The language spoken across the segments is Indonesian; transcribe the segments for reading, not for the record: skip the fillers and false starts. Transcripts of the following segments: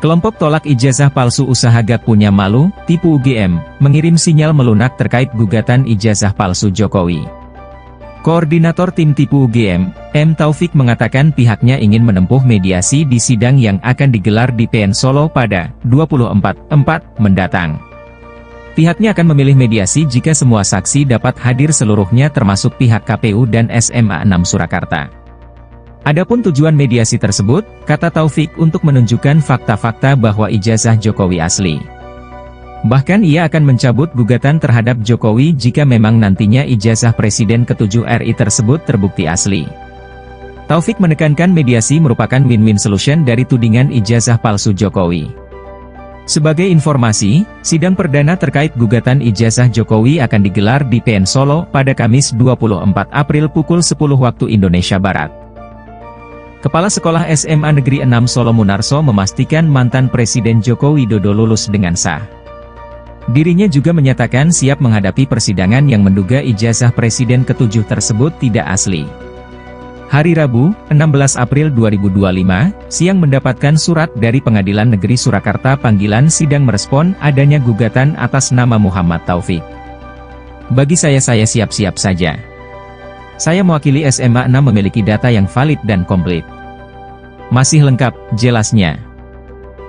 Kelompok tolak ijazah palsu usaha gak punya malu, tipu UGM, mengirim sinyal melunak terkait gugatan ijazah palsu Jokowi. Koordinator tim tipu UGM, M. Taufik mengatakan pihaknya ingin menempuh mediasi di sidang yang akan digelar di PN Solo pada 24/4 mendatang. Pihaknya akan memilih mediasi jika semua saksi dapat hadir seluruhnya termasuk pihak KPU dan SMA 6 Surakarta. Adapun tujuan mediasi tersebut, kata Taufik, untuk menunjukkan fakta-fakta bahwa ijazah Jokowi asli. Bahkan ia akan mencabut gugatan terhadap Jokowi jika memang nantinya ijazah Presiden ke-7 RI tersebut terbukti asli. Taufik menekankan mediasi merupakan win-win solution dari tudingan ijazah palsu Jokowi. Sebagai informasi, sidang perdana terkait gugatan ijazah Jokowi akan digelar di PN Solo pada Kamis 24 April pukul 10 waktu Indonesia Barat. Kepala Sekolah SMA Negeri 6 Solo Munarso memastikan mantan Presiden Joko Widodo lulus dengan sah. Dirinya juga menyatakan siap menghadapi persidangan yang menduga ijazah Presiden ke-7 tersebut tidak asli. Hari Rabu, 16 April 2025, siang mendapatkan surat dari Pengadilan Negeri Surakarta panggilan sidang merespon adanya gugatan atas nama Muhammad Taufik. Bagi saya siap-siap saja. Saya mewakili SMA 6 memiliki data yang valid dan komplit. Masih lengkap, jelasnya.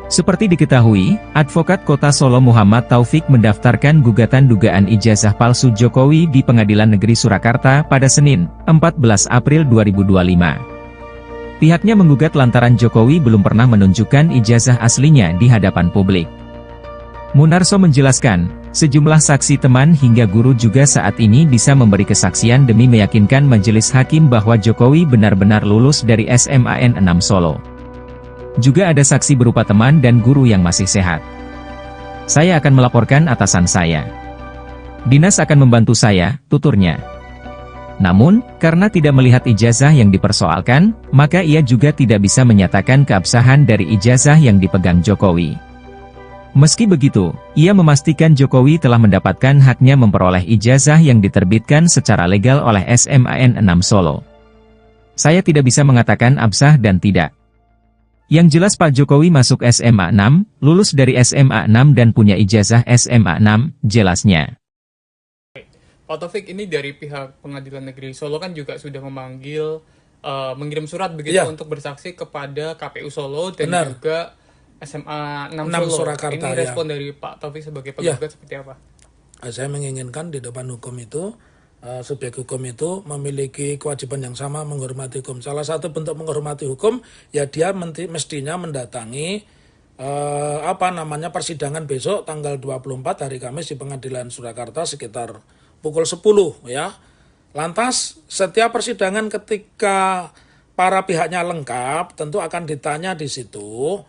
Seperti diketahui, Advokat Kota Solo Muhammad Taufik mendaftarkan gugatan dugaan ijazah palsu Jokowi di Pengadilan Negeri Surakarta pada Senin, 14 April 2025. Pihaknya menggugat lantaran Jokowi belum pernah menunjukkan ijazah aslinya di hadapan publik. Munarso menjelaskan, sejumlah saksi teman hingga guru juga saat ini bisa memberi kesaksian demi meyakinkan majelis hakim bahwa Jokowi benar-benar lulus dari SMAN 6 Solo. Juga ada saksi berupa teman dan guru yang masih sehat. Saya akan melaporkan atasan saya. Dinas akan membantu saya, tuturnya. Namun, karena tidak melihat ijazah yang dipersoalkan, maka ia juga tidak bisa menyatakan keabsahan dari ijazah yang dipegang Jokowi. Meski begitu, ia memastikan Jokowi telah mendapatkan haknya memperoleh ijazah yang diterbitkan secara legal oleh SMAN 6 Solo. Saya tidak bisa mengatakan absah dan tidak. Yang jelas Pak Jokowi masuk SMA 6, lulus dari SMA 6 dan punya ijazah SMA 6, jelasnya. Pak Taufik, ini dari pihak Pengadilan Negeri Solo kan juga sudah memanggil, mengirim surat begitu untuk bersaksi kepada KPU Solo dan juga SMA 6 Solo. Surakarta, ini respon dari Pak Taufik sebagai penggugat seperti apa? Saya menginginkan di depan hukum itu, subjek hukum itu memiliki kewajiban yang sama menghormati hukum. Salah satu bentuk menghormati hukum, ya dia mestinya mendatangi persidangan besok tanggal 24 hari Kamis di Pengadilan Surakarta sekitar pukul 10 ya. Lantas setiap persidangan ketika para pihaknya lengkap, tentu akan ditanya di situ,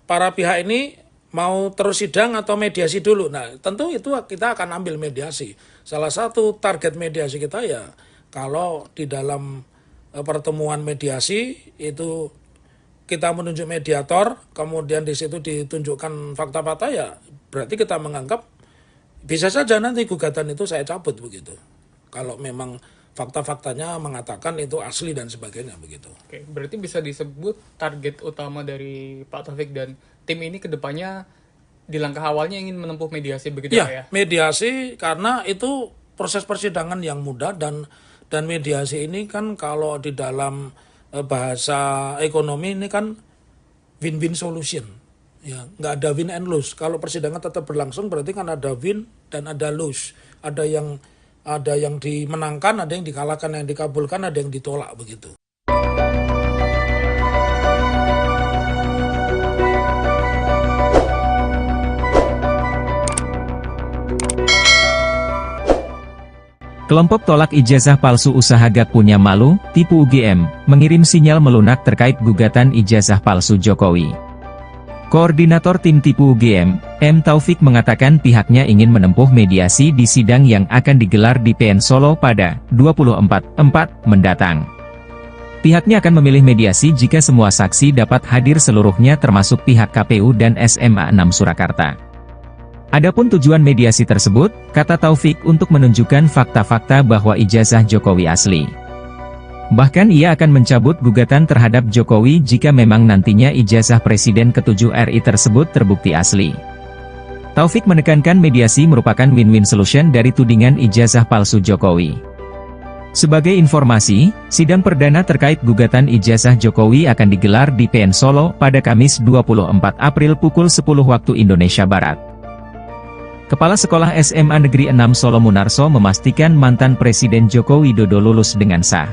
para pihak ini mau terus sidang atau mediasi dulu. Nah, tentu itu kita akan ambil mediasi. Salah satu target mediasi kita ya, kalau di dalam pertemuan mediasi itu kita menunjuk mediator, kemudian di situ ditunjukkan fakta-fakta, ya berarti kita menganggap bisa saja nanti gugatan itu saya cabut begitu. Kalau memang fakta-faktanya mengatakan itu asli dan sebagainya begitu. Oke, berarti bisa disebut target utama dari Pak Taufik dan tim ini kedepannya di langkah awalnya ingin menempuh mediasi begitu ya? Mediasi karena itu proses persidangan yang mudah dan mediasi ini kan kalau di dalam bahasa ekonomi ini kan win-win solution. Ya, nggak ada win and lose. Kalau persidangan tetap berlangsung berarti kan ada win dan ada lose. Ada yang dimenangkan, ada yang dikalahkan, yang dikabulkan, ada yang ditolak begitu. Kelompok tolak ijazah palsu usaha gak punya malu, tipu UGM, mengirim sinyal melunak terkait gugatan ijazah palsu Jokowi. Koordinator tim tipu UGM, M. Taufik mengatakan pihaknya ingin menempuh mediasi di sidang yang akan digelar di PN Solo pada 24/4 mendatang. Pihaknya akan memilih mediasi jika semua saksi dapat hadir seluruhnya termasuk pihak KPU dan SMA 6 Surakarta. Adapun tujuan mediasi tersebut, kata Taufik, untuk menunjukkan fakta-fakta bahwa ijazah Jokowi asli. Bahkan ia akan mencabut gugatan terhadap Jokowi jika memang nantinya ijazah Presiden ke-7 RI tersebut terbukti asli. Taufik menekankan mediasi merupakan win-win solution dari tudingan ijazah palsu Jokowi. Sebagai informasi, sidang perdana terkait gugatan ijazah Jokowi akan digelar di PN Solo pada Kamis 24 April pukul 10 waktu Indonesia Barat. Kepala Sekolah SMA Negeri 6 Solo Munarso memastikan mantan Presiden Joko Widodo lulus dengan sah.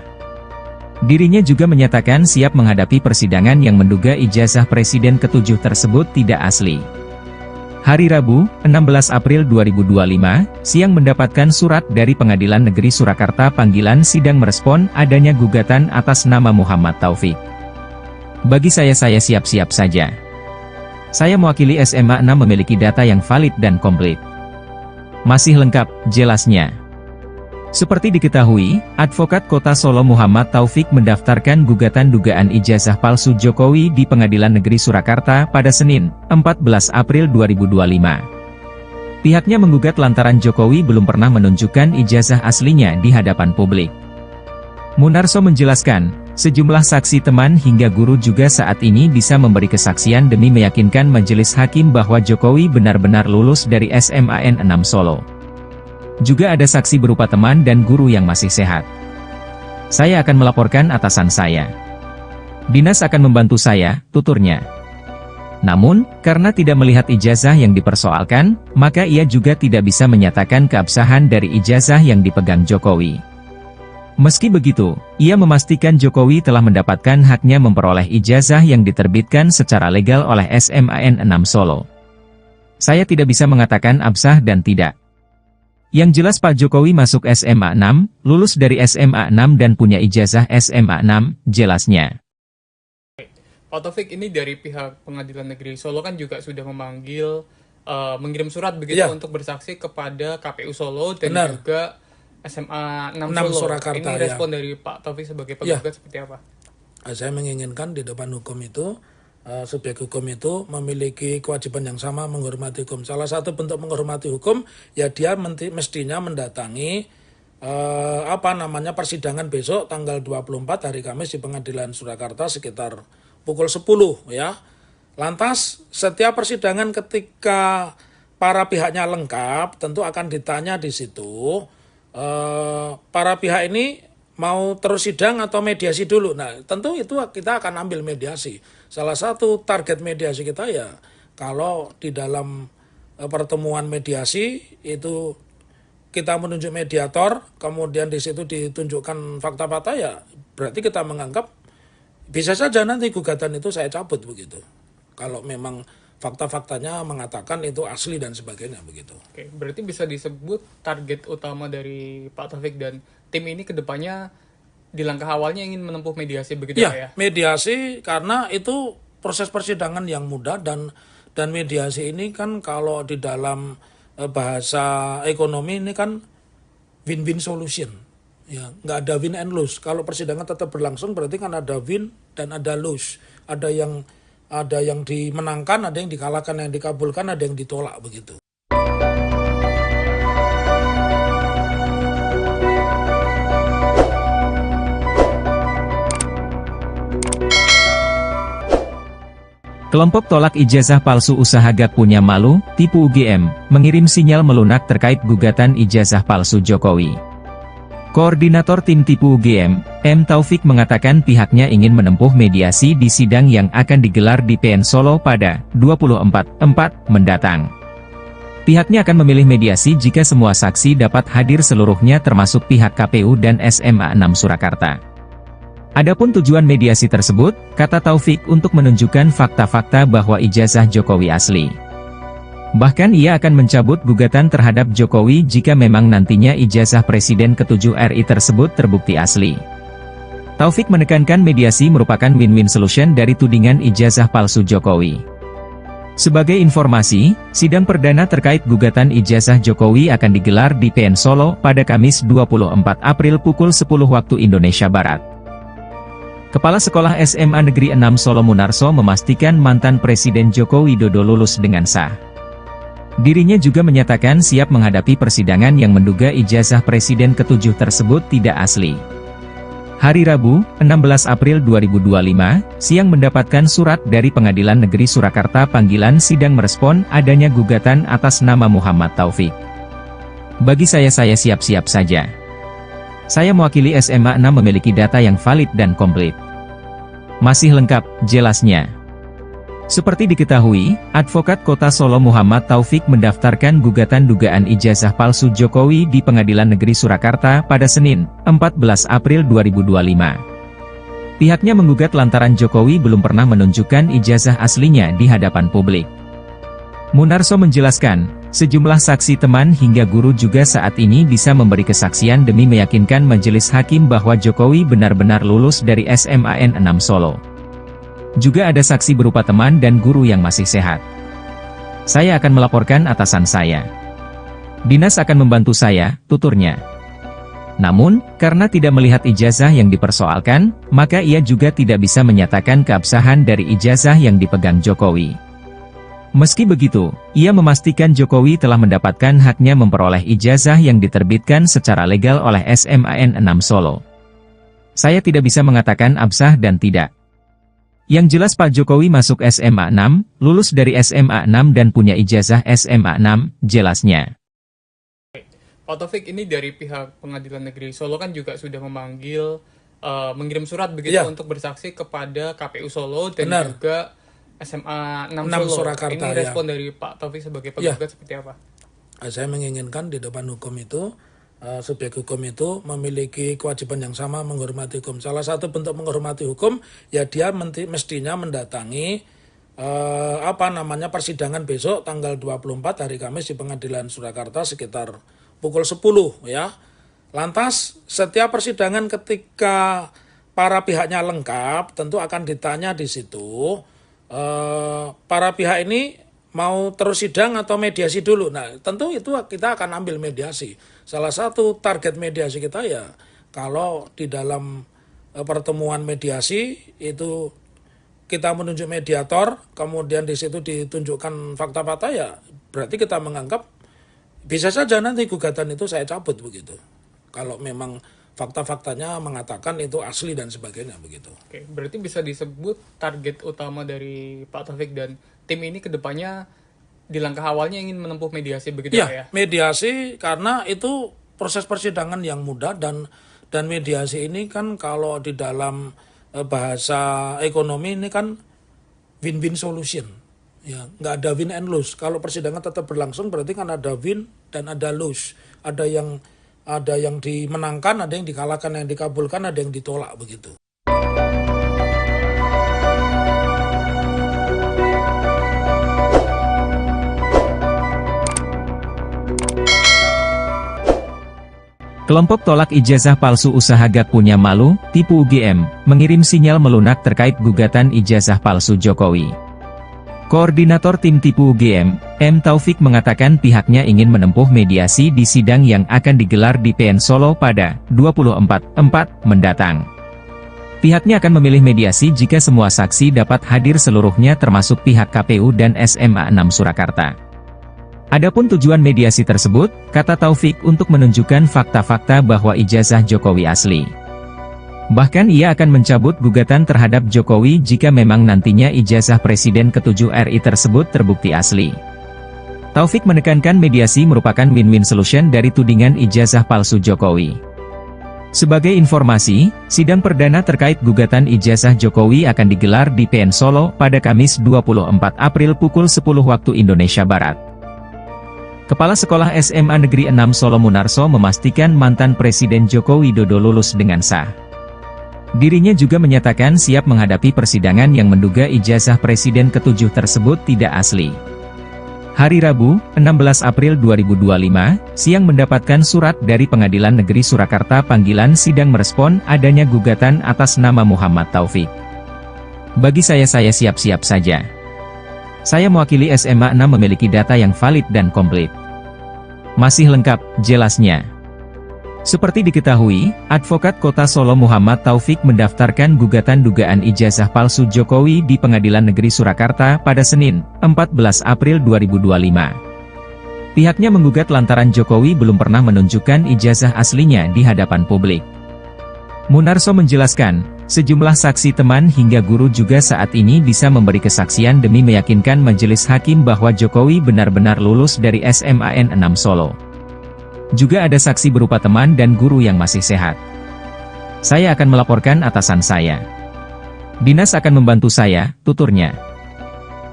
Dirinya juga menyatakan siap menghadapi persidangan yang menduga ijazah Presiden ke-7 tersebut tidak asli. Hari Rabu, 16 April 2025, siang mendapatkan surat dari Pengadilan Negeri Surakarta panggilan sidang merespon adanya gugatan atas nama Muhammad Taufik. Bagi saya siap-siap saja. Saya mewakili SMA 6 memiliki data yang valid dan komplit. Masih lengkap, jelasnya. Seperti diketahui, Advokat Kota Solo Muhammad Taufik mendaftarkan gugatan dugaan ijazah palsu Jokowi di Pengadilan Negeri Surakarta pada Senin, 14 April 2025. Pihaknya menggugat lantaran Jokowi belum pernah menunjukkan ijazah aslinya di hadapan publik. Munarso menjelaskan, sejumlah saksi teman hingga guru juga saat ini bisa memberi kesaksian demi meyakinkan majelis hakim bahwa Jokowi benar-benar lulus dari SMAN 6 Solo. Juga ada saksi berupa teman dan guru yang masih sehat. Saya akan melaporkan atasan saya. Dinas akan membantu saya, tuturnya. Namun, karena tidak melihat ijazah yang dipersoalkan, maka ia juga tidak bisa menyatakan keabsahan dari ijazah yang dipegang Jokowi. Meski begitu, ia memastikan Jokowi telah mendapatkan haknya memperoleh ijazah yang diterbitkan secara legal oleh SMAN 6 Solo. Saya tidak bisa mengatakan absah dan tidak. Yang jelas Pak Jokowi masuk SMA 6, lulus dari SMA 6 dan punya ijazah SMA 6, jelasnya. Pak Taufik, ini dari pihak Pengadilan Negeri Solo kan juga sudah memanggil, mengirim surat begitu untuk bersaksi kepada KPU Solo dan juga SMA 6 Solo. Surakarta, ini respon dari Pak Taufik sebagai penggugat seperti apa? Saya menginginkan di depan hukum itu, subjek hukum itu memiliki kewajiban yang sama menghormati hukum. Salah satu bentuk menghormati hukum, ya dia mestinya mendatangi persidangan besok tanggal 24 hari Kamis di Pengadilan Surakarta sekitar pukul 10 ya. Lantas setiap persidangan ketika para pihaknya lengkap tentu akan ditanya di situ para pihak ini mau terus sidang atau mediasi dulu. Nah, tentu itu kita akan ambil mediasi. Salah satu target mediasi kita ya, kalau di dalam pertemuan mediasi itu kita menunjuk mediator, kemudian di situ ditunjukkan fakta-fakta ya, berarti kita menganggap bisa saja nanti gugatan itu saya cabut begitu. Kalau memang fakta-faktanya mengatakan itu asli dan sebagainya begitu. Oke, berarti bisa disebut target utama dari Pak Taufik dan tim ini kedepannya di langkah awalnya ingin menempuh mediasi begitu ya? Mediasi karena itu proses persidangan yang mudah dan mediasi ini kan kalau di dalam bahasa ekonomi ini kan win-win solution. Ya, nggak ada win and lose. Kalau persidangan tetap berlangsung berarti kan ada win dan ada lose. Ada yang dimenangkan, ada yang dikalahkan, yang dikabulkan, ada yang ditolak begitu. Kelompok tolak ijazah palsu usaha gak punya malu, tipu UGM, mengirim sinyal melunak terkait gugatan ijazah palsu Jokowi. Koordinator tim tipu UGM, M. Taufik mengatakan pihaknya ingin menempuh mediasi di sidang yang akan digelar di PN Solo pada 24/4 mendatang. Pihaknya akan memilih mediasi jika semua saksi dapat hadir seluruhnya termasuk pihak KPU dan SMA 6 Surakarta. Adapun tujuan mediasi tersebut, kata Taufik untuk menunjukkan fakta-fakta bahwa ijazah Jokowi asli. Bahkan ia akan mencabut gugatan terhadap Jokowi jika memang nantinya ijazah Presiden ke-7 RI tersebut terbukti asli. Taufik menekankan mediasi merupakan win-win solution dari tudingan ijazah palsu Jokowi. Sebagai informasi, sidang perdana terkait gugatan ijazah Jokowi akan digelar di PN Solo pada Kamis 24 April pukul 10 waktu Indonesia Barat. Kepala Sekolah SMA Negeri 6 Solo Munarso memastikan mantan Presiden Joko Widodo lulus dengan sah. Dirinya juga menyatakan siap menghadapi persidangan yang menduga ijazah Presiden ke-7 tersebut tidak asli. Hari Rabu, 16 April 2025, siang mendapatkan surat dari Pengadilan Negeri Surakarta panggilan sidang merespon adanya gugatan atas nama Muhammad Taufik. Bagi saya siap-siap saja. Saya mewakili SMA 6 memiliki data yang valid dan komplit. Masih lengkap, jelasnya. Seperti diketahui, Advokat Kota Solo Muhammad Taufik mendaftarkan gugatan dugaan ijazah palsu Jokowi di Pengadilan Negeri Surakarta pada Senin, 14 April 2025. Pihaknya menggugat lantaran Jokowi belum pernah menunjukkan ijazah aslinya di hadapan publik. Munarso menjelaskan, sejumlah saksi teman hingga guru juga saat ini bisa memberi kesaksian demi meyakinkan majelis hakim bahwa Jokowi benar-benar lulus dari SMAN 6 Solo. Juga ada saksi berupa teman dan guru yang masih sehat. Saya akan melaporkan atasan saya. Dinas akan membantu saya, tuturnya. Namun, karena tidak melihat ijazah yang dipersoalkan, maka ia juga tidak bisa menyatakan keabsahan dari ijazah yang dipegang Jokowi. Meski begitu, ia memastikan Jokowi telah mendapatkan haknya memperoleh ijazah yang diterbitkan secara legal oleh SMAN 6 Solo. Saya tidak bisa mengatakan absah dan tidak. Yang jelas Pak Jokowi masuk SMA 6, lulus dari SMA 6 dan punya ijazah SMA 6, jelasnya. Pak Taufik, ini dari pihak Pengadilan Negeri Solo kan juga sudah memanggil, mengirim surat begitu untuk bersaksi kepada KPU Solo dan juga SMA 6 Solo. Surakarta, ini respon dari Pak Taufik sebagai penggugat seperti apa? Saya menginginkan di depan hukum itu, subjek hukum itu memiliki kewajiban yang sama menghormati hukum. Salah satu bentuk menghormati hukum, ya dia mestinya mendatangi persidangan besok tanggal 24 hari Kamis di Pengadilan Surakarta sekitar pukul 10 ya. Lantas setiap persidangan ketika para pihaknya lengkap tentu akan ditanya di situ para pihak ini mau terus sidang atau mediasi dulu. Nah, tentu itu kita akan ambil mediasi. Salah satu target mediasi kita ya, kalau di dalam pertemuan mediasi itu kita menunjuk mediator, kemudian di situ ditunjukkan fakta-fakta ya, berarti kita menganggap bisa saja nanti gugatan itu saya cabut begitu. Kalau memang fakta-faktanya mengatakan itu asli dan sebagainya begitu. Oke, berarti bisa disebut target utama dari Pak Taufik dan tim ini ke depannya di langkah awalnya ingin menempuh mediasi begitu ya? Mediasi karena itu proses persidangan yang mudah dan mediasi ini kan kalau di dalam bahasa ekonomi ini kan win-win solution. Ya, nggak ada win and lose. Kalau persidangan tetap berlangsung berarti kan ada win dan ada lose. Ada yang dimenangkan, ada yang dikalahkan, yang dikabulkan, ada yang ditolak begitu. Kelompok tolak ijazah palsu usaha Gak Punya Malu, tipu UGM, mengirim sinyal melunak terkait gugatan ijazah palsu Jokowi. Koordinator tim tipu UGM, M. Taufik mengatakan pihaknya ingin menempuh mediasi di sidang yang akan digelar di PN Solo pada 24/4 mendatang. Pihaknya akan memilih mediasi jika semua saksi dapat hadir seluruhnya termasuk pihak KPU dan SMA 6 Surakarta. Adapun tujuan mediasi tersebut, kata Taufik, untuk menunjukkan fakta-fakta bahwa ijazah Jokowi asli. Bahkan ia akan mencabut gugatan terhadap Jokowi jika memang nantinya ijazah Presiden ke-7 RI tersebut terbukti asli. Taufik menekankan mediasi merupakan win-win solution dari tudingan ijazah palsu Jokowi. Sebagai informasi, sidang perdana terkait gugatan ijazah Jokowi akan digelar di PN Solo pada Kamis 24 April pukul 10 waktu Indonesia Barat. Kepala Sekolah SMA Negeri 6 Solo Munarso memastikan mantan Presiden Joko Widodo lulus dengan sah. Dirinya juga menyatakan siap menghadapi persidangan yang menduga ijazah Presiden ke-7 tersebut tidak asli. Hari Rabu, 16 April 2025, siang mendapatkan surat dari Pengadilan Negeri Surakarta panggilan sidang merespon adanya gugatan atas nama Muhammad Taufik. Bagi saya siap-siap saja. Saya mewakili SMA 6 memiliki data yang valid dan komplit. Masih lengkap, jelasnya. Seperti diketahui, Advokat Kota Solo Muhammad Taufik mendaftarkan gugatan dugaan ijazah palsu Jokowi di Pengadilan Negeri Surakarta pada Senin, 14 April 2025. Pihaknya menggugat lantaran Jokowi belum pernah menunjukkan ijazah aslinya di hadapan publik. Munarso menjelaskan, sejumlah saksi teman hingga guru juga saat ini bisa memberi kesaksian demi meyakinkan majelis hakim bahwa Jokowi benar-benar lulus dari SMAN 6 Solo. Juga ada saksi berupa teman dan guru yang masih sehat. Saya akan melaporkan atasan saya. Dinas akan membantu saya, tuturnya.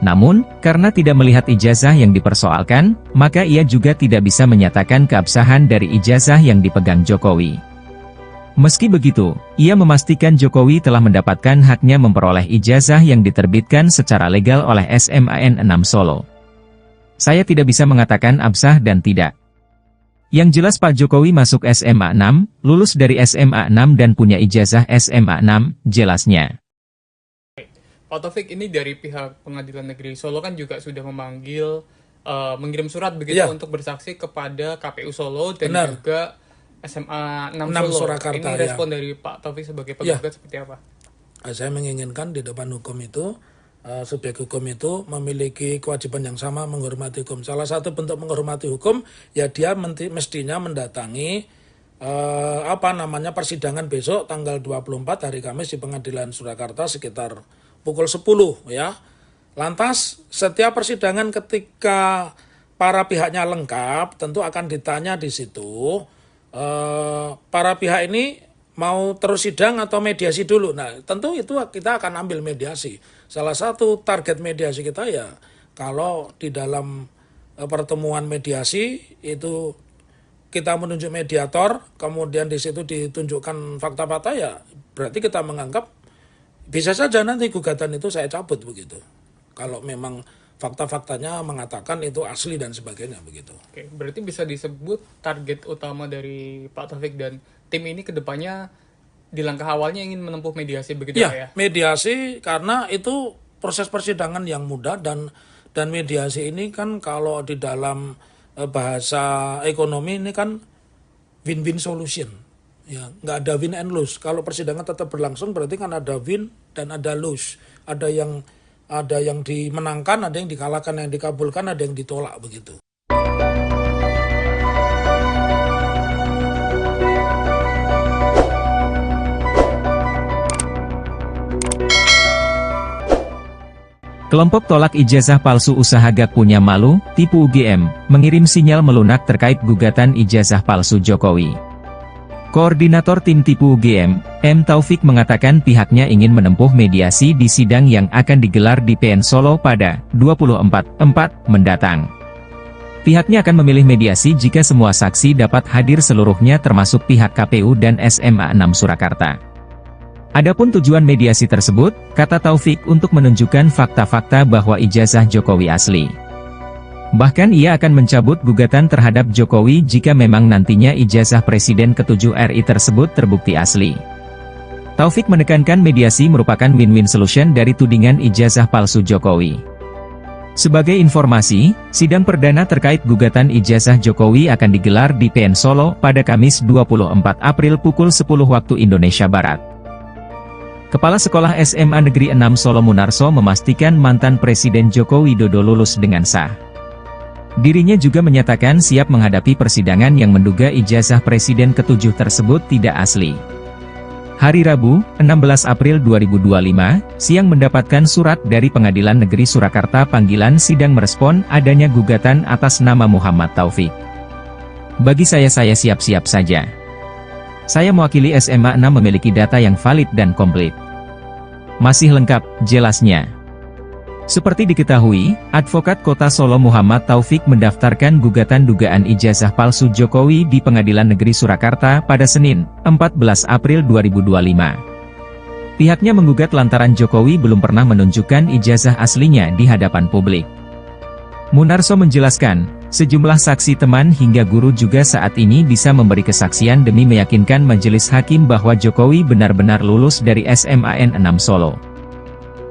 Namun, karena tidak melihat ijazah yang dipersoalkan, maka ia juga tidak bisa menyatakan keabsahan dari ijazah yang dipegang Jokowi. Meski begitu, ia memastikan Jokowi telah mendapatkan haknya memperoleh ijazah yang diterbitkan secara legal oleh SMAN 6 Solo. Saya tidak bisa mengatakan absah dan tidak. Yang jelas Pak Jokowi masuk SMA 6, lulus dari SMA 6 dan punya ijazah SMA 6, jelasnya. Pak Taufik, ini dari pihak Pengadilan Negeri Solo kan juga sudah memanggil, mengirim surat begitu untuk bersaksi kepada KPU Solo dan juga SMA 6 Solo. Surakarta, ini respon dari Pak Taufik sebagai penggugat seperti apa? Saya menginginkan di depan hukum itu, subjek hukum itu memiliki kewajiban yang sama menghormati hukum. Salah satu bentuk menghormati hukum, ya dia mestinya mendatangi persidangan besok tanggal 24 hari Kamis di Pengadilan Surakarta sekitar pukul 10 ya. Lantas setiap persidangan ketika para pihaknya lengkap tentu akan ditanya di situ para pihak ini mau terus sidang atau mediasi dulu. Nah, tentu itu kita akan ambil mediasi. Salah satu target mediasi kita ya kalau di dalam pertemuan mediasi itu kita menunjuk mediator, kemudian di situ ditunjukkan fakta-fakta, ya berarti kita menganggap bisa saja nanti gugatan itu saya cabut begitu. Kalau memang fakta-faktanya mengatakan itu asli dan sebagainya begitu. Oke, berarti bisa disebut target utama dari Pak Taufik dan tim ini kedepannya di langkah awalnya ingin menempuh mediasi begitu ya? Mediasi karena itu proses persidangan yang mudah dan mediasi ini kan kalau di dalam bahasa ekonomi ini kan win-win solution. Ya, nggak ada win and lose. Kalau persidangan tetap berlangsung berarti kan ada win dan ada lose. Ada yang dimenangkan, ada yang dikalahkan, yang dikabulkan, ada yang ditolak begitu. Kelompok tolak ijazah palsu usaha Gak Punya Malu, tipu UGM, mengirim sinyal melunak terkait gugatan ijazah palsu Jokowi. Koordinator tim tipu UGM, M. Taufik mengatakan pihaknya ingin menempuh mediasi di sidang yang akan digelar di PN Solo pada 24/4 mendatang. Pihaknya akan memilih mediasi jika semua saksi dapat hadir seluruhnya termasuk pihak KPU dan SMA 6 Surakarta. Adapun tujuan mediasi tersebut, kata Taufik, untuk menunjukkan fakta-fakta bahwa ijazah Jokowi asli. Bahkan ia akan mencabut gugatan terhadap Jokowi jika memang nantinya ijazah Presiden ke-7 RI tersebut terbukti asli. Taufik menekankan mediasi merupakan win-win solution dari tudingan ijazah palsu Jokowi. Sebagai informasi, sidang perdana terkait gugatan ijazah Jokowi akan digelar di PN Solo pada Kamis 24 April pukul 10 waktu Indonesia Barat. Kepala Sekolah SMA Negeri 6 Solo Munarso memastikan mantan Presiden Joko Widodo lulus dengan sah. Dirinya juga menyatakan siap menghadapi persidangan yang menduga ijazah Presiden ke-7 tersebut tidak asli. Hari Rabu, 16 April 2025, siang mendapatkan surat dari Pengadilan Negeri Surakarta panggilan sidang merespon adanya gugatan atas nama Muhammad Taufik. Bagi saya siap-siap saja. Saya mewakili SMA 6 memiliki data yang valid dan komplit. Masih lengkap, jelasnya. Seperti diketahui, Advokat Kota Solo Muhammad Taufik mendaftarkan gugatan dugaan ijazah palsu Jokowi di Pengadilan Negeri Surakarta pada Senin, 14 April 2025. Pihaknya menggugat lantaran Jokowi belum pernah menunjukkan ijazah aslinya di hadapan publik. Munarso menjelaskan, sejumlah saksi teman hingga guru juga saat ini bisa memberi kesaksian demi meyakinkan majelis hakim bahwa Jokowi benar-benar lulus dari SMAN 6 Solo.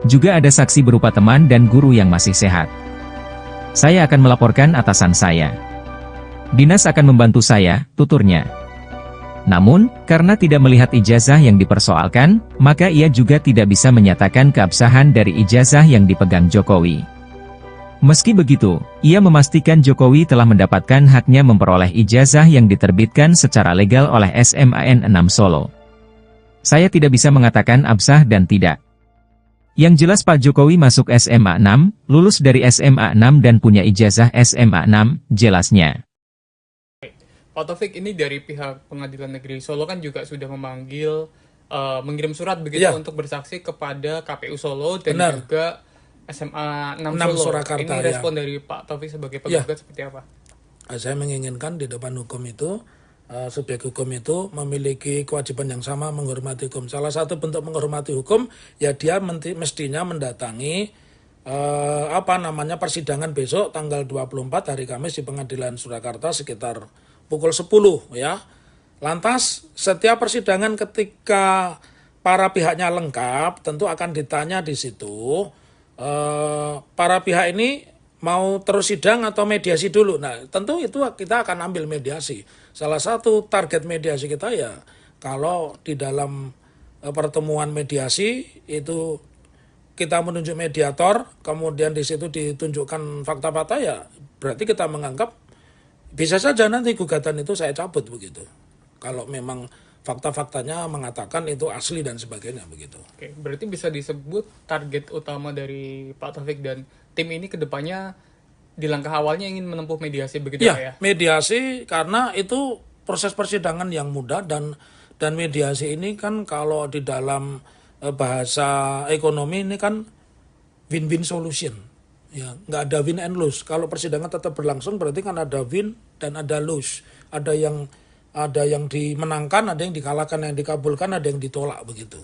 Juga ada saksi berupa teman dan guru yang masih sehat. Saya akan melaporkan atasan saya. Dinas akan membantu saya, tuturnya. Namun, karena tidak melihat ijazah yang dipersoalkan, maka ia juga tidak bisa menyatakan keabsahan dari ijazah yang dipegang Jokowi. Meski begitu, ia memastikan Jokowi telah mendapatkan haknya memperoleh ijazah yang diterbitkan secara legal oleh SMAN 6 Solo. Saya tidak bisa mengatakan absah dan tidak. Yang jelas Pak Jokowi masuk SMA 6, lulus dari SMA 6 dan punya ijazah SMA 6, jelasnya. Pak Taufik, ini dari pihak Pengadilan Negeri Solo kan juga sudah memanggil, mengirim surat begitu untuk bersaksi kepada KPU Solo dan juga SMA 6 Solo. Surakarta, ini respon dari Pak Taufik sebagai penggugat seperti apa? Saya menginginkan di depan hukum itu, subjek hukum itu memiliki kewajiban yang sama menghormati hukum. Salah satu bentuk menghormati hukum, ya dia mestinya mendatangi persidangan besok tanggal 24 hari Kamis di Pengadilan Surakarta sekitar pukul 10 ya. Lantas setiap persidangan ketika para pihaknya lengkap tentu akan ditanya di situ para pihak ini mau terus sidang atau mediasi dulu. Nah, tentu itu kita akan ambil mediasi. Salah satu target mediasi kita ya kalau di dalam pertemuan mediasi itu kita menunjuk mediator, kemudian di situ ditunjukkan fakta-fakta, ya berarti kita menganggap bisa saja nanti gugatan itu saya cabut begitu. Kalau memang fakta-faktanya mengatakan itu asli dan sebagainya begitu. Oke, berarti bisa disebut target utama dari Pak Taufik dan tim ini kedepannya di langkah awalnya ingin menempuh mediasi begitu ya? Mediasi karena itu proses persidangan yang mudah dan mediasi ini kan kalau di dalam bahasa ekonomi ini kan win-win solution. Ya, nggak ada win and lose. Kalau persidangan tetap berlangsung berarti kan ada win dan ada lose. Ada yang dimenangkan, ada yang dikalahkan, yang dikabulkan, ada yang ditolak begitu.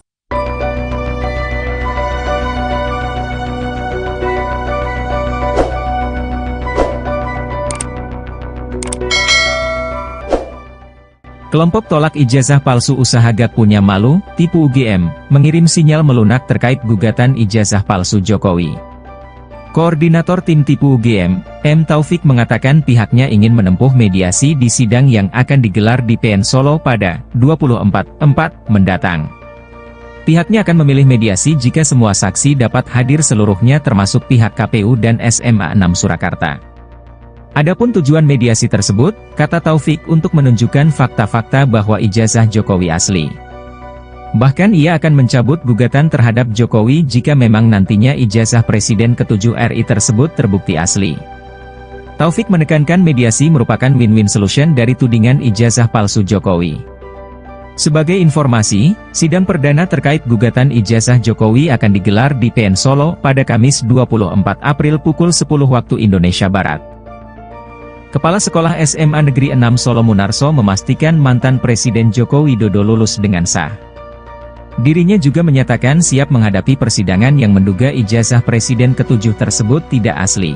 Kelompok tolak ijazah palsu usaha gak punya malu, tipu UGM, mengirim sinyal melunak terkait gugatan ijazah palsu Jokowi. Koordinator tim tipu UGM, M. Taufik mengatakan pihaknya ingin menempuh mediasi di sidang yang akan digelar di PN Solo pada 24/4 mendatang. Pihaknya akan memilih mediasi jika semua saksi dapat hadir seluruhnya termasuk pihak KPU dan SMA 6 Surakarta. Adapun tujuan mediasi tersebut, kata Taufik, untuk menunjukkan fakta-fakta bahwa ijazah Jokowi asli. Bahkan ia akan mencabut gugatan terhadap Jokowi jika memang nantinya ijazah Presiden ke-7 RI tersebut terbukti asli. Taufik menekankan mediasi merupakan win-win solution dari tudingan ijazah palsu Jokowi. Sebagai informasi, sidang perdana terkait gugatan ijazah Jokowi akan digelar di PN Solo pada Kamis 24 April pukul 10 waktu Indonesia Barat. Kepala Sekolah SMA Negeri 6 Solo Munarso memastikan mantan Presiden Joko Widodo lulus dengan sah. Dirinya juga menyatakan siap menghadapi persidangan yang menduga ijazah Presiden ke-7 tersebut tidak asli.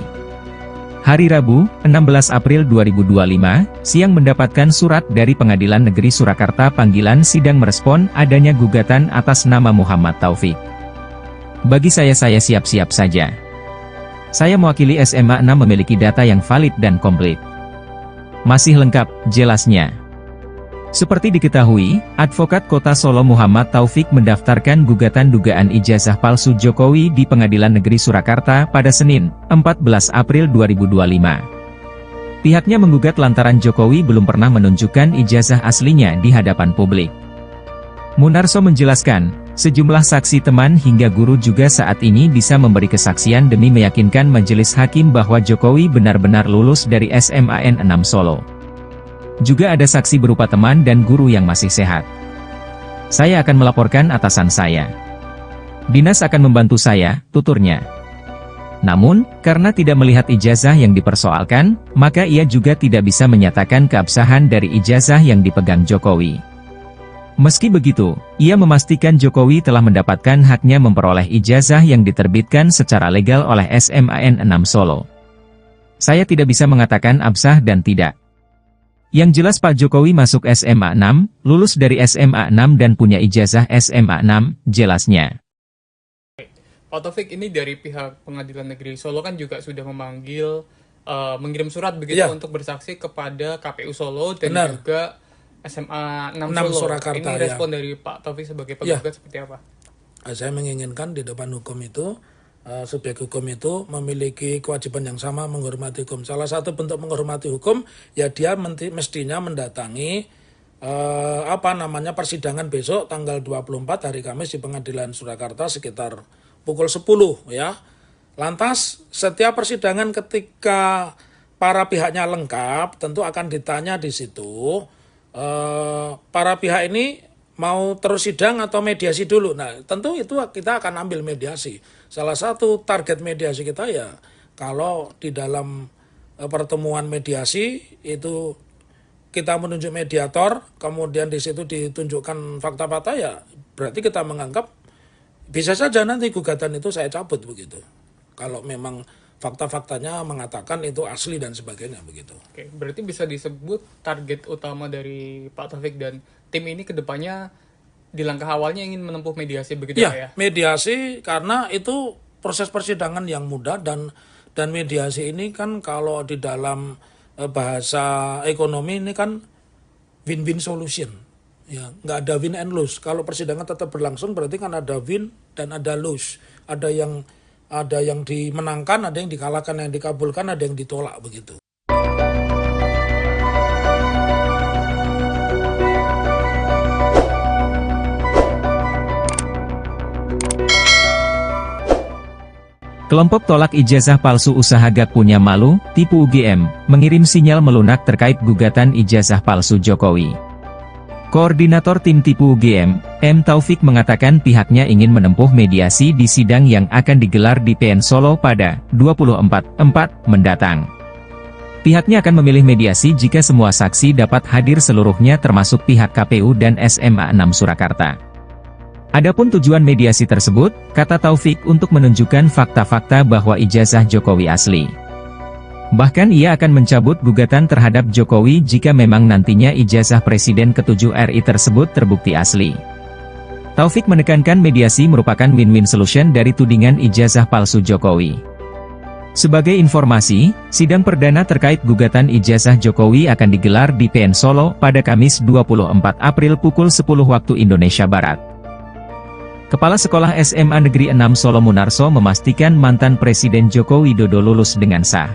Hari Rabu, 16 April 2025, siang mendapatkan surat dari Pengadilan Negeri Surakarta panggilan sidang merespon adanya gugatan atas nama Muhammad Taufik. Bagi saya siap-siap saja. Saya mewakili SMA 6 memiliki data yang valid dan komplit. Masih lengkap, jelasnya. Seperti diketahui, Advokat Kota Solo Muhammad Taufik mendaftarkan gugatan dugaan ijazah palsu Jokowi di Pengadilan Negeri Surakarta pada Senin, 14 April 2025. Pihaknya menggugat lantaran Jokowi belum pernah menunjukkan ijazah aslinya di hadapan publik. Munarso menjelaskan, sejumlah saksi teman hingga guru juga saat ini bisa memberi kesaksian demi meyakinkan majelis hakim bahwa Jokowi benar-benar lulus dari SMAN 6 Solo. Juga ada saksi berupa teman dan guru yang masih sehat. Saya akan melaporkan atasan saya. Dinas akan membantu saya, tuturnya. Namun, karena tidak melihat ijazah yang dipersoalkan, maka ia juga tidak bisa menyatakan keabsahan dari ijazah yang dipegang Jokowi. Meski begitu, ia memastikan Jokowi telah mendapatkan haknya memperoleh ijazah yang diterbitkan secara legal oleh SMAN 6 Solo. Saya tidak bisa mengatakan absah dan tidak. Yang jelas Pak Jokowi masuk SMA 6, lulus dari SMA 6 dan punya ijazah SMA 6, jelasnya. Pak Taufik, ini dari pihak Pengadilan Negeri Solo kan juga sudah memanggil, mengirim surat begitu untuk bersaksi kepada KPU Solo dan juga SMA 6 Solo. Surakarta, ini respon dari Pak Taufik sebagai penggugat seperti apa? Saya menginginkan di depan hukum itu, subjek hukum itu memiliki kewajiban yang sama menghormati hukum. Salah satu bentuk menghormati hukum, ya dia mestinya mendatangi persidangan besok tanggal 24 hari Kamis di Pengadilan Surakarta sekitar pukul 10 ya. Lantas setiap persidangan ketika para pihaknya lengkap tentu akan ditanya di situ para pihak ini mau terus sidang atau mediasi dulu. Nah, tentu itu kita akan ambil mediasi. Salah satu target mediasi kita ya kalau di dalam pertemuan mediasi itu kita menunjuk mediator, kemudian di situ ditunjukkan fakta-fakta ya berarti kita menganggap bisa saja nanti gugatan itu saya cabut begitu. Kalau memang fakta-faktanya mengatakan itu asli dan sebagainya begitu. Oke, berarti bisa disebut target utama dari Pak Taufik dan tim ini ke depannya di langkah awalnya ingin menempuh mediasi begitu Ya, ya? mediasi karena itu proses persidangan yang mudah dan mediasi ini kan kalau di dalam bahasa ekonomi ini kan win-win solution. Ya, nggak ada win and lose. Kalau persidangan tetap berlangsung berarti kan ada win dan ada lose. Ada yang dimenangkan, ada yang dikalahkan, yang dikabulkan, ada yang ditolak begitu. Kelompok tolak ijazah palsu usaha gak punya malu, tipu UGM, mengirim sinyal melunak terkait gugatan ijazah palsu Jokowi. Koordinator tim tipu UGM, M. Taufik mengatakan pihaknya ingin menempuh mediasi di sidang yang akan digelar di PN Solo pada 24/4 mendatang. Pihaknya akan memilih mediasi jika semua saksi dapat hadir seluruhnya termasuk pihak KPU dan SMA 6 Surakarta. Adapun tujuan mediasi tersebut, kata Taufik untuk menunjukkan fakta-fakta bahwa ijazah Jokowi asli. Bahkan ia akan mencabut gugatan terhadap Jokowi jika memang nantinya ijazah Presiden ke-7 RI tersebut terbukti asli. Taufik menekankan mediasi merupakan win-win solution dari tudingan ijazah palsu Jokowi. Sebagai informasi, sidang perdana terkait gugatan ijazah Jokowi akan digelar di PN Solo pada Kamis 24 April pukul 10 waktu Indonesia Barat. Kepala Sekolah SMA Negeri 6 Solo Munarso memastikan mantan Presiden Joko Widodo lulus dengan sah.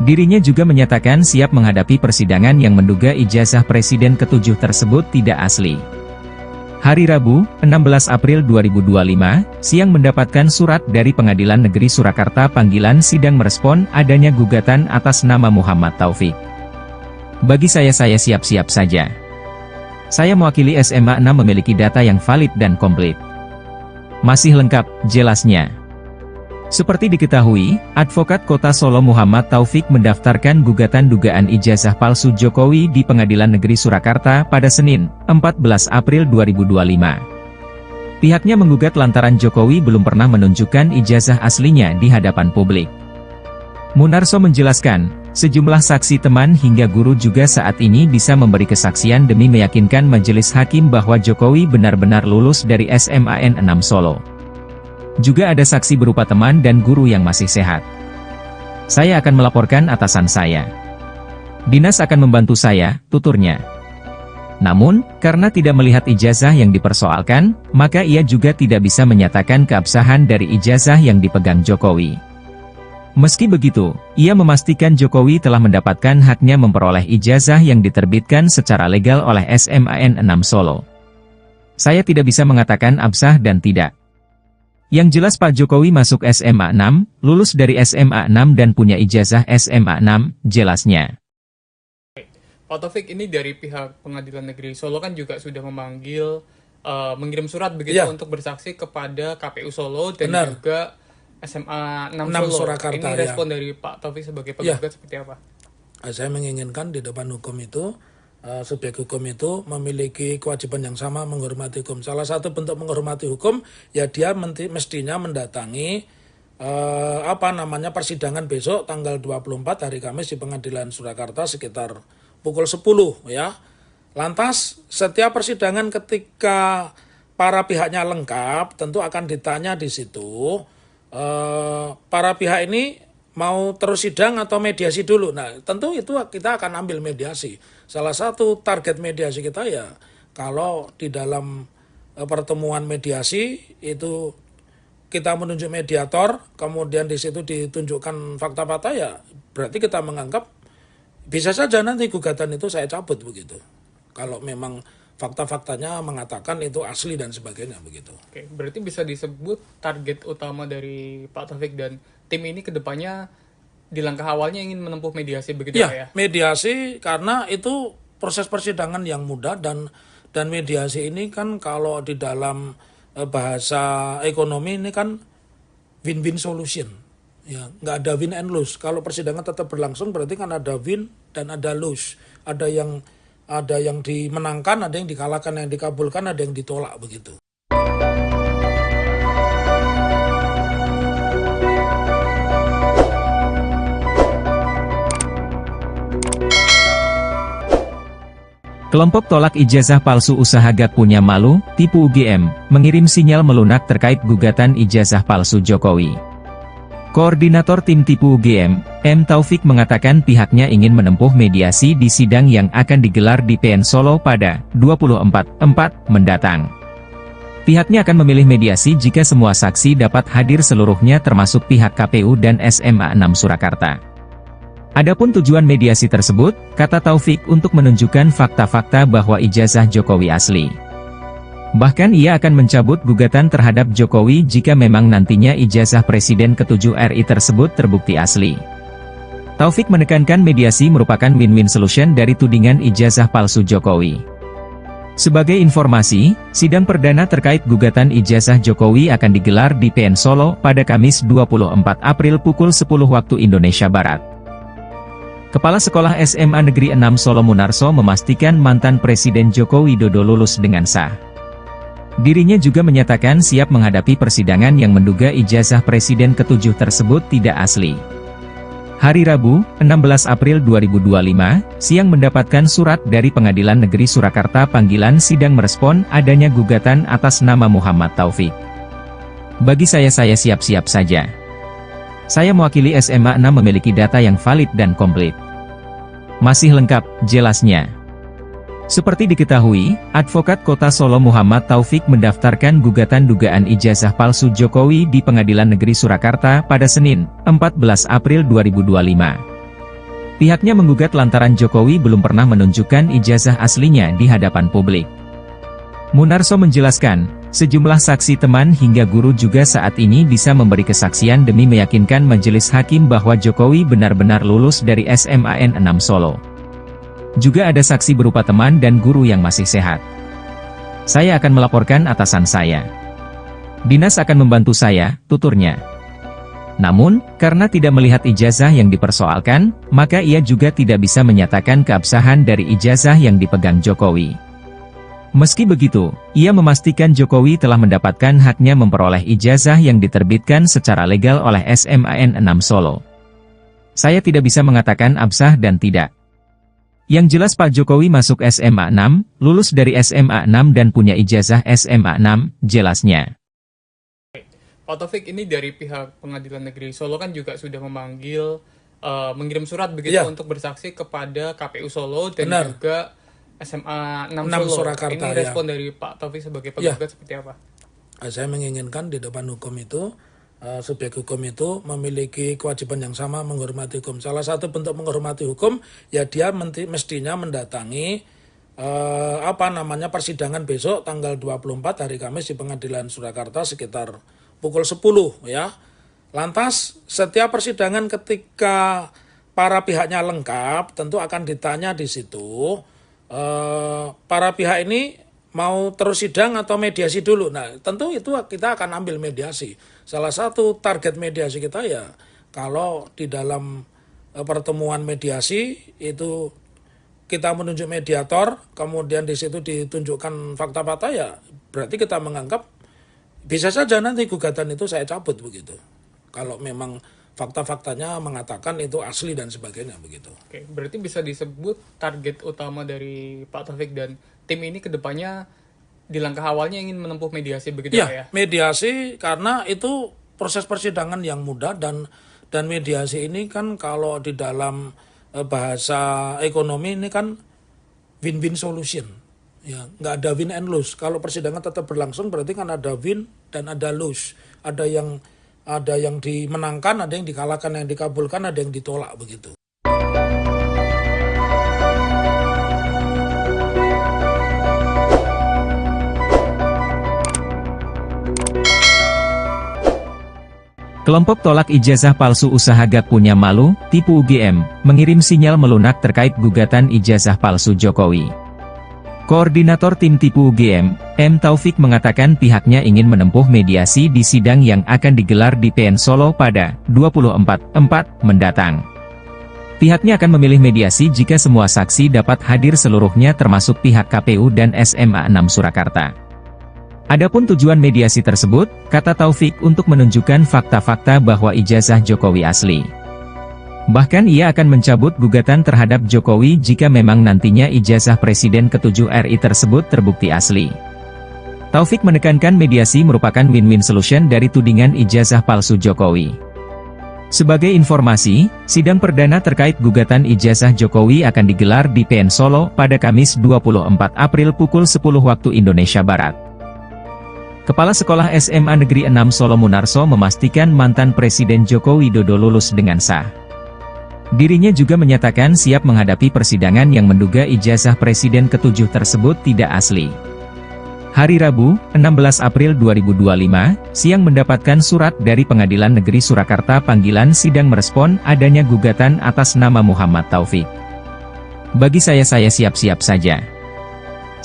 Dirinya juga menyatakan siap menghadapi persidangan yang menduga ijazah Presiden ke-7 tersebut tidak asli. Hari Rabu, 16 April 2025, siang mendapatkan surat dari Pengadilan Negeri Surakarta panggilan sidang merespon adanya gugatan atas nama Muhammad Taufik. Bagi saya siap-siap saja. Saya mewakili SMA 6 memiliki data yang valid dan komplit. Masih lengkap, jelasnya. Seperti diketahui, Advokat Kota Solo Muhammad Taufik mendaftarkan gugatan dugaan ijazah palsu Jokowi di Pengadilan Negeri Surakarta pada Senin, 14 April 2025. Pihaknya menggugat lantaran Jokowi belum pernah menunjukkan ijazah aslinya di hadapan publik. Munarso menjelaskan, sejumlah saksi teman hingga guru juga saat ini bisa memberi kesaksian demi meyakinkan majelis hakim bahwa Jokowi benar-benar lulus dari SMAN 6 Solo. Juga ada saksi berupa teman dan guru yang masih sehat. Saya akan melaporkan atasan saya. Dinas akan membantu saya, tuturnya. Namun, karena tidak melihat ijazah yang dipersoalkan, maka ia juga tidak bisa menyatakan keabsahan dari ijazah yang dipegang Jokowi. Meski begitu, ia memastikan Jokowi telah mendapatkan haknya memperoleh ijazah yang diterbitkan secara legal oleh SMAN 6 Solo. Saya tidak bisa mengatakan absah dan tidak. Yang jelas Pak Jokowi masuk SMA 6, lulus dari SMA 6 dan punya ijazah SMA 6, jelasnya. Pak Taufik, ini dari pihak Pengadilan Negeri Solo kan juga sudah memanggil, mengirim surat begitu untuk bersaksi kepada KPU Solo dan juga SMA 6 Solo. Surakarta, ini respon dari Pak Taufik sebagai penggugat seperti apa? Saya menginginkan di depan hukum itu, subjek hukum itu memiliki kewajiban yang sama menghormati hukum. Salah satu bentuk menghormati hukum, ya dia mestinya mendatangi persidangan besok tanggal 24 hari Kamis di Pengadilan Surakarta sekitar pukul 10 ya. Lantas setiap persidangan ketika para pihaknya lengkap tentu akan ditanya di situ para pihak ini mau terus sidang atau mediasi dulu. Nah, tentu itu kita akan ambil mediasi. Salah satu target mediasi kita ya kalau di dalam pertemuan mediasi itu kita menunjuk mediator, kemudian di situ ditunjukkan fakta-fakta ya berarti kita menganggap bisa saja nanti gugatan itu saya cabut begitu. Kalau memang fakta-faktanya mengatakan itu asli dan sebagainya begitu. Oke, berarti bisa disebut target utama dari Pak Taufik dan tim ini ke depannya di langkah awalnya ingin menempuh mediasi begitu Ya, Pak ya? mediasi karena itu proses persidangan yang mudah dan mediasi ini kan kalau di dalam bahasa ekonomi ini kan win-win solution. Ya, nggak ada win and lose. Kalau persidangan tetap berlangsung berarti kan ada win dan ada lose. Ada yang dimenangkan, ada yang dikalahkan, yang dikabulkan, ada yang ditolak begitu. Kelompok tolak ijazah palsu usaha gak punya malu, tipu UGM, mengirim sinyal melunak terkait gugatan ijazah palsu Jokowi. Koordinator tim tipu UGM, M. Taufik mengatakan pihaknya ingin menempuh mediasi di sidang yang akan digelar di PN Solo pada 24/4 mendatang. Pihaknya akan memilih mediasi jika semua saksi dapat hadir seluruhnya termasuk pihak KPU dan SMA 6 Surakarta. Adapun tujuan mediasi tersebut, kata Taufik untuk menunjukkan fakta-fakta bahwa ijazah Jokowi asli. Bahkan ia akan mencabut gugatan terhadap Jokowi jika memang nantinya ijazah Presiden ke-7 RI tersebut terbukti asli. Taufik menekankan mediasi merupakan win-win solution dari tudingan ijazah palsu Jokowi. Sebagai informasi, sidang perdana terkait gugatan ijazah Jokowi akan digelar di PN Solo pada Kamis 24 April pukul 10 waktu Indonesia Barat. Kepala Sekolah SMA Negeri 6 Solo Munarso memastikan mantan Presiden Joko Widodo lulus dengan sah. Dirinya juga menyatakan siap menghadapi persidangan yang menduga ijazah Presiden ke-7 tersebut tidak asli. Hari Rabu, 16 April 2025, siang mendapatkan surat dari Pengadilan Negeri Surakarta panggilan sidang merespon adanya gugatan atas nama Muhammad Taufik. Bagi saya siap-siap saja. Saya mewakili SMA 6 memiliki data yang valid dan komplit. Masih lengkap, jelasnya. Seperti diketahui, Advokat Kota Solo Muhammad Taufik mendaftarkan gugatan dugaan ijazah palsu Jokowi di Pengadilan Negeri Surakarta pada Senin, 14 April 2025. Pihaknya menggugat lantaran Jokowi belum pernah menunjukkan ijazah aslinya di hadapan publik. Munarso menjelaskan, sejumlah saksi teman hingga guru juga saat ini bisa memberi kesaksian demi meyakinkan majelis hakim bahwa Jokowi benar-benar lulus dari SMAN 6 Solo. Juga ada saksi berupa teman dan guru yang masih sehat. Saya akan melaporkan atasan saya. Dinas akan membantu saya, tuturnya. Namun, karena tidak melihat ijazah yang dipersoalkan, maka ia juga tidak bisa menyatakan keabsahan dari ijazah yang dipegang Jokowi. Meski begitu, ia memastikan Jokowi telah mendapatkan haknya memperoleh ijazah yang diterbitkan secara legal oleh SMAN 6 Solo. Saya tidak bisa mengatakan absah dan tidak. Yang jelas Pak Jokowi masuk SMA 6, lulus dari SMA 6 dan punya ijazah SMA 6, jelasnya. Pak Taufik, ini dari pihak Pengadilan Negeri Solo kan juga sudah memanggil, mengirim surat begitu untuk bersaksi kepada KPU Solo dan juga SMA 6 Solo. Surakarta, ini respon dari Pak Taufik sebagai penggugat seperti apa? Saya menginginkan di depan hukum itu, subjek hukum itu memiliki kewajiban yang sama menghormati hukum. Salah satu bentuk menghormati hukum, ya dia mestinya mendatangi persidangan besok tanggal 24 hari Kamis di Pengadilan Surakarta sekitar pukul 10 ya. Lantas setiap persidangan ketika para pihaknya lengkap tentu akan ditanya di situ para pihak ini mau terus sidang atau mediasi dulu. Nah, tentu itu kita akan ambil mediasi. Salah satu target mediasi kita ya, kalau di dalam pertemuan mediasi itu kita menunjuk mediator, kemudian di situ ditunjukkan fakta-fakta ya, berarti kita menganggap bisa saja nanti gugatan itu saya cabut begitu. Kalau memang fakta-faktanya mengatakan itu asli dan sebagainya begitu. Oke, berarti bisa disebut target utama dari Pak Taufik dan tim ini ke depannya di langkah awalnya ingin menempuh mediasi begitu ya? Mediasi karena itu proses persidangan yang mudah dan mediasi ini kan kalau di dalam bahasa ekonomi ini kan win-win solution. Ya, nggak ada win and lose. Kalau persidangan tetap berlangsung berarti kan ada win dan ada lose. Ada yang dimenangkan, ada yang dikalahkan, yang dikabulkan, ada yang ditolak begitu. Kelompok tolak ijazah palsu usaha gak punya malu, tipu UGM, mengirim sinyal melunak terkait gugatan ijazah palsu Jokowi. Koordinator tim tipu UGM, M. Taufik mengatakan pihaknya ingin menempuh mediasi di sidang yang akan digelar di PN Solo pada 24/4 mendatang. Pihaknya akan memilih mediasi jika semua saksi dapat hadir seluruhnya termasuk pihak KPU dan SMA 6 Surakarta. Adapun tujuan mediasi tersebut, kata Taufik, untuk menunjukkan fakta-fakta bahwa ijazah Jokowi asli. Bahkan ia akan mencabut gugatan terhadap Jokowi jika memang nantinya ijazah Presiden ke-7 RI tersebut terbukti asli. Taufik menekankan mediasi merupakan win-win solution dari tudingan ijazah palsu Jokowi. Sebagai informasi, sidang perdana terkait gugatan ijazah Jokowi akan digelar di PN Solo pada Kamis 24 April pukul 10 waktu Indonesia Barat. Kepala Sekolah SMA Negeri 6 Solo Munarso memastikan mantan Presiden Joko Widodo lulus dengan sah. Dirinya juga menyatakan siap menghadapi persidangan yang menduga ijazah Presiden ke-7 tersebut tidak asli. Hari Rabu, 16 April 2025, siang mendapatkan surat dari Pengadilan Negeri Surakarta panggilan sidang merespon adanya gugatan atas nama Muhammad Taufik. Bagi saya siap-siap saja.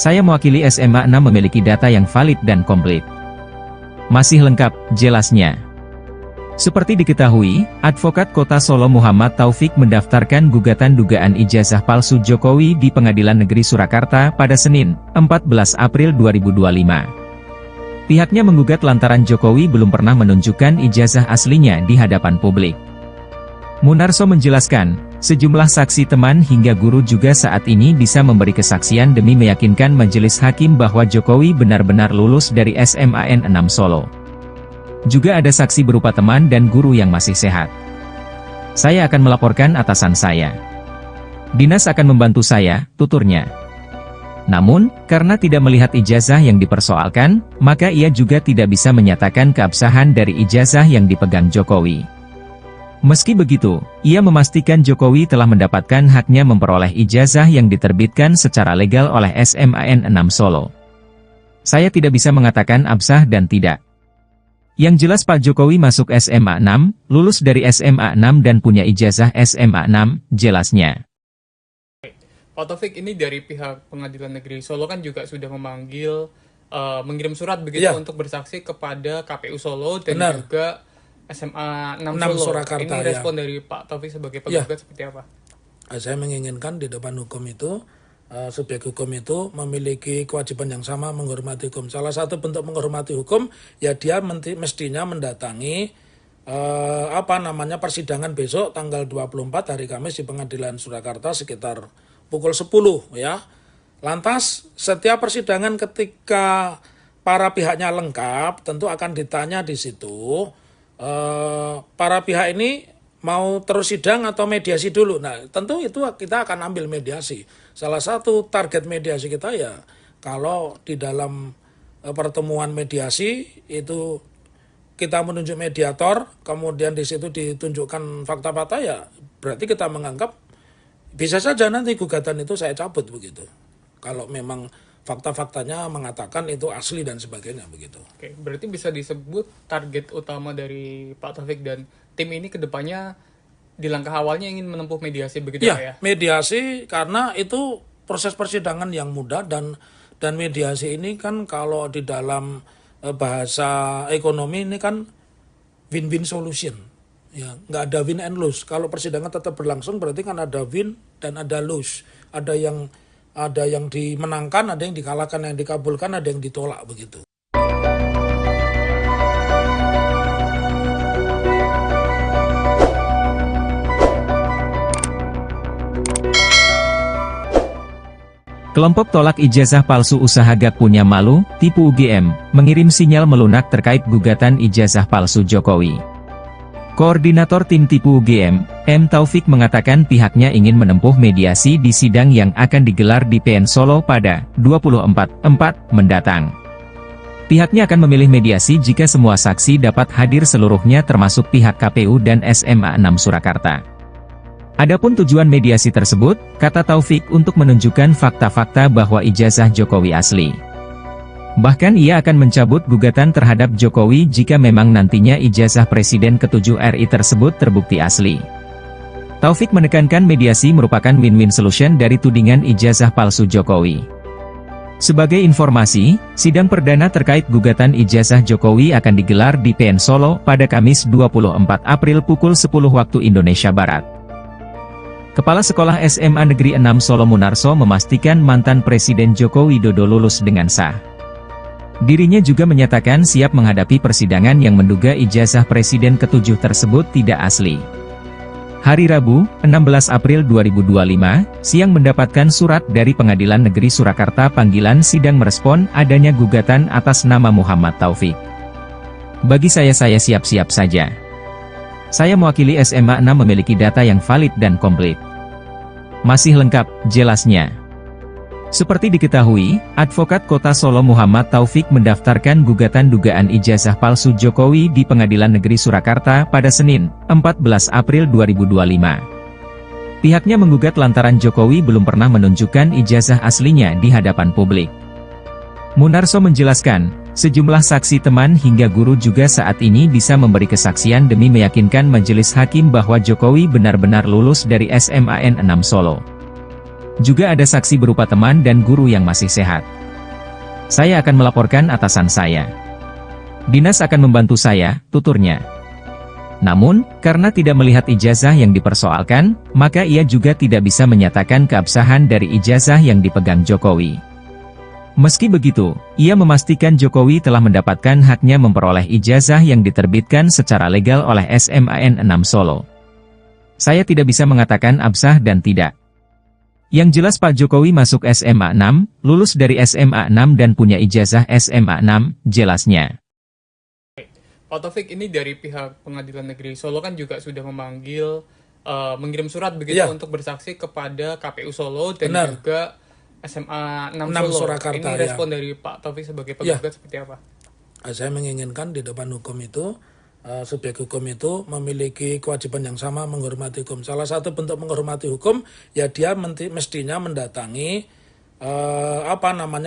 Saya mewakili SMA 6 memiliki data yang valid dan komplit. Masih lengkap, jelasnya. Seperti diketahui, Advokat Kota Solo Muhammad Taufik mendaftarkan gugatan dugaan ijazah palsu Jokowi di Pengadilan Negeri Surakarta pada Senin, 14 April 2025. Pihaknya menggugat lantaran Jokowi belum pernah menunjukkan ijazah aslinya di hadapan publik. Munarso menjelaskan, sejumlah saksi teman hingga guru juga saat ini bisa memberi kesaksian demi meyakinkan majelis hakim bahwa Jokowi benar-benar lulus dari SMAN 6 Solo. Juga ada saksi berupa teman dan guru yang masih sehat. Saya akan melaporkan atasan saya. Dinas akan membantu saya, tuturnya. Namun, karena tidak melihat ijazah yang dipersoalkan, maka ia juga tidak bisa menyatakan keabsahan dari ijazah yang dipegang Jokowi. Meski begitu, ia memastikan Jokowi telah mendapatkan haknya memperoleh ijazah yang diterbitkan secara legal oleh SMAN 6 Solo. Saya tidak bisa mengatakan absah dan tidak. Yang jelas Pak Jokowi masuk SMA 6, lulus dari SMA 6 dan punya ijazah SMA 6, jelasnya. Pak Taufik, ini dari pihak Pengadilan Negeri Solo kan juga sudah memanggil, mengirim surat begitu untuk bersaksi kepada KPU Solo dan juga SMA 6 Solo. Surakarta, ini respon dari Pak Taufik sebagai penggugat seperti apa? Saya menginginkan di depan hukum itu, subjek hukum itu memiliki kewajiban yang sama menghormati hukum. Salah satu bentuk menghormati hukum, ya dia mestinya mendatangi persidangan besok tanggal 24 hari Kamis di Pengadilan Surakarta sekitar pukul 10 ya. Lantas setiap persidangan ketika para pihaknya lengkap tentu akan ditanya di situ. Para pihak ini mau terus sidang atau mediasi dulu. Nah, tentu itu kita akan ambil mediasi. Salah satu target mediasi kita ya, kalau di dalam pertemuan mediasi itu kita menunjuk mediator, kemudian di situ ditunjukkan fakta-fakta, ya berarti kita menganggap bisa saja nanti gugatan itu saya cabut begitu. Kalau memang fakta-faktanya mengatakan itu asli dan sebagainya begitu. Oke, berarti bisa disebut target utama dari Pak Taufik dan tim ini kedepannya di langkah awalnya ingin menempuh mediasi begitu ya? Mediasi karena itu proses persidangan yang mudah dan mediasi ini kan kalau di dalam bahasa ekonomi ini kan win-win solution. Ya, nggak ada win and lose. Kalau persidangan tetap berlangsung berarti kan ada win dan ada lose. Ada yang dimenangkan, ada yang dikalahkan, yang dikabulkan, ada yang ditolak begitu. Kelompok tolak ijazah palsu usaha gak punya malu, tipu UGM, mengirim sinyal melunak terkait gugatan ijazah palsu Jokowi. Koordinator tim tipu UGM, M. Taufik mengatakan pihaknya ingin menempuh mediasi di sidang yang akan digelar di PN Solo pada 24/4 mendatang. Pihaknya akan memilih mediasi jika semua saksi dapat hadir seluruhnya termasuk pihak KPU dan SMA 6 Surakarta. Adapun tujuan mediasi tersebut, kata Taufik, untuk menunjukkan fakta-fakta bahwa ijazah Jokowi asli. Bahkan ia akan mencabut gugatan terhadap Jokowi jika memang nantinya ijazah Presiden ke-7 RI tersebut terbukti asli. Taufik menekankan mediasi merupakan win-win solution dari tudingan ijazah palsu Jokowi. Sebagai informasi, sidang perdana terkait gugatan ijazah Jokowi akan digelar di PN Solo pada Kamis 24 April pukul 10 waktu Indonesia Barat. Kepala Sekolah SMA Negeri 6 Solo Munarso memastikan mantan Presiden Joko Widodo lulus dengan sah. Dirinya juga menyatakan siap menghadapi persidangan yang menduga ijazah Presiden ke-7 tersebut tidak asli. Hari Rabu, 16 April 2025, siang mendapatkan surat dari Pengadilan Negeri Surakarta panggilan sidang merespon adanya gugatan atas nama Muhammad Taufik. Bagi saya siap-siap saja. Saya mewakili SMA 6 memiliki data yang valid dan komplit. Masih lengkap, jelasnya. Seperti diketahui, Advokat Kota Solo Muhammad Taufik mendaftarkan gugatan dugaan ijazah palsu Jokowi di Pengadilan Negeri Surakarta pada Senin, 14 April 2025. Pihaknya menggugat lantaran Jokowi belum pernah menunjukkan ijazah aslinya di hadapan publik. Munarso menjelaskan, sejumlah saksi teman hingga guru juga saat ini bisa memberi kesaksian demi meyakinkan majelis hakim bahwa Jokowi benar-benar lulus dari SMAN 6 Solo. Juga ada saksi berupa teman dan guru yang masih sehat. Saya akan melaporkan atasan saya. Dinas akan membantu saya, tuturnya. Namun, karena tidak melihat ijazah yang dipersoalkan, maka ia juga tidak bisa menyatakan keabsahan dari ijazah yang dipegang Jokowi. Meski begitu, ia memastikan Jokowi telah mendapatkan haknya memperoleh ijazah yang diterbitkan secara legal oleh SMAN 6 Solo. Saya tidak bisa mengatakan absah dan tidak. Yang jelas Pak Jokowi masuk SMA 6, lulus dari SMA 6 dan punya ijazah SMA 6, jelasnya. Pak Taufik, ini dari pihak Pengadilan Negeri Solo kan juga sudah memanggil, mengirim surat begitu untuk bersaksi kepada KPU Solo dan juga SMA 6 Solo. Surakarta, ini respon dari Pak Taufik sebagai penggugat seperti apa? Saya menginginkan di depan hukum itu, subjek hukum itu memiliki kewajiban yang sama menghormati hukum. Salah satu bentuk menghormati hukum, ya dia mestinya mendatangi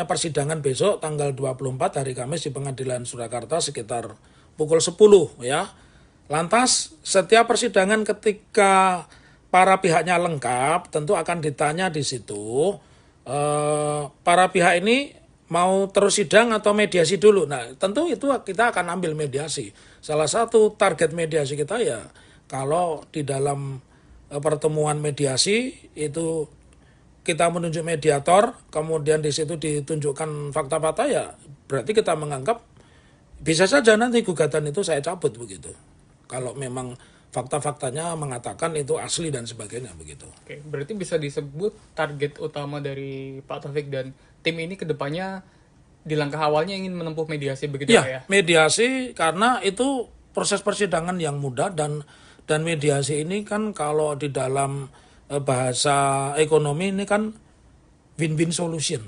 persidangan besok tanggal 24 hari Kamis di Pengadilan Surakarta sekitar pukul 10 ya. Lantas setiap persidangan ketika para pihaknya lengkap tentu akan ditanya di situ para pihak ini mau terus sidang atau mediasi dulu. Nah, tentu itu kita akan ambil mediasi. Salah satu target mediasi kita ya, kalau di dalam pertemuan mediasi itu kita menunjuk mediator, kemudian di situ ditunjukkan fakta-fakta ya, berarti kita menganggap bisa saja nanti gugatan itu saya cabut begitu. Kalau memang fakta-faktanya mengatakan itu asli dan sebagainya begitu. Oke, berarti bisa disebut target utama dari Pak Taufik dan tim ini kedepannya di langkah awalnya ingin menempuh mediasi begitu ya? Mediasi karena itu proses persidangan yang mudah dan mediasi ini kan kalau di dalam bahasa ekonomi ini kan win-win solution.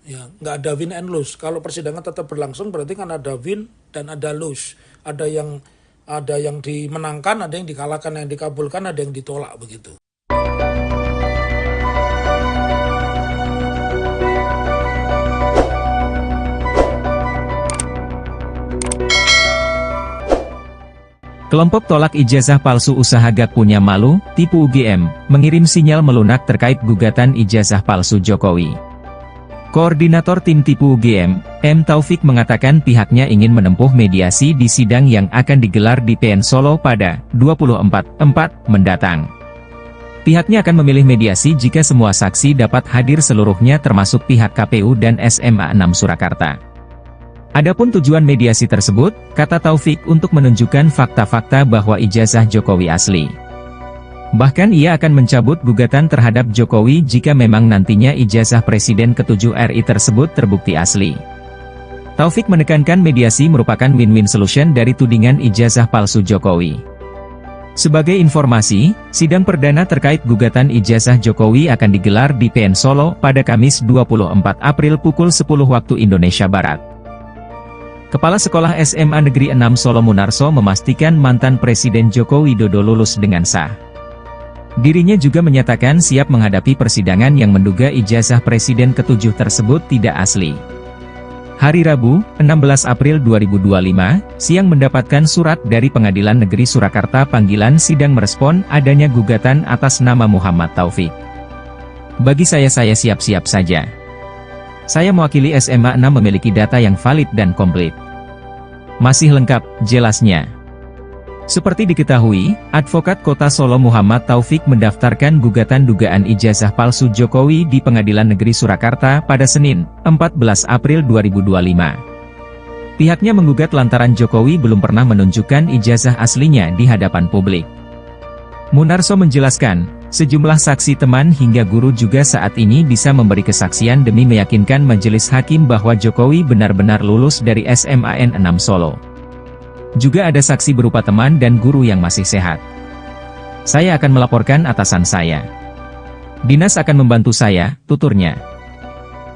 Ya, nggak ada win and lose. Kalau persidangan tetap berlangsung berarti kan ada win dan ada lose. Ada yang dimenangkan, ada yang dikalahkan, yang dikabulkan, ada yang ditolak begitu. Kelompok tolak ijazah palsu usaha Gak Punya Malu, tipu UGM, mengirim sinyal melunak terkait gugatan ijazah palsu Jokowi. Koordinator tim tipu UGM, M. Taufik mengatakan pihaknya ingin menempuh mediasi di sidang yang akan digelar di PN Solo pada 24/4 mendatang. Pihaknya akan memilih mediasi jika semua saksi dapat hadir seluruhnya termasuk pihak KPU dan SMA 6 Surakarta. Adapun tujuan mediasi tersebut, kata Taufik, untuk menunjukkan fakta-fakta bahwa ijazah Jokowi asli. Bahkan ia akan mencabut gugatan terhadap Jokowi jika memang nantinya ijazah Presiden ke-7 RI tersebut terbukti asli. Taufik menekankan mediasi merupakan win-win solution dari tudingan ijazah palsu Jokowi. Sebagai informasi, sidang perdana terkait gugatan ijazah Jokowi akan digelar di PN Solo pada Kamis 24 April pukul 10 waktu Indonesia Barat. Kepala Sekolah SMA Negeri 6 Solo Munarso memastikan mantan Presiden Joko Widodo lulus dengan sah. Dirinya juga menyatakan siap menghadapi persidangan yang menduga ijazah Presiden ke-7 tersebut tidak asli. Hari Rabu, 16 April 2025, siang mendapatkan surat dari Pengadilan Negeri Surakarta panggilan sidang merespon adanya gugatan atas nama Muhammad Taufik. Bagi saya siap-siap saja. Saya mewakili SMA 6 memiliki data yang valid dan komplit. Masih lengkap, jelasnya. Seperti diketahui, Advokat Kota Solo Muhammad Taufik mendaftarkan gugatan dugaan ijazah palsu Jokowi di Pengadilan Negeri Surakarta pada Senin, 14 April 2025. Pihaknya menggugat lantaran Jokowi belum pernah menunjukkan ijazah aslinya di hadapan publik. Munarso menjelaskan, sejumlah saksi teman hingga guru juga saat ini bisa memberi kesaksian demi meyakinkan majelis hakim bahwa Jokowi benar-benar lulus dari SMAN 6 Solo. Juga ada saksi berupa teman dan guru yang masih sehat. Saya akan melaporkan atasan saya. Dinas akan membantu saya, tuturnya.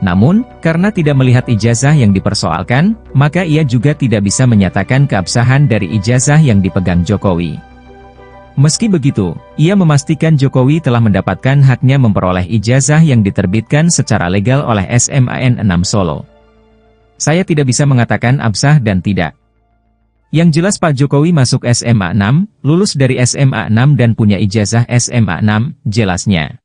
Namun, karena tidak melihat ijazah yang dipersoalkan, maka ia juga tidak bisa menyatakan keabsahan dari ijazah yang dipegang Jokowi. Meski begitu, ia memastikan Jokowi telah mendapatkan haknya memperoleh ijazah yang diterbitkan secara legal oleh SMAN 6 Solo. Saya tidak bisa mengatakan absah dan tidak. Yang jelas Pak Jokowi masuk SMA 6, lulus dari SMA 6 dan punya ijazah SMA 6, jelasnya.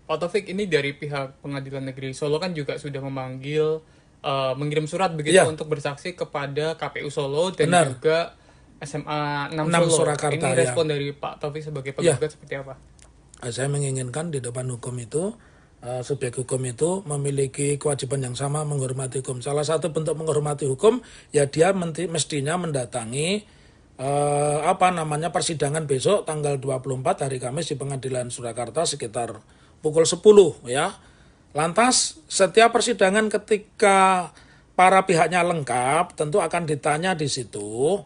Pak Taufik, ini dari pihak Pengadilan Negeri Solo kan juga sudah memanggil, mengirim surat begitu untuk bersaksi kepada KPU Solo dan juga SMA 6 Solo. Surakarta, ini respon dari Pak Taufik sebagai penggugat seperti apa? Saya menginginkan di depan hukum itu, subjek hukum itu memiliki kewajiban yang sama menghormati hukum. Salah satu bentuk menghormati hukum, ya dia mestinya mendatangi persidangan besok tanggal 24 hari Kamis di Pengadilan Surakarta sekitar pukul 10 ya. Lantas setiap persidangan ketika para pihaknya lengkap tentu akan ditanya di situ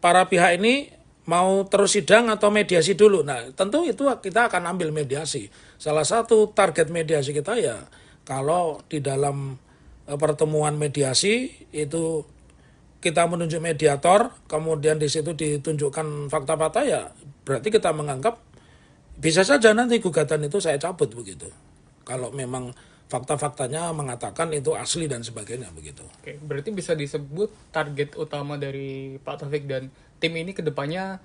para pihak ini mau terus sidang atau mediasi dulu. Nah, tentu itu kita akan ambil mediasi. Salah satu target mediasi kita ya, kalau di dalam pertemuan mediasi itu kita menunjuk mediator, kemudian di situ ditunjukkan fakta-fakta ya, berarti kita menganggap bisa saja nanti gugatan itu saya cabut begitu. Kalau memang fakta-faktanya mengatakan itu asli dan sebagainya begitu. Oke, berarti bisa disebut target utama dari Pak Taufik dan tim ini kedepannya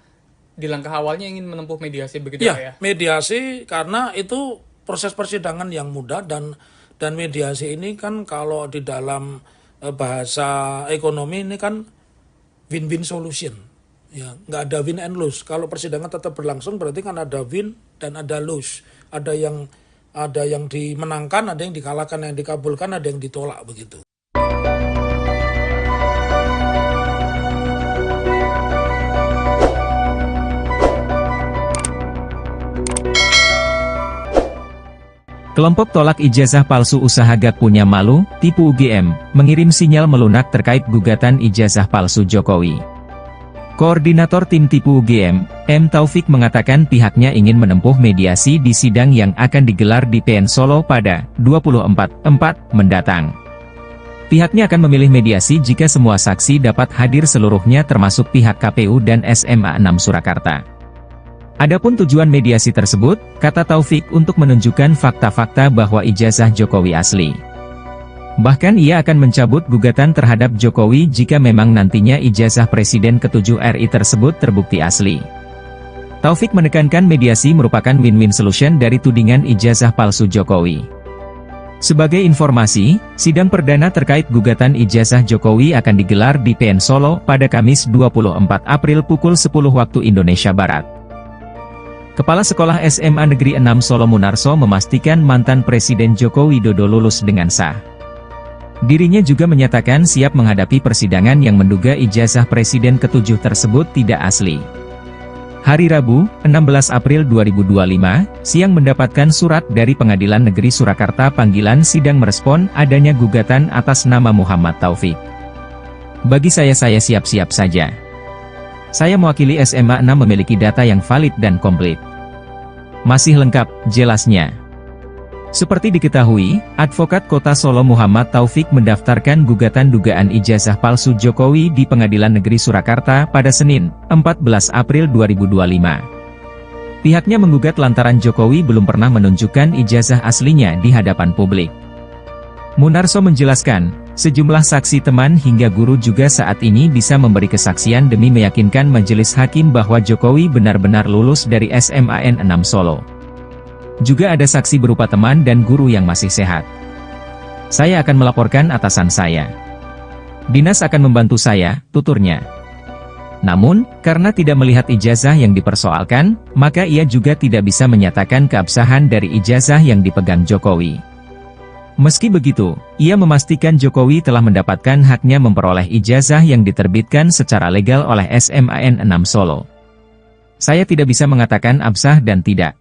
di langkah awalnya ingin menempuh mediasi begitu ya? Mediasi karena itu proses persidangan yang mudah dan mediasi ini kan kalau di dalam bahasa ekonomi ini kan win-win solution. Ya, nggak ada win and lose. Kalau persidangan tetap berlangsung berarti kan ada win dan ada lose. Ada yang dimenangkan, ada yang dikalahkan, yang dikabulkan, ada yang ditolak begitu. Kelompok tolak ijazah palsu usaha gak punya malu, tipu UGM, mengirim sinyal melunak terkait gugatan ijazah palsu Jokowi. Koordinator tim tipu UGM, M. Taufik mengatakan pihaknya ingin menempuh mediasi di sidang yang akan digelar di PN Solo pada 24/4 mendatang. Pihaknya akan memilih mediasi jika semua saksi dapat hadir seluruhnya termasuk pihak KPU dan SMA 6 Surakarta. Adapun tujuan mediasi tersebut, kata Taufik, untuk menunjukkan fakta-fakta bahwa ijazah Jokowi asli. Bahkan ia akan mencabut gugatan terhadap Jokowi jika memang nantinya ijazah Presiden ke-7 RI tersebut terbukti asli. Taufik menekankan mediasi merupakan win-win solution dari tudingan ijazah palsu Jokowi. Sebagai informasi, sidang perdana terkait gugatan ijazah Jokowi akan digelar di PN Solo pada Kamis 24 April pukul 10 waktu Indonesia Barat. Kepala Sekolah SMA Negeri 6 Solo Munarso memastikan mantan Presiden Joko Widodo lulus dengan sah. Dirinya juga menyatakan siap menghadapi persidangan yang menduga ijazah Presiden ke-7 tersebut tidak asli. Hari Rabu, 16 April 2025, siang mendapatkan surat dari Pengadilan Negeri Surakarta panggilan sidang merespon adanya gugatan atas nama Muhammad Taufik. Bagi saya siap-siap saja. Saya mewakili SMA 6 memiliki data yang valid dan komplit. Masih lengkap, jelasnya. Seperti diketahui, Advokat Kota Solo Muhammad Taufik mendaftarkan gugatan dugaan ijazah palsu Jokowi di Pengadilan Negeri Surakarta pada Senin, 14 April 2025. Pihaknya menggugat lantaran Jokowi belum pernah menunjukkan ijazah aslinya di hadapan publik. Munarso menjelaskan, sejumlah saksi teman hingga guru juga saat ini bisa memberi kesaksian demi meyakinkan majelis hakim bahwa Jokowi benar-benar lulus dari SMAN 6 Solo. Juga ada saksi berupa teman dan guru yang masih sehat. Saya akan melaporkan atasan saya. Dinas akan membantu saya, tuturnya. Namun, karena tidak melihat ijazah yang dipersoalkan, maka ia juga tidak bisa menyatakan keabsahan dari ijazah yang dipegang Jokowi. Meski begitu, ia memastikan Jokowi telah mendapatkan haknya memperoleh ijazah yang diterbitkan secara legal oleh SMAN 6 Solo. Saya tidak bisa mengatakan absah dan tidak.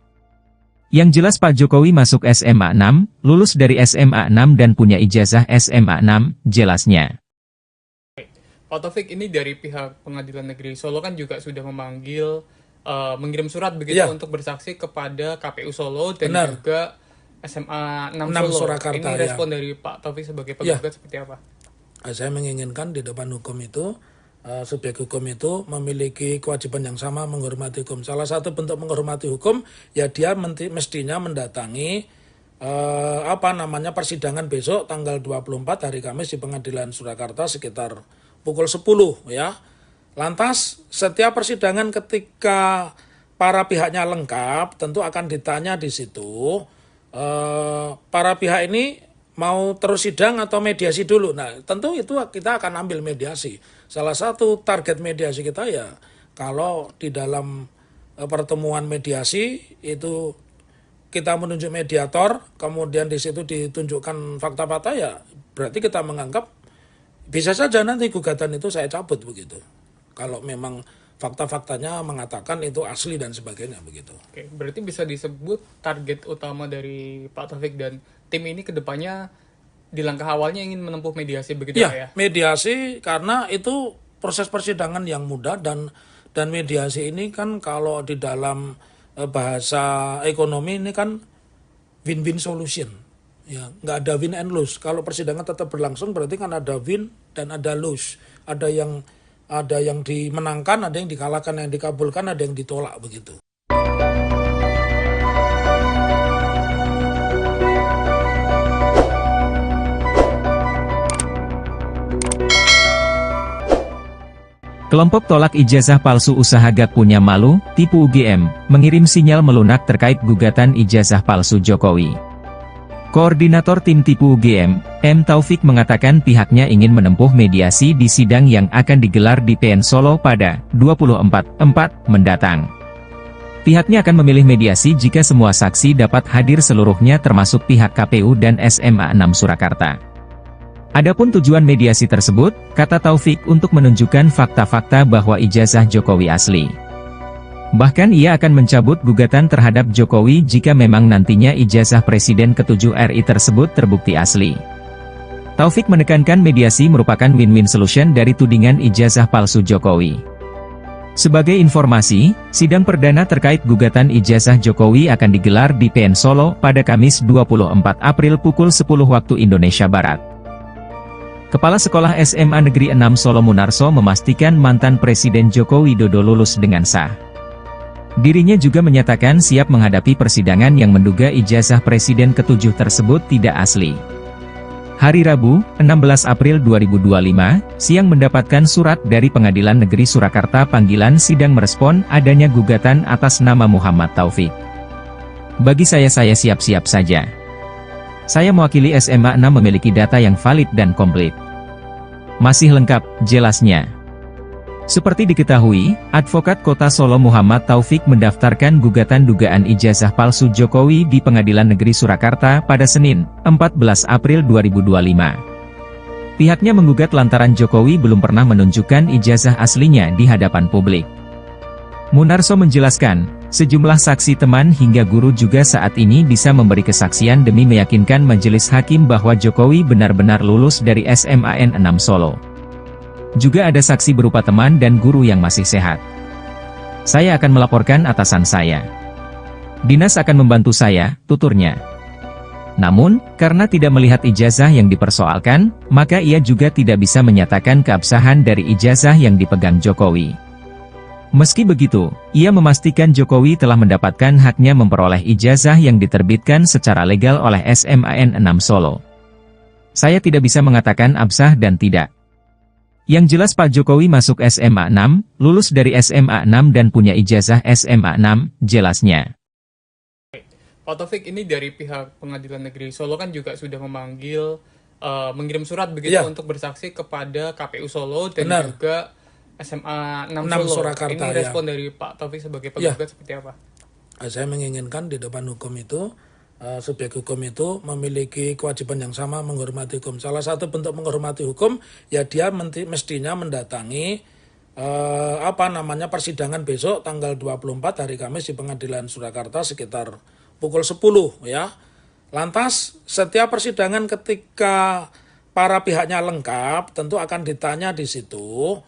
Yang jelas Pak Jokowi masuk SMA 6, lulus dari SMA 6 dan punya ijazah SMA 6, jelasnya. Pak Taufik, ini dari pihak Pengadilan Negeri Solo kan juga sudah memanggil, mengirim surat begitu untuk bersaksi kepada KPU Solo dan juga SMA 6 Solo. Surakarta, ini respon dari Pak Taufik sebagai penggugat seperti apa? Saya menginginkan di depan hukum itu, subjek hukum itu memiliki kewajiban yang sama menghormati hukum. Salah satu bentuk menghormati hukum, ya dia mestinya mendatangi persidangan besok tanggal 24 hari Kamis di Pengadilan Surakarta sekitar pukul 10 ya. Lantas setiap persidangan ketika para pihaknya lengkap tentu akan ditanya di situ para pihak ini mau terus sidang atau mediasi dulu. Nah, tentu itu kita akan ambil mediasi. Salah satu target mediasi kita ya, kalau di dalam pertemuan mediasi itu kita menunjuk mediator, kemudian di situ ditunjukkan fakta-fakta ya, berarti kita menganggap bisa saja nanti gugatan itu saya cabut begitu. Kalau memang fakta-faktanya mengatakan itu asli dan sebagainya begitu. Oke, berarti bisa disebut target utama dari Pak Taufik dan tim ini kedepannya di langkah awalnya ingin menempuh mediasi begitu ya? Mediasi karena itu proses persidangan yang mudah dan mediasi ini kan kalau di dalam bahasa ekonomi ini kan win-win solution. Ya, nggak ada win and lose. Kalau persidangan tetap berlangsung berarti kan ada win dan ada lose. Ada yang dimenangkan, ada yang dikalahkan, yang dikabulkan, ada yang ditolak begitu. Kelompok tolak ijazah palsu usaha gak punya malu, tipu UGM, mengirim sinyal melunak terkait gugatan ijazah palsu Jokowi. Koordinator tim tipu UGM, M. Taufik mengatakan pihaknya ingin menempuh mediasi di sidang yang akan digelar di PN Solo pada 24/4 mendatang. Pihaknya akan memilih mediasi jika semua saksi dapat hadir seluruhnya termasuk pihak KPU dan SMA 6 Surakarta. Adapun tujuan mediasi tersebut, kata Taufik untuk menunjukkan fakta-fakta bahwa ijazah Jokowi asli. Bahkan ia akan mencabut gugatan terhadap Jokowi jika memang nantinya ijazah Presiden ke-7 RI tersebut terbukti asli. Taufik menekankan mediasi merupakan win-win solution dari tudingan ijazah palsu Jokowi. Sebagai informasi, sidang perdana terkait gugatan ijazah Jokowi akan digelar di PN Solo pada Kamis 24 April pukul 10 waktu Indonesia Barat. Kepala Sekolah SMA Negeri 6 Solo Munarso memastikan mantan Presiden Joko Widodo lulus dengan sah. Dirinya juga menyatakan siap menghadapi persidangan yang menduga ijazah Presiden ke-7 tersebut tidak asli. Hari Rabu, 16 April 2025, siang mendapatkan surat dari Pengadilan Negeri Surakarta panggilan sidang merespon adanya gugatan atas nama Muhammad Taufik. Bagi saya siap-siap saja. Saya mewakili SMA 6 memiliki data yang valid dan komplit. Masih lengkap, jelasnya. Seperti diketahui, Advokat Kota Solo Muhammad Taufik mendaftarkan gugatan dugaan ijazah palsu Jokowi di Pengadilan Negeri Surakarta pada Senin, 14 April 2025. Pihaknya menggugat lantaran Jokowi belum pernah menunjukkan ijazah aslinya di hadapan publik. Munarso menjelaskan, sejumlah saksi teman hingga guru juga saat ini bisa memberi kesaksian demi meyakinkan majelis hakim bahwa Jokowi benar-benar lulus dari SMAN 6 Solo. Juga ada saksi berupa teman dan guru yang masih sehat. Saya akan melaporkan atasan saya. Dinas akan membantu saya, tuturnya. Namun, karena tidak melihat ijazah yang dipersoalkan, maka ia juga tidak bisa menyatakan keabsahan dari ijazah yang dipegang Jokowi. Meski begitu, ia memastikan Jokowi telah mendapatkan haknya memperoleh ijazah yang diterbitkan secara legal oleh SMAN 6 Solo. Saya tidak bisa mengatakan absah dan tidak. Yang jelas Pak Jokowi masuk SMA 6, lulus dari SMA 6 dan punya ijazah SMA 6, jelasnya. Pak Taufik, ini dari pihak Pengadilan Negeri Solo kan juga sudah memanggil, mengirim surat begitu untuk bersaksi kepada KPU Solo dan juga SMA 6 Solo. Surakarta, ini respon dari Pak Taufik sebagai penggugat seperti apa? Saya menginginkan di depan hukum itu, subjek hukum itu memiliki kewajiban yang sama menghormati hukum. Salah satu bentuk menghormati hukum, ya dia mestinya mendatangi persidangan besok tanggal 24 hari Kamis di Pengadilan Surakarta sekitar pukul 10 ya. Lantas setiap persidangan ketika para pihaknya lengkap tentu akan ditanya di situ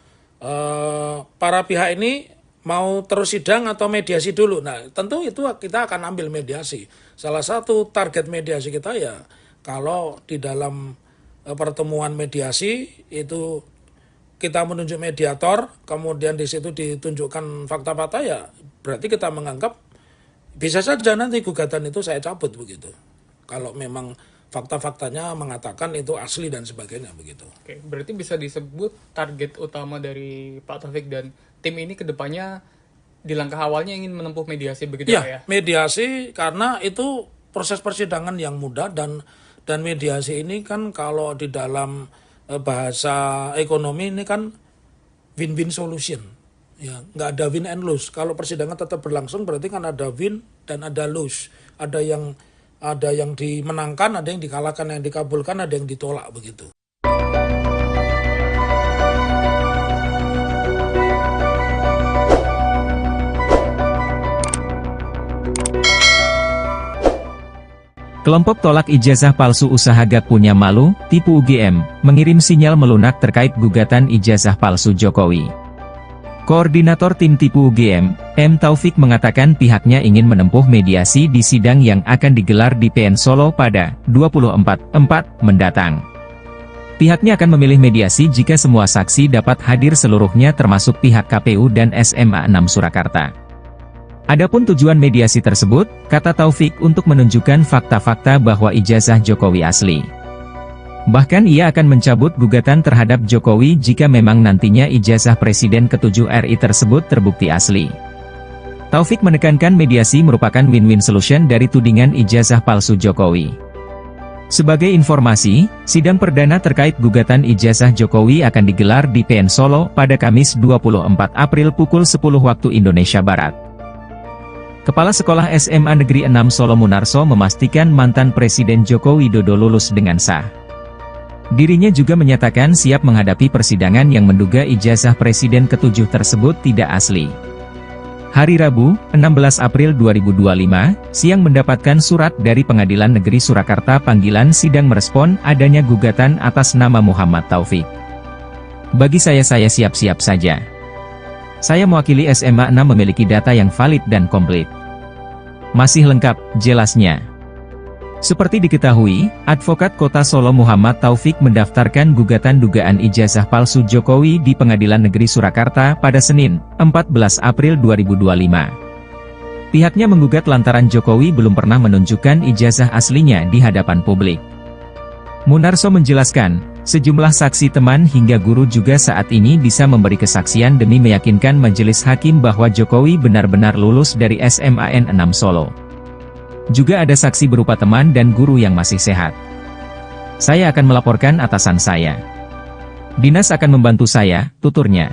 para pihak ini mau terus sidang atau mediasi dulu. Nah, tentu itu kita akan ambil mediasi. Salah satu target mediasi kita ya kalau di dalam pertemuan mediasi itu kita menunjuk mediator, kemudian di situ ditunjukkan fakta-fakta, ya berarti kita menganggap bisa saja nanti gugatan itu saya cabut begitu. Kalau memang fakta-faktanya mengatakan itu asli dan sebagainya begitu. Oke, berarti bisa disebut target utama dari Pak Taufik dan tim ini kedepannya di langkah awalnya ingin menempuh mediasi begitu ya? Mediasi karena itu proses persidangan yang mudah dan mediasi ini kan kalau di dalam bahasa ekonomi ini kan win-win solution. Ya, nggak ada win and lose. Kalau persidangan tetap berlangsung berarti kan ada win dan ada lose. Ada yang dimenangkan, ada yang dikalahkan, yang dikabulkan, ada yang ditolak begitu. Kelompok tolak ijazah palsu usaha gak punya malu, tipu UGM, mengirim sinyal melunak terkait gugatan ijazah palsu Jokowi. Koordinator tim tipu UGM, M. Taufik mengatakan pihaknya ingin menempuh mediasi di sidang yang akan digelar di PN Solo pada 24/4 mendatang. Pihaknya akan memilih mediasi jika semua saksi dapat hadir seluruhnya termasuk pihak KPU dan SMA 6 Surakarta. Adapun tujuan mediasi tersebut, kata Taufik, untuk menunjukkan fakta-fakta bahwa ijazah Jokowi asli. Bahkan ia akan mencabut gugatan terhadap Jokowi jika memang nantinya ijazah Presiden ke-7 RI tersebut terbukti asli. Taufik menekankan mediasi merupakan win-win solution dari tudingan ijazah palsu Jokowi. Sebagai informasi, sidang perdana terkait gugatan ijazah Jokowi akan digelar di PN Solo pada Kamis 24 April pukul 10 waktu Indonesia Barat. Kepala Sekolah SMA Negeri 6 Solo Munarso memastikan mantan Presiden Joko Widodo lulus dengan sah. Dirinya juga menyatakan siap menghadapi persidangan yang menduga ijazah Presiden ke-7 tersebut tidak asli. Hari Rabu, 16 April 2025, siang mendapatkan surat dari Pengadilan Negeri Surakarta panggilan sidang merespon adanya gugatan atas nama Muhammad Taufik. Bagi saya siap-siap saja. Saya mewakili SMA 6 memiliki data yang valid dan komplit. Masih lengkap, jelasnya. Seperti diketahui, Advokat Kota Solo Muhammad Taufik mendaftarkan gugatan dugaan ijazah palsu Jokowi di Pengadilan Negeri Surakarta pada Senin, 14 April 2025. Pihaknya menggugat lantaran Jokowi belum pernah menunjukkan ijazah aslinya di hadapan publik. Munarso menjelaskan, sejumlah saksi teman hingga guru juga saat ini bisa memberi kesaksian demi meyakinkan majelis hakim bahwa Jokowi benar-benar lulus dari SMAN 6 Solo. Juga ada saksi berupa teman dan guru yang masih sehat. Saya akan melaporkan atasan saya. Dinas akan membantu saya, tuturnya.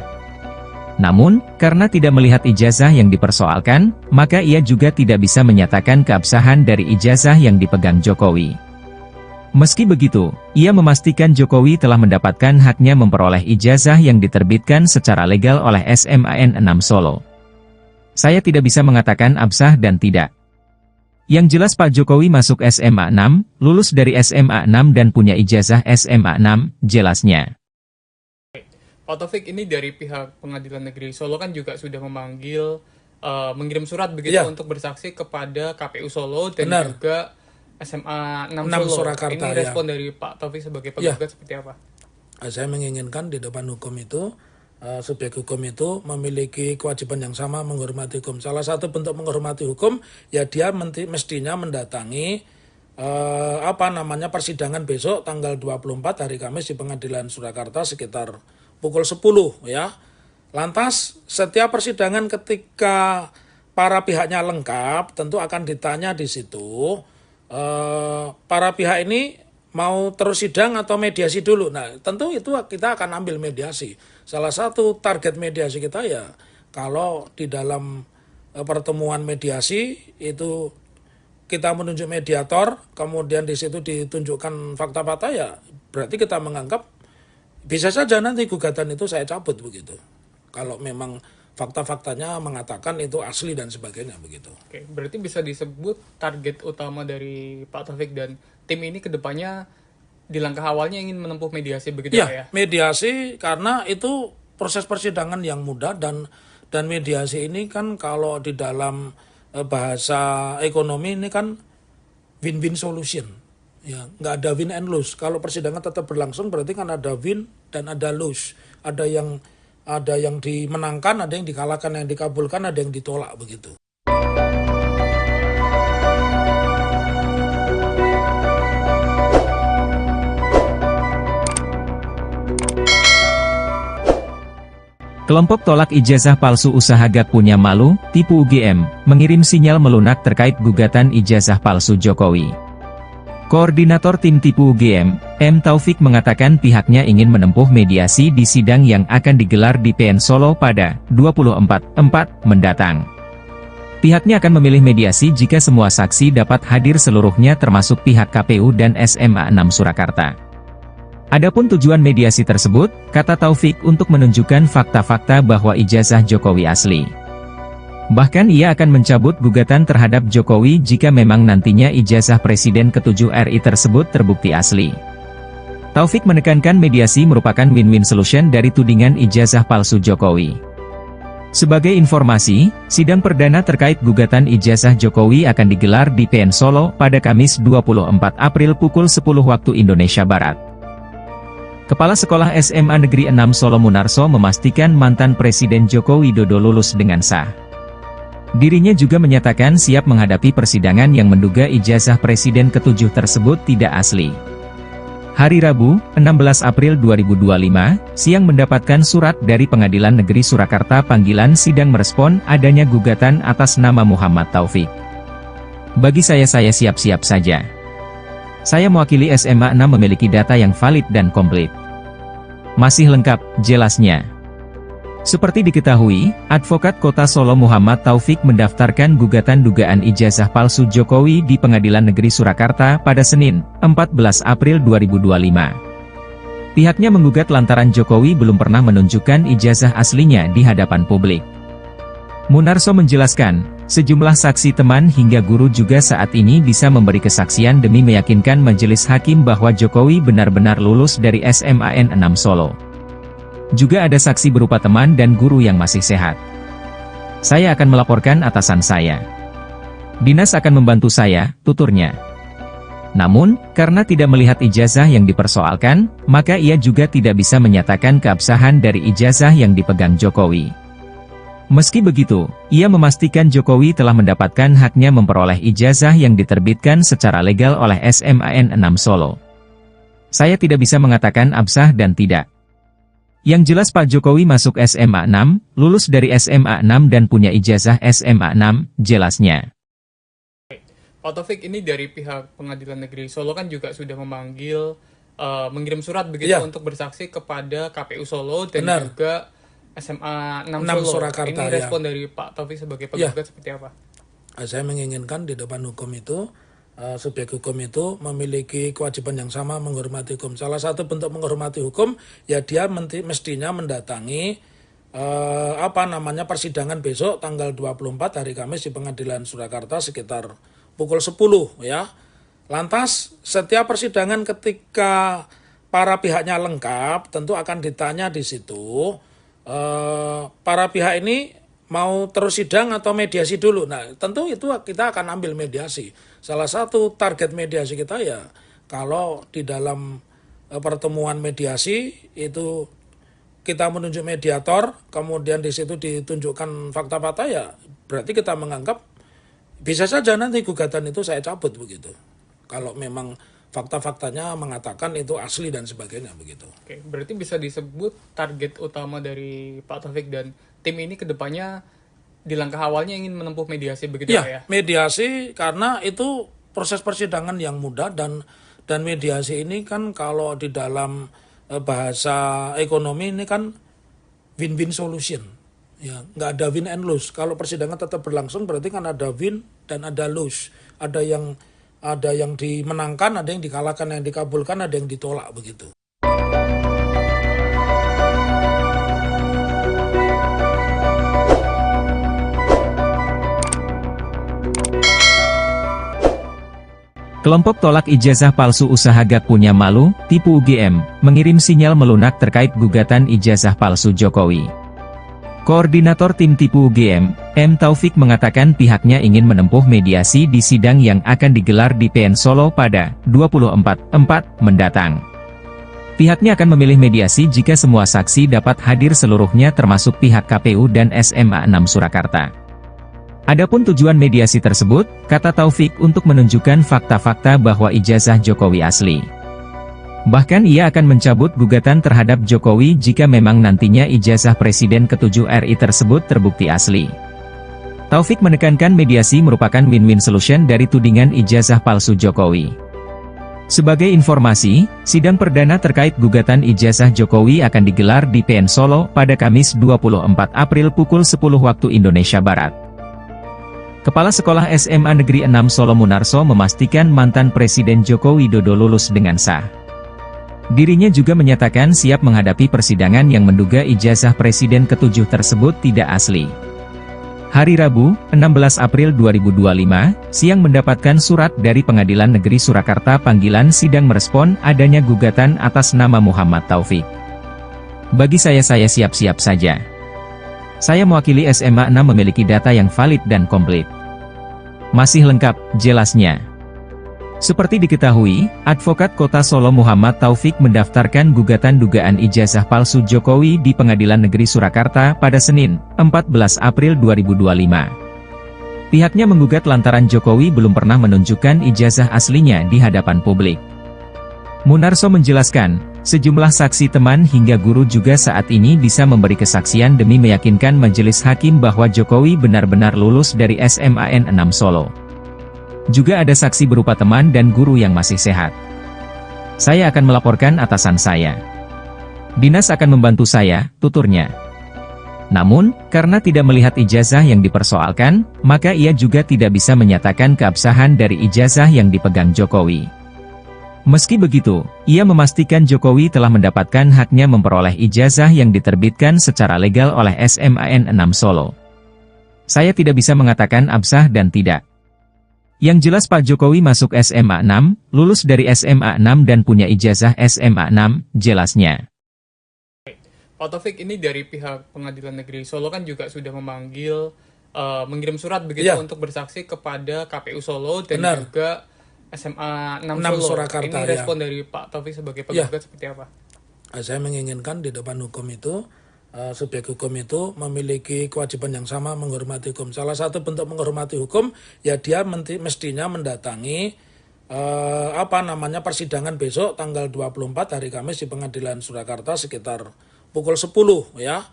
Namun, karena tidak melihat ijazah yang dipersoalkan, maka ia juga tidak bisa menyatakan keabsahan dari ijazah yang dipegang Jokowi. Meski begitu, ia memastikan Jokowi telah mendapatkan haknya memperoleh ijazah yang diterbitkan secara legal oleh SMAN 6 Solo. Saya tidak bisa mengatakan absah dan tidak. Yang jelas Pak Jokowi masuk SMA 6, lulus dari SMA 6 dan punya ijazah SMA 6, jelasnya. Pak Taufik, ini dari pihak Pengadilan Negeri Solo kan juga sudah memanggil, mengirim surat begitu untuk bersaksi kepada KPU Solo dan juga SMA 6 Solo. Surakarta, ini respon dari Pak Taufik sebagai penggugat seperti apa? Saya menginginkan di depan hukum itu, subjek hukum itu memiliki kewajiban yang sama menghormati hukum. Salah satu bentuk menghormati hukum, ya dia mestinya mendatangi persidangan besok tanggal 24 hari Kamis di Pengadilan Surakarta sekitar pukul 10 ya. Lantas setiap persidangan ketika para pihaknya lengkap tentu akan ditanya di situ para pihak ini mau terus sidang atau mediasi dulu. Nah, tentu itu kita akan ambil mediasi. Salah satu target mediasi kita ya kalau di dalam pertemuan mediasi itu kita menunjuk mediator, kemudian di situ ditunjukkan fakta-fakta ya berarti kita menganggap bisa saja nanti gugatan itu saya cabut begitu. Kalau memang fakta-faktanya mengatakan itu asli dan sebagainya begitu. Oke, berarti bisa disebut target utama dari Pak Taufik dan tim ini ke depannya di langkah awalnya ingin menempuh mediasi begitu ya? Mediasi karena itu proses persidangan yang mudah dan mediasi ini kan kalau di dalam bahasa ekonomi ini kan win-win solution. Ya, nggak ada win and lose. Kalau persidangan tetap berlangsung berarti kan ada win dan ada lose. Ada yang dimenangkan, ada yang dikalahkan, yang dikabulkan, ada yang ditolak begitu. Kelompok tolak ijazah palsu usaha Gak Punya Malu, tipu UGM, mengirim sinyal melunak terkait gugatan ijazah palsu Jokowi. Koordinator tim tipu UGM, M. Taufik mengatakan pihaknya ingin menempuh mediasi di sidang yang akan digelar di PN Solo pada 24/4 mendatang. Pihaknya akan memilih mediasi jika semua saksi dapat hadir seluruhnya termasuk pihak KPU dan SMA 6 Surakarta. Adapun tujuan mediasi tersebut, kata Taufik untuk menunjukkan fakta-fakta bahwa ijazah Jokowi asli. Bahkan ia akan mencabut gugatan terhadap Jokowi jika memang nantinya ijazah Presiden ke-7 RI tersebut terbukti asli. Taufik menekankan mediasi merupakan win-win solution dari tudingan ijazah palsu Jokowi. Sebagai informasi, sidang perdana terkait gugatan ijazah Jokowi akan digelar di PN Solo pada Kamis 24 April pukul 10 waktu Indonesia Barat. Kepala Sekolah SMA Negeri 6 Solo Munarso memastikan mantan Presiden Joko Widodo lulus dengan sah. Dirinya juga menyatakan siap menghadapi persidangan yang menduga ijazah Presiden ke-7 tersebut tidak asli. Hari Rabu, 16 April 2025, siang mendapatkan surat dari Pengadilan Negeri Surakarta panggilan sidang merespon adanya gugatan atas nama Muhammad Taufik. Bagi saya siap-siap saja. Saya mewakili SMA 6 memiliki data yang valid dan komplit. Masih lengkap, jelasnya. Seperti diketahui, Advokat Kota Solo Muhammad Taufik mendaftarkan gugatan dugaan ijazah palsu Jokowi di Pengadilan Negeri Surakarta pada Senin, 14 April 2025. Pihaknya menggugat lantaran Jokowi belum pernah menunjukkan ijazah aslinya di hadapan publik. Munarso menjelaskan, sejumlah saksi teman hingga guru juga saat ini bisa memberi kesaksian demi meyakinkan majelis hakim bahwa Jokowi benar-benar lulus dari SMAN 6 Solo. Juga ada saksi berupa teman dan guru yang masih sehat. Saya akan melaporkan atasan saya. Dinas akan membantu saya, tuturnya. Namun, karena tidak melihat ijazah yang dipersoalkan, maka ia juga tidak bisa menyatakan keabsahan dari ijazah yang dipegang Jokowi. Meski begitu, ia memastikan Jokowi telah mendapatkan haknya memperoleh ijazah yang diterbitkan secara legal oleh SMAN 6 Solo. Saya tidak bisa mengatakan absah dan tidak. Yang jelas Pak Jokowi masuk SMA 6, lulus dari SMA 6 dan punya ijazah SMA 6, jelasnya. Pak Taufik, ini dari pihak Pengadilan Negeri Solo kan juga sudah memanggil, mengirim surat begitu untuk bersaksi kepada KPU Solo dan juga SMA 6 Solo. Surakarta, ini respon dari Pak Taufik sebagai penggugat seperti apa? Saya menginginkan di depan hukum itu, subjek hukum itu memiliki kewajiban yang sama menghormati hukum. Salah satu bentuk menghormati hukum, ya dia mestinya mendatangi persidangan besok tanggal 24 hari Kamis di Pengadilan Surakarta sekitar pukul 10 ya. Lantas setiap persidangan ketika para pihaknya lengkap tentu akan ditanya di situ para pihak ini mau terus sidang atau mediasi dulu. Nah, tentu itu kita akan ambil mediasi. Salah satu target mediasi kita ya kalau di dalam pertemuan mediasi itu kita menunjuk mediator, kemudian di situ ditunjukkan fakta-fakta ya berarti kita menganggap bisa saja nanti gugatan itu saya cabut begitu. Kalau memang fakta-faktanya mengatakan itu asli dan sebagainya begitu. Oke, berarti bisa disebut target utama dari Pak Taufik dan tim ini ke depannya di langkah awalnya ingin menempuh mediasi begitu Pak ya? Mediasi karena itu proses persidangan yang mudah dan mediasi ini kan kalau di dalam bahasa ekonomi ini kan win-win solution. Ya, nggak ada win and lose. Kalau persidangan tetap berlangsung berarti kan ada win dan ada lose. Ada yang dimenangkan, ada yang dikalahkan, yang dikabulkan, ada yang ditolak begitu. Kelompok tolak ijazah palsu usaha Gak Punya Malu, tipu UGM, mengirim sinyal melunak terkait gugatan ijazah palsu Jokowi. Koordinator tim tipu UGM, M. Taufik mengatakan pihaknya ingin menempuh mediasi di sidang yang akan digelar di PN Solo pada 24/4 mendatang. Pihaknya akan memilih mediasi jika semua saksi dapat hadir seluruhnya termasuk pihak KPU dan SMA 6 Surakarta. Adapun tujuan mediasi tersebut, kata Taufik, untuk menunjukkan fakta-fakta bahwa ijazah Jokowi asli. Bahkan ia akan mencabut gugatan terhadap Jokowi jika memang nantinya ijazah Presiden ke-7 RI tersebut terbukti asli. Taufik menekankan mediasi merupakan win-win solution dari tudingan ijazah palsu Jokowi. Sebagai informasi, sidang perdana terkait gugatan ijazah Jokowi akan digelar di PN Solo pada Kamis 24 April pukul 10 waktu Indonesia Barat. Kepala Sekolah SMA Negeri 6 Solo Munarso memastikan mantan Presiden Joko Widodo lulus dengan sah. Dirinya juga menyatakan siap menghadapi persidangan yang menduga ijazah Presiden ke-7 tersebut tidak asli. Hari Rabu, 16 April 2025, siang mendapatkan surat dari Pengadilan Negeri Surakarta panggilan sidang merespon adanya gugatan atas nama Muhammad Taufik. Bagi saya siap-siap saja. Saya mewakili SMA 6 memiliki data yang valid dan komplit. Masih lengkap, jelasnya. Seperti diketahui, Advokat Kota Solo Muhammad Taufik mendaftarkan gugatan dugaan ijazah palsu Jokowi di Pengadilan Negeri Surakarta pada Senin, 14 April 2025. Pihaknya menggugat lantaran Jokowi belum pernah menunjukkan ijazah aslinya di hadapan publik. Munarso menjelaskan, sejumlah saksi teman hingga guru juga saat ini bisa memberi kesaksian demi meyakinkan majelis hakim bahwa Jokowi benar-benar lulus dari SMAN 6 Solo. Juga ada saksi berupa teman dan guru yang masih sehat. Saya akan melaporkan atasan saya. Dinas akan membantu saya, tuturnya. Namun, karena tidak melihat ijazah yang dipersoalkan, maka ia juga tidak bisa menyatakan keabsahan dari ijazah yang dipegang Jokowi. Meski begitu, ia memastikan Jokowi telah mendapatkan haknya memperoleh ijazah yang diterbitkan secara legal oleh SMAN 6 Solo. Saya tidak bisa mengatakan absah dan tidak. Yang jelas Pak Jokowi masuk SMA 6, lulus dari SMA 6 dan punya ijazah SMA 6, jelasnya. Pak Taufik, ini dari pihak Pengadilan Negeri Solo kan juga sudah memanggil, mengirim surat begitu untuk bersaksi kepada KPU Solo dan juga SMA 6 Solo. Surakarta, ini respon dari Pak Taufik sebagai penggugat seperti apa? Saya menginginkan di depan hukum itu, subjek hukum itu memiliki kewajiban yang sama menghormati hukum. Salah satu bentuk menghormati hukum, ya dia mestinya mendatangi persidangan besok tanggal 24 hari Kamis di Pengadilan Surakarta sekitar pukul 10 ya.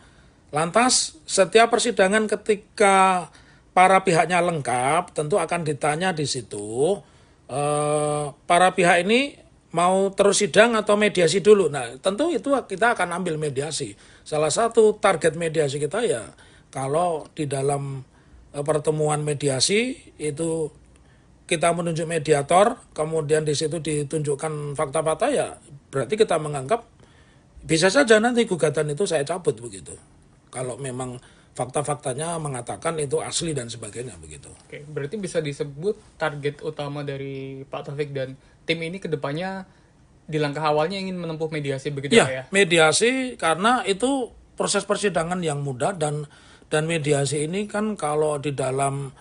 Lantas setiap persidangan ketika para pihaknya lengkap tentu akan ditanya di situ para pihak ini mau terus sidang atau mediasi dulu. Nah, tentu itu kita akan ambil mediasi. Salah satu target mediasi kita ya, kalau di dalam pertemuan mediasi itu kita menunjuk mediator, kemudian di situ ditunjukkan fakta-fakta ya, berarti kita menganggap bisa saja nanti gugatan itu saya cabut begitu. Kalau memang fakta-faktanya mengatakan itu asli dan sebagainya begitu. Oke, berarti bisa disebut target utama dari Pak Taufik dan tim ini ke depannya di langkah awalnya ingin menempuh mediasi begitu ya? Mediasi karena itu proses persidangan yang mudah dan mediasi ini kan kalau di dalam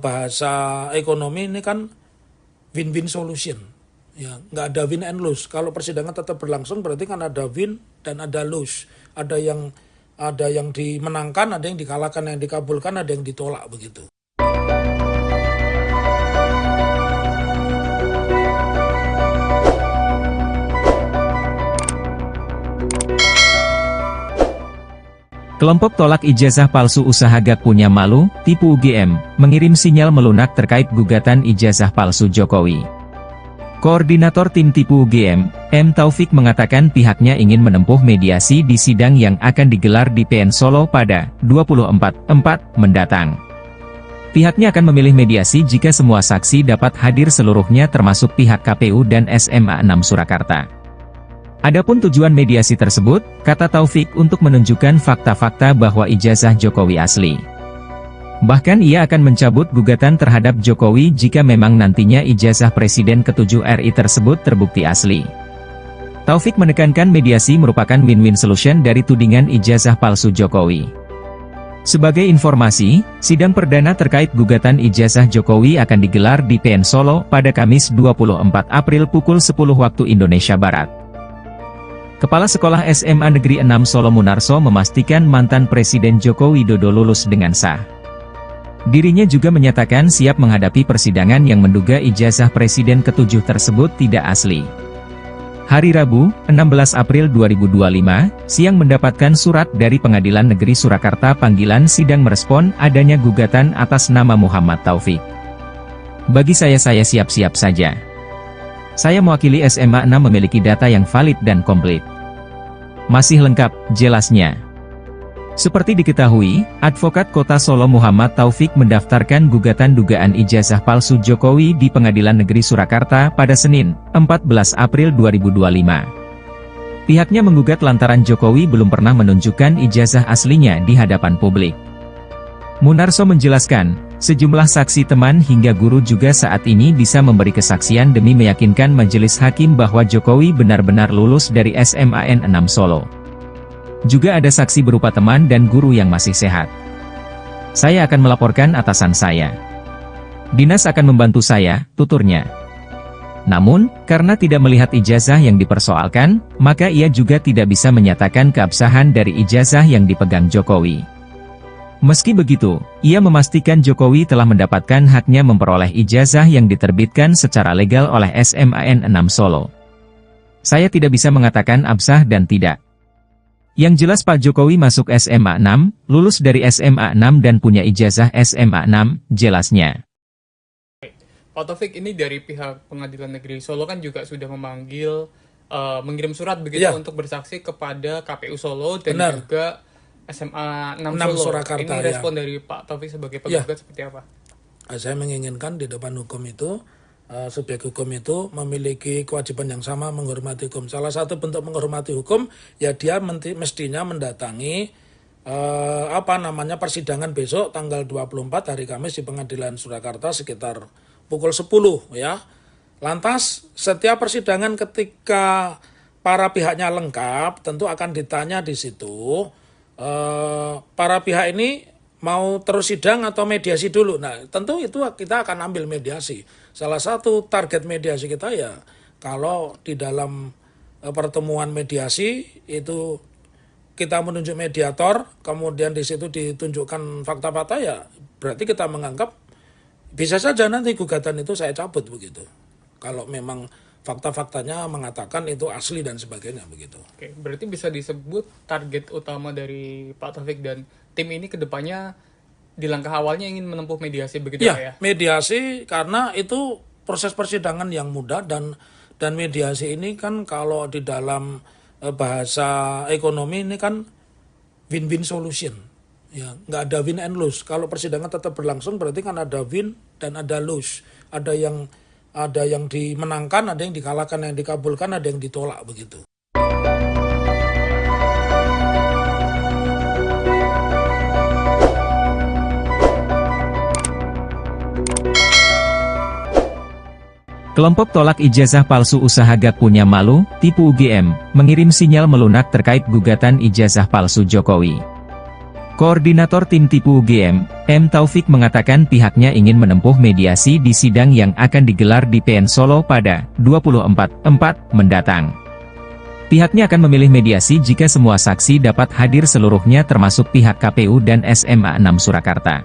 bahasa ekonomi ini kan win-win solution. Ya, nggak ada win and lose. Kalau persidangan tetap berlangsung berarti kan ada win dan ada lose. Ada yang dimenangkan, ada yang dikalahkan, yang dikabulkan, ada yang ditolak begitu. Kelompok tolak ijazah palsu usaha gak punya malu, tipu UGM, mengirim sinyal melunak terkait gugatan ijazah palsu Jokowi. Koordinator tim tipu UGM, M. Taufik mengatakan pihaknya ingin menempuh mediasi di sidang yang akan digelar di PN Solo pada 24/4 mendatang. Pihaknya akan memilih mediasi jika semua saksi dapat hadir seluruhnya termasuk pihak KPU dan SMA 6 Surakarta. Adapun tujuan mediasi tersebut, kata Taufik, untuk menunjukkan fakta-fakta bahwa ijazah Jokowi asli. Bahkan ia akan mencabut gugatan terhadap Jokowi jika memang nantinya ijazah Presiden ke-7 RI tersebut terbukti asli. Taufik menekankan mediasi merupakan win-win solution dari tudingan ijazah palsu Jokowi. Sebagai informasi, sidang perdana terkait gugatan ijazah Jokowi akan digelar di PN Solo pada Kamis 24 April pukul 10 waktu Indonesia Barat. Kepala Sekolah SMA Negeri 6 Solo Munarso memastikan mantan Presiden Joko Widodo lulus dengan sah. Dirinya juga menyatakan siap menghadapi persidangan yang menduga ijazah Presiden ke-7 tersebut tidak asli. Hari Rabu, 16 April 2025, siang mendapatkan surat dari Pengadilan Negeri Surakarta panggilan sidang merespon adanya gugatan atas nama Muhammad Taufik. Bagi saya siap-siap saja. Saya mewakili SMA 6 memiliki data yang valid dan komplit. Masih lengkap, jelasnya. Seperti diketahui, Advokat Kota Solo Muhammad Taufik mendaftarkan gugatan dugaan ijazah palsu Jokowi di Pengadilan Negeri Surakarta pada Senin, 14 April 2025. Pihaknya menggugat lantaran Jokowi belum pernah menunjukkan ijazah aslinya di hadapan publik. Munarso menjelaskan, sejumlah saksi teman hingga guru juga saat ini bisa memberi kesaksian demi meyakinkan majelis hakim bahwa Jokowi benar-benar lulus dari SMAN 6 Solo. Juga ada saksi berupa teman dan guru yang masih sehat. Saya akan melaporkan atasan saya. Dinas akan membantu saya, tuturnya. Namun, karena tidak melihat ijazah yang dipersoalkan, maka ia juga tidak bisa menyatakan keabsahan dari ijazah yang dipegang Jokowi. Meski begitu, ia memastikan Jokowi telah mendapatkan haknya memperoleh ijazah yang diterbitkan secara legal oleh SMAN 6 Solo. Saya tidak bisa mengatakan absah dan tidak. Yang jelas Pak Jokowi masuk SMA 6, lulus dari SMA 6 dan punya ijazah SMA 6, jelasnya. Pak Taufik, ini dari pihak Pengadilan Negeri Solo kan juga sudah memanggil, mengirim surat begitu untuk bersaksi kepada KPU Solo dan juga SMA 6 Solo. Surakarta, ini respon dari Pak Taufik sebagai penggugat seperti apa? Saya menginginkan di depan hukum itu, subjek hukum itu memiliki kewajiban yang sama menghormati hukum. Salah satu bentuk menghormati hukum, ya dia mestinya mendatangi persidangan besok tanggal 24 hari Kamis di Pengadilan Surakarta sekitar pukul 10 ya. Lantas setiap persidangan ketika para pihaknya lengkap tentu akan ditanya di situ, para pihak ini mau terus sidang atau mediasi dulu. Nah, tentu itu kita akan ambil mediasi. Salah satu target mediasi kita ya, kalau di dalam pertemuan mediasi itu kita menunjuk mediator, kemudian di situ ditunjukkan fakta-fakta, ya berarti kita menganggap bisa saja nanti gugatan itu saya cabut begitu. Kalau memang fakta-faktanya mengatakan itu asli dan sebagainya begitu. Oke, berarti bisa disebut target utama dari Pak Taufik dan tim ini kedepannya di langkah awalnya ingin menempuh mediasi begitu ya? Mediasi karena itu proses persidangan yang mudah dan mediasi ini kan kalau di dalam bahasa ekonomi ini kan win-win solution. Ya, nggak ada win and lose. Kalau persidangan tetap berlangsung berarti kan ada win dan ada lose. Ada yang dimenangkan, ada yang dikalahkan, yang dikabulkan, ada yang ditolak begitu. Kelompok tolak ijazah palsu usaha gak punya malu, tipu UGM, mengirim sinyal melunak terkait gugatan ijazah palsu Jokowi. Koordinator tim tipu UGM, M. Taufik mengatakan pihaknya ingin menempuh mediasi di sidang yang akan digelar di PN Solo pada 24/4 mendatang. Pihaknya akan memilih mediasi jika semua saksi dapat hadir seluruhnya termasuk pihak KPU dan SMA 6 Surakarta.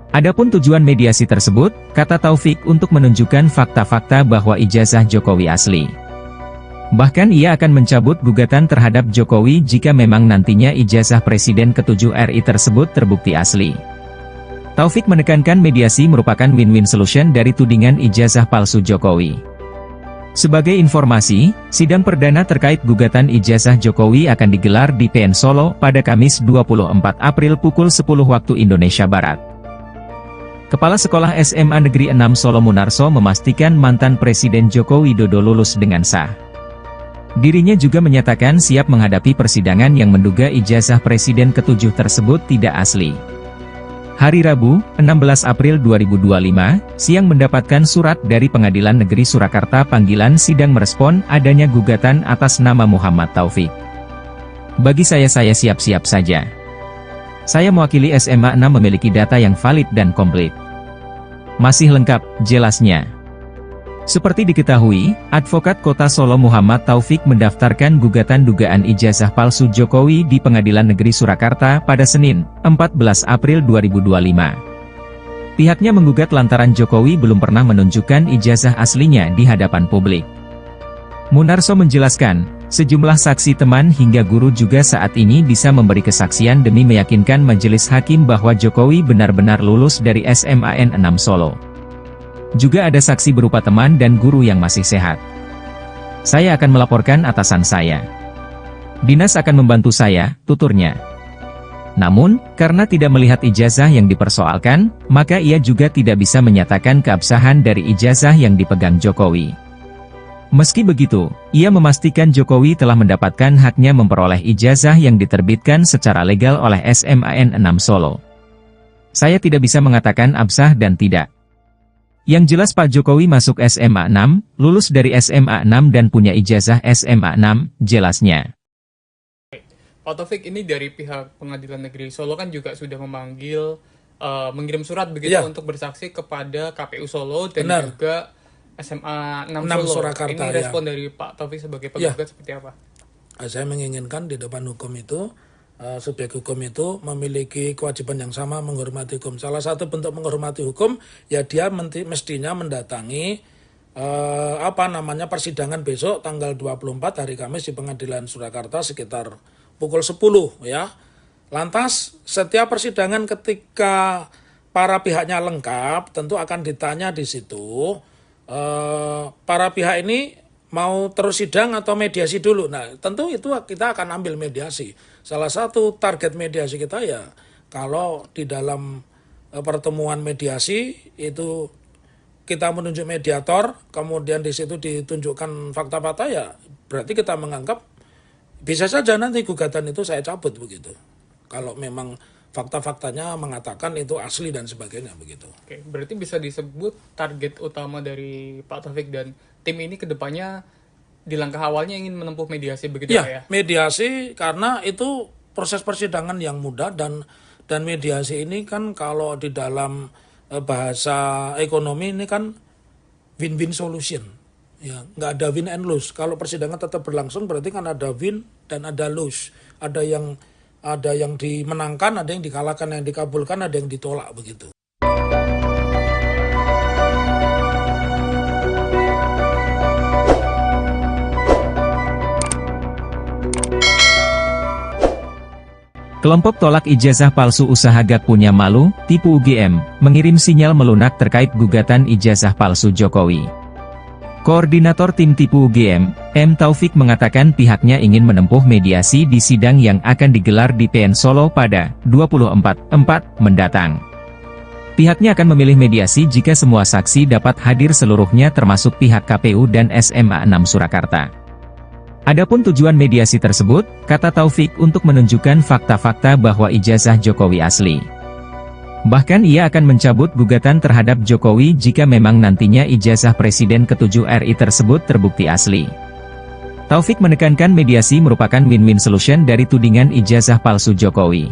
Adapun tujuan mediasi tersebut, kata Taufik, untuk menunjukkan fakta-fakta bahwa ijazah Jokowi asli. Bahkan ia akan mencabut gugatan terhadap Jokowi jika memang nantinya ijazah Presiden ke-7 RI tersebut terbukti asli. Taufik menekankan mediasi merupakan win-win solution dari tudingan ijazah palsu Jokowi. Sebagai informasi, sidang perdana terkait gugatan ijazah Jokowi akan digelar di PN Solo pada Kamis 24 April pukul 10 waktu Indonesia Barat. Kepala Sekolah SMA Negeri 6 Solo Munarso memastikan mantan Presiden Joko Widodo lulus dengan sah. Dirinya juga menyatakan siap menghadapi persidangan yang menduga ijazah Presiden ke-7 tersebut tidak asli. Hari Rabu, 16 April 2025, siang mendapatkan surat dari Pengadilan Negeri Surakarta panggilan sidang merespon adanya gugatan atas nama Muhammad Taufik. Bagi saya siap-siap saja. Saya mewakili SMA 6 memiliki data yang valid dan komplit. Masih lengkap, jelasnya. Seperti diketahui, Advokat Kota Solo Muhammad Taufik mendaftarkan gugatan dugaan ijazah palsu Jokowi di Pengadilan Negeri Surakarta pada Senin, 14 April 2025. Pihaknya menggugat lantaran Jokowi belum pernah menunjukkan ijazah aslinya di hadapan publik. Munarso menjelaskan, sejumlah saksi teman hingga guru juga saat ini bisa memberi kesaksian demi meyakinkan majelis hakim bahwa Jokowi benar-benar lulus dari SMAN 6 Solo. Juga ada saksi berupa teman dan guru yang masih sehat. Saya akan melaporkan atasan saya. Dinas akan membantu saya, tuturnya. Namun, karena tidak melihat ijazah yang dipersoalkan, maka ia juga tidak bisa menyatakan keabsahan dari ijazah yang dipegang Jokowi. Meski begitu, ia memastikan Jokowi telah mendapatkan haknya memperoleh ijazah yang diterbitkan secara legal oleh SMAN 6 Solo. Saya tidak bisa mengatakan absah dan tidak. Yang jelas Pak Jokowi masuk SMA 6, lulus dari SMA 6 dan punya ijazah SMA 6, jelasnya. Pak Taufik, ini dari pihak Pengadilan Negeri Solo kan juga sudah memanggil, mengirim surat begitu untuk bersaksi kepada KPU Solo dan juga SMA 6 Solo. Surakarta, ini respon dari Pak Taufik sebagai penggugat seperti apa? Saya menginginkan di depan hukum itu, subjek hukum itu memiliki kewajiban yang sama menghormati hukum. Salah satu bentuk menghormati hukum, ya dia mestinya mendatangi persidangan besok tanggal 24 hari Kamis di Pengadilan Surakarta sekitar pukul 10 ya. Lantas setiap persidangan ketika para pihaknya lengkap tentu akan ditanya di situ para pihak ini mau terus sidang atau mediasi dulu. Nah, tentu itu kita akan ambil mediasi. Salah satu target mediasi kita ya, kalau di dalam pertemuan mediasi itu kita menunjuk mediator, kemudian di situ ditunjukkan fakta-fakta ya, berarti kita menganggap bisa saja nanti gugatan itu saya cabut begitu. Kalau memang fakta-faktanya mengatakan itu asli dan sebagainya begitu. Oke, berarti bisa disebut target utama dari Pak Taufik dan tim ini kedepannya di langkah awalnya ingin menempuh mediasi begitu ya? Mediasi karena itu proses persidangan yang mudah dan mediasi ini kan kalau di dalam bahasa ekonomi ini kan win-win solution. Ya, nggak ada win and lose. Kalau persidangan tetap berlangsung berarti kan ada win dan ada lose. Ada yang dimenangkan, ada yang dikalahkan, yang dikabulkan, ada yang ditolak begitu. Kelompok tolak ijazah palsu usaha Gak Punya Malu, tipu UGM, mengirim sinyal melunak terkait gugatan ijazah palsu Jokowi. Koordinator tim tipu UGM, M. Taufik mengatakan pihaknya ingin menempuh mediasi di sidang yang akan digelar di PN Solo pada 24/4 mendatang. Pihaknya akan memilih mediasi jika semua saksi dapat hadir seluruhnya termasuk pihak KPU dan SMA 6 Surakarta. Adapun tujuan mediasi tersebut, kata Taufik untuk menunjukkan fakta-fakta bahwa ijazah Jokowi asli. Bahkan ia akan mencabut gugatan terhadap Jokowi jika memang nantinya ijazah Presiden ke-7 RI tersebut terbukti asli. Taufik menekankan mediasi merupakan win-win solution dari tudingan ijazah palsu Jokowi.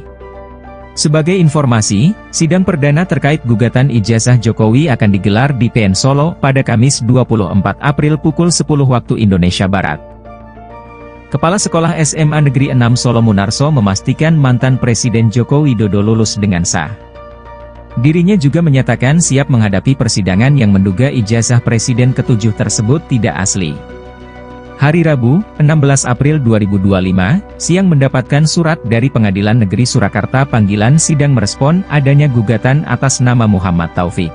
Sebagai informasi, sidang perdana terkait gugatan ijazah Jokowi akan digelar di PN Solo pada Kamis 24 April pukul 10 waktu Indonesia Barat. Kepala Sekolah SMA Negeri 6 Solo Munarso memastikan mantan Presiden Joko Widodo lulus dengan sah. Dirinya juga menyatakan siap menghadapi persidangan yang menduga ijazah Presiden ke-7 tersebut tidak asli. Hari Rabu, 16 April 2025, siang mendapatkan surat dari Pengadilan Negeri Surakarta panggilan sidang merespon adanya gugatan atas nama Muhammad Taufik.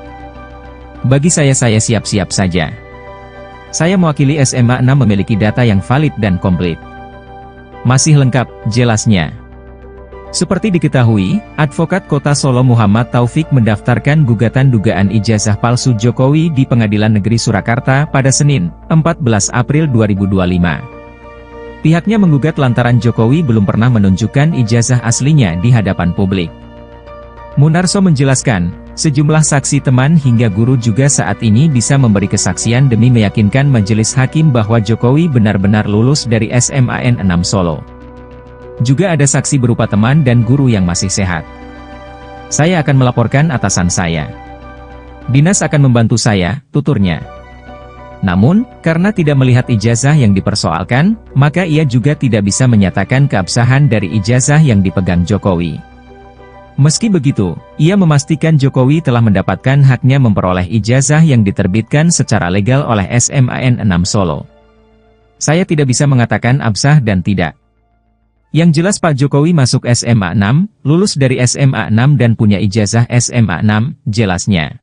Bagi saya siap-siap saja. Saya mewakili SMA 6 memiliki data yang valid dan komplit. Masih lengkap, jelasnya. Seperti diketahui, Advokat Kota Solo Muhammad Taufik mendaftarkan gugatan dugaan ijazah palsu Jokowi di Pengadilan Negeri Surakarta pada Senin, 14 April 2025. Pihaknya menggugat lantaran Jokowi belum pernah menunjukkan ijazah aslinya di hadapan publik. Munarso menjelaskan, sejumlah saksi teman hingga guru juga saat ini bisa memberi kesaksian demi meyakinkan majelis hakim bahwa Jokowi benar-benar lulus dari SMAN 6 Solo. Juga ada saksi berupa teman dan guru yang masih sehat. Saya akan melaporkan atasan saya. Dinas akan membantu saya, tuturnya. Namun, karena tidak melihat ijazah yang dipersoalkan, maka ia juga tidak bisa menyatakan keabsahan dari ijazah yang dipegang Jokowi. Meski begitu, ia memastikan Jokowi telah mendapatkan haknya memperoleh ijazah yang diterbitkan secara legal oleh SMAN 6 Solo. Saya tidak bisa mengatakan absah dan tidak. Yang jelas Pak Jokowi masuk SMA 6, lulus dari SMA 6 dan punya ijazah SMA 6, jelasnya.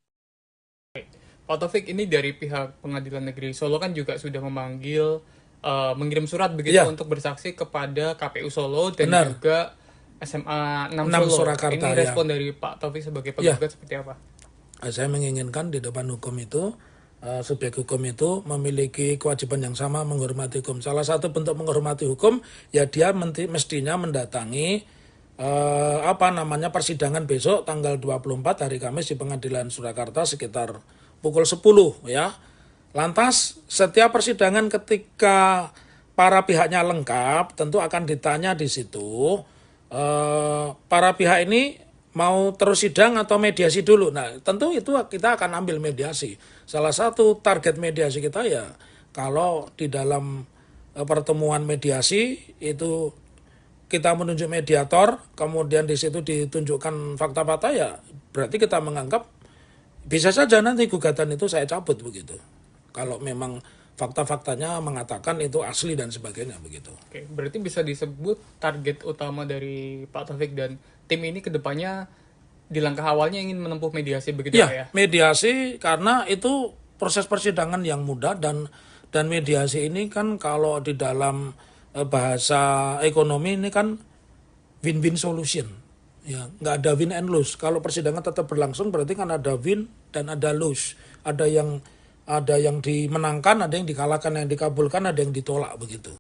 Pak Taufik, ini dari pihak Pengadilan Negeri Solo kan juga sudah memanggil, mengirim surat begitu untuk bersaksi kepada KPU Solo dan juga SMA 6 Solo. Surakarta, ini respon dari Pak Taufik sebagai penggugat seperti apa? Saya menginginkan di depan hukum itu, subjek hukum itu memiliki kewajiban yang sama menghormati hukum. Salah satu bentuk menghormati hukum, ya dia mestinya mendatangi persidangan besok tanggal 24 hari Kamis di Pengadilan Surakarta sekitar pukul 10 ya. Lantas setiap persidangan ketika para pihaknya lengkap tentu akan ditanya di situ para pihak ini mau terus sidang atau mediasi dulu. Nah, tentu itu kita akan ambil mediasi. Salah satu target mediasi kita ya, kalau di dalam pertemuan mediasi itu kita menunjuk mediator, kemudian di situ ditunjukkan fakta-fakta ya, berarti kita menganggap bisa saja nanti gugatan itu saya cabut begitu. Kalau memang fakta-faktanya mengatakan itu asli dan sebagainya begitu. Oke, berarti bisa disebut target utama dari Pak Taufik dan tim ini kedepannya di langkah awalnya ingin menempuh mediasi begitu ya? Mediasi karena itu proses persidangan yang mudah dan mediasi ini kan kalau di dalam bahasa ekonomi ini kan win-win solution. Ya, nggak ada win and lose. Kalau persidangan tetap berlangsung berarti kan ada win dan ada lose. Ada yang dimenangkan, ada yang dikalahkan, yang dikabulkan, ada yang ditolak begitu.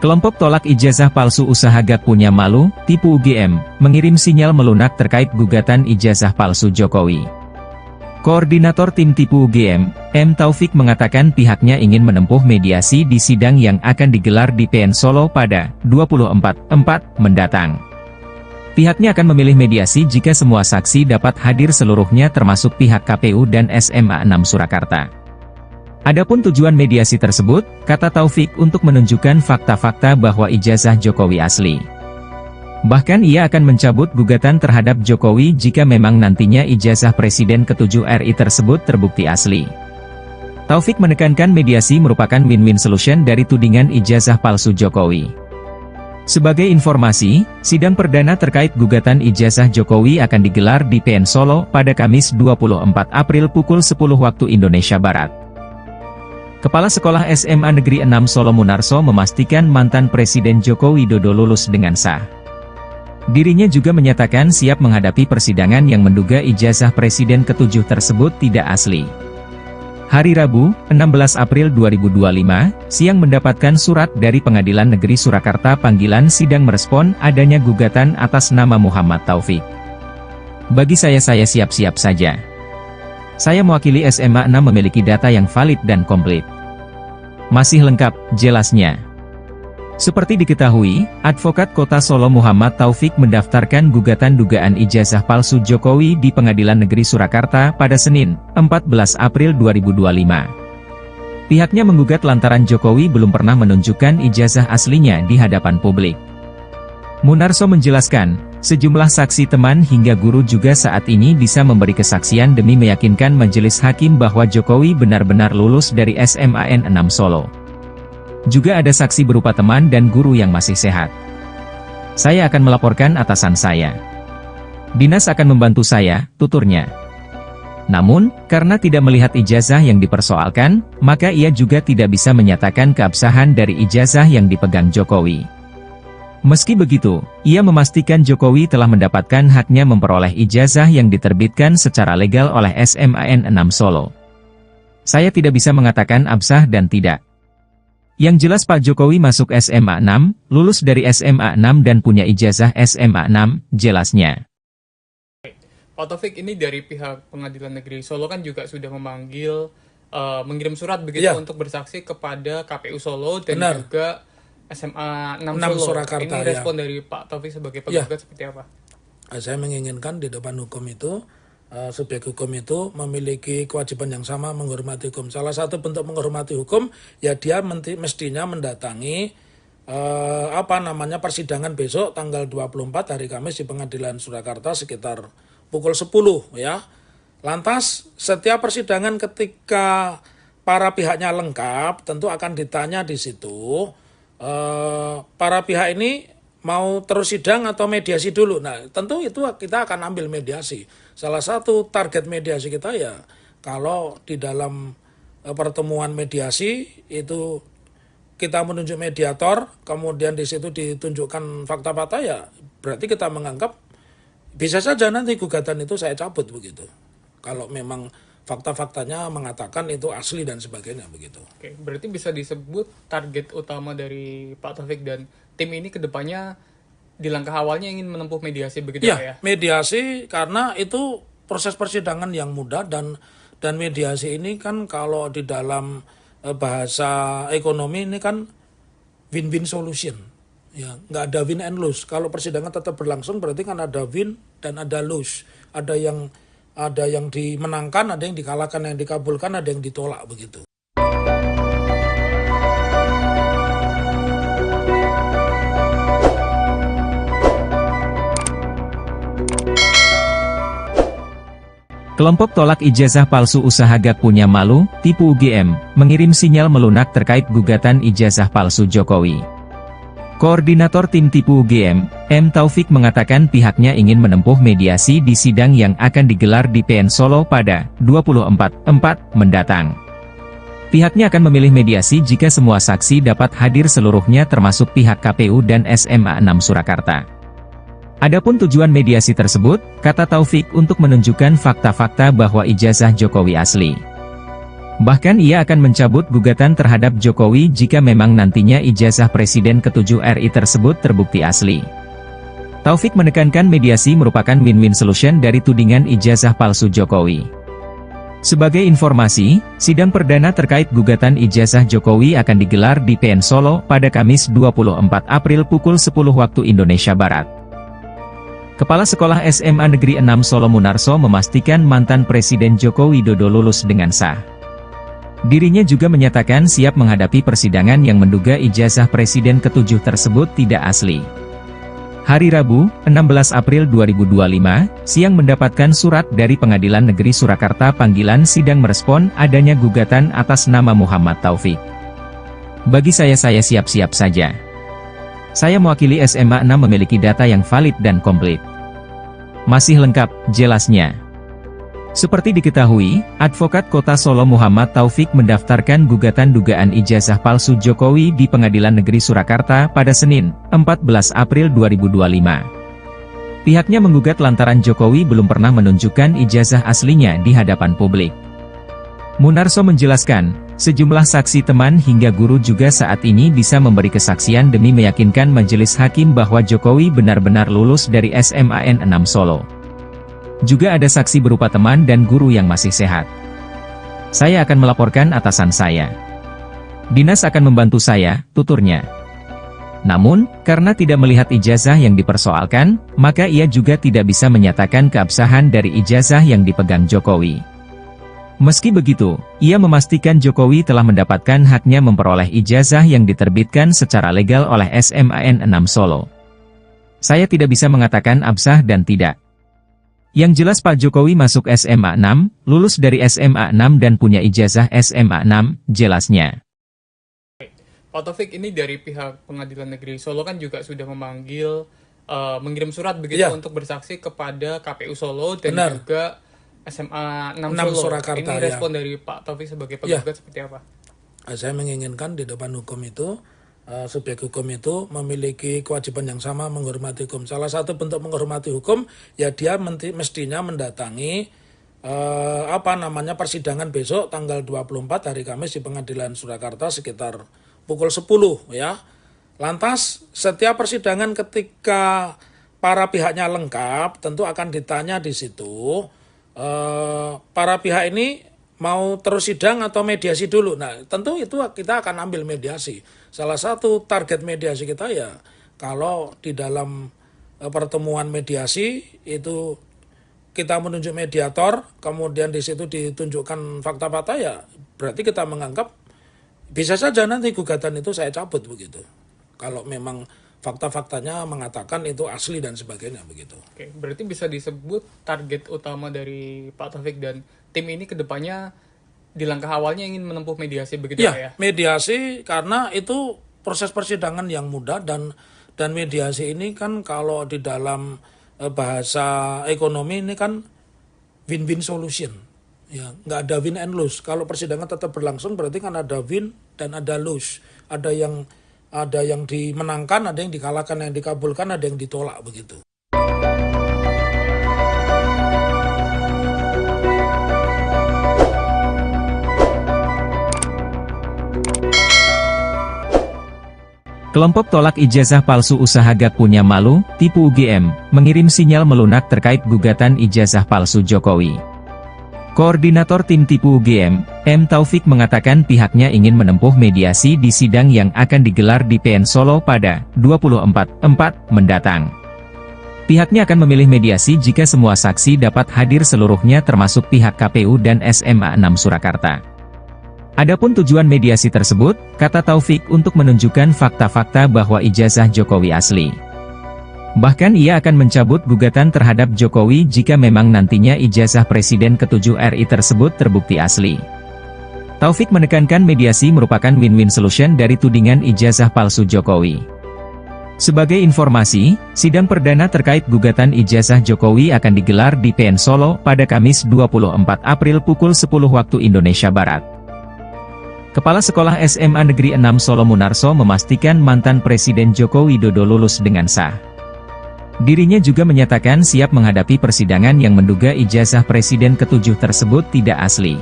Kelompok tolak ijazah palsu usaha Gak Punya Malu, tipu UGM, mengirim sinyal melunak terkait gugatan ijazah palsu Jokowi. Koordinator tim tipu UGM, M. Taufik mengatakan pihaknya ingin menempuh mediasi di sidang yang akan digelar di PN Solo pada 24/4 mendatang. Pihaknya akan memilih mediasi jika semua saksi dapat hadir seluruhnya termasuk pihak KPU dan SMA 6 Surakarta. Adapun tujuan mediasi tersebut, kata Taufik, untuk menunjukkan fakta-fakta bahwa ijazah Jokowi asli. Bahkan ia akan mencabut gugatan terhadap Jokowi jika memang nantinya ijazah Presiden ke-7 RI tersebut terbukti asli. Taufik menekankan mediasi merupakan win-win solution dari tudingan ijazah palsu Jokowi. Sebagai informasi, sidang perdana terkait gugatan ijazah Jokowi akan digelar di PN Solo pada Kamis 24 April pukul 10 waktu Indonesia Barat. Kepala Sekolah SMA Negeri 6 Solo Munarso memastikan mantan Presiden Joko Widodo lulus dengan sah. Dirinya juga menyatakan siap menghadapi persidangan yang menduga ijazah Presiden ke-7 tersebut tidak asli. Hari Rabu, 16 April 2025, siang mendapatkan surat dari Pengadilan Negeri Surakarta panggilan sidang merespon adanya gugatan atas nama Muhammad Taufik. Bagi saya siap-siap saja. Saya mewakili SMA 6 memiliki data yang valid dan komplit. Masih lengkap, jelasnya. Seperti diketahui, Advokat Kota Solo Muhammad Taufik mendaftarkan gugatan dugaan ijazah palsu Jokowi di Pengadilan Negeri Surakarta pada Senin, 14 April 2025. Pihaknya menggugat lantaran Jokowi belum pernah menunjukkan ijazah aslinya di hadapan publik. Munarso menjelaskan, sejumlah saksi teman hingga guru juga saat ini bisa memberi kesaksian demi meyakinkan majelis hakim bahwa Jokowi benar-benar lulus dari SMAN 6 Solo. Juga ada saksi berupa teman dan guru yang masih sehat. Saya akan melaporkan atasan saya. Dinas akan membantu saya, tuturnya. Namun, karena tidak melihat ijazah yang dipersoalkan, maka ia juga tidak bisa menyatakan keabsahan dari ijazah yang dipegang Jokowi. Meski begitu, ia memastikan Jokowi telah mendapatkan haknya memperoleh ijazah yang diterbitkan secara legal oleh SMAN 6 Solo. Saya tidak bisa mengatakan absah dan tidak. Yang jelas Pak Jokowi masuk SMA 6, lulus dari SMA 6 dan punya ijazah SMA 6, jelasnya. Pak Taufik, ini dari pihak Pengadilan Negeri Solo kan juga sudah memanggil, mengirim surat begitu untuk bersaksi kepada KPU Solo dan juga SMA 6 Solo. Surakarta, ini respon dari Pak Taufik sebagai penggugat seperti apa? Saya menginginkan di depan hukum itu, subjek hukum itu memiliki kewajiban yang sama menghormati hukum. Salah satu bentuk menghormati hukum, ya dia mestinya mendatangi persidangan besok tanggal 24 hari Kamis di Pengadilan Surakarta sekitar pukul 10 ya. Lantas setiap persidangan ketika para pihaknya lengkap tentu akan ditanya di situ para pihak ini mau terus sidang atau mediasi dulu. Nah, tentu itu kita akan ambil mediasi. Salah satu target mediasi kita ya kalau di dalam pertemuan mediasi itu kita menunjuk mediator, kemudian di situ ditunjukkan fakta-fakta, ya berarti kita menganggap bisa saja nanti gugatan itu saya cabut begitu. Kalau memang fakta-faktanya mengatakan itu asli dan sebagainya begitu. Oke, berarti bisa disebut target utama dari Pak Taufik dan tim ini kedepannya di langkah awalnya ingin menempuh mediasi begitu ya? Mediasi karena itu proses persidangan yang mudah dan mediasi ini kan kalau di dalam bahasa ekonomi ini kan win-win solution. Ya, nggak ada win and lose. Kalau persidangan tetap berlangsung berarti kan ada win dan ada lose. Ada yang dimenangkan, ada yang dikalahkan, yang dikabulkan, ada yang ditolak begitu. Kelompok tolak ijazah palsu usaha gak punya malu, tipu UGM, mengirim sinyal melunak terkait gugatan ijazah palsu Jokowi. Koordinator tim tipu UGM, M. Taufik mengatakan pihaknya ingin menempuh mediasi di sidang yang akan digelar di PN Solo pada 24/4 mendatang. Pihaknya akan memilih mediasi jika semua saksi dapat hadir seluruhnya termasuk pihak KPU dan SMA 6 Surakarta. Adapun tujuan mediasi tersebut, kata Taufik, untuk menunjukkan fakta-fakta bahwa ijazah Jokowi asli. Bahkan ia akan mencabut gugatan terhadap Jokowi jika memang nantinya ijazah Presiden ke-7 RI tersebut terbukti asli. Taufik menekankan mediasi merupakan win-win solution dari tudingan ijazah palsu Jokowi. Sebagai informasi, sidang perdana terkait gugatan ijazah Jokowi akan digelar di PN Solo pada Kamis 24 April pukul 10 waktu Indonesia Barat. Kepala Sekolah SMA Negeri 6 Solo Munarso memastikan mantan Presiden Joko Widodo lulus dengan sah. Dirinya juga menyatakan siap menghadapi persidangan yang menduga ijazah Presiden ke-7 tersebut tidak asli. Hari Rabu, 16 April 2025, siang mendapatkan surat dari Pengadilan Negeri Surakarta panggilan sidang merespon adanya gugatan atas nama Muhammad Taufik. Bagi saya siap-siap saja. Saya mewakili SMA 6 memiliki data yang valid dan komplit. Masih lengkap, jelasnya. Seperti diketahui, Advokat Kota Solo Muhammad Taufik mendaftarkan gugatan dugaan ijazah palsu Jokowi di Pengadilan Negeri Surakarta pada Senin, 14 April 2025. Pihaknya menggugat lantaran Jokowi belum pernah menunjukkan ijazah aslinya di hadapan publik. Munarso menjelaskan, sejumlah saksi teman hingga guru juga saat ini bisa memberi kesaksian demi meyakinkan majelis hakim bahwa Jokowi benar-benar lulus dari SMAN 6 Solo. Juga ada saksi berupa teman dan guru yang masih sehat. Saya akan melaporkan atasan saya. Dinas akan membantu saya, tuturnya. Namun, karena tidak melihat ijazah yang dipersoalkan, maka ia juga tidak bisa menyatakan keabsahan dari ijazah yang dipegang Jokowi. Meski begitu, ia memastikan Jokowi telah mendapatkan haknya memperoleh ijazah yang diterbitkan secara legal oleh SMAN 6 Solo. Saya tidak bisa mengatakan absah dan tidak. Yang jelas Pak Jokowi masuk SMA 6, lulus dari SMA 6 dan punya ijazah SMA 6, jelasnya. Pak Taufik, ini dari pihak Pengadilan Negeri Solo kan juga sudah memanggil, mengirim surat begitu untuk bersaksi kepada KPU Solo dan juga SMA 6 Solo. Surakarta, ini respon dari Pak Taufik sebagai penggugat seperti apa? Saya menginginkan di depan hukum itu, subjek hukum itu memiliki kewajiban yang sama menghormati hukum. Salah satu bentuk menghormati hukum, ya dia mestinya mendatangi persidangan besok tanggal 24 hari Kamis di Pengadilan Surakarta sekitar pukul 10 ya. Lantas setiap persidangan ketika para pihaknya lengkap tentu akan ditanya di situ para pihak ini mau terus sidang atau mediasi dulu. Nah, tentu itu kita akan ambil mediasi. Salah satu target mediasi kita ya kalau di dalam pertemuan mediasi itu kita menunjuk mediator, kemudian di situ ditunjukkan fakta-fakta, ya berarti kita menganggap bisa saja nanti gugatan itu saya cabut begitu. Kalau memang fakta-faktanya mengatakan itu asli dan sebagainya begitu. Oke, berarti bisa disebut target utama dari Pak Taufik dan tim ini kedepannya di langkah awalnya ingin menempuh mediasi begitu ya? Mediasi karena itu proses persidangan yang mudah dan mediasi ini kan kalau di dalam bahasa ekonomi ini kan win-win solution. Ya, nggak ada win and lose. Kalau persidangan tetap berlangsung berarti kan ada win dan ada lose. Ada yang dimenangkan, ada yang dikalahkan, yang dikabulkan, ada yang ditolak begitu. Kelompok tolak ijazah palsu usaha gak punya malu, tipu UGM, mengirim sinyal melunak terkait gugatan ijazah palsu Jokowi. Koordinator tim tipu UGM, M. Taufik mengatakan pihaknya ingin menempuh mediasi di sidang yang akan digelar di PN Solo pada 24/4 mendatang. Pihaknya akan memilih mediasi jika semua saksi dapat hadir seluruhnya termasuk pihak KPU dan SMA 6 Surakarta. Adapun tujuan mediasi tersebut, kata Taufik, untuk menunjukkan fakta-fakta bahwa ijazah Jokowi asli. Bahkan ia akan mencabut gugatan terhadap Jokowi jika memang nantinya ijazah Presiden ke-7 RI tersebut terbukti asli. Taufik menekankan mediasi merupakan win-win solution dari tudingan ijazah palsu Jokowi. Sebagai informasi, sidang perdana terkait gugatan ijazah Jokowi akan digelar di PN Solo pada Kamis 24 April pukul 10 waktu Indonesia Barat. Kepala Sekolah SMA Negeri 6 Solo Munarso memastikan mantan Presiden Joko Widodo lulus dengan sah. Dirinya juga menyatakan siap menghadapi persidangan yang menduga ijazah Presiden ke-7 tersebut tidak asli.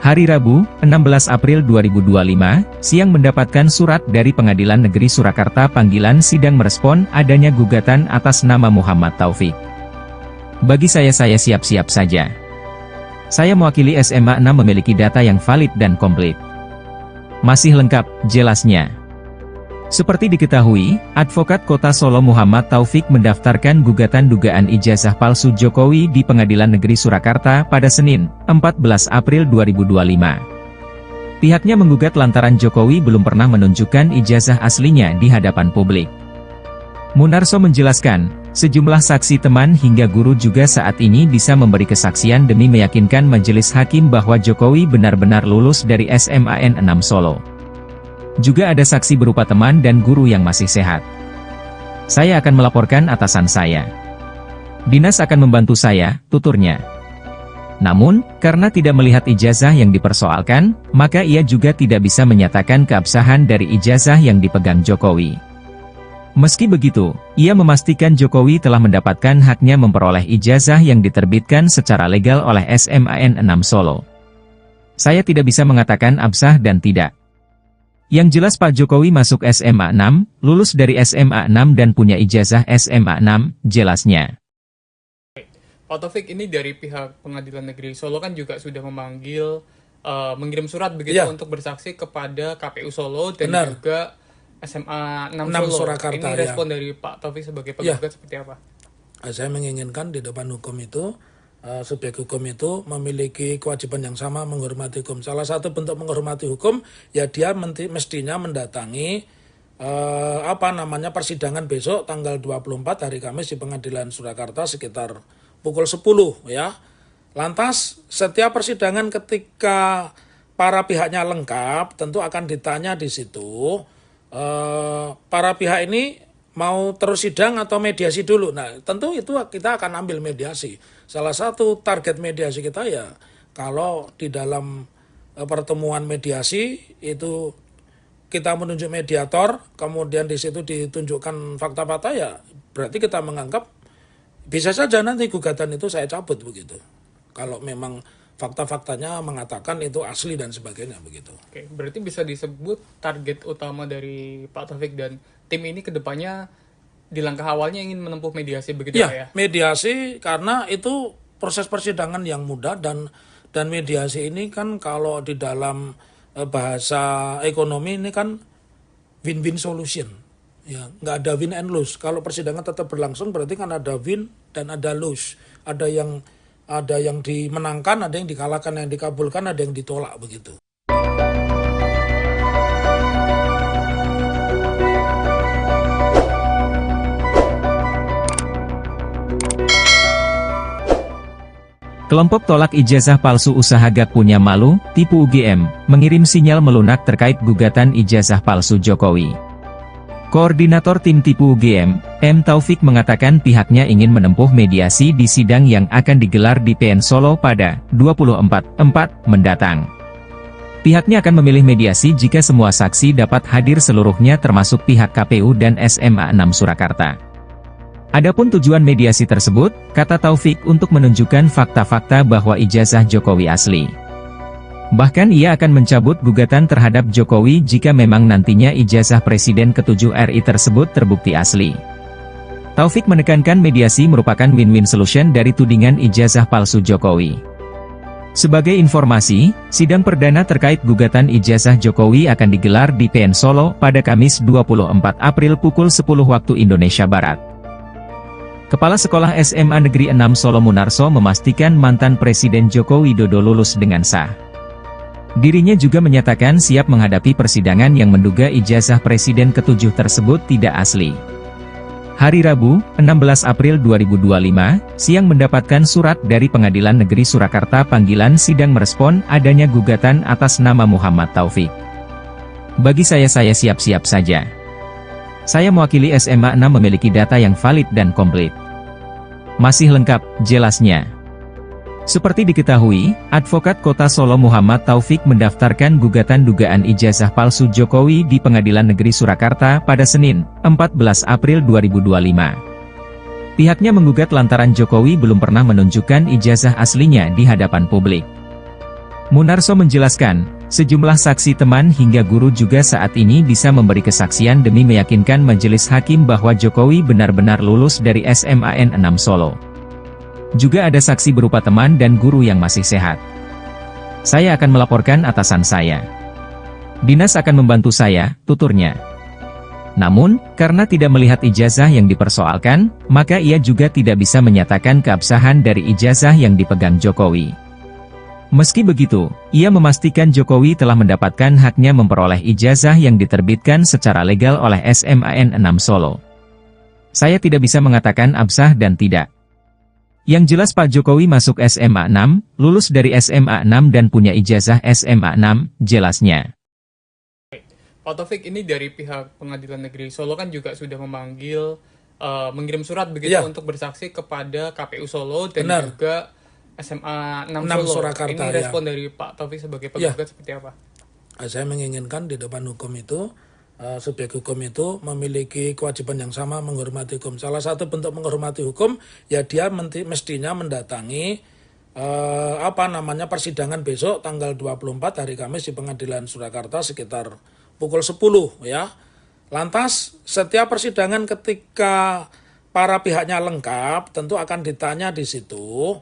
Hari Rabu, 16 April 2025, siang mendapatkan surat dari Pengadilan Negeri Surakarta panggilan sidang merespon adanya gugatan atas nama Muhammad Taufik. Bagi saya siap-siap saja. Saya mewakili SMA 6 memiliki data yang valid dan komplit. Masih lengkap, jelasnya. Seperti diketahui, Advokat Kota Solo Muhammad Taufik mendaftarkan gugatan dugaan ijazah palsu Jokowi di Pengadilan Negeri Surakarta pada Senin, 14 April 2025. Pihaknya menggugat lantaran Jokowi belum pernah menunjukkan ijazah aslinya di hadapan publik. Munarso menjelaskan, sejumlah saksi teman hingga guru juga saat ini bisa memberi kesaksian demi meyakinkan majelis hakim bahwa Jokowi benar-benar lulus dari SMAN 6 Solo. Juga ada saksi berupa teman dan guru yang masih sehat. Saya akan melaporkan atasan saya. Dinas akan membantu saya, tuturnya. Namun, karena tidak melihat ijazah yang dipersoalkan, maka ia juga tidak bisa menyatakan keabsahan dari ijazah yang dipegang Jokowi. Meski begitu, ia memastikan Jokowi telah mendapatkan haknya memperoleh ijazah yang diterbitkan secara legal oleh SMAN 6 Solo. Saya tidak bisa mengatakan absah dan tidak. Yang jelas Pak Jokowi masuk SMA 6, lulus dari SMA 6 dan punya ijazah SMA 6, jelasnya. Pak Taufik, ini dari pihak Pengadilan Negeri Solo kan juga sudah memanggil, mengirim surat begitu untuk bersaksi kepada KPU Solo dan juga SMA 6 Solo. Surakarta, ini respon dari Pak Taufik sebagai penggugat seperti apa? Saya menginginkan di depan hukum itu, subjek hukum itu memiliki kewajiban yang sama menghormati hukum. Salah satu bentuk menghormati hukum, ya dia mestinya mendatangi persidangan besok tanggal 24 hari Kamis di Pengadilan Surakarta sekitar pukul 10 ya. Lantas setiap persidangan ketika para pihaknya lengkap tentu akan ditanya di situ para pihak ini mau terus sidang atau mediasi dulu. Nah, tentu itu kita akan ambil mediasi. Salah satu target mediasi kita ya kalau di dalam pertemuan mediasi itu kita menunjuk mediator, kemudian di situ ditunjukkan fakta-fakta ya berarti kita menganggap bisa saja nanti gugatan itu saya cabut begitu. Kalau memang fakta-faktanya mengatakan itu asli dan sebagainya begitu. Oke, berarti bisa disebut target utama dari Pak Taufik dan tim ini ke depannya di langkah awalnya ingin menempuh mediasi begitu Ya, ya? mediasi karena itu proses persidangan yang mudah dan mediasi ini kan kalau di dalam bahasa ekonomi ini kan win-win solution. Ya, nggak ada win and lose. Kalau persidangan tetap berlangsung berarti kan ada win dan ada lose. Ada yang dimenangkan, ada yang dikalahkan, yang dikabulkan, ada yang ditolak begitu. Kelompok tolak ijazah palsu usaha Gak Punya Malu, tipu UGM, mengirim sinyal melunak terkait gugatan ijazah palsu Jokowi. Koordinator tim tipu UGM, M. Taufik mengatakan pihaknya ingin menempuh mediasi di sidang yang akan digelar di PN Solo pada 24/4 mendatang. Pihaknya akan memilih mediasi jika semua saksi dapat hadir seluruhnya termasuk pihak KPU dan SMA 6 Surakarta. Adapun tujuan mediasi tersebut, kata Taufik untuk menunjukkan fakta-fakta bahwa ijazah Jokowi asli. Bahkan ia akan mencabut gugatan terhadap Jokowi jika memang nantinya ijazah Presiden ke-7 RI tersebut terbukti asli. Taufik menekankan mediasi merupakan win-win solution dari tudingan ijazah palsu Jokowi. Sebagai informasi, sidang perdana terkait gugatan ijazah Jokowi akan digelar di PN Solo pada Kamis 24 April pukul 10 waktu Indonesia Barat. Kepala Sekolah SMA Negeri 6 Solo Munarso memastikan mantan Presiden Joko Widodo lulus dengan sah. Dirinya juga menyatakan siap menghadapi persidangan yang menduga ijazah Presiden ke-7 tersebut tidak asli. Hari Rabu, 16 April 2025, siang mendapatkan surat dari Pengadilan Negeri Surakarta panggilan sidang merespon adanya gugatan atas nama Muhammad Taufik. Bagi saya siap-siap saja. Saya mewakili SMA 6 memiliki data yang valid dan komplit. Masih lengkap, jelasnya. Seperti diketahui, Advokat Kota Solo Muhammad Taufik mendaftarkan gugatan dugaan ijazah palsu Jokowi di Pengadilan Negeri Surakarta pada Senin, 14 April 2025. Pihaknya menggugat lantaran Jokowi belum pernah menunjukkan ijazah aslinya di hadapan publik. Munarso menjelaskan, sejumlah saksi teman hingga guru juga saat ini bisa memberi kesaksian demi meyakinkan majelis hakim bahwa Jokowi benar-benar lulus dari SMAN 6 Solo. Juga ada saksi berupa teman dan guru yang masih sehat. Saya akan melaporkan atasan saya. Dinas akan membantu saya, tuturnya. Namun, karena tidak melihat ijazah yang dipersoalkan, maka ia juga tidak bisa menyatakan keabsahan dari ijazah yang dipegang Jokowi. Meski begitu, ia memastikan Jokowi telah mendapatkan haknya memperoleh ijazah yang diterbitkan secara legal oleh SMAN 6 Solo. Saya tidak bisa mengatakan absah dan tidak. Yang jelas Pak Jokowi masuk SMA 6, lulus dari SMA 6 dan punya ijazah SMA 6, jelasnya. Pak Taufik, ini dari pihak Pengadilan Negeri Solo kan juga sudah memanggil, mengirim surat begitu untuk bersaksi kepada KPU Solo dan juga SMA 6 Solo. Surakarta, ini respon dari Pak Taufik sebagai penggugat seperti apa? Saya menginginkan di depan hukum itu, subjek hukum itu memiliki kewajiban yang sama menghormati hukum. Salah satu bentuk menghormati hukum, ya dia mestinya mendatangi persidangan besok tanggal 24 hari Kamis di Pengadilan Surakarta sekitar pukul 10 ya. Lantas setiap persidangan ketika para pihaknya lengkap tentu akan ditanya di situ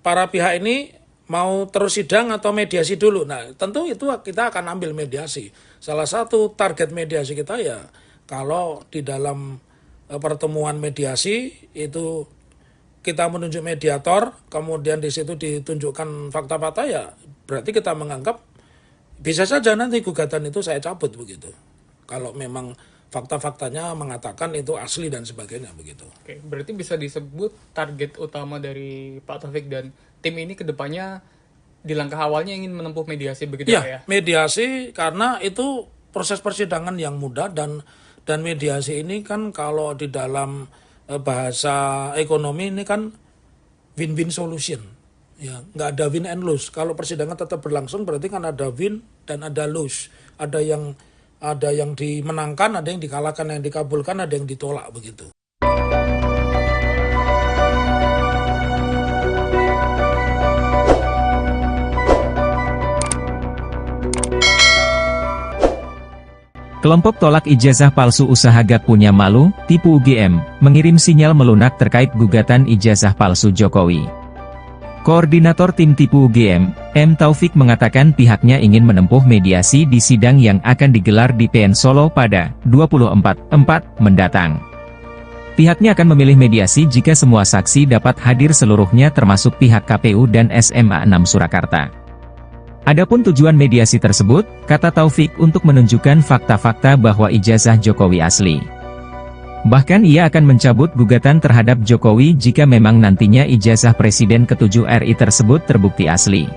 para pihak ini mau terus sidang atau mediasi dulu. Nah, tentu itu kita akan ambil mediasi. Salah satu target mediasi kita ya kalau di dalam pertemuan mediasi itu kita menunjuk mediator, kemudian di situ ditunjukkan fakta-fakta ya berarti kita menganggap bisa saja nanti gugatan itu saya cabut begitu. Kalau memang fakta-faktanya mengatakan itu asli dan sebagainya begitu. Oke, berarti bisa disebut target utama dari Pak Taufik dan tim ini ke depannya di langkah awalnya ingin menempuh mediasi begitu Pak ya? Mediasi karena itu proses persidangan yang mudah dan mediasi ini kan kalau di dalam bahasa ekonomi ini kan win-win solution. Ya, nggak ada win and lose. Kalau persidangan tetap berlangsung berarti kan ada win dan ada lose. Ada yang dimenangkan, ada yang dikalahkan, yang dikabulkan, ada yang ditolak begitu. Kelompok tolak ijazah palsu usaha gak punya malu, tipu UGM, mengirim sinyal melunak terkait gugatan ijazah palsu Jokowi. Koordinator tim tipu UGM, M. Taufik mengatakan pihaknya ingin menempuh mediasi di sidang yang akan digelar di PN Solo pada 24/4 mendatang. Pihaknya akan memilih mediasi jika semua saksi dapat hadir seluruhnya termasuk pihak KPU dan SMA 6 Surakarta. Adapun tujuan mediasi tersebut, kata Taufik untuk menunjukkan fakta-fakta bahwa ijazah Jokowi asli. Bahkan ia akan mencabut gugatan terhadap Jokowi jika memang nantinya ijazah Presiden ke-7 RI tersebut terbukti asli.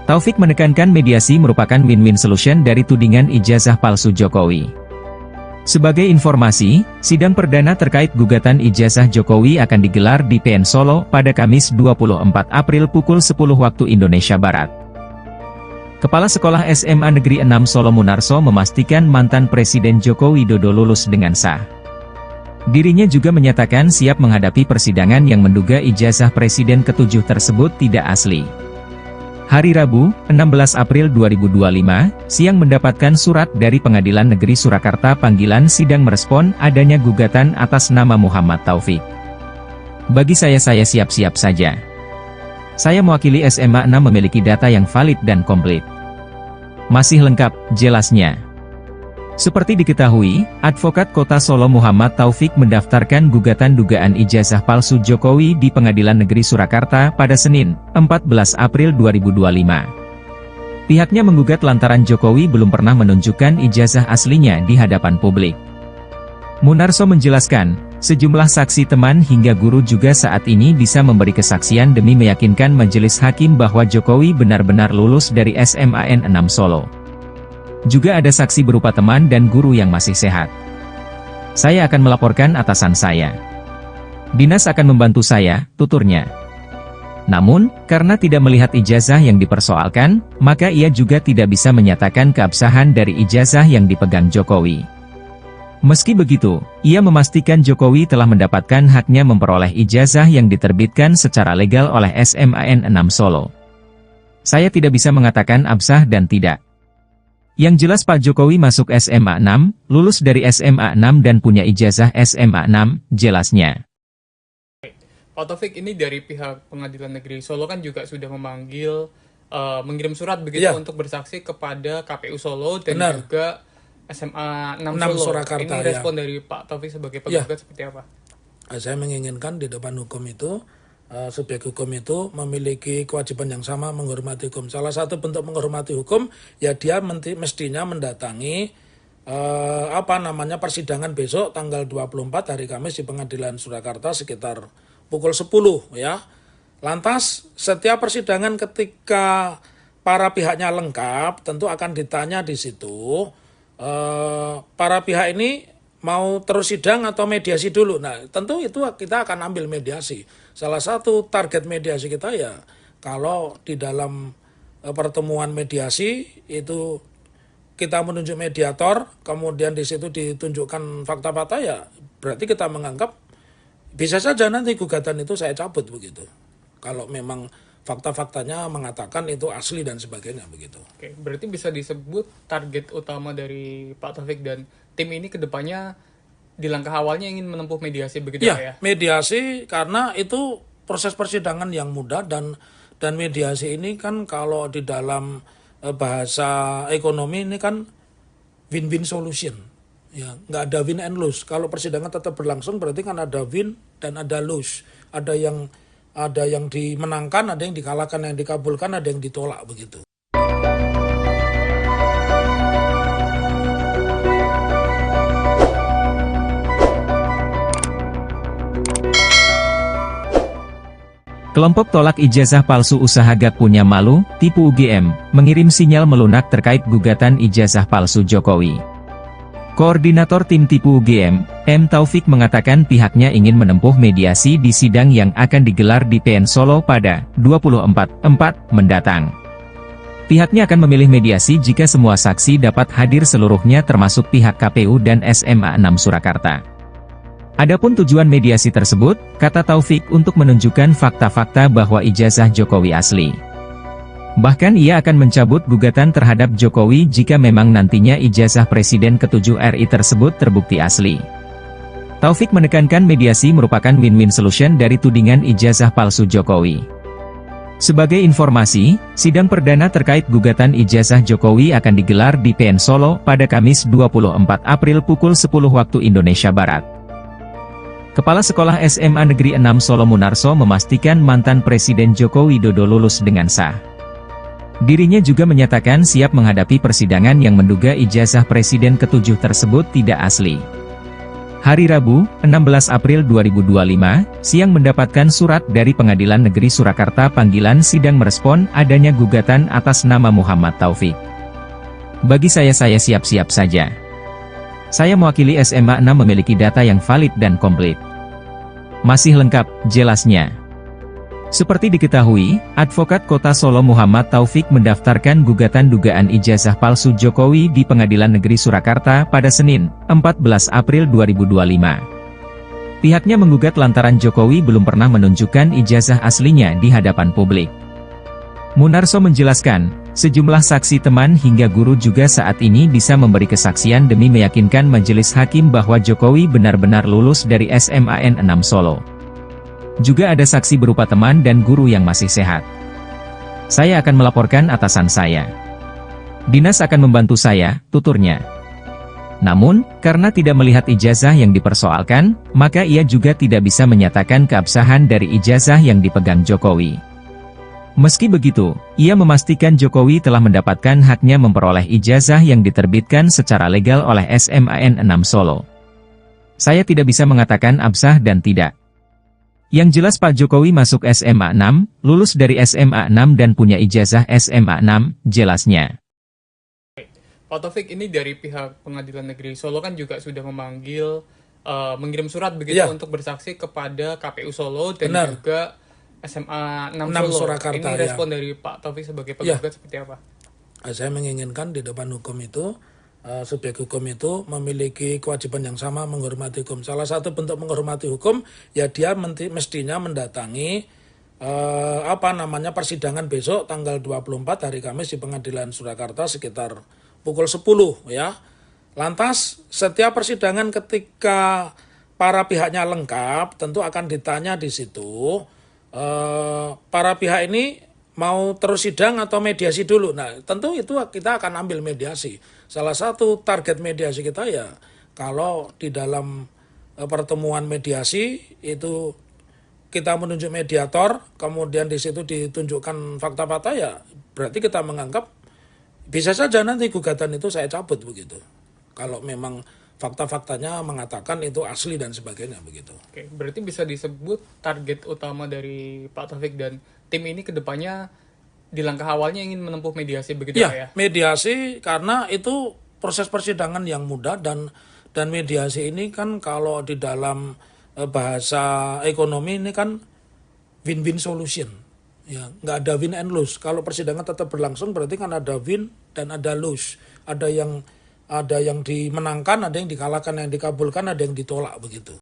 Taufik menekankan mediasi merupakan win-win solution dari tudingan ijazah palsu Jokowi. Sebagai informasi, sidang perdana terkait gugatan ijazah Jokowi akan digelar di PN Solo pada Kamis 24 April pukul 10 waktu Indonesia Barat. Kepala Sekolah SMA Negeri 6 Solo Munarso memastikan mantan Presiden Joko Widodo lulus dengan sah. Dirinya juga menyatakan siap menghadapi persidangan yang menduga ijazah Presiden ke-7 tersebut tidak asli. Hari Rabu, 16 April 2025, siang mendapatkan surat dari Pengadilan Negeri Surakarta panggilan sidang merespon adanya gugatan atas nama Muhammad Taufik. Bagi saya siap-siap saja. Saya mewakili SMA 6 memiliki data yang valid dan komplit. Masih lengkap, jelasnya. Seperti diketahui, Advokat Kota Solo Muhammad Taufik mendaftarkan gugatan dugaan ijazah palsu Jokowi di Pengadilan Negeri Surakarta pada Senin, 14 April 2025. Pihaknya menggugat lantaran Jokowi belum pernah menunjukkan ijazah aslinya di hadapan publik. Munarso menjelaskan, sejumlah saksi teman hingga guru juga saat ini bisa memberi kesaksian demi meyakinkan majelis hakim bahwa Jokowi benar-benar lulus dari SMAN 6 Solo. Juga ada saksi berupa teman dan guru yang masih sehat. Saya akan melaporkan atasan saya. Dinas akan membantu saya, tuturnya. Namun, karena tidak melihat ijazah yang dipersoalkan, maka ia juga tidak bisa menyatakan keabsahan dari ijazah yang dipegang Jokowi. Meski begitu, ia memastikan Jokowi telah mendapatkan haknya memperoleh ijazah yang diterbitkan secara legal oleh SMAN 6 Solo. Saya tidak bisa mengatakan absah dan tidak. Yang jelas Pak Jokowi masuk SMA 6, lulus dari SMA 6 dan punya ijazah SMA 6, jelasnya. Pak Taufik, ini dari pihak Pengadilan Negeri Solo kan juga sudah memanggil, mengirim surat begitu untuk bersaksi kepada KPU Solo dan juga SMA 6 Solo. Surakarta, ini respon dari Pak Taufik sebagai penggugat seperti apa? Saya menginginkan di depan hukum itu, subjek hukum itu memiliki kewajiban yang sama menghormati hukum. Salah satu bentuk menghormati hukum, ya dia mestinya mendatangi persidangan besok tanggal 24 hari Kamis di Pengadilan Surakarta sekitar pukul 10 ya. Lantas setiap persidangan ketika para pihaknya lengkap tentu akan ditanya di situ para pihak ini mau terus sidang atau mediasi dulu. Nah, tentu itu kita akan ambil mediasi. Salah satu target mediasi kita ya, kalau di dalam pertemuan mediasi itu kita menunjuk mediator, kemudian di situ ditunjukkan fakta-fakta ya, berarti kita menganggap bisa saja nanti gugatan itu saya cabut begitu. Kalau memang fakta-faktanya mengatakan itu asli dan sebagainya begitu. Oke, berarti bisa disebut target utama dari Pak Taufik dan tim ini ke depannya di langkah awalnya ingin menempuh mediasi begitu ya? Mediasi karena itu proses persidangan yang mudah dan mediasi ini kan kalau di dalam bahasa ekonomi ini kan win-win solution. Ya, nggak ada win and lose. Kalau persidangan tetap berlangsung berarti kan ada win dan ada lose. Ada yang dimenangkan, ada yang dikalahkan, yang dikabulkan, ada yang ditolak begitu. Kelompok tolak ijazah palsu usaha gak punya malu, tipu UGM, mengirim sinyal melunak terkait gugatan ijazah palsu Jokowi. Koordinator tim tipu UGM, M. Taufik mengatakan pihaknya ingin menempuh mediasi di sidang yang akan digelar di PN Solo pada 24/4 mendatang. Pihaknya akan memilih mediasi jika semua saksi dapat hadir seluruhnya termasuk pihak KPU dan SMA 6 Surakarta. Adapun tujuan mediasi tersebut, kata Taufik, untuk menunjukkan fakta-fakta bahwa ijazah Jokowi asli. Bahkan ia akan mencabut gugatan terhadap Jokowi jika memang nantinya ijazah Presiden ke-7 RI tersebut terbukti asli. Taufik menekankan mediasi merupakan win-win solution dari tudingan ijazah palsu Jokowi. Sebagai informasi, sidang perdana terkait gugatan ijazah Jokowi akan digelar di PN Solo pada Kamis 24 April pukul 10 waktu Indonesia Barat. Kepala Sekolah SMA Negeri 6 Solo Munarso memastikan mantan Presiden Joko Widodo lulus dengan sah. Dirinya juga menyatakan siap menghadapi persidangan yang menduga ijazah Presiden ke-7 tersebut tidak asli. Hari Rabu, 16 April 2025, siang mendapatkan surat dari Pengadilan Negeri Surakarta panggilan sidang merespon adanya gugatan atas nama Muhammad Taufik. Bagi saya siap-siap saja. Saya mewakili SMA 6 memiliki data yang valid dan komplit. Masih lengkap, jelasnya. Seperti diketahui, Advokat Kota Solo Muhammad Taufik mendaftarkan gugatan dugaan ijazah palsu Jokowi di Pengadilan Negeri Surakarta pada Senin, 14 April 2025. Pihaknya menggugat lantaran Jokowi belum pernah menunjukkan ijazah aslinya di hadapan publik. Munarso menjelaskan, sejumlah saksi teman hingga guru juga saat ini bisa memberi kesaksian demi meyakinkan majelis hakim bahwa Jokowi benar-benar lulus dari SMA N 6 Solo. Juga ada saksi berupa teman dan guru yang masih sehat. Saya akan melaporkan atasan saya. Dinas akan membantu saya, tuturnya. Namun, karena tidak melihat ijazah yang dipersoalkan, maka ia juga tidak bisa menyatakan keabsahan dari ijazah yang dipegang Jokowi. Meski begitu, ia memastikan Jokowi telah mendapatkan haknya memperoleh ijazah yang diterbitkan secara legal oleh SMA N 6 Solo. Saya tidak bisa mengatakan absah dan tidak. Yang jelas Pak Jokowi masuk SMA 6, lulus dari SMA 6 dan punya ijazah SMA 6, jelasnya. Pak Taufik, ini dari pihak Pengadilan Negeri Solo kan juga sudah memanggil, mengirim surat begitu untuk bersaksi kepada KPU Solo dan juga SMA 6 Solo. Surakarta, ini respon dari Pak Taufik sebagai penggugat seperti apa? Saya menginginkan di depan hukum itu, subjek hukum itu memiliki kewajiban yang sama menghormati hukum. Salah satu bentuk menghormati hukum, ya dia mestinya mendatangi persidangan besok tanggal 24 hari Kamis di Pengadilan Surakarta sekitar pukul 10 ya. Lantas setiap persidangan ketika para pihaknya lengkap tentu akan ditanya di situ para pihak ini mau terus sidang atau mediasi dulu. Nah, tentu itu kita akan ambil mediasi. Salah satu target mediasi kita ya, kalau di dalam pertemuan mediasi itu kita menunjuk mediator, kemudian di situ ditunjukkan fakta-fakta, ya berarti kita menganggap bisa saja nanti gugatan itu saya cabut begitu. Kalau memang fakta-faktanya mengatakan itu asli dan sebagainya begitu. Oke, berarti bisa disebut target utama dari Pak Taufik dan tim ini kedepannya di langkah awalnya ingin menempuh mediasi begitu ya? Mediasi karena itu proses persidangan yang mudah dan mediasi ini kan kalau di dalam bahasa ekonomi ini kan win-win solution. Ya, nggak ada win and lose. Kalau persidangan tetap berlangsung berarti kan ada win dan ada lose. Ada yang dimenangkan, ada yang dikalahkan, yang dikabulkan, ada yang ditolak begitu.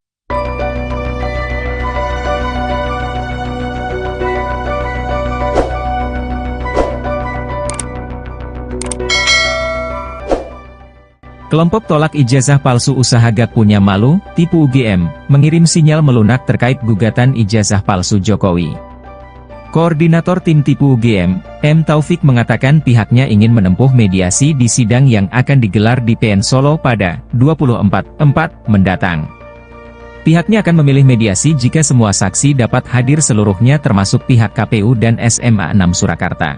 Kelompok tolak ijazah palsu usaha gak punya malu, tipu UGM, mengirim sinyal melunak terkait gugatan ijazah palsu Jokowi. Koordinator tim tipu UGM, M. Taufik mengatakan pihaknya ingin menempuh mediasi di sidang yang akan digelar di PN Solo pada 24/4 mendatang. Pihaknya akan memilih mediasi jika semua saksi dapat hadir seluruhnya termasuk pihak KPU dan SMA 6 Surakarta.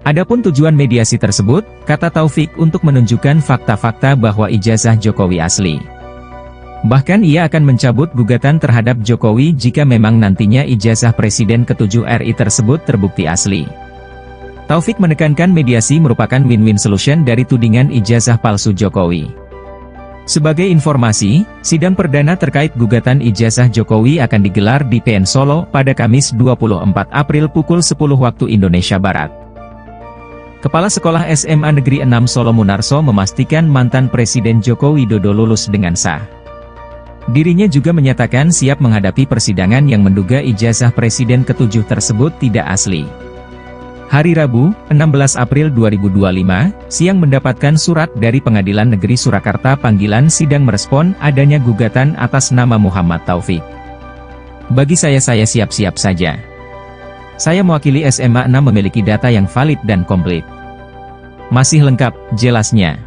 Adapun tujuan mediasi tersebut, kata Taufik, untuk menunjukkan fakta-fakta bahwa ijazah Jokowi asli. Bahkan ia akan mencabut gugatan terhadap Jokowi jika memang nantinya ijazah Presiden ke-7 RI tersebut terbukti asli. Taufik menekankan mediasi merupakan win-win solution dari tudingan ijazah palsu Jokowi. Sebagai informasi, sidang perdana terkait gugatan ijazah Jokowi akan digelar di PN Solo pada Kamis 24 April pukul 10 waktu Indonesia Barat. Kepala Sekolah SMA Negeri 6 Solo Munarso memastikan mantan Presiden Joko Widodo lulus dengan sah. Dirinya juga menyatakan siap menghadapi persidangan yang menduga ijazah Presiden ke-7 tersebut tidak asli. Hari Rabu, 16 April 2025, siang mendapatkan surat dari Pengadilan Negeri Surakarta panggilan sidang merespon adanya gugatan atas nama Muhammad Taufik. Bagi saya siap-siap saja. Saya mewakili SMA 6 memiliki data yang valid dan komplit. Masih lengkap, jelasnya.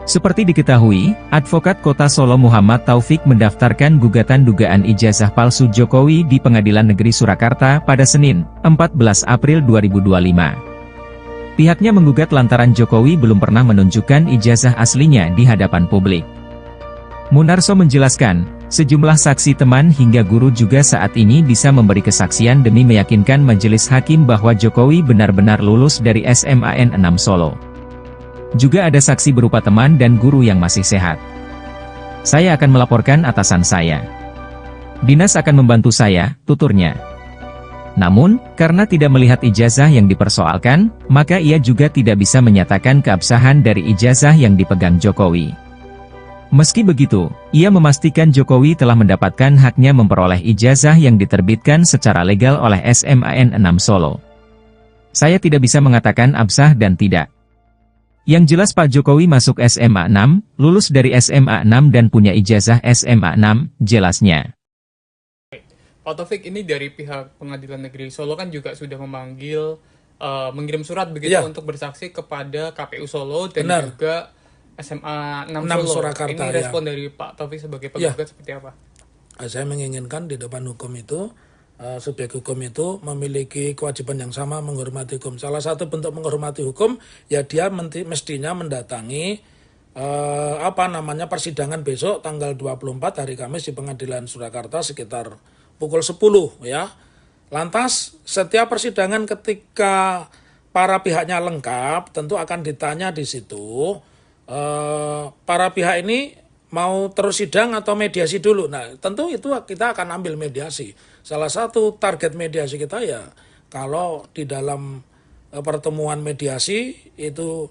Seperti diketahui, Advokat Kota Solo Muhammad Taufik mendaftarkan gugatan dugaan ijazah palsu Jokowi di Pengadilan Negeri Surakarta pada Senin, 14 April 2025. Pihaknya menggugat lantaran Jokowi belum pernah menunjukkan ijazah aslinya di hadapan publik. Munarso menjelaskan, sejumlah saksi teman hingga guru juga saat ini bisa memberi kesaksian demi meyakinkan majelis hakim bahwa Jokowi benar-benar lulus dari SMAN 6 Solo. Juga ada saksi berupa teman dan guru yang masih sehat. Saya akan melaporkan atasan saya. Dinas akan membantu saya, tuturnya. Namun, karena tidak melihat ijazah yang dipersoalkan, maka ia juga tidak bisa menyatakan keabsahan dari ijazah yang dipegang Jokowi. Meski begitu, ia memastikan Jokowi telah mendapatkan haknya memperoleh ijazah yang diterbitkan secara legal oleh SMAN 6 Solo. Saya tidak bisa mengatakan absah dan tidak. Yang jelas Pak Jokowi masuk SMA 6, lulus dari SMA 6 dan punya ijazah SMA 6, jelasnya. Pak Taufik, ini dari pihak Pengadilan Negeri Solo kan juga sudah memanggil, mengirim surat begitu untuk bersaksi kepada KPU Solo dan juga SMA 6 Solo. Surakarta, ini respon dari Pak Taufik sebagai penggugat seperti apa? Saya menginginkan di depan hukum itu, subjek hukum itu memiliki kewajiban yang sama menghormati hukum. Salah satu bentuk menghormati hukum, ya dia mestinya mendatangi persidangan besok tanggal 24 hari Kamis di Pengadilan Surakarta sekitar pukul 10 ya. Lantas setiap persidangan ketika para pihaknya lengkap tentu akan ditanya di situ para pihak ini mau terus sidang atau mediasi dulu. Nah, tentu itu kita akan ambil mediasi. Salah satu target mediasi kita ya, kalau di dalam pertemuan mediasi itu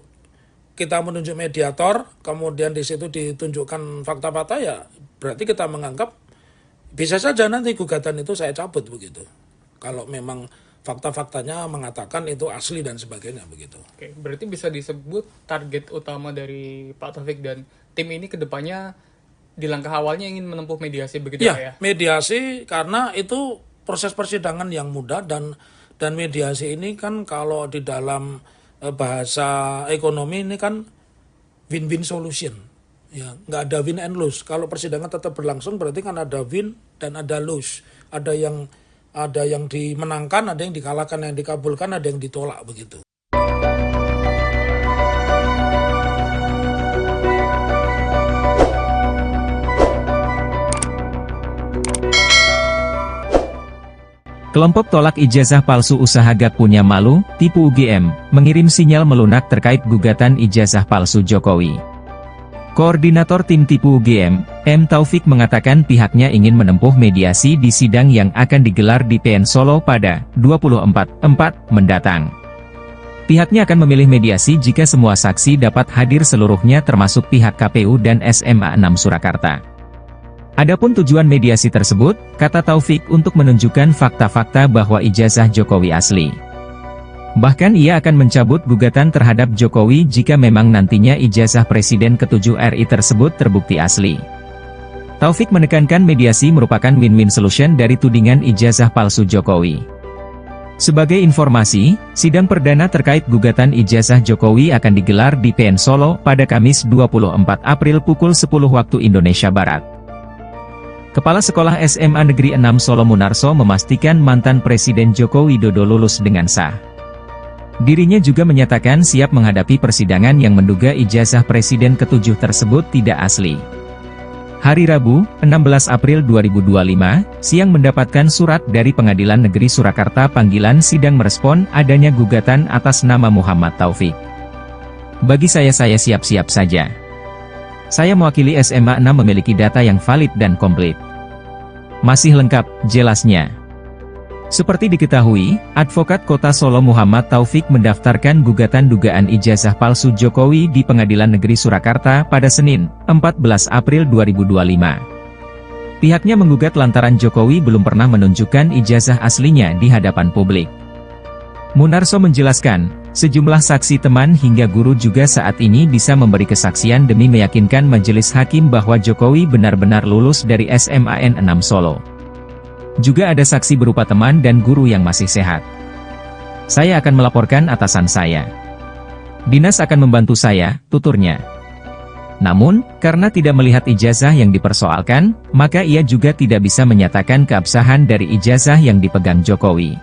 kita menunjuk mediator, kemudian di situ ditunjukkan fakta-fakta ya, berarti kita menganggap bisa saja nanti gugatan itu saya cabut begitu. Kalau memang fakta-faktanya mengatakan itu asli dan sebagainya begitu. Oke, berarti bisa disebut target utama dari Pak Taufik dan tim ini kedepannya di langkah awalnya ingin menempuh mediasi begitu ya? Mediasi karena itu proses persidangan yang mudah dan mediasi ini kan kalau di dalam bahasa ekonomi ini kan win-win solution. Ya, nggak ada win and lose. Kalau persidangan tetap berlangsung berarti kan ada win dan ada lose. Ada yang dimenangkan, ada yang dikalahkan, yang dikabulkan, ada yang ditolak begitu. Kelompok tolak ijazah palsu usaha Gak Punya Malu, tipu UGM, mengirim sinyal melunak terkait gugatan ijazah palsu Jokowi. Koordinator tim tipu UGM, M. Taufik mengatakan pihaknya ingin menempuh mediasi di sidang yang akan digelar di PN Solo pada 24/4 mendatang. Pihaknya akan memilih mediasi jika semua saksi dapat hadir seluruhnya termasuk pihak KPU dan SMA 6 Surakarta. Adapun tujuan mediasi tersebut, kata Taufik, untuk menunjukkan fakta-fakta bahwa ijazah Jokowi asli. Bahkan ia akan mencabut gugatan terhadap Jokowi jika memang nantinya ijazah Presiden ke-7 RI tersebut terbukti asli. Taufik menekankan mediasi merupakan win-win solution dari tudingan ijazah palsu Jokowi. Sebagai informasi, sidang perdana terkait gugatan ijazah Jokowi akan digelar di PN Solo pada Kamis 24 April pukul 10 waktu Indonesia Barat. Kepala Sekolah SMA Negeri 6 Solo Munarso memastikan mantan Presiden Joko Widodo lulus dengan sah. Dirinya juga menyatakan siap menghadapi persidangan yang menduga ijazah Presiden ke-7 tersebut tidak asli. Hari Rabu, 16 April 2025, siang mendapatkan surat dari Pengadilan Negeri Surakarta panggilan sidang merespon adanya gugatan atas nama Muhammad Taufik. Bagi saya siap-siap saja. Saya mewakili SMA 6 memiliki data yang valid dan komplit. Masih lengkap, jelasnya. Seperti diketahui, Advokat Kota Solo Muhammad Taufik mendaftarkan gugatan dugaan ijazah palsu Jokowi di Pengadilan Negeri Surakarta pada Senin, 14 April 2025. Pihaknya menggugat lantaran Jokowi belum pernah menunjukkan ijazah aslinya di hadapan publik. Munarso menjelaskan, sejumlah saksi teman hingga guru juga saat ini bisa memberi kesaksian demi meyakinkan majelis hakim bahwa Jokowi benar-benar lulus dari SMAN 6 Solo. Juga ada saksi berupa teman dan guru yang masih sehat. Saya akan melaporkan atasan saya. Dinas akan membantu saya, tuturnya. Namun, karena tidak melihat ijazah yang dipersoalkan, maka ia juga tidak bisa menyatakan keabsahan dari ijazah yang dipegang Jokowi.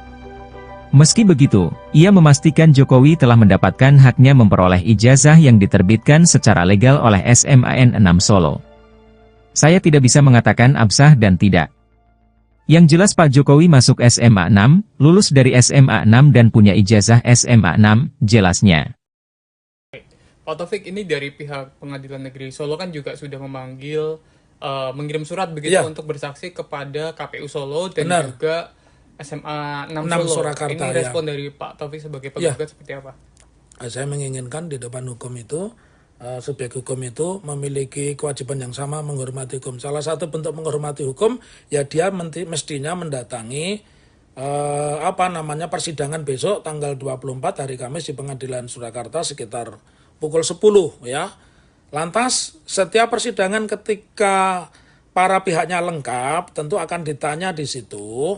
Meski begitu, ia memastikan Jokowi telah mendapatkan haknya memperoleh ijazah yang diterbitkan secara legal oleh SMAN 6 Solo. Saya tidak bisa mengatakan absah dan tidak. Yang jelas Pak Jokowi masuk SMA 6, lulus dari SMA 6 dan punya ijazah SMA 6, jelasnya. Pak Taufik, ini dari pihak Pengadilan Negeri Solo kan juga sudah memanggil, mengirim surat begitu untuk bersaksi kepada KPU Solo dan juga SMA 6 Solo. Surakarta, ini respon dari Pak Taufik sebagai penggugat seperti apa? Saya menginginkan di depan hukum itu, subjek hukum itu memiliki kewajiban yang sama menghormati hukum. Salah satu bentuk menghormati hukum, ya dia mestinya mendatangi persidangan besok tanggal 24 hari Kamis di Pengadilan Surakarta sekitar pukul 10 ya. Lantas setiap persidangan ketika para pihaknya lengkap tentu akan ditanya di situ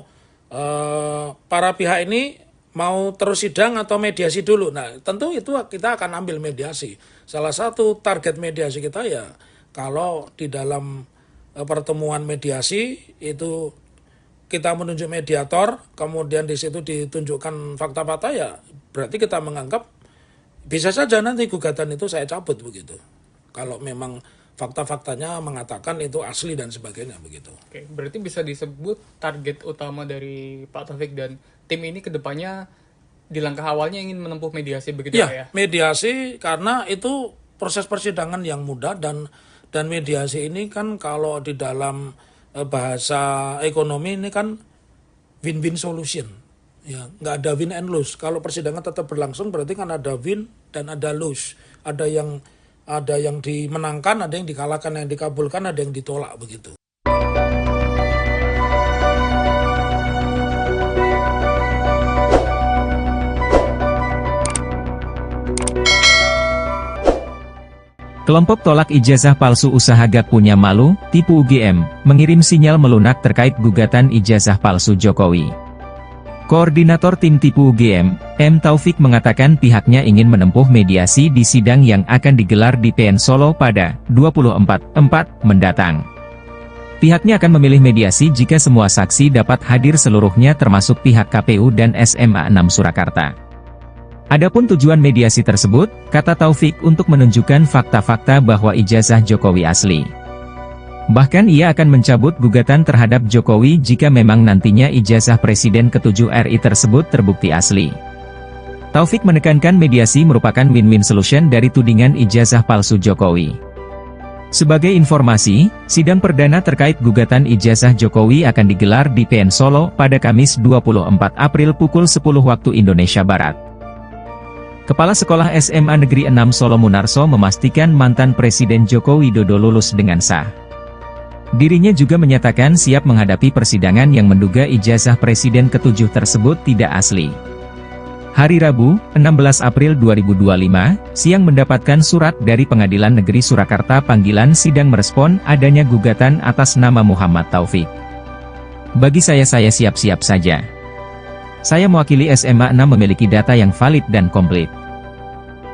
para pihak ini mau terus sidang atau mediasi dulu. Nah, tentu itu kita akan ambil mediasi. Salah satu target mediasi kita ya, kalau di dalam pertemuan mediasi itu kita menunjuk mediator, kemudian di situ ditunjukkan fakta-fakta ya, berarti kita menganggap bisa saja nanti gugatan itu saya cabut begitu. Kalau memang fakta-faktanya mengatakan itu asli dan sebagainya begitu. Oke, berarti bisa disebut target utama dari Pak Taufik dan tim ini kedepannya di langkah awalnya ingin menempuh mediasi begitu ya? Mediasi karena itu proses persidangan yang mudah dan mediasi ini kan kalau di dalam bahasa ekonomi ini kan win-win solution. Ya, nggak ada win and lose. Kalau persidangan tetap berlangsung berarti kan ada win dan ada lose. Ada yang dimenangkan, ada yang dikalahkan, yang dikabulkan, ada yang ditolak begitu. Kelompok tolak ijazah palsu usaha gak punya malu, tipu UGM, mengirim sinyal melunak terkait gugatan ijazah palsu Jokowi. Koordinator tim tipu UGM, M. Taufik mengatakan pihaknya ingin menempuh mediasi di sidang yang akan digelar di PN Solo pada 24/4 mendatang. Pihaknya akan memilih mediasi jika semua saksi dapat hadir seluruhnya termasuk pihak KPU dan SMA 6 Surakarta. Adapun tujuan mediasi tersebut, kata Taufik untuk menunjukkan fakta-fakta bahwa ijazah Jokowi asli. Bahkan ia akan mencabut gugatan terhadap Jokowi jika memang nantinya ijazah Presiden ke-7 RI tersebut terbukti asli. Taufik menekankan mediasi merupakan win-win solution dari tudingan ijazah palsu Jokowi. Sebagai informasi, sidang perdana terkait gugatan ijazah Jokowi akan digelar di PN Solo pada Kamis 24 April pukul 10 waktu Indonesia Barat. Kepala Sekolah SMA Negeri 6 Solo Munarso memastikan mantan Presiden Joko Widodo lulus dengan sah. Dirinya juga menyatakan siap menghadapi persidangan yang menduga ijazah Presiden ke-7 tersebut tidak asli. Hari Rabu, 16 April 2025, siang mendapatkan surat dari Pengadilan Negeri Surakarta panggilan sidang merespon adanya gugatan atas nama Muhammad Taufik. Bagi saya siap-siap saja. Saya mewakili SMA 6 memiliki data yang valid dan komplit.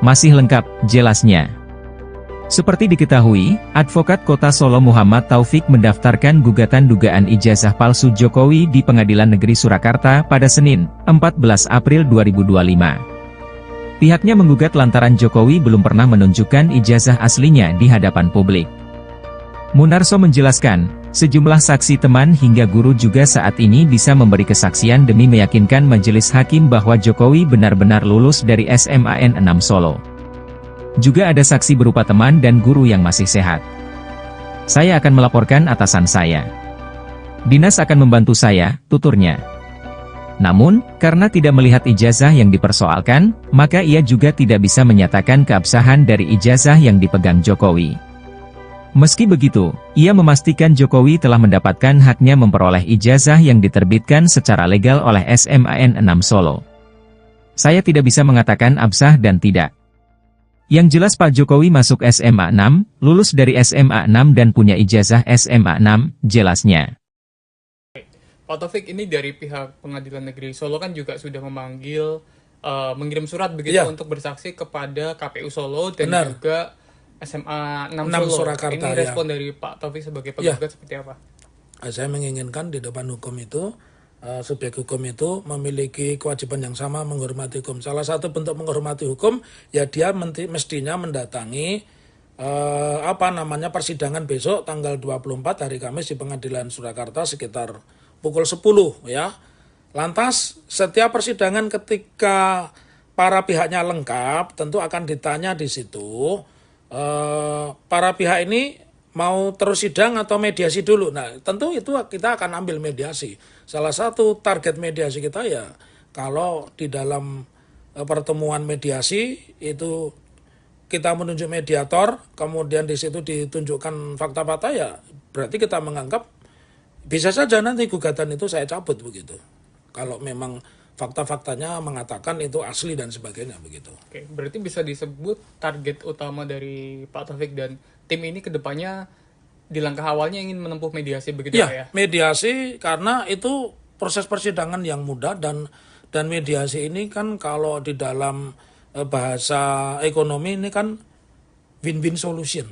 Masih lengkap, jelasnya. Seperti diketahui, Advokat Kota Solo Muhammad Taufik mendaftarkan gugatan dugaan ijazah palsu Jokowi di Pengadilan Negeri Surakarta pada Senin, 14 April 2025. Pihaknya menggugat lantaran Jokowi belum pernah menunjukkan ijazah aslinya di hadapan publik. Munarso menjelaskan, sejumlah saksi teman hingga guru juga saat ini bisa memberi kesaksian demi meyakinkan majelis hakim bahwa Jokowi benar-benar lulus dari SMAN 6 Solo. Juga ada saksi berupa teman dan guru yang masih sehat. Saya akan melaporkan atasan saya. Dinas akan membantu saya, tuturnya. Namun, karena tidak melihat ijazah yang dipersoalkan, maka ia juga tidak bisa menyatakan keabsahan dari ijazah yang dipegang Jokowi. Meski begitu, ia memastikan Jokowi telah mendapatkan haknya memperoleh ijazah yang diterbitkan secara legal oleh SMAN 6 Solo. Saya tidak bisa mengatakan absah dan tidak. Yang jelas Pak Jokowi masuk SMA 6, lulus dari SMA 6 dan punya ijazah SMA 6, jelasnya. Pak Taufik, ini dari pihak Pengadilan Negeri Solo kan juga sudah memanggil, mengirim surat begitu untuk bersaksi kepada KPU Solo dan juga SMA 6 Solo. Surakarta, ini respon dari Pak Taufik sebagai penggugat seperti apa? Saya menginginkan di depan hukum itu, subjek hukum itu memiliki kewajiban yang sama menghormati hukum. Salah satu bentuk menghormati hukum, ya dia mestinya mendatangi persidangan besok tanggal 24 hari Kamis di Pengadilan Surakarta sekitar pukul 10 ya. Lantas setiap persidangan ketika para pihaknya lengkap tentu akan ditanya di situ para pihak ini mau terus sidang atau mediasi dulu. Nah, tentu itu kita akan ambil mediasi. Salah satu target mediasi kita ya, kalau di dalam pertemuan mediasi itu kita menunjuk mediator, kemudian di situ ditunjukkan fakta-fakta ya, berarti kita menganggap bisa saja nanti gugatan itu saya cabut begitu. Kalau memang fakta-faktanya mengatakan itu asli dan sebagainya begitu. Oke, berarti bisa disebut target utama dari Pak Taufik dan tim ini ke depannya di langkah awalnya ingin menempuh mediasi begitu ya? Mediasi karena itu proses persidangan yang mudah dan mediasi ini kan kalau di dalam bahasa ekonomi ini kan win-win solution.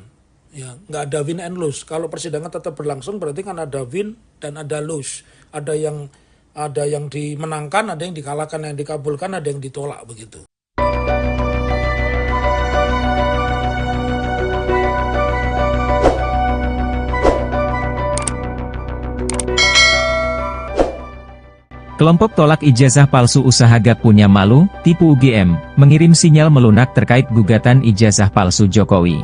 Ya, nggak ada win and lose. Kalau persidangan tetap berlangsung berarti kan ada win dan ada lose. Ada yang dimenangkan, ada yang dikalahkan, yang dikabulkan, ada yang ditolak begitu. Kelompok tolak ijazah palsu usaha gak punya malu, tipu UGM, mengirim sinyal melunak terkait gugatan ijazah palsu Jokowi.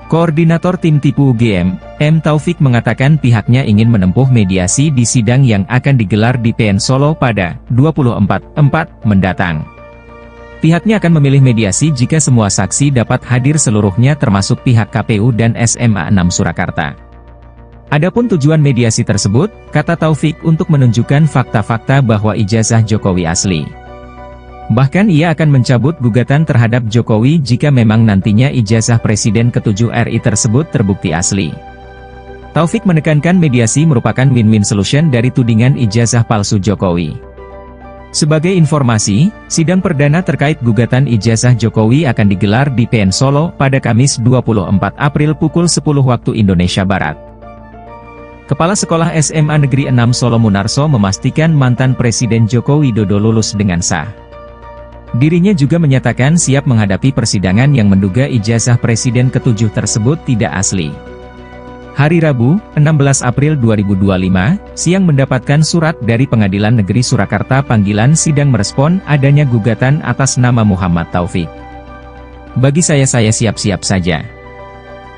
Koordinator tim tipu UGM, M. Taufik mengatakan pihaknya ingin menempuh mediasi di sidang yang akan digelar di PN Solo pada 24/4 mendatang. Pihaknya akan memilih mediasi jika semua saksi dapat hadir seluruhnya termasuk pihak KPU dan SMA 6 Surakarta. Adapun tujuan mediasi tersebut, kata Taufik, untuk menunjukkan fakta-fakta bahwa ijazah Jokowi asli. Bahkan ia akan mencabut gugatan terhadap Jokowi jika memang nantinya ijazah Presiden ke-7 RI tersebut terbukti asli. Taufik menekankan mediasi merupakan win-win solution dari tudingan ijazah palsu Jokowi. Sebagai informasi, sidang perdana terkait gugatan ijazah Jokowi akan digelar di PN Solo pada Kamis 24 April pukul 10 waktu Indonesia Barat. Kepala Sekolah SMA Negeri 6 Solo Munarso memastikan mantan Presiden Joko Widodo lulus dengan sah. Dirinya juga menyatakan siap menghadapi persidangan yang menduga ijazah Presiden ke-7 tersebut tidak asli. Hari Rabu, 16 April 2025, siang mendapatkan surat dari Pengadilan Negeri Surakarta panggilan sidang merespon adanya gugatan atas nama Muhammad Taufik. Bagi saya siap-siap saja.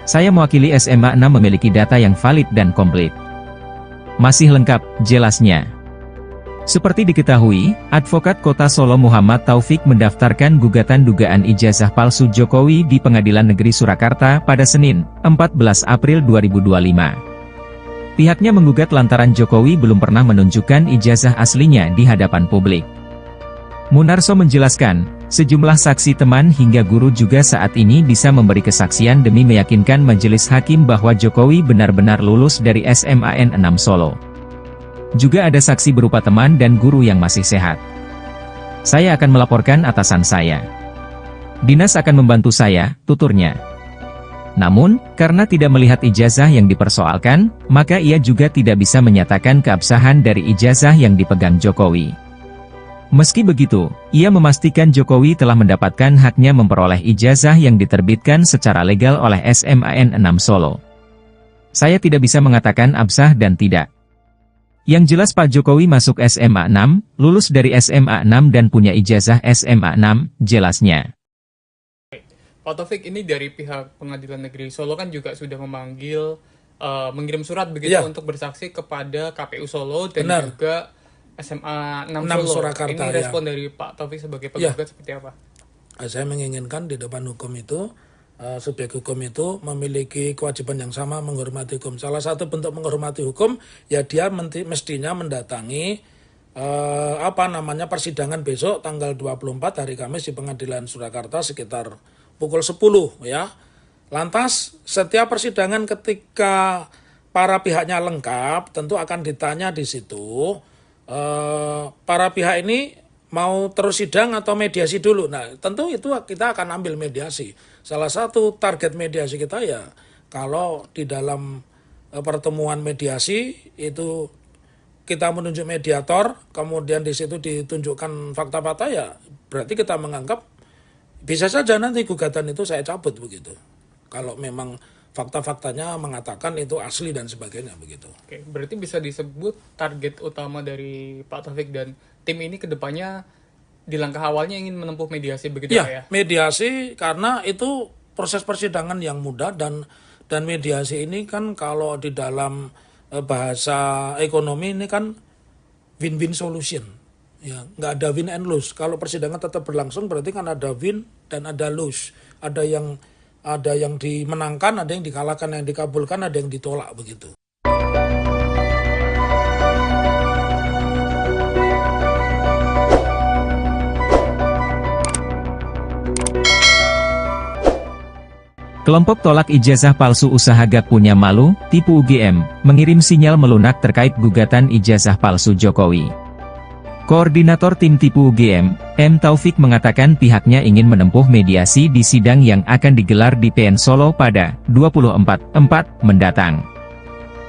Saya mewakili SMA 6 memiliki data yang valid dan komplit. Masih lengkap, jelasnya. Seperti diketahui, Advokat Kota Solo Muhammad Taufik mendaftarkan gugatan dugaan ijazah palsu Jokowi di Pengadilan Negeri Surakarta pada Senin, 14 April 2025. Pihaknya menggugat lantaran Jokowi belum pernah menunjukkan ijazah aslinya di hadapan publik. Munarso menjelaskan, sejumlah saksi teman hingga guru juga saat ini bisa memberi kesaksian demi meyakinkan majelis hakim bahwa Jokowi benar-benar lulus dari SMAN 6 Solo. Juga ada saksi berupa teman dan guru yang masih sehat. Saya akan melaporkan atasan saya. Dinas akan membantu saya, tuturnya. Namun, karena tidak melihat ijazah yang dipersoalkan, maka ia juga tidak bisa menyatakan keabsahan dari ijazah yang dipegang Jokowi. Meski begitu, ia memastikan Jokowi telah mendapatkan haknya memperoleh ijazah yang diterbitkan secara legal oleh SMAN 6 Solo. Saya tidak bisa mengatakan absah dan tidak. Yang jelas Pak Jokowi masuk SMA 6, lulus dari SMA 6 dan punya ijazah SMA 6, jelasnya. Pak Taufik, ini dari pihak Pengadilan Negeri Solo kan juga sudah memanggil, mengirim surat begitu untuk bersaksi kepada KPU Solo dan juga SMA 6 Solo. Surakarta, Ini respon dari Pak Taufik sebagai penggugat seperti apa? Saya menginginkan di depan hukum itu, subjek hukum itu memiliki kewajiban yang sama menghormati hukum. Salah satu bentuk menghormati hukum, ya dia mestinya mendatangi persidangan besok tanggal 24 hari Kamis di Pengadilan Surakarta sekitar pukul 10 ya. Lantas setiap persidangan ketika para pihaknya lengkap tentu akan ditanya di situ para pihak ini mau terus sidang atau mediasi dulu. Nah, tentu itu kita akan ambil mediasi. Salah satu target mediasi kita ya kalau di dalam pertemuan mediasi itu kita menunjuk mediator, kemudian di situ ditunjukkan fakta-fakta, ya berarti kita menganggap bisa saja nanti gugatan itu saya cabut begitu. Kalau memang fakta-faktanya mengatakan itu asli dan sebagainya begitu. Oke, berarti bisa disebut target utama dari Pak Taufik dan tim ini kedepannya di langkah awalnya ingin menempuh mediasi begitu ya? Mediasi karena itu proses persidangan yang mudah dan mediasi ini kan kalau di dalam bahasa ekonomi ini kan win-win solution. Ya, nggak ada win and lose. Kalau persidangan tetap berlangsung berarti kan ada win dan ada lose. Ada yang dimenangkan, ada yang dikalahkan, yang dikabulkan, ada yang ditolak begitu. Kelompok tolak ijazah palsu usaha gak punya malu, tipu UGM, mengirim sinyal melunak terkait gugatan ijazah palsu Jokowi. Koordinator tim tipu UGM, M. Taufik mengatakan pihaknya ingin menempuh mediasi di sidang yang akan digelar di PN Solo pada 24/4 mendatang.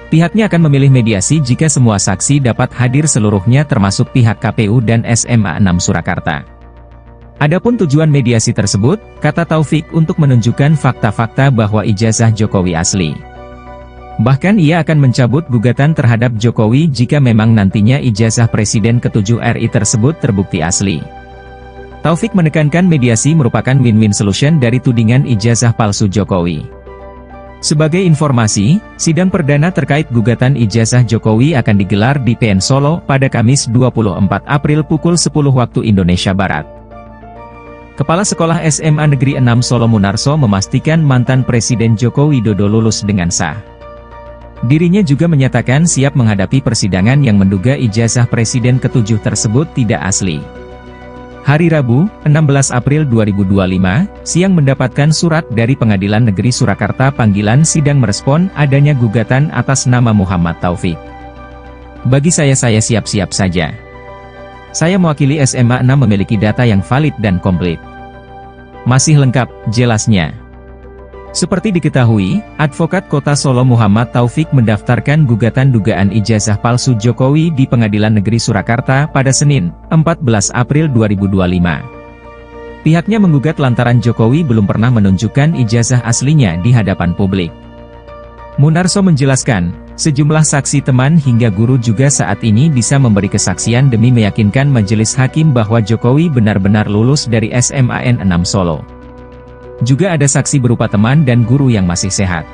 Pihaknya akan memilih mediasi jika semua saksi dapat hadir seluruhnya termasuk pihak KPU dan SMA 6 Surakarta. Adapun tujuan mediasi tersebut, kata Taufik, untuk menunjukkan fakta-fakta bahwa ijazah Jokowi asli. Bahkan ia akan mencabut gugatan terhadap Jokowi jika memang nantinya ijazah Presiden ke-7 RI tersebut terbukti asli. Taufik menekankan mediasi merupakan win-win solution dari tudingan ijazah palsu Jokowi. Sebagai informasi, sidang perdana terkait gugatan ijazah Jokowi akan digelar di PN Solo pada Kamis 24 April pukul 10 waktu Indonesia Barat. Kepala Sekolah SMA Negeri 6 Solo Munarso memastikan mantan Presiden Joko Widodo lulus dengan sah. Dirinya juga menyatakan siap menghadapi persidangan yang menduga ijazah Presiden ke-7 tersebut tidak asli. Hari Rabu, 16 April 2025, siang mendapatkan surat dari Pengadilan Negeri Surakarta panggilan sidang merespon adanya gugatan atas nama Muhammad Taufik. Bagi saya siap-siap saja. Saya mewakili SMA 6 memiliki data yang valid dan komplit. Masih lengkap, jelasnya. Seperti diketahui, Advokat Kota Solo Muhammad Taufik mendaftarkan gugatan dugaan ijazah palsu Jokowi di Pengadilan Negeri Surakarta pada Senin, 14 April 2025. Pihaknya menggugat lantaran Jokowi belum pernah menunjukkan ijazah aslinya di hadapan publik. Munarso menjelaskan, sejumlah saksi teman hingga guru juga saat ini bisa memberi kesaksian demi meyakinkan majelis hakim bahwa Jokowi benar-benar lulus dari SMAN 6 Solo. Juga ada saksi berupa teman dan guru yang masih sehat.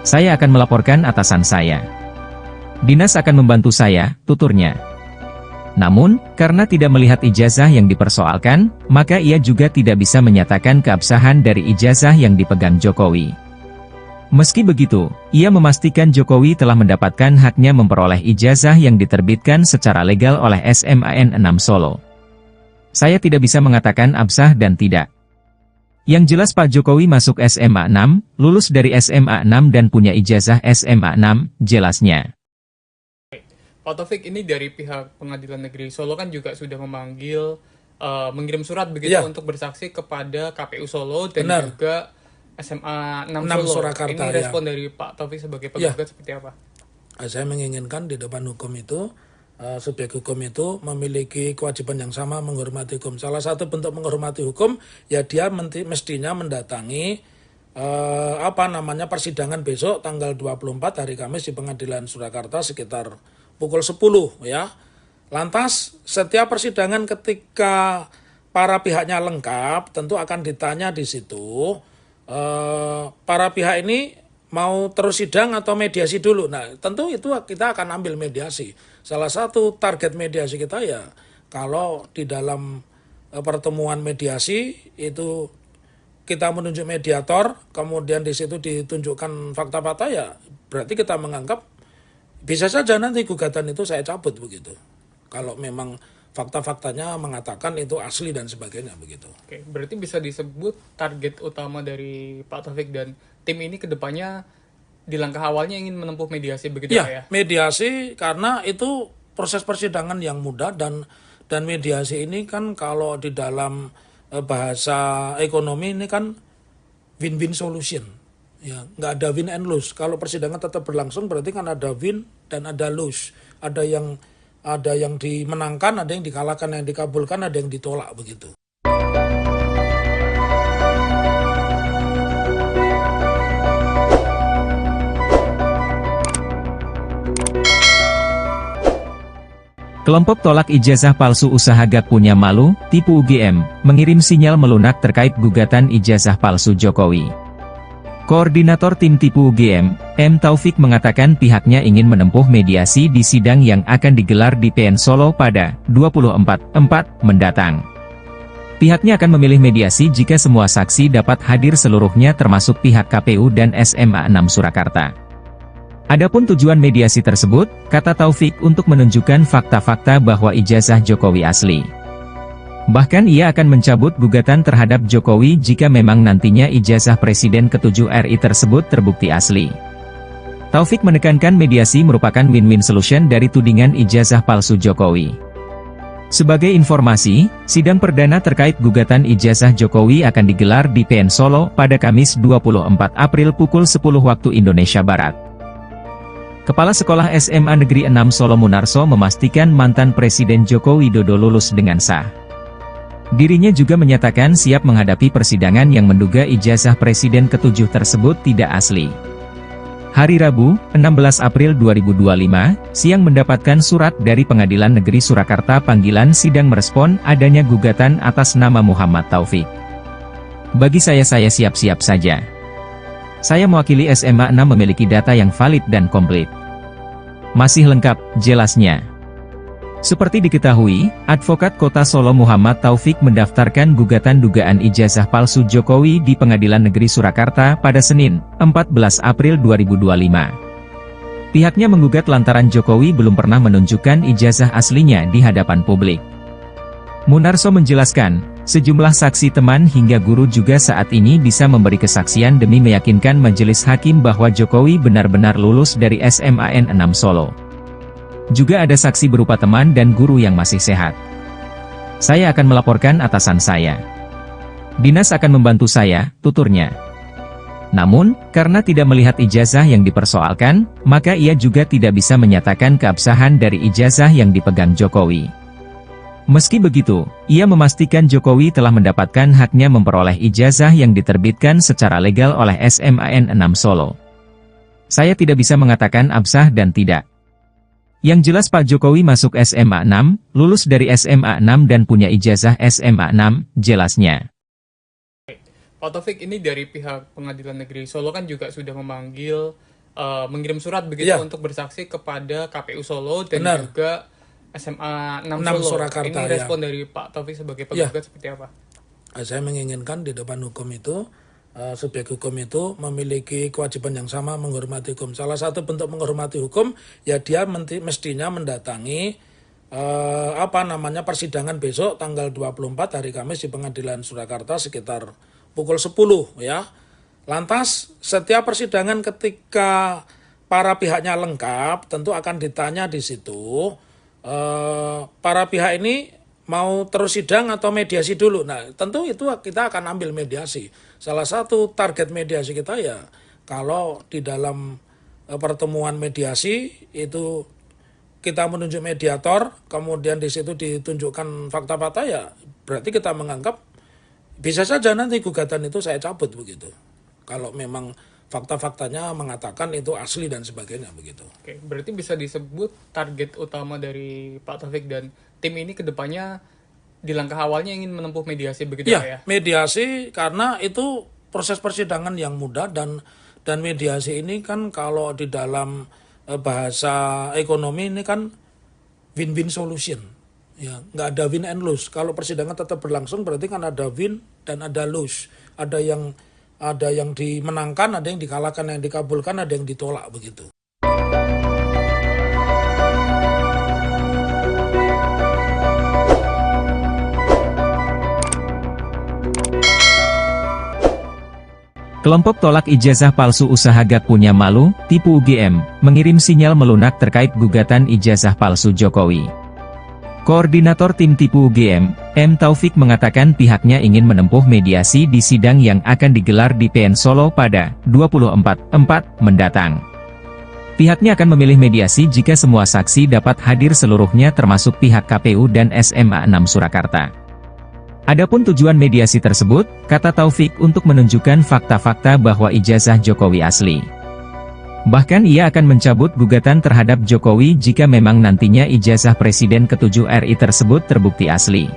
Saya akan melaporkan atasan saya. Dinas akan membantu saya, tuturnya. Namun, karena tidak melihat ijazah yang dipersoalkan, maka ia juga tidak bisa menyatakan keabsahan dari ijazah yang dipegang Jokowi. Meski begitu, ia memastikan Jokowi telah mendapatkan haknya memperoleh ijazah yang diterbitkan secara legal oleh SMAN 6 Solo. Saya tidak bisa mengatakan absah dan tidak. Yang jelas Pak Jokowi masuk SMA 6, lulus dari SMA 6 dan punya ijazah SMA 6, jelasnya. Pak Taufik, ini dari pihak Pengadilan Negeri Solo kan juga sudah memanggil, mengirim surat begitu untuk bersaksi kepada KPU Solo dan juga SMA 6 Solo. Surakarta, ini respon dari Pak Taufik sebagai penggugat seperti apa? Saya menginginkan di depan hukum itu, subjek hukum itu memiliki kewajiban yang sama menghormati hukum. Salah satu bentuk menghormati hukum, ya dia mestinya mendatangi persidangan besok tanggal 24 hari Kamis di Pengadilan Surakarta sekitar pukul 10 ya. Lantas setiap persidangan ketika para pihaknya lengkap tentu akan ditanya di situ para pihak ini mau terus sidang atau mediasi dulu. Nah, tentu itu kita akan ambil mediasi. Salah satu target mediasi kita ya kalau di dalam pertemuan mediasi itu kita menunjuk mediator, kemudian di situ ditunjukkan fakta-fakta ya berarti kita menganggap bisa saja nanti gugatan itu saya cabut begitu. Kalau memang fakta-faktanya mengatakan itu asli dan sebagainya begitu. Oke, berarti bisa disebut target utama dari Pak Taufik dan tim ini kedepannya di langkah awalnya ingin menempuh mediasi begitu Pak ya? Mediasi karena itu proses persidangan yang mudah dan mediasi ini kan kalau di dalam bahasa ekonomi ini kan win-win solution. Ya, nggak ada win and lose. Kalau persidangan tetap berlangsung berarti kan ada win dan ada lose. Ada yang dimenangkan, ada yang dikalahkan, yang dikabulkan, ada yang ditolak begitu. Kelompok tolak ijazah palsu usaha gak punya malu, tipu UGM, mengirim sinyal melunak terkait gugatan ijazah palsu Jokowi. Koordinator tim tipu UGM, M. Taufik mengatakan pihaknya ingin menempuh mediasi di sidang yang akan digelar di PN Solo pada 24/4 mendatang. Pihaknya akan memilih mediasi jika semua saksi dapat hadir seluruhnya termasuk pihak KPU dan SMA 6 Surakarta. Adapun tujuan mediasi tersebut, kata Taufik untuk menunjukkan fakta-fakta bahwa ijazah Jokowi asli. Bahkan ia akan mencabut gugatan terhadap Jokowi jika memang nantinya ijazah Presiden ke-7 RI tersebut terbukti asli. Taufik menekankan mediasi merupakan win-win solution dari tudingan ijazah palsu Jokowi. Sebagai informasi, sidang perdana terkait gugatan ijazah Jokowi akan digelar di PN Solo pada Kamis 24 April pukul 10 waktu Indonesia Barat. Kepala Sekolah SMA Negeri 6 Solo Munarso memastikan mantan Presiden Joko Widodo lulus dengan sah. Dirinya juga menyatakan siap menghadapi persidangan yang menduga ijazah Presiden ke-7 tersebut tidak asli. Hari Rabu, 16 April 2025, siang mendapatkan surat dari Pengadilan Negeri Surakarta panggilan sidang merespon adanya gugatan atas nama Muhammad Taufik. Bagi saya siap-siap saja. Saya mewakili SMA 6 memiliki data yang valid dan komplit. Masih lengkap, jelasnya. Seperti diketahui, Advokat Kota Solo Muhammad Taufik mendaftarkan gugatan dugaan ijazah palsu Jokowi di Pengadilan Negeri Surakarta pada Senin, 14 April 2025. Pihaknya menggugat lantaran Jokowi belum pernah menunjukkan ijazah aslinya di hadapan publik. Munarso menjelaskan, sejumlah saksi teman hingga guru juga saat ini bisa memberi kesaksian demi meyakinkan majelis hakim bahwa Jokowi benar-benar lulus dari SMAN 6 Solo. Juga ada saksi berupa teman dan guru yang masih sehat. Saya akan melaporkan atasan saya. Dinas akan membantu saya, tuturnya. Namun, karena tidak melihat ijazah yang dipersoalkan, maka ia juga tidak bisa menyatakan keabsahan dari ijazah yang dipegang Jokowi. Meski begitu, ia memastikan Jokowi telah mendapatkan haknya memperoleh ijazah yang diterbitkan secara legal oleh SMAN 6 Solo. Saya tidak bisa mengatakan absah dan tidak. Yang jelas Pak Jokowi masuk SMA 6, lulus dari SMA 6 dan punya ijazah SMA 6, jelasnya. Pak Taufik, ini dari pihak Pengadilan Negeri Solo kan juga sudah memanggil, mengirim surat begitu untuk bersaksi kepada KPU Solo dan juga SMA 6 Solo. Surakarta, ini respon dari Pak Taufik sebagai penggugat seperti apa? Saya menginginkan di depan hukum itu, subjek hukum itu memiliki kewajiban yang sama menghormati hukum. Salah satu bentuk menghormati hukum, ya dia mestinya mendatangi persidangan besok tanggal 24 hari Kamis di Pengadilan Surakarta sekitar pukul 10 ya. Lantas setiap persidangan ketika para pihaknya lengkap tentu akan ditanya di situ para pihak ini mau terus sidang atau mediasi dulu. Nah, tentu itu kita akan ambil mediasi. Salah satu target mediasi kita ya kalau di dalam pertemuan mediasi itu kita menunjuk mediator, kemudian di situ ditunjukkan fakta-fakta ya berarti kita menganggap bisa saja nanti gugatan itu saya cabut begitu. Kalau memang fakta-faktanya mengatakan itu asli dan sebagainya begitu. Oke, berarti bisa disebut target utama dari Pak Taufik dan tim ini ke depannya di langkah awalnya ingin menempuh mediasi begitu Pak ya? Mediasi karena itu proses persidangan yang mudah dan mediasi ini kan kalau di dalam bahasa ekonomi ini kan win-win solution. Ya, nggak ada win and lose. Kalau persidangan tetap berlangsung berarti kan ada win dan ada lose. Ada yang dimenangkan, ada yang dikalahkan, yang dikabulkan, ada yang ditolak begitu. Kelompok tolak ijazah palsu usaha Gak Punya Malu, tipu UGM, mengirim sinyal melunak terkait gugatan ijazah palsu Jokowi. Koordinator tim tipu UGM, M. Taufik mengatakan pihaknya ingin menempuh mediasi di sidang yang akan digelar di PN Solo pada 24/4 mendatang. Pihaknya akan memilih mediasi jika semua saksi dapat hadir seluruhnya termasuk pihak KPU dan SMA 6 Surakarta. Adapun tujuan mediasi tersebut, kata Taufik untuk menunjukkan fakta-fakta bahwa ijazah Jokowi asli. Bahkan ia akan mencabut gugatan terhadap Jokowi jika memang nantinya ijazah Presiden ke-7 RI tersebut terbukti asli.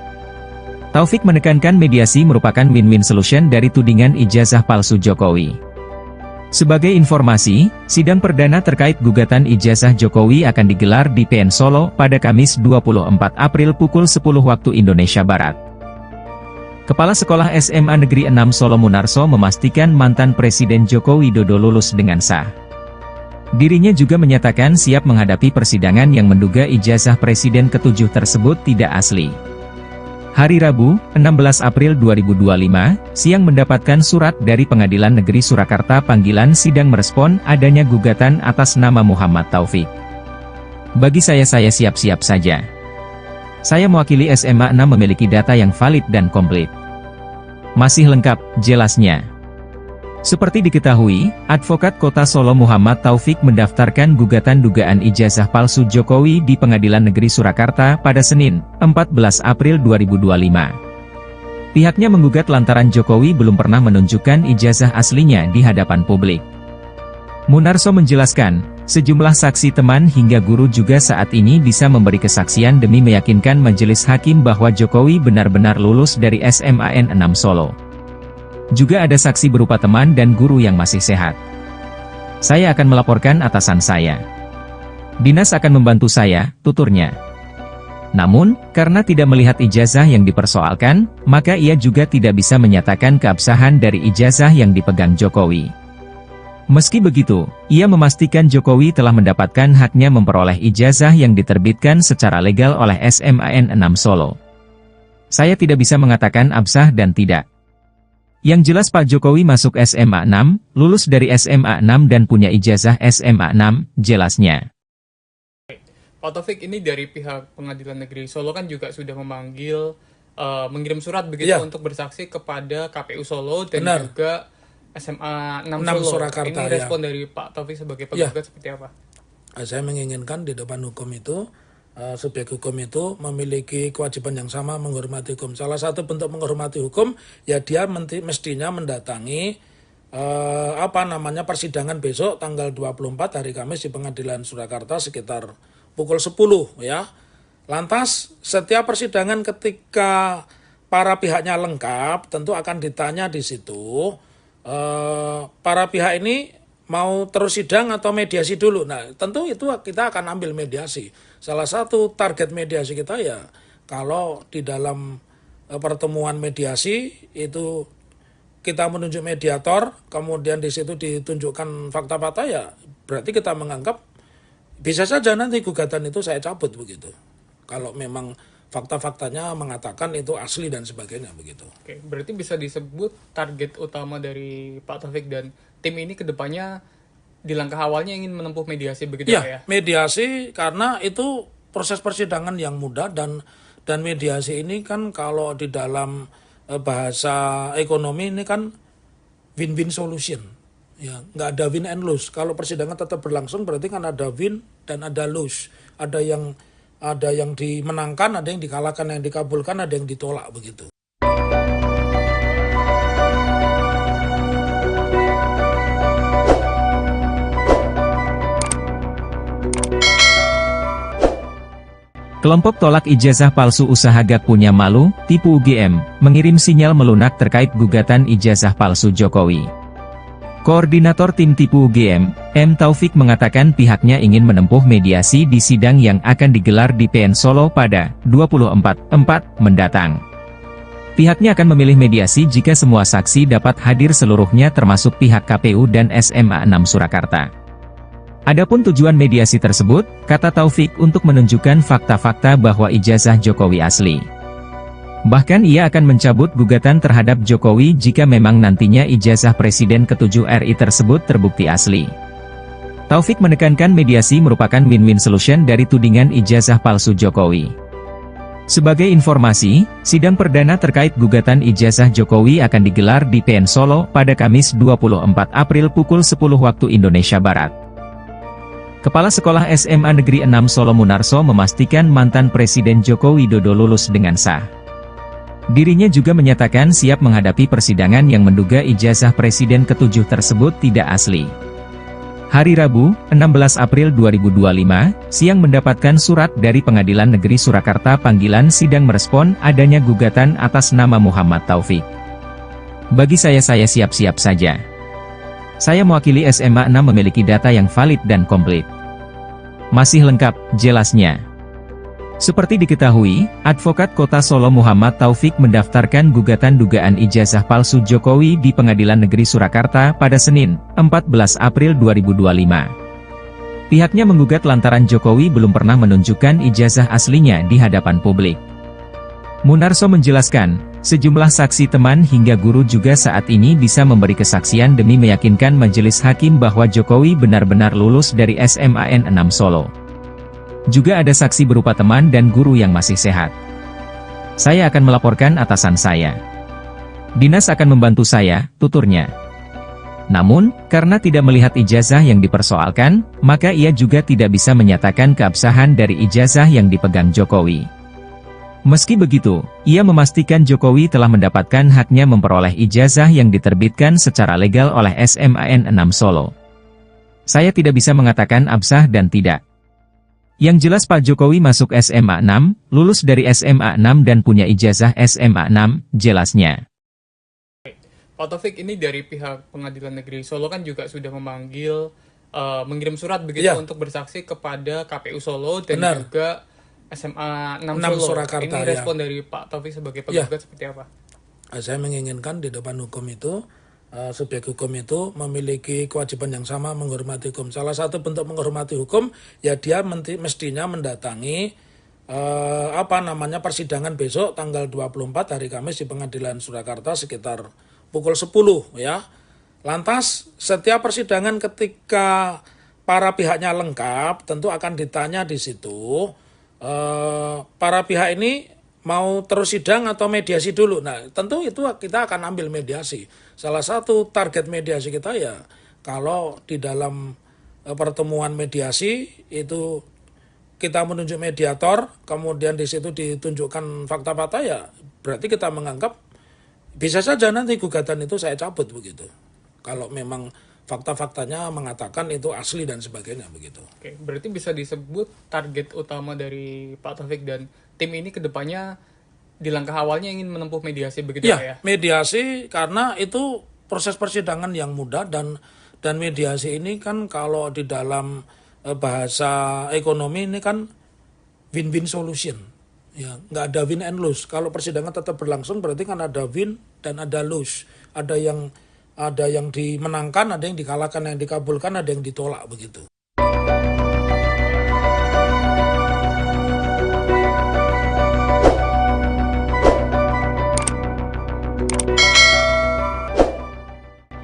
Taufik menekankan mediasi merupakan win-win solution dari tudingan ijazah palsu Jokowi. Sebagai informasi, sidang perdana terkait gugatan ijazah Jokowi akan digelar di PN Solo pada Kamis 24 April pukul 10 waktu Indonesia Barat. Kepala Sekolah SMA Negeri 6 Solo Munarso memastikan mantan Presiden Joko Widodo lulus dengan sah. Dirinya juga menyatakan siap menghadapi persidangan yang menduga ijazah Presiden ke-7 tersebut tidak asli. Hari Rabu, 16 April 2025, siang mendapatkan surat dari Pengadilan Negeri Surakarta panggilan sidang merespon adanya gugatan atas nama Muhammad Taufik. Bagi saya siap-siap saja. Saya mewakili SMA 6 memiliki data yang valid dan komplit. Masih lengkap, jelasnya. Seperti diketahui, Advokat Kota Solo Muhammad Taufik mendaftarkan gugatan dugaan ijazah palsu Jokowi di Pengadilan Negeri Surakarta pada Senin, 14 April 2025. Pihaknya menggugat lantaran Jokowi belum pernah menunjukkan ijazah aslinya di hadapan publik. Munarso menjelaskan, sejumlah saksi teman hingga guru juga saat ini bisa memberi kesaksian demi meyakinkan majelis hakim bahwa Jokowi benar-benar lulus dari SMAN 6 Solo. Juga ada saksi berupa teman dan guru yang masih sehat. Saya akan melaporkan atasan saya. Dinas akan membantu saya, tuturnya. Namun, karena tidak melihat ijazah yang dipersoalkan, maka ia juga tidak bisa menyatakan keabsahan dari ijazah yang dipegang Jokowi. Meski begitu, ia memastikan Jokowi telah mendapatkan haknya memperoleh ijazah yang diterbitkan secara legal oleh SMAN 6 Solo. Saya tidak bisa mengatakan absah dan tidak. Yang jelas Pak Jokowi masuk SMA 6, lulus dari SMA 6 dan punya ijazah SMA 6, jelasnya. Pak Taufik, ini dari pihak Pengadilan Negeri Solo kan juga sudah memanggil, mengirim surat begitu untuk bersaksi kepada KPU Solo dan juga SMA 6 Solo. Surakarta, ini respon dari Pak Taufik sebagai penggugat seperti apa? Saya menginginkan di depan hukum itu, subjek hukum itu memiliki kewajiban yang sama menghormati hukum. Salah satu bentuk menghormati hukum, ya dia mestinya mendatangi persidangan besok tanggal 24 hari Kamis di Pengadilan Surakarta sekitar pukul 10 ya. Lantas setiap persidangan ketika para pihaknya lengkap tentu akan ditanya di situ. Para pihak ini mau terus sidang atau mediasi dulu. Nah, tentu itu kita akan ambil mediasi. Salah satu target mediasi kita ya, kalau di dalam pertemuan mediasi itu kita menunjuk mediator, kemudian di situ ditunjukkan fakta-fakta ya, berarti kita menganggap bisa saja nanti gugatan itu saya cabut begitu. Kalau memang fakta-faktanya mengatakan itu asli dan sebagainya begitu. Oke, berarti bisa disebut target utama dari Pak Taufik dan tim ini ke depannya di langkah awalnya ingin menempuh mediasi begitu ya? Mediasi karena itu proses persidangan yang mudah dan mediasi ini kan kalau di dalam bahasa ekonomi ini kan win-win solution. Ya, nggak ada win and lose. Kalau persidangan tetap berlangsung berarti kan ada win dan ada lose. Ada yang dimenangkan, ada yang dikalahkan, yang dikabulkan, ada yang ditolak begitu. Kelompok tolak ijazah palsu usaha gak punya malu, tipu UGM, mengirim sinyal melunak terkait gugatan ijazah palsu Jokowi. Koordinator tim tipu UGM, M. Taufik mengatakan pihaknya ingin menempuh mediasi di sidang yang akan digelar di PN Solo pada 24/4 mendatang. Pihaknya akan memilih mediasi jika semua saksi dapat hadir seluruhnya termasuk pihak KPU dan SMA 6 Surakarta. Adapun tujuan mediasi tersebut, kata Taufik, untuk menunjukkan fakta-fakta bahwa ijazah Jokowi asli. Bahkan ia akan mencabut gugatan terhadap Jokowi jika memang nantinya ijazah Presiden ke-7 RI tersebut terbukti asli. Taufik menekankan mediasi merupakan win-win solution dari tudingan ijazah palsu Jokowi. Sebagai informasi, sidang perdana terkait gugatan ijazah Jokowi akan digelar di PN Solo pada Kamis 24 April pukul 10 waktu Indonesia Barat. Kepala Sekolah SMA Negeri 6 Solo Munarso memastikan mantan Presiden Joko Widodo lulus dengan sah. Dirinya juga menyatakan siap menghadapi persidangan yang menduga ijazah Presiden ke-7 tersebut tidak asli. Hari Rabu, 16 April 2025, siang mendapatkan surat dari Pengadilan Negeri Surakarta panggilan sidang merespon adanya gugatan atas nama Muhammad Taufik. Bagi saya siap-siap saja. Saya mewakili SMA 6 memiliki data yang valid dan komplit. Masih lengkap, jelasnya. Seperti diketahui, Advokat Kota Solo Muhammad Taufik mendaftarkan gugatan dugaan ijazah palsu Jokowi di Pengadilan Negeri Surakarta pada Senin, 14 April 2025. Pihaknya menggugat lantaran Jokowi belum pernah menunjukkan ijazah aslinya di hadapan publik. Munarso menjelaskan, sejumlah saksi teman hingga guru juga saat ini bisa memberi kesaksian demi meyakinkan majelis hakim bahwa Jokowi benar-benar lulus dari SMAN 6 Solo. Juga ada saksi berupa teman dan guru yang masih sehat. Saya akan melaporkan atasan saya. Dinas akan membantu saya, tuturnya. Namun, karena tidak melihat ijazah yang dipersoalkan, maka ia juga tidak bisa menyatakan keabsahan dari ijazah yang dipegang Jokowi. Meski begitu, ia memastikan Jokowi telah mendapatkan haknya memperoleh ijazah yang diterbitkan secara legal oleh SMAN 6 Solo. Saya tidak bisa mengatakan absah dan tidak. Yang jelas Pak Jokowi masuk SMA 6, lulus dari SMA 6 dan punya ijazah SMA 6, jelasnya. Pak Taufik, ini dari pihak Pengadilan Negeri Solo kan juga sudah memanggil, mengirim surat begitu untuk bersaksi kepada KPU Solo dan juga SMA 6 Solo. Surakarta, ini respon dari Pak Taufik sebagai penggugat seperti apa? Saya menginginkan di depan hukum itu, subjek hukum itu memiliki kewajiban yang sama menghormati hukum. Salah satu bentuk menghormati hukum, ya dia mestinya mendatangi persidangan besok tanggal 24 hari Kamis di Pengadilan Surakarta sekitar pukul 10 ya. Lantas setiap persidangan ketika para pihaknya lengkap tentu akan ditanya di situ para pihak ini mau terus sidang atau mediasi dulu. Nah, tentu itu kita akan ambil mediasi. Salah satu target mediasi kita ya, kalau di dalam pertemuan mediasi itu kita menunjuk mediator, kemudian di situ ditunjukkan fakta-fakta, ya berarti kita menganggap bisa saja nanti gugatan itu saya cabut begitu. Kalau memang fakta-faktanya mengatakan itu asli dan sebagainya begitu. Oke, berarti bisa disebut target utama dari Pak Taufik dan tim ini kedepannya di langkah awalnya ingin menempuh mediasi begitu ya? Mediasi karena itu proses persidangan yang mudah dan mediasi ini kan kalau di dalam bahasa ekonomi ini kan win-win solution. Ya, nggak ada win and lose. Kalau persidangan tetap berlangsung berarti kan ada win dan ada lose. Ada yang dimenangkan, ada yang dikalahkan, yang dikabulkan, ada yang ditolak begitu.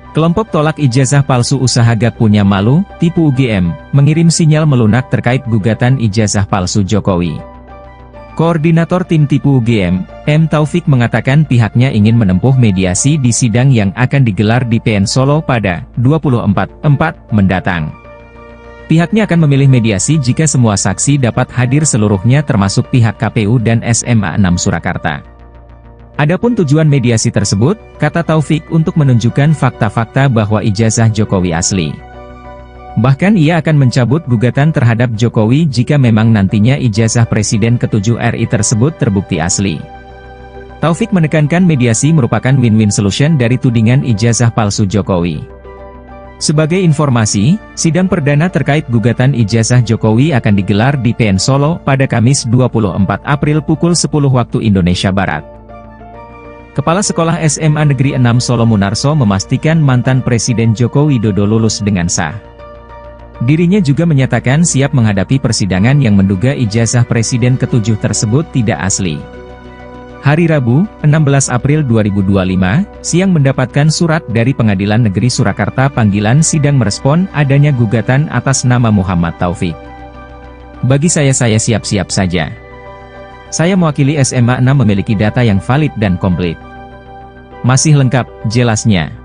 Kelompok tolak ijazah palsu usaha gak punya malu, tipu UGM, mengirim sinyal melunak terkait gugatan ijazah palsu Jokowi. Koordinator tim tipu UGM, M. Taufik mengatakan pihaknya ingin menempuh mediasi di sidang yang akan digelar di PN Solo pada 24/4 mendatang. Pihaknya akan memilih mediasi jika semua saksi dapat hadir seluruhnya termasuk pihak KPU dan SMA 6 Surakarta. Adapun tujuan mediasi tersebut, kata Taufik, untuk menunjukkan fakta-fakta bahwa ijazah Jokowi asli. Bahkan ia akan mencabut gugatan terhadap Jokowi jika memang nantinya ijazah Presiden ke-7 RI tersebut terbukti asli. Taufik menekankan mediasi merupakan win-win solution dari tudingan ijazah palsu Jokowi. Sebagai informasi, sidang perdana terkait gugatan ijazah Jokowi akan digelar di PN Solo pada Kamis 24 April pukul 10 waktu Indonesia Barat. Kepala Sekolah SMA Negeri 6 Solo Munarso memastikan mantan Presiden Joko Widodo lulus dengan sah. Dirinya juga menyatakan siap menghadapi persidangan yang menduga ijazah Presiden ke-7 tersebut tidak asli. Hari Rabu, 16 April 2025, siang mendapatkan surat dari Pengadilan Negeri Surakarta panggilan sidang merespon adanya gugatan atas nama Muhammad Taufik. Bagi saya siap-siap saja. Saya mewakili SMA 6 memiliki data yang valid dan komplit. Masih lengkap, jelasnya.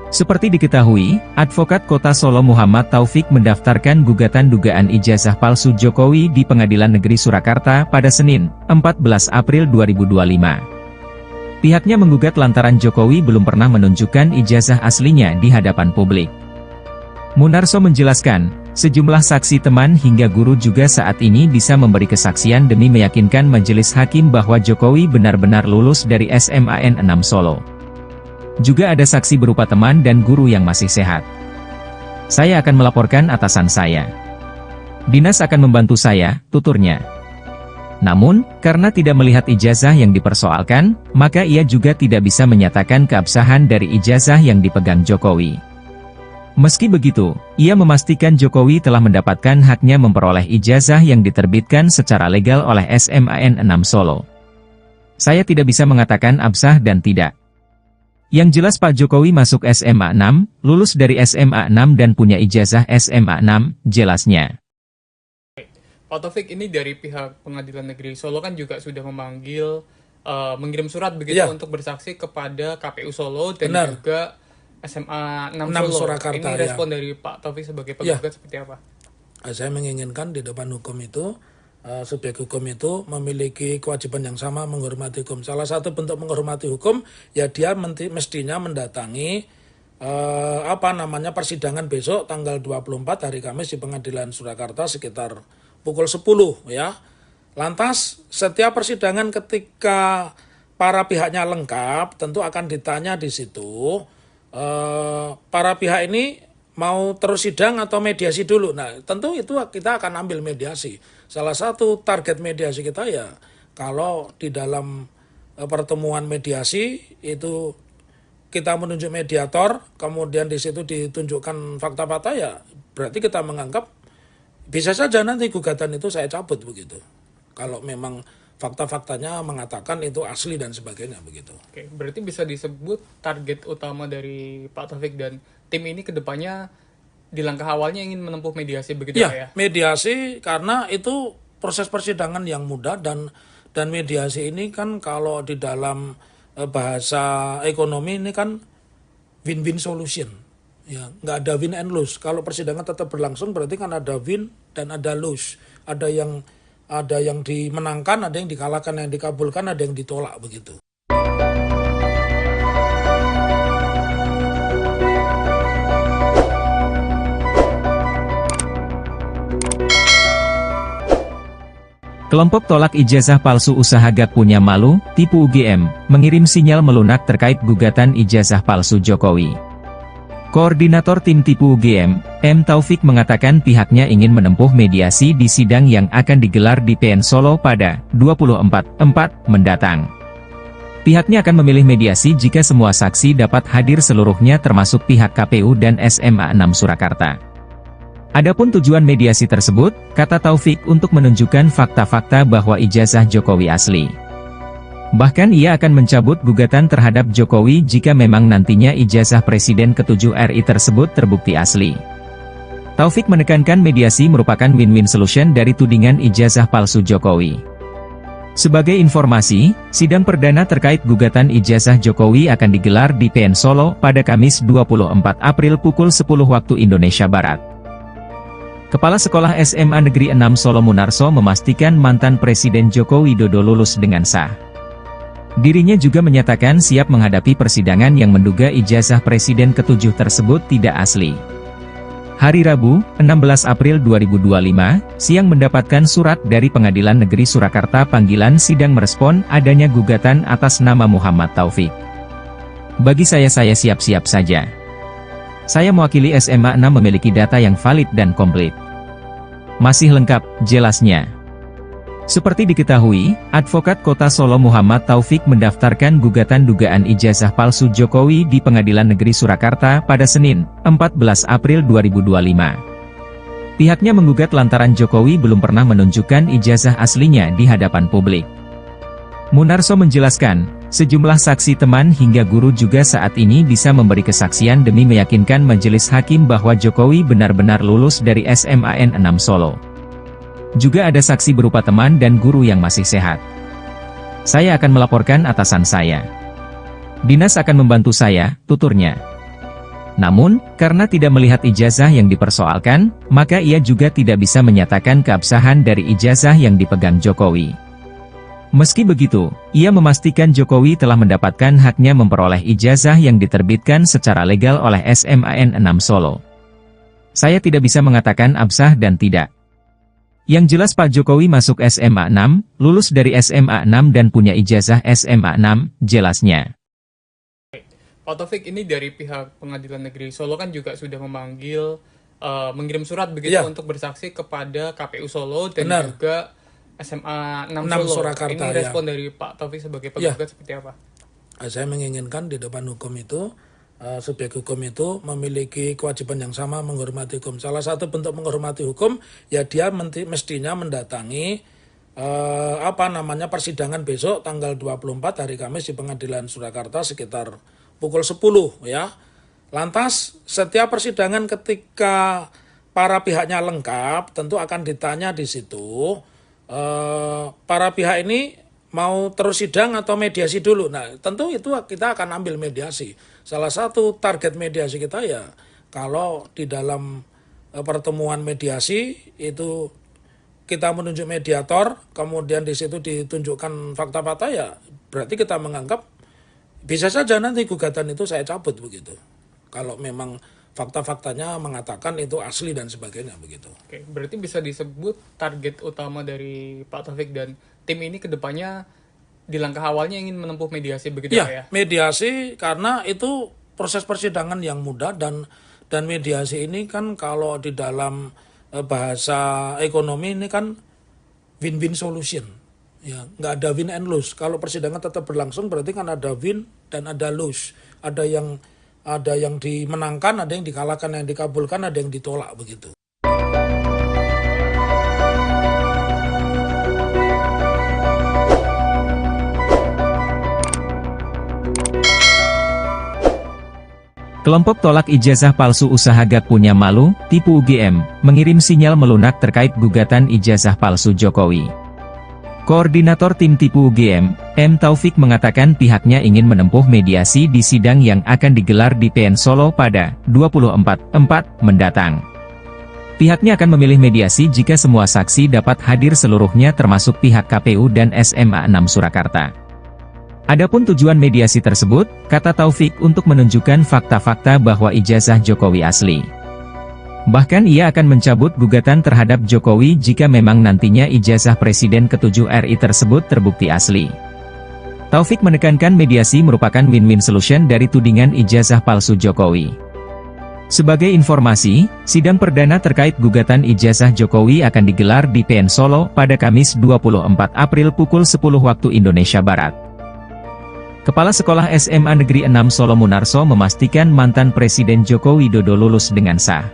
Seperti diketahui, Advokat Kota Solo Muhammad Taufik mendaftarkan gugatan dugaan ijazah palsu Jokowi di Pengadilan Negeri Surakarta pada Senin, 14 April 2025. Pihaknya menggugat lantaran Jokowi belum pernah menunjukkan ijazah aslinya di hadapan publik. Munarso menjelaskan, sejumlah saksi teman hingga guru juga saat ini bisa memberi kesaksian demi meyakinkan majelis hakim bahwa Jokowi benar-benar lulus dari SMAN 6 Solo. Juga ada saksi berupa teman dan guru yang masih sehat. Saya akan melaporkan atasan saya. Dinas akan membantu saya, tuturnya. Namun, karena tidak melihat ijazah yang dipersoalkan, maka ia juga tidak bisa menyatakan keabsahan dari ijazah yang dipegang Jokowi. Meski begitu, ia memastikan Jokowi telah mendapatkan haknya memperoleh ijazah yang diterbitkan secara legal oleh SMAN 6 Solo. Saya tidak bisa mengatakan absah dan tidak. Yang jelas Pak Jokowi masuk SMA 6, lulus dari SMA 6 dan punya ijazah SMA 6, jelasnya. Pak Taufik, ini dari pihak Pengadilan Negeri Solo kan juga sudah memanggil, mengirim surat begitu untuk bersaksi kepada KPU Solo dan juga SMA 6 Solo. Surakarta, ini respon dari Pak Taufik sebagai penggugat seperti apa? Saya menginginkan di depan hukum itu, subjek hukum itu memiliki kewajiban yang sama menghormati hukum. Salah satu bentuk menghormati hukum, ya dia mestinya mendatangi persidangan besok tanggal 24 hari Kamis di Pengadilan Surakarta sekitar pukul 10 ya. Lantas setiap persidangan ketika para pihaknya lengkap tentu akan ditanya di situ para pihak ini mau terus sidang atau mediasi dulu. Nah, tentu itu kita akan ambil mediasi. Salah satu target mediasi kita ya, kalau di dalam pertemuan mediasi itu kita menunjuk mediator, kemudian di situ ditunjukkan fakta-fakta ya, berarti kita menganggap bisa saja nanti gugatan itu saya cabut begitu. Kalau memang fakta-faktanya mengatakan itu asli dan sebagainya begitu. Oke, berarti bisa disebut target utama dari Pak Taufik dan tim ini ke depannya di langkah awalnya ingin menempuh mediasi begitu ya? Mediasi karena itu proses persidangan yang mudah dan mediasi ini kan kalau di dalam bahasa ekonomi ini kan win-win solution. Ya, nggak ada win and lose. Kalau persidangan tetap berlangsung berarti kan ada win dan ada lose. Ada yang dimenangkan, ada yang dikalahkan, yang dikabulkan, ada yang ditolak begitu. Kelompok tolak ijazah palsu usaha Gak Punya Malu, tipu UGM, mengirim sinyal melunak terkait gugatan ijazah palsu Jokowi. Koordinator tim tipu UGM, M. Taufik mengatakan pihaknya ingin menempuh mediasi di sidang yang akan digelar di PN Solo pada 24/4 mendatang. Pihaknya akan memilih mediasi jika semua saksi dapat hadir seluruhnya termasuk pihak KPU dan SMA 6 Surakarta. Adapun tujuan mediasi tersebut, kata Taufik, untuk menunjukkan fakta-fakta bahwa ijazah Jokowi asli. Bahkan ia akan mencabut gugatan terhadap Jokowi jika memang nantinya ijazah Presiden ke-7 RI tersebut terbukti asli. Taufik menekankan mediasi merupakan win-win solution dari tudingan ijazah palsu Jokowi. Sebagai informasi, sidang perdana terkait gugatan ijazah Jokowi akan digelar di PN Solo pada Kamis 24 April pukul 10 waktu Indonesia Barat. Kepala Sekolah SMA Negeri 6 Solo Munarso memastikan mantan Presiden Joko Widodo lulus dengan sah. Dirinya juga menyatakan siap menghadapi persidangan yang menduga ijazah Presiden ke-7 tersebut tidak asli. Hari Rabu, 16 April 2025, siang mendapatkan surat dari Pengadilan Negeri Surakarta panggilan sidang merespon adanya gugatan atas nama Muhammad Taufik. Bagi saya siap-siap saja. Saya mewakili SMA 6 memiliki data yang valid dan komplit. Masih lengkap, jelasnya. Seperti diketahui, Advokat Kota Solo Muhammad Taufik mendaftarkan gugatan dugaan ijazah palsu Jokowi di Pengadilan Negeri Surakarta pada Senin, 14 April 2025. Pihaknya menggugat lantaran Jokowi belum pernah menunjukkan ijazah aslinya di hadapan publik. Munarso menjelaskan, sejumlah saksi teman hingga guru juga saat ini bisa memberi kesaksian demi meyakinkan majelis hakim bahwa Jokowi benar-benar lulus dari SMAN 6 Solo. Juga ada saksi berupa teman dan guru yang masih sehat. Saya akan melaporkan atasan saya. Dinas akan membantu saya, tuturnya. Namun, karena tidak melihat ijazah yang dipersoalkan, maka ia juga tidak bisa menyatakan keabsahan dari ijazah yang dipegang Jokowi. Meski begitu, ia memastikan Jokowi telah mendapatkan haknya memperoleh ijazah yang diterbitkan secara legal oleh SMAN 6 Solo. Saya tidak bisa mengatakan absah dan tidak. Yang jelas Pak Jokowi masuk SMA 6, lulus dari SMA 6 dan punya ijazah SMA 6, jelasnya. Pak Taufik, ini dari pihak Pengadilan Negeri Solo kan juga sudah memanggil, mengirim surat begitu untuk bersaksi kepada KPU Solo dan juga SMA 6 Solo. Surakarta, ini respon dari Pak Taufik sebagai penggugat seperti apa? Saya menginginkan di depan hukum itu, subjek hukum itu memiliki kewajiban yang sama menghormati hukum. Salah satu bentuk menghormati hukum, ya dia mestinya mendatangi persidangan besok tanggal 24 hari Kamis di Pengadilan Surakarta sekitar pukul 10 ya. Lantas setiap persidangan ketika para pihaknya lengkap tentu akan ditanya di situ para pihak ini mau terus sidang atau mediasi dulu. Nah, tentu itu kita akan ambil mediasi. Salah satu target mediasi kita ya, kalau di dalam pertemuan mediasi itu kita menunjuk mediator, kemudian di situ ditunjukkan fakta-fakta ya, berarti kita menganggap bisa saja nanti gugatan itu saya cabut begitu. Kalau memang fakta-faktanya mengatakan itu asli dan sebagainya begitu. Oke, berarti bisa disebut target utama dari Pak Taufik dan tim ini kedepannya di langkah awalnya ingin menempuh mediasi begitu ya? Mediasi karena itu proses persidangan yang mudah dan mediasi ini kan kalau di dalam bahasa ekonomi ini kan win-win solution. Ya, nggak ada win and lose. Kalau persidangan tetap berlangsung berarti kan ada win dan ada lose. Ada yang dimenangkan, ada yang dikalahkan, yang dikabulkan, ada yang ditolak begitu. Kelompok tolak ijazah palsu usaha gak punya malu, tipu UGM, mengirim sinyal melunak terkait gugatan ijazah palsu Jokowi. Koordinator tim tipu UGM, M. Taufik mengatakan pihaknya ingin menempuh mediasi di sidang yang akan digelar di PN Solo pada 24/4 mendatang. Pihaknya akan memilih mediasi jika semua saksi dapat hadir seluruhnya termasuk pihak KPU dan SMA 6 Surakarta. Adapun tujuan mediasi tersebut, kata Taufik untuk menunjukkan fakta-fakta bahwa ijazah Jokowi asli. Bahkan ia akan mencabut gugatan terhadap Jokowi jika memang nantinya ijazah Presiden ke-7 RI tersebut terbukti asli. Taufik menekankan mediasi merupakan win-win solution dari tudingan ijazah palsu Jokowi. Sebagai informasi, sidang perdana terkait gugatan ijazah Jokowi akan digelar di PN Solo pada Kamis 24 April pukul 10 waktu Indonesia Barat. Kepala Sekolah SMA Negeri 6 Solo Munarso memastikan mantan Presiden Joko Widodo lulus dengan sah.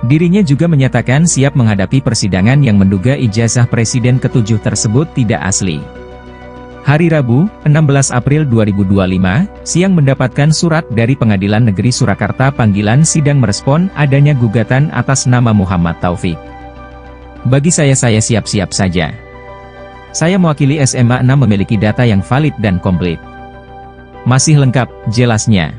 Dirinya juga menyatakan siap menghadapi persidangan yang menduga ijazah Presiden ke-7 tersebut tidak asli. Hari Rabu, 16 April 2025, siang mendapatkan surat dari Pengadilan Negeri Surakarta panggilan sidang merespon adanya gugatan atas nama Muhammad Taufik. Bagi saya siap-siap saja. Saya mewakili SMA 6 memiliki data yang valid dan komplit. Masih lengkap, jelasnya.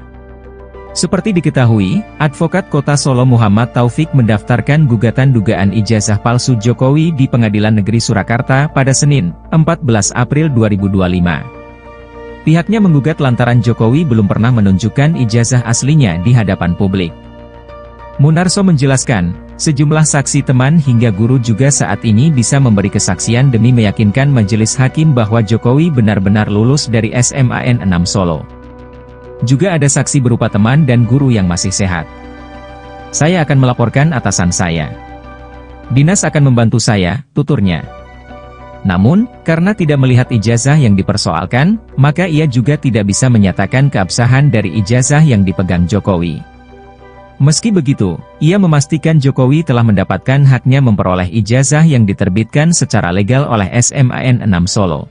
Seperti diketahui, Advokat Kota Solo Muhammad Taufik mendaftarkan gugatan dugaan ijazah palsu Jokowi di Pengadilan Negeri Surakarta pada Senin, 14 April 2025. Pihaknya menggugat lantaran Jokowi belum pernah menunjukkan ijazah aslinya di hadapan publik. Munarso menjelaskan, sejumlah saksi teman hingga guru juga saat ini bisa memberi kesaksian demi meyakinkan majelis hakim bahwa Jokowi benar-benar lulus dari SMAN 6 Solo. Juga ada saksi berupa teman dan guru yang masih sehat. Saya akan melaporkan atasan saya. Dinas akan membantu saya, tuturnya. Namun, karena tidak melihat ijazah yang dipersoalkan, maka ia juga tidak bisa menyatakan keabsahan dari ijazah yang dipegang Jokowi. Meski begitu, ia memastikan Jokowi telah mendapatkan haknya memperoleh ijazah yang diterbitkan secara legal oleh SMAN 6 Solo.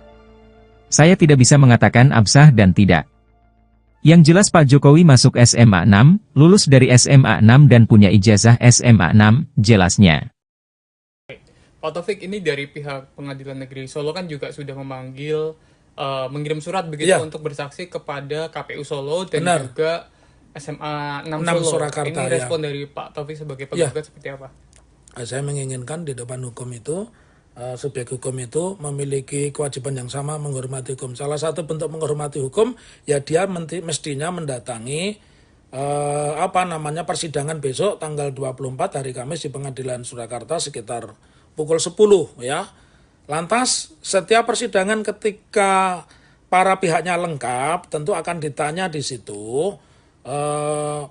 Saya tidak bisa mengatakan absah dan tidak. Yang jelas Pak Jokowi masuk SMA 6, lulus dari SMA 6 dan punya ijazah SMA 6, jelasnya. Pak Taufik, ini dari pihak Pengadilan Negeri Solo kan juga sudah memanggil, mengirim surat begitu untuk bersaksi kepada KPU Solo dan juga SMA 6 Solo. Surakarta, ini respon dari Pak Taufik sebagai penggugat seperti apa? Saya menginginkan di depan hukum itu, subjek hukum itu memiliki kewajiban yang sama menghormati hukum. Salah satu bentuk menghormati hukum, ya dia mestinya mendatangi persidangan besok tanggal 24 hari Kamis di Pengadilan Surakarta sekitar pukul 10 ya. Lantas setiap persidangan ketika para pihaknya lengkap tentu akan ditanya di situ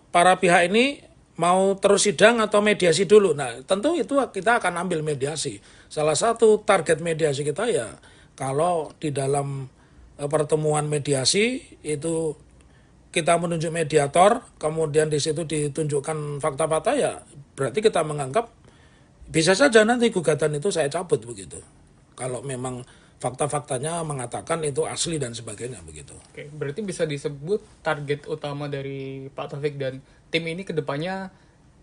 para pihak ini mau terus sidang atau mediasi dulu. Nah, tentu itu kita akan ambil mediasi. Salah satu target mediasi kita ya kalau di dalam pertemuan mediasi itu kita menunjuk mediator, kemudian di situ ditunjukkan fakta-fakta, ya berarti kita menganggap bisa saja nanti gugatan itu saya cabut begitu. Kalau memang fakta-faktanya mengatakan itu asli dan sebagainya begitu. Oke, berarti bisa disebut target utama dari Pak Taufik dan tim ini ke depannya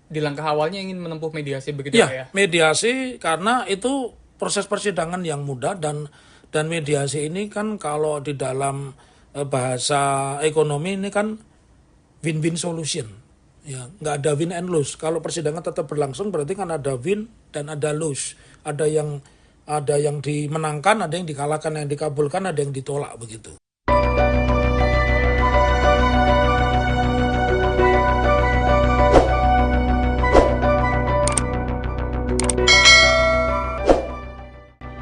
di langkah awalnya ingin menempuh mediasi begitu ya? Mediasi karena itu proses persidangan yang mudah dan mediasi ini kan kalau di dalam bahasa ekonomi ini kan win-win solution. Ya, nggak ada win and lose. Kalau persidangan tetap berlangsung berarti kan ada win dan ada lose. Ada yang dimenangkan, ada yang dikalahkan, yang dikabulkan, ada yang ditolak begitu.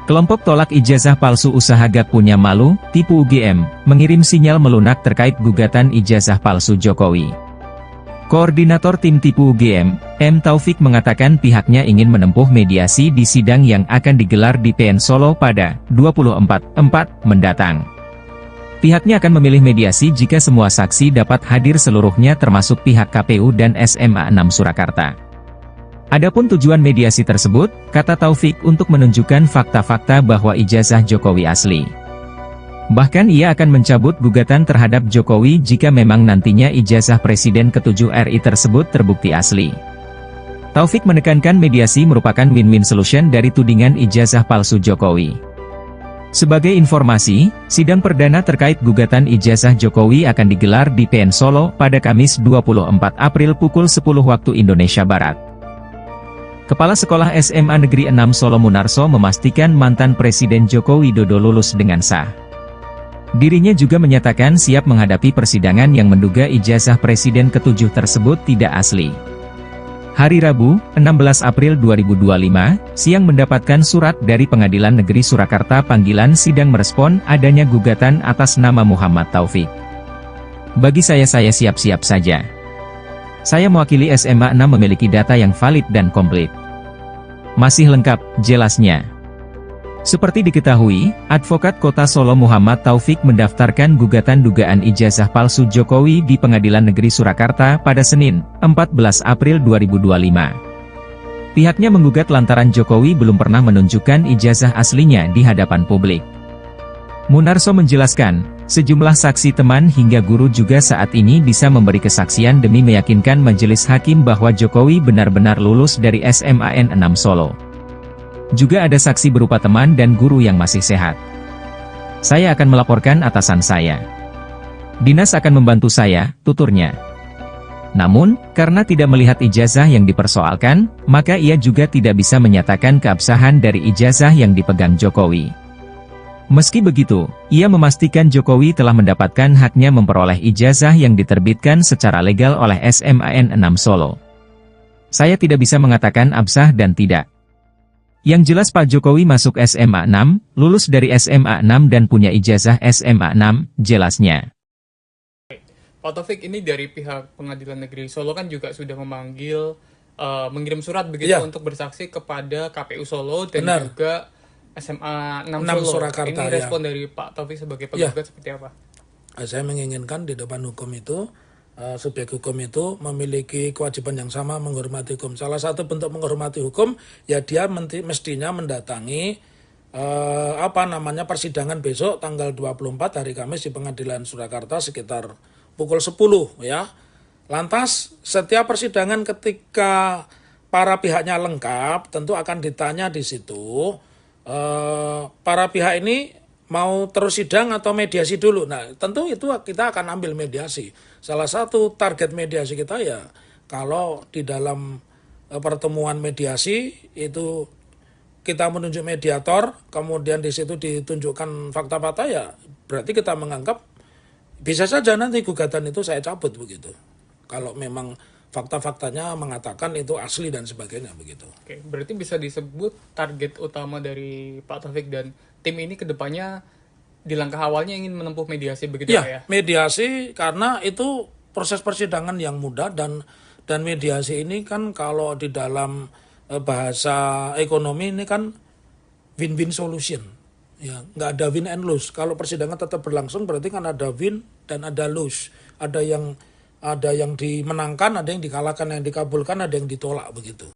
Kelompok tolak ijazah palsu usaha Gak Punya Malu, tipu UGM, mengirim sinyal melunak terkait gugatan ijazah palsu Jokowi. Koordinator tim tipu UGM, M. Taufik mengatakan pihaknya ingin menempuh mediasi di sidang yang akan digelar di PN Solo pada 24/4 mendatang. Pihaknya akan memilih mediasi jika semua saksi dapat hadir seluruhnya termasuk pihak KPU dan SMA 6 Surakarta. Adapun tujuan mediasi tersebut, kata Taufik, untuk menunjukkan fakta-fakta bahwa ijazah Jokowi asli. Bahkan ia akan mencabut gugatan terhadap Jokowi jika memang nantinya ijazah Presiden ke-7 RI tersebut terbukti asli. Taufik menekankan mediasi merupakan win-win solution dari tudingan ijazah palsu Jokowi. Sebagai informasi, sidang perdana terkait gugatan ijazah Jokowi akan digelar di PN Solo pada Kamis 24 April pukul 10 waktu Indonesia Barat. Kepala Sekolah SMA Negeri 6 Solo Munarso memastikan mantan Presiden Joko Widodo lulus dengan sah. Dirinya juga menyatakan siap menghadapi persidangan yang menduga ijazah Presiden ke-7 tersebut tidak asli. Hari Rabu, 16 April 2025, siang mendapatkan surat dari Pengadilan Negeri Surakarta panggilan sidang merespon adanya gugatan atas nama Muhammad Taufik. Bagi saya siap-siap saja. Saya mewakili SMA 6 memiliki data yang valid dan komplit. Masih lengkap, jelasnya. Seperti diketahui, Advokat Kota Solo Muhammad Taufik mendaftarkan gugatan dugaan ijazah palsu Jokowi di Pengadilan Negeri Surakarta pada Senin, 14 April 2025. Pihaknya menggugat lantaran Jokowi belum pernah menunjukkan ijazah aslinya di hadapan publik. Munarso menjelaskan, sejumlah saksi teman hingga guru juga saat ini bisa memberi kesaksian demi meyakinkan majelis hakim bahwa Jokowi benar-benar lulus dari SMAN 6 Solo. Juga ada saksi berupa teman dan guru yang masih sehat. Saya akan melaporkan atasan saya. Dinas akan membantu saya, tuturnya. Namun, karena tidak melihat ijazah yang dipersoalkan, maka ia juga tidak bisa menyatakan keabsahan dari ijazah yang dipegang Jokowi. Meski begitu, ia memastikan Jokowi telah mendapatkan haknya memperoleh ijazah yang diterbitkan secara legal oleh SMAN 6 Solo. Saya tidak bisa mengatakan absah dan tidak. Yang jelas Pak Jokowi masuk SMA 6, lulus dari SMA 6 dan punya ijazah SMA 6, jelasnya. Pak Taufik, ini dari pihak Pengadilan Negeri Solo kan juga sudah memanggil, mengirim surat begitu untuk bersaksi kepada KPU Solo dan juga SMA 6 Solo. Surakarta, ini respon dari Pak Taufik sebagai penggugat seperti apa? Saya menginginkan di depan hukum itu, subjek hukum itu memiliki kewajiban yang sama menghormati hukum. Salah satu bentuk menghormati hukum, ya dia mestinya mendatangi persidangan besok tanggal 24 hari Kamis di Pengadilan Surakarta sekitar pukul 10 ya. Lantas setiap persidangan ketika para pihaknya lengkap tentu akan ditanya di situ para pihak ini mau terus sidang atau mediasi dulu. Nah, tentu itu kita akan ambil mediasi. Salah satu target mediasi kita ya kalau di dalam pertemuan mediasi itu kita menunjuk mediator, kemudian di situ ditunjukkan fakta-fakta ya berarti kita menganggap bisa saja nanti gugatan itu saya cabut begitu. Kalau memang fakta-faktanya mengatakan itu asli dan sebagainya begitu. Oke, berarti bisa disebut target utama dari Pak Taufik dan tim ini kedepannya di langkah awalnya ingin menempuh mediasi begitu ya? Mediasi karena itu proses persidangan yang mudah dan mediasi ini kan kalau di dalam bahasa ekonomi ini kan win-win solution. Ya, nggak ada win and lose. Kalau persidangan tetap berlangsung berarti kan ada win dan ada lose. Ada yang dimenangkan, ada yang dikalahkan, yang dikabulkan, ada yang ditolak begitu.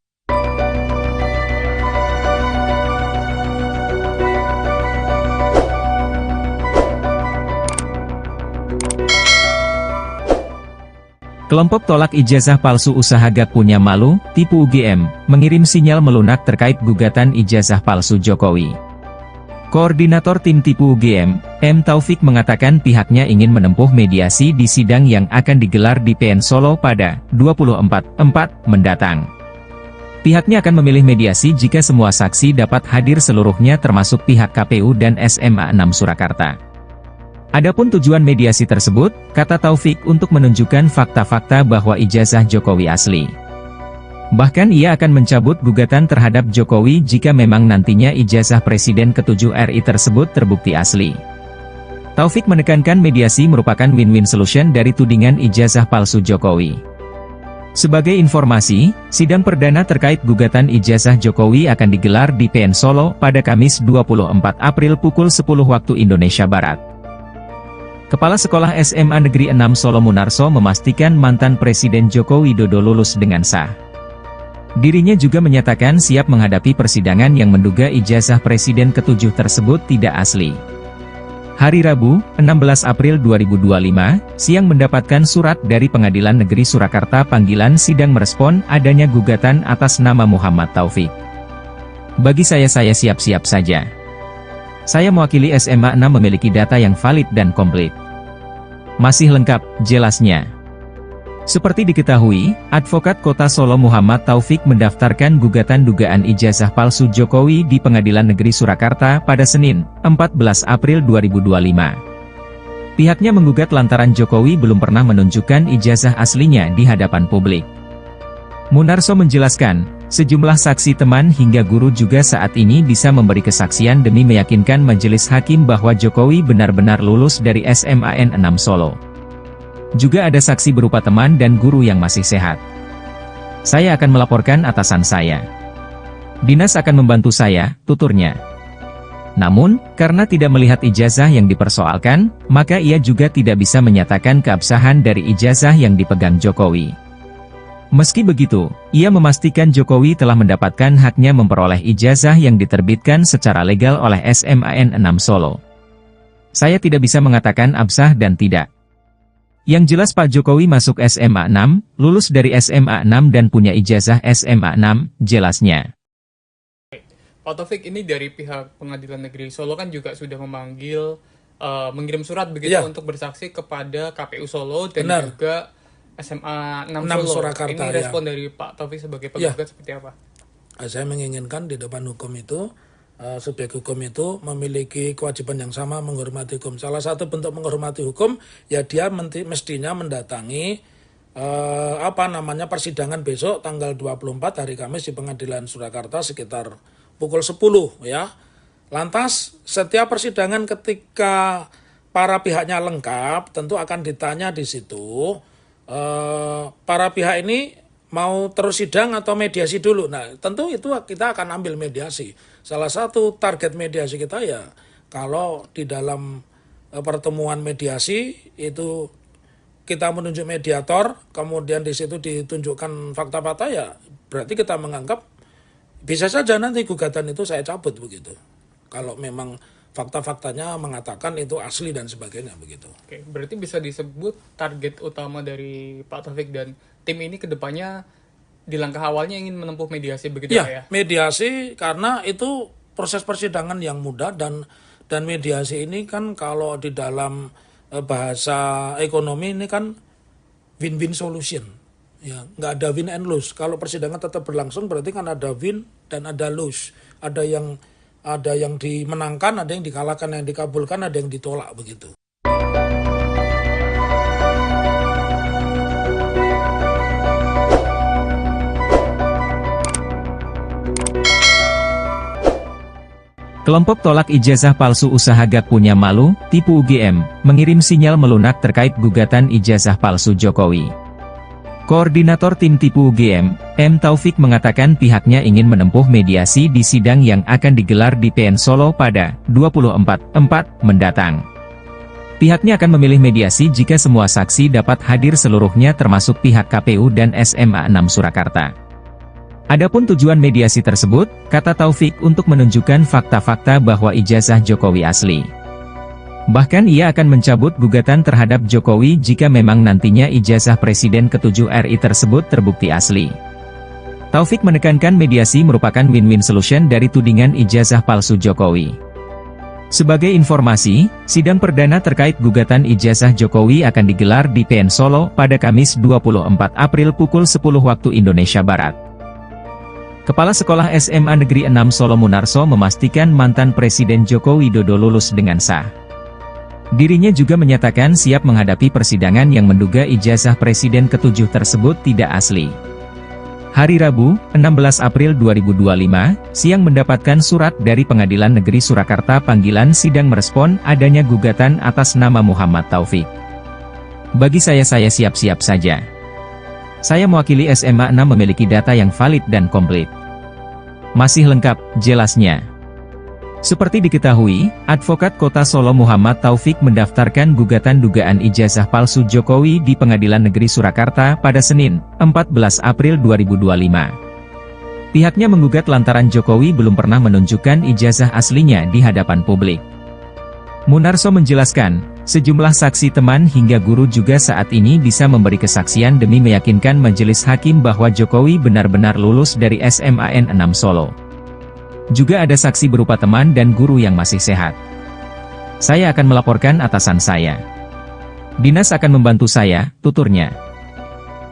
Kelompok tolak ijazah palsu usaha gak punya malu, tipu UGM, mengirim sinyal melunak terkait gugatan ijazah palsu Jokowi. Koordinator tim tipu UGM, M. Taufik mengatakan pihaknya ingin menempuh mediasi di sidang yang akan digelar di PN Solo pada 24/4 mendatang. Pihaknya akan memilih mediasi jika semua saksi dapat hadir seluruhnya termasuk pihak KPU dan SMA 6 Surakarta. Adapun tujuan mediasi tersebut, kata Taufik untuk menunjukkan fakta-fakta bahwa ijazah Jokowi asli. Bahkan ia akan mencabut gugatan terhadap Jokowi jika memang nantinya ijazah Presiden ke-7 RI tersebut terbukti asli. Taufik menekankan mediasi merupakan win-win solution dari tudingan ijazah palsu Jokowi. Sebagai informasi, sidang perdana terkait gugatan ijazah Jokowi akan digelar di PN Solo pada Kamis 24 April pukul 10 waktu Indonesia Barat. Kepala Sekolah SMA Negeri 6 Solo Munarso memastikan mantan Presiden Joko Widodo lulus dengan sah. Dirinya juga menyatakan siap menghadapi persidangan yang menduga ijazah Presiden ke-7 tersebut tidak asli. Hari Rabu, 16 April 2025, siang mendapatkan surat dari Pengadilan Negeri Surakarta panggilan sidang merespon adanya gugatan atas nama Muhammad Taufik. Bagi saya siap-siap saja. Saya mewakili SMA 6 memiliki data yang valid dan komplit. Masih lengkap, jelasnya. Seperti diketahui, Advokat Kota Solo Muhammad Taufik mendaftarkan gugatan dugaan ijazah palsu Jokowi di Pengadilan Negeri Surakarta pada Senin, 14 April 2025. Pihaknya menggugat lantaran Jokowi belum pernah menunjukkan ijazah aslinya di hadapan publik. Munarso menjelaskan, sejumlah saksi teman hingga guru juga saat ini bisa memberi kesaksian demi meyakinkan majelis hakim bahwa Jokowi benar-benar lulus dari SMAN 6 Solo. Juga ada saksi berupa teman dan guru yang masih sehat. Saya akan melaporkan atasan saya. Dinas akan membantu saya, tuturnya. Namun, karena tidak melihat ijazah yang dipersoalkan, maka ia juga tidak bisa menyatakan keabsahan dari ijazah yang dipegang Jokowi. Meski begitu, ia memastikan Jokowi telah mendapatkan haknya memperoleh ijazah yang diterbitkan secara legal oleh SMAN 6 Solo. Saya tidak bisa mengatakan absah dan tidak. Yang jelas Pak Jokowi masuk SMA 6, lulus dari SMA 6 dan punya ijazah SMA 6, jelasnya. Pak Taufik, ini dari pihak Pengadilan Negeri Solo kan juga sudah memanggil, mengirim surat begitu untuk bersaksi kepada KPU Solo dan juga SMA 6 Solo. Surakarta, ini respon dari Pak Taufik sebagai penggugat seperti apa? Saya menginginkan di depan hukum itu, subjek hukum itu memiliki kewajiban yang sama menghormati hukum. Salah satu bentuk menghormati hukum, ya dia mestinya mendatangi persidangan besok tanggal 24 hari Kamis di Pengadilan Surakarta sekitar pukul 10 ya. Lantas setiap persidangan ketika para pihaknya lengkap tentu akan ditanya di situ para pihak ini mau terus sidang atau mediasi dulu. Nah, tentu itu kita akan ambil mediasi. Salah satu target mediasi kita ya kalau di dalam pertemuan mediasi itu kita menunjuk mediator, kemudian di situ ditunjukkan fakta-fakta ya berarti kita menganggap bisa saja nanti gugatan itu saya cabut begitu. Kalau memang fakta-faktanya mengatakan itu asli dan sebagainya begitu. Oke, berarti bisa disebut target utama dari Pak Taufik dan tim ini kedepannya di langkah awalnya ingin menempuh mediasi begitu Ya, Pak ya? mediasi karena itu proses persidangan yang mudah dan mediasi ini kan kalau di dalam bahasa ekonomi ini kan win-win solution. Ya, nggak ada win and lose. Kalau persidangan tetap berlangsung berarti kan ada win dan ada lose. Ada yang dimenangkan, ada yang dikalahkan, yang dikabulkan, ada yang ditolak begitu. Kelompok tolak ijazah palsu usaha gak punya malu, tipu UGM, mengirim sinyal melunak terkait gugatan ijazah palsu Jokowi. Koordinator tim tipu UGM, M. Taufik mengatakan pihaknya ingin menempuh mediasi di sidang yang akan digelar di PN Solo pada 24/4 mendatang. Pihaknya akan memilih mediasi jika semua saksi dapat hadir seluruhnya termasuk pihak KPU dan SMA 6 Surakarta. Adapun tujuan mediasi tersebut, kata Taufik untuk menunjukkan fakta-fakta bahwa ijazah Jokowi asli. Bahkan ia akan mencabut gugatan terhadap Jokowi jika memang nantinya ijazah Presiden ke-7 RI tersebut terbukti asli. Taufik menekankan mediasi merupakan win-win solution dari tudingan ijazah palsu Jokowi. Sebagai informasi, sidang perdana terkait gugatan ijazah Jokowi akan digelar di PN Solo pada Kamis 24 April pukul 10 waktu Indonesia Barat. Kepala Sekolah SMA Negeri 6 Solo Munarso memastikan mantan Presiden Joko Widodo lulus dengan sah. Dirinya juga menyatakan siap menghadapi persidangan yang menduga ijazah Presiden ke-7 tersebut tidak asli. Hari Rabu, 16 April 2025, siang mendapatkan surat dari Pengadilan Negeri Surakarta panggilan sidang merespon adanya gugatan atas nama Muhammad Taufik. Bagi saya siap-siap saja. Saya mewakili SMA 6 memiliki data yang valid dan komplit. Masih lengkap, jelasnya. Seperti diketahui, Advokat Kota Solo Muhammad Taufik mendaftarkan gugatan dugaan ijazah palsu Jokowi di Pengadilan Negeri Surakarta pada Senin, 14 April 2025. Pihaknya menggugat lantaran Jokowi belum pernah menunjukkan ijazah aslinya di hadapan publik. Munarso menjelaskan, sejumlah saksi teman hingga guru juga saat ini bisa memberi kesaksian demi meyakinkan majelis hakim bahwa Jokowi benar-benar lulus dari SMAN 6 Solo. Juga ada saksi berupa teman dan guru yang masih sehat. Saya akan melaporkan atasan saya. Dinas akan membantu saya, tuturnya.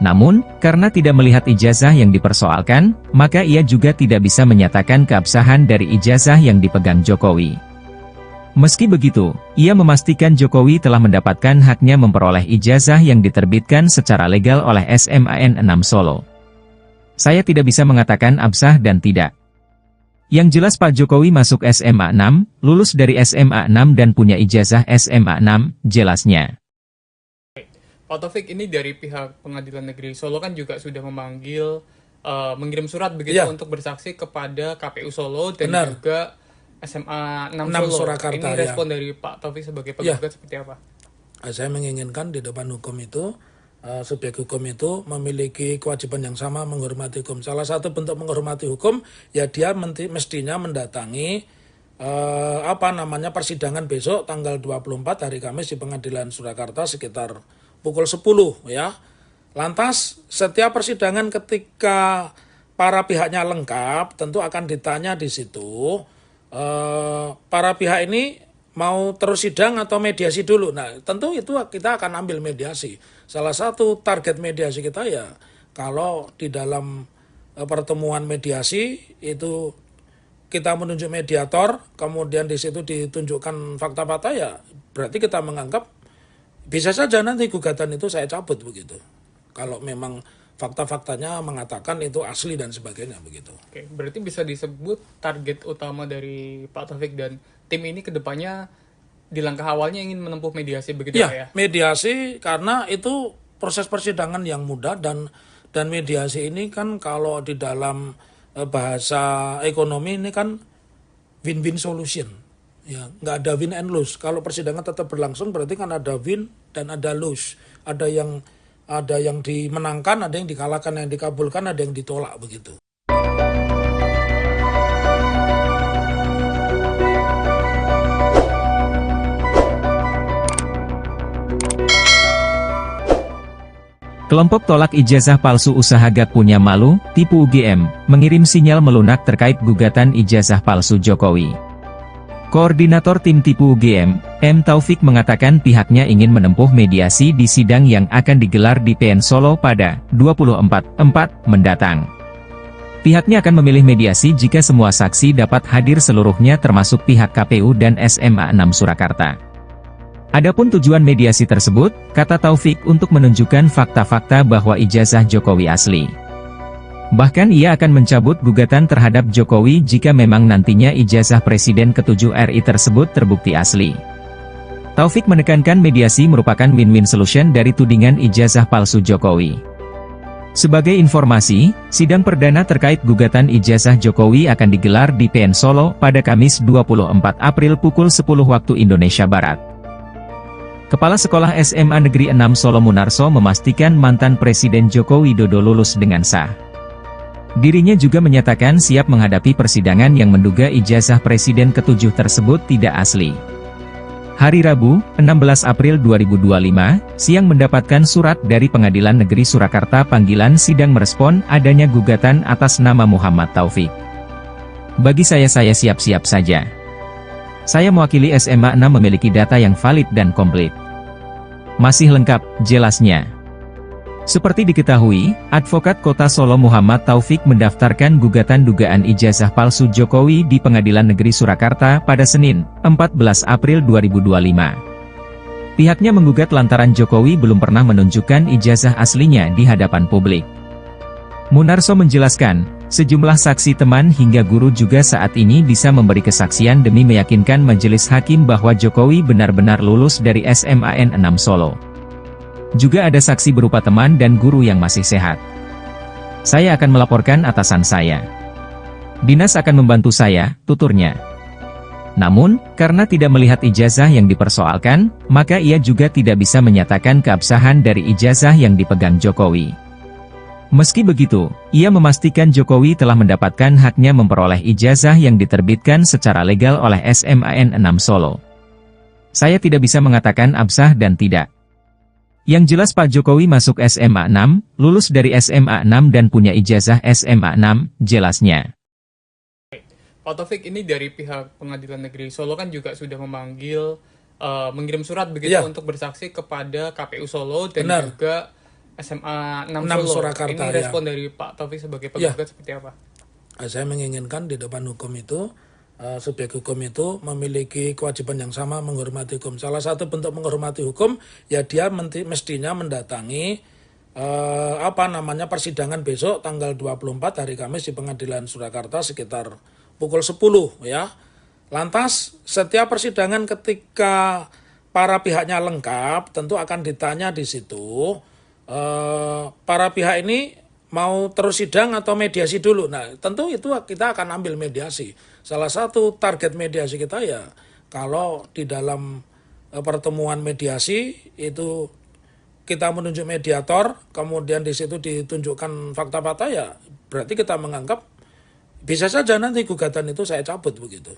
Namun, karena tidak melihat ijazah yang dipersoalkan, maka ia juga tidak bisa menyatakan keabsahan dari ijazah yang dipegang Jokowi. Meski begitu, ia memastikan Jokowi telah mendapatkan haknya memperoleh ijazah yang diterbitkan secara legal oleh SMAN 6 Solo. Saya tidak bisa mengatakan absah dan tidak. Yang jelas Pak Jokowi masuk SMA 6, lulus dari SMA 6 dan punya ijazah SMA 6, jelasnya. Pak Taufik, ini dari pihak Pengadilan Negeri Solo kan juga sudah memanggil, mengirim surat begitu untuk bersaksi kepada KPU Solo dan juga SMA 6 Solo. Surakarta, ini respon dari Pak Taufik sebagai penggugat seperti apa? Saya menginginkan di depan hukum itu, subjek hukum itu memiliki kewajiban yang sama menghormati hukum. Salah satu bentuk menghormati hukum, ya dia mestinya mendatangi persidangan besok tanggal 24 hari Kamis di Pengadilan Surakarta sekitar pukul 10 ya. Lantas setiap persidangan ketika para pihaknya lengkap tentu akan ditanya di situ para pihak ini mau terus sidang atau mediasi dulu. Nah, tentu itu kita akan ambil mediasi. Salah satu target mediasi kita ya kalau di dalam pertemuan mediasi itu kita menunjuk mediator, kemudian di situ ditunjukkan fakta-fakta ya berarti kita menganggap bisa saja nanti gugatan itu saya cabut begitu. Kalau memang fakta-faktanya mengatakan itu asli dan sebagainya begitu. Oke, berarti bisa disebut target utama dari Pak Taufik dan tim ini ke depannya di langkah awalnya ingin menempuh mediasi begitu Pak ya? Mediasi karena itu proses persidangan yang mudah dan mediasi ini kan kalau di dalam bahasa ekonomi ini kan win-win solution. Ya, nggak ada win and lose. Kalau persidangan tetap berlangsung berarti kan ada win dan ada lose. Ada yang dimenangkan, ada yang dikalahkan, yang dikabulkan, ada yang ditolak begitu. Kelompok tolak ijazah palsu usaha Gak Punya Malu, tipu UGM, mengirim sinyal melunak terkait gugatan ijazah palsu Jokowi. Koordinator tim tipu UGM, M. Taufik mengatakan pihaknya ingin menempuh mediasi di sidang yang akan digelar di PN Solo pada 24/4 mendatang. Pihaknya akan memilih mediasi jika semua saksi dapat hadir seluruhnya termasuk pihak KPU dan SMA 6 Surakarta. Adapun tujuan mediasi tersebut, kata Taufik, untuk menunjukkan fakta-fakta bahwa ijazah Jokowi asli. Bahkan ia akan mencabut gugatan terhadap Jokowi jika memang nantinya ijazah Presiden ke-7 RI tersebut terbukti asli. Taufik menekankan mediasi merupakan win-win solution dari tudingan ijazah palsu Jokowi. Sebagai informasi, sidang perdana terkait gugatan ijazah Jokowi akan digelar di PN Solo pada Kamis 24 April pukul 10 waktu Indonesia Barat. Kepala Sekolah SMA Negeri 6 Solo Munarso memastikan mantan Presiden Joko Widodo lulus dengan sah. Dirinya juga menyatakan siap menghadapi persidangan yang menduga ijazah Presiden ke-7 tersebut tidak asli. Hari Rabu, 16 April 2025, siang mendapatkan surat dari Pengadilan Negeri Surakarta panggilan sidang merespon adanya gugatan atas nama Muhammad Taufik. Bagi saya siap-siap saja. Saya mewakili SMA 6 memiliki data yang valid dan komplit. Masih lengkap, jelasnya. Seperti diketahui, Advokat Kota Solo Muhammad Taufik mendaftarkan gugatan dugaan ijazah palsu Jokowi di Pengadilan Negeri Surakarta pada Senin, 14 April 2025. Pihaknya menggugat lantaran Jokowi belum pernah menunjukkan ijazah aslinya di hadapan publik. Munarso menjelaskan, sejumlah saksi teman hingga guru juga saat ini bisa memberi kesaksian demi meyakinkan majelis hakim bahwa Jokowi benar-benar lulus dari SMAN 6 Solo. Juga ada saksi berupa teman dan guru yang masih sehat. Saya akan melaporkan atasan saya. Dinas akan membantu saya, tuturnya. Namun, karena tidak melihat ijazah yang dipersoalkan, maka ia juga tidak bisa menyatakan keabsahan dari ijazah yang dipegang Jokowi. Meski begitu, ia memastikan Jokowi telah mendapatkan haknya memperoleh ijazah yang diterbitkan secara legal oleh SMAN 6 Solo. Saya tidak bisa mengatakan absah dan tidak. Yang jelas Pak Jokowi masuk SMA 6, lulus dari SMA 6 dan punya ijazah SMA 6, jelasnya. Pak Taufik, ini dari pihak Pengadilan Negeri Solo kan juga sudah memanggil, mengirim surat begitu untuk bersaksi kepada KPU Solo dan juga SMA 6 Solo. Surakarta, ini respon dari Pak Taufik sebagai penggugat seperti apa? Saya menginginkan di depan hukum itu, subjek hukum itu memiliki kewajiban yang sama menghormati hukum. Salah satu bentuk menghormati hukum, ya dia mestinya mendatangi persidangan besok tanggal 24 hari Kamis di Pengadilan Surakarta sekitar pukul 10 ya. Lantas setiap persidangan ketika para pihaknya lengkap tentu akan ditanya di situ. Para pihak ini mau terus sidang atau mediasi dulu. Nah, tentu itu kita akan ambil mediasi. Salah satu target mediasi kita ya, kalau di dalam pertemuan mediasi itu kita menunjuk mediator, kemudian di situ ditunjukkan fakta-fakta ya, berarti kita menganggap bisa saja nanti gugatan itu saya cabut begitu.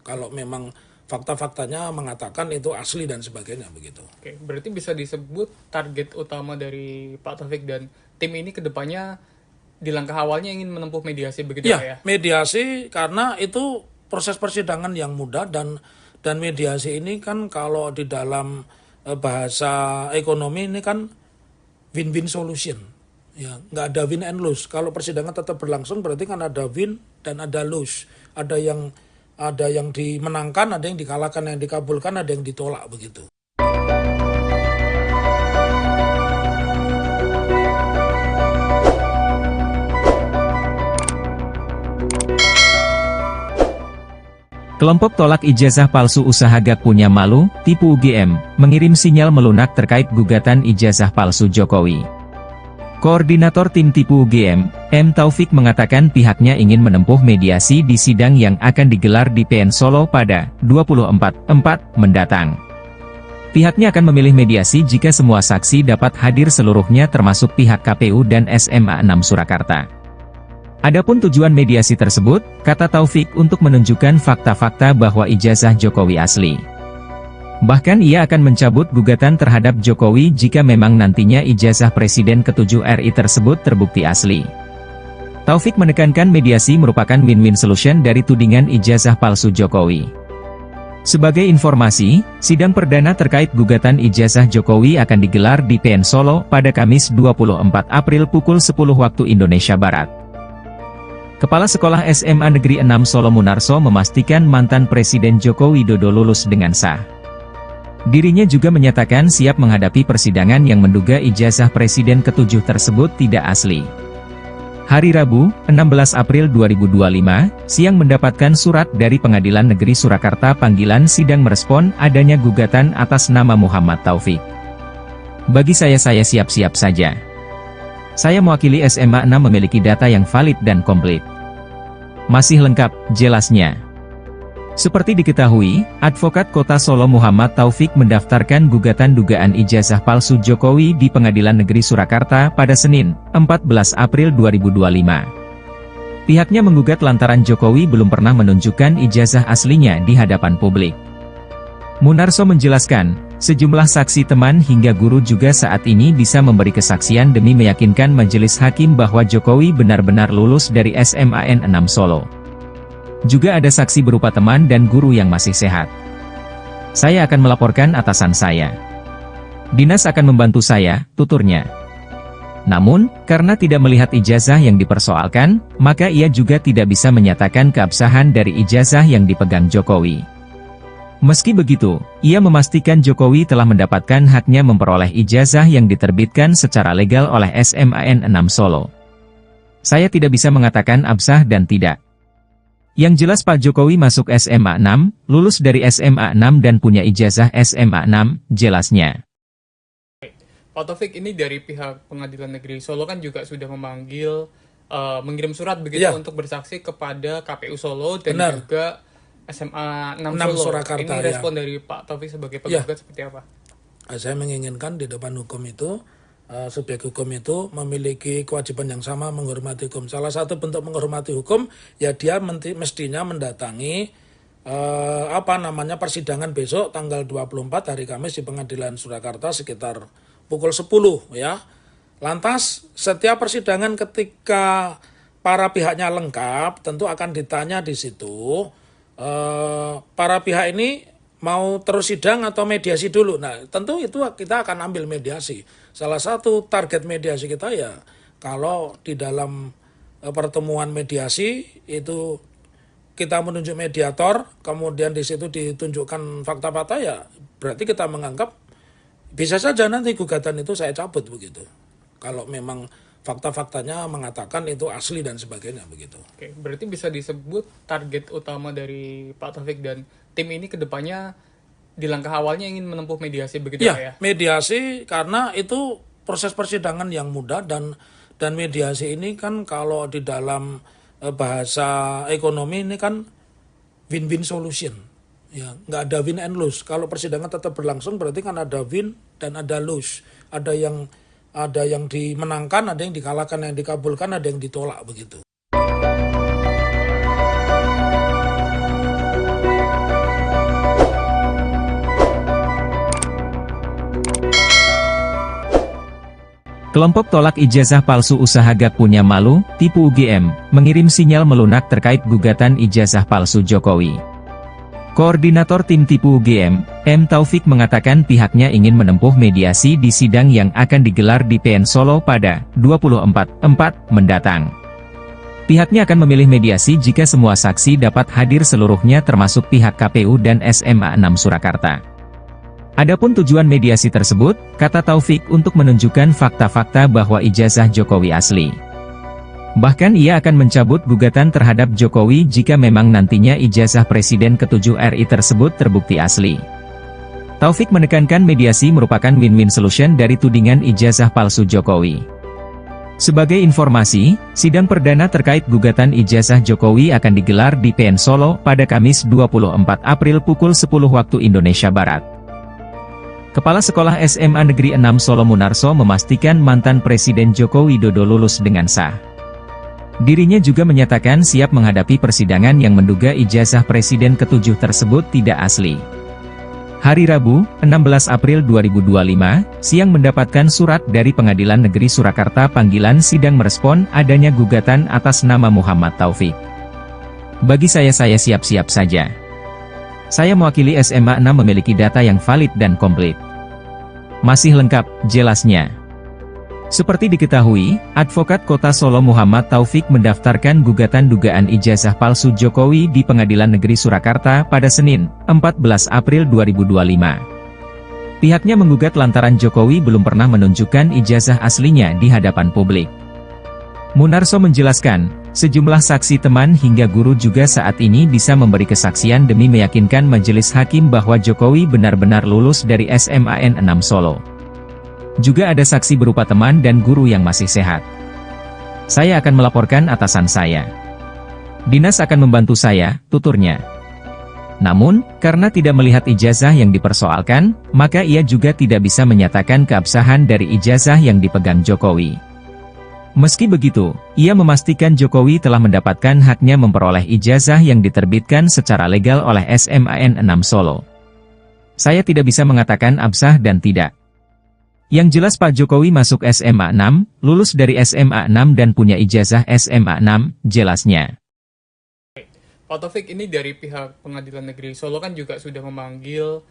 Kalau memang fakta-faktanya mengatakan itu asli dan sebagainya begitu. Oke, berarti bisa disebut target utama dari Pak Taufik dan tim ini ke depannya di langkah awalnya ingin menempuh mediasi begitu ya? Mediasi karena itu proses persidangan yang mudah dan mediasi ini kan kalau di dalam bahasa ekonomi ini kan win-win solution. Ya, nggak ada win and lose. Kalau persidangan tetap berlangsung berarti kan ada win dan ada lose. Ada yang dimenangkan, ada yang dikalahkan, yang dikabulkan, ada yang ditolak begitu. Kelompok tolak ijazah palsu usaha gak punya malu, tipu UGM, mengirim sinyal melunak terkait gugatan ijazah palsu Jokowi. Koordinator tim tipu UGM, M. Taufik mengatakan pihaknya ingin menempuh mediasi di sidang yang akan digelar di PN Solo pada 24/4 mendatang. Pihaknya akan memilih mediasi jika semua saksi dapat hadir seluruhnya termasuk pihak KPU dan SMA 6 Surakarta. Adapun tujuan mediasi tersebut, kata Taufik, untuk menunjukkan fakta-fakta bahwa ijazah Jokowi asli. Bahkan ia akan mencabut gugatan terhadap Jokowi jika memang nantinya ijazah Presiden ke-7 RI tersebut terbukti asli. Taufik menekankan mediasi merupakan win-win solution dari tudingan ijazah palsu Jokowi. Sebagai informasi, sidang perdana terkait gugatan ijazah Jokowi akan digelar di PN Solo pada Kamis 24 April pukul 10 waktu Indonesia Barat. Kepala Sekolah SMA Negeri 6 Solo Munarso memastikan mantan Presiden Joko Widodo lulus dengan sah. Dirinya juga menyatakan siap menghadapi persidangan yang menduga ijazah Presiden ke-7 tersebut tidak asli. Hari Rabu, 16 April 2025, siang mendapatkan surat dari Pengadilan Negeri Surakarta panggilan sidang merespon adanya gugatan atas nama Muhammad Taufik. Bagi saya siap-siap saja. Saya mewakili SMA 6 memiliki data yang valid dan komplit. Masih lengkap, jelasnya. Seperti diketahui, Advokat Kota Solo Muhammad Taufik mendaftarkan gugatan dugaan ijazah palsu Jokowi di Pengadilan Negeri Surakarta pada Senin, 14 April 2025. Pihaknya menggugat lantaran Jokowi belum pernah menunjukkan ijazah aslinya di hadapan publik. Munarso menjelaskan, sejumlah saksi teman hingga guru juga saat ini bisa memberi kesaksian demi meyakinkan majelis hakim bahwa Jokowi benar-benar lulus dari SMAN 6 Solo. Juga ada saksi berupa teman dan guru yang masih sehat. Saya akan melaporkan atasan saya. Dinas akan membantu saya, tuturnya. Namun, karena tidak melihat ijazah yang dipersoalkan, maka ia juga tidak bisa menyatakan keabsahan dari ijazah yang dipegang Jokowi. Meski begitu, ia memastikan Jokowi telah mendapatkan haknya memperoleh ijazah yang diterbitkan secara legal oleh SMAN 6 Solo. Saya tidak bisa mengatakan absah dan tidak. Yang jelas Pak Jokowi masuk SMA 6, lulus dari SMA 6 dan punya ijazah SMA 6, jelasnya. Pak Taufik, ini dari pihak Pengadilan Negeri Solo kan juga sudah memanggil, mengirim surat begitu untuk bersaksi kepada KPU Solo dan juga SMA 6 Solo. Surakarta, ini respon dari Pak Taufik sebagai penggugat seperti apa? Saya menginginkan di depan hukum itu, subjek hukum itu memiliki kewajiban yang sama menghormati hukum. Salah satu bentuk menghormati hukum, ya dia mestinya mendatangi persidangan besok tanggal 24 hari Kamis di Pengadilan Surakarta sekitar pukul 10 ya. Lantas setiap persidangan ketika para pihaknya lengkap tentu akan ditanya di situ. Para pihak ini mau terus sidang atau mediasi dulu. Nah, tentu itu kita akan ambil mediasi. Salah satu target mediasi kita ya, kalau di dalam pertemuan mediasi itu kita menunjuk mediator, kemudian di situ ditunjukkan fakta-fakta ya, berarti kita menganggap bisa saja nanti gugatan itu saya cabut begitu. Kalau memang fakta-faktanya mengatakan itu asli dan sebagainya begitu. Oke, berarti bisa disebut target utama dari Pak Taufik dan tim ini ke depannya di langkah awalnya ingin menempuh mediasi begitu ya? Mediasi karena itu proses persidangan yang mudah dan mediasi ini kan kalau di dalam bahasa ekonomi ini kan win-win solution. Ya, nggak ada win and lose. Kalau persidangan tetap berlangsung berarti kan ada win dan ada lose. Ada yang dimenangkan, ada yang dikalahkan, yang dikabulkan, ada yang ditolak begitu. Kelompok tolak ijazah palsu usaha gak punya malu, tipu UGM, mengirim sinyal melunak terkait gugatan ijazah palsu Jokowi. Koordinator tim tipu UGM, M. Taufik mengatakan pihaknya ingin menempuh mediasi di sidang yang akan digelar di PN Solo pada 24/4 mendatang. Pihaknya akan memilih mediasi jika semua saksi dapat hadir seluruhnya termasuk pihak KPU dan SMA 6 Surakarta. Adapun tujuan mediasi tersebut, kata Taufik, untuk menunjukkan fakta-fakta bahwa ijazah Jokowi asli. Bahkan ia akan mencabut gugatan terhadap Jokowi jika memang nantinya ijazah Presiden ke-7 RI tersebut terbukti asli. Taufik menekankan mediasi merupakan win-win solution dari tudingan ijazah palsu Jokowi. Sebagai informasi, sidang perdana terkait gugatan ijazah Jokowi akan digelar di PN Solo pada Kamis 24 April pukul 10 waktu Indonesia Barat. Kepala Sekolah SMA Negeri 6 Solo Munarso memastikan mantan Presiden Joko Widodo lulus dengan sah. Dirinya juga menyatakan siap menghadapi persidangan yang menduga ijazah Presiden ke-7 tersebut tidak asli. Hari Rabu, 16 April 2025, siang mendapatkan surat dari Pengadilan Negeri Surakarta panggilan sidang merespon adanya gugatan atas nama Muhammad Taufik. Bagi saya siap-siap saja. Saya mewakili SMA 6 memiliki data yang valid dan komplit. Masih lengkap, jelasnya. Seperti diketahui, Advokat Kota Solo Muhammad Taufik mendaftarkan gugatan dugaan ijazah palsu Jokowi di Pengadilan Negeri Surakarta pada Senin, 14 April 2025. Pihaknya menggugat lantaran Jokowi belum pernah menunjukkan ijazah aslinya di hadapan publik. Munarso menjelaskan, sejumlah saksi teman hingga guru juga saat ini bisa memberi kesaksian demi meyakinkan majelis hakim bahwa Jokowi benar-benar lulus dari SMAN 6 Solo. Juga ada saksi berupa teman dan guru yang masih sehat. Saya akan melaporkan atasan saya. Dinas akan membantu saya, tuturnya. Namun, karena tidak melihat ijazah yang dipersoalkan, maka ia juga tidak bisa menyatakan keabsahan dari ijazah yang dipegang Jokowi. Meski begitu, ia memastikan Jokowi telah mendapatkan haknya memperoleh ijazah yang diterbitkan secara legal oleh SMAN 6 Solo. Saya tidak bisa mengatakan absah dan tidak. Yang jelas Pak Jokowi masuk SMA 6, lulus dari SMA 6 dan punya ijazah SMA 6, jelasnya. Pak Taufik, ini dari pihak Pengadilan Negeri Solo kan juga sudah memanggil,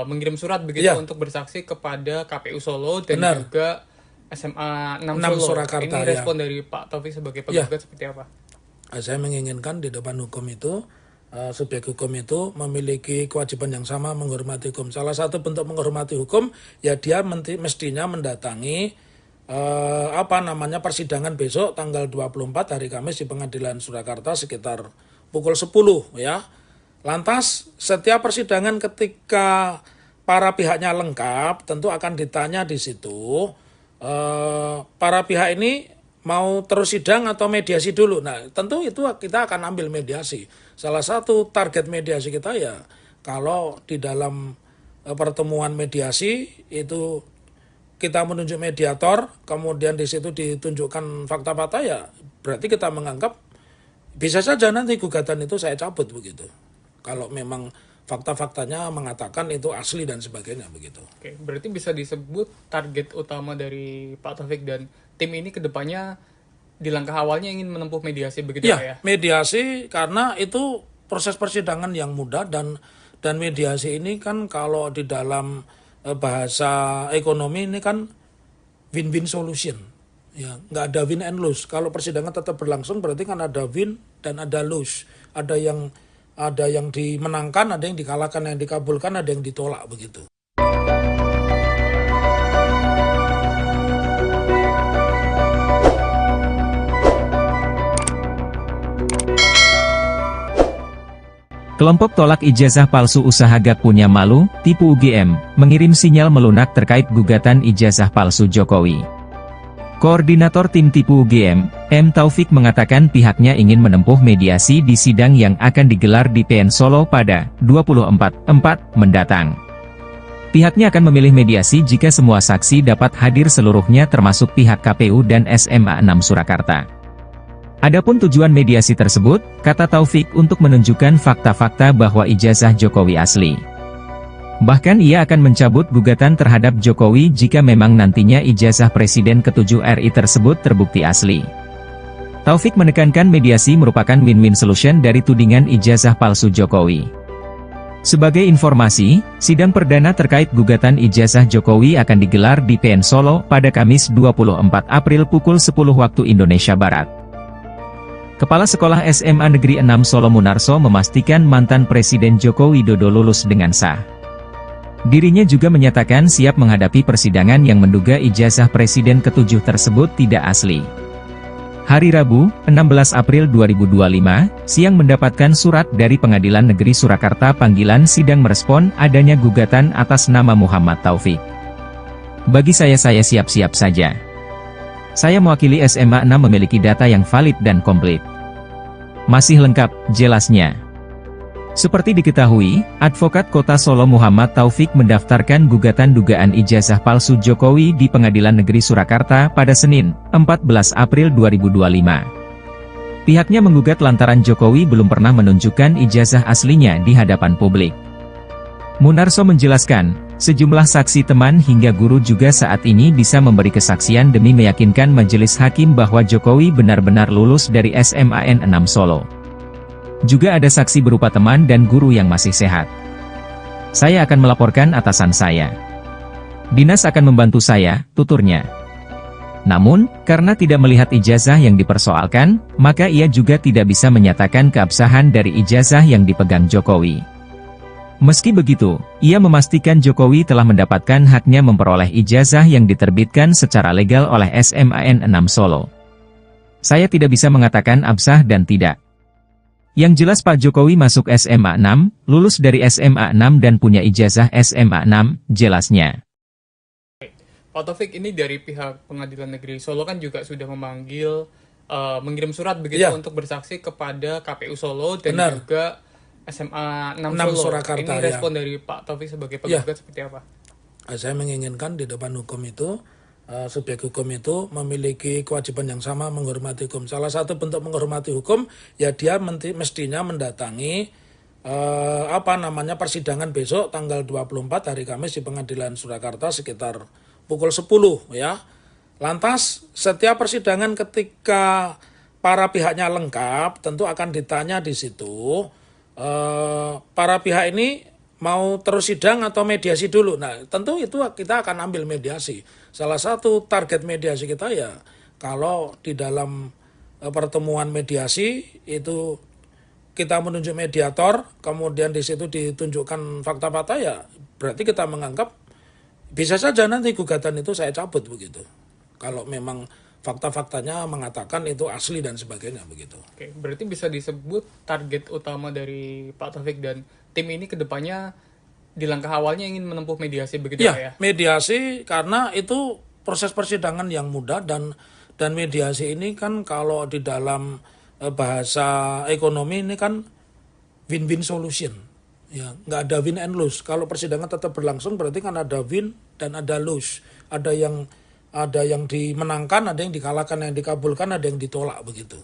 mengirim surat begitu untuk bersaksi kepada KPU Solo dan juga SMA 6 Solo. Surakarta, ini respon dari Pak Taufik sebagai penggugat seperti apa? Saya menginginkan di depan hukum itu, subjek hukum itu memiliki kewajiban yang sama menghormati hukum. Salah satu bentuk menghormati hukum, ya dia mestinya mendatangi persidangan besok tanggal 24 hari Kamis di Pengadilan Surakarta sekitar pukul 10 ya. Lantas setiap persidangan ketika para pihaknya lengkap tentu akan ditanya di situ para pihak ini mau terus sidang atau mediasi dulu. Nah, tentu itu kita akan ambil mediasi. Salah satu target mediasi kita ya, kalau di dalam pertemuan mediasi itu kita menunjuk mediator, kemudian di situ ditunjukkan fakta-fakta ya, berarti kita menganggap bisa saja nanti gugatan itu saya cabut begitu. Kalau memang fakta-faktanya mengatakan itu asli dan sebagainya begitu. Oke, berarti bisa disebut target utama dari Pak Taufik dan tim ini kedepannya di langkah awalnya ingin menempuh mediasi begitu ya? Mediasi karena itu proses persidangan yang mudah dan mediasi ini kan kalau di dalam bahasa ekonomi ini kan win-win solution. Ya, nggak ada win and lose. Kalau persidangan tetap berlangsung berarti kan ada win dan ada lose. Ada yang dimenangkan, ada yang dikalahkan, yang dikabulkan, ada yang ditolak begitu. Kelompok tolak ijazah palsu usaha gak punya malu, tipu UGM, mengirim sinyal melunak terkait gugatan ijazah palsu Jokowi. Koordinator tim tipu UGM, M. Taufik mengatakan pihaknya ingin menempuh mediasi di sidang yang akan digelar di PN Solo pada 24/4 mendatang. Pihaknya akan memilih mediasi jika semua saksi dapat hadir seluruhnya termasuk pihak KPU dan SMA 6 Surakarta. Adapun tujuan mediasi tersebut, kata Taufik, untuk menunjukkan fakta-fakta bahwa ijazah Jokowi asli. Bahkan ia akan mencabut gugatan terhadap Jokowi jika memang nantinya ijazah Presiden ke-7 RI tersebut terbukti asli. Taufik menekankan mediasi merupakan win-win solution dari tudingan ijazah palsu Jokowi. Sebagai informasi, sidang perdana terkait gugatan ijazah Jokowi akan digelar di PN Solo pada Kamis 24 April pukul 10 waktu Indonesia Barat. Kepala Sekolah SMA Negeri 6 Solo Munarso memastikan mantan Presiden Joko Widodo lulus dengan sah. Dirinya juga menyatakan siap menghadapi persidangan yang menduga ijazah Presiden ke-7 tersebut tidak asli. Hari Rabu, 16 April 2025, siang mendapatkan surat dari Pengadilan Negeri Surakarta panggilan sidang merespon adanya gugatan atas nama Muhammad Taufik. Bagi saya siap-siap saja. Saya mewakili SMA 6 memiliki data yang valid dan komplit. Masih lengkap, jelasnya. Seperti diketahui, Advokat Kota Solo Muhammad Taufik mendaftarkan gugatan dugaan ijazah palsu Jokowi di Pengadilan Negeri Surakarta pada Senin, 14 April 2025. Pihaknya menggugat lantaran Jokowi belum pernah menunjukkan ijazah aslinya di hadapan publik. Munarso menjelaskan, sejumlah saksi teman hingga guru juga saat ini bisa memberi kesaksian demi meyakinkan majelis hakim bahwa Jokowi benar-benar lulus dari SMAN 6 Solo. Juga ada saksi berupa teman dan guru yang masih sehat. Saya akan melaporkan atasan saya. Dinas akan membantu saya, tuturnya. Namun, karena tidak melihat ijazah yang dipersoalkan, maka ia juga tidak bisa menyatakan keabsahan dari ijazah yang dipegang Jokowi. Meski begitu, ia memastikan Jokowi telah mendapatkan haknya memperoleh ijazah yang diterbitkan secara legal oleh SMAN 6 Solo. Saya tidak bisa mengatakan absah dan tidak. Yang jelas Pak Jokowi masuk SMA 6, lulus dari SMA 6 dan punya ijazah SMA 6, jelasnya. Pak Taufik, ini dari pihak Pengadilan Negeri Solo kan juga sudah memanggil, mengirim surat begitu untuk bersaksi kepada KPU Solo dan juga SMA 6 Solo. Surakarta, ini respon dari Pak Taufik sebagai penggugat seperti apa? Saya menginginkan di depan hukum itu, subjek hukum itu memiliki kewajiban yang sama menghormati hukum. Salah satu bentuk menghormati hukum, ya dia mestinya mendatangi persidangan besok tanggal 24 hari Kamis di Pengadilan Surakarta sekitar pukul 10 ya. Lantas setiap persidangan ketika para pihaknya lengkap tentu akan ditanya di situ para pihak ini mau terus sidang atau mediasi dulu. Nah, tentu itu kita akan ambil mediasi. Salah satu target mediasi kita ya, kalau di dalam pertemuan mediasi itu kita menunjuk mediator, kemudian di situ ditunjukkan fakta-fakta ya, berarti kita menganggap bisa saja nanti gugatan itu saya cabut begitu. Kalau memang fakta-faktanya mengatakan itu asli dan sebagainya begitu. Oke, berarti bisa disebut target utama dari Pak Taufik dan tim ini kedepannya di langkah awalnya ingin menempuh mediasi begitu ya? Mediasi karena itu proses persidangan yang mudah dan mediasi ini kan kalau di dalam bahasa ekonomi ini kan win-win solution. Ya, nggak ada win and lose. Kalau persidangan tetap berlangsung berarti kan ada win dan ada lose. Ada yang dimenangkan, ada yang dikalahkan, yang dikabulkan, ada yang ditolak begitu.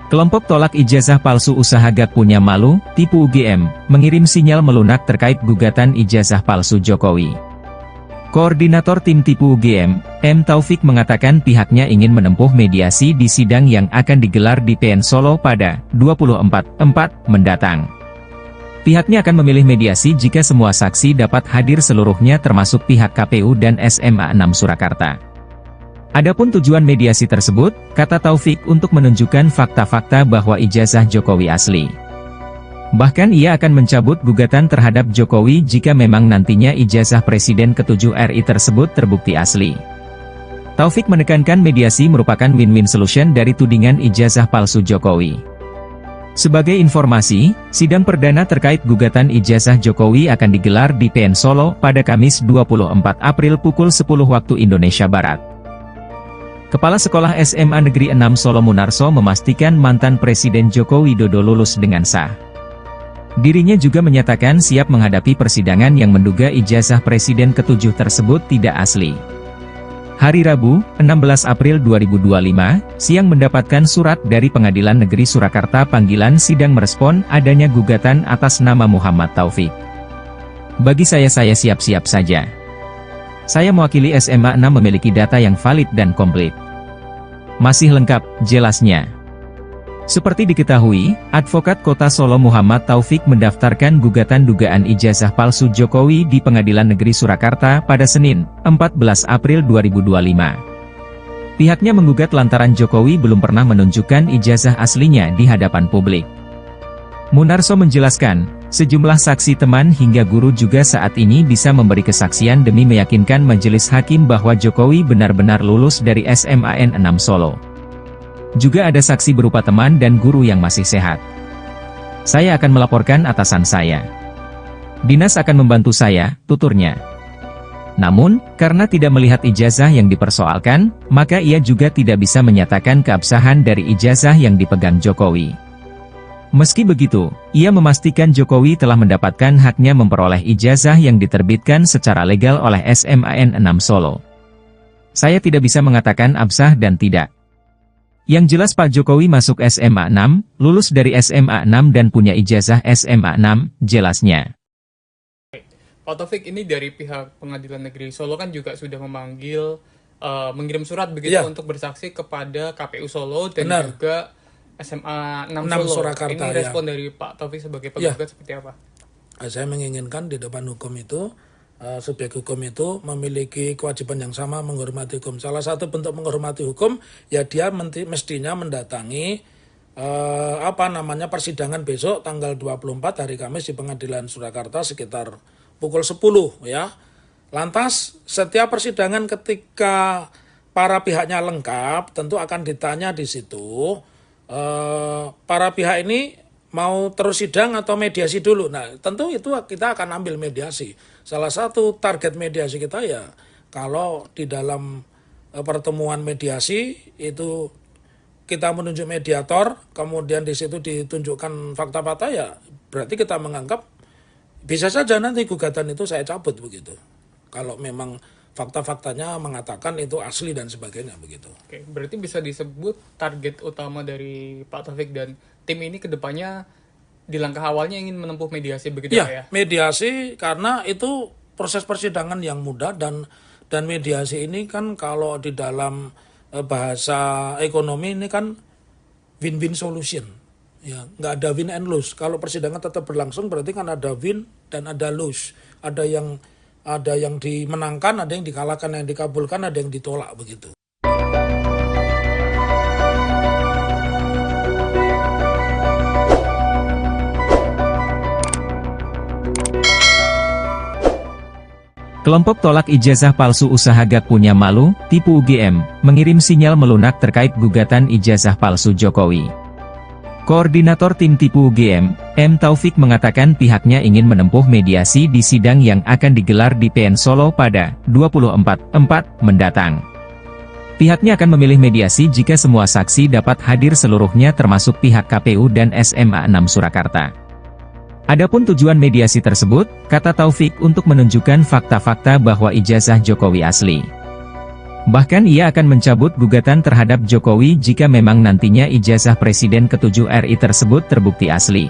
Kelompok tolak ijazah palsu usaha Gak Punya Malu, tipu UGM, mengirim sinyal melunak terkait gugatan ijazah palsu Jokowi. Koordinator tim tipu UGM, M. Taufik mengatakan pihaknya ingin menempuh mediasi di sidang yang akan digelar di PN Solo pada 24/4 mendatang. Pihaknya akan memilih mediasi jika semua saksi dapat hadir seluruhnya termasuk pihak KPU dan SMA 6 Surakarta. Adapun tujuan mediasi tersebut, kata Taufik, untuk menunjukkan fakta-fakta bahwa ijazah Jokowi asli. Bahkan ia akan mencabut gugatan terhadap Jokowi jika memang nantinya ijazah Presiden ke-7 RI tersebut terbukti asli. Taufik menekankan mediasi merupakan win-win solution dari tudingan ijazah palsu Jokowi. Sebagai informasi, sidang perdana terkait gugatan ijazah Jokowi akan digelar di PN Solo pada Kamis 24 April pukul 10 waktu Indonesia Barat. Kepala Sekolah SMA Negeri 6 Solo Munarso memastikan mantan Presiden Joko Widodo lulus dengan sah. Dirinya juga menyatakan siap menghadapi persidangan yang menduga ijazah Presiden ke-7 tersebut tidak asli. Hari Rabu, 16 April 2025, siang mendapatkan surat dari Pengadilan Negeri Surakarta panggilan sidang merespon adanya gugatan atas nama Muhammad Taufik. Bagi saya siap-siap saja. Saya mewakili SMA 6 memiliki data yang valid dan komplit. Masih lengkap, jelasnya. Seperti diketahui, Advokat Kota Solo Muhammad Taufik mendaftarkan gugatan dugaan ijazah palsu Jokowi di Pengadilan Negeri Surakarta pada Senin, 14 April 2025. Pihaknya menggugat lantaran Jokowi belum pernah menunjukkan ijazah aslinya di hadapan publik. Munarso menjelaskan, sejumlah saksi teman hingga guru juga saat ini bisa memberi kesaksian demi meyakinkan majelis hakim bahwa Jokowi benar-benar lulus dari SMAN 6 Solo. Juga ada saksi berupa teman dan guru yang masih sehat. Saya akan melaporkan atasan saya. Dinas akan membantu saya, tuturnya. Namun, karena tidak melihat ijazah yang dipersoalkan, maka ia juga tidak bisa menyatakan keabsahan dari ijazah yang dipegang Jokowi. Meski begitu, ia memastikan Jokowi telah mendapatkan haknya memperoleh ijazah yang diterbitkan secara legal oleh SMAN 6 Solo. Saya tidak bisa mengatakan absah dan tidak. Yang jelas Pak Jokowi masuk SMA 6, lulus dari SMA 6 dan punya ijazah SMA 6, jelasnya. Pak Taufik, ini dari pihak Pengadilan Negeri Solo kan juga sudah memanggil, mengirim surat begitu untuk bersaksi kepada KPU Solo dan juga SMA 6 Solo. Surakarta, ini respon dari Pak Taufik sebagai penggugat seperti apa? Saya menginginkan di depan hukum itu, subjek hukum itu memiliki kewajiban yang sama menghormati hukum. Salah satu bentuk menghormati hukum, ya dia mestinya mendatangi persidangan besok tanggal 24 hari Kamis di Pengadilan Surakarta sekitar pukul 10 ya. Lantas setiap persidangan ketika para pihaknya lengkap tentu akan ditanya di situ para pihak ini mau terus sidang atau mediasi dulu. Nah, tentu itu kita akan ambil mediasi. Salah satu target mediasi kita ya kalau di dalam pertemuan mediasi itu kita menunjuk mediator, kemudian di situ ditunjukkan fakta-fakta, ya berarti kita menganggap bisa saja nanti gugatan itu saya cabut begitu. Kalau memang fakta-faktanya mengatakan itu asli dan sebagainya begitu. Oke, berarti bisa disebut target utama dari Pak Taufik dan tim ini ke depannya di langkah awalnya ingin menempuh mediasi begitu ya? Mediasi karena itu proses persidangan yang mudah dan mediasi ini kan kalau di dalam bahasa ekonomi ini kan win-win solution. Ya, nggak ada win and lose. Kalau persidangan tetap berlangsung berarti kan ada win dan ada lose. Ada yang dimenangkan, ada yang dikalahkan, yang dikabulkan, ada yang ditolak begitu. Kelompok tolak ijazah palsu usaha gak punya malu, tipu UGM, mengirim sinyal melunak terkait gugatan ijazah palsu Jokowi. Koordinator tim tipu UGM, M. Taufik mengatakan pihaknya ingin menempuh mediasi di sidang yang akan digelar di PN Solo pada 24/4 mendatang. Pihaknya akan memilih mediasi jika semua saksi dapat hadir seluruhnya termasuk pihak KPU dan SMA 6 Surakarta. Adapun tujuan mediasi tersebut, kata Taufik, untuk menunjukkan fakta-fakta bahwa ijazah Jokowi asli. Bahkan ia akan mencabut gugatan terhadap Jokowi jika memang nantinya ijazah Presiden ke-7 RI tersebut terbukti asli.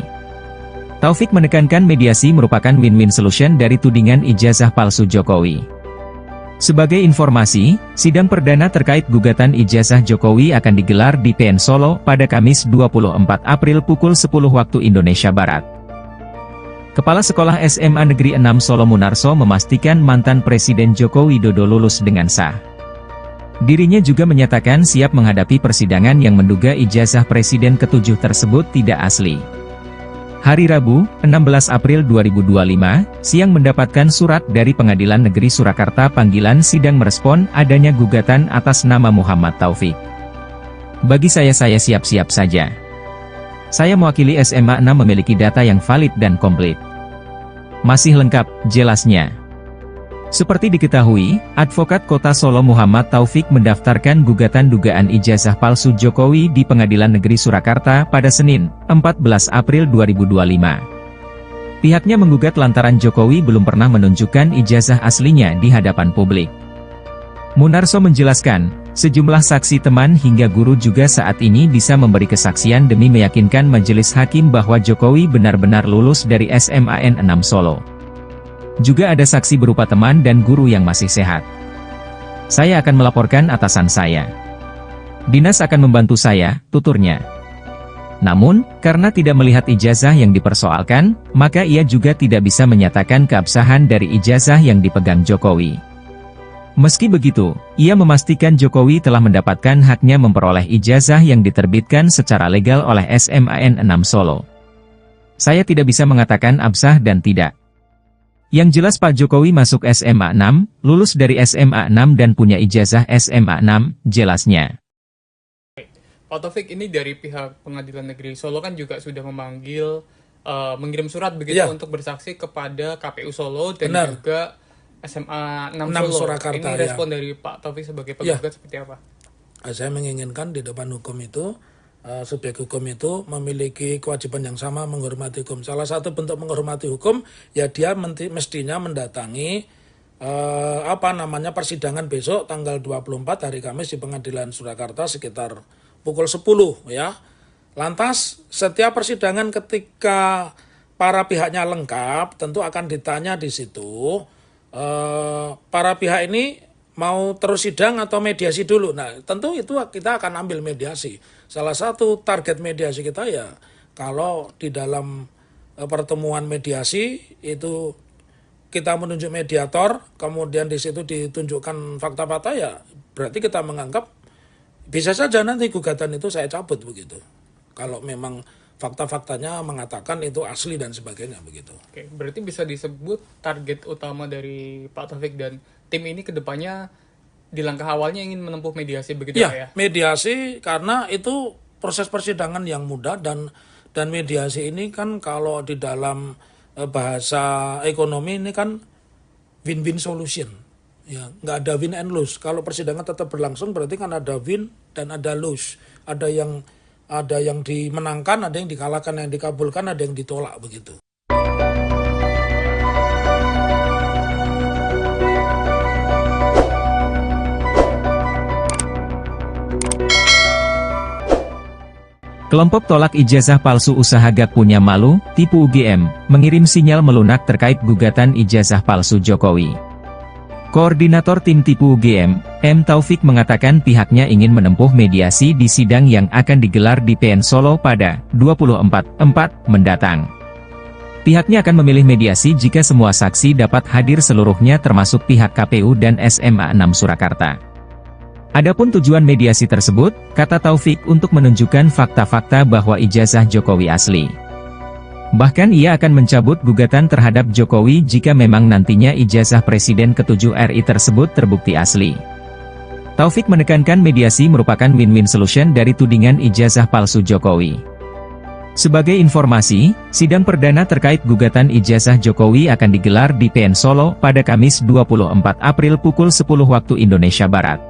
Taufik menekankan mediasi merupakan win-win solution dari tudingan ijazah palsu Jokowi. Sebagai informasi, sidang perdana terkait gugatan ijazah Jokowi akan digelar di PN Solo pada Kamis 24 April pukul 10 waktu Indonesia Barat. Kepala Sekolah SMA Negeri 6 Solo Munarso memastikan mantan Presiden Joko Widodo lulus dengan sah. Dirinya juga menyatakan siap menghadapi persidangan yang menduga ijazah Presiden ke-7 tersebut tidak asli. Hari Rabu, 16 April 2025, siang mendapatkan surat dari Pengadilan Negeri Surakarta panggilan sidang merespon adanya gugatan atas nama Muhammad Taufik. Bagi saya siap-siap saja. Saya mewakili SMA 6 memiliki data yang valid dan komplit. Masih lengkap, jelasnya. Seperti diketahui, Advokat Kota Solo Muhammad Taufik mendaftarkan gugatan dugaan ijazah palsu Jokowi di Pengadilan Negeri Surakarta pada Senin, 14 April 2025. Pihaknya menggugat lantaran Jokowi belum pernah menunjukkan ijazah aslinya di hadapan publik. Munarso menjelaskan, sejumlah saksi teman hingga guru juga saat ini bisa memberi kesaksian demi meyakinkan majelis hakim bahwa Jokowi benar-benar lulus dari SMAN 6 Solo. Juga ada saksi berupa teman dan guru yang masih sehat. Saya akan melaporkan atasan saya. Dinas akan membantu saya, tuturnya. Namun, karena tidak melihat ijazah yang dipersoalkan, maka ia juga tidak bisa menyatakan keabsahan dari ijazah yang dipegang Jokowi. Meski begitu, ia memastikan Jokowi telah mendapatkan haknya memperoleh ijazah yang diterbitkan secara legal oleh SMAN 6 Solo. Saya tidak bisa mengatakan absah dan tidak. Yang jelas Pak Jokowi masuk SMA 6, lulus dari SMA 6 dan punya ijazah SMA 6, jelasnya. Pak Taufik, ini dari pihak Pengadilan Negeri Solo kan juga sudah memanggil, mengirim surat begitu untuk bersaksi kepada KPU Solo dan juga SMA 6 Solo. Surakarta, ini respon dari Pak Taufik sebagai penggugat seperti apa? Saya menginginkan di depan hukum itu, subjek hukum itu memiliki kewajiban yang sama menghormati hukum. Salah satu bentuk menghormati hukum, ya dia mestinya mendatangi persidangan besok tanggal 24 hari Kamis di Pengadilan Surakarta sekitar pukul 10 ya. Lantas setiap persidangan ketika para pihaknya lengkap tentu akan ditanya di situ para pihak ini mau terus sidang atau mediasi dulu. Nah, tentu itu kita akan ambil mediasi. Salah satu target mediasi kita ya kalau di dalam pertemuan mediasi itu kita menunjuk mediator, kemudian di situ ditunjukkan fakta-fakta, ya berarti kita menganggap bisa saja nanti gugatan itu saya cabut begitu. Kalau memang fakta-faktanya mengatakan itu asli dan sebagainya begitu. Oke, berarti bisa disebut target utama dari Pak Taufik dan tim ini kedepannya di langkah awalnya ingin menempuh mediasi begitu ya? Mediasi karena itu proses persidangan yang mudah dan mediasi ini kan kalau di dalam bahasa ekonomi ini kan win-win solution. Ya, nggak ada win and lose. Kalau persidangan tetap berlangsung berarti kan ada win dan ada lose. Ada yang dimenangkan, ada yang dikalahkan, yang dikabulkan, ada yang ditolak begitu. Kelompok tolak ijazah palsu usaha gak punya malu, tipu UGM, mengirim sinyal melunak terkait gugatan ijazah palsu Jokowi. Koordinator tim tipu UGM, M. Taufik mengatakan pihaknya ingin menempuh mediasi di sidang yang akan digelar di PN Solo pada 24/4 mendatang. Pihaknya akan memilih mediasi jika semua saksi dapat hadir seluruhnya termasuk pihak KPU dan SMA 6 Surakarta. Adapun tujuan mediasi tersebut, kata Taufik, untuk menunjukkan fakta-fakta bahwa ijazah Jokowi asli. Bahkan ia akan mencabut gugatan terhadap Jokowi jika memang nantinya ijazah Presiden ke-7 RI tersebut terbukti asli. Taufik menekankan mediasi merupakan win-win solution dari tudingan ijazah palsu Jokowi. Sebagai informasi, sidang perdana terkait gugatan ijazah Jokowi akan digelar di PN Solo pada Kamis 24 April pukul 10 waktu Indonesia Barat.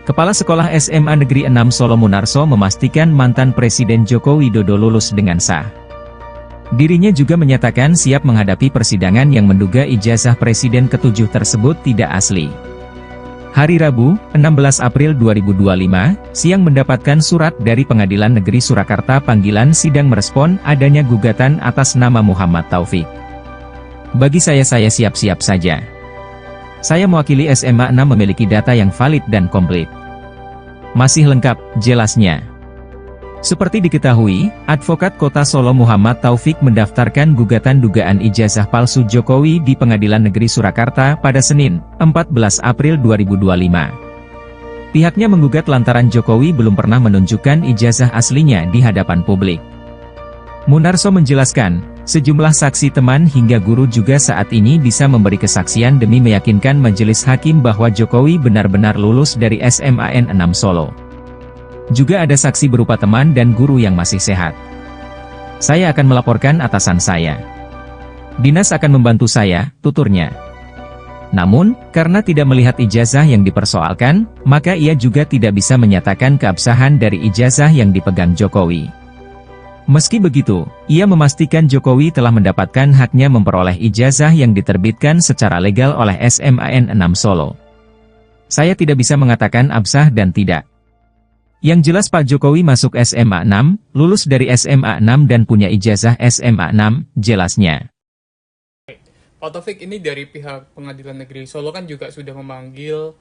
Kepala Sekolah SMA Negeri 6 Solo Munarso memastikan mantan Presiden Joko Widodo lulus dengan sah. Dirinya juga menyatakan siap menghadapi persidangan yang menduga ijazah Presiden ke-7 tersebut tidak asli. Hari Rabu, 16 April 2025, siang mendapatkan surat dari Pengadilan Negeri Surakarta panggilan sidang merespon adanya gugatan atas nama Muhammad Taufik. Bagi saya siap-siap saja. Saya mewakili SMA 6 memiliki data yang valid dan komplit. Masih lengkap, jelasnya. Seperti diketahui, Advokat Kota Solo Muhammad Taufik mendaftarkan gugatan dugaan ijazah palsu Jokowi di Pengadilan Negeri Surakarta pada Senin, 14 April 2025. Pihaknya menggugat lantaran Jokowi belum pernah menunjukkan ijazah aslinya di hadapan publik. Munarso menjelaskan, sejumlah saksi teman hingga guru juga saat ini bisa memberi kesaksian demi meyakinkan majelis hakim bahwa Jokowi benar-benar lulus dari SMAN 6 Solo. Juga ada saksi berupa teman dan guru yang masih sehat. Saya akan melaporkan atasan saya. Dinas akan membantu saya, tuturnya. Namun, karena tidak melihat ijazah yang dipersoalkan, maka ia juga tidak bisa menyatakan keabsahan dari ijazah yang dipegang Jokowi. Meski begitu, ia memastikan Jokowi telah mendapatkan haknya memperoleh ijazah yang diterbitkan secara legal oleh SMAN 6 Solo. Saya tidak bisa mengatakan absah dan tidak. Yang jelas Pak Jokowi masuk SMA 6, lulus dari SMA 6 dan punya ijazah SMA 6, jelasnya. Pak Taufik, ini dari pihak Pengadilan Negeri Solo kan juga sudah memanggil,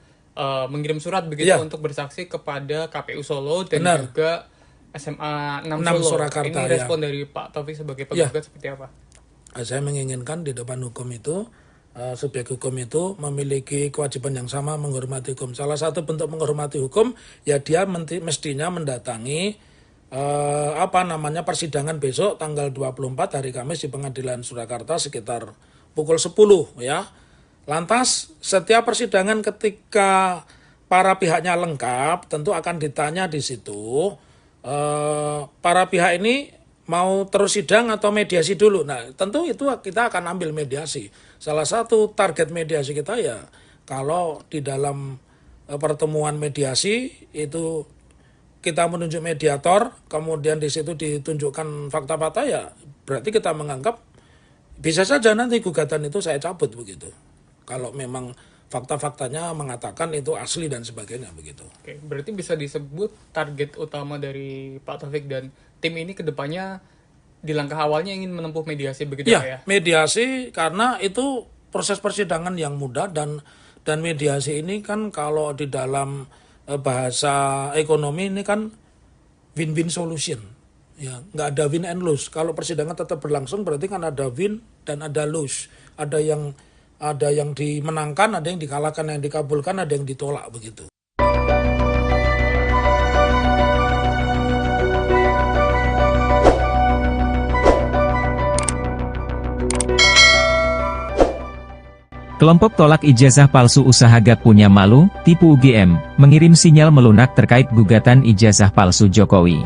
mengirim surat begitu untuk bersaksi kepada KPU Solo dan juga SMA 6 Solo. Surakarta, ini respon dari Pak Taufik sebagai penggugat seperti apa? Saya menginginkan di depan hukum itu, subjek hukum itu memiliki kewajiban yang sama menghormati hukum. Salah satu bentuk menghormati hukum, ya dia mestinya mendatangi persidangan besok tanggal 24 hari Kamis di Pengadilan Surakarta sekitar pukul 10 ya. Lantas setiap persidangan ketika para pihaknya lengkap tentu akan ditanya di situ para pihak ini mau terus sidang atau mediasi dulu. Nah, tentu itu kita akan ambil mediasi. Salah satu target mediasi kita ya kalau di dalam pertemuan mediasi itu kita menunjuk mediator, kemudian di situ ditunjukkan fakta-fakta ya berarti kita menganggap bisa saja nanti gugatan itu saya cabut begitu. Kalau memang fakta-faktanya mengatakan itu asli dan sebagainya begitu. Oke, berarti bisa disebut target utama dari Pak Taufik dan tim ini ke depannya di langkah awalnya ingin menempuh mediasi begitu Ya, ya? mediasi karena itu proses persidangan yang mudah dan mediasi ini kan kalau di dalam bahasa ekonomi ini kan win-win solution. Ya, nggak ada win and lose. Kalau persidangan tetap berlangsung berarti kan ada win dan ada lose. Ada yang dimenangkan, ada yang dikalahkan, yang dikabulkan, ada yang ditolak begitu. Kelompok tolak ijazah palsu usaha gak punya malu, tipu UGM, mengirim sinyal melunak terkait gugatan ijazah palsu Jokowi.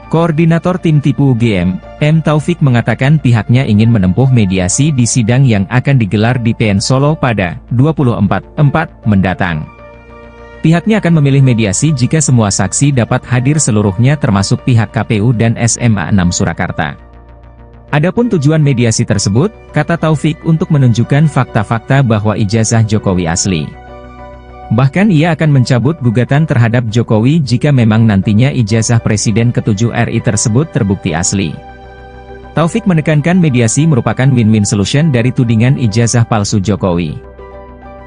Koordinator tim tipu UGM, M. Taufik mengatakan pihaknya ingin menempuh mediasi di sidang yang akan digelar di PN Solo pada 24/4 mendatang. Pihaknya akan memilih mediasi jika semua saksi dapat hadir seluruhnya termasuk pihak KPU dan SMA 6 Surakarta. Adapun tujuan mediasi tersebut, kata Taufik untuk menunjukkan fakta-fakta bahwa ijazah Jokowi asli. Bahkan ia akan mencabut gugatan terhadap Jokowi jika memang nantinya ijazah Presiden ke-7 RI tersebut terbukti asli. Taufik menekankan mediasi merupakan win-win solution dari tudingan ijazah palsu Jokowi.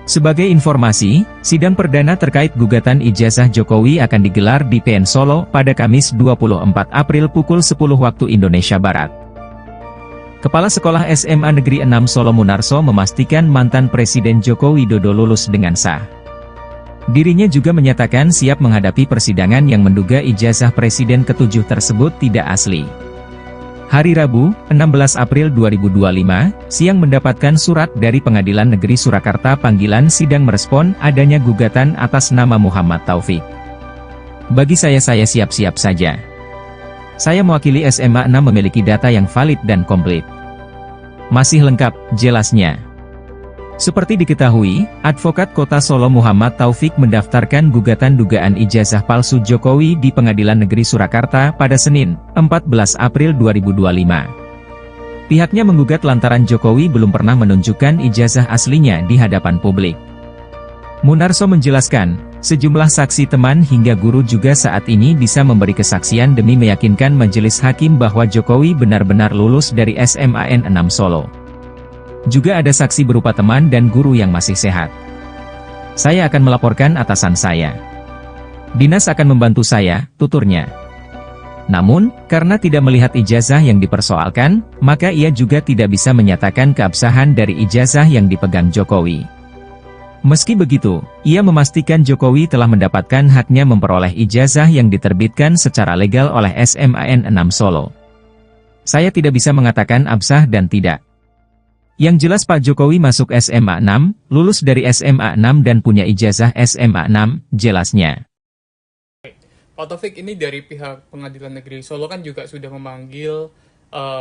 Sebagai informasi, sidang perdana terkait gugatan ijazah Jokowi akan digelar di PN Solo pada Kamis 24 April pukul 10 waktu Indonesia Barat. Kepala Sekolah SMA Negeri 6 Solo Munarso memastikan mantan Presiden Joko Widodo lulus dengan sah. Dirinya juga menyatakan siap menghadapi persidangan yang menduga ijazah Presiden ke-7 tersebut tidak asli. Hari Rabu, 16 April 2025, siang mendapatkan surat dari Pengadilan Negeri Surakarta panggilan sidang merespon adanya gugatan atas nama Muhammad Taufik. Bagi saya siap-siap saja. Saya mewakili SMA 6 memiliki data yang valid dan komplit. Masih lengkap, jelasnya. Seperti diketahui, Advokat Kota Solo Muhammad Taufik mendaftarkan gugatan dugaan ijazah palsu Jokowi di Pengadilan Negeri Surakarta pada Senin, 14 April 2025. Pihaknya menggugat lantaran Jokowi belum pernah menunjukkan ijazah aslinya di hadapan publik. Munarso menjelaskan, sejumlah saksi teman hingga guru juga saat ini bisa memberi kesaksian demi meyakinkan majelis hakim bahwa Jokowi benar-benar lulus dari SMAN 6 Solo. Juga ada saksi berupa teman dan guru yang masih sehat. Saya akan melaporkan atasan saya. Dinas akan membantu saya, tuturnya. Namun, karena tidak melihat ijazah yang dipersoalkan, maka ia juga tidak bisa menyatakan keabsahan dari ijazah yang dipegang Jokowi. Meski begitu, ia memastikan Jokowi telah mendapatkan haknya memperoleh ijazah yang diterbitkan secara legal oleh SMAN 6 Solo. Saya tidak bisa mengatakan absah dan tidak. Yang jelas Pak Jokowi masuk SMA 6, lulus dari SMA 6 dan punya ijazah SMA 6, jelasnya. Pak Taufik, ini dari pihak Pengadilan Negeri Solo kan juga sudah memanggil,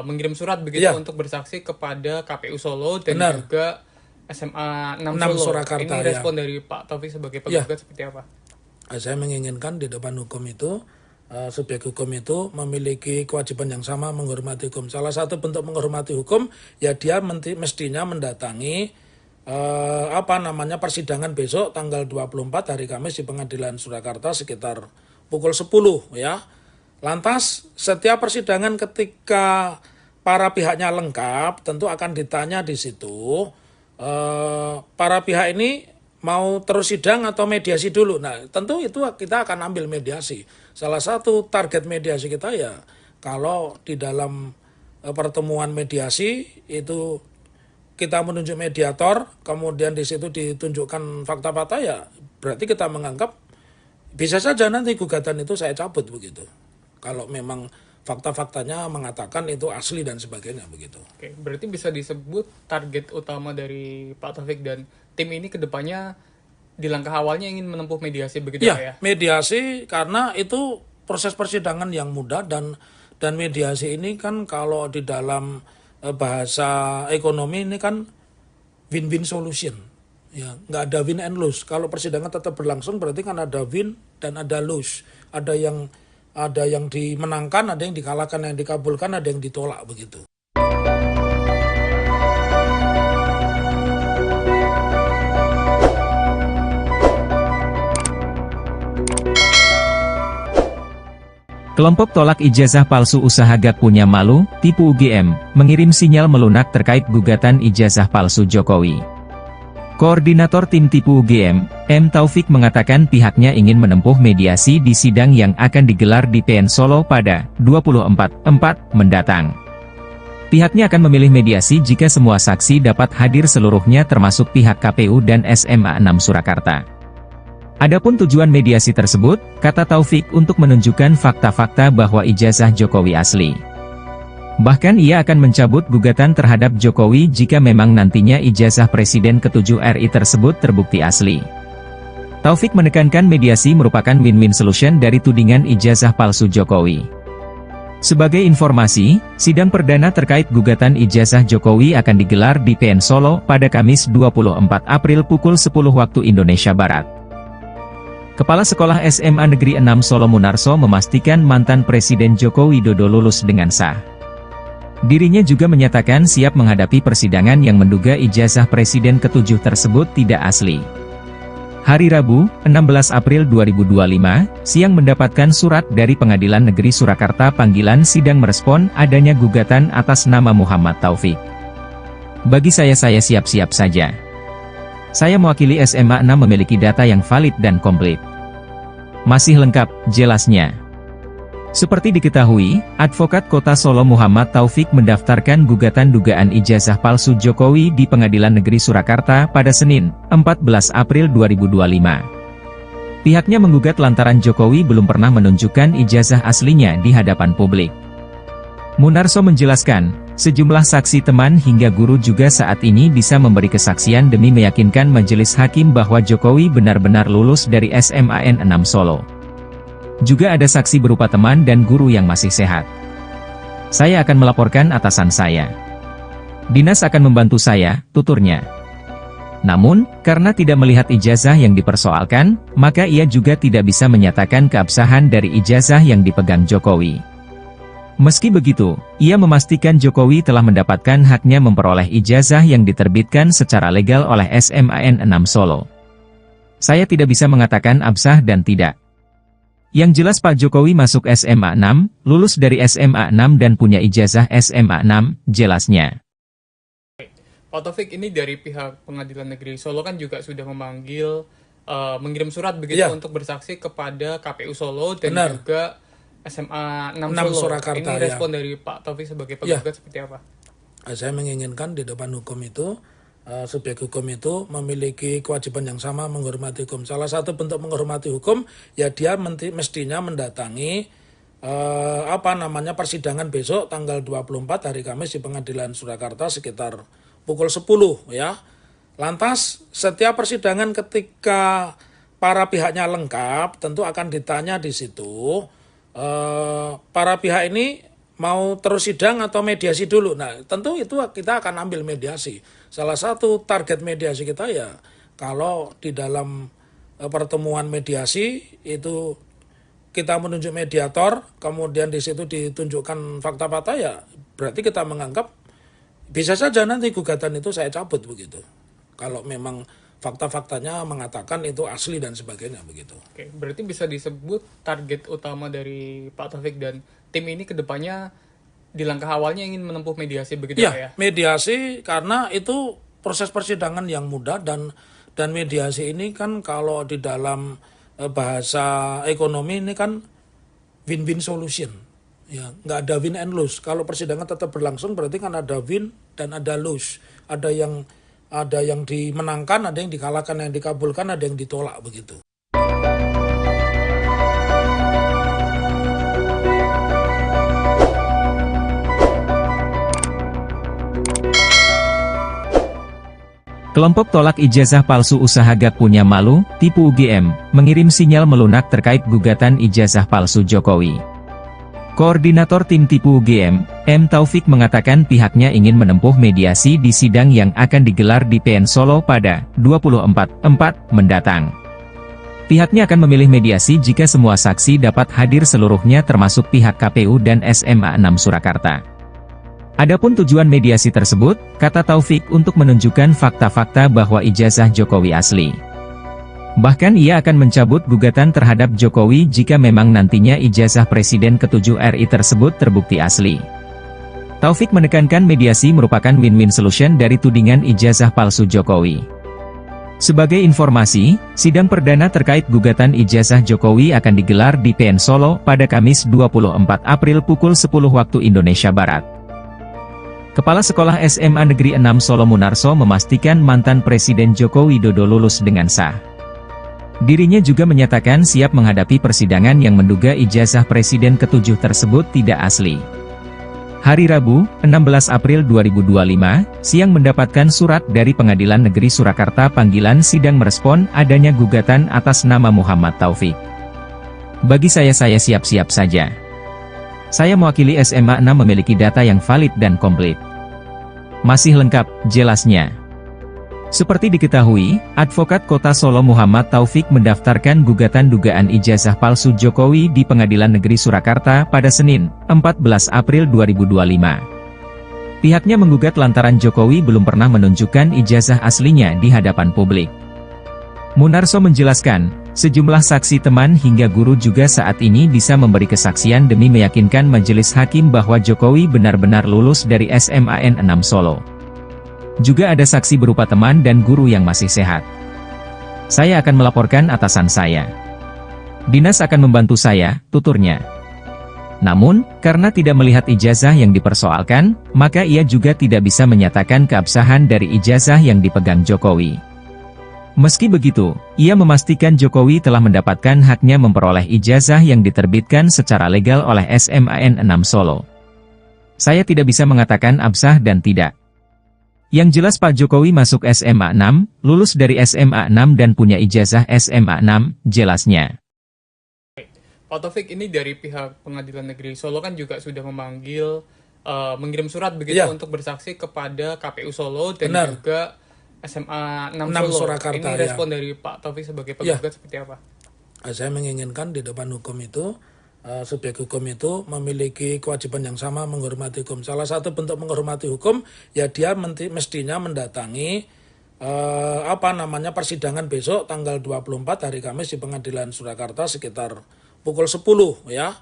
mengirim surat begitu untuk bersaksi kepada KPU Solo dan juga SMA 6 Solo. Surakarta, ini respon dari Pak Taufik sebagai penggugat seperti apa? Saya menginginkan di depan hukum itu, subjek hukum itu memiliki kewajiban yang sama menghormati hukum. Salah satu bentuk menghormati hukum, ya dia mestinya mendatangi persidangan besok tanggal 24 hari Kamis di Pengadilan Surakarta sekitar pukul 10 ya. Lantas setiap persidangan ketika para pihaknya lengkap tentu akan ditanya di situ para pihak ini mau terus sidang atau mediasi dulu. Nah, tentu itu kita akan ambil mediasi. Salah satu target mediasi kita ya kalau di dalam pertemuan mediasi itu kita menunjuk mediator, kemudian di situ ditunjukkan fakta-fakta ya berarti kita menganggap bisa saja nanti gugatan itu saya cabut begitu. Kalau memang fakta-faktanya mengatakan itu asli dan sebagainya begitu. Oke, berarti bisa disebut target utama dari Pak Taufik dan tim ini ke depannya di langkah awalnya ingin menempuh mediasi begitu Ya, Pak ya? mediasi karena itu proses persidangan yang mudah dan mediasi ini kan kalau di dalam bahasa ekonomi ini kan win-win solution. Ya, nggak ada win and lose. Kalau persidangan tetap berlangsung berarti kan ada win dan ada lose. Ada yang dimenangkan, ada yang dikalahkan, yang dikabulkan, ada yang ditolak begitu. Kelompok tolak ijazah palsu usaha Gak Punya Malu, tipu UGM, mengirim sinyal melunak terkait gugatan ijazah palsu Jokowi. Koordinator tim tipu UGM, M. Taufik mengatakan pihaknya ingin menempuh mediasi di sidang yang akan digelar di PN Solo pada 24/4 mendatang. Pihaknya akan memilih mediasi jika semua saksi dapat hadir seluruhnya termasuk pihak KPU dan SMA 6 Surakarta. Adapun tujuan mediasi tersebut, kata Taufik, untuk menunjukkan fakta-fakta bahwa ijazah Jokowi asli. Bahkan ia akan mencabut gugatan terhadap Jokowi jika memang nantinya ijazah Presiden ke-7 RI tersebut terbukti asli. Taufik menekankan mediasi merupakan win-win solution dari tudingan ijazah palsu Jokowi. Sebagai informasi, sidang perdana terkait gugatan ijazah Jokowi akan digelar di PN Solo pada Kamis 24 April pukul 10 waktu Indonesia Barat. Kepala Sekolah SMA Negeri 6 Solo Munarso memastikan mantan Presiden Joko Widodo lulus dengan sah. Dirinya juga menyatakan siap menghadapi persidangan yang menduga ijazah Presiden ke-7 tersebut tidak asli. Hari Rabu, 16 April 2025, siang mendapatkan surat dari Pengadilan Negeri Surakarta panggilan sidang merespon adanya gugatan atas nama Muhammad Taufik. Bagi saya siap-siap saja. Saya mewakili SMA 6 memiliki data yang valid dan komplit. Masih lengkap, jelasnya. Seperti diketahui, Advokat Kota Solo Muhammad Taufik mendaftarkan gugatan dugaan ijazah palsu Jokowi di Pengadilan Negeri Surakarta pada Senin, 14 April 2025. Pihaknya menggugat lantaran Jokowi belum pernah menunjukkan ijazah aslinya di hadapan publik. Munarso menjelaskan, sejumlah saksi teman hingga guru juga saat ini bisa memberi kesaksian demi meyakinkan majelis hakim bahwa Jokowi benar-benar lulus dari SMAN 6 Solo. Juga ada saksi berupa teman dan guru yang masih sehat. Saya akan melaporkan atasan saya. Dinas akan membantu saya, tuturnya. Namun, karena tidak melihat ijazah yang dipersoalkan, maka ia juga tidak bisa menyatakan keabsahan dari ijazah yang dipegang Jokowi. Meski begitu, ia memastikan Jokowi telah mendapatkan haknya memperoleh ijazah yang diterbitkan secara legal oleh SMAN 6 Solo. Saya tidak bisa mengatakan absah dan tidak. Yang jelas Pak Jokowi masuk SMA 6, lulus dari SMA 6 dan punya ijazah SMA 6, jelasnya. Pak Taufik, ini dari pihak Pengadilan Negeri Solo kan juga sudah memanggil, mengirim surat begitu untuk bersaksi kepada KPU Solo dan juga SMA 6 Solo. Surakarta, ini respon dari Pak Taufik sebagai penggugat seperti apa? Saya menginginkan di depan hukum itu, subjek hukum itu memiliki kewajiban yang sama menghormati hukum. Salah satu bentuk menghormati hukum, ya dia mestinya mendatangi persidangan besok tanggal 24 hari Kamis di Pengadilan Surakarta sekitar pukul 10 ya. Lantas setiap persidangan ketika para pihaknya lengkap tentu akan ditanya di situ. Para pihak ini mau terus sidang atau mediasi dulu. Nah, tentu itu kita akan ambil mediasi. Salah satu target mediasi kita ya, kalau di dalam pertemuan mediasi itu kita menunjuk mediator, kemudian di situ ditunjukkan fakta-fakta ya, berarti kita menganggap bisa saja nanti gugatan itu saya cabut begitu. Kalau memang fakta-faktanya mengatakan itu asli dan sebagainya begitu. Oke, berarti bisa disebut target utama dari Pak Taufik dan tim ini ke depannya di langkah awalnya ingin menempuh mediasi begitu ya? Ya, mediasi karena itu proses persidangan yang mudah dan mediasi ini kan kalau di dalam bahasa ekonomi ini kan win-win solution. Ya, nggak ada win and lose. Kalau persidangan tetap berlangsung berarti kan ada win dan ada lose. Ada yang dimenangkan, ada yang dikalahkan, yang dikabulkan, ada yang ditolak begitu. Kelompok tolak ijazah palsu usaha gak punya malu, tipu UGM, mengirim sinyal melunak terkait gugatan ijazah palsu Jokowi. Koordinator tim tipu UGM, M. Taufik mengatakan pihaknya ingin menempuh mediasi di sidang yang akan digelar di PN Solo pada 24/4 mendatang. Pihaknya akan memilih mediasi jika semua saksi dapat hadir seluruhnya termasuk pihak KPU dan SMA 6 Surakarta. Adapun tujuan mediasi tersebut, kata Taufik, untuk menunjukkan fakta-fakta bahwa ijazah Jokowi asli. Bahkan ia akan mencabut gugatan terhadap Jokowi jika memang nantinya ijazah Presiden ke-7 RI tersebut terbukti asli. Taufik menekankan mediasi merupakan win-win solution dari tudingan ijazah palsu Jokowi. Sebagai informasi, sidang perdana terkait gugatan ijazah Jokowi akan digelar di PN Solo pada Kamis 24 April pukul 10 waktu Indonesia Barat. Kepala Sekolah SMA Negeri 6 Solo Munarso memastikan mantan Presiden Joko Widodo lulus dengan sah. Dirinya juga menyatakan siap menghadapi persidangan yang menduga ijazah Presiden ke-7 tersebut tidak asli. Hari Rabu, 16 April 2025, siang mendapatkan surat dari Pengadilan Negeri Surakarta panggilan sidang merespon adanya gugatan atas nama Muhammad Taufik. Bagi saya siap-siap saja. Saya mewakili SMA 6 memiliki data yang valid dan komplit. Masih lengkap, jelasnya. Seperti diketahui, Advokat Kota Solo Muhammad Taufik mendaftarkan gugatan dugaan ijazah palsu Jokowi di Pengadilan Negeri Surakarta pada Senin, 14 April 2025. Pihaknya menggugat lantaran Jokowi belum pernah menunjukkan ijazah aslinya di hadapan publik. Munarso menjelaskan, sejumlah saksi teman hingga guru juga saat ini bisa memberi kesaksian demi meyakinkan majelis hakim bahwa Jokowi benar-benar lulus dari SMAN 6 Solo. Juga ada saksi berupa teman dan guru yang masih sehat. Saya akan melaporkan atasan saya. Dinas akan membantu saya, tuturnya. Namun, karena tidak melihat ijazah yang dipersoalkan, maka ia juga tidak bisa menyatakan keabsahan dari ijazah yang dipegang Jokowi. Meski begitu, ia memastikan Jokowi telah mendapatkan haknya memperoleh ijazah yang diterbitkan secara legal oleh SMAN 6 Solo. Saya tidak bisa mengatakan absah dan tidak. Yang jelas Pak Jokowi masuk SMA 6, lulus dari SMA 6 dan punya ijazah SMA 6, jelasnya. Pak Taufik, ini dari pihak Pengadilan Negeri Solo kan juga sudah memanggil, mengirim surat begitu untuk bersaksi kepada KPU Solo dan juga SMA 6 Solo. Surakarta, ini respon dari Pak Taufik sebagai penggugat seperti apa? Saya menginginkan di depan hukum itu, subjek hukum itu memiliki kewajiban yang sama menghormati hukum. Salah satu bentuk menghormati hukum, ya dia mestinya mendatangi persidangan besok tanggal 24 hari Kamis di Pengadilan Surakarta sekitar pukul 10 ya.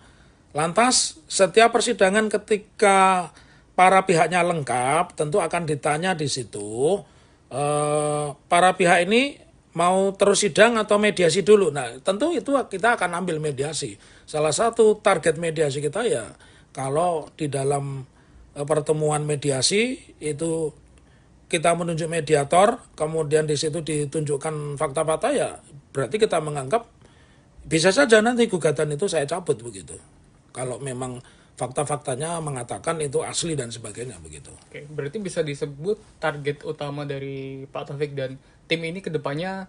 Lantas setiap persidangan ketika para pihaknya lengkap tentu akan ditanya di situ. Para pihak ini mau terus sidang atau mediasi dulu. Nah, tentu itu kita akan ambil mediasi. Salah satu target mediasi kita ya, kalau di dalam pertemuan mediasi itu kita menunjuk mediator, kemudian di situ ditunjukkan fakta-fakta, ya berarti kita menganggap bisa saja nanti gugatan itu saya cabut begitu. Kalau memang fakta-faktanya mengatakan itu asli dan sebagainya begitu. Oke, berarti bisa disebut target utama dari Pak Taufik dan tim ini kedepannya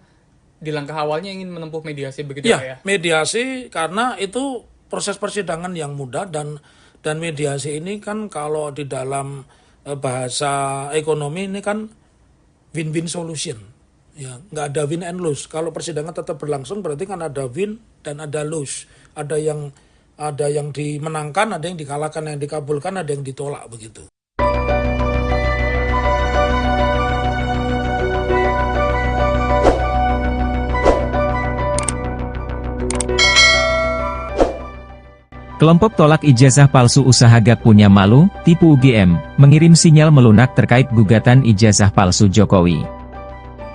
di langkah awalnya ingin menempuh mediasi begitu ya? Mediasi karena itu proses persidangan yang mudah dan mediasi ini kan kalau di dalam bahasa ekonomi ini kan win-win solution. Ya, nggak ada win and lose. Kalau persidangan tetap berlangsung berarti kan ada win dan ada lose. Ada yang dimenangkan, ada yang dikalahkan, yang dikabulkan, ada yang ditolak begitu. Kelompok tolak ijazah palsu usaha gak punya malu, tipu UGM, mengirim sinyal melunak terkait gugatan ijazah palsu Jokowi.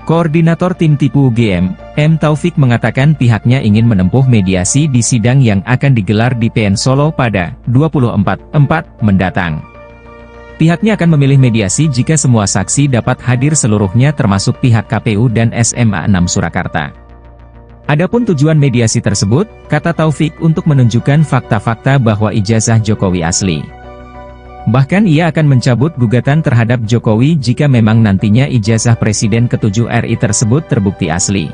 Koordinator tim tipu UGM, M. Taufik mengatakan pihaknya ingin menempuh mediasi di sidang yang akan digelar di PN Solo pada 24/4 mendatang. Pihaknya akan memilih mediasi jika semua saksi dapat hadir seluruhnya termasuk pihak KPU dan SMA 6 Surakarta. Adapun tujuan mediasi tersebut, kata Taufik, untuk menunjukkan fakta-fakta bahwa ijazah Jokowi asli. Bahkan ia akan mencabut gugatan terhadap Jokowi jika memang nantinya ijazah Presiden ke-7 RI tersebut terbukti asli.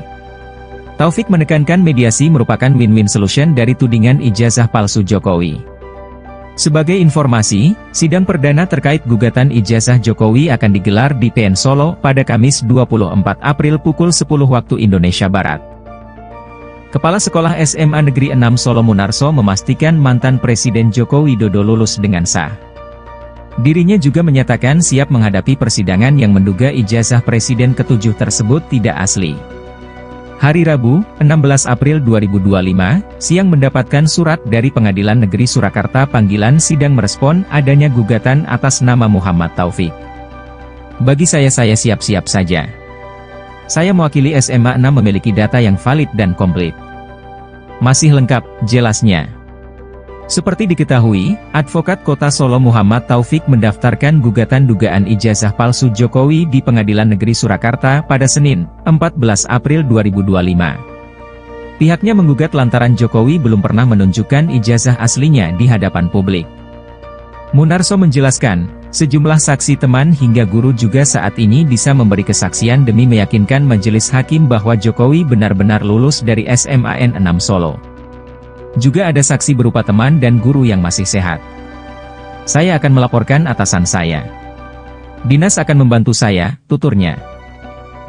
Taufik menekankan mediasi merupakan win-win solution dari tudingan ijazah palsu Jokowi. Sebagai informasi, sidang perdana terkait gugatan ijazah Jokowi akan digelar di PN Solo pada Kamis 24 April pukul 10 waktu Indonesia Barat. Kepala Sekolah SMA Negeri 6 Solo Munarso memastikan mantan Presiden Joko Widodo lulus dengan sah. Dirinya juga menyatakan siap menghadapi persidangan yang menduga ijazah Presiden ke-7 tersebut tidak asli. Hari Rabu, 16 April 2025, siang mendapatkan surat dari Pengadilan Negeri Surakarta panggilan sidang merespon adanya gugatan atas nama Muhammad Taufik. Bagi saya siap-siap saja. Saya mewakili SMA 6 memiliki data yang valid dan komplit. Masih lengkap, jelasnya. Seperti diketahui, Advokat Kota Solo Muhammad Taufik mendaftarkan gugatan dugaan ijazah palsu Jokowi di Pengadilan Negeri Surakarta pada Senin, 14 April 2025. Pihaknya menggugat lantaran Jokowi belum pernah menunjukkan ijazah aslinya di hadapan publik. Munarso menjelaskan, sejumlah saksi teman hingga guru juga saat ini bisa memberi kesaksian demi meyakinkan majelis hakim bahwa Jokowi benar-benar lulus dari SMAN 6 Solo. Juga ada saksi berupa teman dan guru yang masih sehat. Saya akan melaporkan atasan saya. Dinas akan membantu saya, tuturnya.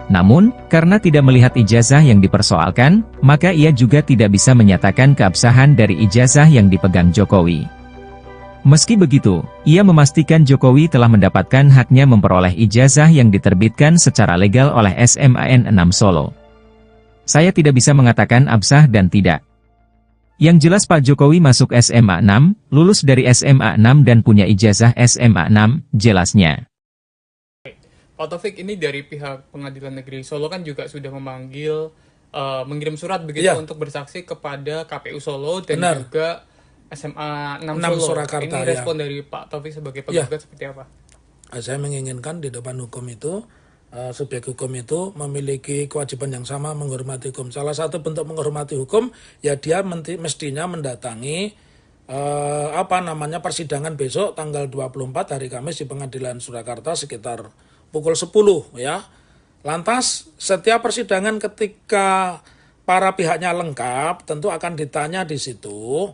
Namun, karena tidak melihat ijazah yang dipersoalkan, maka ia juga tidak bisa menyatakan keabsahan dari ijazah yang dipegang Jokowi. Meski begitu, ia memastikan Jokowi telah mendapatkan haknya memperoleh ijazah yang diterbitkan secara legal oleh SMAN 6 Solo. Saya tidak bisa mengatakan absah dan tidak. Yang jelas Pak Jokowi masuk SMA 6, lulus dari SMA 6 dan punya ijazah SMA 6, jelasnya. Pak Taufik, ini dari pihak Pengadilan Negeri Solo kan juga sudah memanggil, mengirim surat begitu untuk bersaksi kepada KPU Solo dan juga SMA 6 Solo. Surakarta, ini respon dari Pak Taufik sebagai penggugat seperti apa? Saya menginginkan di depan hukum itu, subjek hukum itu memiliki kewajiban yang sama menghormati hukum. Salah satu bentuk menghormati hukum, ya dia mestinya mendatangi persidangan besok tanggal 24 hari Kamis di Pengadilan Surakarta sekitar pukul 10 ya. Lantas setiap persidangan ketika para pihaknya lengkap tentu akan ditanya di situ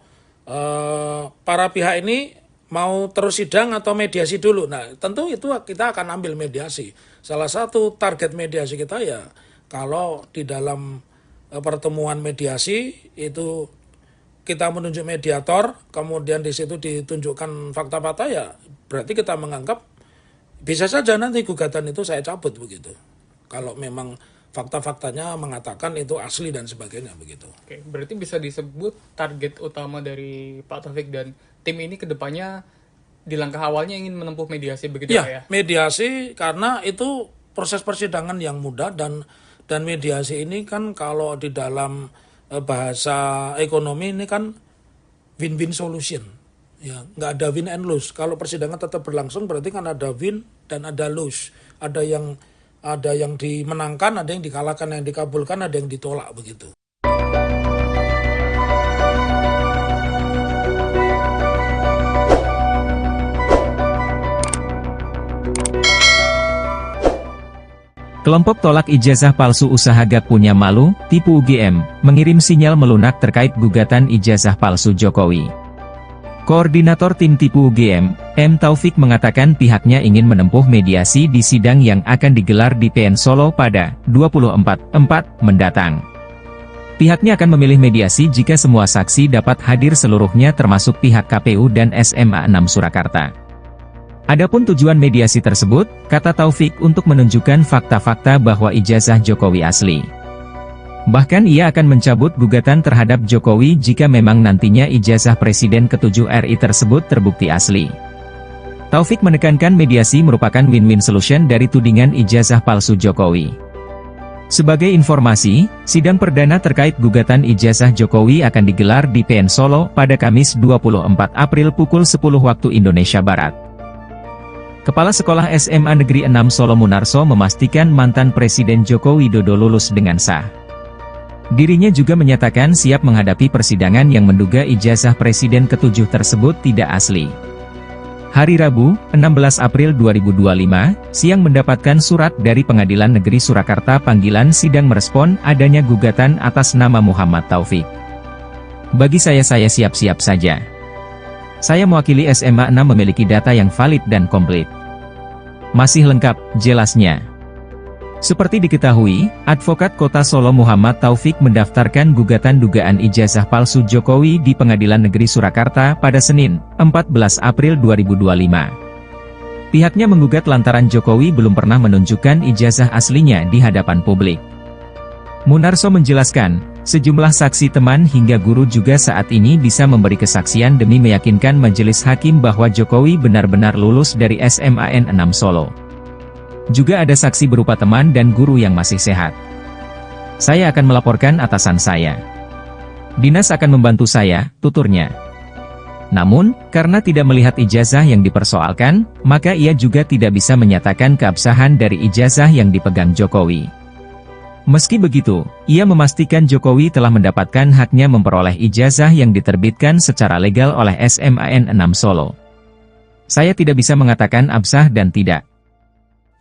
para pihak ini mau terus sidang atau mediasi dulu. Nah, tentu itu kita akan ambil mediasi. Salah satu target mediasi kita ya, kalau di dalam pertemuan mediasi itu kita menunjuk mediator, kemudian di situ ditunjukkan fakta-fakta ya, berarti kita menganggap bisa saja nanti gugatan itu saya cabut begitu. Kalau memang fakta-faktanya mengatakan itu asli dan sebagainya begitu. Oke, berarti bisa disebut target utama dari Pak Taufik dan tim ini kedepannya di langkah awalnya ingin menempuh mediasi begitu ya? Mediasi karena itu proses persidangan yang mudah dan mediasi ini kan kalau di dalam bahasa ekonomi ini kan win-win solution. Ya, nggak ada win and lose. Kalau persidangan tetap berlangsung berarti kan ada win dan ada lose. Ada yang dimenangkan, ada yang dikalahkan, yang dikabulkan, ada yang ditolak begitu. Kelompok tolak ijazah palsu usaha gak punya malu, tipu UGM, mengirim sinyal melunak terkait gugatan ijazah palsu Jokowi. Koordinator tim tipu UGM, M. Taufik mengatakan pihaknya ingin menempuh mediasi di sidang yang akan digelar di PN Solo pada 24/4 mendatang. Pihaknya akan memilih mediasi jika semua saksi dapat hadir seluruhnya termasuk pihak KPU dan SMA 6 Surakarta. Adapun tujuan mediasi tersebut, kata Taufik untuk menunjukkan fakta-fakta bahwa ijazah Jokowi asli. Bahkan ia akan mencabut gugatan terhadap Jokowi jika memang nantinya ijazah Presiden ke-7 RI tersebut terbukti asli. Taufik menekankan mediasi merupakan win-win solution dari tudingan ijazah palsu Jokowi. Sebagai informasi, sidang perdana terkait gugatan ijazah Jokowi akan digelar di PN Solo pada Kamis 24 April pukul 10 waktu Indonesia Barat. Kepala Sekolah SMA Negeri 6 Solo Munarso memastikan mantan Presiden Joko Widodo lulus dengan sah. Dirinya juga menyatakan siap menghadapi persidangan yang menduga ijazah Presiden ke-7 tersebut tidak asli. Hari Rabu, 16 April 2025, siang mendapatkan surat dari Pengadilan Negeri Surakarta panggilan sidang merespon adanya gugatan atas nama Muhammad Taufik. Bagi saya siap-siap saja. Saya mewakili SMA 6 memiliki data yang valid dan komplit. Masih lengkap, jelasnya. Seperti diketahui, Advokat Kota Solo Muhammad Taufik mendaftarkan gugatan dugaan ijazah palsu Jokowi di Pengadilan Negeri Surakarta pada Senin, 14 April 2025. Pihaknya menggugat lantaran Jokowi belum pernah menunjukkan ijazah aslinya di hadapan publik. Munarso menjelaskan, sejumlah saksi teman hingga guru juga saat ini bisa memberi kesaksian demi meyakinkan majelis hakim bahwa Jokowi benar-benar lulus dari SMAN 6 Solo. Juga ada saksi berupa teman dan guru yang masih sehat. Saya akan melaporkan atasan saya. Dinas akan membantu saya, tuturnya. Namun, karena tidak melihat ijazah yang dipersoalkan, maka ia juga tidak bisa menyatakan keabsahan dari ijazah yang dipegang Jokowi. Meski begitu, ia memastikan Jokowi telah mendapatkan haknya memperoleh ijazah yang diterbitkan secara legal oleh SMAN 6 Solo. Saya tidak bisa mengatakan absah dan tidak.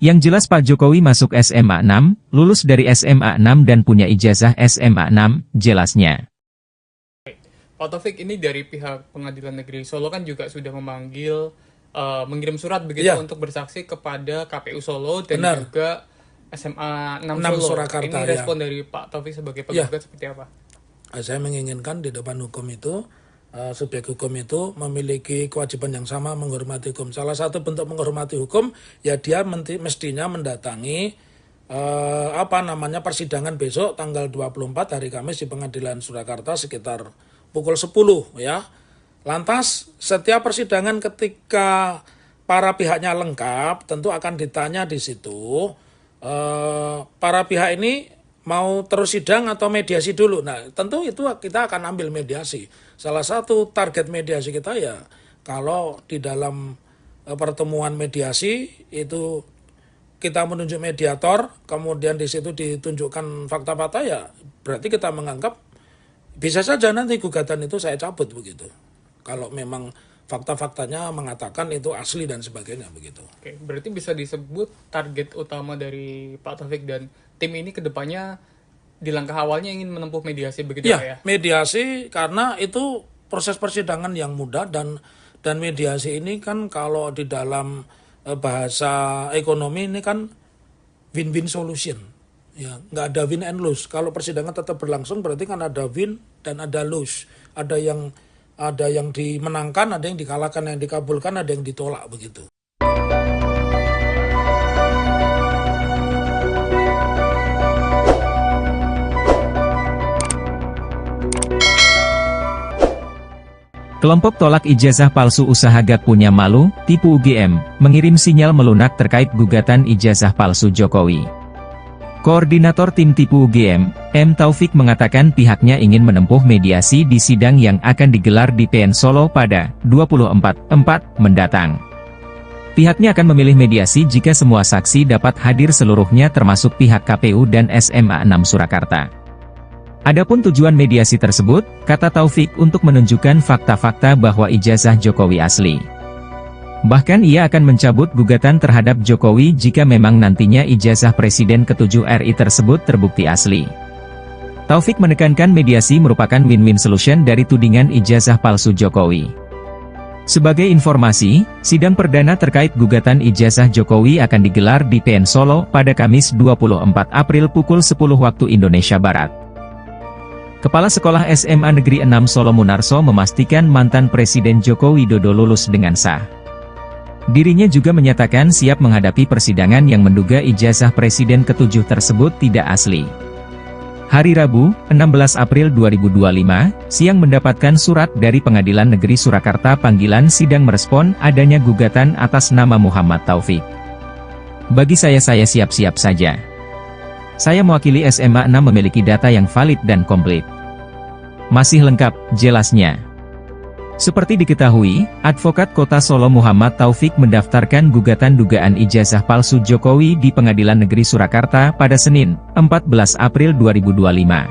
Yang jelas Pak Jokowi masuk SMA 6, lulus dari SMA 6 dan punya ijazah SMA 6, jelasnya. Pak Taufik, ini dari pihak Pengadilan Negeri Solo kan juga sudah memanggil, mengirim surat begitu untuk bersaksi kepada KPU Solo dan juga SMA 6 Solo. Surakarta, ini respon dari Pak Taufik sebagai penggugat seperti apa? Saya menginginkan di depan hukum itu, subjek hukum itu memiliki kewajiban yang sama menghormati hukum. Salah satu bentuk menghormati hukum, ya dia mestinya mendatangi persidangan besok tanggal 24 hari Kamis di Pengadilan Surakarta sekitar pukul 10 ya. Lantas setiap persidangan ketika para pihaknya lengkap tentu akan ditanya di situ para pihak ini mau terus sidang atau mediasi dulu. Nah, tentu itu kita akan ambil mediasi. Salah satu target mediasi kita ya, kalau di dalam pertemuan mediasi itu kita menunjuk mediator, kemudian di situ ditunjukkan fakta-fakta ya, berarti kita menganggap bisa saja nanti gugatan itu saya cabut begitu. Kalau memang fakta-faktanya mengatakan itu asli dan sebagainya begitu. Oke, berarti bisa disebut target utama dari Pak Taufik dan tim ini kedepannya di langkah awalnya ingin menempuh mediasi begitu ya? Mediasi karena itu proses persidangan yang mudah dan mediasi ini kan kalau di dalam bahasa ekonomi ini kan win-win solution. Ya, nggak ada win and lose. Kalau persidangan tetap berlangsung berarti kan ada win dan ada lose. Ada yang dimenangkan, ada yang dikalahkan, yang dikabulkan, ada yang ditolak begitu. Kelompok tolak ijazah palsu usaha Gak Punya Malu, tipu UGM, mengirim sinyal melunak terkait gugatan ijazah palsu Jokowi. Koordinator tim tipu UGM, M. Taufik mengatakan pihaknya ingin menempuh mediasi di sidang yang akan digelar di PN Solo pada 24/4 mendatang. Pihaknya akan memilih mediasi jika semua saksi dapat hadir seluruhnya termasuk pihak KPU dan SMA 6 Surakarta. Adapun tujuan mediasi tersebut, kata Taufik, untuk menunjukkan fakta-fakta bahwa ijazah Jokowi asli. Bahkan ia akan mencabut gugatan terhadap Jokowi jika memang nantinya ijazah Presiden ke-7 RI tersebut terbukti asli. Taufik menekankan mediasi merupakan win-win solution dari tudingan ijazah palsu Jokowi. Sebagai informasi, sidang perdana terkait gugatan ijazah Jokowi akan digelar di PN Solo pada Kamis 24 April pukul 10 waktu Indonesia Barat. Kepala Sekolah SMA Negeri 6 Solo Munarso memastikan mantan Presiden Joko Widodo lulus dengan sah. Dirinya juga menyatakan siap menghadapi persidangan yang menduga ijazah Presiden ke-7 tersebut tidak asli. Hari Rabu, 16 April 2025, siang mendapatkan surat dari Pengadilan Negeri Surakarta panggilan sidang merespon adanya gugatan atas nama Muhammad Taufik. Bagi saya siap-siap saja. Saya mewakili SMA 6 memiliki data yang valid dan komplit. Masih lengkap, jelasnya. Seperti diketahui, Advokat Kota Solo Muhammad Taufik mendaftarkan gugatan dugaan ijazah palsu Jokowi di Pengadilan Negeri Surakarta pada Senin, 14 April 2025.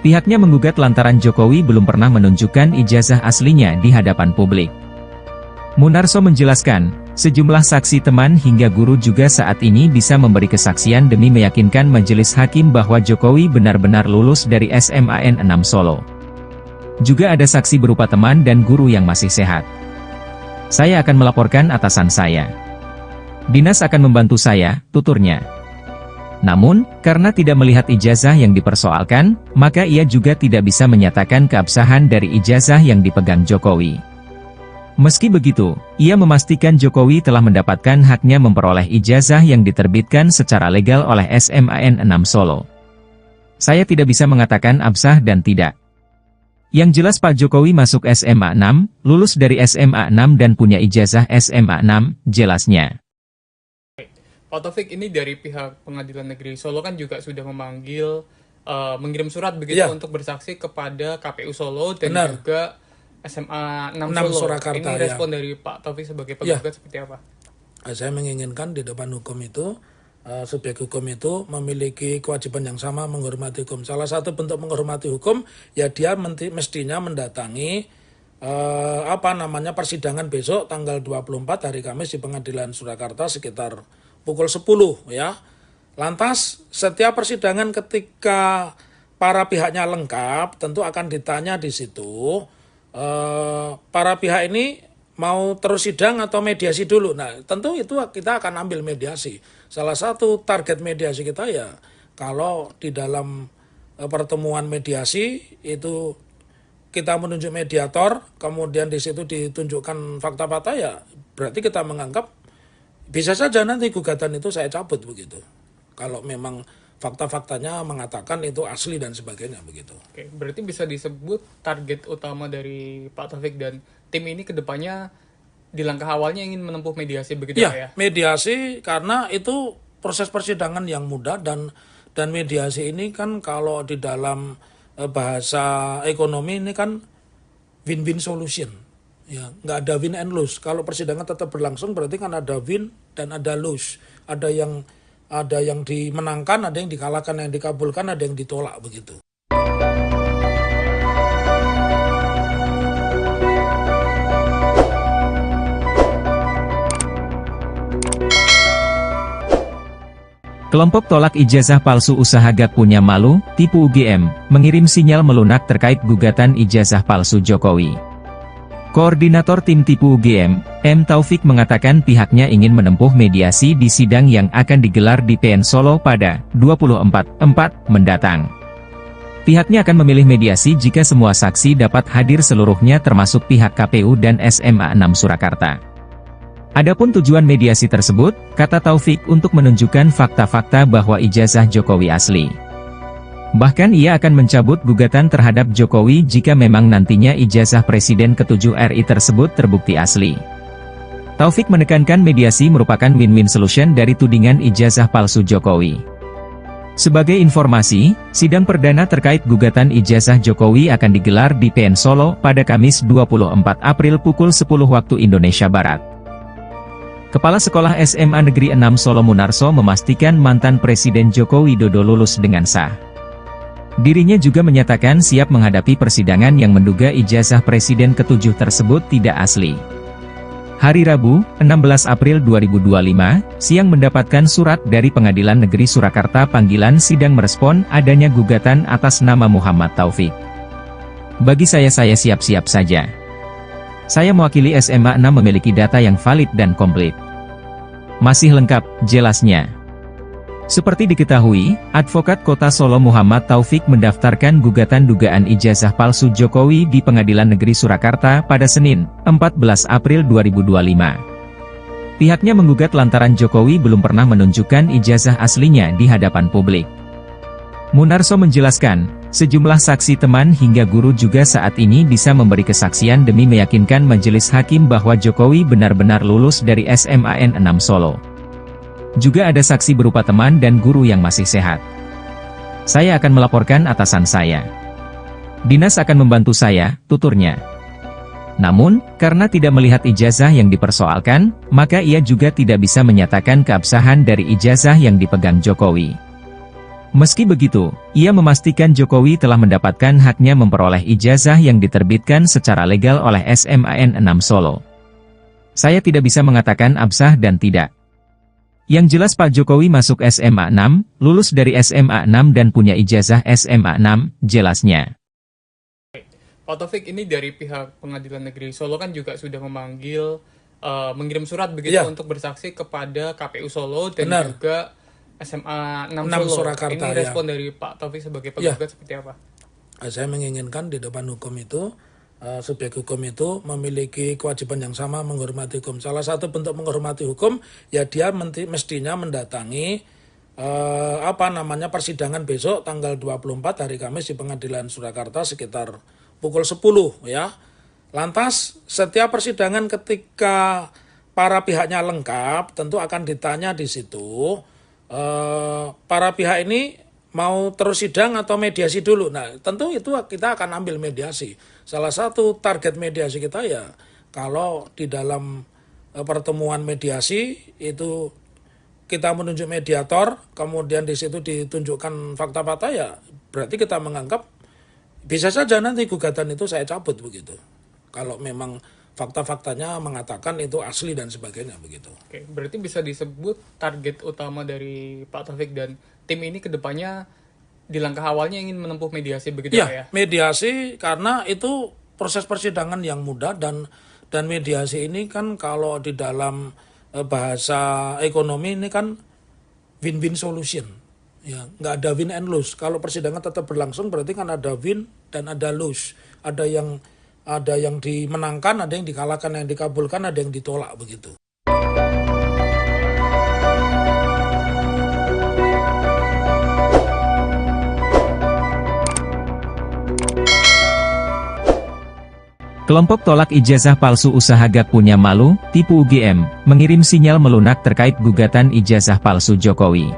Pihaknya menggugat lantaran Jokowi belum pernah menunjukkan ijazah aslinya di hadapan publik. Munarso menjelaskan, sejumlah saksi teman hingga guru juga saat ini bisa memberi kesaksian demi meyakinkan majelis hakim bahwa Jokowi benar-benar lulus dari SMAN 6 Solo. Juga ada saksi berupa teman dan guru yang masih sehat. Saya akan melaporkan atasan saya. Dinas akan membantu saya, tuturnya. Namun, karena tidak melihat ijazah yang dipersoalkan, maka ia juga tidak bisa menyatakan keabsahan dari ijazah yang dipegang Jokowi. Meski begitu, ia memastikan Jokowi telah mendapatkan haknya memperoleh ijazah yang diterbitkan secara legal oleh SMAN 6 Solo. Saya tidak bisa mengatakan absah dan tidak. Yang jelas Pak Jokowi masuk SMA 6, lulus dari SMA 6 dan punya ijazah SMA 6, jelasnya. Pak Taufik, ini dari pihak Pengadilan Negeri Solo kan juga sudah memanggil, mengirim surat begitu untuk bersaksi kepada KPU Solo dan juga SMA 6 Solo. Surakarta, ini respon dari Pak Taufik sebagai penggugat seperti apa? Saya menginginkan di depan hukum itu, subjek hukum itu memiliki kewajiban yang sama menghormati hukum. Salah satu bentuk menghormati hukum, ya dia mestinya mendatangi persidangan besok tanggal 24 hari Kamis di Pengadilan Surakarta sekitar pukul 10 ya. Lantas setiap persidangan ketika para pihaknya lengkap tentu akan ditanya di situ para pihak ini mau terus sidang atau mediasi dulu. Nah, tentu itu kita akan ambil mediasi. Salah satu target mediasi kita ya kalau di dalam pertemuan mediasi itu kita menunjuk mediator, kemudian di situ ditunjukkan fakta-fakta, ya berarti kita menganggap bisa saja nanti gugatan itu saya cabut begitu. Kalau memang fakta-faktanya mengatakan itu asli dan sebagainya begitu. Oke, berarti bisa disebut target utama dari Pak Taufik dan tim ini kedepannya di langkah awalnya ingin menempuh mediasi begitu ya? Mediasi karena itu proses persidangan yang mudah dan mediasi ini kan kalau di dalam bahasa ekonomi ini kan win-win solution. Ya, nggak ada win and lose. Kalau persidangan tetap berlangsung berarti kan ada win dan ada lose. Ada yang dimenangkan, ada yang dikalahkan, yang dikabulkan, ada yang ditolak begitu. Kelompok tolak ijazah palsu usaha gak punya malu, tipu UGM, mengirim sinyal melunak terkait gugatan ijazah palsu Jokowi. Koordinator tim tipu UGM, M. Taufik mengatakan pihaknya ingin menempuh mediasi di sidang yang akan digelar di PN Solo pada 24/4 mendatang. Pihaknya akan memilih mediasi jika semua saksi dapat hadir seluruhnya termasuk pihak KPU dan SMA 6 Surakarta. Adapun tujuan mediasi tersebut, kata Taufik, untuk menunjukkan fakta-fakta bahwa ijazah Jokowi asli. Bahkan ia akan mencabut gugatan terhadap Jokowi jika memang nantinya ijazah Presiden ke-7 RI tersebut terbukti asli. Taufik menekankan mediasi merupakan win-win solution dari tudingan ijazah palsu Jokowi. Sebagai informasi, sidang perdana terkait gugatan ijazah Jokowi akan digelar di PN Solo pada Kamis 24 April pukul 10 waktu Indonesia Barat. Kepala Sekolah SMA Negeri 6 Solo Munarso memastikan mantan Presiden Joko Widodo lulus dengan sah. Dirinya juga menyatakan siap menghadapi persidangan yang menduga ijazah Presiden ke-7 tersebut tidak asli. Hari Rabu, 16 April 2025, siang mendapatkan surat dari Pengadilan Negeri Surakarta panggilan sidang merespon adanya gugatan atas nama Muhammad Taufik. Bagi saya siap-siap saja. Saya mewakili SMA 6 memiliki data yang valid dan komplit. Masih lengkap, jelasnya. Seperti diketahui, Advokat Kota Solo Muhammad Taufik mendaftarkan gugatan dugaan ijazah palsu Jokowi di Pengadilan Negeri Surakarta pada Senin, 14 April 2025. Pihaknya menggugat lantaran Jokowi belum pernah menunjukkan ijazah aslinya di hadapan publik. Munarso menjelaskan, sejumlah saksi teman hingga guru juga saat ini bisa memberi kesaksian demi meyakinkan majelis hakim bahwa Jokowi benar-benar lulus dari SMAN 6 Solo. Juga ada saksi berupa teman dan guru yang masih sehat. Saya akan melaporkan atasan saya. Dinas akan membantu saya, tuturnya. Namun, karena tidak melihat ijazah yang dipersoalkan, maka ia juga tidak bisa menyatakan keabsahan dari ijazah yang dipegang Jokowi. Meski begitu, ia memastikan Jokowi telah mendapatkan haknya memperoleh ijazah yang diterbitkan secara legal oleh SMAN 6 Solo. Saya tidak bisa mengatakan absah dan tidak. Yang jelas Pak Jokowi masuk SMA 6, lulus dari SMA 6 dan punya ijazah SMA 6, jelasnya. Pak Taufik, ini dari pihak Pengadilan Negeri Solo kan juga sudah memanggil, mengirim surat begitu untuk bersaksi kepada KPU Solo dan juga SMA 6 Solo. Surakarta, ini respon dari Pak Taufik sebagai penggugat seperti apa? Saya menginginkan di depan hukum itu, subjek hukum itu memiliki kewajiban yang sama menghormati hukum. Salah satu bentuk menghormati hukum, ya dia mestinya mendatangi persidangan besok tanggal 24 hari Kamis di Pengadilan Surakarta sekitar pukul 10 ya. Lantas setiap persidangan ketika para pihaknya lengkap tentu akan ditanya di situ para pihak ini mau terus sidang atau mediasi dulu. Nah, tentu itu kita akan ambil mediasi. Salah satu target mediasi kita ya kalau di dalam pertemuan mediasi itu kita menunjuk mediator, kemudian di situ ditunjukkan fakta-fakta, ya berarti kita menganggap bisa saja nanti gugatan itu saya cabut begitu. Kalau memang fakta-faktanya mengatakan itu asli dan sebagainya begitu. Oke, berarti bisa disebut target utama dari Pak Taufik dan tim ini kedepannya di langkah awalnya ingin menempuh mediasi begitu ya? Mediasi karena itu proses persidangan yang mudah dan mediasi ini kan kalau di dalam bahasa ekonomi ini kan win-win solution. Ya, nggak ada win and lose. Kalau persidangan tetap berlangsung berarti kan ada win dan ada lose. Ada yang dimenangkan, ada yang dikalahkan, yang dikabulkan, ada yang ditolak begitu. Kelompok tolak ijazah palsu usaha gak punya malu, tipu UGM, mengirim sinyal melunak terkait gugatan ijazah palsu Jokowi.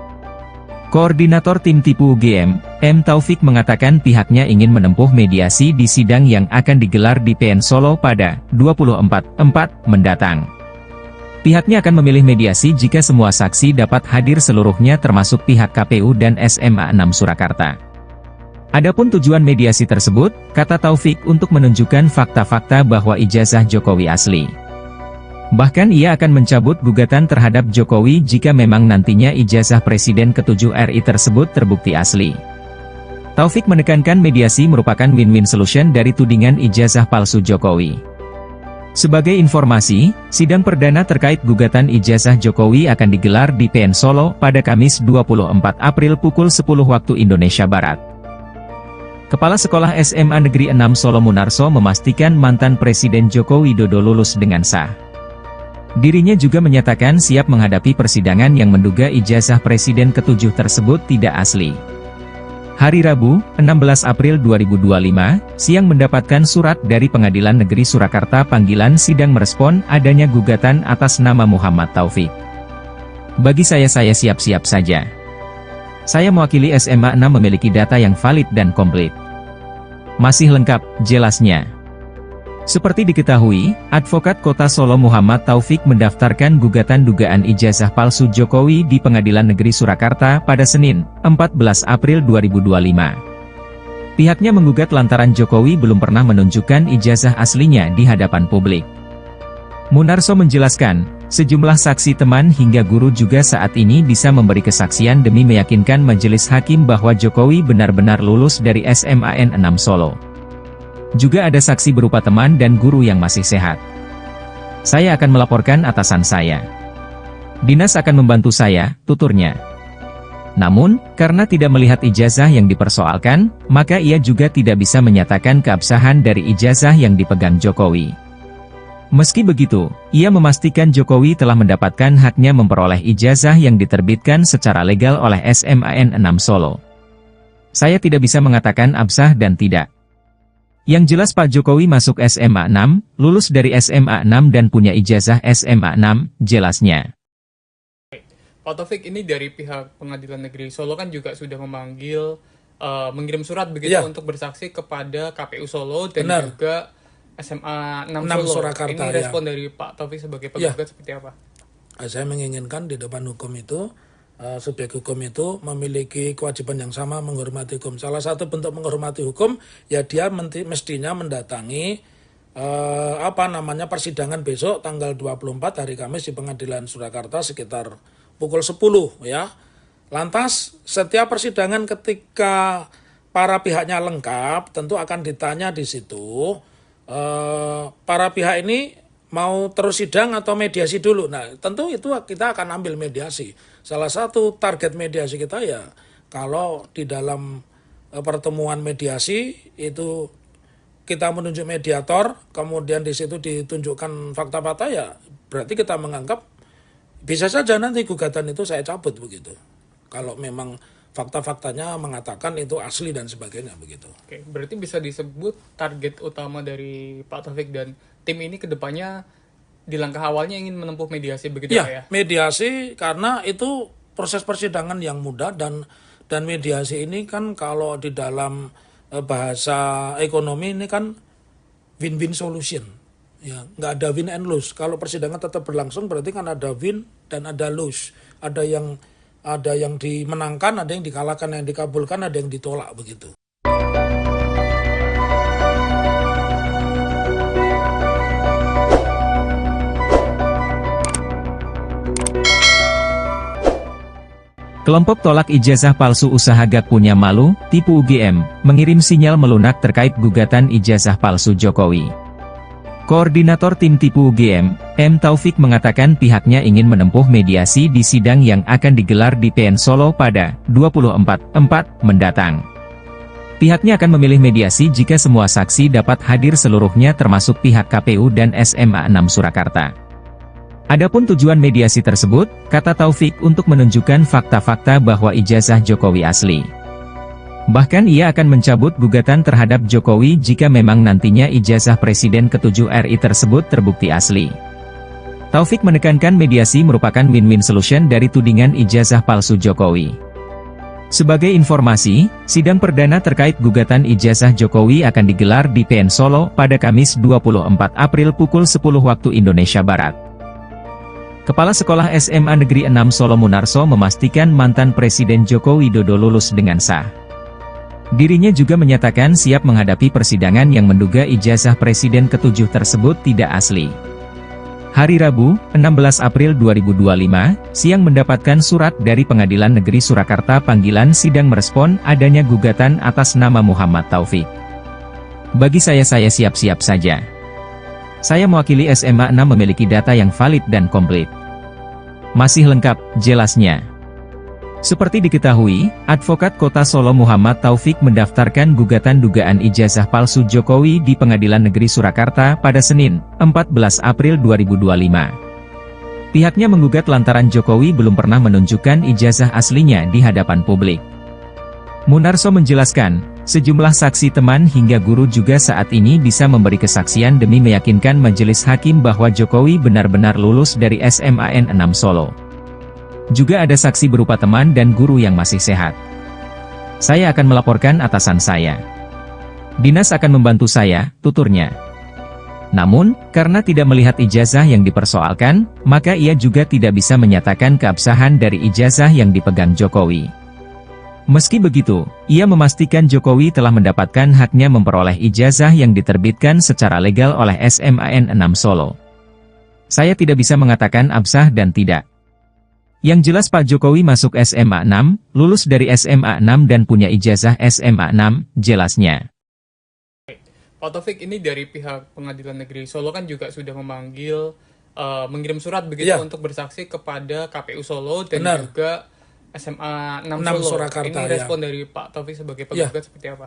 Koordinator tim tipu UGM, M. Taufik mengatakan pihaknya ingin menempuh mediasi di sidang yang akan digelar di PN Solo pada 24/4 mendatang. Pihaknya akan memilih mediasi jika semua saksi dapat hadir seluruhnya termasuk pihak KPU dan SMA 6 Surakarta. Adapun tujuan mediasi tersebut, kata Taufik, untuk menunjukkan fakta-fakta bahwa ijazah Jokowi asli. Bahkan ia akan mencabut gugatan terhadap Jokowi jika memang nantinya ijazah Presiden ke-7 RI tersebut terbukti asli. Taufik menekankan mediasi merupakan win-win solution dari tudingan ijazah palsu Jokowi. Sebagai informasi, sidang perdana terkait gugatan ijazah Jokowi akan digelar di PN Solo pada Kamis 24 April pukul 10 waktu Indonesia Barat. Kepala Sekolah SMA Negeri 6 Solo Munarso memastikan mantan Presiden Joko Widodo lulus dengan sah. Dirinya juga menyatakan siap menghadapi persidangan yang menduga ijazah Presiden ke-7 tersebut tidak asli. Hari Rabu, 16 April 2025, siang mendapatkan surat dari Pengadilan Negeri Surakarta panggilan sidang merespon adanya gugatan atas nama Muhammad Taufik. Bagi saya siap-siap saja. Saya mewakili SMA 6 memiliki data yang valid dan komplit. Masih lengkap, jelasnya. Seperti diketahui, Advokat Kota Solo Muhammad Taufik mendaftarkan gugatan dugaan ijazah palsu Jokowi di Pengadilan Negeri Surakarta pada Senin, 14 April 2025. Pihaknya menggugat lantaran Jokowi belum pernah menunjukkan ijazah aslinya di hadapan publik. Munarso menjelaskan, sejumlah saksi teman hingga guru juga saat ini bisa memberi kesaksian demi meyakinkan majelis hakim bahwa Jokowi benar-benar lulus dari SMAN 6 Solo. Juga ada saksi berupa teman dan guru yang masih sehat. Saya akan melaporkan atasan saya. Dinas akan membantu saya, tuturnya. Namun, karena tidak melihat ijazah yang dipersoalkan, maka ia juga tidak bisa menyatakan keabsahan dari ijazah yang dipegang Jokowi. Meski begitu, ia memastikan Jokowi telah mendapatkan haknya memperoleh ijazah yang diterbitkan secara legal oleh SMAN 6 Solo. Saya tidak bisa mengatakan absah dan tidak. Yang jelas Pak Jokowi masuk SMA 6, lulus dari SMA 6 dan punya ijazah SMA 6, jelasnya. Pak Taufik, ini dari pihak Pengadilan Negeri Solo kan juga sudah memanggil, mengirim surat begitu untuk bersaksi kepada KPU Solo dan juga SMA 6 Solo. Surakarta, ini respon dari Pak Taufik sebagai penggugat seperti apa? Saya menginginkan di depan hukum itu, subjek hukum itu memiliki kewajiban yang sama menghormati hukum. Salah satu bentuk menghormati hukum, ya dia mestinya mendatangi persidangan besok tanggal 24 hari Kamis di Pengadilan Surakarta sekitar pukul 10 ya. Lantas setiap persidangan ketika para pihaknya lengkap tentu akan ditanya di situ para pihak ini mau terus sidang atau mediasi dulu. Nah, tentu itu kita akan ambil mediasi. Salah satu target mediasi kita ya kalau di dalam pertemuan mediasi itu kita menunjuk mediator, kemudian di situ ditunjukkan fakta-fakta ya berarti kita menganggap bisa saja nanti gugatan itu saya cabut begitu. Kalau memang fakta-faktanya mengatakan itu asli dan sebagainya begitu. Oke, berarti bisa disebut target utama dari Pak Taufik dan tim ini ke depannya di langkah awalnya ingin menempuh mediasi begitu Ya, Pak ya? mediasi karena itu proses persidangan yang mudah dan mediasi ini kan kalau di dalam bahasa ekonomi ini kan win-win solution. Ya, nggak ada win and lose. Kalau persidangan tetap berlangsung berarti kan ada win dan ada lose. Ada yang dimenangkan, ada yang dikalahkan, yang dikabulkan, ada yang ditolak begitu. Kelompok tolak ijazah palsu usaha Gak Punya Malu, tipu UGM, mengirim sinyal melunak terkait gugatan ijazah palsu Jokowi. Koordinator tim tipu UGM, M. Taufik mengatakan pihaknya ingin menempuh mediasi di sidang yang akan digelar di PN Solo pada 24/4 mendatang. Pihaknya akan memilih mediasi jika semua saksi dapat hadir seluruhnya termasuk pihak KPU dan SMA 6 Surakarta. Adapun tujuan mediasi tersebut, kata Taufik untuk menunjukkan fakta-fakta bahwa ijazah Jokowi asli. Bahkan ia akan mencabut gugatan terhadap Jokowi jika memang nantinya ijazah Presiden ke-7 RI tersebut terbukti asli. Taufik menekankan mediasi merupakan win-win solution dari tudingan ijazah palsu Jokowi. Sebagai informasi, sidang perdana terkait gugatan ijazah Jokowi akan digelar di PN Solo pada Kamis 24 April pukul 10 waktu Indonesia Barat. Kepala Sekolah SMA Negeri 6 Solo Munarso memastikan mantan Presiden Joko Widodo lulus dengan sah. Dirinya juga menyatakan siap menghadapi persidangan yang menduga ijazah Presiden ke-7 tersebut tidak asli. Hari Rabu, 16 April 2025, siang mendapatkan surat dari Pengadilan Negeri Surakarta panggilan sidang merespon adanya gugatan atas nama Muhammad Taufik. Bagi saya siap-siap saja. Saya mewakili SMA 6 memiliki data yang valid dan komplit. Masih lengkap, jelasnya. Seperti diketahui, Advokat Kota Solo Muhammad Taufik mendaftarkan gugatan dugaan ijazah palsu Jokowi di Pengadilan Negeri Surakarta pada Senin, 14 April 2025. Pihaknya menggugat lantaran Jokowi belum pernah menunjukkan ijazah aslinya di hadapan publik. Munarso menjelaskan, sejumlah saksi teman hingga guru juga saat ini bisa memberi kesaksian demi meyakinkan majelis hakim bahwa Jokowi benar-benar lulus dari SMAN 6 Solo. Juga ada saksi berupa teman dan guru yang masih sehat. Saya akan melaporkan atasan saya. Dinas akan membantu saya, tuturnya. Namun, karena tidak melihat ijazah yang dipersoalkan, maka ia juga tidak bisa menyatakan keabsahan dari ijazah yang dipegang Jokowi. Meski begitu, ia memastikan Jokowi telah mendapatkan haknya memperoleh ijazah yang diterbitkan secara legal oleh SMAN 6 Solo. Saya tidak bisa mengatakan absah dan tidak. Yang jelas Pak Jokowi masuk SMA 6, lulus dari SMA 6 dan punya ijazah SMA 6, jelasnya. Pak Taufik, ini dari pihak Pengadilan Negeri Solo kan juga sudah memanggil, mengirim surat begitu untuk bersaksi kepada KPU Solo dan juga SMA 6 Solo. Surakarta, ini respon dari Pak Taufik sebagai penggugat seperti apa?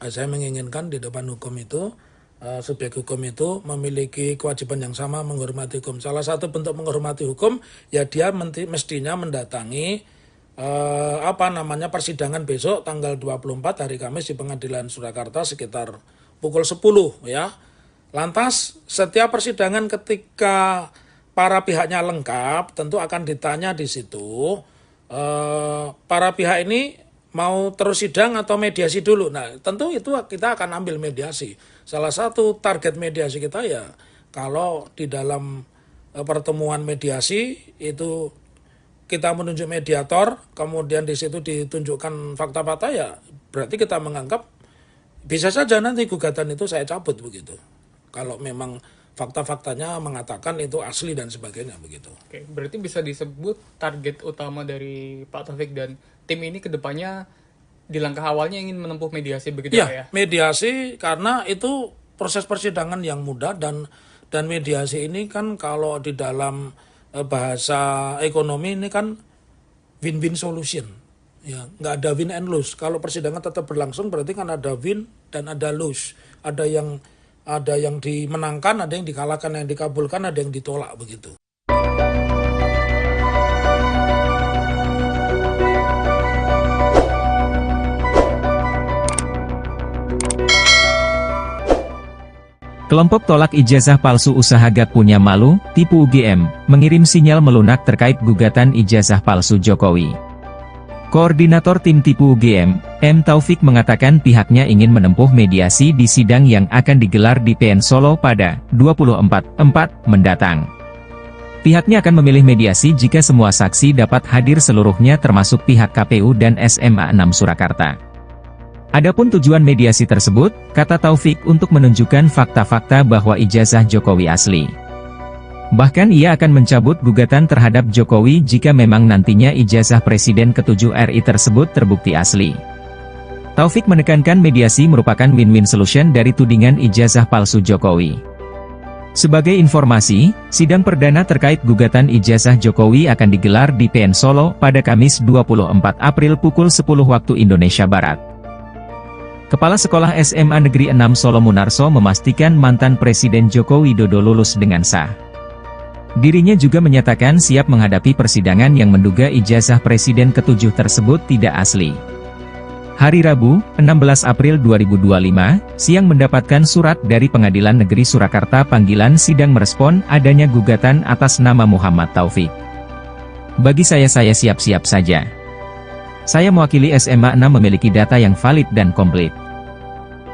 Saya menginginkan di depan hukum itu, subjek hukum itu memiliki kewajiban yang sama menghormati hukum. Salah satu bentuk menghormati hukum, ya dia mestinya mendatangi persidangan besok tanggal 24 hari Kamis di Pengadilan Surakarta sekitar pukul 10 ya. Lantas setiap persidangan ketika para pihaknya lengkap tentu akan ditanya di situ para pihak ini mau terus sidang atau mediasi dulu. Nah, tentu itu kita akan ambil mediasi. Salah satu target mediasi kita ya kalau di dalam pertemuan mediasi itu kita menunjuk mediator, kemudian di situ ditunjukkan fakta-fakta ya berarti kita menganggap bisa saja nanti gugatan itu saya cabut begitu. Kalau memang fakta-faktanya mengatakan itu asli dan sebagainya begitu. Oke, berarti bisa disebut target utama dari Pak Taufik dan tim ini ke depannya di langkah awalnya ingin menempuh mediasi begitu Pak ya? Ya, mediasi karena itu proses persidangan yang mudah dan mediasi ini kan kalau di dalam bahasa ekonomi ini kan win-win solution. Ya, nggak ada win and lose. Kalau persidangan tetap berlangsung berarti kan ada win dan ada lose. Ada yang dimenangkan, ada yang dikalahkan, yang dikabulkan, ada yang ditolak begitu. Kelompok tolak ijazah palsu usaha gak punya malu, tipu UGM, mengirim sinyal melunak terkait gugatan ijazah palsu Jokowi. Koordinator tim tipu UGM, M. Taufik mengatakan pihaknya ingin menempuh mediasi di sidang yang akan digelar di PN Solo pada 24/4 mendatang. Pihaknya akan memilih mediasi jika semua saksi dapat hadir seluruhnya termasuk pihak KPU dan SMA 6 Surakarta. Adapun tujuan mediasi tersebut, kata Taufik untuk menunjukkan fakta-fakta bahwa ijazah Jokowi asli. Bahkan ia akan mencabut gugatan terhadap Jokowi jika memang nantinya ijazah Presiden ke-7 RI tersebut terbukti asli. Taufik menekankan mediasi merupakan win-win solution dari tudingan ijazah palsu Jokowi. Sebagai informasi, sidang perdana terkait gugatan ijazah Jokowi akan digelar di PN Solo pada Kamis 24 April pukul 10 waktu Indonesia Barat. Kepala Sekolah SMA Negeri 6 Solo Munarso memastikan mantan Presiden Joko Widodo lulus dengan sah. Dirinya juga menyatakan siap menghadapi persidangan yang menduga ijazah Presiden ke-7 tersebut tidak asli. Hari Rabu, 16 April 2025, siang mendapatkan surat dari Pengadilan Negeri Surakarta panggilan sidang merespon adanya gugatan atas nama Muhammad Taufik. Bagi saya siap-siap saja. Saya mewakili SMA 6 memiliki data yang valid dan komplit.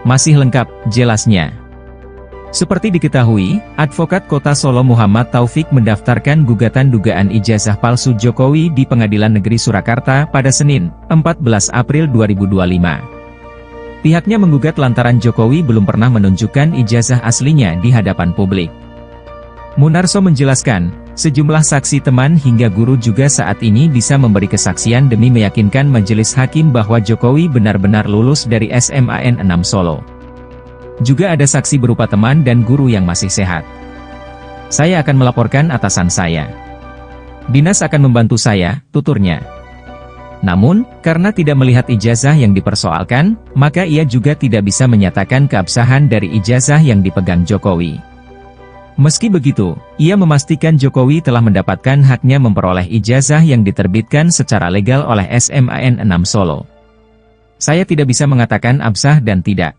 Masih lengkap, jelasnya. Seperti diketahui, Advokat Kota Solo Muhammad Taufik mendaftarkan gugatan dugaan ijazah palsu Jokowi di Pengadilan Negeri Surakarta pada Senin, 14 April 2025. Pihaknya menggugat lantaran Jokowi belum pernah menunjukkan ijazah aslinya di hadapan publik. Munarso menjelaskan, sejumlah saksi teman hingga guru juga saat ini bisa memberi kesaksian demi meyakinkan majelis hakim bahwa Jokowi benar-benar lulus dari SMAN 6 Solo. Juga ada saksi berupa teman dan guru yang masih sehat. Saya akan melaporkan atasan saya. Dinas akan membantu saya, tuturnya. Namun, karena tidak melihat ijazah yang dipersoalkan, maka ia juga tidak bisa menyatakan keabsahan dari ijazah yang dipegang Jokowi. Meski begitu, ia memastikan Jokowi telah mendapatkan haknya memperoleh ijazah yang diterbitkan secara legal oleh SMAN 6 Solo. Saya tidak bisa mengatakan absah dan tidak.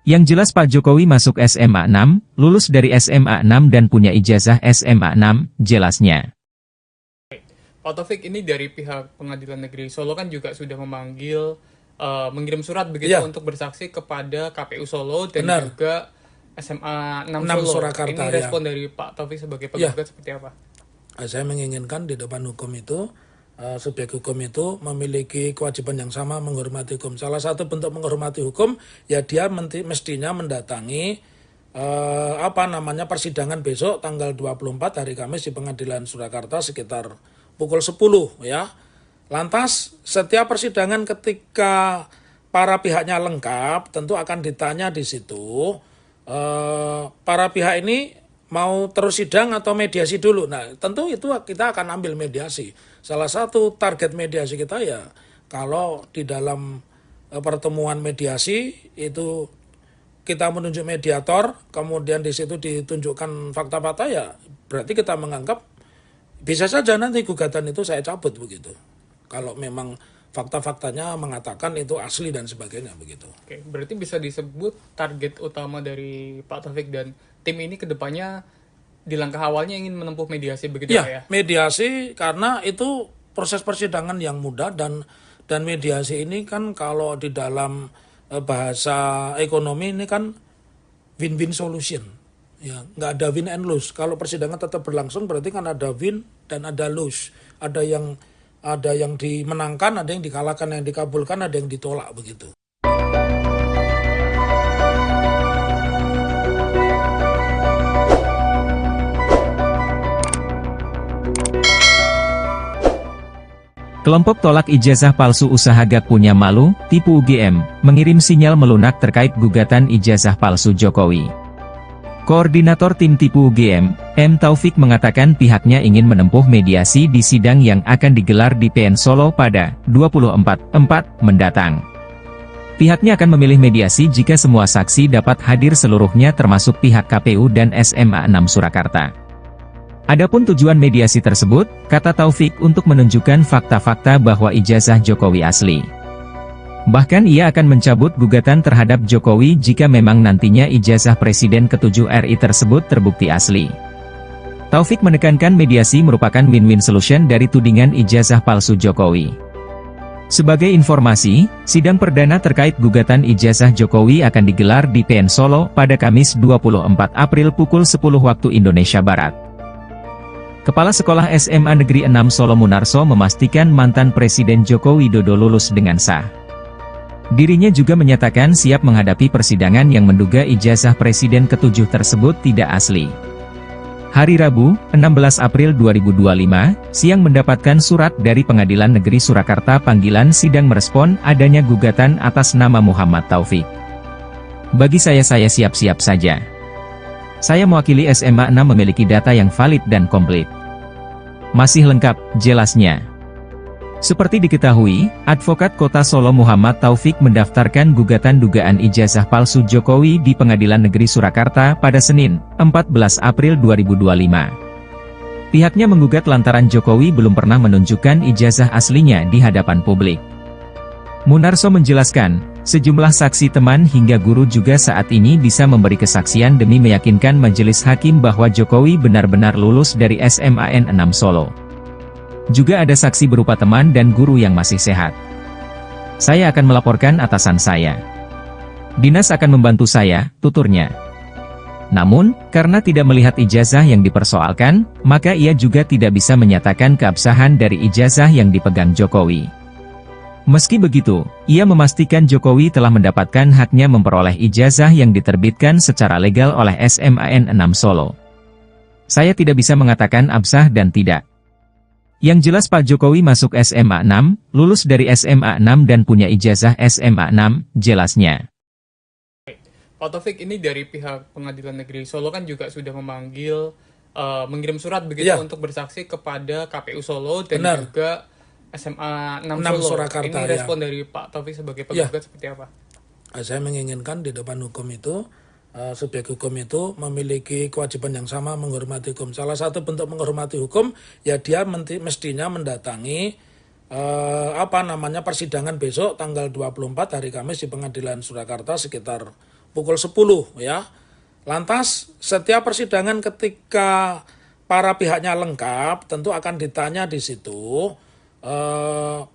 Yang jelas Pak Jokowi masuk SMA 6, lulus dari SMA 6 dan punya ijazah SMA 6, jelasnya. Pak Taufik, ini dari pihak Pengadilan Negeri Solo kan juga sudah memanggil, mengirim surat begitu untuk bersaksi kepada KPU Solo dan juga SMA 6 Solo. Surakarta, ini respon dari Pak Taufik sebagai penggugat seperti apa? Saya menginginkan di depan hukum itu, subjek hukum itu memiliki kewajiban yang sama menghormati hukum. Salah satu bentuk menghormati hukum, ya dia mestinya mendatangi persidangan besok tanggal 24 hari Kamis di Pengadilan Surakarta sekitar pukul 10 ya. Lantas setiap persidangan ketika para pihaknya lengkap tentu akan ditanya di situ para pihak ini mau terus sidang atau mediasi dulu. Nah, tentu itu kita akan ambil mediasi. Salah satu target mediasi kita ya, kalau di dalam pertemuan mediasi itu kita menunjuk mediator, kemudian di situ ditunjukkan fakta-fakta ya, berarti kita menganggap bisa saja nanti gugatan itu saya cabut begitu. Kalau memang fakta-faktanya mengatakan itu asli dan sebagainya begitu. Oke, berarti bisa disebut target utama dari Pak Taufik dan tim ini ke depannya di langkah awalnya ingin menempuh mediasi begitu ya? Mediasi karena itu proses persidangan yang mudah dan mediasi ini kan kalau di dalam bahasa ekonomi ini kan win-win solution. Ya, nggak ada win and lose. Kalau persidangan tetap berlangsung berarti kan ada win dan ada lose. Ada yang dimenangkan, ada yang dikalahkan, yang dikabulkan, ada yang ditolak begitu. Kelompok tolak ijazah palsu usaha gak punya malu, tipu UGM, mengirim sinyal melunak terkait gugatan ijazah palsu Jokowi. Koordinator tim tipu UGM, M. Taufik mengatakan pihaknya ingin menempuh mediasi di sidang yang akan digelar di PN Solo pada 24/4 mendatang. Pihaknya akan memilih mediasi jika semua saksi dapat hadir seluruhnya termasuk pihak KPU dan SMA 6 Surakarta. Adapun tujuan mediasi tersebut, kata Taufik, untuk menunjukkan fakta-fakta bahwa ijazah Jokowi asli. Bahkan ia akan mencabut gugatan terhadap Jokowi jika memang nantinya ijazah Presiden ke-7 RI tersebut terbukti asli. Taufik menekankan mediasi merupakan win-win solution dari tudingan ijazah palsu Jokowi. Sebagai informasi, sidang perdana terkait gugatan ijazah Jokowi akan digelar di PN Solo pada Kamis 24 April pukul 10 waktu Indonesia Barat. Kepala Sekolah SMA Negeri 6 Solo Munarso memastikan mantan Presiden Joko Widodo lulus dengan sah. Dirinya juga menyatakan siap menghadapi persidangan yang menduga ijazah Presiden ke-7 tersebut tidak asli. Hari Rabu, 16 April 2025, siang mendapatkan surat dari Pengadilan Negeri Surakarta panggilan sidang merespon adanya gugatan atas nama Muhammad Taufik. Bagi saya siap-siap saja. Saya mewakili SMA 6 memiliki data yang valid dan komplit. Masih lengkap, jelasnya. Seperti diketahui, Advokat Kota Solo Muhammad Taufik mendaftarkan gugatan dugaan ijazah palsu Jokowi di Pengadilan Negeri Surakarta pada Senin, 14 April 2025. Pihaknya menggugat lantaran Jokowi belum pernah menunjukkan ijazah aslinya di hadapan publik. Munarso menjelaskan, sejumlah saksi teman hingga guru juga saat ini bisa memberi kesaksian demi meyakinkan majelis hakim bahwa Jokowi benar-benar lulus dari SMAN 6 Solo. Juga ada saksi berupa teman dan guru yang masih sehat. Saya akan melaporkan atasan saya. Dinas akan membantu saya, tuturnya. Namun, karena tidak melihat ijazah yang dipersoalkan, maka ia juga tidak bisa menyatakan keabsahan dari ijazah yang dipegang Jokowi. Meski begitu, ia memastikan Jokowi telah mendapatkan haknya memperoleh ijazah yang diterbitkan secara legal oleh SMAN 6 Solo. Saya tidak bisa mengatakan absah dan tidak. Yang jelas Pak Jokowi masuk SMA 6, lulus dari SMA 6 dan punya ijazah SMA 6, jelasnya. Pak Taufik, ini dari pihak Pengadilan Negeri Solo kan juga sudah memanggil, mengirim surat begitu untuk bersaksi kepada KPU Solo dan juga SMA 6 Solo. Surakarta, ini respon dari Pak Taufik sebagai penggugat seperti apa? Saya menginginkan di depan hukum itu, subjek hukum itu memiliki kewajiban yang sama menghormati hukum. Salah satu bentuk menghormati hukum, ya dia mestinya mendatangi persidangan besok tanggal 24 hari Kamis di Pengadilan Surakarta sekitar pukul 10 ya. Lantas setiap persidangan ketika para pihaknya lengkap tentu akan ditanya di situ.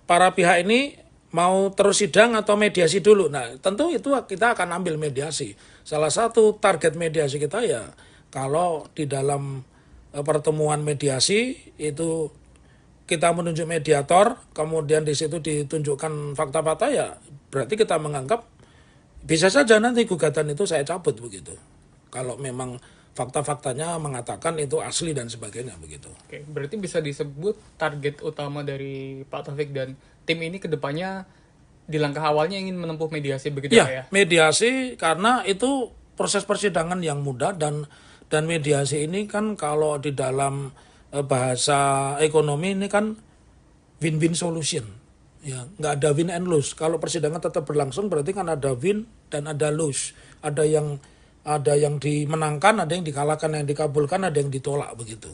Para pihak ini mau terus sidang atau mediasi dulu. Nah, tentu itu kita akan ambil mediasi. Salah satu target mediasi kita ya, kalau di dalam pertemuan mediasi itu kita menunjuk mediator, kemudian di situ ditunjukkan fakta-fakta, ya berarti kita menganggap bisa saja nanti gugatan itu saya cabut begitu. Kalau memang fakta-faktanya mengatakan itu asli dan sebagainya begitu. Oke, berarti bisa disebut target utama dari Pak Taufik dan tim ini ke depannya di langkah awalnya ingin menempuh mediasi begitu ya? Mediasi karena itu proses persidangan yang mudah dan mediasi ini kan kalau di dalam bahasa ekonomi ini kan win-win solution. Ya, nggak ada win and lose. Kalau persidangan tetap berlangsung berarti kan ada win dan ada lose. Ada yang dimenangkan, ada yang dikalahkan, yang dikabulkan, ada yang ditolak begitu.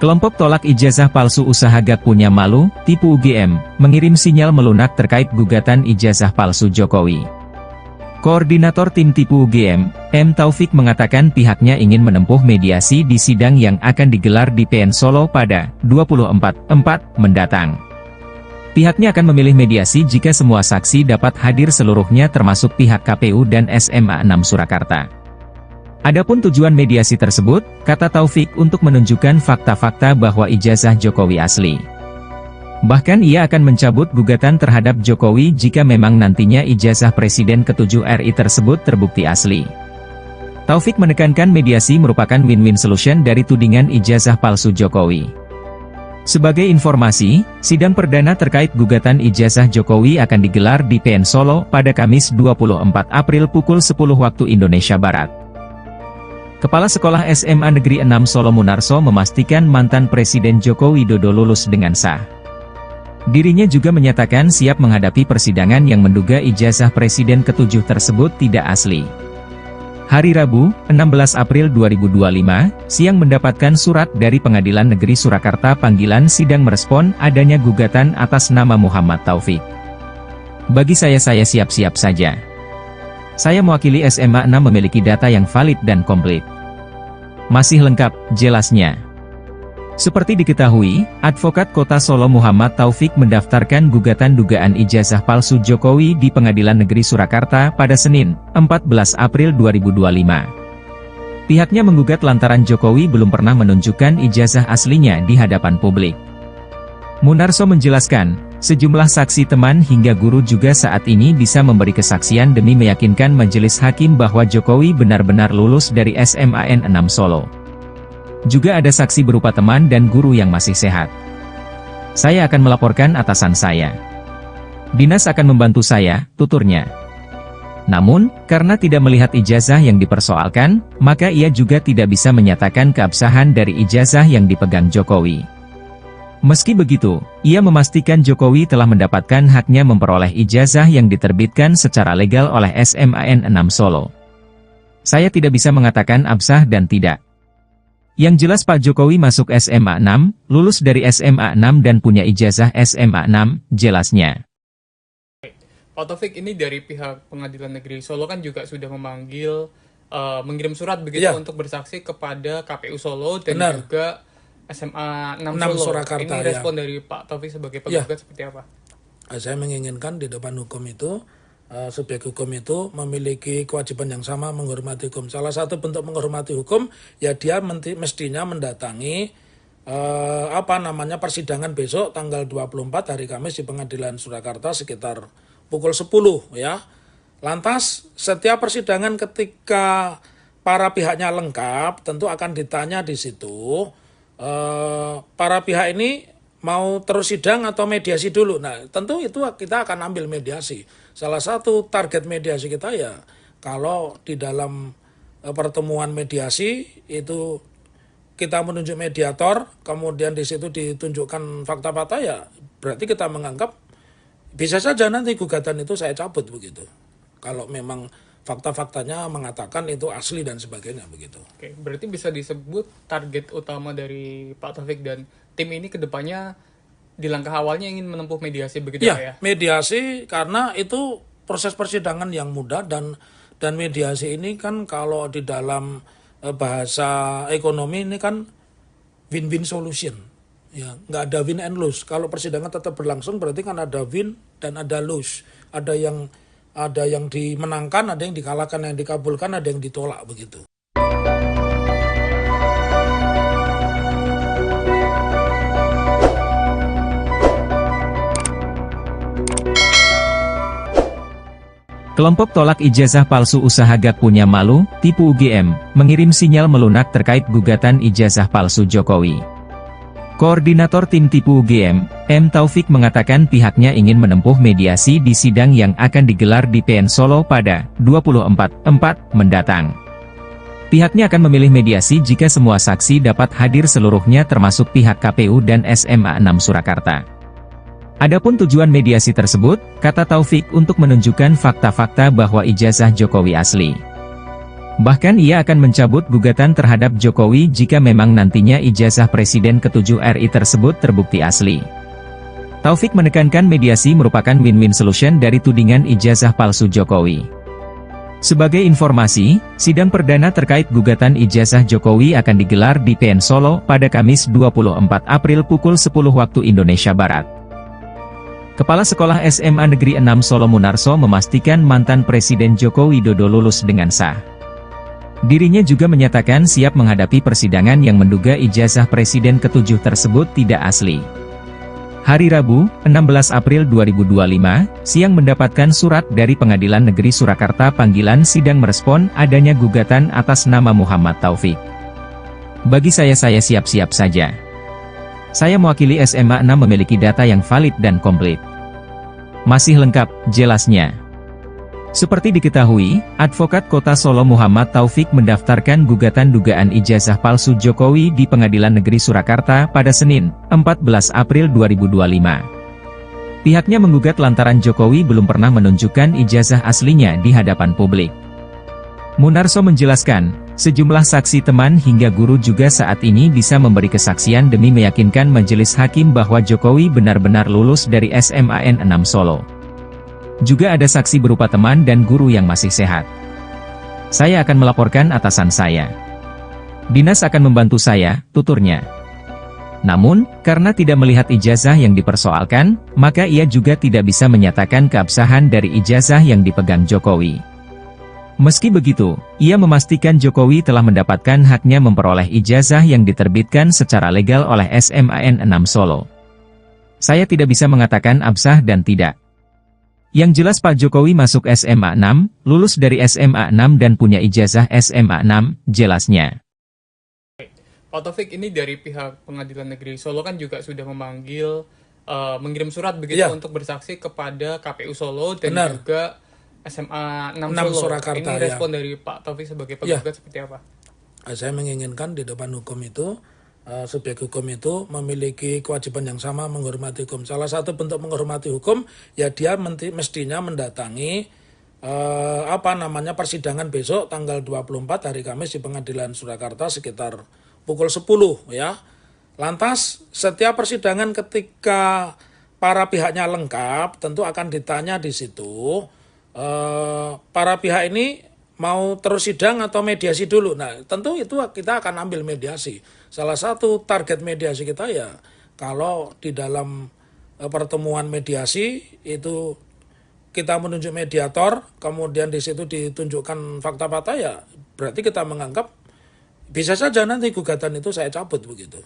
Kelompok tolak ijazah palsu usaha gak punya malu, tipu UGM, mengirim sinyal melunak terkait gugatan ijazah palsu Jokowi. Koordinator tim tipu UGM, M. Taufik mengatakan pihaknya ingin menempuh mediasi di sidang yang akan digelar di PN Solo pada 24/4 mendatang. Pihaknya akan memilih mediasi jika semua saksi dapat hadir seluruhnya termasuk pihak KPU dan SMA 6 Surakarta. Adapun tujuan mediasi tersebut, kata Taufik, untuk menunjukkan fakta-fakta bahwa ijazah Jokowi asli. Bahkan ia akan mencabut gugatan terhadap Jokowi jika memang nantinya ijazah Presiden ke-7 RI tersebut terbukti asli. Taufik menekankan mediasi merupakan win-win solution dari tudingan ijazah palsu Jokowi. Sebagai informasi, sidang perdana terkait gugatan ijazah Jokowi akan digelar di PN Solo pada Kamis 24 April pukul 10 waktu Indonesia Barat. Kepala Sekolah SMA Negeri 6 Solo Munarso memastikan mantan Presiden Joko Widodo lulus dengan sah. Dirinya juga menyatakan siap menghadapi persidangan yang menduga ijazah Presiden ke-7 tersebut tidak asli. Hari Rabu, 16 April 2025, siang mendapatkan surat dari Pengadilan Negeri Surakarta panggilan sidang merespon adanya gugatan atas nama Muhammad Taufik. Bagi saya siap-siap saja. Saya mewakili SMA 6 memiliki data yang valid dan komplit. Masih lengkap, jelasnya. Seperti diketahui, Advokat Kota Solo Muhammad Taufik mendaftarkan gugatan dugaan ijazah palsu Jokowi di Pengadilan Negeri Surakarta pada Senin, 14 April 2025. Pihaknya menggugat lantaran Jokowi belum pernah menunjukkan ijazah aslinya di hadapan publik. Munarso menjelaskan, sejumlah saksi teman hingga guru juga saat ini bisa memberi kesaksian demi meyakinkan majelis hakim bahwa Jokowi benar-benar lulus dari SMAN 6 Solo. Juga ada saksi berupa teman dan guru yang masih sehat. Saya akan melaporkan atasan saya. Dinas akan membantu saya, tuturnya. Namun, karena tidak melihat ijazah yang dipersoalkan, maka ia juga tidak bisa menyatakan keabsahan dari ijazah yang dipegang Jokowi. Meski begitu, ia memastikan Jokowi telah mendapatkan haknya memperoleh ijazah yang diterbitkan secara legal oleh SMAN 6 Solo. Saya tidak bisa mengatakan absah dan tidak. Yang jelas Pak Jokowi masuk SMA 6, lulus dari SMA 6 dan punya ijazah SMA 6, jelasnya. Pak Taufik, ini dari pihak Pengadilan Negeri Solo kan juga sudah memanggil, mengirim surat begitu untuk bersaksi kepada KPU Solo dan juga SMA 6 Solo. Surakarta, ini respon dari Pak Taufik sebagai penggugat seperti apa? Saya menginginkan di depan hukum itu, subjek hukum itu memiliki kewajiban yang sama menghormati hukum. Salah satu bentuk menghormati hukum, ya dia mestinya mendatangi persidangan besok tanggal 24 hari Kamis di Pengadilan Surakarta sekitar pukul 10 ya. Lantas setiap persidangan ketika para pihaknya lengkap tentu akan ditanya di situ para pihak ini mau terus sidang atau mediasi dulu. Nah, tentu itu kita akan ambil mediasi. Salah satu target mediasi kita ya, kalau di dalam pertemuan mediasi itu kita menunjuk mediator, kemudian di situ ditunjukkan fakta-fakta ya, berarti kita menganggap bisa saja nanti gugatan itu saya cabut begitu. Kalau memang fakta-faktanya mengatakan itu asli dan sebagainya begitu. Oke, berarti bisa disebut target utama dari Pak Taufik dan tim ini kedepannya di langkah awalnya ingin menempuh mediasi begitu ya? Mediasi karena itu proses persidangan yang mudah dan mediasi ini kan kalau di dalam bahasa ekonomi ini kan win-win solution. Ya, nggak ada win and lose. Kalau persidangan tetap berlangsung berarti kan ada win dan ada lose. Ada yang dimenangkan, ada yang dikalahkan, yang dikabulkan, ada yang ditolak begitu. Kelompok tolak ijazah palsu usaha gak punya malu, tipu UGM, mengirim sinyal melunak terkait gugatan ijazah palsu Jokowi. Koordinator tim tipu UGM, M. Taufik mengatakan pihaknya ingin menempuh mediasi di sidang yang akan digelar di PN Solo pada 24/4 mendatang. Pihaknya akan memilih mediasi jika semua saksi dapat hadir seluruhnya termasuk pihak KPU dan SMA 6 Surakarta. Adapun tujuan mediasi tersebut, kata Taufik untuk menunjukkan fakta-fakta bahwa ijazah Jokowi asli. Bahkan ia akan mencabut gugatan terhadap Jokowi jika memang nantinya ijazah Presiden ke-7 RI tersebut terbukti asli. Taufik menekankan mediasi merupakan win-win solution dari tudingan ijazah palsu Jokowi. Sebagai informasi, sidang perdana terkait gugatan ijazah Jokowi akan digelar di PN Solo pada Kamis 24 April pukul 10 waktu Indonesia Barat. Kepala Sekolah SMA Negeri 6 Solo Munarso memastikan mantan Presiden Joko Widodo lulus dengan sah. Dirinya juga menyatakan siap menghadapi persidangan yang menduga ijazah Presiden ke-7 tersebut tidak asli. Hari Rabu, 16 April 2025, siang mendapatkan surat dari Pengadilan Negeri Surakarta panggilan sidang merespon adanya gugatan atas nama Muhammad Taufik. Bagi saya siap-siap saja. Saya mewakili SMA 6 memiliki data yang valid dan komplit. Masih lengkap, jelasnya. Seperti diketahui, Advokat Kota Solo Muhammad Taufik mendaftarkan gugatan dugaan ijazah palsu Jokowi di Pengadilan Negeri Surakarta pada Senin, 14 April 2025. Pihaknya menggugat lantaran Jokowi belum pernah menunjukkan ijazah aslinya di hadapan publik. Munarso menjelaskan, sejumlah saksi teman hingga guru juga saat ini bisa memberi kesaksian demi meyakinkan majelis hakim bahwa Jokowi benar-benar lulus dari SMAN 6 Solo. Juga ada saksi berupa teman dan guru yang masih sehat. Saya akan melaporkan atasan saya. Dinas akan membantu saya, tuturnya. Namun, karena tidak melihat ijazah yang dipersoalkan, maka ia juga tidak bisa menyatakan keabsahan dari ijazah yang dipegang Jokowi. Meski begitu, ia memastikan Jokowi telah mendapatkan haknya memperoleh ijazah yang diterbitkan secara legal oleh SMAN 6 Solo. Saya tidak bisa mengatakan absah dan tidak. Yang jelas Pak Jokowi masuk SMA 6, lulus dari SMA 6 dan punya ijazah SMA 6, jelasnya. Pak Taufik, ini dari pihak Pengadilan Negeri Solo kan juga sudah memanggil, mengirim surat begitu untuk bersaksi kepada KPU Solo dan juga SMA 6 Solo. Surakarta, ini respon dari Pak Taufik sebagai penggugat seperti apa? Saya menginginkan di depan hukum itu, subjek hukum itu memiliki kewajiban yang sama menghormati hukum. Salah satu bentuk menghormati hukum, ya dia mestinya mendatangi persidangan besok tanggal 24 hari Kamis di Pengadilan Surakarta sekitar pukul 10 ya. Lantas setiap persidangan ketika para pihaknya lengkap tentu akan ditanya di situ para pihak ini mau terus sidang atau mediasi dulu. Nah, tentu itu kita akan ambil mediasi. Salah satu target mediasi kita ya, kalau di dalam pertemuan mediasi itu kita menunjuk mediator, kemudian di situ ditunjukkan fakta-fakta ya, berarti kita menganggap bisa saja nanti gugatan itu saya cabut begitu.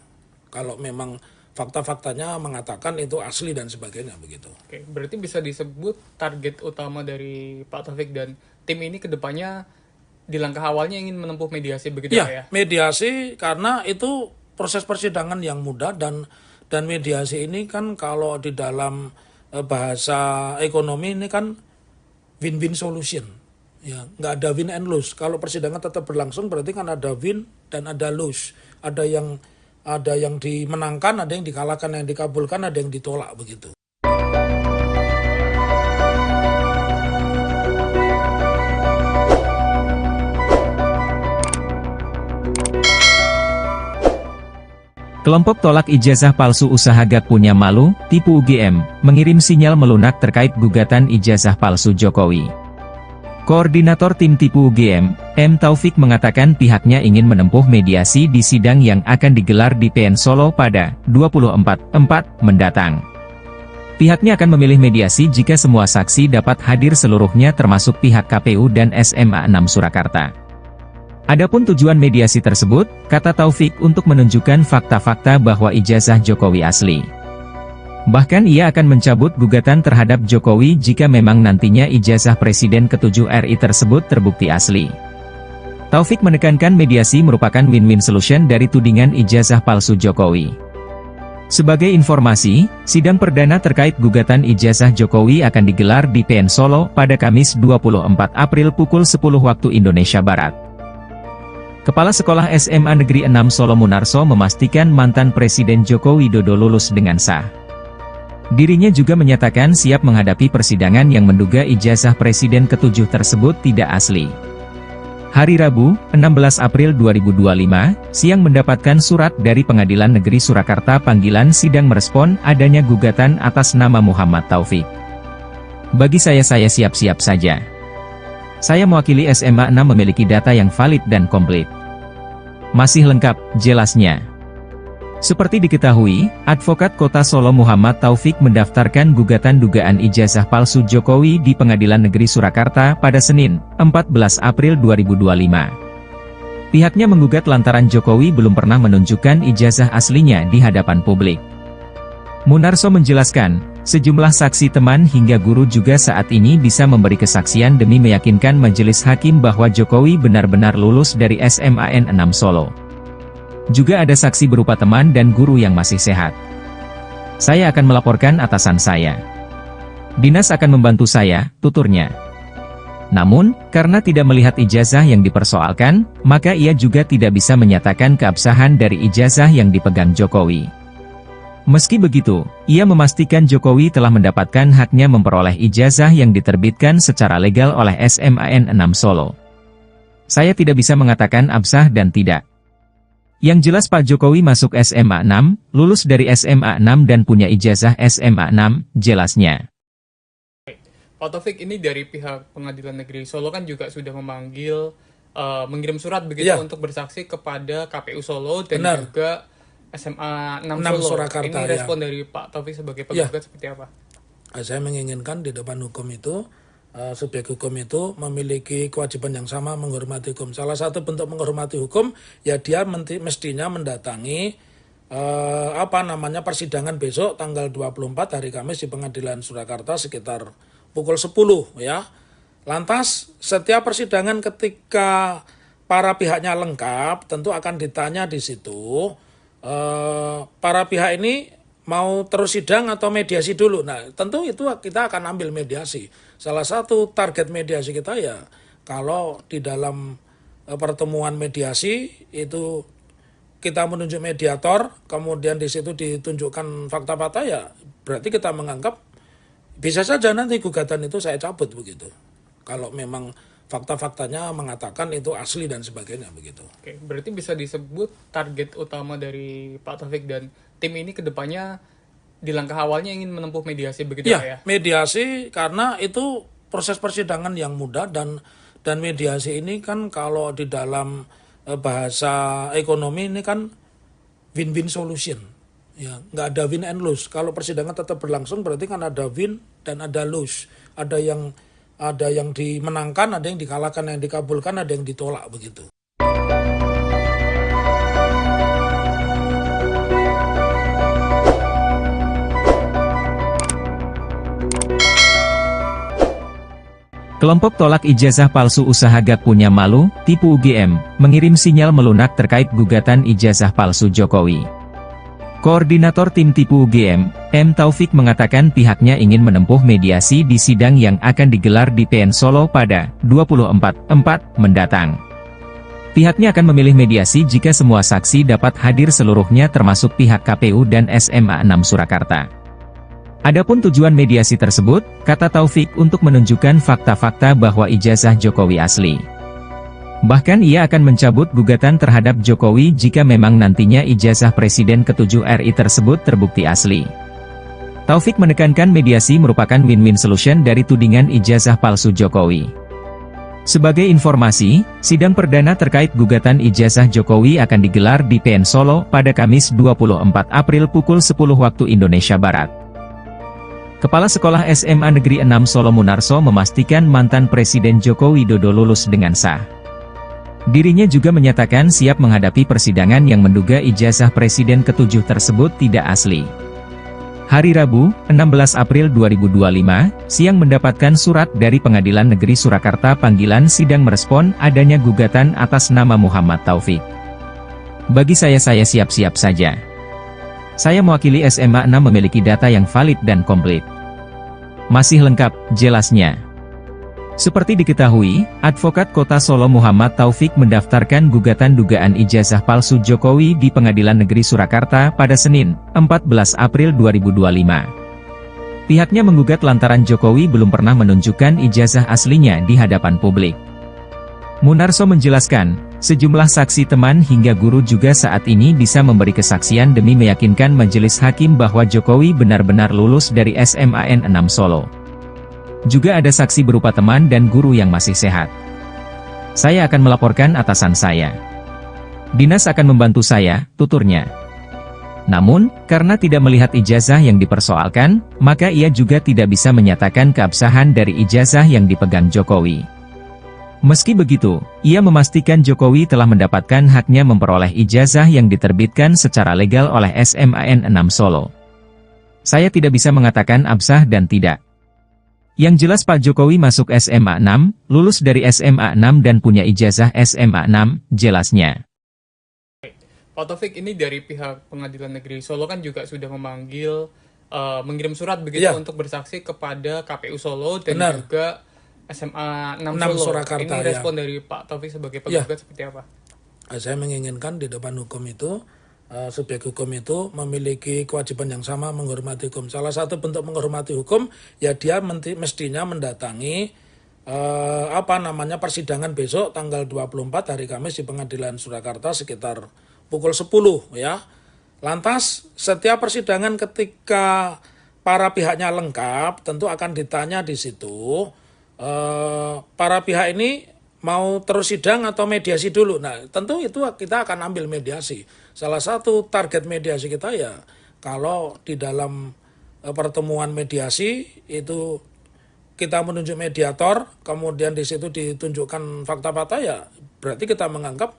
Kalau memang fakta-faktanya mengatakan itu asli dan sebagainya begitu. Oke, berarti bisa disebut target utama dari Pak Taufik dan tim ini ke depannya di langkah awalnya ingin menempuh mediasi begitu ya? Mediasi karena itu proses persidangan yang mudah dan mediasi ini kan kalau di dalam bahasa ekonomi ini kan win-win solution. Ya, nggak ada win and lose. Kalau persidangan tetap berlangsung berarti kan ada win dan ada lose. Ada yang dimenangkan, ada yang dikalahkan, yang dikabulkan, ada yang ditolak begitu. Kelompok tolak ijazah palsu usaha Gak Punya Malu, tipu UGM, mengirim sinyal melunak terkait gugatan ijazah palsu Jokowi. Koordinator tim tipu UGM, M. Taufik mengatakan pihaknya ingin menempuh mediasi di sidang yang akan digelar di PN Solo pada 24/4 mendatang. Pihaknya akan memilih mediasi jika semua saksi dapat hadir seluruhnya termasuk pihak KPU dan SMA 6 Surakarta. Adapun tujuan mediasi tersebut, kata Taufik, untuk menunjukkan fakta-fakta bahwa ijazah Jokowi asli. Bahkan ia akan mencabut gugatan terhadap Jokowi jika memang nantinya ijazah Presiden ke-7 RI tersebut terbukti asli. Taufik menekankan mediasi merupakan win-win solution dari tudingan ijazah palsu Jokowi. Sebagai informasi, sidang perdana terkait gugatan ijazah Jokowi akan digelar di PN Solo pada Kamis 24 April pukul 10 waktu Indonesia Barat. Kepala Sekolah SMA Negeri 6 Solo Munarso memastikan mantan Presiden Joko Widodo lulus dengan sah. Dirinya juga menyatakan siap menghadapi persidangan yang menduga ijazah Presiden ke-7 tersebut tidak asli. Hari Rabu, 16 April 2025, siang mendapatkan surat dari Pengadilan Negeri Surakarta panggilan sidang merespon adanya gugatan atas nama Muhammad Taufik. Bagi saya siap-siap saja. Saya mewakili SMA 6 memiliki data yang valid dan komplit. Masih lengkap, jelasnya. Seperti diketahui, Advokat Kota Solo Muhammad Taufik mendaftarkan gugatan dugaan ijazah palsu Jokowi di Pengadilan Negeri Surakarta pada Senin, 14 April 2025. Pihaknya menggugat lantaran Jokowi belum pernah menunjukkan ijazah aslinya di hadapan publik. Munarso menjelaskan, sejumlah saksi teman hingga guru juga saat ini bisa memberi kesaksian demi meyakinkan majelis hakim bahwa Jokowi benar-benar lulus dari SMAN 6 Solo. Juga ada saksi berupa teman dan guru yang masih sehat. Saya akan melaporkan atasan saya. Dinas akan membantu saya, tuturnya. Namun, karena tidak melihat ijazah yang dipersoalkan, maka ia juga tidak bisa menyatakan keabsahan dari ijazah yang dipegang Jokowi. Meski begitu, ia memastikan Jokowi telah mendapatkan haknya memperoleh ijazah yang diterbitkan secara legal oleh SMAN 6 Solo. Saya tidak bisa mengatakan absah dan tidak. Yang jelas Pak Jokowi masuk SMA 6, lulus dari SMA 6 dan punya ijazah SMA 6, jelasnya. Pak Taufik, ini dari pihak Pengadilan Negeri Solo kan juga sudah memanggil, mengirim surat begitu untuk bersaksi kepada KPU Solo dan juga SMA 6 Solo. Surakarta, ini respon dari Pak Taufik sebagai penggugat seperti apa? Saya menginginkan di depan hukum itu, subjek hukum itu memiliki kewajiban yang sama menghormati hukum. Salah satu bentuk menghormati hukum, ya dia mestinya mendatangi persidangan besok tanggal 24 hari Kamis di Pengadilan Surakarta sekitar pukul 10 ya. Lantas setiap persidangan ketika para pihaknya lengkap tentu akan ditanya di situ para pihak ini mau terus sidang atau mediasi dulu. Nah, tentu itu kita akan ambil mediasi. Salah satu target mediasi kita ya kalau di dalam pertemuan mediasi itu kita menunjuk mediator, kemudian di situ ditunjukkan fakta-fakta, ya berarti kita menganggap bisa saja nanti gugatan itu saya cabut begitu. Kalau memang fakta-faktanya mengatakan itu asli dan sebagainya begitu. Oke, berarti bisa disebut target utama dari Pak Taufik dan tim ini kedepannya di langkah awalnya ingin menempuh mediasi begitu ya? Mediasi karena itu proses persidangan yang mudah dan mediasi ini kan kalau di dalam bahasa ekonomi ini kan win-win solution. Ya, nggak ada win and lose. Kalau persidangan tetap berlangsung berarti kan ada win dan ada lose. Ada yang dimenangkan, ada yang dikalahkan, yang dikabulkan, ada yang ditolak begitu. Kelompok tolak ijazah palsu usaha gak punya malu, tipu UGM, mengirim sinyal melunak terkait gugatan ijazah palsu Jokowi. Koordinator tim tipu UGM, M. Taufik mengatakan pihaknya ingin menempuh mediasi di sidang yang akan digelar di PN Solo pada 24/4 mendatang. Pihaknya akan memilih mediasi jika semua saksi dapat hadir seluruhnya termasuk pihak KPU dan SMA 6 Surakarta. Adapun tujuan mediasi tersebut, kata Taufik, untuk menunjukkan fakta-fakta bahwa ijazah Jokowi asli. Bahkan ia akan mencabut gugatan terhadap Jokowi jika memang nantinya ijazah Presiden ke-7 RI tersebut terbukti asli. Taufik menekankan mediasi merupakan win-win solution dari tudingan ijazah palsu Jokowi. Sebagai informasi, sidang perdana terkait gugatan ijazah Jokowi akan digelar di PN Solo pada Kamis 24 April pukul 10 waktu Indonesia Barat. Kepala Sekolah SMA Negeri 6 Solo Munarso memastikan mantan Presiden Joko Widodo lulus dengan sah. Dirinya juga menyatakan siap menghadapi persidangan yang menduga ijazah Presiden ke-7 tersebut tidak asli. Hari Rabu, 16 April 2025, siang mendapatkan surat dari Pengadilan Negeri Surakarta panggilan sidang merespon adanya gugatan atas nama Muhammad Taufik. Bagi saya siap-siap saja. Saya mewakili SMA 6 memiliki data yang valid dan komplit. Masih lengkap, jelasnya. Seperti diketahui, Advokat Kota Solo Muhammad Taufik mendaftarkan gugatan dugaan ijazah palsu Jokowi di Pengadilan Negeri Surakarta pada Senin, 14 April 2025. Pihaknya menggugat lantaran Jokowi belum pernah menunjukkan ijazah aslinya di hadapan publik. Munarso menjelaskan, sejumlah saksi teman hingga guru juga saat ini bisa memberi kesaksian demi meyakinkan majelis hakim bahwa Jokowi benar-benar lulus dari SMAN 6 Solo. Juga ada saksi berupa teman dan guru yang masih sehat. Saya akan melaporkan atasan saya. Dinas akan membantu saya, tuturnya. Namun, karena tidak melihat ijazah yang dipersoalkan, maka ia juga tidak bisa menyatakan keabsahan dari ijazah yang dipegang Jokowi. Meski begitu, ia memastikan Jokowi telah mendapatkan haknya memperoleh ijazah yang diterbitkan secara legal oleh SMAN 6 Solo. Saya tidak bisa mengatakan absah dan tidak. Yang jelas Pak Jokowi masuk SMA 6, lulus dari SMA 6 dan punya ijazah SMA 6, jelasnya. Pak Taufik, ini dari pihak Pengadilan Negeri Solo kan juga sudah memanggil, mengirim surat begitu untuk bersaksi kepada KPU Solo dan juga SMA 6 Solo. Surakarta, ini respon dari Pak Taufik sebagai penggugat seperti apa? Saya menginginkan di depan hukum itu, subjek hukum itu memiliki kewajiban yang sama menghormati hukum. Salah satu bentuk menghormati hukum, ya dia mestinya mendatangi persidangan besok tanggal 24 hari Kamis di Pengadilan Surakarta sekitar pukul 10 ya. Lantas setiap persidangan ketika para pihaknya lengkap tentu akan ditanya di situ para pihak ini mau terus sidang atau mediasi dulu. Nah, tentu itu kita akan ambil mediasi. Salah satu target mediasi kita ya kalau di dalam pertemuan mediasi itu kita menunjuk mediator, kemudian di situ ditunjukkan fakta-fakta, ya berarti kita menganggap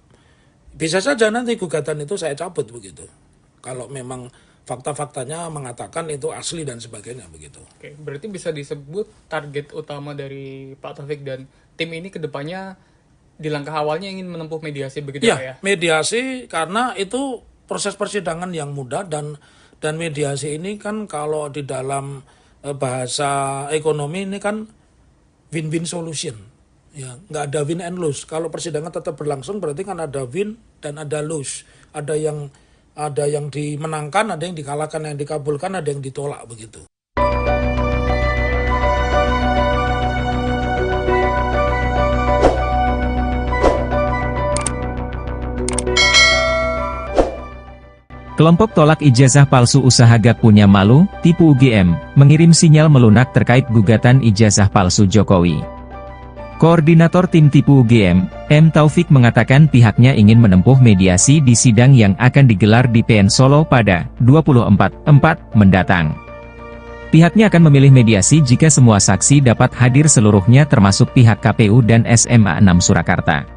bisa saja nanti gugatan itu saya cabut begitu. Kalau memang fakta-faktanya mengatakan itu asli dan sebagainya begitu. Oke, berarti bisa disebut target utama dari Pak Taufik dan tim ini ke depannya di langkah awalnya ingin menempuh mediasi begitu ya? Mediasi karena itu proses persidangan yang mudah dan mediasi ini kan kalau di dalam bahasa ekonomi ini kan win-win solution. Ya, nggak ada win and lose. Kalau persidangan tetap berlangsung berarti kan ada win dan ada lose. Ada yang dimenangkan, ada yang dikalahkan, yang dikabulkan, ada yang ditolak begitu. Kelompok tolak ijazah palsu usaha gak punya malu, tipu UGM, mengirim sinyal melunak terkait gugatan ijazah palsu Jokowi. Koordinator tim tipu UGM, M. Taufik mengatakan pihaknya ingin menempuh mediasi di sidang yang akan digelar di PN Solo pada 24/4 mendatang. Pihaknya akan memilih mediasi jika semua saksi dapat hadir seluruhnya termasuk pihak KPU dan SMA 6 Surakarta.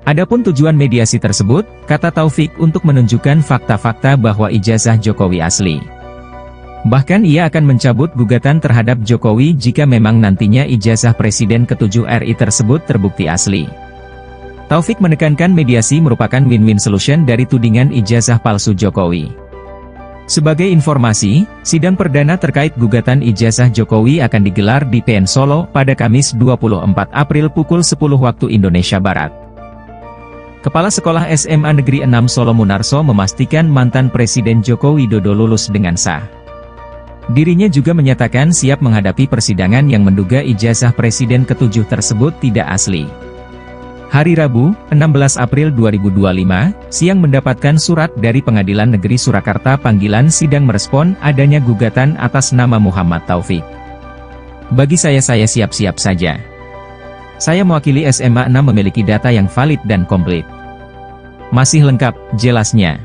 Adapun tujuan mediasi tersebut, kata Taufik, untuk menunjukkan fakta-fakta bahwa ijazah Jokowi asli. Bahkan ia akan mencabut gugatan terhadap Jokowi jika memang nantinya ijazah Presiden ke-7 RI tersebut terbukti asli. Taufik menekankan mediasi merupakan win-win solution dari tudingan ijazah palsu Jokowi. Sebagai informasi, sidang perdana terkait gugatan ijazah Jokowi akan digelar di PN Solo pada Kamis 24 April pukul 10 waktu Indonesia Barat. Kepala Sekolah SMA Negeri 6 Solo Munarso memastikan mantan Presiden Joko Widodo lulus dengan sah. Dirinya juga menyatakan siap menghadapi persidangan yang menduga ijazah Presiden ke-7 tersebut tidak asli. Hari Rabu, 16 April 2025, siang mendapatkan surat dari Pengadilan Negeri Surakarta panggilan sidang merespon adanya gugatan atas nama Muhammad Taufik. Bagi saya siap-siap saja. Saya mewakili SMA 6 memiliki data yang valid dan komplit. Masih lengkap, jelasnya.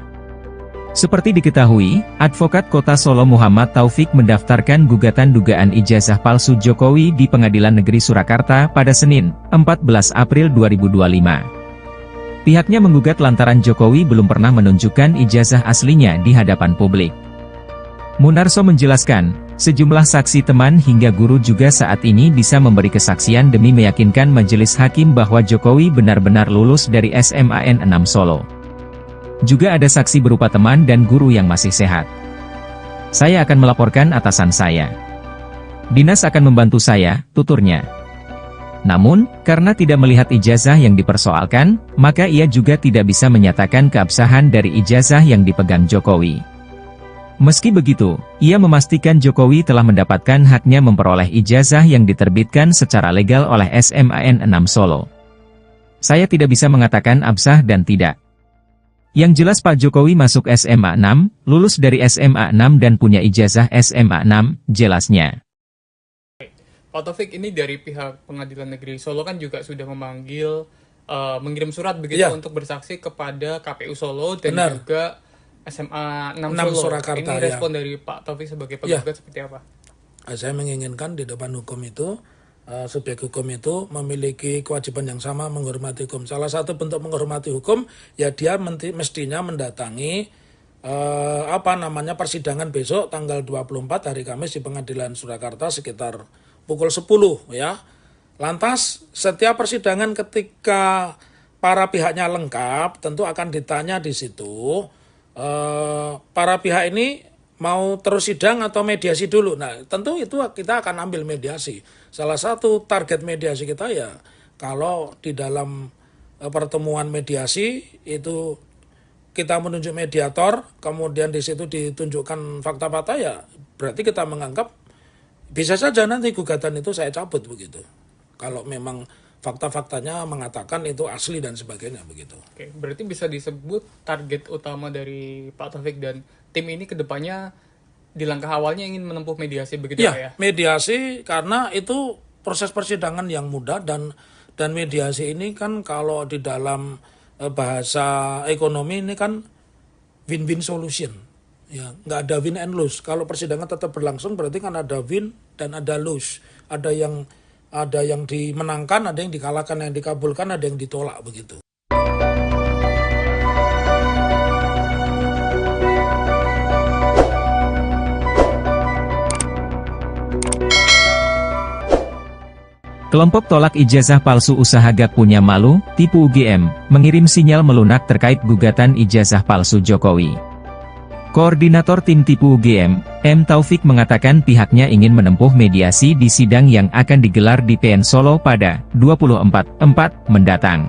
Seperti diketahui, Advokat Kota Solo Muhammad Taufik mendaftarkan gugatan dugaan ijazah palsu Jokowi di Pengadilan Negeri Surakarta pada Senin, 14 April 2025. Pihaknya menggugat lantaran Jokowi belum pernah menunjukkan ijazah aslinya di hadapan publik. Munarso menjelaskan, sejumlah saksi teman hingga guru juga saat ini bisa memberi kesaksian demi meyakinkan majelis hakim bahwa Jokowi benar-benar lulus dari SMAN 6 Solo. Juga ada saksi berupa teman dan guru yang masih sehat. Saya akan melaporkan atasan saya. Dinas akan membantu saya, tuturnya. Namun, karena tidak melihat ijazah yang dipersoalkan, maka ia juga tidak bisa menyatakan keabsahan dari ijazah yang dipegang Jokowi. Meski begitu, ia memastikan Jokowi telah mendapatkan haknya memperoleh ijazah yang diterbitkan secara legal oleh SMAN 6 Solo. Saya tidak bisa mengatakan absah dan tidak. Yang jelas Pak Jokowi masuk SMA 6, lulus dari SMA 6 dan punya ijazah SMA 6, jelasnya. Pak Taufik, ini dari pihak Pengadilan Negeri Solo kan juga sudah memanggil, mengirim surat begitu untuk bersaksi kepada KPU Solo dan juga SMA 6 Solo. Surakarta, ini respon dari Pak Taufik sebagai penggugat seperti apa? Saya menginginkan di depan hukum itu, subjek hukum itu memiliki kewajiban yang sama menghormati hukum. Salah satu bentuk menghormati hukum, ya dia mestinya mendatangi persidangan besok tanggal 24 hari Kamis di Pengadilan Surakarta sekitar pukul 10 ya. Lantas setiap persidangan ketika para pihaknya lengkap tentu akan ditanya di situ para pihak ini mau terus sidang atau mediasi dulu. Nah, tentu itu kita akan ambil mediasi. Salah satu target mediasi kita ya kalau di dalam pertemuan mediasi itu kita menunjuk mediator, kemudian di situ ditunjukkan fakta-fakta ya berarti kita menganggap bisa saja nanti gugatan itu saya cabut begitu. Kalau memang fakta-faktanya mengatakan itu asli dan sebagainya begitu. Oke, berarti bisa disebut target utama dari Pak Taufik dan tim ini kedepannya di langkah awalnya ingin menempuh mediasi begitu Ya, Pak ya? mediasi karena itu proses persidangan yang mudah dan mediasi ini kan kalau di dalam bahasa ekonomi ini kan win-win solution. Ya, nggak ada win and lose. Kalau persidangan tetap berlangsung berarti kan ada win dan ada lose. Ada yang dimenangkan, ada yang dikalahkan, yang dikabulkan, ada yang ditolak begitu. Kelompok tolak ijazah palsu usaha gak punya malu, tipu UGM, mengirim sinyal melunak terkait gugatan ijazah palsu Jokowi. Koordinator tim tipu UGM, M. Taufik mengatakan pihaknya ingin menempuh mediasi di sidang yang akan digelar di PN Solo pada 24/4 mendatang.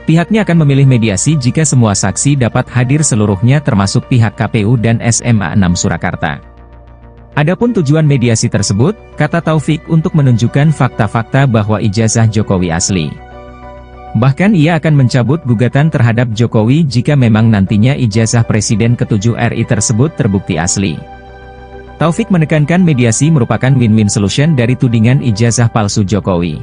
Pihaknya akan memilih mediasi jika semua saksi dapat hadir seluruhnya termasuk pihak KPU dan SMA 6 Surakarta. Adapun tujuan mediasi tersebut, kata Taufik untuk menunjukkan fakta-fakta bahwa ijazah Jokowi asli. Bahkan ia akan mencabut gugatan terhadap Jokowi jika memang nantinya ijazah Presiden ke-7 RI tersebut terbukti asli. Taufik menekankan mediasi merupakan win-win solution dari tudingan ijazah palsu Jokowi.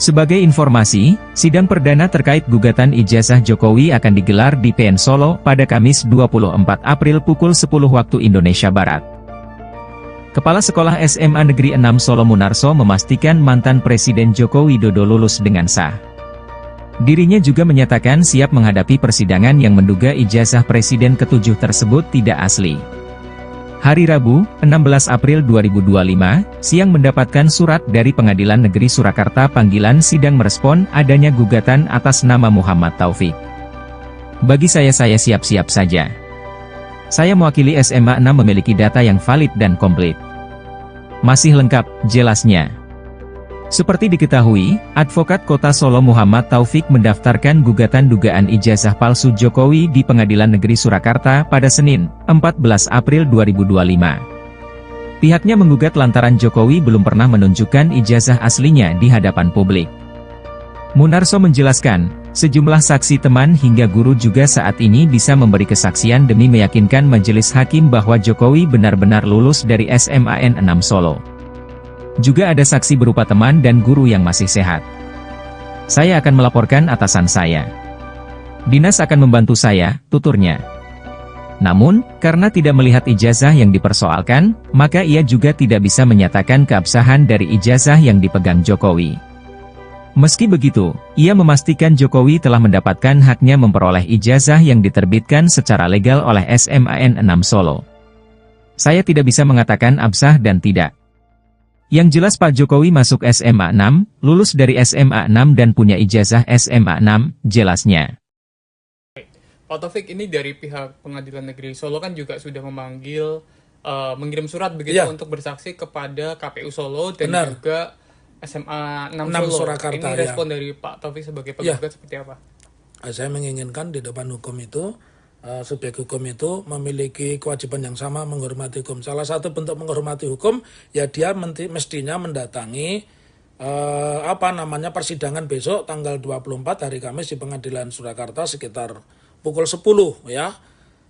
Sebagai informasi, sidang perdana terkait gugatan ijazah Jokowi akan digelar di PN Solo pada Kamis 24 April pukul 10 waktu Indonesia Barat. Kepala Sekolah SMA Negeri 6 Solo Munarso memastikan mantan Presiden Joko Widodo lulus dengan sah. Dirinya juga menyatakan siap menghadapi persidangan yang menduga ijazah Presiden ke-7 tersebut tidak asli. Hari Rabu, 16 April 2025, siang mendapatkan surat dari Pengadilan Negeri Surakarta panggilan sidang merespon adanya gugatan atas nama Muhammad Taufik. Bagi saya siap-siap saja. Saya mewakili SMA 6 memiliki data yang valid dan komplit. Masih lengkap, jelasnya. Seperti diketahui, Advokat Kota Solo Muhammad Taufik mendaftarkan gugatan dugaan ijazah palsu Jokowi di Pengadilan Negeri Surakarta pada Senin, 14 April 2025. Pihaknya menggugat lantaran Jokowi belum pernah menunjukkan ijazah aslinya di hadapan publik. Munarso menjelaskan, sejumlah saksi teman hingga guru juga saat ini bisa memberi kesaksian demi meyakinkan majelis hakim bahwa Jokowi benar-benar lulus dari SMAN 6 Solo. Juga ada saksi berupa teman dan guru yang masih sehat. Saya akan melaporkan atasan saya. Dinas akan membantu saya, tuturnya. Namun, karena tidak melihat ijazah yang dipersoalkan, maka ia juga tidak bisa menyatakan keabsahan dari ijazah yang dipegang Jokowi. Meski begitu, ia memastikan Jokowi telah mendapatkan haknya memperoleh ijazah yang diterbitkan secara legal oleh SMAN 6 Solo. Saya tidak bisa mengatakan absah dan tidak. Yang jelas Pak Jokowi masuk SMA 6, lulus dari SMA 6 dan punya ijazah SMA 6, jelasnya. Pak Taufik, ini dari pihak Pengadilan Negeri Solo kan juga sudah memanggil, mengirim surat begitu untuk bersaksi kepada KPU Solo dan juga SMA 6 Solo. Surakarta, ini respon dari Pak Taufik sebagai penggugat seperti apa? Saya menginginkan di depan hukum itu, subjek hukum itu memiliki kewajiban yang sama menghormati hukum. Salah satu bentuk menghormati hukum, ya dia mestinya mendatangi persidangan besok tanggal 24 hari Kamis di Pengadilan Surakarta sekitar pukul 10 ya.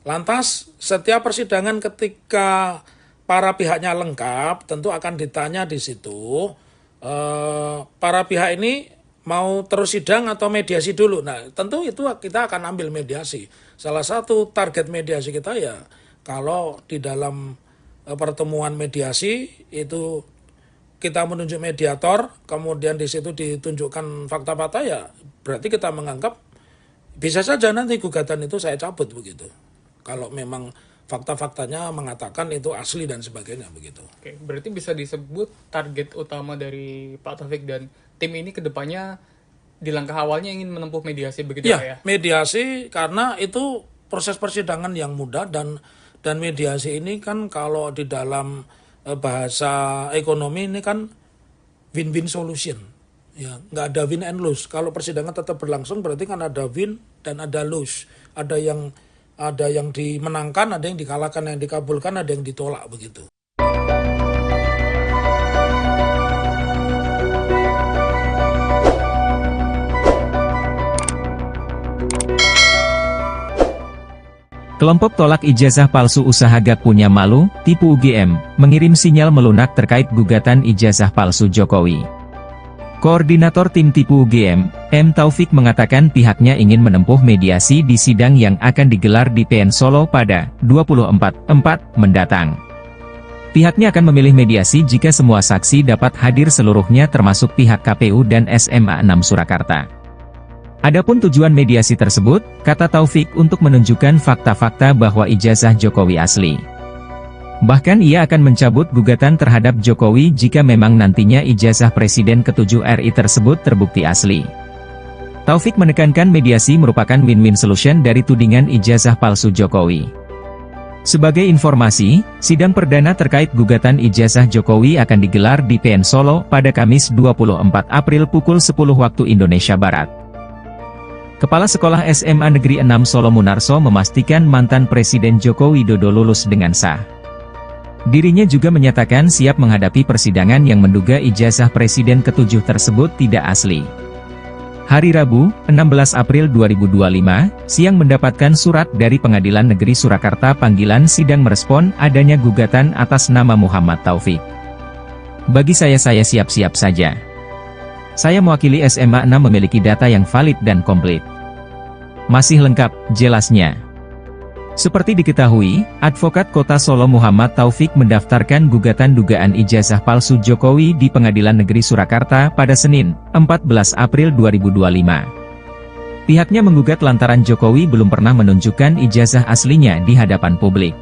Lantas setiap persidangan ketika para pihaknya lengkap tentu akan ditanya di situ para pihak ini mau terus sidang atau mediasi dulu. Nah, tentu itu kita akan ambil mediasi. Salah satu target mediasi kita ya kalau di dalam pertemuan mediasi itu kita menunjuk mediator, kemudian di situ ditunjukkan fakta-fakta ya berarti kita menganggap bisa saja nanti gugatan itu saya cabut begitu. Kalau memang fakta-faktanya mengatakan itu asli dan sebagainya begitu. Oke, berarti bisa disebut target utama dari Pak Taufik dan tim ini ke depannya di langkah awalnya ingin menempuh mediasi begitu Pak ya? Mediasi karena itu proses persidangan yang mudah dan mediasi ini kan kalau di dalam bahasa ekonomi ini kan win-win solution. Ya, nggak ada win and lose. Kalau persidangan tetap berlangsung berarti kan ada win dan ada lose. Ada yang dimenangkan, ada yang dikalahkan, yang dikabulkan, ada yang ditolak begitu. Kelompok tolak ijazah palsu usaha Gak Punya Malu, tipu UGM, mengirim sinyal melunak terkait gugatan ijazah palsu Jokowi. Koordinator tim tipu UGM, M. Taufik mengatakan pihaknya ingin menempuh mediasi di sidang yang akan digelar di PN Solo pada 24/4 mendatang. Pihaknya akan memilih mediasi jika semua saksi dapat hadir seluruhnya termasuk pihak KPU dan SMA 6 Surakarta. Adapun tujuan mediasi tersebut, kata Taufik, untuk menunjukkan fakta-fakta bahwa ijazah Jokowi asli. Bahkan ia akan mencabut gugatan terhadap Jokowi jika memang nantinya ijazah Presiden ke-7 RI tersebut terbukti asli. Taufik menekankan mediasi merupakan win-win solution dari tudingan ijazah palsu Jokowi. Sebagai informasi, sidang perdana terkait gugatan ijazah Jokowi akan digelar di PN Solo pada Kamis 24 April pukul 10 waktu Indonesia Barat. Kepala Sekolah SMA Negeri 6 Solo Munarso memastikan mantan Presiden Joko Widodo lulus dengan sah. Dirinya juga menyatakan siap menghadapi persidangan yang menduga ijazah Presiden ke-7 tersebut tidak asli. Hari Rabu, 16 April 2025, siang mendapatkan surat dari Pengadilan Negeri Surakarta panggilan sidang merespon adanya gugatan atas nama Muhammad Taufik. Bagi saya siap-siap saja. Saya mewakili SMA 6 memiliki data yang valid dan komplit. Masih lengkap, jelasnya. Seperti diketahui, Advokat Kota Solo Muhammad Taufik mendaftarkan gugatan dugaan ijazah palsu Jokowi di Pengadilan Negeri Surakarta pada Senin, 14 April 2025. Pihaknya menggugat lantaran Jokowi belum pernah menunjukkan ijazah aslinya di hadapan publik.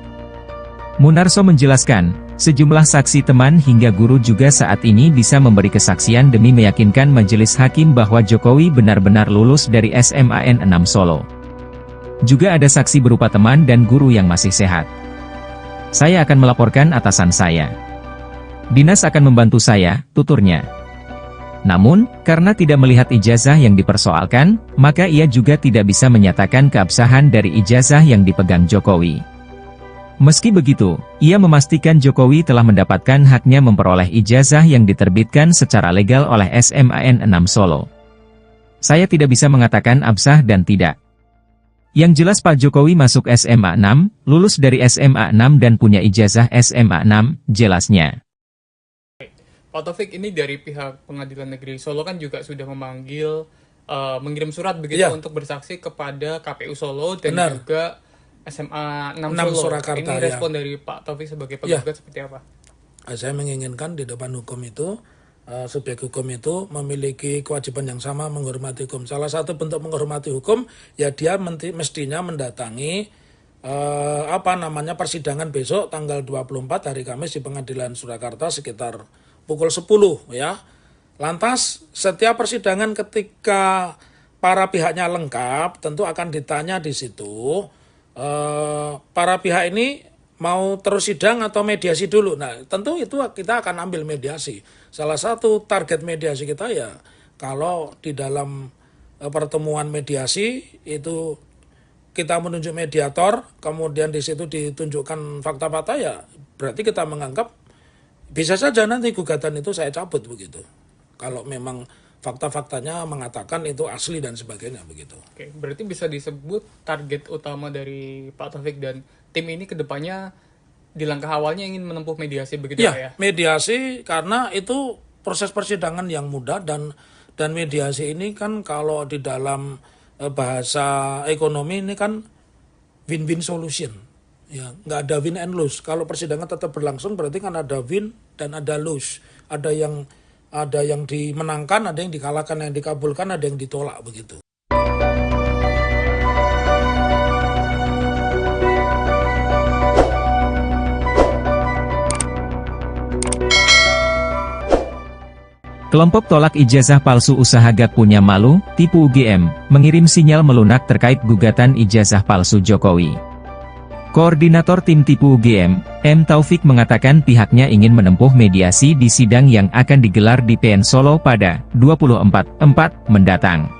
Munarso menjelaskan, sejumlah saksi teman hingga guru juga saat ini bisa memberi kesaksian demi meyakinkan majelis hakim bahwa Jokowi benar-benar lulus dari SMAN 6 Solo. Juga ada saksi berupa teman dan guru yang masih sehat. Saya akan melaporkan atasan saya. Dinas akan membantu saya, tuturnya. Namun, karena tidak melihat ijazah yang dipersoalkan, maka ia juga tidak bisa menyatakan keabsahan dari ijazah yang dipegang Jokowi. Meski begitu, ia memastikan Jokowi telah mendapatkan haknya memperoleh ijazah yang diterbitkan secara legal oleh SMAN 6 Solo. Saya tidak bisa mengatakan absah dan tidak. Yang jelas Pak Jokowi masuk SMA 6, lulus dari SMA 6 dan punya ijazah SMA 6, jelasnya. Pak Taufik, ini dari pihak Pengadilan Negeri Solo kan juga sudah memanggil, mengirim surat begitu untuk bersaksi kepada KPU Solo dan juga SMA 6 Solo. Surakarta, ini respon dari Pak Taufik sebagai penggugat seperti apa? Saya menginginkan di depan hukum itu, subjek hukum itu memiliki kewajiban yang sama menghormati hukum. Salah satu bentuk menghormati hukum, ya dia mestinya mendatangi persidangan besok tanggal 24 hari Kamis di Pengadilan Surakarta sekitar pukul 10 ya. Lantas setiap persidangan ketika para pihaknya lengkap tentu akan ditanya di situ. Para pihak ini mau terus sidang atau mediasi dulu. Nah, tentu itu kita akan ambil mediasi. Salah satu target mediasi kita ya, kalau di dalam pertemuan mediasi itu kita menunjuk mediator, kemudian di situ ditunjukkan fakta-fakta ya, berarti kita menganggap bisa saja nanti gugatan itu saya cabut begitu. Kalau memang fakta-faktanya mengatakan itu asli dan sebagainya begitu. Oke, berarti bisa disebut target utama dari Pak Taufik dan tim ini ke depannya di langkah awalnya ingin menempuh mediasi begitu Pak ya? Mediasi karena itu proses persidangan yang mudah dan mediasi ini kan kalau di dalam bahasa ekonomi ini kan win-win solution. Ya, nggak ada win and lose. Kalau persidangan tetap berlangsung berarti kan ada win dan ada lose. Ada yang dimenangkan, ada yang dikalahkan, yang dikabulkan, ada yang ditolak begitu. Kelompok tolak ijazah palsu usaha gak punya malu, tipu UGM, mengirim sinyal melunak terkait gugatan ijazah palsu Jokowi. Koordinator tim tipu UGM, M. Taufik mengatakan pihaknya ingin menempuh mediasi di sidang yang akan digelar di PN Solo pada 24/4 mendatang.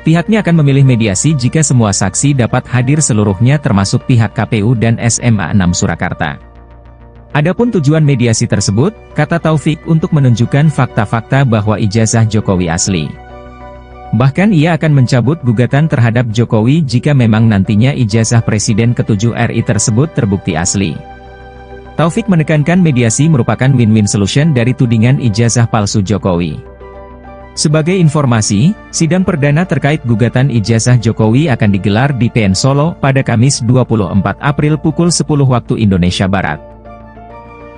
Pihaknya akan memilih mediasi jika semua saksi dapat hadir seluruhnya termasuk pihak KPU dan SMA 6 Surakarta. Adapun tujuan mediasi tersebut, kata Taufik, untuk menunjukkan fakta-fakta bahwa ijazah Jokowi asli. Bahkan ia akan mencabut gugatan terhadap Jokowi jika memang nantinya ijazah Presiden ke-7 RI tersebut terbukti asli. Taufik menekankan mediasi merupakan win-win solution dari tudingan ijazah palsu Jokowi. Sebagai informasi, sidang perdana terkait gugatan ijazah Jokowi akan digelar di PN Solo pada Kamis 24 April pukul 10 waktu Indonesia Barat.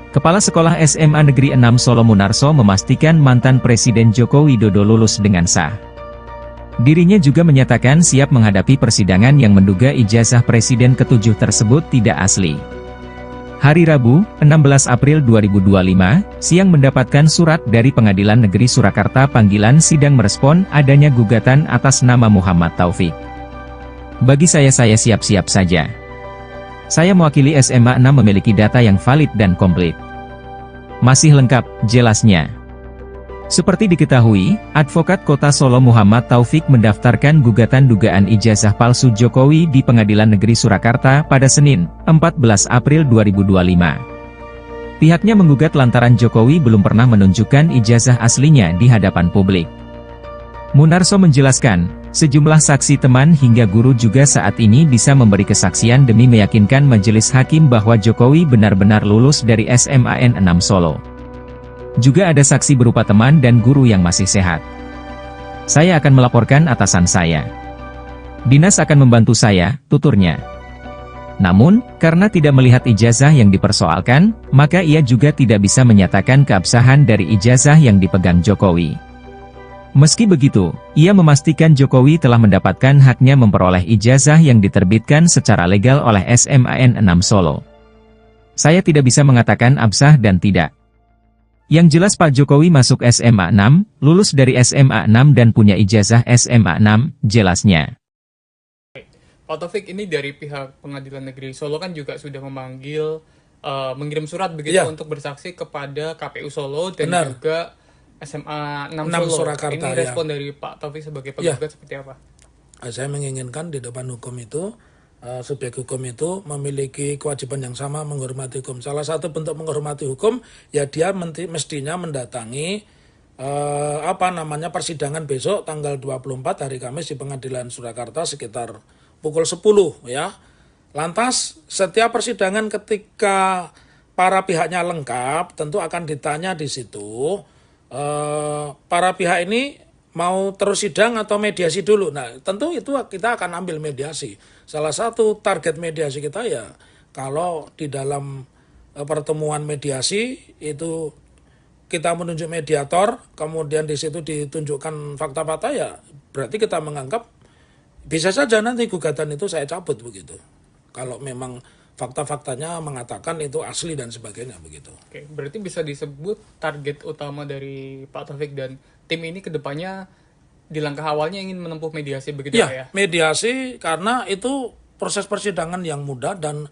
Kepala Sekolah SMA Negeri 6 Solo Munarso memastikan mantan Presiden Joko Widodo lulus dengan sah. Dirinya juga menyatakan siap menghadapi persidangan yang menduga ijazah Presiden ke-7 tersebut tidak asli. Hari Rabu, 16 April 2025, siang mendapatkan surat dari Pengadilan Negeri Surakarta panggilan sidang merespon adanya gugatan atas nama Muhammad Taufik. Bagi saya siap-siap saja. Saya mewakili SMA 6 memiliki data yang valid dan komplit. Masih lengkap, jelasnya. Seperti diketahui, Advokat Kota Solo Muhammad Taufik mendaftarkan gugatan dugaan ijazah palsu Jokowi di Pengadilan Negeri Surakarta pada Senin, 14 April 2025. Pihaknya menggugat lantaran Jokowi belum pernah menunjukkan ijazah aslinya di hadapan publik. Munarso menjelaskan, sejumlah saksi teman hingga guru juga saat ini bisa memberi kesaksian demi meyakinkan majelis hakim bahwa Jokowi benar-benar lulus dari SMAN 6 Solo. Juga ada saksi berupa teman dan guru yang masih sehat. Saya akan melaporkan atasan saya. Dinas akan membantu saya, tuturnya. Namun, karena tidak melihat ijazah yang dipersoalkan, maka ia juga tidak bisa menyatakan keabsahan dari ijazah yang dipegang Jokowi. Meski begitu, ia memastikan Jokowi telah mendapatkan haknya memperoleh ijazah yang diterbitkan secara legal oleh SMAN 6 Solo. Saya tidak bisa mengatakan absah dan tidak. Yang jelas Pak Jokowi masuk SMA 6, lulus dari SMA 6 dan punya ijazah SMA 6, jelasnya. Pak Taufik, ini dari pihak Pengadilan Negeri Solo kan juga sudah memanggil, mengirim surat begitu untuk bersaksi kepada KPU Solo dan juga SMA 6 Solo. Surakarta, ini respon dari Pak Taufik sebagai penggugat seperti apa? Saya menginginkan di depan hukum itu, subjek hukum itu memiliki kewajiban yang sama menghormati hukum. Salah satu bentuk menghormati hukum, ya dia mestinya mendatangi persidangan besok tanggal 24 hari Kamis di Pengadilan Surakarta sekitar pukul 10 ya. Lantas setiap persidangan ketika para pihaknya lengkap tentu akan ditanya di situ. Para pihak ini mau terus sidang atau mediasi dulu. Nah, tentu itu kita akan ambil mediasi. Salah satu target mediasi kita ya, kalau di dalam pertemuan mediasi itu kita menunjuk mediator, kemudian di situ ditunjukkan fakta-fakta ya, berarti kita menganggap bisa saja nanti gugatan itu saya cabut begitu. Kalau memang fakta-faktanya mengatakan itu asli dan sebagainya begitu. Oke, berarti bisa disebut target utama dari Pak Taufik dan tim ini ke depannya di langkah awalnya ingin menempuh mediasi begitu ya? Mediasi karena itu proses persidangan yang mudah dan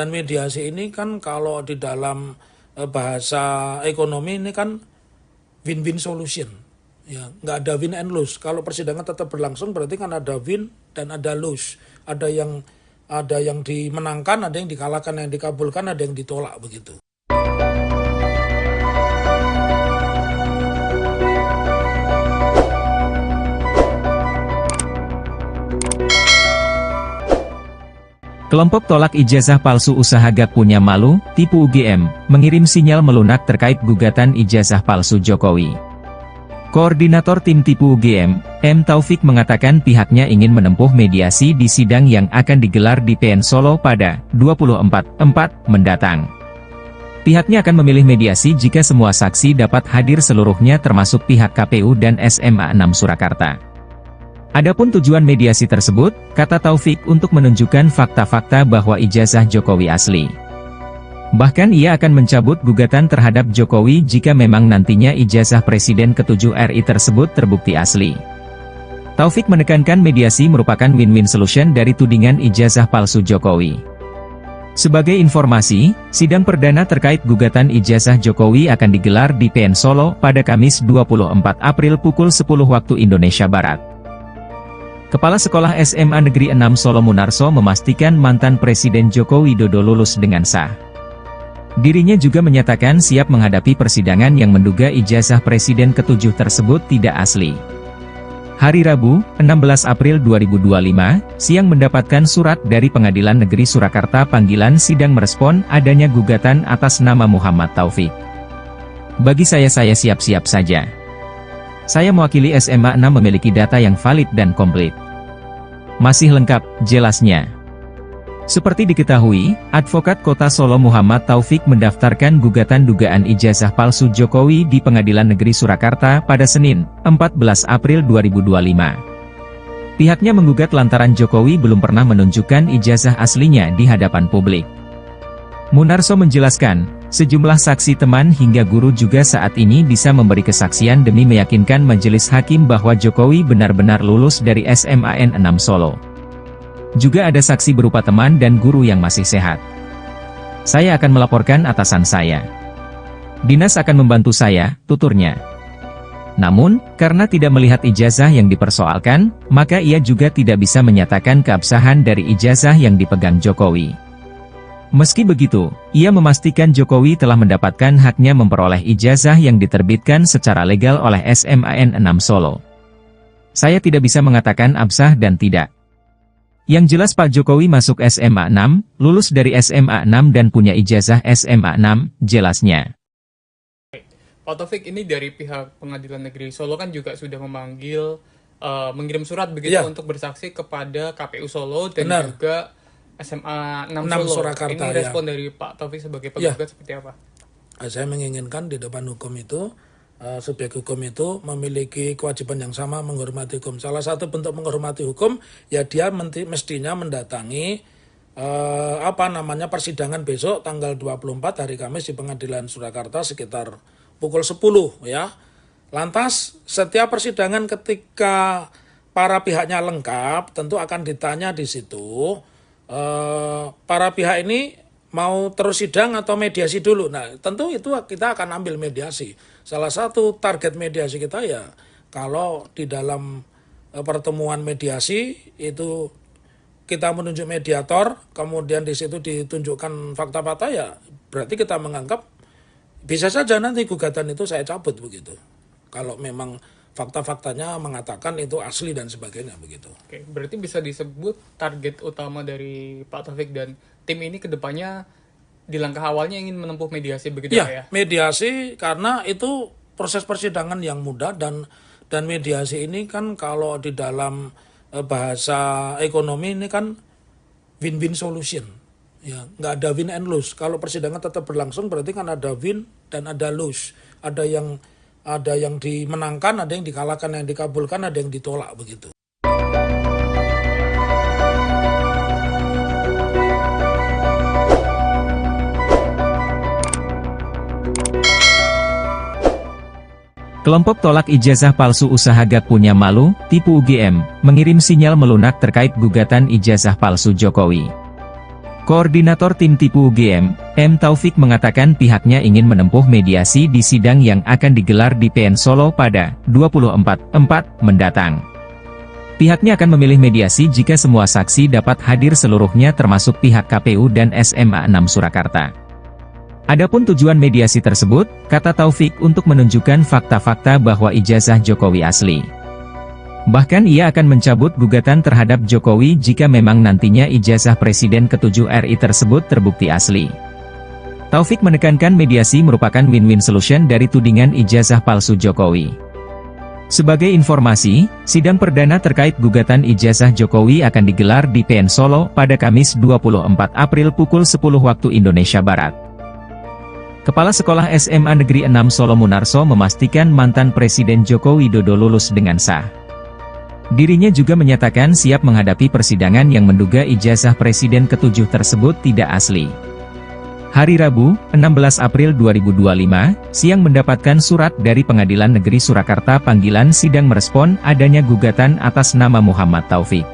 mediasi ini kan kalau di dalam bahasa ekonomi ini kan win-win solution. Ya, nggak ada win and lose. Kalau persidangan tetap berlangsung berarti kan ada win dan ada lose. Ada yang dimenangkan, ada yang dikalahkan, yang dikabulkan, ada yang ditolak begitu. Kelompok tolak ijazah palsu usaha gak punya malu, tipu UGM, mengirim sinyal melunak terkait gugatan ijazah palsu Jokowi. Koordinator tim tipu UGM, M. Taufik mengatakan pihaknya ingin menempuh mediasi di sidang yang akan digelar di PN Solo pada 24/4 mendatang. Pihaknya akan memilih mediasi jika semua saksi dapat hadir seluruhnya termasuk pihak KPU dan SMA 6 Surakarta. Adapun tujuan mediasi tersebut, kata Taufik, untuk menunjukkan fakta-fakta bahwa ijazah Jokowi asli. Bahkan ia akan mencabut gugatan terhadap Jokowi jika memang nantinya ijazah Presiden ke-7 RI tersebut terbukti asli. Taufik menekankan mediasi merupakan win-win solution dari tudingan ijazah palsu Jokowi. Sebagai informasi, sidang perdana terkait gugatan ijazah Jokowi akan digelar di PN Solo pada Kamis 24 April pukul 10 waktu Indonesia Barat. Kepala Sekolah SMA Negeri 6 Solo Munarso memastikan mantan Presiden Joko Widodo lulus dengan sah. Dirinya juga menyatakan siap menghadapi persidangan yang menduga ijazah Presiden ke-7 tersebut tidak asli. Hari Rabu, 16 April 2025, siang mendapatkan surat dari Pengadilan Negeri Surakarta panggilan sidang merespon adanya gugatan atas nama Muhammad Taufik. Bagi saya siap-siap saja. Saya mewakili SMA 6 memiliki data yang valid dan komplit. Masih lengkap, jelasnya. Seperti diketahui, Advokat Kota Solo Muhammad Taufik mendaftarkan gugatan dugaan ijazah palsu Jokowi di Pengadilan Negeri Surakarta pada Senin, 14 April 2025. Pihaknya menggugat lantaran Jokowi belum pernah menunjukkan ijazah aslinya di hadapan publik. Munarso menjelaskan, sejumlah saksi teman hingga guru juga saat ini bisa memberi kesaksian demi meyakinkan majelis hakim bahwa Jokowi benar-benar lulus dari SMAN 6 Solo. Juga ada saksi berupa teman dan guru yang masih sehat. Saya akan melaporkan atasan saya. Dinas akan membantu saya, tuturnya. Namun, karena tidak melihat ijazah yang dipersoalkan, maka ia juga tidak bisa menyatakan keabsahan dari ijazah yang dipegang Jokowi. Meski begitu, ia memastikan Jokowi telah mendapatkan haknya memperoleh ijazah yang diterbitkan secara legal oleh SMAN 6 Solo. Saya tidak bisa mengatakan absah dan tidak. Yang jelas Pak Jokowi masuk SMA 6, lulus dari SMA 6 dan punya ijazah SMA 6, jelasnya. Pak Taufik, ini dari pihak Pengadilan Negeri Solo kan juga sudah memanggil, mengirim surat begitu untuk bersaksi kepada KPU Solo dan juga SMA 6 Solo. Surakarta, ini respon dari Pak Taufik sebagai penggugat seperti apa? Saya menginginkan di depan hukum itu, subjek hukum itu memiliki kewajiban yang sama menghormati hukum. Salah satu bentuk menghormati hukum, ya dia mestinya mendatangi persidangan besok tanggal 24 hari Kamis di Pengadilan Surakarta sekitar pukul 10 ya. Lantas setiap persidangan ketika para pihaknya lengkap tentu akan ditanya di situ para pihak ini mau terus sidang atau mediasi dulu. Nah, tentu itu kita akan ambil mediasi. Salah satu target mediasi kita ya, kalau di dalam pertemuan mediasi itu kita menunjuk mediator, kemudian di situ ditunjukkan fakta-fakta ya, berarti kita menganggap bisa saja nanti gugatan itu saya cabut begitu. Kalau memang fakta-faktanya mengatakan itu asli dan sebagainya begitu. Oke, berarti bisa disebut target utama dari Pak Taufik dan tim ini kedepannya di langkah awalnya ingin menempuh mediasi begitu ya? Mediasi karena itu proses persidangan yang mudah dan mediasi ini kan kalau di dalam bahasa ekonomi ini kan win-win solution. Ya, nggak ada win and lose. Kalau persidangan tetap berlangsung berarti kan ada win dan ada lose. Ada yang dimenangkan, ada yang dikalahkan, yang dikabulkan, ada yang ditolak begitu. Kelompok tolak ijazah palsu usaha gak punya malu, tipu UGM, mengirim sinyal melunak terkait gugatan ijazah palsu Jokowi. Koordinator tim tipu UGM, M. Taufik mengatakan pihaknya ingin menempuh mediasi di sidang yang akan digelar di PN Solo pada 24/4 mendatang. Pihaknya akan memilih mediasi jika semua saksi dapat hadir seluruhnya termasuk pihak KPU dan SMA 6 Surakarta. Adapun tujuan mediasi tersebut, kata Taufik untuk menunjukkan fakta-fakta bahwa ijazah Jokowi asli. Bahkan ia akan mencabut gugatan terhadap Jokowi jika memang nantinya ijazah Presiden ke-7 RI tersebut terbukti asli. Taufik menekankan mediasi merupakan win-win solution dari tudingan ijazah palsu Jokowi. Sebagai informasi, sidang perdana terkait gugatan ijazah Jokowi akan digelar di PN Solo pada Kamis 24 April pukul 10 waktu Indonesia Barat. Kepala Sekolah SMA Negeri 6 Solo Munarso memastikan mantan Presiden Joko Widodo lulus dengan sah. Dirinya juga menyatakan siap menghadapi persidangan yang menduga ijazah Presiden ke-7 tersebut tidak asli. Hari Rabu, 16 April 2025, siang mendapatkan surat dari Pengadilan Negeri Surakarta panggilan sidang merespon adanya gugatan atas nama Muhammad Taufik.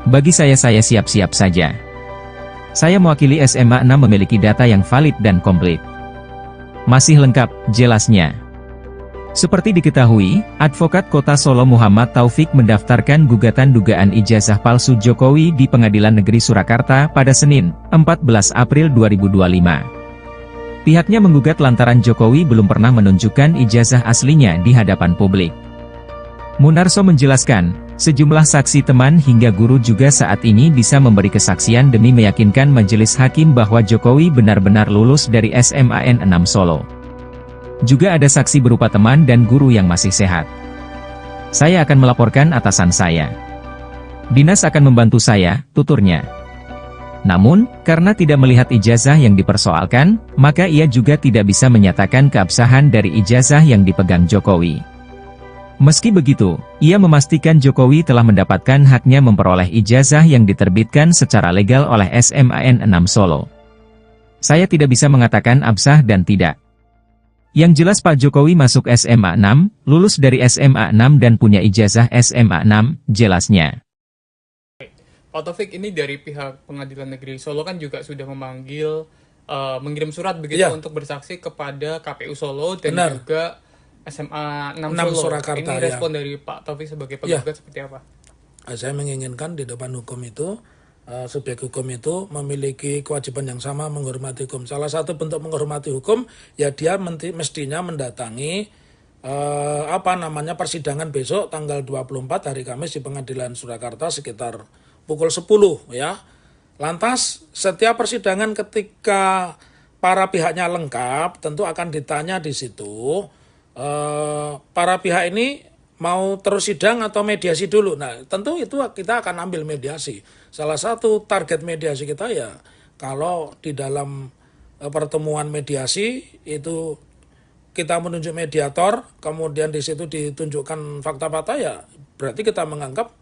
Bagi saya siap-siap saja. Saya mewakili SMA 6 memiliki data yang valid dan komplit. Masih lengkap, jelasnya. Seperti diketahui, Advokat Kota Solo Muhammad Taufik mendaftarkan gugatan dugaan ijazah palsu Jokowi di Pengadilan Negeri Surakarta pada Senin, 14 April 2025. Pihaknya menggugat lantaran Jokowi belum pernah menunjukkan ijazah aslinya di hadapan publik. Munarso menjelaskan, sejumlah saksi teman hingga guru juga saat ini bisa memberi kesaksian demi meyakinkan majelis hakim bahwa Jokowi benar-benar lulus dari SMAN 6 Solo. Juga ada saksi berupa teman dan guru yang masih sehat. Saya akan melaporkan atasan saya. Dinas akan membantu saya, tuturnya. Namun, karena tidak melihat ijazah yang dipersoalkan, maka ia juga tidak bisa menyatakan keabsahan dari ijazah yang dipegang Jokowi. Meski begitu, ia memastikan Jokowi telah mendapatkan haknya memperoleh ijazah yang diterbitkan secara legal oleh SMAN 6 Solo. Saya tidak bisa mengatakan absah dan tidak. Yang jelas Pak Jokowi masuk SMA 6, lulus dari SMA 6 dan punya ijazah SMA 6, jelasnya. Pak Taufik, ini dari pihak Pengadilan Negeri Solo kan juga sudah memanggil, mengirim surat begitu untuk bersaksi kepada KPU Solo dan juga SMA 6 Solo. Surakarta, ini respon dari Pak Taufik sebagai penggugat seperti apa? Saya menginginkan di depan hukum itu, subjek hukum itu memiliki kewajiban yang sama menghormati hukum. Salah satu bentuk menghormati hukum, ya dia mestinya mendatangi persidangan besok tanggal 24 hari Kamis di Pengadilan Surakarta sekitar pukul 10 ya. Lantas setiap persidangan ketika para pihaknya lengkap tentu akan ditanya di situ para pihak ini mau terus sidang atau mediasi dulu. Nah, tentu itu kita akan ambil mediasi. Salah satu target mediasi kita ya, kalau di dalam pertemuan mediasi itu kita menunjuk mediator, kemudian di situ ditunjukkan fakta-fakta ya, berarti kita menganggap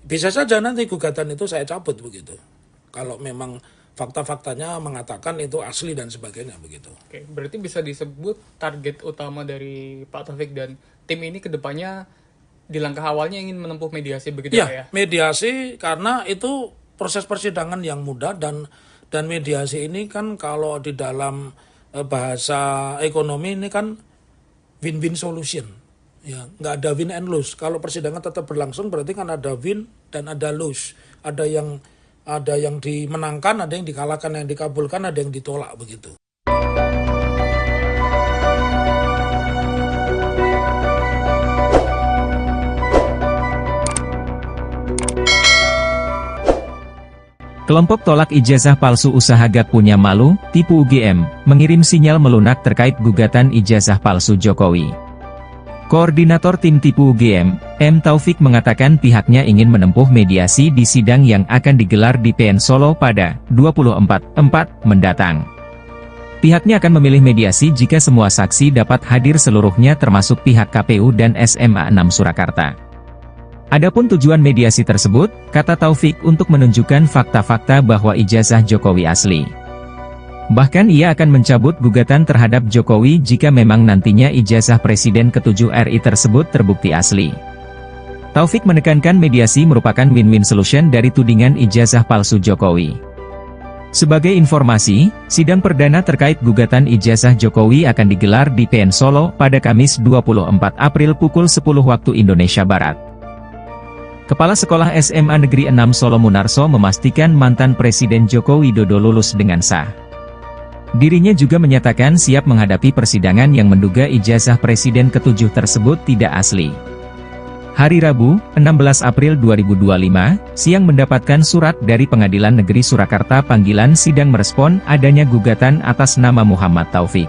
bisa saja nanti gugatan itu saya cabut begitu. Kalau memang fakta-faktanya mengatakan itu asli dan sebagainya begitu. Oke, berarti bisa disebut target utama dari Pak Taufik dan tim ini ke depannya di langkah awalnya ingin menempuh mediasi begitu ya? Mediasi karena itu proses persidangan yang mudah dan mediasi ini kan kalau di dalam bahasa ekonomi ini kan win-win solution. Ya, nggak ada win and lose. Kalau persidangan tetap berlangsung berarti kan ada win dan ada lose. Ada yang dimenangkan, ada yang dikalahkan, yang dikabulkan, ada yang ditolak begitu. Kelompok tolak ijazah palsu usaha Gak Punya Malu, tipu UGM, mengirim sinyal melunak terkait gugatan ijazah palsu Jokowi. Koordinator tim tipu UGM, M. Taufik mengatakan pihaknya ingin menempuh mediasi di sidang yang akan digelar di PN Solo pada 24/4 mendatang. Pihaknya akan memilih mediasi jika semua saksi dapat hadir seluruhnya termasuk pihak KPU dan SMA 6 Surakarta. Adapun tujuan mediasi tersebut, kata Taufik, untuk menunjukkan fakta-fakta bahwa ijazah Jokowi asli. Bahkan ia akan mencabut gugatan terhadap Jokowi jika memang nantinya ijazah Presiden ke-7 RI tersebut terbukti asli. Taufik menekankan mediasi merupakan win-win solution dari tudingan ijazah palsu Jokowi. Sebagai informasi, sidang perdana terkait gugatan ijazah Jokowi akan digelar di PN Solo pada Kamis 24 April pukul 10 waktu Indonesia Barat. Kepala Sekolah SMA Negeri 6 Solo Munarso memastikan mantan Presiden Joko Widodo lulus dengan sah. Dirinya juga menyatakan siap menghadapi persidangan yang menduga ijazah Presiden ke-7 tersebut tidak asli. Hari Rabu, 16 April 2025, siang mendapatkan surat dari Pengadilan Negeri Surakarta panggilan sidang merespon adanya gugatan atas nama Muhammad Taufik.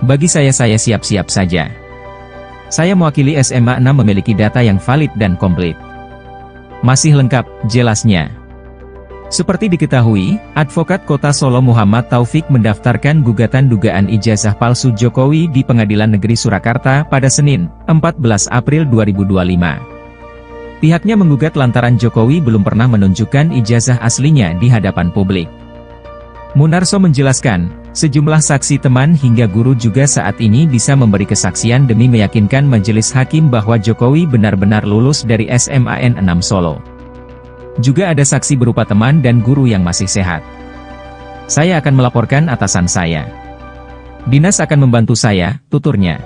Bagi saya siap-siap saja. Saya mewakili SMA 6 memiliki data yang valid dan komplit. Masih lengkap, jelasnya. Seperti diketahui, Advokat Kota Solo Muhammad Taufik mendaftarkan gugatan dugaan ijazah palsu Jokowi di Pengadilan Negeri Surakarta pada Senin, 14 April 2025. Pihaknya menggugat lantaran Jokowi belum pernah menunjukkan ijazah aslinya di hadapan publik. Munarso menjelaskan, sejumlah saksi teman hingga guru juga saat ini bisa memberi kesaksian demi meyakinkan majelis hakim bahwa Jokowi benar-benar lulus dari SMAN 6 Solo. Juga ada saksi berupa teman dan guru yang masih sehat. Saya akan melaporkan atasan saya. Dinas akan membantu saya, tuturnya.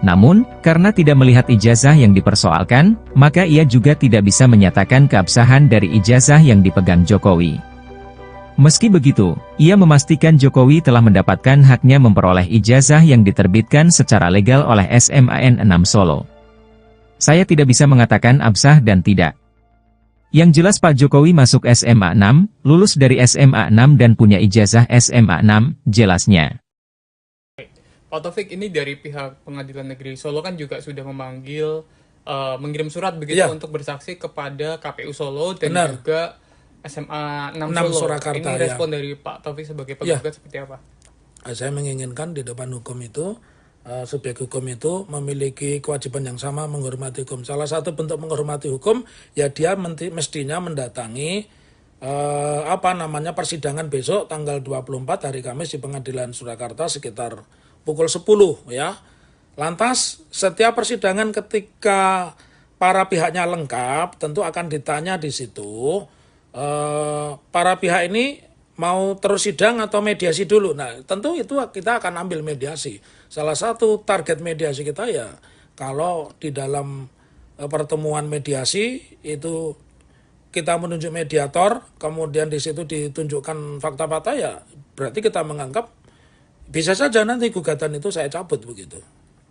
Namun, karena tidak melihat ijazah yang dipersoalkan, maka ia juga tidak bisa menyatakan keabsahan dari ijazah yang dipegang Jokowi. Meski begitu, ia memastikan Jokowi telah mendapatkan haknya memperoleh ijazah yang diterbitkan secara legal oleh SMAN 6 Solo. Saya tidak bisa mengatakan absah dan tidak. Yang jelas Pak Jokowi masuk SMA 6, lulus dari SMA 6 dan punya ijazah SMA 6, jelasnya. Pak Taufik, ini dari pihak Pengadilan Negeri Solo kan juga sudah memanggil, mengirim surat begitu untuk bersaksi kepada KPU Solo dan juga SMA 6 Solo. Surakarta, ini respon dari Pak Taufik sebagai penggugat seperti apa? Saya menginginkan di depan hukum itu, subjek hukum itu memiliki kewajiban yang sama menghormati hukum. Salah satu bentuk menghormati hukum, ya dia mestinya mendatangi persidangan besok tanggal 24 hari Kamis di Pengadilan Surakarta sekitar pukul 10 ya. Lantas setiap persidangan ketika para pihaknya lengkap tentu akan ditanya di situ para pihak ini mau terus sidang atau mediasi dulu. Nah, tentu itu kita akan ambil mediasi. Salah satu target mediasi kita ya kalau di dalam pertemuan mediasi itu kita menunjuk mediator, kemudian di situ ditunjukkan fakta-fakta, ya berarti kita menganggap bisa saja nanti gugatan itu saya cabut begitu.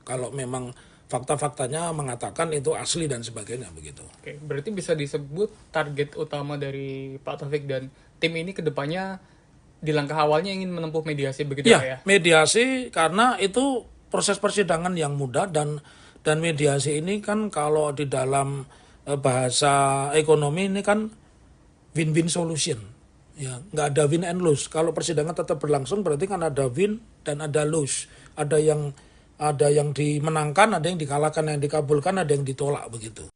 Kalau memang fakta-faktanya mengatakan itu asli dan sebagainya begitu. Oke, berarti bisa disebut target utama dari Pak Taufik dan tim ini kedepannya di langkah awalnya ingin menempuh mediasi begitu ya? Mediasi karena itu proses persidangan yang mudah dan mediasi ini kan kalau di dalam bahasa ekonomi ini kan win-win solution. Ya, nggak ada win and lose. Kalau persidangan tetap berlangsung berarti kan ada win dan ada lose. Ada yang dimenangkan, ada yang dikalahkan, yang dikabulkan, ada yang ditolak begitu.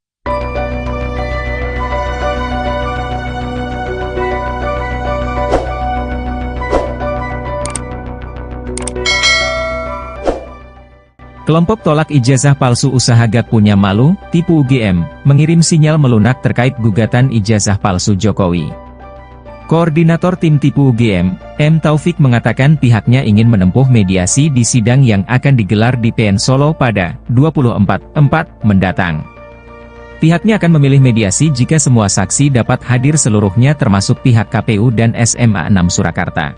Kelompok tolak ijazah palsu usaha Gak Punya Malu, tipu UGM, mengirim sinyal melunak terkait gugatan ijazah palsu Jokowi. Koordinator tim tipu UGM, M. Taufik mengatakan pihaknya ingin menempuh mediasi di sidang yang akan digelar di PN Solo pada 24/4 mendatang. Pihaknya akan memilih mediasi jika semua saksi dapat hadir seluruhnya termasuk pihak KPU dan SMA 6 Surakarta.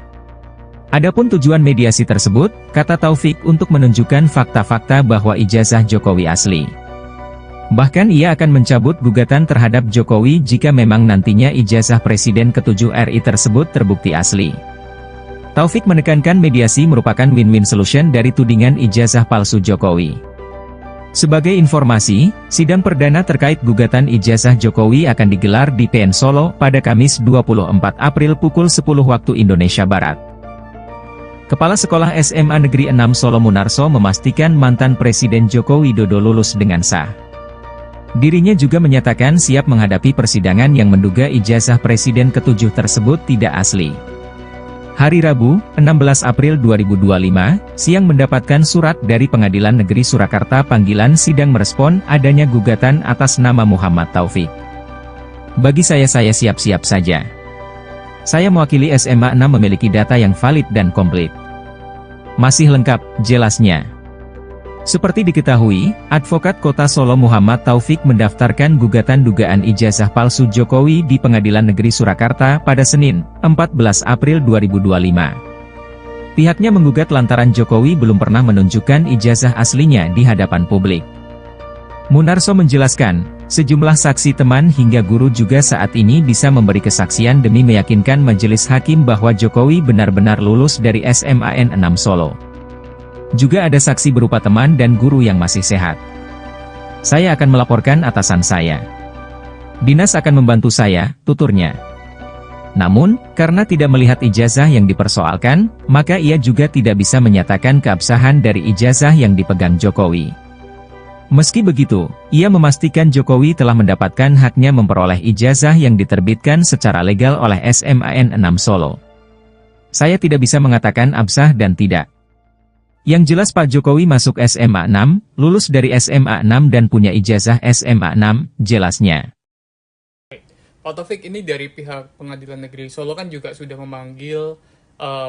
Adapun tujuan mediasi tersebut, kata Taufik, untuk menunjukkan fakta-fakta bahwa ijazah Jokowi asli. Bahkan ia akan mencabut gugatan terhadap Jokowi jika memang nantinya ijazah Presiden ke-7 RI tersebut terbukti asli. Taufik menekankan mediasi merupakan win-win solution dari tudingan ijazah palsu Jokowi. Sebagai informasi, sidang perdana terkait gugatan ijazah Jokowi akan digelar di PN Solo pada Kamis 24 April pukul 10 waktu Indonesia Barat. Kepala Sekolah SMA Negeri 6 Solo Munarso memastikan mantan Presiden Joko Widodo lulus dengan sah. Dirinya juga menyatakan siap menghadapi persidangan yang menduga ijazah Presiden ke-7 tersebut tidak asli. Hari Rabu, 16 April 2025, siang mendapatkan surat dari Pengadilan Negeri Surakarta panggilan sidang merespon adanya gugatan atas nama Muhammad Taufik. Bagi saya siap-siap saja. Saya mewakili SMA 6 memiliki data yang valid dan komplit. Masih lengkap, jelasnya. Seperti diketahui, Advokat Kota Solo Muhammad Taufik mendaftarkan gugatan dugaan ijazah palsu Jokowi di Pengadilan Negeri Surakarta pada Senin, 14 April 2025. Pihaknya menggugat lantaran Jokowi belum pernah menunjukkan ijazah aslinya di hadapan publik. Munarso menjelaskan, sejumlah saksi teman hingga guru juga saat ini bisa memberi kesaksian demi meyakinkan majelis hakim bahwa Jokowi benar-benar lulus dari SMAN 6 Solo. Juga ada saksi berupa teman dan guru yang masih sehat. Saya akan melaporkan atasan saya. Dinas akan membantu saya, tuturnya. Namun, karena tidak melihat ijazah yang dipersoalkan, maka ia juga tidak bisa menyatakan keabsahan dari ijazah yang dipegang Jokowi. Meski begitu, ia memastikan Jokowi telah mendapatkan haknya memperoleh ijazah yang diterbitkan secara legal oleh SMAN 6 Solo. Saya tidak bisa mengatakan absah dan tidak. Yang jelas Pak Jokowi masuk SMA 6, lulus dari SMA 6 dan punya ijazah SMA 6, jelasnya. Pak Taufik, ini dari pihak Pengadilan Negeri Solo kan juga sudah memanggil,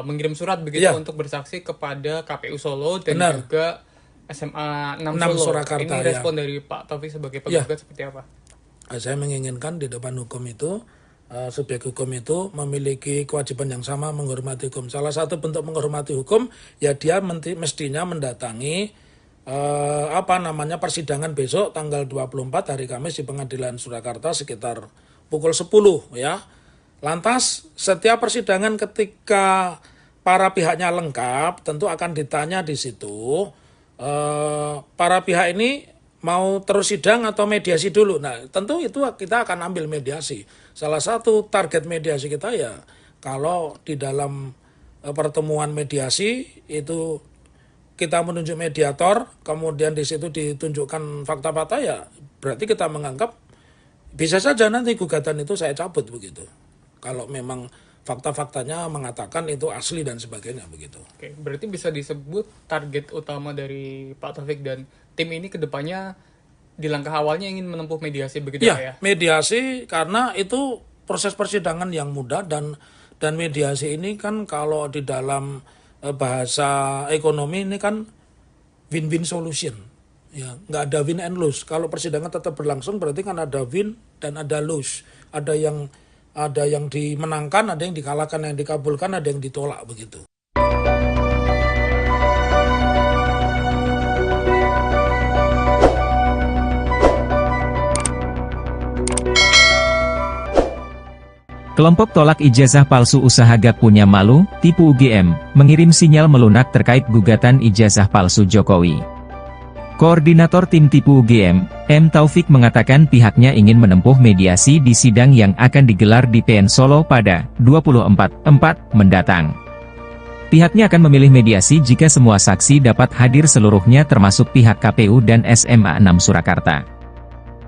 mengirim surat begitu untuk bersaksi kepada KPU Solo dan juga SMA 6 Solo. Surakarta. Ini respon dari Pak Taufik sebagai penggugat seperti apa? Saya menginginkan di depan hukum itu, subjek hukum itu memiliki kewajiban yang sama menghormati hukum. Salah satu bentuk menghormati hukum, ya dia mestinya mendatangi persidangan besok tanggal 24 hari Kamis di Pengadilan Surakarta sekitar pukul 10 ya. Lantas setiap persidangan ketika para pihaknya lengkap tentu akan ditanya di situ para pihak ini mau terus sidang atau mediasi dulu. Nah, tentu itu kita akan ambil mediasi. Salah satu target mediasi kita ya kalau di dalam pertemuan mediasi itu kita menunjuk mediator, kemudian di situ ditunjukkan fakta-fakta, ya berarti kita menganggap bisa saja nanti gugatan itu saya cabut begitu. Kalau memang fakta-faktanya mengatakan itu asli dan sebagainya begitu. Oke, berarti bisa disebut target utama dari Pak Taufik dan tim ini ke depannya di langkah awalnya ingin menempuh mediasi begitu ya? Mediasi karena itu proses persidangan yang mudah dan mediasi ini kan kalau di dalam bahasa ekonomi ini kan win-win solution. Ya, nggak ada win and lose. Kalau persidangan tetap berlangsung berarti kan ada win dan ada lose. Ada yang dimenangkan, ada yang dikalahkan, yang dikabulkan, ada yang ditolak begitu. Kelompok tolak ijazah palsu usaha gak punya malu, tipu UGM, mengirim sinyal melunak terkait gugatan ijazah palsu Jokowi. Koordinator tim tipu UGM, M. Taufik mengatakan pihaknya ingin menempuh mediasi di sidang yang akan digelar di PN Solo pada 24/4 mendatang. Pihaknya akan memilih mediasi jika semua saksi dapat hadir seluruhnya termasuk pihak KPU dan SMA 6 Surakarta.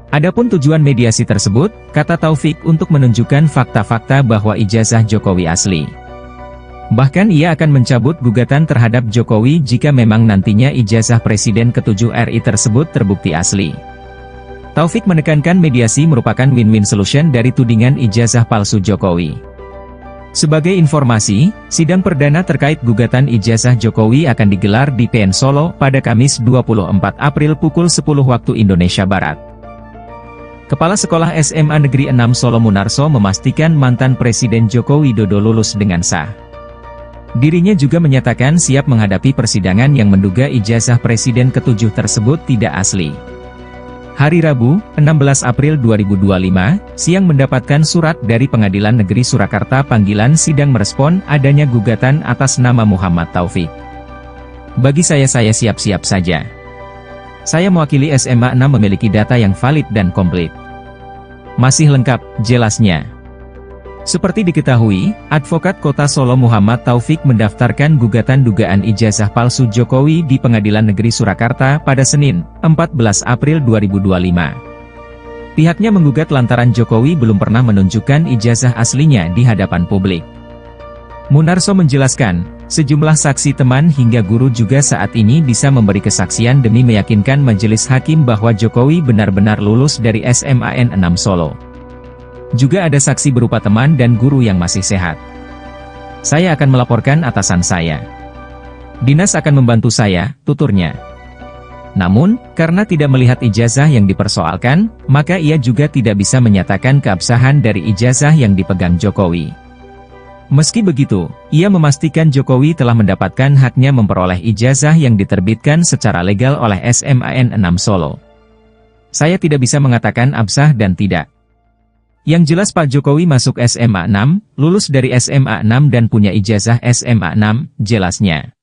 Adapun tujuan mediasi tersebut, kata Taufik, untuk menunjukkan fakta-fakta bahwa ijazah Jokowi asli. Bahkan ia akan mencabut gugatan terhadap Jokowi jika memang nantinya ijazah Presiden ke-7 RI tersebut terbukti asli. Taufik menekankan mediasi merupakan win-win solution dari tudingan ijazah palsu Jokowi. Sebagai informasi, sidang perdana terkait gugatan ijazah Jokowi akan digelar di PN Solo pada Kamis 24 April pukul 10 waktu Indonesia Barat. Kepala Sekolah SMA Negeri 6 Solo Munarso memastikan mantan Presiden Joko Widodo lulus dengan sah. Dirinya juga menyatakan siap menghadapi persidangan yang menduga ijazah Presiden ke-7 tersebut tidak asli. Hari Rabu, 16 April 2025, siang mendapatkan surat dari Pengadilan Negeri Surakarta panggilan sidang merespon adanya gugatan atas nama Muhammad Taufik. Bagi saya siap-siap saja. Saya mewakili SMA 6 memiliki data yang valid dan komplit. Masih lengkap, jelasnya. Seperti diketahui, Advokat Kota Solo Muhammad Taufik mendaftarkan gugatan dugaan ijazah palsu Jokowi di Pengadilan Negeri Surakarta pada Senin, 14 April 2025. Pihaknya menggugat lantaran Jokowi belum pernah menunjukkan ijazah aslinya di hadapan publik. Munarso menjelaskan, sejumlah saksi teman hingga guru juga saat ini bisa memberi kesaksian demi meyakinkan majelis hakim bahwa Jokowi benar-benar lulus dari SMAN 6 Solo. Juga ada saksi berupa teman dan guru yang masih sehat. Saya akan melaporkan atasan saya. Dinas akan membantu saya, tuturnya. Namun, karena tidak melihat ijazah yang dipersoalkan, maka ia juga tidak bisa menyatakan keabsahan dari ijazah yang dipegang Jokowi. Meski begitu, ia memastikan Jokowi telah mendapatkan haknya memperoleh ijazah yang diterbitkan secara legal oleh SMAN 6 Solo. Saya tidak bisa mengatakan absah dan tidak. Yang jelas Pak Jokowi masuk SMA 6, lulus dari SMA 6 dan punya ijazah SMA 6, jelasnya.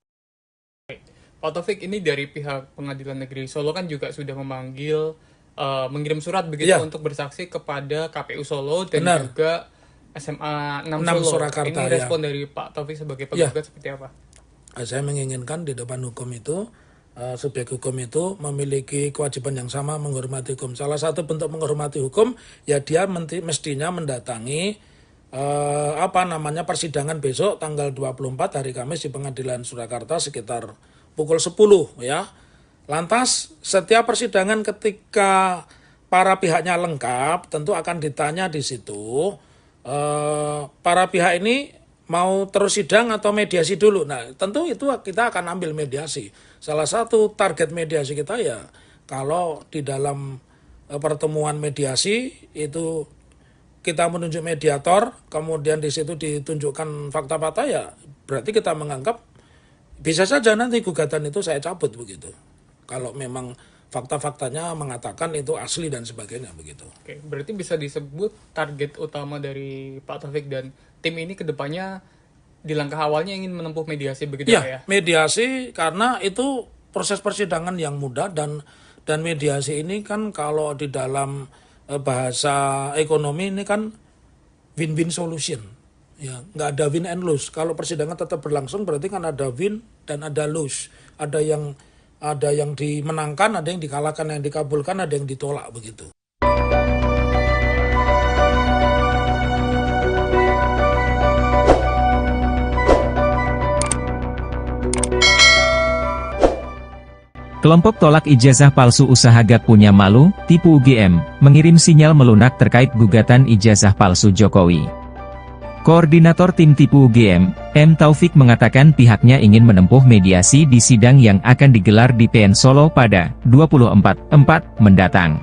Pak Taufik, ini dari pihak Pengadilan Negeri Solo kan juga sudah memanggil, mengirim surat begitu untuk bersaksi kepada KPU Solo dan juga SMA 6 Solo. Surakarta, ini respon dari Pak Taufik sebagai penggugat seperti apa? Saya menginginkan di depan hukum itu, subjek hukum itu memiliki kewajiban yang sama menghormati hukum. Salah satu bentuk menghormati hukum, ya dia mestinya mendatangi persidangan besok tanggal 24 hari Kamis di Pengadilan Surakarta sekitar pukul 10 ya. Lantas setiap persidangan ketika para pihaknya lengkap tentu akan ditanya di situ para pihak ini mau terus sidang atau mediasi dulu. Nah, tentu itu kita akan ambil mediasi. Salah satu target mediasi kita ya kalau di dalam pertemuan mediasi itu kita menunjuk mediator, kemudian di situ ditunjukkan fakta-fakta ya berarti kita menganggap bisa saja nanti gugatan itu saya cabut begitu. Kalau memang fakta-faktanya mengatakan itu asli dan sebagainya begitu. Oke, berarti bisa disebut target utama dari Pak Taufik dan tim ini ke depannya di langkah awalnya ingin menempuh mediasi begitu ya? Mediasi karena itu proses persidangan yang mudah dan mediasi ini kan kalau di dalam bahasa ekonomi ini kan win-win solution. Ya, nggak ada win and lose. Kalau persidangan tetap berlangsung berarti kan ada win dan ada lose. Ada yang dimenangkan, ada yang dikalahkan, yang dikabulkan, ada yang ditolak begitu. Kelompok tolak ijazah palsu usaha Gak Punya Malu, tipu UGM, mengirim sinyal melunak terkait gugatan ijazah palsu Jokowi. Koordinator tim tipu UGM, M. Taufik mengatakan pihaknya ingin menempuh mediasi di sidang yang akan digelar di PN Solo pada 24/4 mendatang.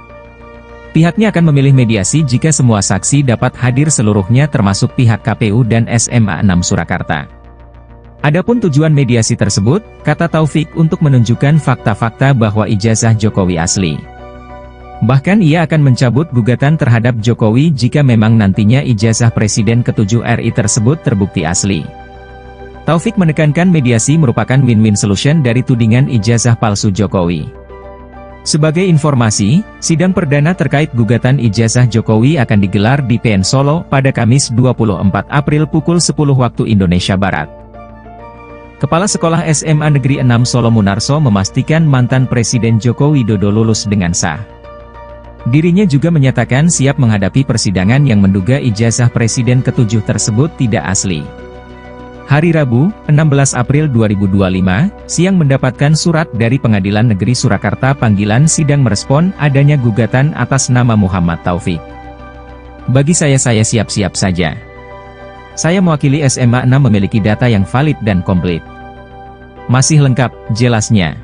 Pihaknya akan memilih mediasi jika semua saksi dapat hadir seluruhnya termasuk pihak KPU dan SMA 6 Surakarta. Adapun tujuan mediasi tersebut, kata Taufik untuk menunjukkan fakta-fakta bahwa ijazah Jokowi asli. Bahkan ia akan mencabut gugatan terhadap Jokowi jika memang nantinya ijazah Presiden ke-7 RI tersebut terbukti asli. Taufik menekankan mediasi merupakan win-win solution dari tudingan ijazah palsu Jokowi. Sebagai informasi, sidang perdana terkait gugatan ijazah Jokowi akan digelar di PN Solo pada Kamis 24 April pukul 10 waktu Indonesia Barat. Kepala Sekolah SMA Negeri 6 Solo Munarso memastikan mantan Presiden Joko Widodo lulus dengan sah. Dirinya juga menyatakan siap menghadapi persidangan yang menduga ijazah Presiden ke-7 tersebut tidak asli. Hari Rabu, 16 April 2025, siang mendapatkan surat dari Pengadilan Negeri Surakarta panggilan sidang merespon adanya gugatan atas nama Muhammad Taufik. Bagi saya siap-siap saja. Saya mewakili SMA 6 memiliki data yang valid dan komplit. Masih lengkap, jelasnya.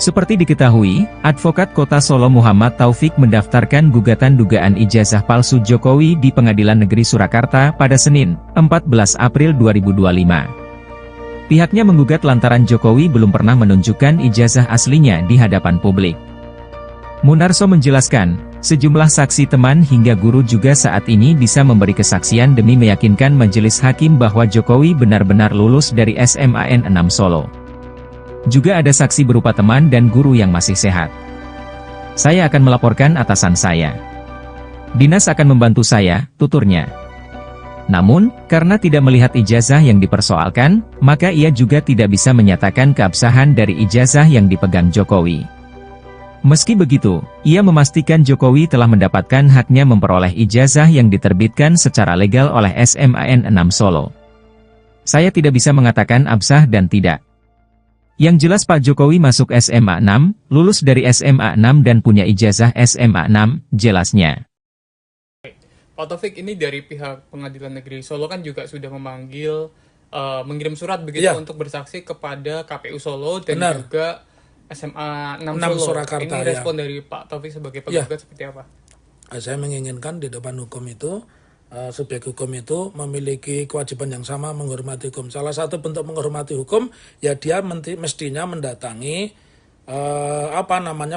Seperti diketahui, Advokat Kota Solo Muhammad Taufik mendaftarkan gugatan dugaan ijazah palsu Jokowi di Pengadilan Negeri Surakarta pada Senin, 14 April 2025. Pihaknya menggugat lantaran Jokowi belum pernah menunjukkan ijazah aslinya di hadapan publik. Munarso menjelaskan, sejumlah saksi teman hingga guru juga saat ini bisa memberi kesaksian demi meyakinkan majelis hakim bahwa Jokowi benar-benar lulus dari SMAN 6 Solo. Juga ada saksi berupa teman dan guru yang masih sehat. Saya akan melaporkan atasan saya. Dinas akan membantu saya, tuturnya. Namun, karena tidak melihat ijazah yang dipersoalkan, maka ia juga tidak bisa menyatakan keabsahan dari ijazah yang dipegang Jokowi. Meski begitu, ia memastikan Jokowi telah mendapatkan haknya memperoleh ijazah yang diterbitkan secara legal oleh SMAN 6 Solo. Saya tidak bisa mengatakan absah dan tidak. Yang jelas Pak Jokowi masuk SMA 6, lulus dari SMA 6 dan punya ijazah SMA 6, jelasnya. Pak Taufik, ini dari pihak Pengadilan Negeri Solo kan juga sudah memanggil, mengirim surat begitu untuk bersaksi kepada KPU Solo dan juga SMA 6 Solo. Surakarta, ini respon dari Pak Taufik sebagai penggugat seperti apa? Saya menginginkan di depan hukum itu, subjek hukum itu memiliki kewajiban yang sama menghormati hukum. Salah satu bentuk menghormati hukum, ya dia mestinya mendatangi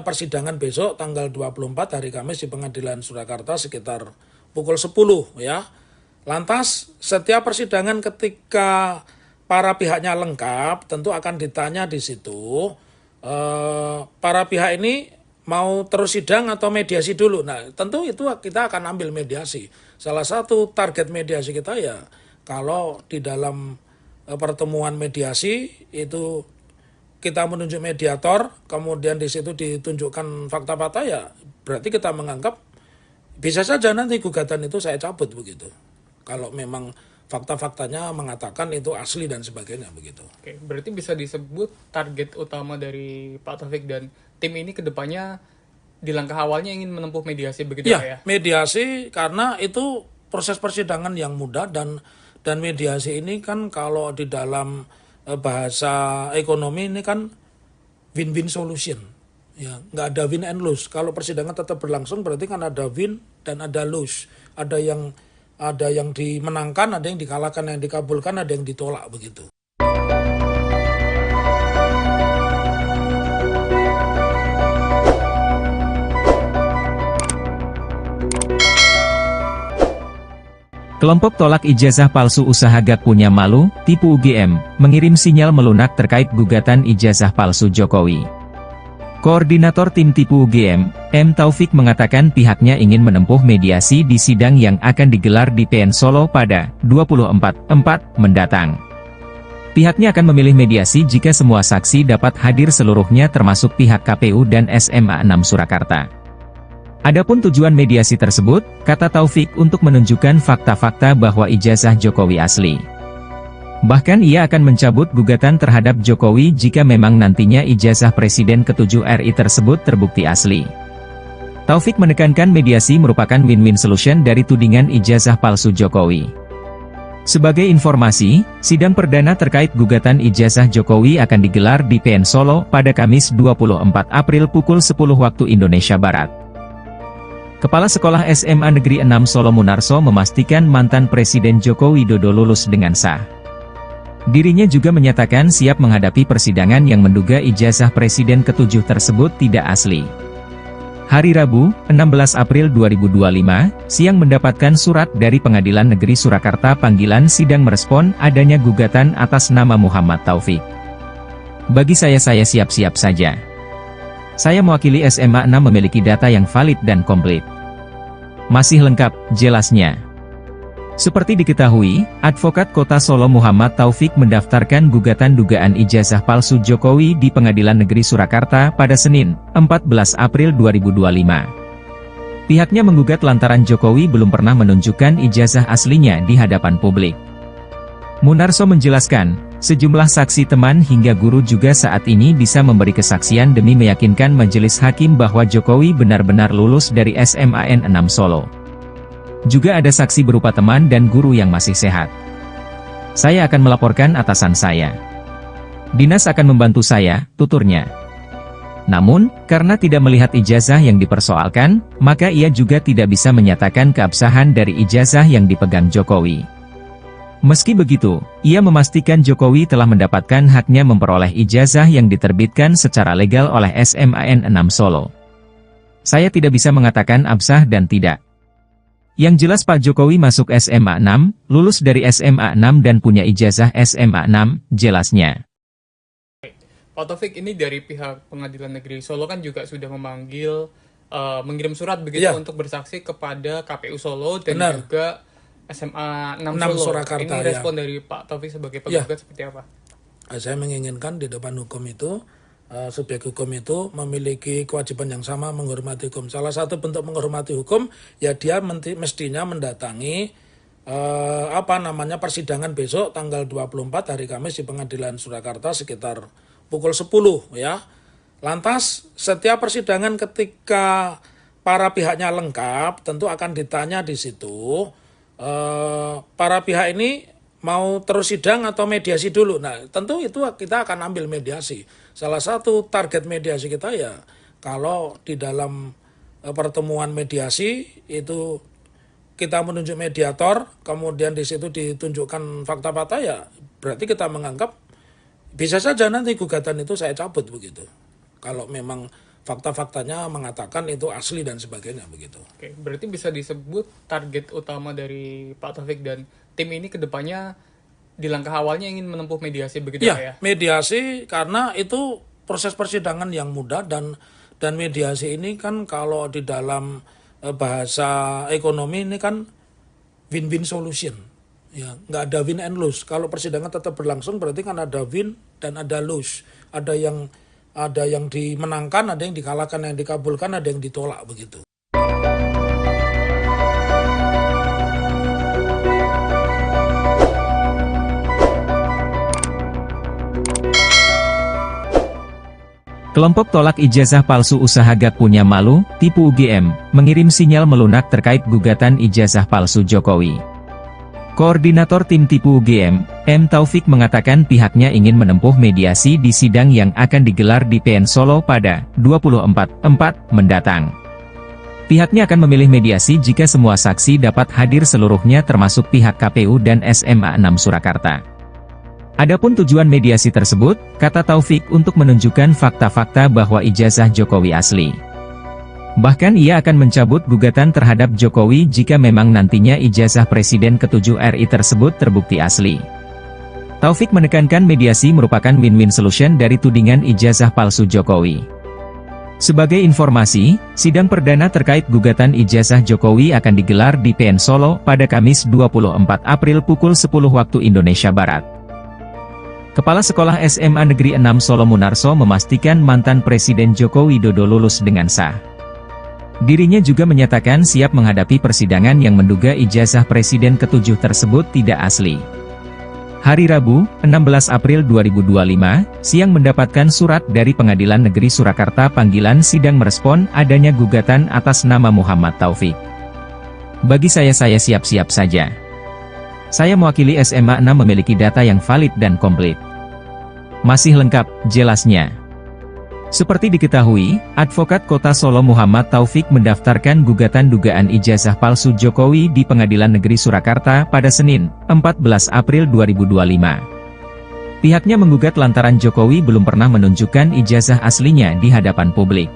persidangan besok tanggal 24 hari Kamis di Pengadilan Surakarta sekitar pukul 10 ya. Lantas setiap persidangan ketika para pihaknya lengkap tentu akan ditanya di situ para pihak ini mau terus sidang atau mediasi dulu. Nah, tentu itu kita akan ambil mediasi. Salah satu target mediasi kita ya kalau di dalam pertemuan mediasi itu kita menunjuk mediator, kemudian di situ ditunjukkan fakta-fakta ya berarti kita menganggap bisa saja nanti gugatan itu saya cabut begitu. Kalau memang fakta-faktanya mengatakan itu asli dan sebagainya begitu. Oke, berarti bisa disebut target utama dari Pak Taufik dan tim ini kedepannya di langkah awalnya ingin menempuh mediasi begitu Pak ya? Mediasi karena itu proses persidangan yang mudah dan mediasi ini kan kalau di dalam bahasa ekonomi ini kan win-win solution. Ya, nggak ada win and lose. Kalau persidangan tetap berlangsung berarti kan ada win dan ada lose. Ada yang dimenangkan, ada yang dikalahkan, yang dikabulkan, ada yang ditolak begitu. Kelompok tolak ijazah palsu usaha gak punya malu, tipu UGM, mengirim sinyal melunak terkait gugatan ijazah palsu Jokowi. Koordinator tim tipu UGM, M. Taufik mengatakan pihaknya ingin menempuh mediasi di sidang yang akan digelar di PN Solo pada 24/4 mendatang. Pihaknya akan memilih mediasi jika semua saksi dapat hadir seluruhnya termasuk pihak KPU dan SMA 6 Surakarta. Adapun tujuan mediasi tersebut, kata Taufik untuk menunjukkan fakta-fakta bahwa ijazah Jokowi asli. Bahkan ia akan mencabut gugatan terhadap Jokowi jika memang nantinya ijazah Presiden ke-7 RI tersebut terbukti asli. Taufik menekankan mediasi merupakan win-win solution dari tudingan ijazah palsu Jokowi. Sebagai informasi, sidang perdana terkait gugatan ijazah Jokowi akan digelar di PN Solo pada Kamis 24 April pukul 10 waktu Indonesia Barat. Kepala Sekolah SMA Negeri 6 Solo Munarso memastikan mantan Presiden Joko Widodo lulus dengan sah. Dirinya juga menyatakan siap menghadapi persidangan yang menduga ijazah Presiden ke-7 tersebut tidak asli. Hari Rabu, 16 April 2025, siang mendapatkan surat dari Pengadilan Negeri Surakarta panggilan sidang merespon adanya gugatan atas nama Muhammad Taufik. Bagi saya siap-siap saja. Saya mewakili SMA 6 memiliki data yang valid dan komplit. Masih lengkap, jelasnya. Seperti diketahui, Advokat Kota Solo Muhammad Taufik mendaftarkan gugatan dugaan ijazah palsu Jokowi di Pengadilan Negeri Surakarta pada Senin, 14 April 2025. Pihaknya menggugat lantaran Jokowi belum pernah menunjukkan ijazah aslinya di hadapan publik. Munarso menjelaskan, sejumlah saksi teman hingga guru juga saat ini bisa memberi kesaksian demi meyakinkan majelis hakim bahwa Jokowi benar-benar lulus dari SMAN 6 Solo. Juga ada saksi berupa teman dan guru yang masih sehat. Saya akan melaporkan atasan saya. Dinas akan membantu saya, tuturnya. Namun, karena tidak melihat ijazah yang dipersoalkan, maka ia juga tidak bisa menyatakan keabsahan dari ijazah yang dipegang Jokowi. Meski begitu, ia memastikan Jokowi telah mendapatkan haknya memperoleh ijazah yang diterbitkan secara legal oleh SMAN 6 Solo. Saya tidak bisa mengatakan absah dan tidak. Yang jelas Pak Jokowi masuk SMA 6, lulus dari SMA 6 dan punya ijazah SMA 6, jelasnya. Pak Taufik, ini dari pihak Pengadilan Negeri Solo kan juga sudah memanggil, mengirim surat begitu untuk bersaksi kepada KPU Solo dan juga SMA 6 Solo. Surakarta, ini respon dari Pak Taufik sebagai penggugat seperti apa? Saya menginginkan di depan hukum itu, subjek hukum itu memiliki kewajiban yang sama menghormati hukum. Salah satu bentuk menghormati hukum, ya dia mestinya mendatangi persidangan besok tanggal 24 hari Kamis di Pengadilan Surakarta sekitar pukul 10 ya. Lantas setiap persidangan ketika para pihaknya lengkap tentu akan ditanya di situ. Para pihak ini mau terus sidang atau mediasi dulu. Nah, tentu itu kita akan ambil mediasi. Salah satu target mediasi kita ya, kalau di dalam pertemuan mediasi itu kita menunjuk mediator, kemudian di situ ditunjukkan fakta-fakta ya, berarti kita menganggap bisa saja nanti gugatan itu saya cabut begitu. Kalau memang fakta-faktanya mengatakan itu asli dan sebagainya begitu. Oke, berarti bisa disebut target utama dari Pak Taufik dan tim ini kedepannya di langkah awalnya ingin menempuh mediasi begitu ya? Mediasi karena itu proses persidangan yang mudah dan mediasi ini kan kalau di dalam bahasa ekonomi ini kan win-win solution. Ya, nggak ada win and lose. Kalau persidangan tetap berlangsung berarti kan ada win dan ada lose. Ada yang dimenangkan, ada yang dikalahkan, yang dikabulkan, ada yang ditolak begitu. Kelompok tolak ijazah palsu usaha gak punya malu, tipu UGM, mengirim sinyal melunak terkait gugatan ijazah palsu Jokowi. Koordinator tim tipu UGM, M. Taufik mengatakan pihaknya ingin menempuh mediasi di sidang yang akan digelar di PN Solo pada 24/4 mendatang. Pihaknya akan memilih mediasi jika semua saksi dapat hadir seluruhnya termasuk pihak KPU dan SMA 6 Surakarta. Adapun tujuan mediasi tersebut, kata Taufik, untuk menunjukkan fakta-fakta bahwa ijazah Jokowi asli. Bahkan ia akan mencabut gugatan terhadap Jokowi jika memang nantinya ijazah Presiden ke-7 RI tersebut terbukti asli. Taufik menekankan mediasi merupakan win-win solution dari tudingan ijazah palsu Jokowi. Sebagai informasi, sidang perdana terkait gugatan ijazah Jokowi akan digelar di PN Solo pada Kamis 24 April pukul 10 waktu Indonesia Barat. Kepala Sekolah SMA Negeri 6 Solo Munarso memastikan mantan Presiden Joko Widodo lulus dengan sah. Dirinya juga menyatakan siap menghadapi persidangan yang menduga ijazah Presiden ke-7 tersebut tidak asli. Hari Rabu, 16 April 2025, siang mendapatkan surat dari Pengadilan Negeri Surakarta panggilan sidang merespon adanya gugatan atas nama Muhammad Taufik. Bagi saya siap-siap saja. Saya mewakili SMA 6 memiliki data yang valid dan komplit. Masih lengkap, jelasnya. Seperti diketahui, Advokat Kota Solo Muhammad Taufik mendaftarkan gugatan dugaan ijazah palsu Jokowi di Pengadilan Negeri Surakarta pada Senin, 14 April 2025. Pihaknya menggugat lantaran Jokowi belum pernah menunjukkan ijazah aslinya di hadapan publik.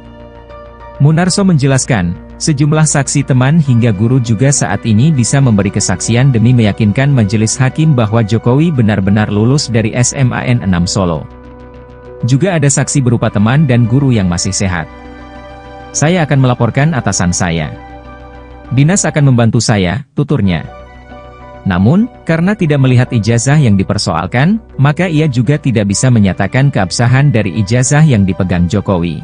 Munarso menjelaskan, sejumlah saksi teman hingga guru juga saat ini bisa memberi kesaksian demi meyakinkan majelis hakim bahwa Jokowi benar-benar lulus dari SMAN 6 Solo. Juga ada saksi berupa teman dan guru yang masih sehat. Saya akan melaporkan atasan saya. Dinas akan membantu saya, tuturnya. Namun, karena tidak melihat ijazah yang dipersoalkan, maka ia juga tidak bisa menyatakan keabsahan dari ijazah yang dipegang Jokowi.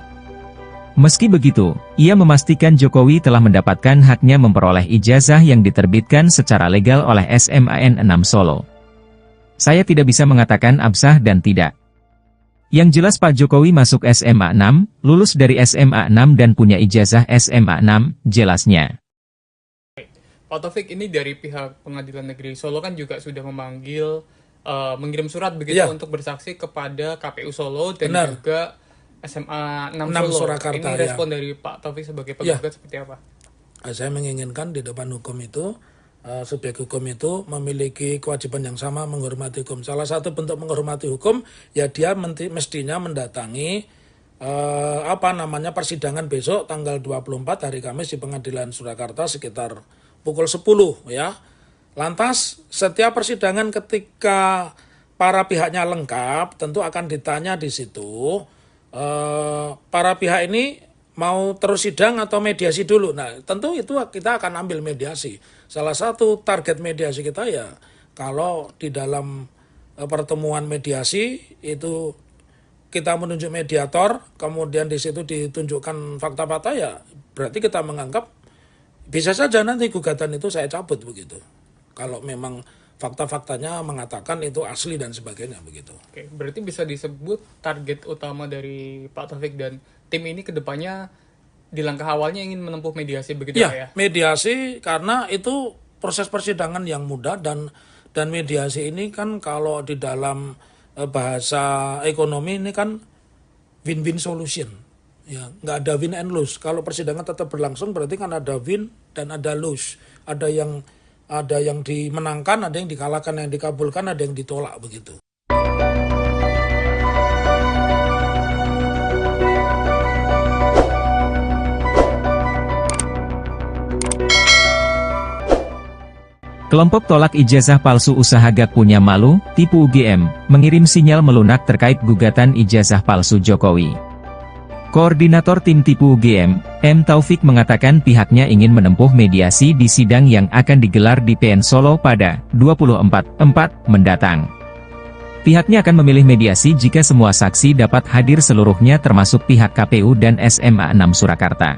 Meski begitu, ia memastikan Jokowi telah mendapatkan haknya memperoleh ijazah yang diterbitkan secara legal oleh SMAN 6 Solo. Saya tidak bisa mengatakan absah dan tidak. Yang jelas Pak Jokowi masuk SMA 6, lulus dari SMA 6 dan punya ijazah SMA 6, jelasnya. Pak Taufik, ini dari pihak Pengadilan Negeri Solo kan juga sudah memanggil, mengirim surat begitu untuk bersaksi kepada KPU Solo dan juga SMA 6 Solo. Surakarta, ini respon dari Pak Taufik sebagai penggugat seperti apa? Saya menginginkan di depan hukum itu, subjek hukum itu memiliki kewajiban yang sama menghormati hukum. Salah satu bentuk menghormati hukum, ya dia mestinya mendatangi persidangan besok tanggal 24 hari Kamis di Pengadilan Surakarta sekitar pukul 10 ya. Lantas setiap persidangan ketika para pihaknya lengkap, tentu akan ditanya di situ. Para pihak ini mau terus sidang atau mediasi dulu. Nah, tentu itu kita akan ambil mediasi. Salah satu target mediasi kita ya, kalau di dalam pertemuan mediasi itu kita menunjuk mediator, kemudian di situ ditunjukkan fakta-fakta, ya berarti kita menganggap bisa saja nanti gugatan itu saya cabut begitu. Kalau memang fakta-faktanya mengatakan itu asli dan sebagainya begitu. Oke, berarti bisa disebut target utama dari Pak Taufik dan tim ini kedepannya di langkah awalnya ingin menempuh mediasi begitu ya? Mediasi karena itu proses persidangan yang mudah dan mediasi ini kan kalau di dalam bahasa ekonomi ini kan win-win solution. Ya, nggak ada win and lose. Kalau persidangan tetap berlangsung berarti kan ada win dan ada lose. Ada yang dimenangkan, ada yang dikalahkan, yang dikabulkan, ada yang ditolak begitu. Kelompok tolak ijazah palsu usaha gak punya malu, tipu UGM, mengirim sinyal melunak terkait gugatan ijazah palsu Jokowi. Koordinator tim tipu UGM, M. Taufik mengatakan pihaknya ingin menempuh mediasi di sidang yang akan digelar di PN Solo pada 24/4 mendatang. Pihaknya akan memilih mediasi jika semua saksi dapat hadir seluruhnya termasuk pihak KPU dan SMA 6 Surakarta.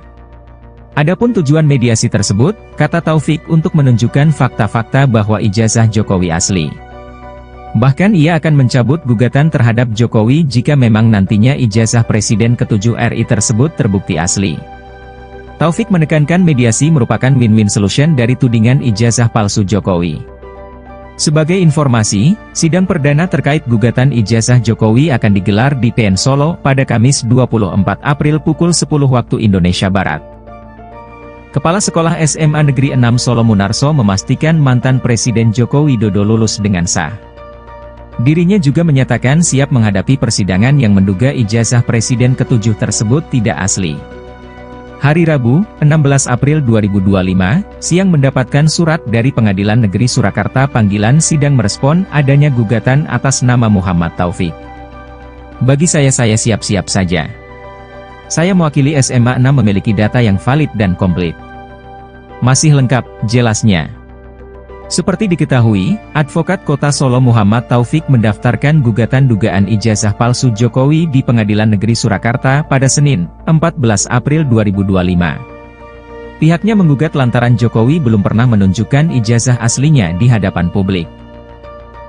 Adapun tujuan mediasi tersebut, kata Taufik, untuk menunjukkan fakta-fakta bahwa ijazah Jokowi asli. Bahkan ia akan mencabut gugatan terhadap Jokowi jika memang nantinya ijazah Presiden ke-7 RI tersebut terbukti asli. Taufik menekankan mediasi merupakan win-win solution dari tudingan ijazah palsu Jokowi. Sebagai informasi, sidang perdana terkait gugatan ijazah Jokowi akan digelar di PN Solo pada Kamis 24 April pukul 10 waktu Indonesia Barat. Kepala Sekolah SMA Negeri 6 Solo Munarso memastikan mantan Presiden Joko Widodo lulus dengan sah. Dirinya juga menyatakan siap menghadapi persidangan yang menduga ijazah Presiden ke-7 tersebut tidak asli. Hari Rabu, 16 April 2025, siang mendapatkan surat dari Pengadilan Negeri Surakarta panggilan sidang merespon adanya gugatan atas nama Muhammad Taufik. Bagi saya siap-siap saja. Saya mewakili SMA 6 memiliki data yang valid dan komplit. Masih lengkap, jelasnya. Seperti diketahui, Advokat Kota Solo Muhammad Taufik mendaftarkan gugatan dugaan ijazah palsu Jokowi di Pengadilan Negeri Surakarta pada Senin, 14 April 2025. Pihaknya menggugat lantaran Jokowi belum pernah menunjukkan ijazah aslinya di hadapan publik.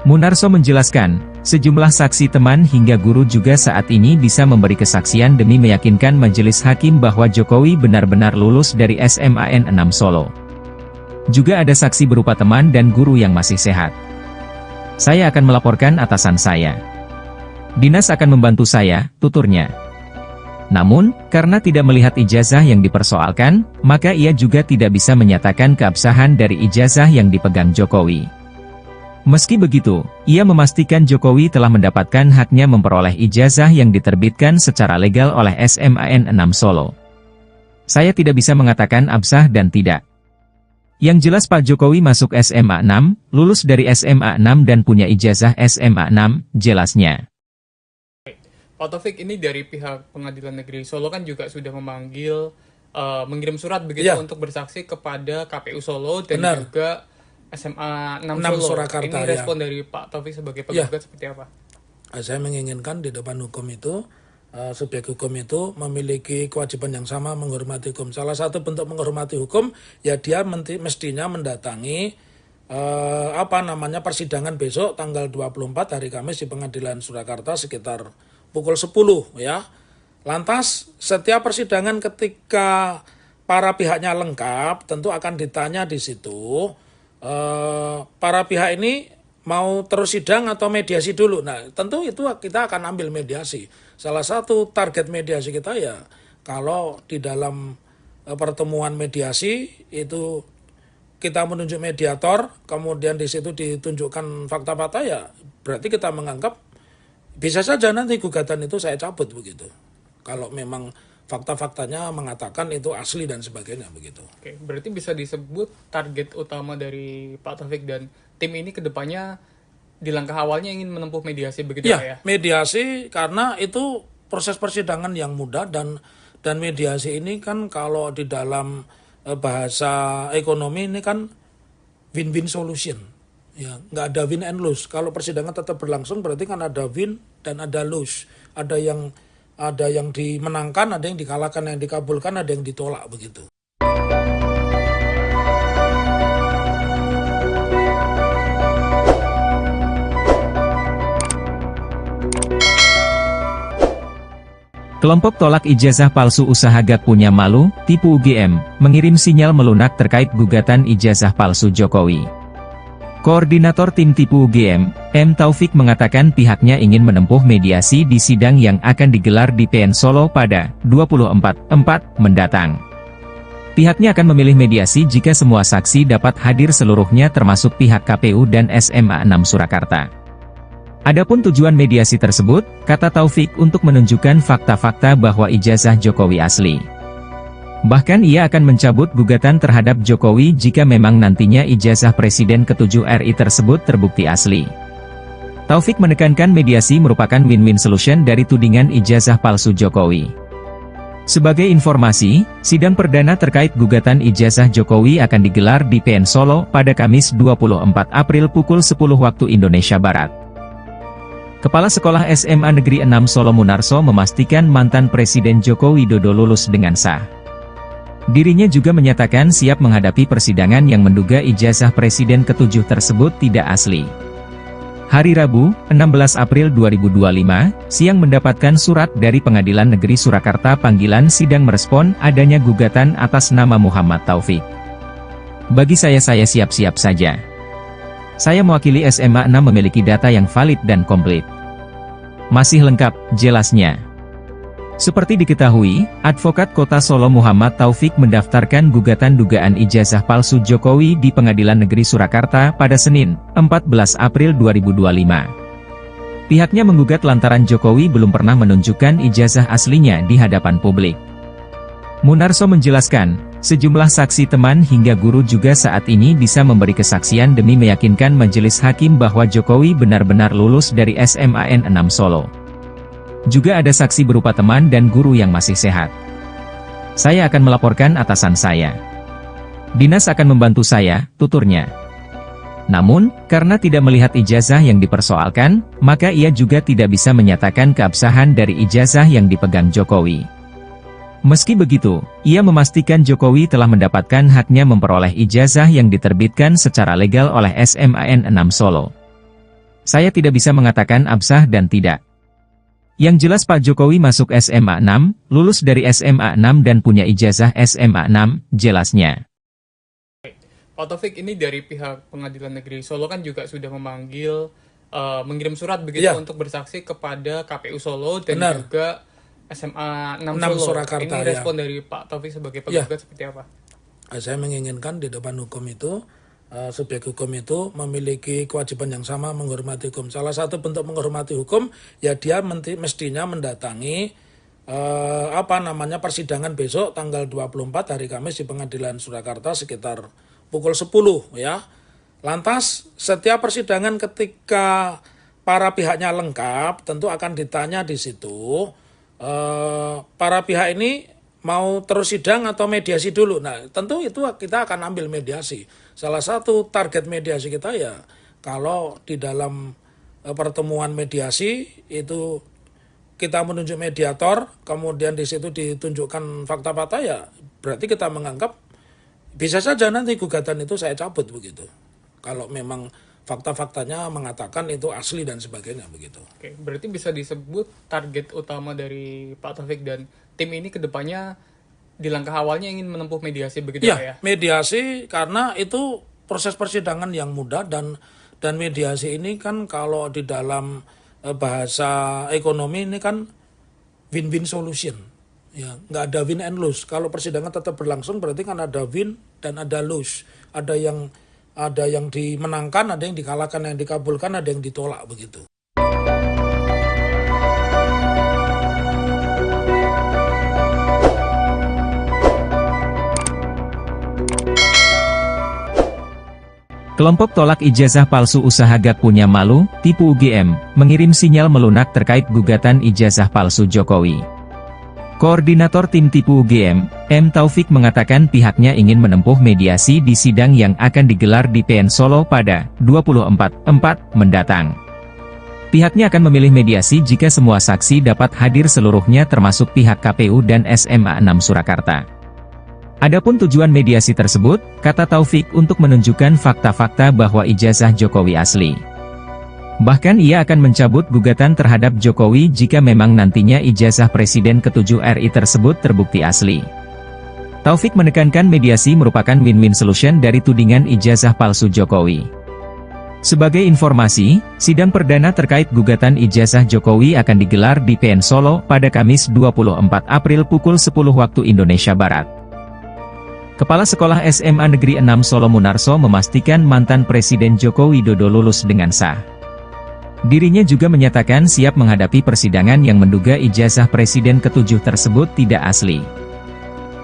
Munarso menjelaskan, sejumlah saksi teman hingga guru juga saat ini bisa memberi kesaksian demi meyakinkan majelis hakim bahwa Jokowi benar-benar lulus dari SMAN 6 Solo. Juga ada saksi berupa teman dan guru yang masih sehat. Saya akan melaporkan atasan saya. Dinas akan membantu saya, tuturnya. Namun, karena tidak melihat ijazah yang dipersoalkan, maka ia juga tidak bisa menyatakan keabsahan dari ijazah yang dipegang Jokowi. Meski begitu, ia memastikan Jokowi telah mendapatkan haknya memperoleh ijazah yang diterbitkan secara legal oleh SMAN 6 Solo. Saya tidak bisa mengatakan absah dan tidak. Yang jelas Pak Jokowi masuk SMA 6, lulus dari SMA 6 dan punya ijazah SMA 6, jelasnya. Pak Taufik, ini dari pihak Pengadilan Negeri Solo kan juga sudah memanggil, mengirim surat begitu untuk bersaksi kepada KPU Solo dan juga SMA 6 Solo. Surakarta, ini respon dari Pak Taufik sebagai penggugat seperti apa? Saya menginginkan di depan hukum itu, subjek hukum itu memiliki kewajiban yang sama menghormati hukum. Salah satu bentuk menghormati hukum, ya dia mestinya mendatangi persidangan besok tanggal 24 hari Kamis di Pengadilan Surakarta sekitar pukul 10 ya. Lantas setiap persidangan ketika para pihaknya lengkap tentu akan ditanya di situ para pihak ini mau terus sidang atau mediasi dulu. Nah, tentu itu kita akan ambil mediasi. Salah satu target mediasi kita ya, kalau di dalam pertemuan mediasi itu kita menunjuk mediator, kemudian di situ ditunjukkan fakta-fakta ya, berarti kita menganggap bisa saja nanti gugatan itu saya cabut begitu. Kalau memang fakta-faktanya mengatakan itu asli dan sebagainya begitu. Oke, berarti bisa disebut target utama dari Pak Taufik dan tim ini ke depannya di langkah awalnya ingin menempuh mediasi begitu ya? Mediasi karena itu proses persidangan yang mudah dan mediasi ini kan kalau di dalam bahasa ekonomi ini kan win-win solution. Ya, nggak ada win and lose. Kalau persidangan tetap berlangsung berarti kan ada win dan ada lose. Ada yang dimenangkan, ada yang dikalahkan, yang dikabulkan, ada yang ditolak begitu. Kelompok tolak ijazah palsu usaha gak punya malu, tipu UGM, mengirim sinyal melunak terkait gugatan ijazah palsu Jokowi. Koordinator tim tipu UGM, M. Taufik mengatakan pihaknya ingin menempuh mediasi di sidang yang akan digelar di PN Solo pada 24/4 mendatang. Pihaknya akan memilih mediasi jika semua saksi dapat hadir seluruhnya termasuk pihak KPU dan SMA 6 Surakarta. Adapun tujuan mediasi tersebut, kata Taufik untuk menunjukkan fakta-fakta bahwa ijazah Jokowi asli. Bahkan ia akan mencabut gugatan terhadap Jokowi jika memang nantinya ijazah Presiden ke-7 RI tersebut terbukti asli. Taufik menekankan mediasi merupakan win-win solution dari tudingan ijazah palsu Jokowi. Sebagai informasi, sidang perdana terkait gugatan ijazah Jokowi akan digelar di PN Solo pada Kamis 24 April pukul 10 waktu Indonesia Barat. Kepala Sekolah SMA Negeri 6 Solo Munarso memastikan mantan Presiden Joko Widodo lulus dengan sah. Dirinya juga menyatakan siap menghadapi persidangan yang menduga ijazah Presiden ke-7 tersebut tidak asli. Hari Rabu, 16 April 2025, siang mendapatkan surat dari Pengadilan Negeri Surakarta panggilan sidang merespon adanya gugatan atas nama Muhammad Taufik. Bagi saya siap-siap saja. Saya mewakili SMA 6 memiliki data yang valid dan komplit. Masih lengkap, jelasnya. Seperti diketahui, Advokat Kota Solo Muhammad Taufik mendaftarkan gugatan dugaan ijazah palsu Jokowi di Pengadilan Negeri Surakarta pada Senin, 14 April 2025. Pihaknya menggugat lantaran Jokowi belum pernah menunjukkan ijazah aslinya di hadapan publik. Munarso menjelaskan, sejumlah saksi teman hingga guru juga saat ini bisa memberi kesaksian demi meyakinkan majelis hakim bahwa Jokowi benar-benar lulus dari SMAN 6 Solo. Juga ada saksi berupa teman dan guru yang masih sehat. Saya akan melaporkan atasan saya. Dinas akan membantu saya, tuturnya. Namun, karena tidak melihat ijazah yang dipersoalkan, maka ia juga tidak bisa menyatakan keabsahan dari ijazah yang dipegang Jokowi. Meski begitu, ia memastikan Jokowi telah mendapatkan haknya memperoleh ijazah yang diterbitkan secara legal oleh SMAN 6 Solo. Saya tidak bisa mengatakan absah dan tidak. Yang jelas Pak Jokowi masuk SMA 6, lulus dari SMA 6 dan punya ijazah SMA 6, jelasnya. Pak Taufik, ini dari pihak Pengadilan Negeri Solo kan juga sudah memanggil, mengirim surat begitu untuk bersaksi kepada KPU Solo dan juga SMA 6 Solo. Surakarta, ini respon dari Pak Taufik sebagai penggugat seperti apa? Saya menginginkan di depan hukum itu, subjek hukum itu memiliki kewajiban yang sama menghormati hukum. Salah satu bentuk menghormati hukum, ya dia mestinya mendatangi persidangan besok tanggal 24 hari Kamis di Pengadilan Surakarta sekitar pukul 10 ya. Lantas setiap persidangan ketika para pihaknya lengkap tentu akan ditanya di situ para pihak ini mau terus sidang atau mediasi dulu. Nah, tentu itu kita akan ambil mediasi. Salah satu target mediasi kita ya, kalau di dalam pertemuan mediasi itu kita menunjuk mediator, kemudian di situ ditunjukkan fakta-fakta ya, berarti kita menganggap bisa saja nanti gugatan itu saya cabut begitu. Kalau memang fakta-faktanya mengatakan itu asli dan sebagainya begitu. Oke, berarti bisa disebut target utama dari Pak Taufik dan tim ini kedepannya di langkah awalnya ingin menempuh mediasi begitu ya? Mediasi karena itu proses persidangan yang mudah dan mediasi ini kan kalau di dalam bahasa ekonomi ini kan win-win solution. Ya, nggak ada win and lose. Kalau persidangan tetap berlangsung berarti kan ada win dan ada lose. Ada yang dimenangkan, ada yang dikalahkan, yang dikabulkan, ada yang ditolak begitu. Kelompok tolak ijazah palsu usaha Gak Punya Malu, tipu UGM, mengirim sinyal melunak terkait gugatan ijazah palsu Jokowi. Koordinator tim tipu UGM, M. Taufik mengatakan pihaknya ingin menempuh mediasi di sidang yang akan digelar di PN Solo pada 24/4 mendatang. Pihaknya akan memilih mediasi jika semua saksi dapat hadir seluruhnya termasuk pihak KPU dan SMA 6 Surakarta. Adapun tujuan mediasi tersebut, kata Taufik, untuk menunjukkan fakta-fakta bahwa ijazah Jokowi asli. Bahkan ia akan mencabut gugatan terhadap Jokowi jika memang nantinya ijazah Presiden ke-7 RI tersebut terbukti asli. Taufik menekankan mediasi merupakan win-win solution dari tudingan ijazah palsu Jokowi. Sebagai informasi, sidang perdana terkait gugatan ijazah Jokowi akan digelar di PN Solo pada Kamis 24 April pukul 10 waktu Indonesia Barat. Kepala Sekolah SMA Negeri 6 Solo Munarso memastikan mantan Presiden Joko Widodo lulus dengan sah. Dirinya juga menyatakan siap menghadapi persidangan yang menduga ijazah Presiden ke-7 tersebut tidak asli.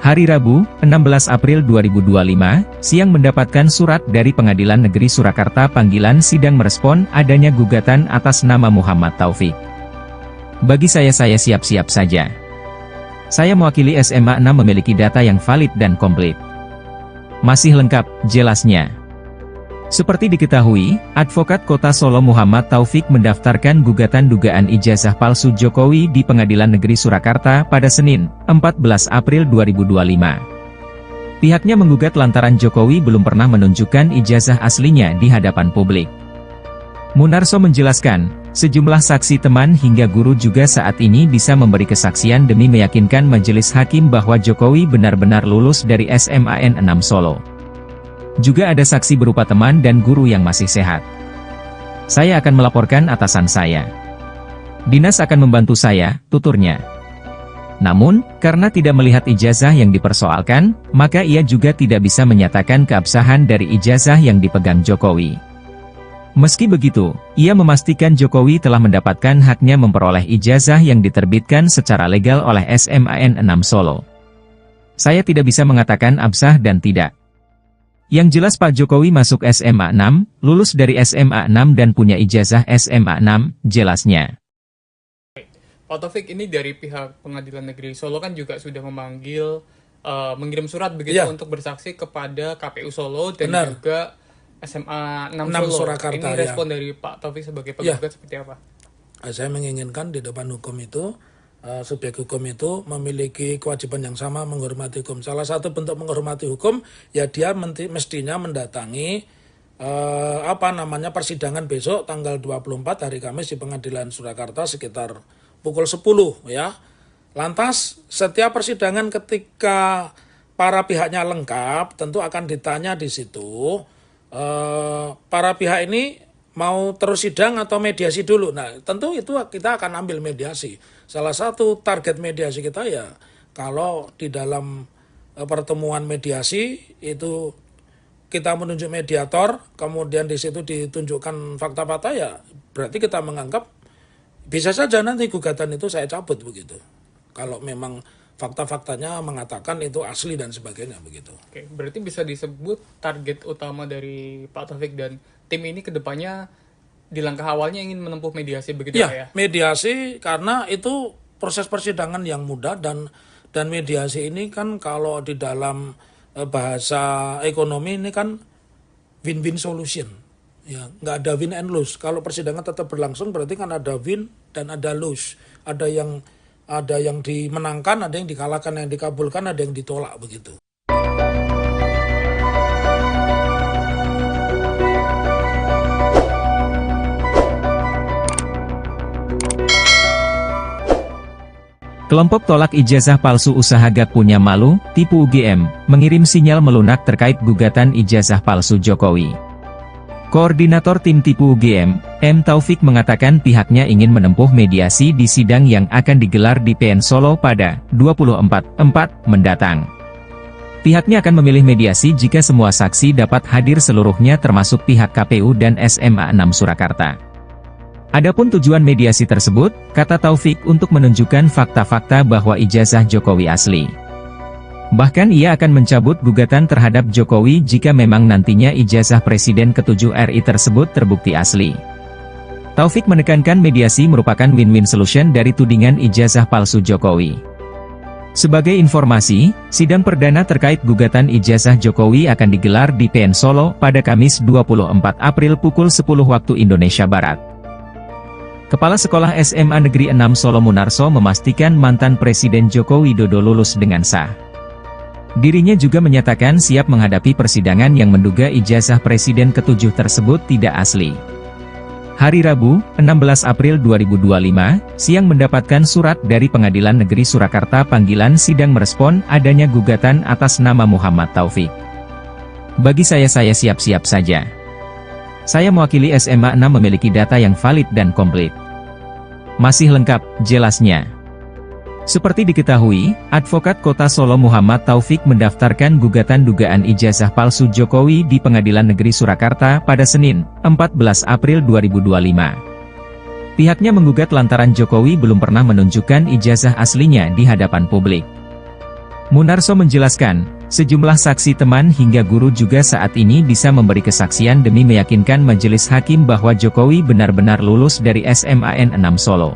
Hari Rabu, 16 April 2025, siang mendapatkan surat dari Pengadilan Negeri Surakarta panggilan sidang merespon adanya gugatan atas nama Muhammad Taufik. Bagi saya siap-siap saja. Saya mewakili SMA 6 memiliki data yang valid dan komplit. Masih lengkap, jelasnya. Seperti diketahui, Advokat Kota Solo Muhammad Taufik mendaftarkan gugatan dugaan ijazah palsu Jokowi di Pengadilan Negeri Surakarta pada Senin, 14 April 2025. Pihaknya menggugat lantaran Jokowi belum pernah menunjukkan ijazah aslinya di hadapan publik. Munarso menjelaskan, sejumlah saksi teman hingga guru juga saat ini bisa memberi kesaksian demi meyakinkan majelis hakim bahwa Jokowi benar-benar lulus dari SMAN 6 Solo. Juga ada saksi berupa teman dan guru yang masih sehat. Saya akan melaporkan atasan saya. Dinas akan membantu saya, tuturnya. Namun, karena tidak melihat ijazah yang dipersoalkan, maka ia juga tidak bisa menyatakan keabsahan dari ijazah yang dipegang Jokowi. Meski begitu, ia memastikan Jokowi telah mendapatkan haknya memperoleh ijazah yang diterbitkan secara legal oleh SMAN 6 Solo. Saya tidak bisa mengatakan absah dan tidak. Yang jelas Pak Jokowi masuk SMA 6, lulus dari SMA 6 dan punya ijazah SMA 6, jelasnya. Pak Taufik, ini dari pihak Pengadilan Negeri Solo kan juga sudah memanggil, mengirim surat begitu untuk bersaksi kepada KPU Solo dan juga SMA 6 Solo. Surakarta, ini respon dari Pak Taufik sebagai penggugat seperti apa? Saya menginginkan di depan hukum itu, subjek hukum itu memiliki kewajiban yang sama menghormati hukum. Salah satu bentuk menghormati hukum, ya dia mestinya mendatangi persidangan besok tanggal 24 hari Kamis di Pengadilan Surakarta sekitar pukul 10 ya. Lantas setiap persidangan ketika para pihaknya lengkap tentu akan ditanya di situ para pihak ini mau terus sidang atau mediasi dulu. Nah, tentu itu kita akan ambil mediasi. Salah satu target mediasi kita ya kalau di dalam pertemuan mediasi itu kita menunjuk mediator, kemudian di situ ditunjukkan fakta-fakta, ya berarti kita menganggap bisa saja nanti gugatan itu saya cabut begitu. Kalau memang fakta-faktanya mengatakan itu asli dan sebagainya begitu. Oke, berarti bisa disebut target utama dari Pak Taufik dan tim ini kedepannya di langkah awalnya ingin menempuh mediasi begitu ya? Mediasi karena itu proses persidangan yang mudah dan mediasi ini kan kalau di dalam bahasa ekonomi ini kan win-win solution. Ya, nggak ada win and lose. Kalau persidangan tetap berlangsung berarti kan ada win dan ada lose. Ada yang dimenangkan, ada yang dikalahkan, yang dikabulkan, ada yang ditolak begitu. Kelompok tolak ijazah palsu usaha gak punya malu, tipu UGM, mengirim sinyal melunak terkait gugatan ijazah palsu Jokowi. Koordinator tim tipu UGM, M. Taufik mengatakan pihaknya ingin menempuh mediasi di sidang yang akan digelar di PN Solo pada 24/4 mendatang. Pihaknya akan memilih mediasi jika semua saksi dapat hadir seluruhnya termasuk pihak KPU dan SMA 6 Surakarta. Adapun tujuan mediasi tersebut, kata Taufik, untuk menunjukkan fakta-fakta bahwa ijazah Jokowi asli. Bahkan ia akan mencabut gugatan terhadap Jokowi jika memang nantinya ijazah Presiden ke-7 RI tersebut terbukti asli. Taufik menekankan mediasi merupakan win-win solution dari tudingan ijazah palsu Jokowi. Sebagai informasi, sidang perdana terkait gugatan ijazah Jokowi akan digelar di PN Solo pada Kamis 24 April pukul 10 waktu Indonesia Barat. Kepala Sekolah SMA Negeri 6 Solo Munarso memastikan mantan Presiden Joko Widodo lulus dengan sah. Dirinya juga menyatakan siap menghadapi persidangan yang menduga ijazah Presiden ke-7 tersebut tidak asli. Hari Rabu, 16 April 2025, siang mendapatkan surat dari Pengadilan Negeri Surakarta panggilan sidang merespon adanya gugatan atas nama Muhammad Taufik. Bagi saya siap-siap saja. Saya mewakili SMA 6 memiliki data yang valid dan komplit. Masih lengkap, jelasnya. Seperti diketahui, Advokat Kota Solo Muhammad Taufik mendaftarkan gugatan dugaan ijazah palsu Jokowi di Pengadilan Negeri Surakarta pada Senin, 14 April 2025. Pihaknya menggugat lantaran Jokowi belum pernah menunjukkan ijazah aslinya di hadapan publik. Munarso menjelaskan, sejumlah saksi teman hingga guru juga saat ini bisa memberi kesaksian demi meyakinkan majelis hakim bahwa Jokowi benar-benar lulus dari SMAN 6 Solo.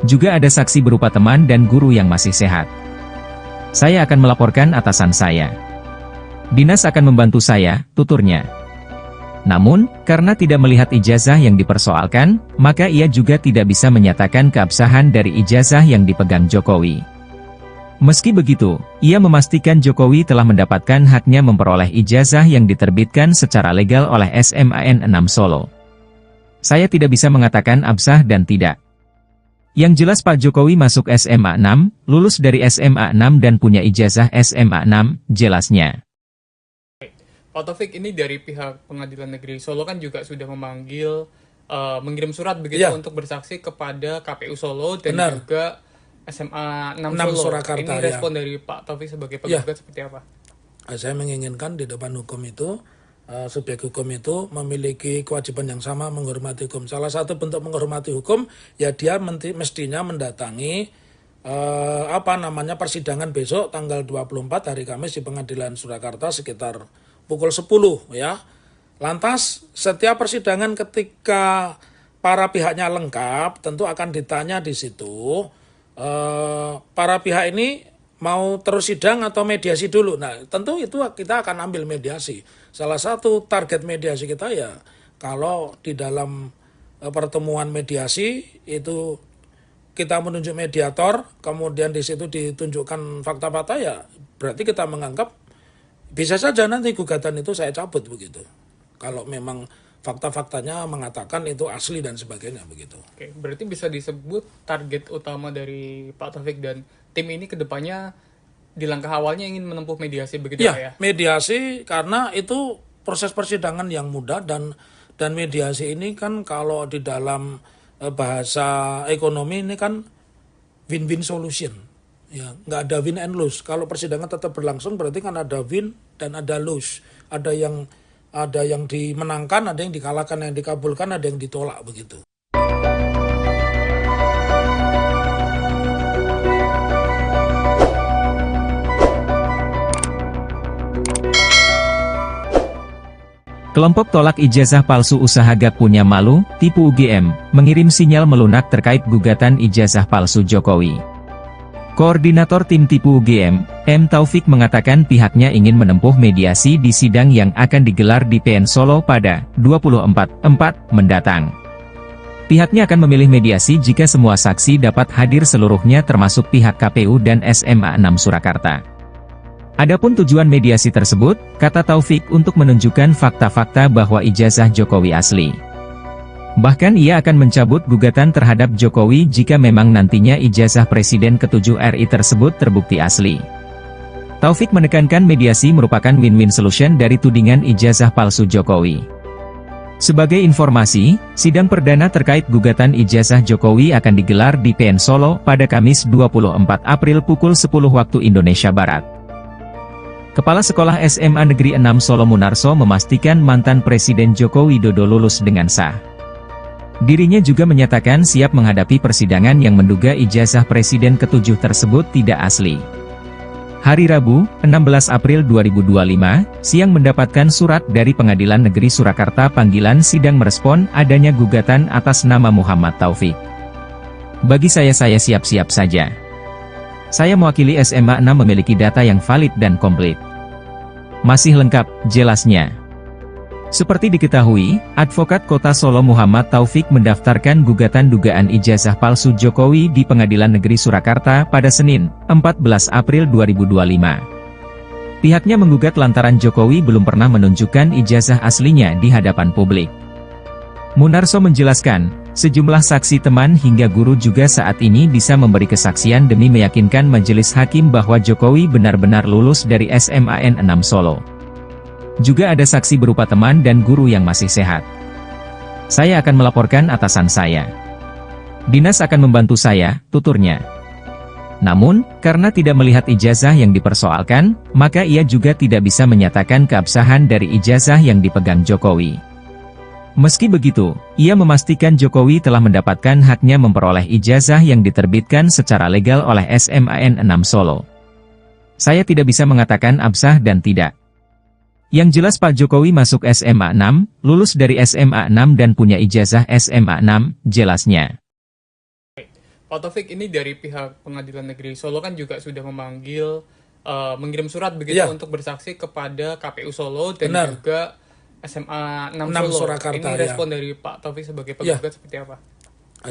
Juga ada saksi berupa teman dan guru yang masih sehat. Saya akan melaporkan atasan saya. Dinas akan membantu saya, tuturnya. Namun, karena tidak melihat ijazah yang dipersoalkan, maka ia juga tidak bisa menyatakan keabsahan dari ijazah yang dipegang Jokowi. Meski begitu, ia memastikan Jokowi telah mendapatkan haknya memperoleh ijazah yang diterbitkan secara legal oleh SMAN 6 Solo. Saya tidak bisa mengatakan absah dan tidak. Yang jelas Pak Jokowi masuk SMA 6, lulus dari SMA 6 dan punya ijazah SMA 6, jelasnya. Pak Taufik, ini dari pihak Pengadilan Negeri Solo kan juga sudah memanggil, mengirim surat begitu untuk bersaksi kepada KPU Solo dan juga SMA 6 Solo. Surakarta, ini respon dari Pak Taufik sebagai penggugat seperti apa? Saya menginginkan di depan hukum itu, subjek hukum itu memiliki kewajiban yang sama menghormati hukum. Salah satu bentuk menghormati hukum, ya dia mestinya mendatangi persidangan besok tanggal 24 hari Kamis di Pengadilan Surakarta sekitar pukul 10 ya. Lantas setiap persidangan ketika para pihaknya lengkap tentu akan ditanya di situ para pihak ini mau terus sidang atau mediasi dulu. Nah, tentu itu kita akan ambil mediasi. Salah satu target mediasi kita ya kalau di dalam pertemuan mediasi itu kita menunjuk mediator, kemudian di situ ditunjukkan fakta-fakta, ya berarti kita menganggap bisa saja nanti gugatan itu saya cabut begitu. Kalau memang fakta-faktanya mengatakan itu asli dan sebagainya begitu. Oke, berarti bisa disebut target utama dari Pak Taufik dan tim ini kedepannya di langkah awalnya ingin menempuh mediasi begitu ya? Mediasi karena itu proses persidangan yang mudah dan mediasi ini kan kalau di dalam bahasa ekonomi ini kan win-win solution. Ya, nggak ada win and lose. Kalau persidangan tetap berlangsung berarti kan ada win dan ada lose. Ada yang dimenangkan, ada yang dikalahkan, yang dikabulkan, ada yang ditolak begitu. Kelompok tolak ijazah palsu usaha gak punya malu, tipu UGM, mengirim sinyal melunak terkait gugatan ijazah palsu Jokowi. Koordinator tim tipu UGM, M. Taufik mengatakan pihaknya ingin menempuh mediasi di sidang yang akan digelar di PN Solo pada 24/4 mendatang. Pihaknya akan memilih mediasi jika semua saksi dapat hadir seluruhnya termasuk pihak KPU dan SMA 6 Surakarta. Adapun tujuan mediasi tersebut, kata Taufik, untuk menunjukkan fakta-fakta bahwa ijazah Jokowi asli. Bahkan ia akan mencabut gugatan terhadap Jokowi jika memang nantinya ijazah Presiden ke-7 RI tersebut terbukti asli. Taufik menekankan mediasi merupakan win-win solution dari tudingan ijazah palsu Jokowi. Sebagai informasi, sidang perdana terkait gugatan ijazah Jokowi akan digelar di PN Solo pada Kamis 24 April pukul 10 waktu Indonesia Barat. Kepala Sekolah SMA Negeri 6 Solo Munarso memastikan mantan Presiden Joko Widodo lulus dengan sah. Dirinya juga menyatakan siap menghadapi persidangan yang menduga ijazah Presiden ke-7 tersebut tidak asli. Hari Rabu, 16 April 2025, siang mendapatkan surat dari Pengadilan Negeri Surakarta panggilan sidang merespon adanya gugatan atas nama Muhammad Taufik. Bagi saya siap-siap saja. Saya mewakili SMA 6 memiliki data yang valid dan komplit. Masih lengkap, jelasnya. Seperti diketahui, Advokat Kota Solo Muhammad Taufik mendaftarkan gugatan dugaan ijazah palsu Jokowi di Pengadilan Negeri Surakarta pada Senin, 14 April 2025. Pihaknya menggugat lantaran Jokowi belum pernah menunjukkan ijazah aslinya di hadapan publik. Munarso menjelaskan, sejumlah saksi teman hingga guru juga saat ini bisa memberi kesaksian demi meyakinkan majelis hakim bahwa Jokowi benar-benar lulus dari SMAN 6 Solo. Juga ada saksi berupa teman dan guru yang masih sehat. Saya akan melaporkan atasan saya. Dinas akan membantu saya, tuturnya. Namun, karena tidak melihat ijazah yang dipersoalkan, maka ia juga tidak bisa menyatakan keabsahan dari ijazah yang dipegang Jokowi. Meski begitu, ia memastikan Jokowi telah mendapatkan haknya memperoleh ijazah yang diterbitkan secara legal oleh SMAN 6 Solo. Saya tidak bisa mengatakan absah dan tidak. Yang jelas Pak Jokowi masuk SMA 6, lulus dari SMA 6 dan punya ijazah SMA 6, jelasnya. Pak Taufik, ini dari pihak Pengadilan Negeri Solo kan juga sudah memanggil, mengirim surat begitu untuk bersaksi kepada KPU Solo dan juga SMA 6 Solo. Surakarta, ini respon dari Pak Taufik sebagai penggugat seperti apa?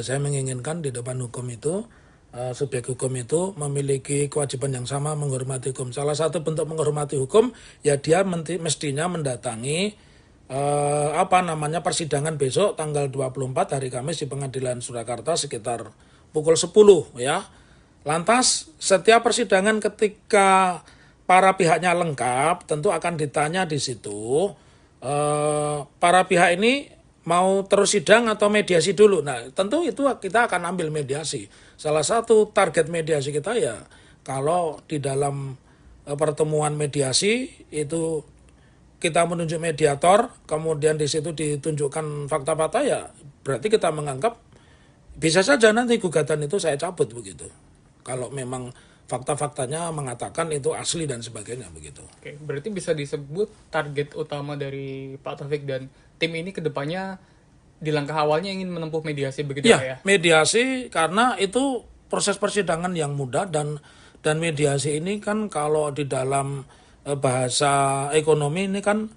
Saya menginginkan di depan hukum itu, subjek hukum itu memiliki kewajiban yang sama menghormati hukum. Salah satu bentuk menghormati hukum, ya dia mestinya mendatangi persidangan besok tanggal 24 hari Kamis di Pengadilan Surakarta sekitar pukul 10 ya. Lantas setiap persidangan ketika para pihaknya lengkap tentu akan ditanya di situ para pihak ini mau terus sidang atau mediasi dulu. Nah, tentu itu kita akan ambil mediasi. Salah satu target mediasi kita ya kalau di dalam pertemuan mediasi itu kita menunjuk mediator, kemudian di situ ditunjukkan fakta-fakta ya berarti kita menganggap bisa saja nanti gugatan itu saya cabut begitu. Kalau memang fakta-faktanya mengatakan itu asli dan sebagainya begitu. Oke, berarti bisa disebut target utama dari Pak Taufik dan tim ini ke depannya di langkah awalnya ingin menempuh mediasi begitu Ya, ya? mediasi karena itu proses persidangan yang mudah dan mediasi ini kan kalau di dalam bahasa ekonomi ini kan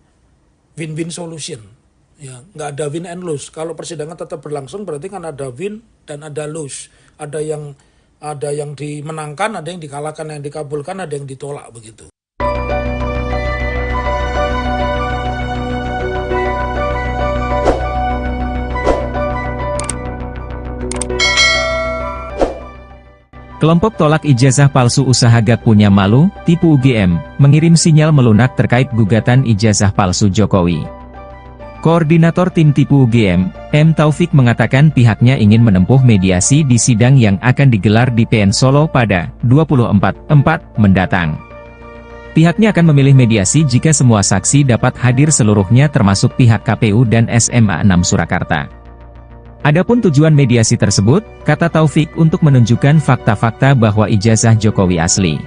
win-win solution. Ya, nggak ada win and lose. Kalau persidangan tetap berlangsung berarti kan ada win dan ada lose. Ada yang dimenangkan, ada yang dikalahkan, yang dikabulkan, ada yang ditolak begitu. Kelompok tolak ijazah palsu usaha gak punya malu, tipu UGM, mengirim sinyal melunak terkait gugatan ijazah palsu Jokowi. Koordinator tim tipu UGM, M. Taufik mengatakan pihaknya ingin menempuh mediasi di sidang yang akan digelar di PN Solo pada 24/4 mendatang. Pihaknya akan memilih mediasi jika semua saksi dapat hadir seluruhnya termasuk pihak KPU dan SMA 6 Surakarta. Adapun tujuan mediasi tersebut, kata Taufik untuk menunjukkan fakta-fakta bahwa ijazah Jokowi asli.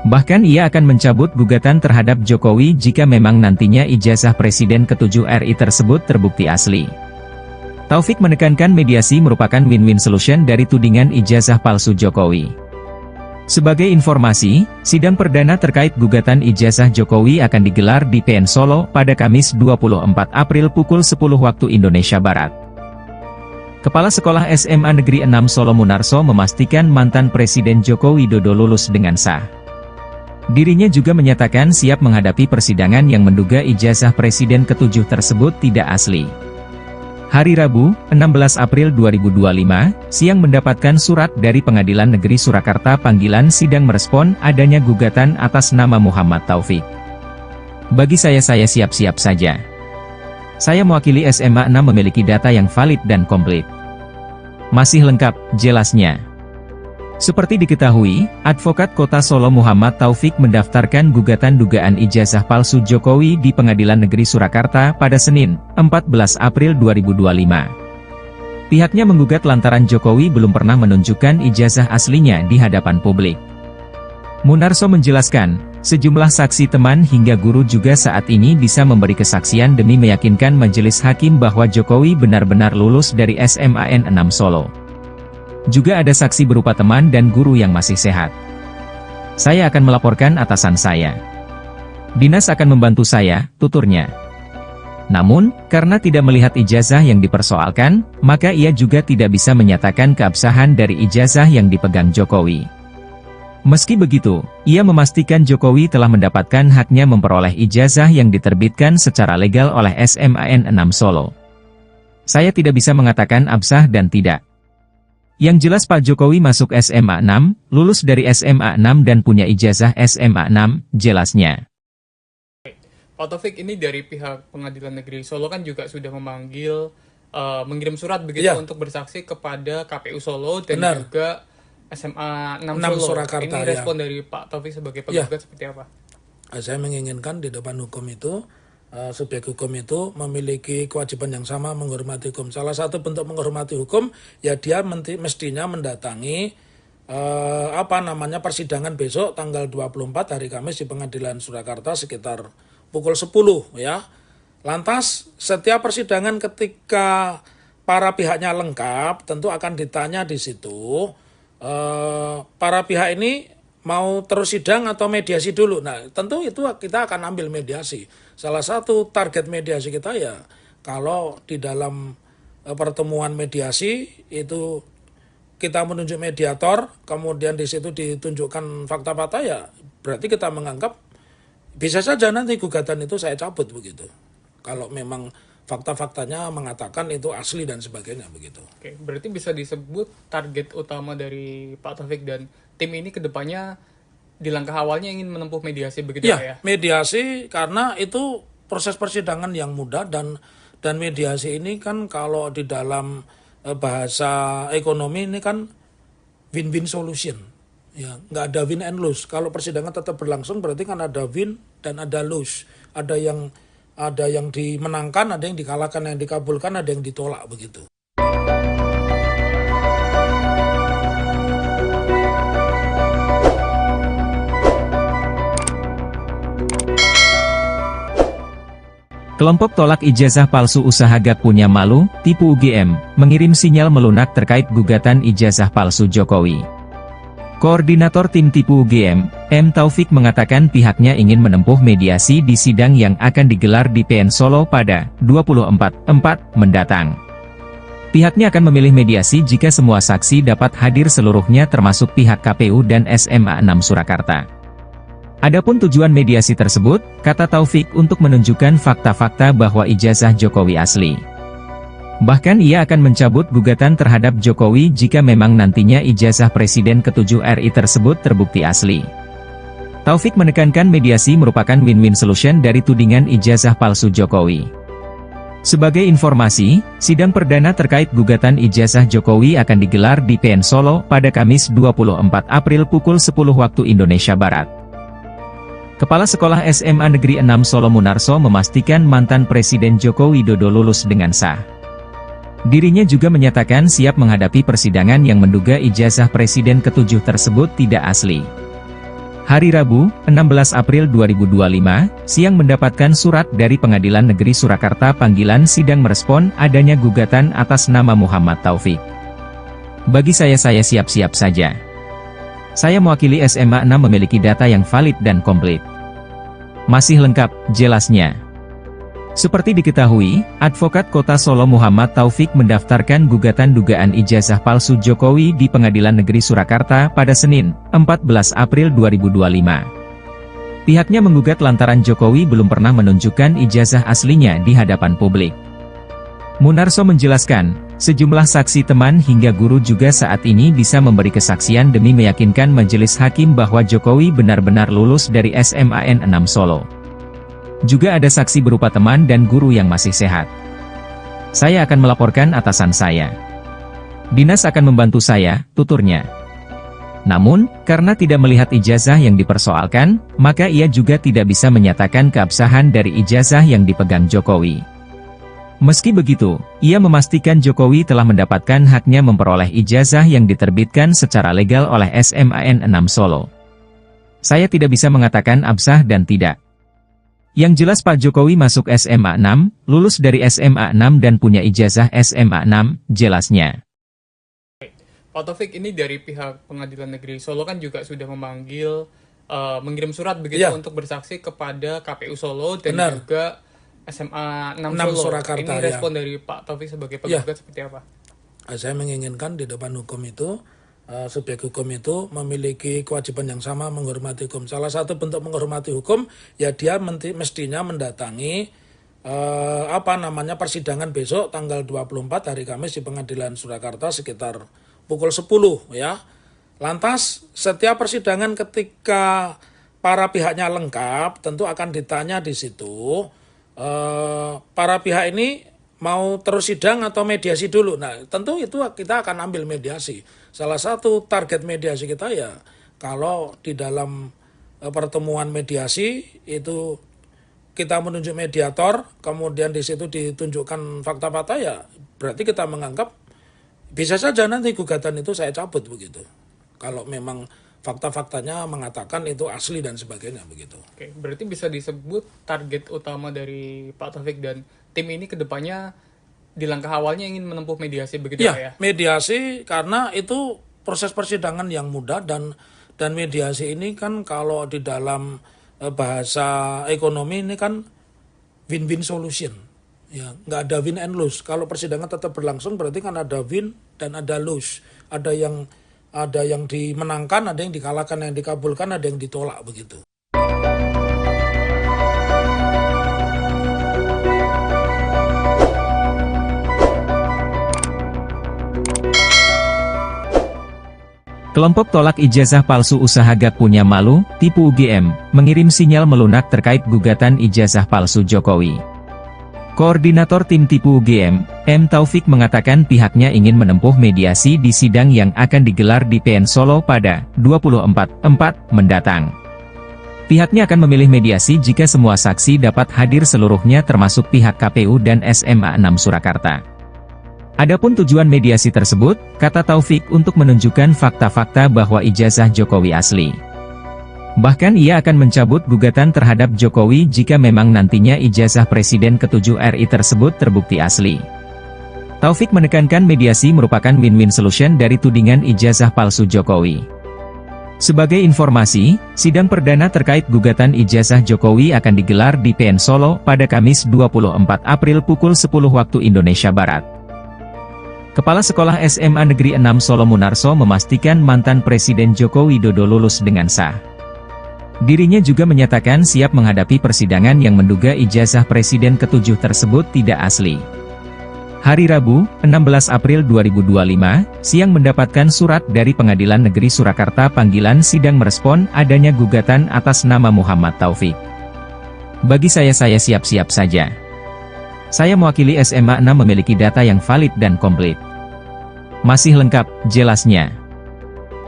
Bahkan ia akan mencabut gugatan terhadap Jokowi jika memang nantinya ijazah Presiden ke-7 RI tersebut terbukti asli. Taufik menekankan mediasi merupakan win-win solution dari tudingan ijazah palsu Jokowi. Sebagai informasi, sidang perdana terkait gugatan ijazah Jokowi akan digelar di PN Solo pada Kamis 24 April pukul 10 waktu Indonesia Barat. Kepala Sekolah SMA Negeri 6 Solo Munarso memastikan mantan Presiden Joko Widodo lulus dengan sah. Dirinya juga menyatakan siap menghadapi persidangan yang menduga ijazah Presiden ke-7 tersebut tidak asli. Hari Rabu, 16 April 2025, siang mendapatkan surat dari Pengadilan Negeri Surakarta panggilan sidang merespon adanya gugatan atas nama Muhammad Taufik. Bagi saya siap-siap saja. Saya mewakili SMA 6 memiliki data yang valid dan komplit. Masih lengkap, jelasnya. Seperti diketahui, Advokat Kota Solo Muhammad Taufik mendaftarkan gugatan dugaan ijazah palsu Jokowi di Pengadilan Negeri Surakarta pada Senin, 14 April 2025. Pihaknya menggugat lantaran Jokowi belum pernah menunjukkan ijazah aslinya di hadapan publik. Munarso menjelaskan, sejumlah saksi teman hingga guru juga saat ini bisa memberi kesaksian demi meyakinkan majelis hakim bahwa Jokowi benar-benar lulus dari SMAN 6 Solo. Juga ada saksi berupa teman dan guru yang masih sehat. Saya akan melaporkan atasan saya. Dinas akan membantu saya, tuturnya. Namun, karena tidak melihat ijazah yang dipersoalkan, maka ia juga tidak bisa menyatakan keabsahan dari ijazah yang dipegang Jokowi. Meski begitu, ia memastikan Jokowi telah mendapatkan haknya memperoleh ijazah yang diterbitkan secara legal oleh SMAN 6 Solo. Saya tidak bisa mengatakan absah dan tidak. Yang jelas Pak Jokowi masuk SMA 6, lulus dari SMA 6 dan punya ijazah SMA 6, jelasnya. Pak Taufik, ini dari pihak Pengadilan Negeri Solo kan juga sudah memanggil, mengirim surat begitu untuk bersaksi kepada KPU Solo dan juga SMA 6 Solo. Surakarta, ini respon dari Pak Taufik sebagai penggugat seperti apa? Saya menginginkan di depan hukum itu, subjek hukum itu memiliki kewajiban yang sama menghormati hukum. Salah satu bentuk menghormati hukum, ya dia mestinya mendatangi persidangan besok tanggal 24 hari Kamis di Pengadilan Surakarta sekitar pukul 10 ya. Lantas setiap persidangan ketika para pihaknya lengkap tentu akan ditanya di situ para pihak ini mau terus sidang atau mediasi dulu. Nah, tentu itu kita akan ambil mediasi. Salah satu target mediasi kita ya kalau di dalam pertemuan mediasi itu kita menunjuk mediator, kemudian di situ ditunjukkan fakta-fakta ya berarti kita menganggap bisa saja nanti gugatan itu saya cabut begitu. Kalau memang fakta-faktanya mengatakan itu asli dan sebagainya begitu. Oke, berarti bisa disebut target utama dari Pak Taufik dan tim ini ke depannya di langkah awalnya ingin menempuh mediasi begitu Ya, Pak ya? mediasi karena itu proses persidangan yang mudah dan mediasi ini kan kalau di dalam bahasa ekonomi ini kan win-win solution. Ya, nggak ada win and lose. Kalau persidangan tetap berlangsung berarti kan ada win dan ada lose. Ada yang dimenangkan, ada yang dikalahkan, yang dikabulkan, ada yang ditolak begitu. Kelompok tolak ijazah palsu usaha Gak Punya Malu, tipu UGM, mengirim sinyal melunak terkait gugatan ijazah palsu Jokowi. Koordinator tim tipu UGM, M. Taufik mengatakan pihaknya ingin menempuh mediasi di sidang yang akan digelar di PN Solo pada 24/4 mendatang. Pihaknya akan memilih mediasi jika semua saksi dapat hadir seluruhnya termasuk pihak KPU dan SMA 6 Surakarta. Adapun tujuan mediasi tersebut, kata Taufik, untuk menunjukkan fakta-fakta bahwa ijazah Jokowi asli. Bahkan ia akan mencabut gugatan terhadap Jokowi jika memang nantinya ijazah Presiden ke-7 RI tersebut terbukti asli. Taufik menekankan mediasi merupakan win-win solution dari tudingan ijazah palsu Jokowi. Sebagai informasi, sidang perdana terkait gugatan ijazah Jokowi akan digelar di PN Solo pada Kamis 24 April pukul 10 waktu Indonesia Barat. Kepala Sekolah SMA Negeri 6 Solo Munarso memastikan mantan Presiden Joko Widodo lulus dengan sah. Dirinya juga menyatakan siap menghadapi persidangan yang menduga ijazah Presiden ke-7 tersebut tidak asli. Hari Rabu, 16 April 2025, siang mendapatkan surat dari Pengadilan Negeri Surakarta panggilan sidang merespon adanya gugatan atas nama Muhammad Taufik. Bagi saya siap-siap saja. Saya mewakili SMA 6 memiliki data yang valid dan komplit. Masih lengkap, jelasnya. Seperti diketahui, Advokat Kota Solo Muhammad Taufik mendaftarkan gugatan dugaan ijazah palsu Jokowi di Pengadilan Negeri Surakarta pada Senin, 14 April 2025. Pihaknya menggugat lantaran Jokowi belum pernah menunjukkan ijazah aslinya di hadapan publik. Munarso menjelaskan, sejumlah saksi teman hingga guru juga saat ini bisa memberi kesaksian demi meyakinkan majelis hakim bahwa Jokowi benar-benar lulus dari SMAN 6 Solo. Juga ada saksi berupa teman dan guru yang masih sehat. Saya akan melaporkan atasan saya. Dinas akan membantu saya, tuturnya. Namun, karena tidak melihat ijazah yang dipersoalkan, maka ia juga tidak bisa menyatakan keabsahan dari ijazah yang dipegang Jokowi. Meski begitu, ia memastikan Jokowi telah mendapatkan haknya memperoleh ijazah yang diterbitkan secara legal oleh SMAN 6 Solo. Saya tidak bisa mengatakan absah dan tidak. Yang jelas Pak Jokowi masuk SMA 6, lulus dari SMA 6 dan punya ijazah SMA 6, jelasnya. Pak Taufik, ini dari pihak Pengadilan Negeri Solo kan juga sudah memanggil, mengirim surat begitu untuk bersaksi kepada KPU Solo dan juga SMA 6 Solo. Surakarta, ini respon dari Pak Taufik sebagai penggugat seperti apa? Saya menginginkan di depan hukum itu, subjek hukum itu memiliki kewajiban yang sama menghormati hukum. Salah satu bentuk menghormati hukum, ya dia mestinya mendatangi persidangan besok tanggal 24 hari Kamis di Pengadilan Surakarta sekitar pukul 10 ya. Lantas setiap persidangan ketika para pihaknya lengkap tentu akan ditanya di situ. Para pihak ini mau terus sidang atau mediasi dulu. Nah, tentu itu kita akan ambil mediasi. Salah satu target mediasi kita ya, kalau di dalam pertemuan mediasi itu kita menunjuk mediator, kemudian di situ ditunjukkan fakta-fakta ya, berarti kita menganggap bisa saja nanti gugatan itu saya cabut begitu. Kalau memang fakta-faktanya mengatakan itu asli dan sebagainya begitu. Oke, berarti bisa disebut target utama dari Pak Taufik dan tim ini ke depannya di langkah awalnya ingin menempuh mediasi begitu ya? Ya, mediasi karena itu proses persidangan yang mudah dan mediasi ini kan kalau di dalam bahasa ekonomi ini kan win-win solution. Ya, nggak ada win and lose. Kalau persidangan tetap berlangsung berarti kan ada win dan ada lose. Ada yang dimenangkan, ada yang dikalahkan, yang dikabulkan, ada yang ditolak begitu. Kelompok tolak ijazah palsu usaha gak punya malu, tipu UGM, mengirim sinyal melunak terkait gugatan ijazah palsu Jokowi. Koordinator tim tipu UGM, M. Taufik mengatakan pihaknya ingin menempuh mediasi di sidang yang akan digelar di PN Solo pada 24/4 mendatang. Pihaknya akan memilih mediasi jika semua saksi dapat hadir seluruhnya termasuk pihak KPU dan SMA 6 Surakarta. Adapun tujuan mediasi tersebut, kata Taufik, untuk menunjukkan fakta-fakta bahwa ijazah Jokowi asli. Bahkan ia akan mencabut gugatan terhadap Jokowi jika memang nantinya ijazah Presiden ke-7 RI tersebut terbukti asli. Taufik menekankan mediasi merupakan win-win solution dari tudingan ijazah palsu Jokowi. Sebagai informasi, sidang perdana terkait gugatan ijazah Jokowi akan digelar di PN Solo pada Kamis 24 April pukul 10 waktu Indonesia Barat. Kepala Sekolah SMA Negeri 6 Solo Munarso memastikan mantan Presiden Joko Widodo lulus dengan sah. Dirinya juga menyatakan siap menghadapi persidangan yang menduga ijazah Presiden ke-7 tersebut tidak asli. Hari Rabu, 16 April 2025, siang mendapatkan surat dari Pengadilan Negeri Surakarta panggilan sidang merespon adanya gugatan atas nama Muhammad Taufik. Bagi saya siap-siap saja. Saya mewakili SMA 6 memiliki data yang valid dan komplit. Masih lengkap, jelasnya.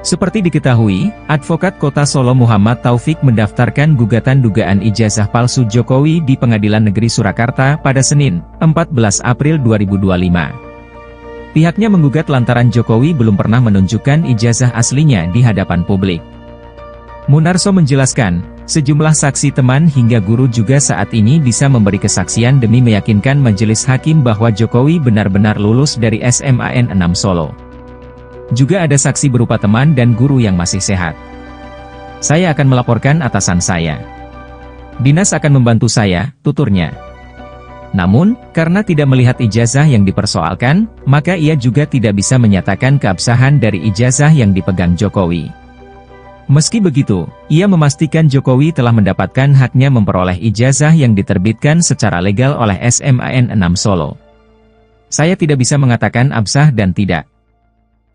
Seperti diketahui, Advokat Kota Solo Muhammad Taufik mendaftarkan gugatan dugaan ijazah palsu Jokowi di Pengadilan Negeri Surakarta pada Senin, 14 April 2025. Pihaknya menggugat lantaran Jokowi belum pernah menunjukkan ijazah aslinya di hadapan publik. Munarso menjelaskan, sejumlah saksi teman hingga guru juga saat ini bisa memberi kesaksian demi meyakinkan majelis hakim bahwa Jokowi benar-benar lulus dari SMAN 6 Solo. Juga ada saksi berupa teman dan guru yang masih sehat. Saya akan melaporkan atasan saya. Dinas akan membantu saya, tuturnya. Namun, karena tidak melihat ijazah yang dipersoalkan, maka ia juga tidak bisa menyatakan keabsahan dari ijazah yang dipegang Jokowi. Meski begitu, ia memastikan Jokowi telah mendapatkan haknya memperoleh ijazah yang diterbitkan secara legal oleh SMAN 6 Solo. Saya tidak bisa mengatakan absah dan tidak.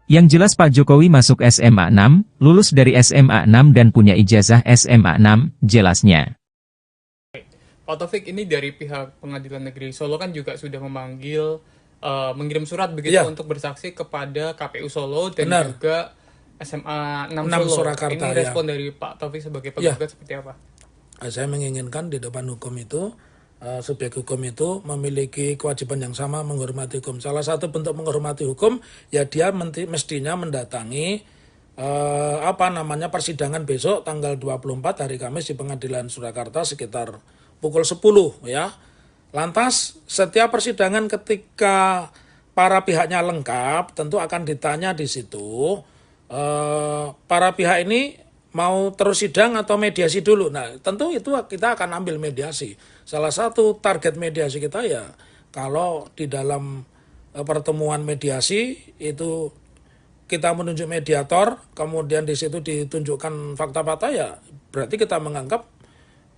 Yang jelas Pak Jokowi masuk SMA 6, lulus dari SMA 6 dan punya ijazah SMA 6, jelasnya. Pak Taufik, ini dari pihak Pengadilan Negeri Solo kan juga sudah memanggil, mengirim surat begitu untuk bersaksi kepada KPU Solo dan juga SMA 6 Solo. Surakarta, ini respon dari Pak Taufik sebagai penggugat seperti apa? Saya menginginkan di depan hukum itu, subjek hukum itu memiliki kewajiban yang sama menghormati hukum. Salah satu bentuk menghormati hukum, ya dia mestinya mendatangi persidangan besok tanggal 24 hari Kamis di Pengadilan Surakarta sekitar pukul 10 ya. Lantas setiap persidangan ketika para pihaknya lengkap tentu akan ditanya di situ para pihak ini mau terus sidang atau mediasi dulu. Nah, tentu itu kita akan ambil mediasi. Salah satu target mediasi kita ya, kalau di dalam pertemuan mediasi itu kita menunjuk mediator, kemudian di situ ditunjukkan fakta-fakta ya, berarti kita menganggap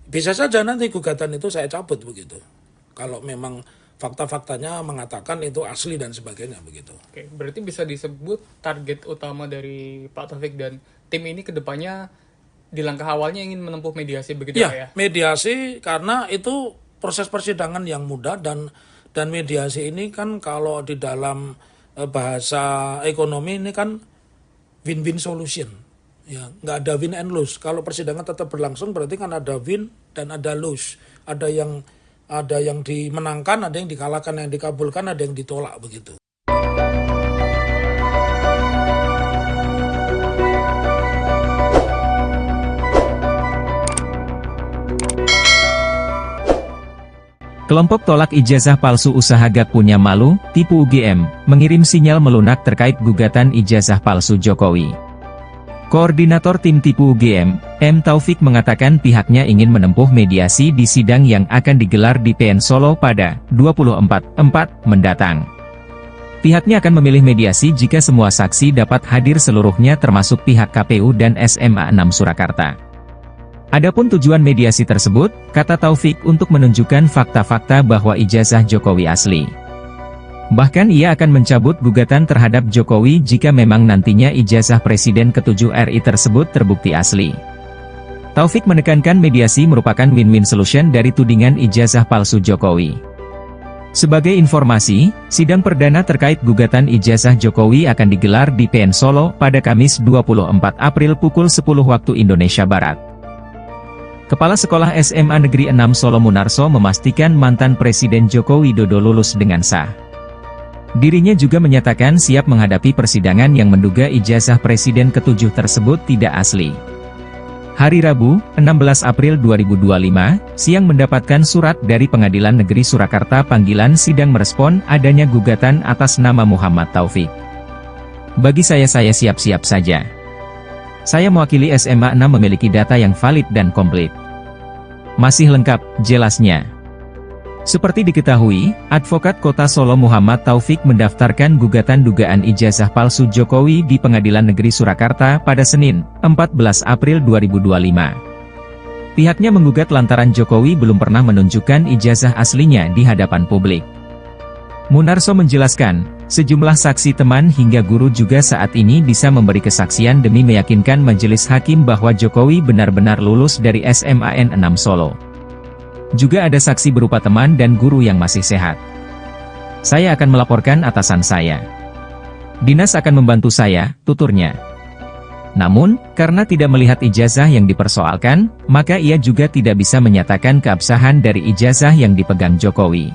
bisa saja nanti gugatan itu saya cabut begitu. Kalau memang fakta-faktanya mengatakan itu asli dan sebagainya begitu. Oke, berarti bisa disebut target utama dari Pak Taufik dan tim ini kedepannya di langkah awalnya ingin menempuh mediasi begitu ya? Mediasi karena itu proses persidangan yang mudah dan mediasi ini kan kalau di dalam bahasa ekonomi ini kan win-win solution. Ya, nggak ada win and lose. Kalau persidangan tetap berlangsung berarti kan ada win dan ada lose. Ada yang dimenangkan, ada yang dikalahkan, yang dikabulkan, ada yang ditolak begitu. Kelompok tolak ijazah palsu usaha gak punya malu, tipu UGM, mengirim sinyal melunak terkait gugatan ijazah palsu Jokowi. Koordinator tim tipu UGM, M. Taufik mengatakan pihaknya ingin menempuh mediasi di sidang yang akan digelar di PN Solo pada 24/4 mendatang. Pihaknya akan memilih mediasi jika semua saksi dapat hadir seluruhnya termasuk pihak KPU dan SMA 6 Surakarta. Adapun tujuan mediasi tersebut, kata Taufik, untuk menunjukkan fakta-fakta bahwa ijazah Jokowi asli. Bahkan ia akan mencabut gugatan terhadap Jokowi jika memang nantinya ijazah Presiden ke-7 RI tersebut terbukti asli. Taufik menekankan mediasi merupakan win-win solution dari tudingan ijazah palsu Jokowi. Sebagai informasi, sidang perdana terkait gugatan ijazah Jokowi akan digelar di PN Solo pada Kamis 24 April pukul 10 waktu Indonesia Barat. Kepala Sekolah SMA Negeri 6 Solo Munarso memastikan mantan Presiden Joko Widodo lulus dengan sah. Dirinya juga menyatakan siap menghadapi persidangan yang menduga ijazah Presiden ke-7 tersebut tidak asli. Hari Rabu, 16 April 2025, siang mendapatkan surat dari Pengadilan Negeri Surakarta panggilan sidang merespon adanya gugatan atas nama Muhammad Taufik. Bagi saya siap-siap saja. Saya mewakili SMA 6 memiliki data yang valid dan komplit. Masih lengkap, jelasnya. Seperti diketahui, Advokat Kota Solo Muhammad Taufik mendaftarkan gugatan dugaan ijazah palsu Jokowi di Pengadilan Negeri Surakarta pada Senin, 14 April 2025. Pihaknya menggugat lantaran Jokowi belum pernah menunjukkan ijazah aslinya di hadapan publik. Munarso menjelaskan, sejumlah saksi teman hingga guru juga saat ini bisa memberi kesaksian demi meyakinkan majelis hakim bahwa Jokowi benar-benar lulus dari SMAN 6 Solo. Juga ada saksi berupa teman dan guru yang masih sehat. Saya akan melaporkan atasan saya. Dinas akan membantu saya, tuturnya. Namun, karena tidak melihat ijazah yang dipersoalkan, maka ia juga tidak bisa menyatakan keabsahan dari ijazah yang dipegang Jokowi.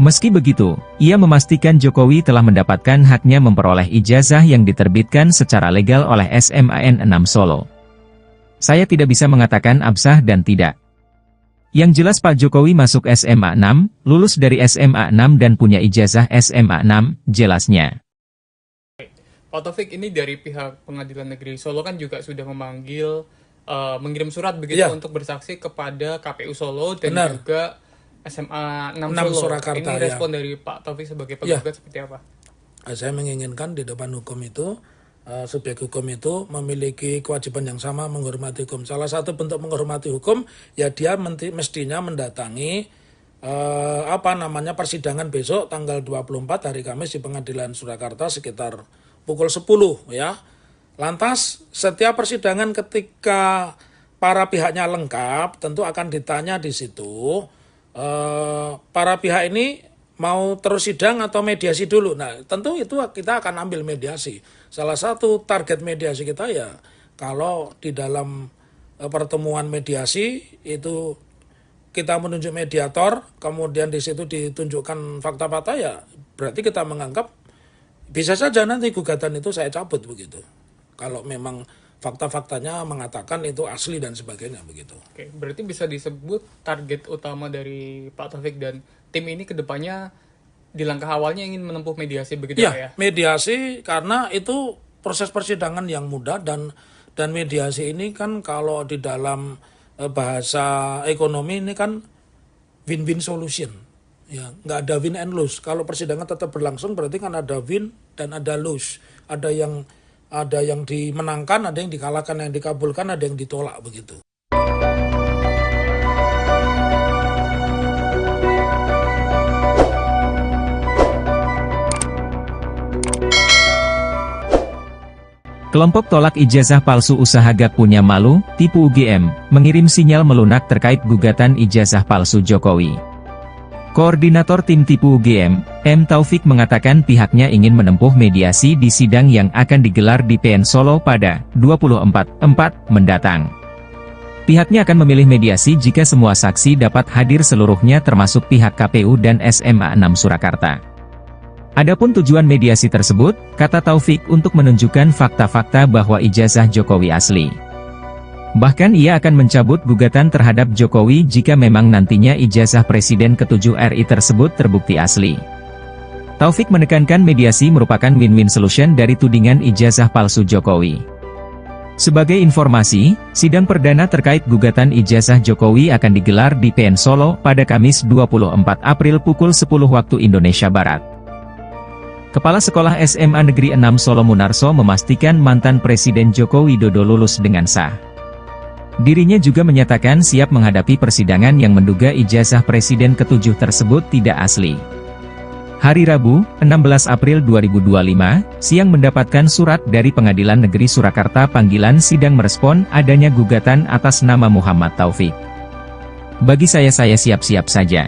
Meski begitu, ia memastikan Jokowi telah mendapatkan haknya memperoleh ijazah yang diterbitkan secara legal oleh SMAN 6 Solo. Saya tidak bisa mengatakan absah dan tidak. Yang jelas Pak Jokowi masuk SMA 6, lulus dari SMA 6 dan punya ijazah SMA 6, jelasnya. Pak Taufik, ini dari pihak Pengadilan Negeri Solo kan juga sudah memanggil, mengirim surat begitu untuk bersaksi kepada KPU Solo dan juga SMA 6 Solo. Surakarta, ini respon dari Pak Taufik sebagai penggugat seperti apa? Saya menginginkan di depan hukum itu, subjek hukum itu memiliki kewajiban yang sama menghormati hukum. Salah satu bentuk menghormati hukum, ya dia mestinya mendatangi persidangan besok tanggal 24 hari Kamis di Pengadilan Surakarta sekitar pukul 10 ya. Lantas setiap persidangan ketika para pihaknya lengkap tentu akan ditanya di situ para pihak ini mau terus sidang atau mediasi dulu. Nah, tentu itu kita akan ambil mediasi. Salah satu target mediasi kita ya, kalau di dalam pertemuan mediasi itu kita menunjuk mediator, kemudian di situ ditunjukkan fakta-fakta ya, berarti kita menganggap bisa saja nanti gugatan itu saya cabut begitu. Kalau memang fakta-faktanya mengatakan itu asli dan sebagainya begitu. Oke, berarti bisa disebut target utama dari Pak Taufik dan tim ini kedepannya di langkah awalnya ingin menempuh mediasi begitu ya? Mediasi karena itu proses persidangan yang mudah dan mediasi ini kan kalau di dalam bahasa ekonomi ini kan win-win solution. Ya, nggak ada win and lose. Kalau persidangan tetap berlangsung berarti kan ada win dan ada lose. Ada yang dimenangkan, ada yang dikalahkan, yang dikabulkan, ada yang ditolak begitu. Kelompok tolak ijazah palsu usaha Gak Punya Malu, tipu UGM, mengirim sinyal melunak terkait gugatan ijazah palsu Jokowi. Koordinator tim tipu UGM, M. Taufik mengatakan pihaknya ingin menempuh mediasi di sidang yang akan digelar di PN Solo pada 24/4 mendatang. Pihaknya akan memilih mediasi jika semua saksi dapat hadir seluruhnya termasuk pihak KPU dan SMA 6 Surakarta. Adapun tujuan mediasi tersebut, kata Taufik, untuk menunjukkan fakta-fakta bahwa ijazah Jokowi asli. Bahkan ia akan mencabut gugatan terhadap Jokowi jika memang nantinya ijazah Presiden ke-7 RI tersebut terbukti asli. Taufik menekankan mediasi merupakan win-win solution dari tudingan ijazah palsu Jokowi. Sebagai informasi, sidang perdana terkait gugatan ijazah Jokowi akan digelar di PN Solo pada Kamis 24 April pukul 10 waktu Indonesia Barat. Kepala Sekolah SMA Negeri 6 Solo Munarso memastikan mantan Presiden Joko Widodo lulus dengan sah. Dirinya juga menyatakan siap menghadapi persidangan yang menduga ijazah Presiden ke-7 tersebut tidak asli. Hari Rabu, 16 April 2025, siang mendapatkan surat dari Pengadilan Negeri Surakarta panggilan sidang merespon adanya gugatan atas nama Muhammad Taufik. Bagi saya siap-siap saja.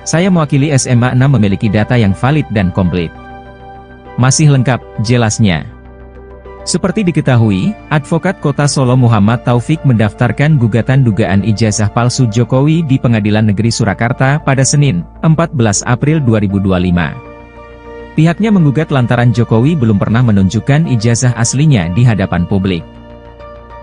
Saya mewakili SMA 6 memiliki data yang valid dan komplit. Masih lengkap, jelasnya. Seperti diketahui, Advokat Kota Solo Muhammad Taufik mendaftarkan gugatan dugaan ijazah palsu Jokowi di Pengadilan Negeri Surakarta pada Senin, 14 April 2025. Pihaknya menggugat lantaran Jokowi belum pernah menunjukkan ijazah aslinya di hadapan publik.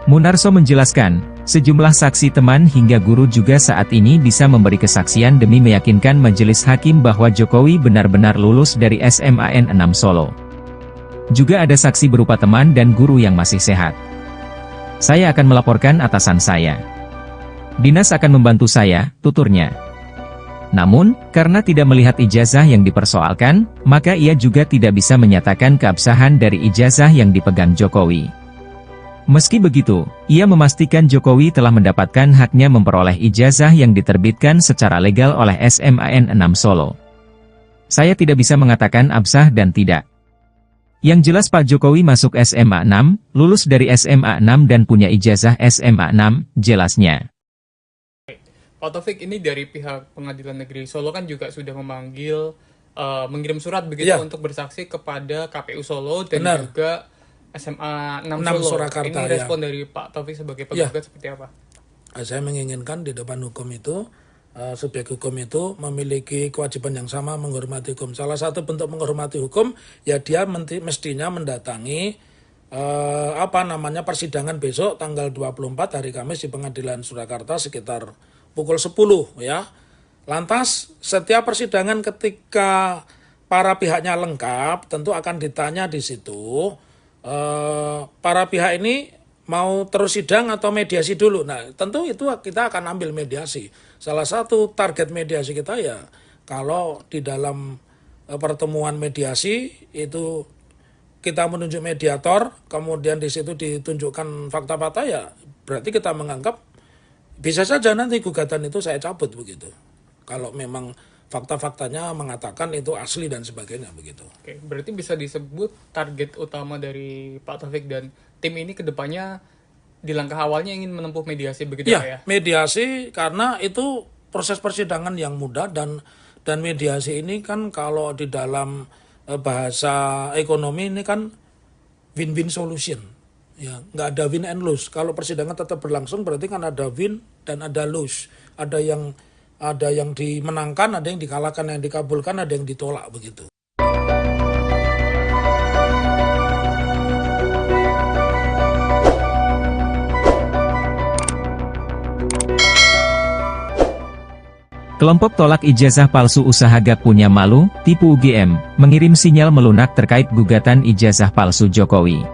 Munarso menjelaskan, sejumlah saksi teman hingga guru juga saat ini bisa memberi kesaksian demi meyakinkan majelis hakim bahwa Jokowi benar-benar lulus dari SMAN 6 Solo. Juga ada saksi berupa teman dan guru yang masih sehat. Saya akan melaporkan atasan saya. Dinas akan membantu saya, tuturnya. Namun, karena tidak melihat ijazah yang dipersoalkan, maka ia juga tidak bisa menyatakan keabsahan dari ijazah yang dipegang Jokowi. Meski begitu, ia memastikan Jokowi telah mendapatkan haknya memperoleh ijazah yang diterbitkan secara legal oleh SMAN 6 Solo. Saya tidak bisa mengatakan absah dan tidak. Yang jelas Pak Jokowi masuk SMA 6, lulus dari SMA 6 dan punya ijazah SMA 6, jelasnya. Pak Taufik, ini dari pihak Pengadilan Negeri Solo kan juga sudah memanggil, mengirim surat begitu untuk bersaksi kepada KPU Solo dan juga SMA 6 Solo. Surakarta, ini respon dari Pak Taufik sebagai penggugat seperti apa? Saya menginginkan di depan hukum itu, subjek hukum itu memiliki kewajiban yang sama menghormati hukum. Salah satu bentuk menghormati hukum, ya dia mestinya mendatangi persidangan besok tanggal 24 hari Kamis di Pengadilan Surakarta sekitar pukul 10 ya. Lantas setiap persidangan ketika para pihaknya lengkap tentu akan ditanya di situ para pihak ini mau terus sidang atau mediasi dulu. Nah, tentu itu kita akan ambil mediasi. Salah satu target mediasi kita ya, kalau di dalam pertemuan mediasi itu kita menunjuk mediator, kemudian di situ ditunjukkan fakta-fakta ya, berarti kita menganggap bisa saja nanti gugatan itu saya cabut begitu. Kalau memang fakta-faktanya mengatakan itu asli dan sebagainya begitu. Oke, berarti bisa disebut target utama dari Pak Taufik dan tim ini kedepannya di langkah awalnya ingin menempuh mediasi begitu ya? Mediasi karena itu proses persidangan yang mudah dan mediasi ini kan kalau di dalam bahasa ekonomi ini kan win-win solution. Ya, nggak ada win and lose. Kalau persidangan tetap berlangsung berarti kan ada win dan ada lose. Ada yang dimenangkan, ada yang dikalahkan, yang dikabulkan, ada yang ditolak begitu. Kelompok tolak ijazah palsu usaha gak punya malu, tipu UGM, mengirim sinyal melunak terkait gugatan ijazah palsu Jokowi.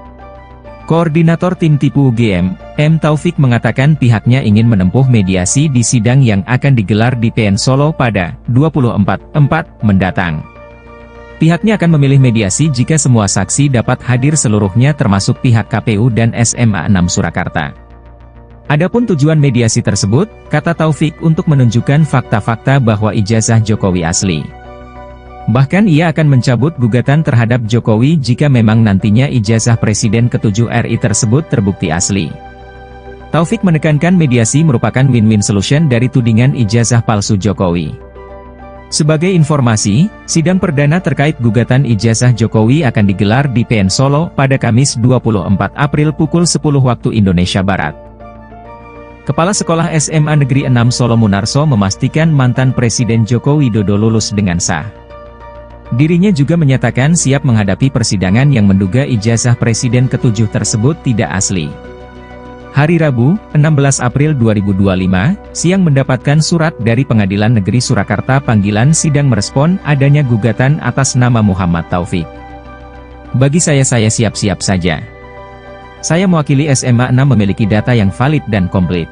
Koordinator tim tipu UGM, M. Taufik mengatakan pihaknya ingin menempuh mediasi di sidang yang akan digelar di PN Solo pada 24/4 mendatang. Pihaknya akan memilih mediasi jika semua saksi dapat hadir seluruhnya termasuk pihak KPU dan SMA 6 Surakarta. Adapun tujuan mediasi tersebut, kata Taufik untuk menunjukkan fakta-fakta bahwa ijazah Jokowi asli. Bahkan ia akan mencabut gugatan terhadap Jokowi jika memang nantinya ijazah Presiden ke-7 RI tersebut terbukti asli. Taufik menekankan mediasi merupakan win-win solution dari tudingan ijazah palsu Jokowi. Sebagai informasi, sidang perdana terkait gugatan ijazah Jokowi akan digelar di PN Solo pada Kamis 24 April pukul 10 waktu Indonesia Barat. Kepala Sekolah SMA Negeri 6 Solo Munarso memastikan mantan Presiden Joko Widodo lulus dengan sah. Dirinya juga menyatakan siap menghadapi persidangan yang menduga ijazah Presiden ke-7 tersebut tidak asli. Hari Rabu, 16 April 2025, siang mendapatkan surat dari Pengadilan Negeri Surakarta panggilan sidang merespon adanya gugatan atas nama Muhammad Taufik. Bagi saya siap-siap saja. Saya mewakili SMA 6 memiliki data yang valid dan komplit.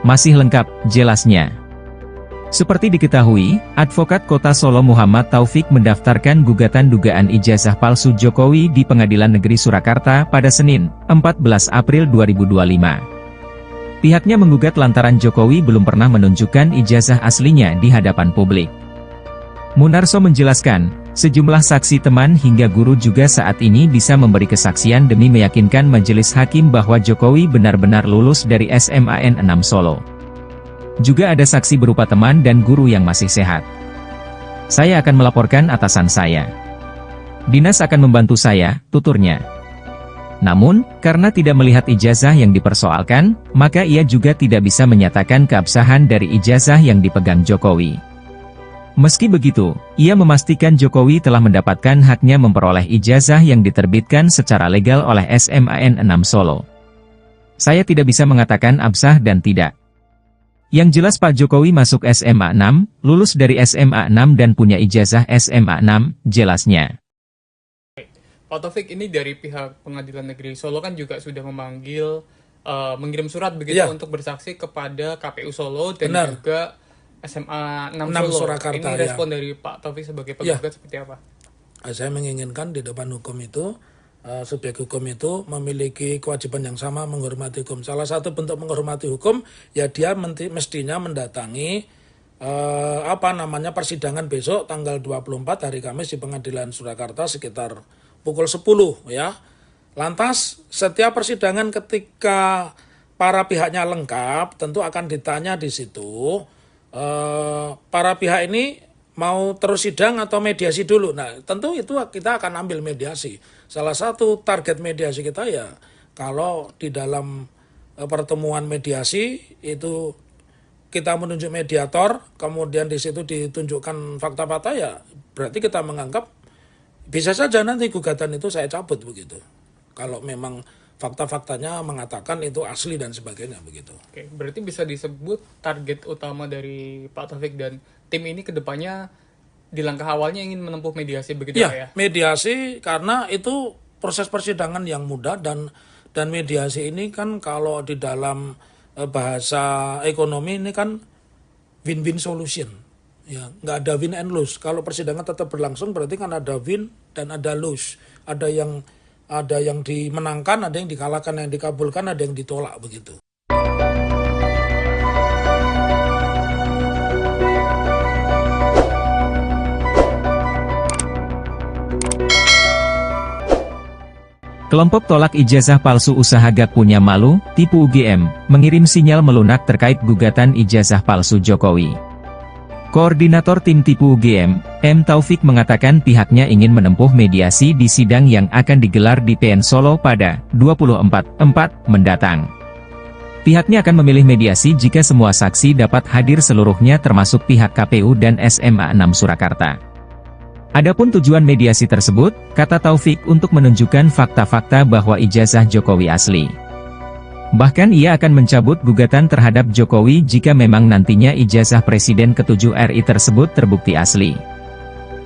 Masih lengkap, jelasnya. Seperti diketahui, Advokat Kota Solo Muhammad Taufik mendaftarkan gugatan dugaan ijazah palsu Jokowi di Pengadilan Negeri Surakarta pada Senin, 14 April 2025. Pihaknya menggugat lantaran Jokowi belum pernah menunjukkan ijazah aslinya di hadapan publik. Munarso menjelaskan, sejumlah saksi teman hingga guru juga saat ini bisa memberi kesaksian demi meyakinkan majelis hakim bahwa Jokowi benar-benar lulus dari SMAN 6 Solo. Juga ada saksi berupa teman dan guru yang masih sehat. Saya akan melaporkan atasan saya. Dinas akan membantu saya, tuturnya. Namun, karena tidak melihat ijazah yang dipersoalkan, maka ia juga tidak bisa menyatakan keabsahan dari ijazah yang dipegang Jokowi. Meski begitu, ia memastikan Jokowi telah mendapatkan haknya memperoleh ijazah yang diterbitkan secara legal oleh SMAN 6 Solo. Saya tidak bisa mengatakan absah dan tidak. Yang jelas Pak Jokowi masuk SMA 6, lulus dari SMA 6 dan punya ijazah SMA 6, jelasnya. Pak Taufik, ini dari pihak Pengadilan Negeri Solo kan juga sudah memanggil, mengirim surat begitu untuk bersaksi kepada KPU Solo dan juga SMA 6 Solo. Surakarta, ini respon dari Pak Taufik sebagai penggugat seperti apa? Saya menginginkan di depan hukum itu, subjek hukum itu memiliki kewajiban yang sama menghormati hukum. Salah satu bentuk menghormati hukum, ya dia mestinya mendatangi persidangan besok tanggal 24 hari Kamis di Pengadilan Surakarta sekitar pukul 10 ya. Lantas setiap persidangan ketika para pihaknya lengkap tentu akan ditanya di situ para pihak ini mau terus sidang atau mediasi dulu. Nah, tentu itu kita akan ambil mediasi. Salah satu target mediasi kita ya kalau di dalam pertemuan mediasi itu kita menunjuk mediator, kemudian di situ ditunjukkan fakta-fakta, ya berarti kita menganggap bisa saja nanti gugatan itu saya cabut begitu. Kalau memang fakta-faktanya mengatakan itu asli dan sebagainya begitu. Oke, berarti bisa disebut target utama dari Pak Taufik dan tim ini ke depannya di langkah awalnya ingin menempuh mediasi begitu ya? Mediasi karena itu proses persidangan yang mudah dan mediasi ini kan kalau di dalam bahasa ekonomi ini kan win-win solution. Ya, nggak ada win and lose. Kalau persidangan tetap berlangsung berarti kan ada win dan ada lose. Ada yang dimenangkan, ada yang dikalahkan, yang dikabulkan, ada yang ditolak begitu. Kelompok tolak ijazah palsu usaha Gak Punya Malu, tipu UGM, mengirim sinyal melunak terkait gugatan ijazah palsu Jokowi. Koordinator tim tipu UGM, M. Taufik mengatakan pihaknya ingin menempuh mediasi di sidang yang akan digelar di PN Solo pada 24/4 mendatang. Pihaknya akan memilih mediasi jika semua saksi dapat hadir seluruhnya termasuk pihak KPU dan SMA 6 Surakarta. Adapun tujuan mediasi tersebut, kata Taufik, untuk menunjukkan fakta-fakta bahwa ijazah Jokowi asli. Bahkan ia akan mencabut gugatan terhadap Jokowi jika memang nantinya ijazah Presiden ke-7 RI tersebut terbukti asli.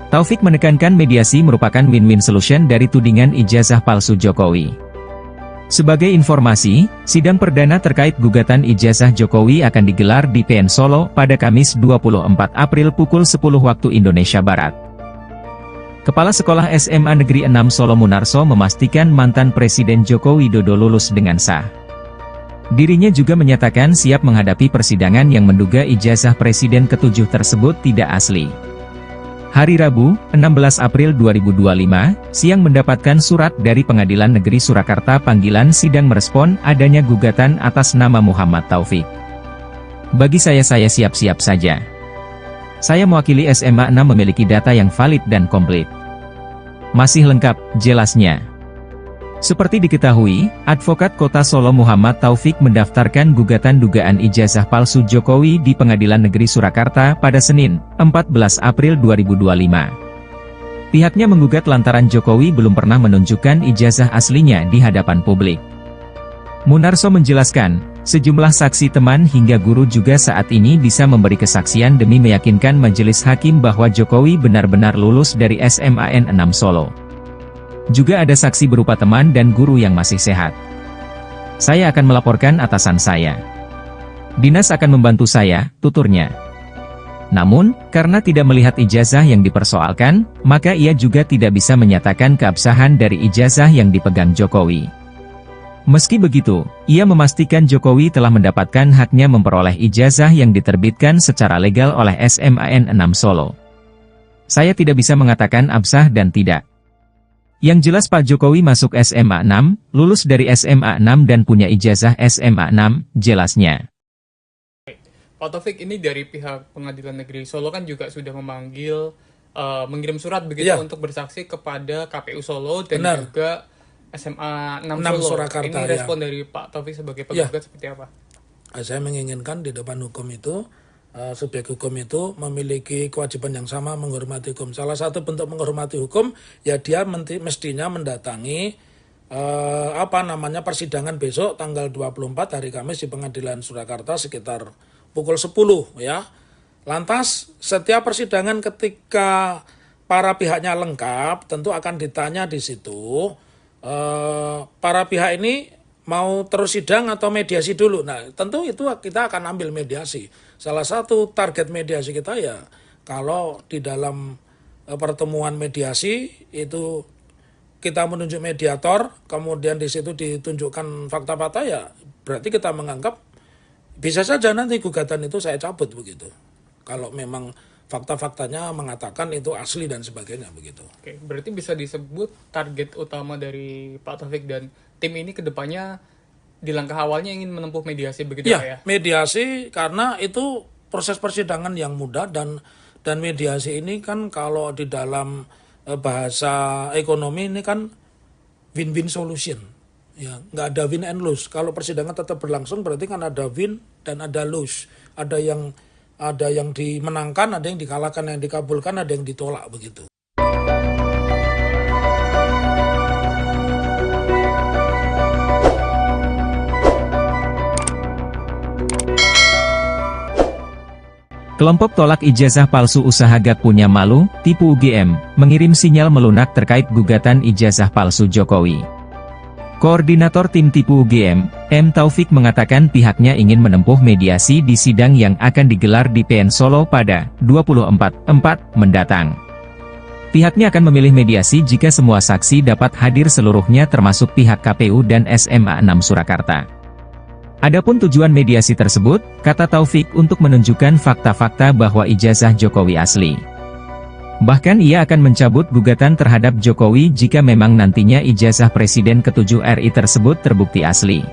Taufik menekankan mediasi merupakan win-win solution dari tudingan ijazah palsu Jokowi. Sebagai informasi, sidang perdana terkait gugatan ijazah Jokowi akan digelar di PN Solo pada Kamis 24 April pukul 10 waktu Indonesia Barat. Kepala Sekolah SMA Negeri 6 Solo Munarso memastikan mantan Presiden Joko Widodo lulus dengan sah. Dirinya juga menyatakan siap menghadapi persidangan yang menduga ijazah Presiden ke-7 tersebut tidak asli. Hari Rabu, 16 April 2025, siang mendapatkan surat dari Pengadilan Negeri Surakarta panggilan sidang merespon adanya gugatan atas nama Muhammad Taufik. Bagi saya siap-siap saja. Saya mewakili SMA 6 memiliki data yang valid dan komplit. Masih lengkap, jelasnya. Seperti diketahui, Advokat Kota Solo Muhammad Taufik mendaftarkan gugatan dugaan ijazah palsu Jokowi di Pengadilan Negeri Surakarta pada Senin, 14 April 2025. Pihaknya menggugat lantaran Jokowi belum pernah menunjukkan ijazah aslinya di hadapan publik. Munarso menjelaskan, sejumlah saksi teman hingga guru juga saat ini bisa memberi kesaksian demi meyakinkan majelis hakim bahwa Jokowi benar-benar lulus dari SMAN 6 Solo. Juga ada saksi berupa teman dan guru yang masih sehat. Saya akan melaporkan atasan saya. Dinas akan membantu saya, tuturnya. Namun, karena tidak melihat ijazah yang dipersoalkan, maka ia juga tidak bisa menyatakan keabsahan dari ijazah yang dipegang Jokowi. Meski begitu, ia memastikan Jokowi telah mendapatkan haknya memperoleh ijazah yang diterbitkan secara legal oleh SMAN 6 Solo. Saya tidak bisa mengatakan absah dan tidak. Yang jelas Pak Jokowi masuk SMA 6, lulus dari SMA 6 dan punya ijazah SMA 6, jelasnya. Pak Taufik, ini dari pihak Pengadilan Negeri Solo kan juga sudah memanggil, mengirim surat begitu untuk bersaksi kepada KPU Solo dan juga SMA 6 Solo. Surakarta. Ini respon dari Pak Taufik sebagai penggugat seperti apa? Saya menginginkan di depan hukum itu, subjek hukum itu memiliki kewajiban yang sama menghormati hukum. Salah satu bentuk menghormati hukum, ya dia mestinya mendatangi persidangan besok tanggal 24 hari Kamis di Pengadilan Surakarta sekitar pukul 10 ya. Lantas setiap persidangan ketika para pihaknya lengkap tentu akan ditanya di situ para pihak ini mau terus sidang atau mediasi dulu. Nah, tentu itu kita akan ambil mediasi. Salah satu target mediasi kita ya kalau di dalam pertemuan mediasi itu kita menunjuk mediator, kemudian di situ ditunjukkan fakta-fakta, ya berarti kita menganggap bisa saja nanti gugatan itu saya cabut begitu. Kalau memang fakta-faktanya mengatakan itu asli dan sebagainya begitu. Oke, berarti bisa disebut target utama dari Pak Taufik dan tim ini kedepannya di langkah awalnya ingin menempuh mediasi begitu ya, Pak ya? Mediasi karena itu proses persidangan yang mudah dan mediasi ini kan kalau di dalam bahasa ekonomi ini kan win-win solution. Ya, nggak ada win and lose. Kalau persidangan tetap berlangsung berarti kan ada win dan ada lose. Ada yang dimenangkan, ada yang dikalahkan, yang dikabulkan, ada yang ditolak begitu. Kelompok tolak ijazah palsu usaha gak punya malu, tipu UGM, mengirim sinyal melunak terkait gugatan ijazah palsu Jokowi. Koordinator tim tipu UGM, M. Taufik mengatakan pihaknya ingin menempuh mediasi di sidang yang akan digelar di PN Solo pada 24/4 mendatang. Pihaknya akan memilih mediasi jika semua saksi dapat hadir seluruhnya termasuk pihak KPU dan SMA 6 Surakarta. Adapun tujuan mediasi tersebut, kata Taufik, untuk menunjukkan fakta-fakta bahwa ijazah Jokowi asli. Bahkan ia akan mencabut gugatan terhadap Jokowi jika memang nantinya ijazah Presiden ke-7 RI tersebut terbukti asli.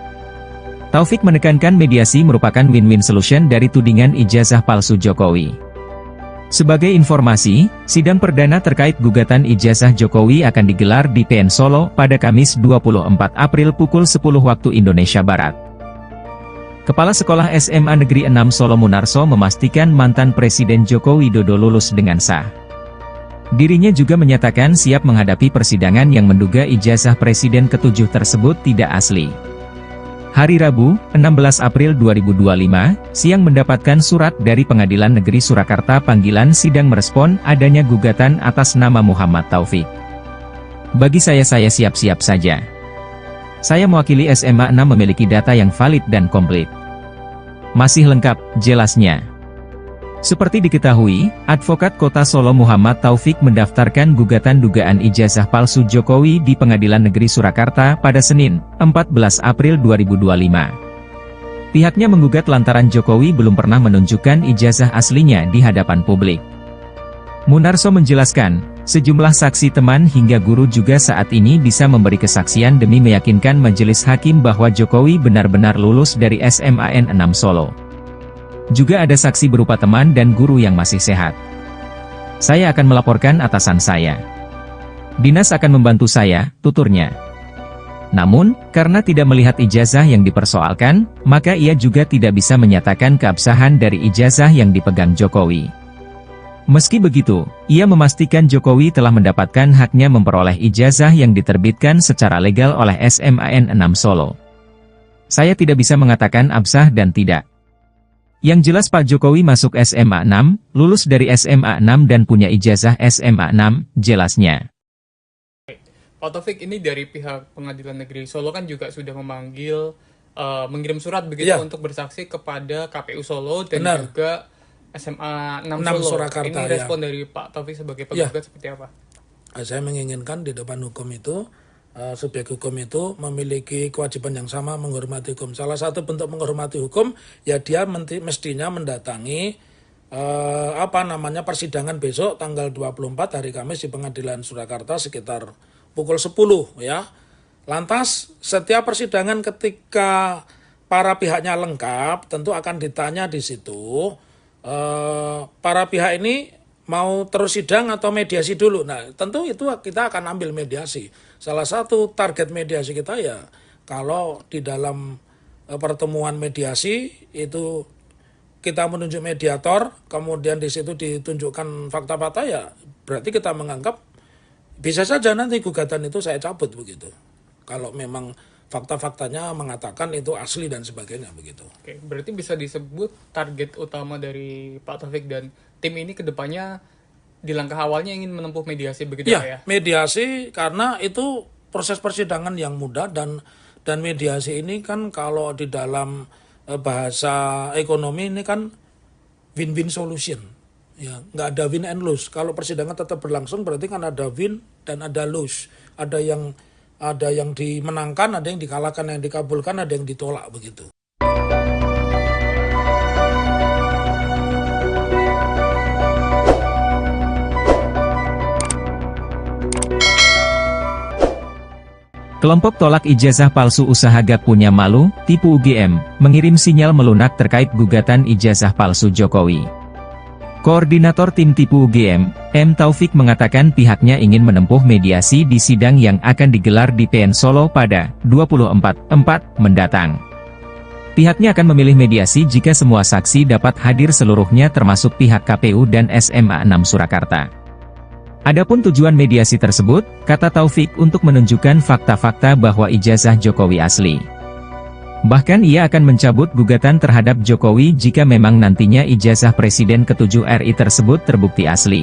Taufik menekankan mediasi merupakan win-win solution dari tudingan ijazah palsu Jokowi. Sebagai informasi, sidang perdana terkait gugatan ijazah Jokowi akan digelar di PN Solo pada Kamis 24 April pukul 10 waktu Indonesia Barat. Kepala Sekolah SMA Negeri 6 Solo Munarso memastikan mantan Presiden Joko Widodo lulus dengan sah. Dirinya juga menyatakan siap menghadapi persidangan yang menduga ijazah Presiden ke-7 tersebut tidak asli. Hari Rabu, 16 April 2025, siang mendapatkan surat dari Pengadilan Negeri Surakarta panggilan sidang merespon adanya gugatan atas nama Muhammad Taufik. Bagi saya siap-siap saja. Saya mewakili SMA 6 memiliki data yang valid dan komplit. Masih lengkap, jelasnya. Seperti diketahui, Advokat Kota Solo Muhammad Taufik mendaftarkan gugatan dugaan ijazah palsu Jokowi di Pengadilan Negeri Surakarta pada Senin, 14 April 2025. Pihaknya menggugat lantaran Jokowi belum pernah menunjukkan ijazah aslinya di hadapan publik. Munarso menjelaskan, sejumlah saksi teman hingga guru juga saat ini bisa memberi kesaksian demi meyakinkan majelis hakim bahwa Jokowi benar-benar lulus dari SMAN 6 Solo. Juga ada saksi berupa teman dan guru yang masih sehat. Saya akan melaporkan atasan saya. Dinas akan membantu saya, tuturnya. Namun, karena tidak melihat ijazah yang dipersoalkan, maka ia juga tidak bisa menyatakan keabsahan dari ijazah yang dipegang Jokowi. Meski begitu, ia memastikan Jokowi telah mendapatkan haknya memperoleh ijazah yang diterbitkan secara legal oleh SMAN 6 Solo. Saya tidak bisa mengatakan absah dan tidak. Yang jelas Pak Jokowi masuk SMA 6, lulus dari SMA 6 dan punya ijazah SMA 6, jelasnya. Pak Taufik, ini dari pihak Pengadilan Negeri Solo kan juga sudah memanggil, mengirim surat begitu untuk bersaksi kepada KPU Solo dan juga SMA 6 Solo. Surakarta. Ini respon dari Pak Taufik sebagai penggugat seperti apa? Saya menginginkan di depan hukum itu, subjek hukum itu memiliki kewajiban yang sama menghormati hukum. Salah satu bentuk menghormati hukum, ya dia mestinya mendatangi persidangan besok tanggal 24 hari Kamis di Pengadilan Surakarta sekitar pukul 10 ya. Lantas setiap persidangan ketika para pihaknya lengkap tentu akan ditanya di situ para pihak ini mau terus sidang atau mediasi dulu. Nah, tentu itu kita akan ambil mediasi. Salah satu target mediasi kita ya kalau di dalam pertemuan mediasi itu kita menunjuk mediator, kemudian di situ ditunjukkan fakta-fakta ya berarti kita menganggap bisa saja nanti gugatan itu saya cabut begitu. Kalau memang fakta-faktanya mengatakan itu asli dan sebagainya begitu. Oke, berarti bisa disebut target utama dari Pak Taufik dan tim ini ke depannya di langkah awalnya ingin menempuh mediasi begitu Ya, ya? mediasi karena itu proses persidangan yang mudah dan mediasi ini kan kalau di dalam bahasa ekonomi ini kan win-win solution. Ya, nggak ada win and lose. Kalau persidangan tetap berlangsung berarti kan ada win dan ada lose. Ada yang dimenangkan, ada yang dikalahkan, yang dikabulkan, ada yang ditolak begitu. Kelompok tolak ijazah palsu usaha Gak Punya Malu, tipu UGM, mengirim sinyal melunak terkait gugatan ijazah palsu Jokowi. Koordinator tim tipu UGM, M. Taufik mengatakan pihaknya ingin menempuh mediasi di sidang yang akan digelar di PN Solo pada 24/4 mendatang. Pihaknya akan memilih mediasi jika semua saksi dapat hadir seluruhnya termasuk pihak KPU dan SMA 6 Surakarta. Adapun tujuan mediasi tersebut, kata Taufik untuk menunjukkan fakta-fakta bahwa ijazah Jokowi asli. Bahkan ia akan mencabut gugatan terhadap Jokowi jika memang nantinya ijazah Presiden ke-7 RI tersebut terbukti asli.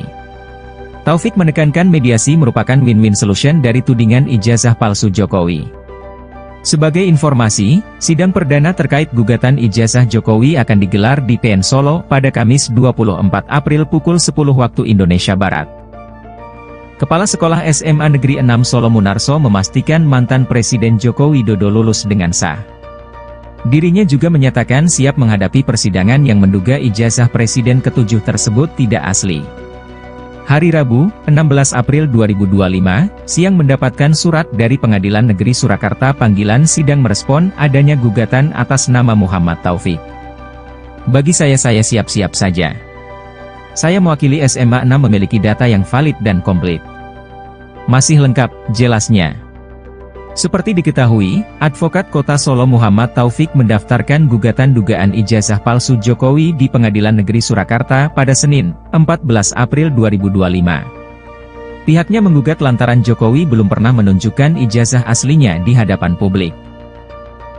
Taufik menekankan mediasi merupakan win-win solution dari tudingan ijazah palsu Jokowi. Sebagai informasi, sidang perdana terkait gugatan ijazah Jokowi akan digelar di PN Solo pada Kamis 24 April pukul 10 waktu Indonesia Barat. Kepala Sekolah SMA Negeri 6 Solo Munarso memastikan mantan Presiden Joko Widodo lulus dengan sah. Dirinya juga menyatakan siap menghadapi persidangan yang menduga ijazah Presiden ke-7 tersebut tidak asli. Hari Rabu, 16 April 2025, siang mendapatkan surat dari Pengadilan Negeri Surakarta panggilan sidang merespon adanya gugatan atas nama Muhammad Taufik. Bagi saya siap-siap saja. Saya mewakili SMA 6 memiliki data yang valid dan komplit. Masih lengkap, jelasnya. Seperti diketahui, Advokat Kota Solo Muhammad Taufik mendaftarkan gugatan dugaan ijazah palsu Jokowi di Pengadilan Negeri Surakarta pada Senin, 14 April 2025. Pihaknya menggugat lantaran Jokowi belum pernah menunjukkan ijazah aslinya di hadapan publik.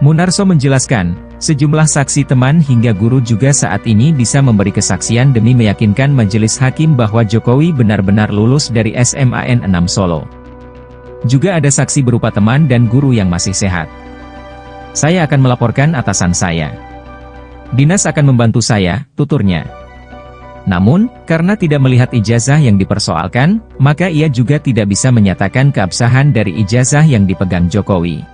Munarso menjelaskan, sejumlah saksi teman hingga guru juga saat ini bisa memberi kesaksian demi meyakinkan majelis hakim bahwa Jokowi benar-benar lulus dari SMAN 6 Solo. Juga ada saksi berupa teman dan guru yang masih sehat. Saya akan melaporkan atasan saya. Dinas akan membantu saya, tuturnya. Namun, karena tidak melihat ijazah yang dipersoalkan, maka ia juga tidak bisa menyatakan keabsahan dari ijazah yang dipegang Jokowi.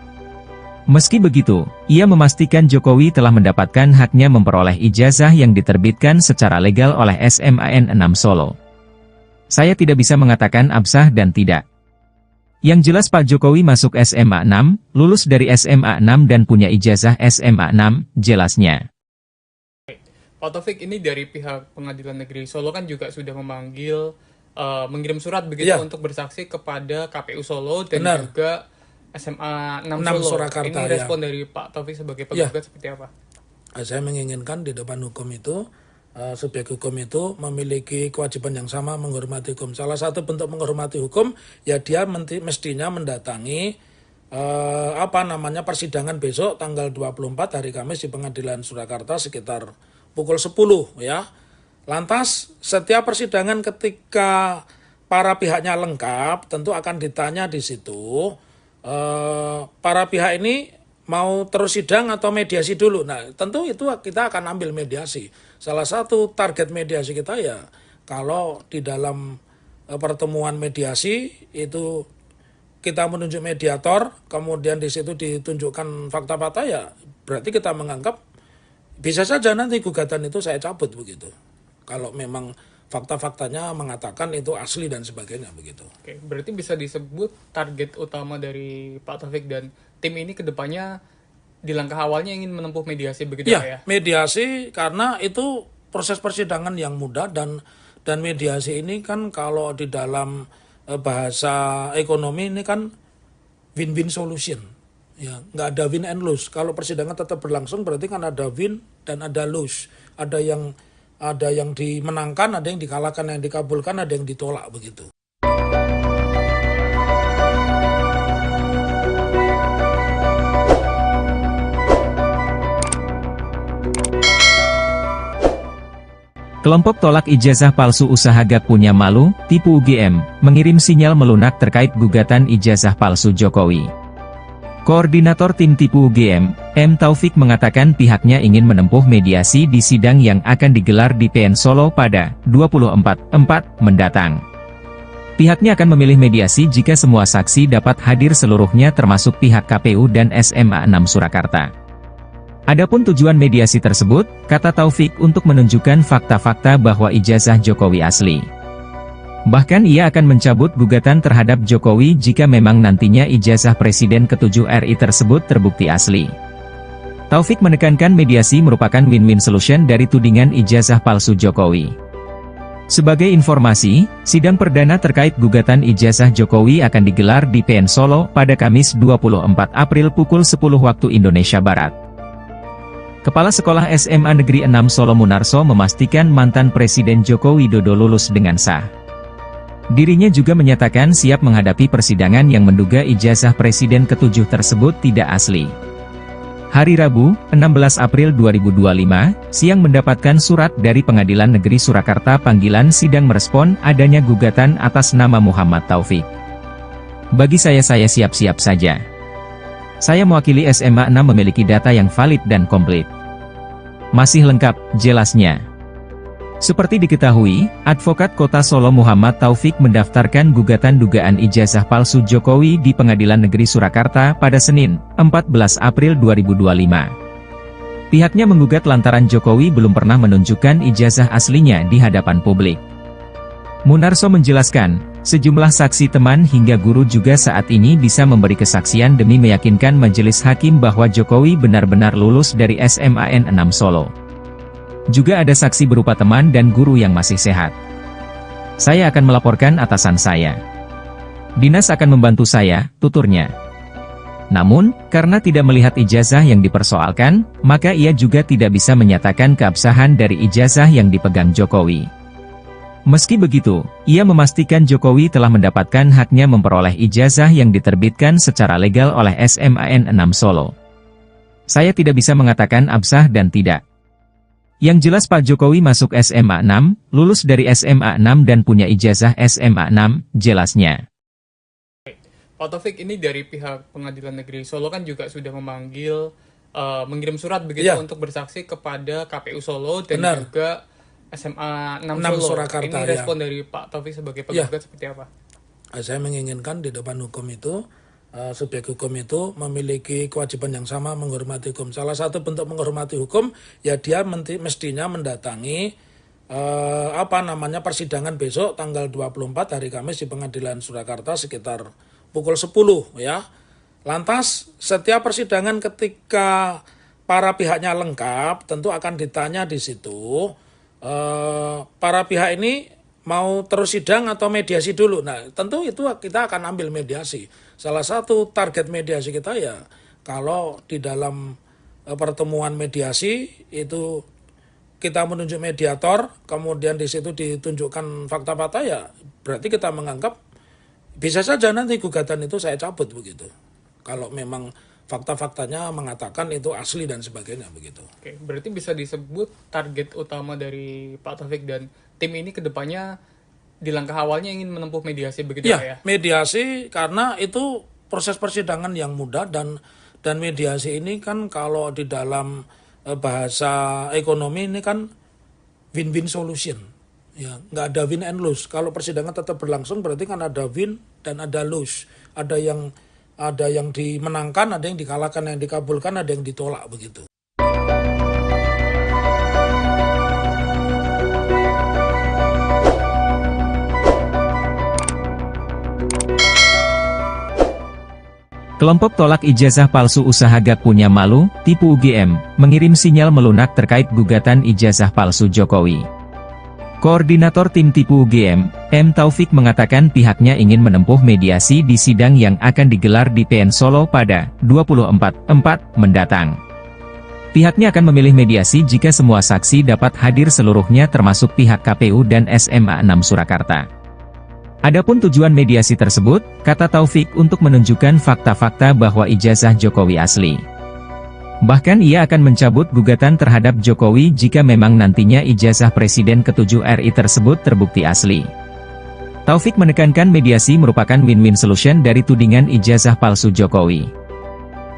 Meski begitu, ia memastikan Jokowi telah mendapatkan haknya memperoleh ijazah yang diterbitkan secara legal oleh SMAN 6 Solo. Saya tidak bisa mengatakan absah dan tidak. Yang jelas Pak Jokowi masuk SMA 6, lulus dari SMA 6 dan punya ijazah SMA 6, jelasnya. Pak Taufik, ini dari pihak Pengadilan Negeri Solo kan juga sudah memanggil, mengirim surat begitu untuk bersaksi kepada KPU Solo dan juga SMA 6 Solo. Surakarta, ini respon dari Pak Taufik sebagai penggugat seperti apa? Saya menginginkan di depan hukum itu, subjek hukum itu memiliki kewajiban yang sama menghormati hukum. Salah satu bentuk menghormati hukum, ya dia mestinya mendatangi persidangan besok tanggal 24 hari Kamis di Pengadilan Surakarta sekitar pukul 10 ya. Lantas setiap persidangan ketika para pihaknya lengkap tentu akan ditanya di situ para pihak ini mau terus sidang atau mediasi dulu. Nah, tentu itu kita akan ambil mediasi. Salah satu target mediasi kita ya kalau di dalam pertemuan mediasi itu kita menunjuk mediator, kemudian di situ ditunjukkan fakta-fakta ya berarti kita menganggap bisa saja nanti gugatan itu saya cabut begitu. Kalau memang fakta-faktanya mengatakan itu asli dan sebagainya begitu. Oke, berarti bisa disebut target utama dari Pak Taufik dan tim ini ke depannya di langkah awalnya ingin menempuh mediasi begitu Pak ya? Mediasi karena itu proses persidangan yang mudah dan mediasi ini kan kalau di dalam bahasa ekonomi ini kan win-win solution. Ya, nggak ada win and lose. Kalau persidangan tetap berlangsung berarti kan ada win dan ada lose. Ada yang dimenangkan, ada yang dikalahkan, yang dikabulkan, ada yang ditolak begitu. Kelompok tolak ijazah palsu usaha gak punya malu, tipu UGM, mengirim sinyal melunak terkait gugatan ijazah palsu Jokowi. Koordinator tim tipu UGM, M. Taufik mengatakan pihaknya ingin menempuh mediasi di sidang yang akan digelar di PN Solo pada 24/4 mendatang. Pihaknya akan memilih mediasi jika semua saksi dapat hadir seluruhnya termasuk pihak KPU dan SMA 6 Surakarta. Adapun tujuan mediasi tersebut, kata Taufik untuk menunjukkan fakta-fakta bahwa ijazah Jokowi asli. Bahkan ia akan mencabut gugatan terhadap Jokowi jika memang nantinya ijazah Presiden ke-7 RI tersebut terbukti asli. Taufik menekankan mediasi merupakan win-win solution dari tudingan ijazah palsu Jokowi. Sebagai informasi, sidang perdana terkait gugatan ijazah Jokowi akan digelar di PN Solo pada Kamis 24 April pukul 10 waktu Indonesia Barat. Kepala Sekolah SMA Negeri 6 Solo Munarso memastikan mantan Presiden Joko Widodo lulus dengan sah. Dirinya juga menyatakan siap menghadapi persidangan yang menduga ijazah Presiden ke-7 tersebut tidak asli. Hari Rabu, 16 April 2025, siang mendapatkan surat dari Pengadilan Negeri Surakarta panggilan sidang merespon adanya gugatan atas nama Muhammad Taufik. Bagi saya siap-siap saja. Saya mewakili SMA 6 memiliki data yang valid dan komplit. Masih lengkap, jelasnya. Seperti diketahui, Advokat Kota Solo Muhammad Taufik mendaftarkan gugatan dugaan ijazah palsu Jokowi di Pengadilan Negeri Surakarta pada Senin, 14 April 2025. Pihaknya menggugat lantaran Jokowi belum pernah menunjukkan ijazah aslinya di hadapan publik. Munarso menjelaskan, sejumlah saksi teman hingga guru juga saat ini bisa memberi kesaksian demi meyakinkan majelis hakim bahwa Jokowi benar-benar lulus dari SMAN 6 Solo. Juga ada saksi berupa teman dan guru yang masih sehat. Saya akan melaporkan atasan saya. Dinas akan membantu saya, tuturnya. Namun, karena tidak melihat ijazah yang dipersoalkan, maka ia juga tidak bisa menyatakan keabsahan dari ijazah yang dipegang Jokowi. Meski begitu, ia memastikan Jokowi telah mendapatkan haknya memperoleh ijazah yang diterbitkan secara legal oleh SMAN 6 Solo. Saya tidak bisa mengatakan absah dan tidak. Yang jelas Pak Jokowi masuk SMA 6, lulus dari SMA 6 dan punya ijazah SMA 6, jelasnya. Pak Taufik, ini dari pihak Pengadilan Negeri Solo kan juga sudah memanggil, mengirim surat begitu untuk bersaksi kepada KPU Solo dan juga SMA 6 Solo. Surakarta, ini respon dari Pak Taufik sebagai penggugat seperti apa? Saya menginginkan di depan hukum itu, subjek hukum itu memiliki kewajiban yang sama menghormati hukum. Salah satu bentuk menghormati hukum, ya dia mestinya mendatangi persidangan besok tanggal 24 hari Kamis di Pengadilan Surakarta sekitar pukul 10 ya. Lantas setiap persidangan ketika para pihaknya lengkap tentu akan ditanya di situ para pihak ini mau terus sidang atau mediasi dulu. Nah, tentu itu kita akan ambil mediasi. Salah satu target mediasi kita ya, kalau di dalam pertemuan mediasi itu kita menunjuk mediator, kemudian di situ ditunjukkan fakta-fakta ya, berarti kita menganggap bisa saja nanti gugatan itu saya cabut begitu. Kalau memang fakta-faktanya mengatakan itu asli dan sebagainya begitu. Oke, berarti bisa disebut target utama dari Pak Taufik dan tim ini ke depannya di langkah awalnya ingin menempuh mediasi begitu ya? Mediasi karena itu proses persidangan yang mudah dan mediasi ini kan kalau di dalam bahasa ekonomi ini kan win-win solution. Ya, nggak ada win and lose. Kalau persidangan tetap berlangsung berarti kan ada win dan ada lose. Ada yang dimenangkan, ada yang dikalahkan, yang dikabulkan, ada yang ditolak begitu. Kelompok tolak ijazah palsu usaha gak punya malu, tipu UGM, mengirim sinyal melunak terkait gugatan ijazah palsu Jokowi. Koordinator tim tipu UGM, M. Taufik mengatakan pihaknya ingin menempuh mediasi di sidang yang akan digelar di PN Solo pada 24/4 mendatang. Pihaknya akan memilih mediasi jika semua saksi dapat hadir seluruhnya termasuk pihak KPU dan SMA 6 Surakarta. Adapun tujuan mediasi tersebut, kata Taufik, untuk menunjukkan fakta-fakta bahwa ijazah Jokowi asli. Bahkan ia akan mencabut gugatan terhadap Jokowi jika memang nantinya ijazah Presiden ke-7 RI tersebut terbukti asli. Taufik menekankan mediasi merupakan win-win solution dari tudingan ijazah palsu Jokowi.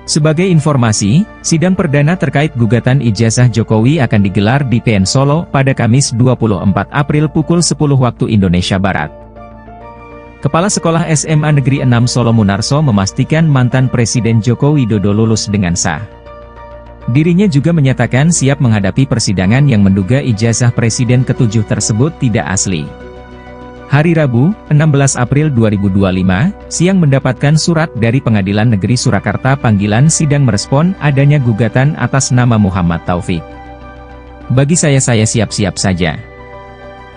Sebagai informasi, sidang perdana terkait gugatan ijazah Jokowi akan digelar di PN Solo pada Kamis 24 April pukul 10 waktu Indonesia Barat. Kepala Sekolah SMA Negeri 6 Solo Munarso memastikan mantan Presiden Joko Widodo lulus dengan sah. Dirinya juga menyatakan siap menghadapi persidangan yang menduga ijazah Presiden ke-7 tersebut tidak asli. Hari Rabu, 16 April 2025, siang mendapatkan surat dari Pengadilan Negeri Surakarta panggilan sidang merespon adanya gugatan atas nama Muhammad Taufik. Bagi saya siap-siap saja.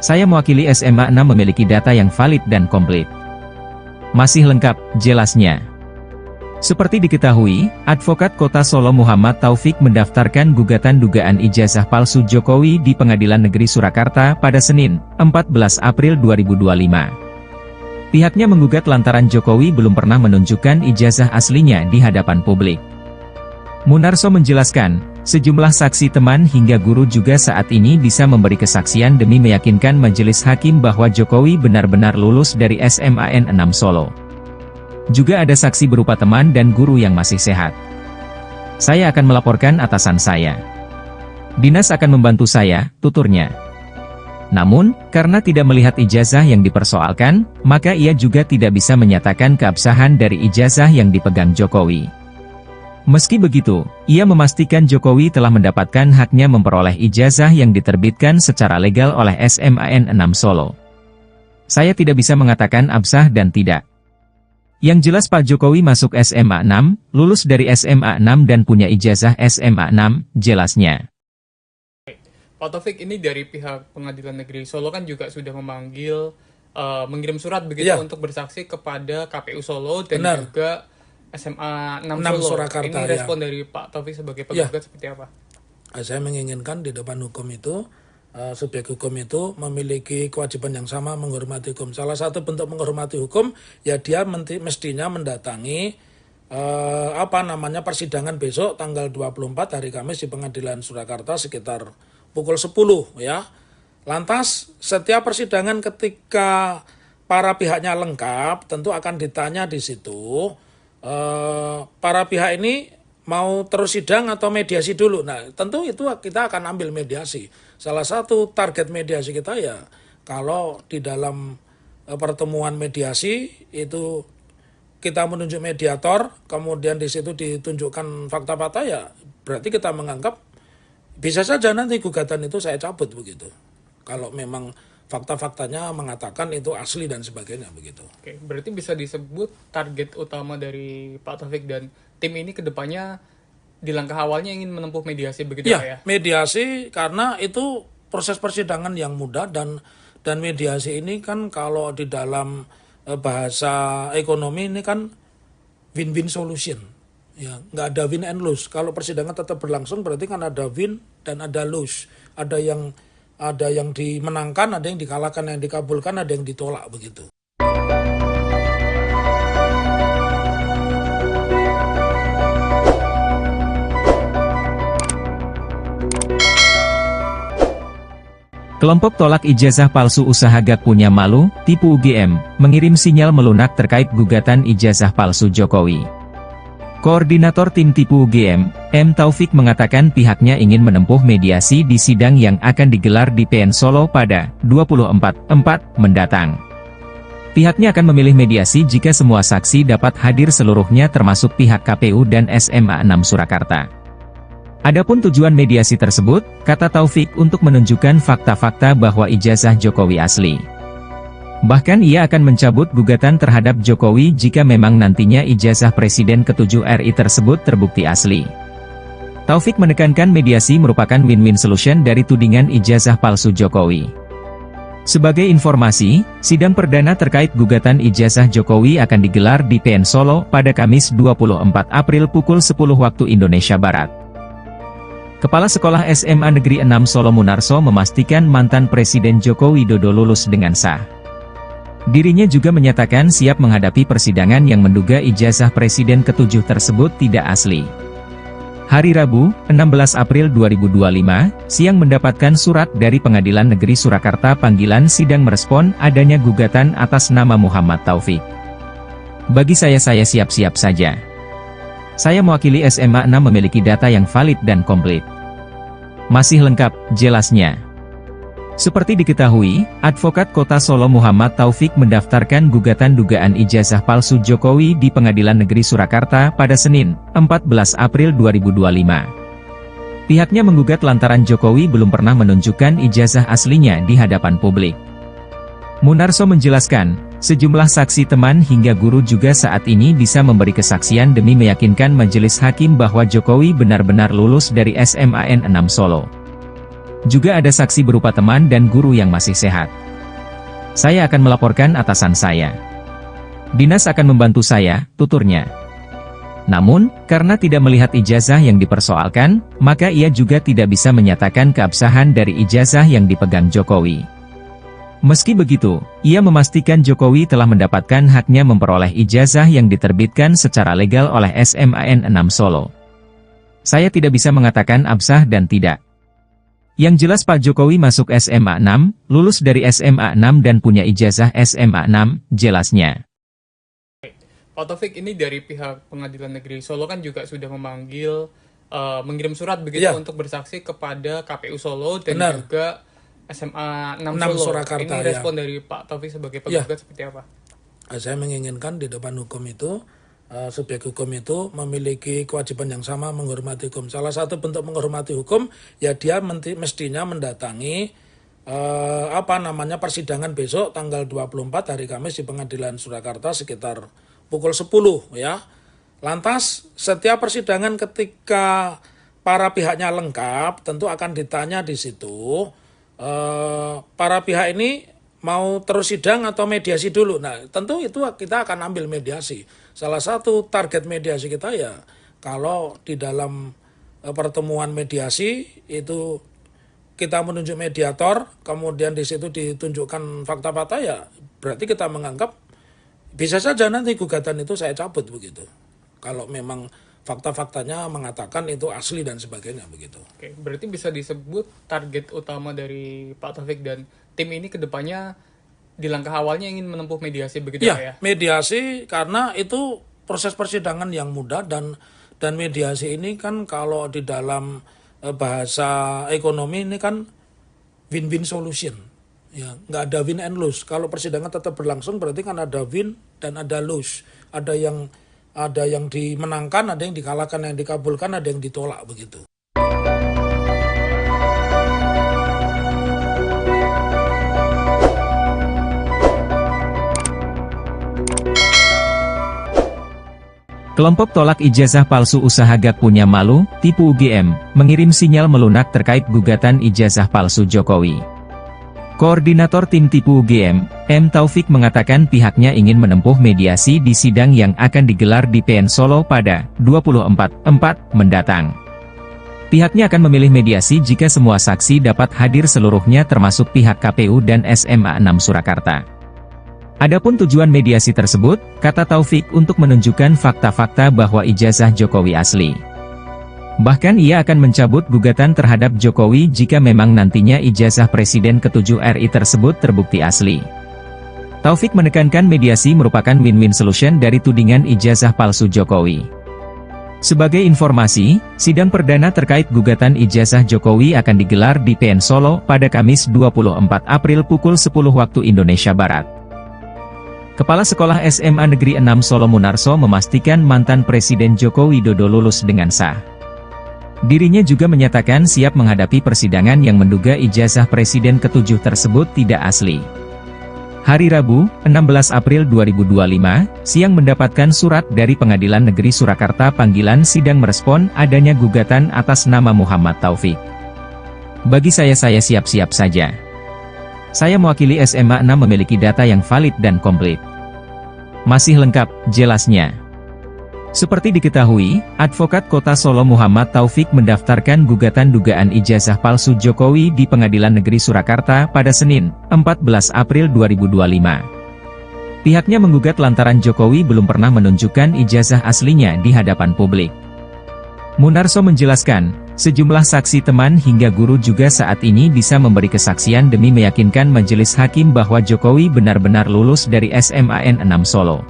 Saya mewakili SMA 6 memiliki data yang valid dan komplit. Masih lengkap, jelasnya. Seperti diketahui, Advokat Kota Solo Muhammad Taufik mendaftarkan gugatan dugaan ijazah palsu Jokowi di Pengadilan Negeri Surakarta pada Senin, 14 April 2025. Pihaknya menggugat lantaran Jokowi belum pernah menunjukkan ijazah aslinya di hadapan publik. Munarso menjelaskan, sejumlah saksi teman hingga guru juga saat ini bisa memberi kesaksian demi meyakinkan majelis hakim bahwa Jokowi benar-benar lulus dari SMAN 6 Solo. Juga ada saksi berupa teman dan guru yang masih sehat. Saya akan melaporkan atasan saya. Dinas akan membantu saya, tuturnya. Namun, karena tidak melihat ijazah yang dipersoalkan, maka ia juga tidak bisa menyatakan keabsahan dari ijazah yang dipegang Jokowi. Meski begitu, ia memastikan Jokowi telah mendapatkan haknya memperoleh ijazah yang diterbitkan secara legal oleh SMAN 6 Solo. Saya tidak bisa mengatakan absah dan tidak. Yang jelas Pak Jokowi masuk SMA 6, lulus dari SMA 6 dan punya ijazah SMA 6, jelasnya. Pak Taufik, ini dari pihak Pengadilan Negeri Solo kan juga sudah memanggil, mengirim surat begitu untuk bersaksi kepada KPU Solo dan juga SMA 6 Solo. Surakarta. Ini respon dari Pak Taufik sebagai penggugat seperti apa? Saya menginginkan di depan hukum itu, subjek hukum itu memiliki kewajiban yang sama menghormati hukum. Salah satu bentuk menghormati hukum, ya dia mestinya mendatangi persidangan besok tanggal 24 hari Kamis di Pengadilan Surakarta sekitar pukul 10 ya. Lantas setiap persidangan ketika para pihaknya lengkap, tentu akan ditanya di situ. Para pihak ini mau terus sidang atau mediasi dulu. Nah, tentu itu kita akan ambil mediasi. Salah satu target mediasi kita ya, kalau di dalam pertemuan mediasi itu kita menunjuk mediator, kemudian di situ ditunjukkan fakta-fakta, ya berarti kita menganggap bisa saja nanti gugatan itu saya cabut begitu. Kalau memang fakta-faktanya mengatakan itu asli dan sebagainya begitu. Oke, berarti bisa disebut target utama dari Pak Taufik dan tim ini ke depannya di langkah awalnya ingin menempuh mediasi begitu ya? Mediasi karena itu proses persidangan yang mudah dan mediasi ini kan kalau di dalam bahasa ekonomi ini kan win-win solution. Ya, nggak ada win and lose. Kalau persidangan tetap berlangsung berarti kan ada win dan ada lose. Ada yang dimenangkan, ada yang dikalahkan, yang dikabulkan, ada yang ditolak begitu. Kelompok tolak ijazah palsu usaha gak punya malu, tipu UGM, mengirim sinyal melunak terkait gugatan ijazah palsu Jokowi. Koordinator tim tipu UGM, M. Taufik mengatakan pihaknya ingin menempuh mediasi di sidang yang akan digelar di PN Solo pada 24/4 mendatang. Pihaknya akan memilih mediasi jika semua saksi dapat hadir seluruhnya termasuk pihak KPU dan SMA 6 Surakarta. Adapun tujuan mediasi tersebut, kata Taufik, untuk menunjukkan fakta-fakta bahwa ijazah Jokowi asli. Bahkan ia akan mencabut gugatan terhadap Jokowi jika memang nantinya ijazah Presiden ke-7 RI tersebut terbukti asli. Taufik menekankan mediasi merupakan win-win solution dari tudingan ijazah palsu Jokowi. Sebagai informasi, sidang perdana terkait gugatan ijazah Jokowi akan digelar di PN Solo pada Kamis 24 April pukul 10 waktu Indonesia Barat. Kepala Sekolah SMA Negeri 6 Solo Munarso memastikan mantan Presiden Joko Widodo lulus dengan sah. Dirinya juga menyatakan siap menghadapi persidangan yang menduga ijazah Presiden ke-7 tersebut tidak asli. Hari Rabu, 16 April 2025, siang mendapatkan surat dari Pengadilan Negeri Surakarta panggilan sidang merespon adanya gugatan atas nama Muhammad Taufik. Bagi saya siap-siap saja. Saya mewakili SMA 6 memiliki data yang valid dan komplit. Masih lengkap, jelasnya. Seperti diketahui, Advokat Kota Solo Muhammad Taufik mendaftarkan gugatan dugaan ijazah palsu Jokowi di Pengadilan Negeri Surakarta pada Senin, 14 April 2025. Pihaknya menggugat lantaran Jokowi belum pernah menunjukkan ijazah aslinya di hadapan publik. Munarso menjelaskan, sejumlah saksi teman hingga guru juga saat ini bisa memberi kesaksian demi meyakinkan majelis hakim bahwa Jokowi benar-benar lulus dari SMAN 6 Solo. Juga ada saksi berupa teman dan guru yang masih sehat. Saya akan melaporkan atasan saya. Dinas akan membantu saya, tuturnya. Namun, karena tidak melihat ijazah yang dipersoalkan, maka ia juga tidak bisa menyatakan keabsahan dari ijazah yang dipegang Jokowi. Meski begitu, ia memastikan Jokowi telah mendapatkan haknya memperoleh ijazah yang diterbitkan secara legal oleh SMAN 6 Solo. Saya tidak bisa mengatakan absah dan tidak. Yang jelas Pak Jokowi masuk SMA 6, lulus dari SMA 6 dan punya ijazah SMA 6, jelasnya. Pak Taufik, ini dari pihak Pengadilan Negeri Solo kan juga sudah memanggil, mengirim surat begitu untuk bersaksi kepada KPU Solo dan juga SMA 6 Solo. Surakarta, ini respon dari Pak Taufik sebagai penggugat seperti apa? Saya menginginkan di depan hukum itu, subjek hukum itu memiliki kewajiban yang sama menghormati hukum. Salah satu bentuk menghormati hukum, ya dia mestinya mendatangi persidangan besok tanggal 24 hari Kamis di Pengadilan Surakarta sekitar pukul 10 ya. Lantas setiap persidangan ketika para pihaknya lengkap tentu akan ditanya di situ para pihak ini mau terus sidang atau mediasi dulu. Nah, tentu itu kita akan ambil mediasi. Salah satu target mediasi kita ya, kalau di dalam pertemuan mediasi itu kita menunjuk mediator, kemudian di situ ditunjukkan fakta-fakta ya, berarti kita menganggap bisa saja nanti gugatan itu saya cabut begitu. Kalau memang fakta-faktanya mengatakan itu asli dan sebagainya begitu. Oke, berarti bisa disebut target utama dari Pak Taufik dan tim ini kedepannya di langkah awalnya ingin menempuh mediasi begitu ya? Mediasi karena itu proses persidangan yang mudah dan mediasi ini kan kalau di dalam bahasa ekonomi ini kan win-win solution. Ya, nggak ada win and lose. Kalau persidangan tetap berlangsung berarti kan ada win dan ada lose. Ada yang dimenangkan, ada yang dikalahkan, yang dikabulkan, ada yang ditolak begitu. Kelompok tolak ijazah palsu usaha gak punya malu, tipu UGM, mengirim sinyal melunak terkait gugatan ijazah palsu Jokowi. Koordinator tim tipu UGM, M. Taufik mengatakan pihaknya ingin menempuh mediasi di sidang yang akan digelar di PN Solo pada 24/4 mendatang. Pihaknya akan memilih mediasi jika semua saksi dapat hadir seluruhnya termasuk pihak KPU dan SMA 6 Surakarta. Adapun tujuan mediasi tersebut, kata Taufik untuk menunjukkan fakta-fakta bahwa ijazah Jokowi asli. Bahkan ia akan mencabut gugatan terhadap Jokowi jika memang nantinya ijazah Presiden ke-7 RI tersebut terbukti asli. Taufik menekankan mediasi merupakan win-win solution dari tudingan ijazah palsu Jokowi. Sebagai informasi, sidang perdana terkait gugatan ijazah Jokowi akan digelar di PN Solo pada Kamis 24 April pukul 10 waktu Indonesia Barat. Kepala Sekolah SMA Negeri 6 Solo Munarso memastikan mantan Presiden Joko Widodo lulus dengan sah. Dirinya juga menyatakan siap menghadapi persidangan yang menduga ijazah Presiden ke-7 tersebut tidak asli. Hari Rabu, 16 April 2025, siang mendapatkan surat dari Pengadilan Negeri Surakarta panggilan sidang merespon adanya gugatan atas nama Muhammad Taufik. Bagi saya siap-siap saja. Saya mewakili SMA 6 memiliki data yang valid dan komplit. Masih lengkap, jelasnya. Seperti diketahui, Advokat Kota Solo Muhammad Taufik mendaftarkan gugatan dugaan ijazah palsu Jokowi di Pengadilan Negeri Surakarta pada Senin, 14 April 2025. Pihaknya menggugat lantaran Jokowi belum pernah menunjukkan ijazah aslinya di hadapan publik. Munarso menjelaskan, sejumlah saksi teman hingga guru juga saat ini bisa memberi kesaksian demi meyakinkan majelis hakim bahwa Jokowi benar-benar lulus dari SMAN 6 Solo.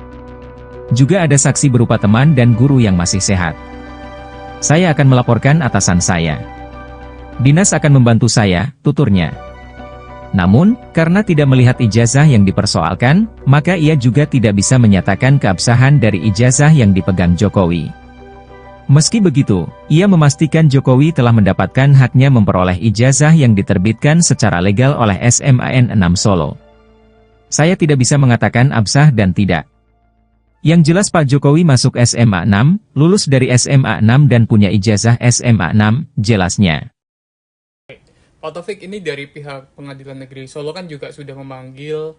Juga ada saksi berupa teman dan guru yang masih sehat. Saya akan melaporkan atasan saya. Dinas akan membantu saya, tuturnya. Namun, karena tidak melihat ijazah yang dipersoalkan, maka ia juga tidak bisa menyatakan keabsahan dari ijazah yang dipegang Jokowi. Meski begitu, ia memastikan Jokowi telah mendapatkan haknya memperoleh ijazah yang diterbitkan secara legal oleh SMAN 6 Solo. Saya tidak bisa mengatakan absah dan tidak. Yang jelas Pak Jokowi masuk SMA 6, lulus dari SMA 6 dan punya ijazah SMA 6, jelasnya. Pak Taufik, ini dari pihak Pengadilan Negeri Solo kan juga sudah memanggil,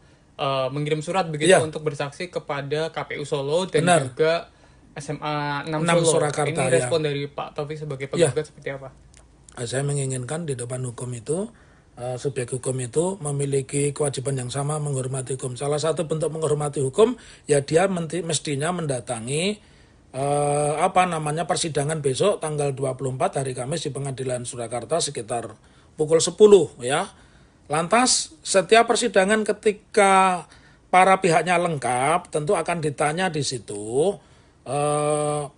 mengirim surat begitu untuk bersaksi kepada KPU Solo dan juga SMA 6 Solo. Surakarta, ini respon dari Pak Taufik sebagai penggugat seperti apa? Saya menginginkan di depan hukum itu, subjek hukum itu memiliki kewajiban yang sama menghormati hukum. Salah satu bentuk menghormati hukum, ya dia mestinya mendatangi persidangan besok tanggal 24 hari Kamis di Pengadilan Surakarta sekitar pukul 10 ya. Lantas setiap persidangan ketika para pihaknya lengkap tentu akan ditanya di situ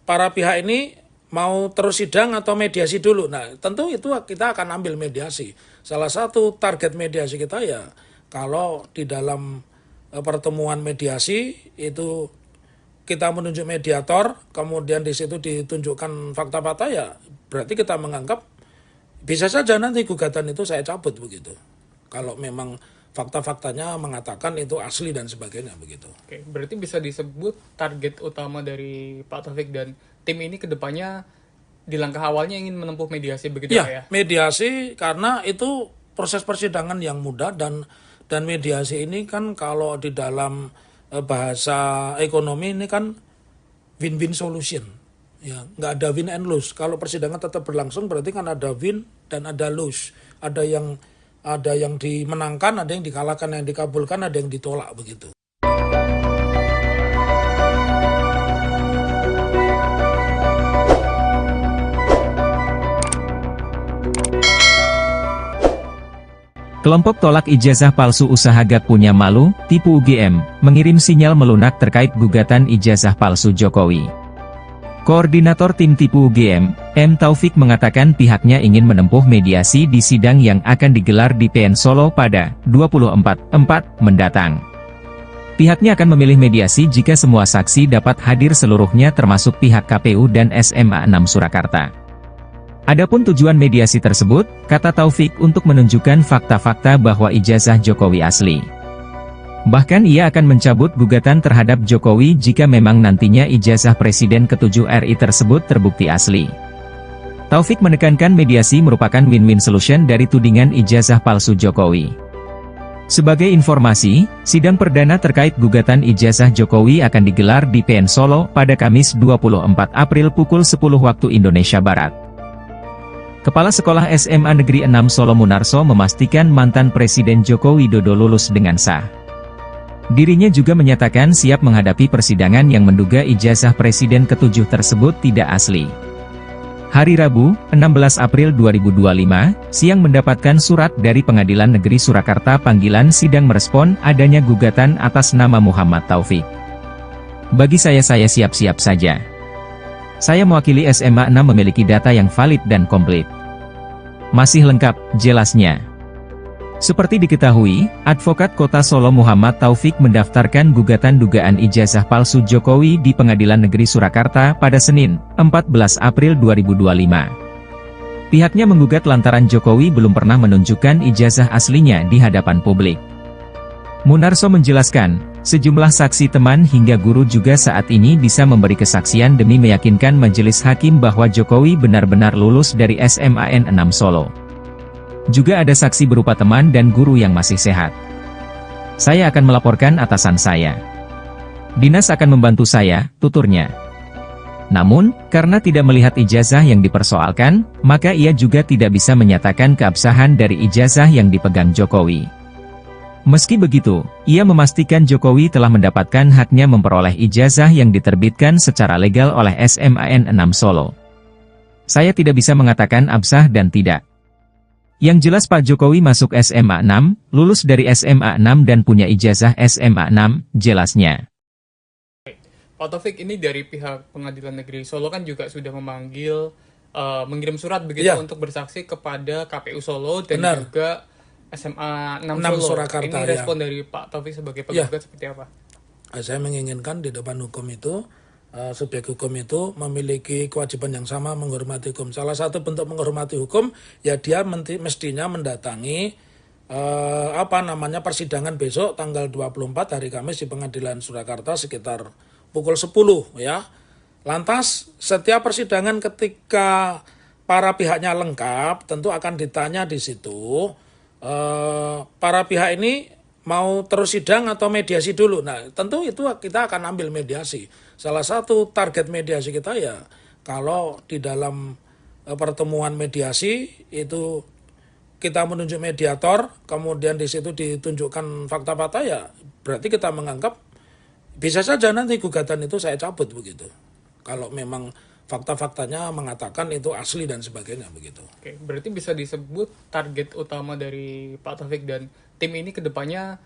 para pihak ini mau terus sidang atau mediasi dulu. Nah, tentu itu kita akan ambil mediasi. Salah satu target mediasi kita ya, kalau di dalam pertemuan mediasi itu kita menunjuk mediator, kemudian di situ ditunjukkan fakta-fakta ya, berarti kita menganggap bisa saja nanti gugatan itu saya cabut begitu. Kalau memang fakta-faktanya mengatakan itu asli dan sebagainya begitu. Oke, berarti bisa disebut target utama dari Pak Taufik dan tim ini kedepannya di langkah awalnya ingin menempuh mediasi begitu ya? Mediasi karena itu proses persidangan yang mudah dan mediasi ini kan kalau di dalam bahasa ekonomi ini kan win-win solution. Ya, nggak ada win and lose. Kalau persidangan tetap berlangsung berarti kan ada win dan ada lose. Ada yang dimenangkan, ada yang dikalahkan, yang dikabulkan, ada yang ditolak begitu. Kelompok tolak ijazah palsu usaha Gak Punya Malu, tipu UGM, mengirim sinyal melunak terkait gugatan ijazah palsu Jokowi. Koordinator tim tipu UGM, M. Taufik mengatakan pihaknya ingin menempuh mediasi di sidang yang akan digelar di PN Solo pada 24/4 mendatang. Pihaknya akan memilih mediasi jika semua saksi dapat hadir seluruhnya termasuk pihak KPU dan SMA 6 Surakarta. Adapun tujuan mediasi tersebut, kata Taufik, untuk menunjukkan fakta-fakta bahwa ijazah Jokowi asli. Bahkan ia akan mencabut gugatan terhadap Jokowi jika memang nantinya ijazah Presiden ke-7 RI tersebut terbukti asli. Taufik menekankan mediasi merupakan win-win solution dari tudingan ijazah palsu Jokowi. Sebagai informasi, sidang perdana terkait gugatan ijazah Jokowi akan digelar di PN Solo pada Kamis 24 April pukul 10 waktu Indonesia Barat. Kepala Sekolah SMA Negeri 6 Solo Munarso memastikan mantan Presiden Joko Widodo lulus dengan sah. Dirinya juga menyatakan siap menghadapi persidangan yang menduga ijazah Presiden ke-7 tersebut tidak asli. Hari Rabu, 16 April 2025, siang mendapatkan surat dari Pengadilan Negeri Surakarta panggilan sidang merespon adanya gugatan atas nama Muhammad Taufik. Bagi saya siap-siap saja. Saya mewakili SMA 6 memiliki data yang valid dan komplit. Masih lengkap, jelasnya. Seperti diketahui, Advokat Kota Solo Muhammad Taufik mendaftarkan gugatan dugaan ijazah palsu Jokowi di Pengadilan Negeri Surakarta pada Senin, 14 April 2025. Pihaknya menggugat lantaran Jokowi belum pernah menunjukkan ijazah aslinya di hadapan publik. Munarso menjelaskan, sejumlah saksi teman hingga guru juga saat ini bisa memberi kesaksian demi meyakinkan majelis hakim bahwa Jokowi benar-benar lulus dari SMAN 6 Solo. Juga ada saksi berupa teman dan guru yang masih sehat. Saya akan melaporkan atasan saya. Dinas akan membantu saya, tuturnya. Namun, karena tidak melihat ijazah yang dipersoalkan, maka ia juga tidak bisa menyatakan keabsahan dari ijazah yang dipegang Jokowi. Meski begitu, ia memastikan Jokowi telah mendapatkan haknya memperoleh ijazah yang diterbitkan secara legal oleh SMAN 6 Solo. Saya tidak bisa mengatakan absah dan tidak. Yang jelas Pak Jokowi masuk SMA 6, lulus dari SMA 6 dan punya ijazah SMA 6, jelasnya. Pak Taufik, ini dari pihak Pengadilan Negeri Solo kan juga sudah memanggil, mengirim surat begitu untuk bersaksi kepada KPU Solo dan juga SMA 6 Solo. Surakarta, ini respon dari Pak Taufik sebagai penggugat seperti apa? Saya menginginkan di depan hukum itu, subjek hukum itu memiliki kewajiban yang sama menghormati hukum. Salah satu bentuk menghormati hukum, ya dia mestinya mendatangi persidangan besok tanggal 24 hari Kamis di Pengadilan Surakarta sekitar pukul 10 ya. Lantas setiap persidangan ketika para pihaknya lengkap tentu akan ditanya di situ. Para pihak ini mau terus sidang atau mediasi dulu. Nah, tentu itu kita akan ambil mediasi. Salah satu target mediasi kita ya, kalau di dalam pertemuan mediasi itu kita menunjuk mediator, kemudian di situ ditunjukkan fakta-fakta ya, berarti kita menganggap bisa saja nanti gugatan itu saya cabut begitu. Kalau memang fakta-faktanya mengatakan itu asli dan sebagainya begitu. Oke, berarti bisa disebut target utama dari Pak Taufik dan tim ini kedepannya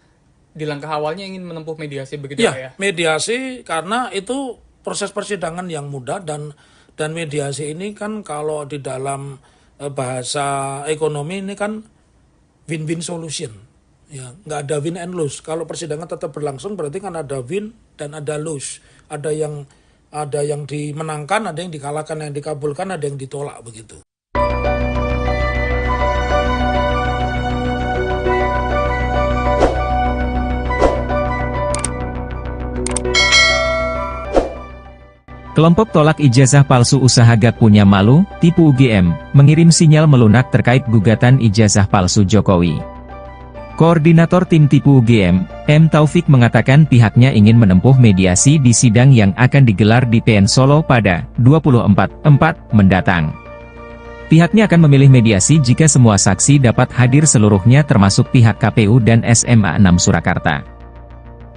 di langkah awalnya ingin menempuh mediasi begitu ya? Mediasi karena itu proses persidangan yang mudah dan mediasi ini kan kalau di dalam bahasa ekonomi ini kan win-win solution. Ya, nggak ada win and lose. Kalau persidangan tetap berlangsung berarti kan ada win dan ada lose. Ada yang dimenangkan, ada yang dikalahkan, yang dikabulkan, ada yang ditolak begitu. Kelompok tolak ijazah palsu usaha gak punya malu, tipu UGM, mengirim sinyal melunak terkait gugatan ijazah palsu Jokowi. Koordinator tim tipu UGM, M. Taufik mengatakan pihaknya ingin menempuh mediasi di sidang yang akan digelar di PN Solo pada 24/4 mendatang. Pihaknya akan memilih mediasi jika semua saksi dapat hadir seluruhnya termasuk pihak KPU dan SMA 6 Surakarta.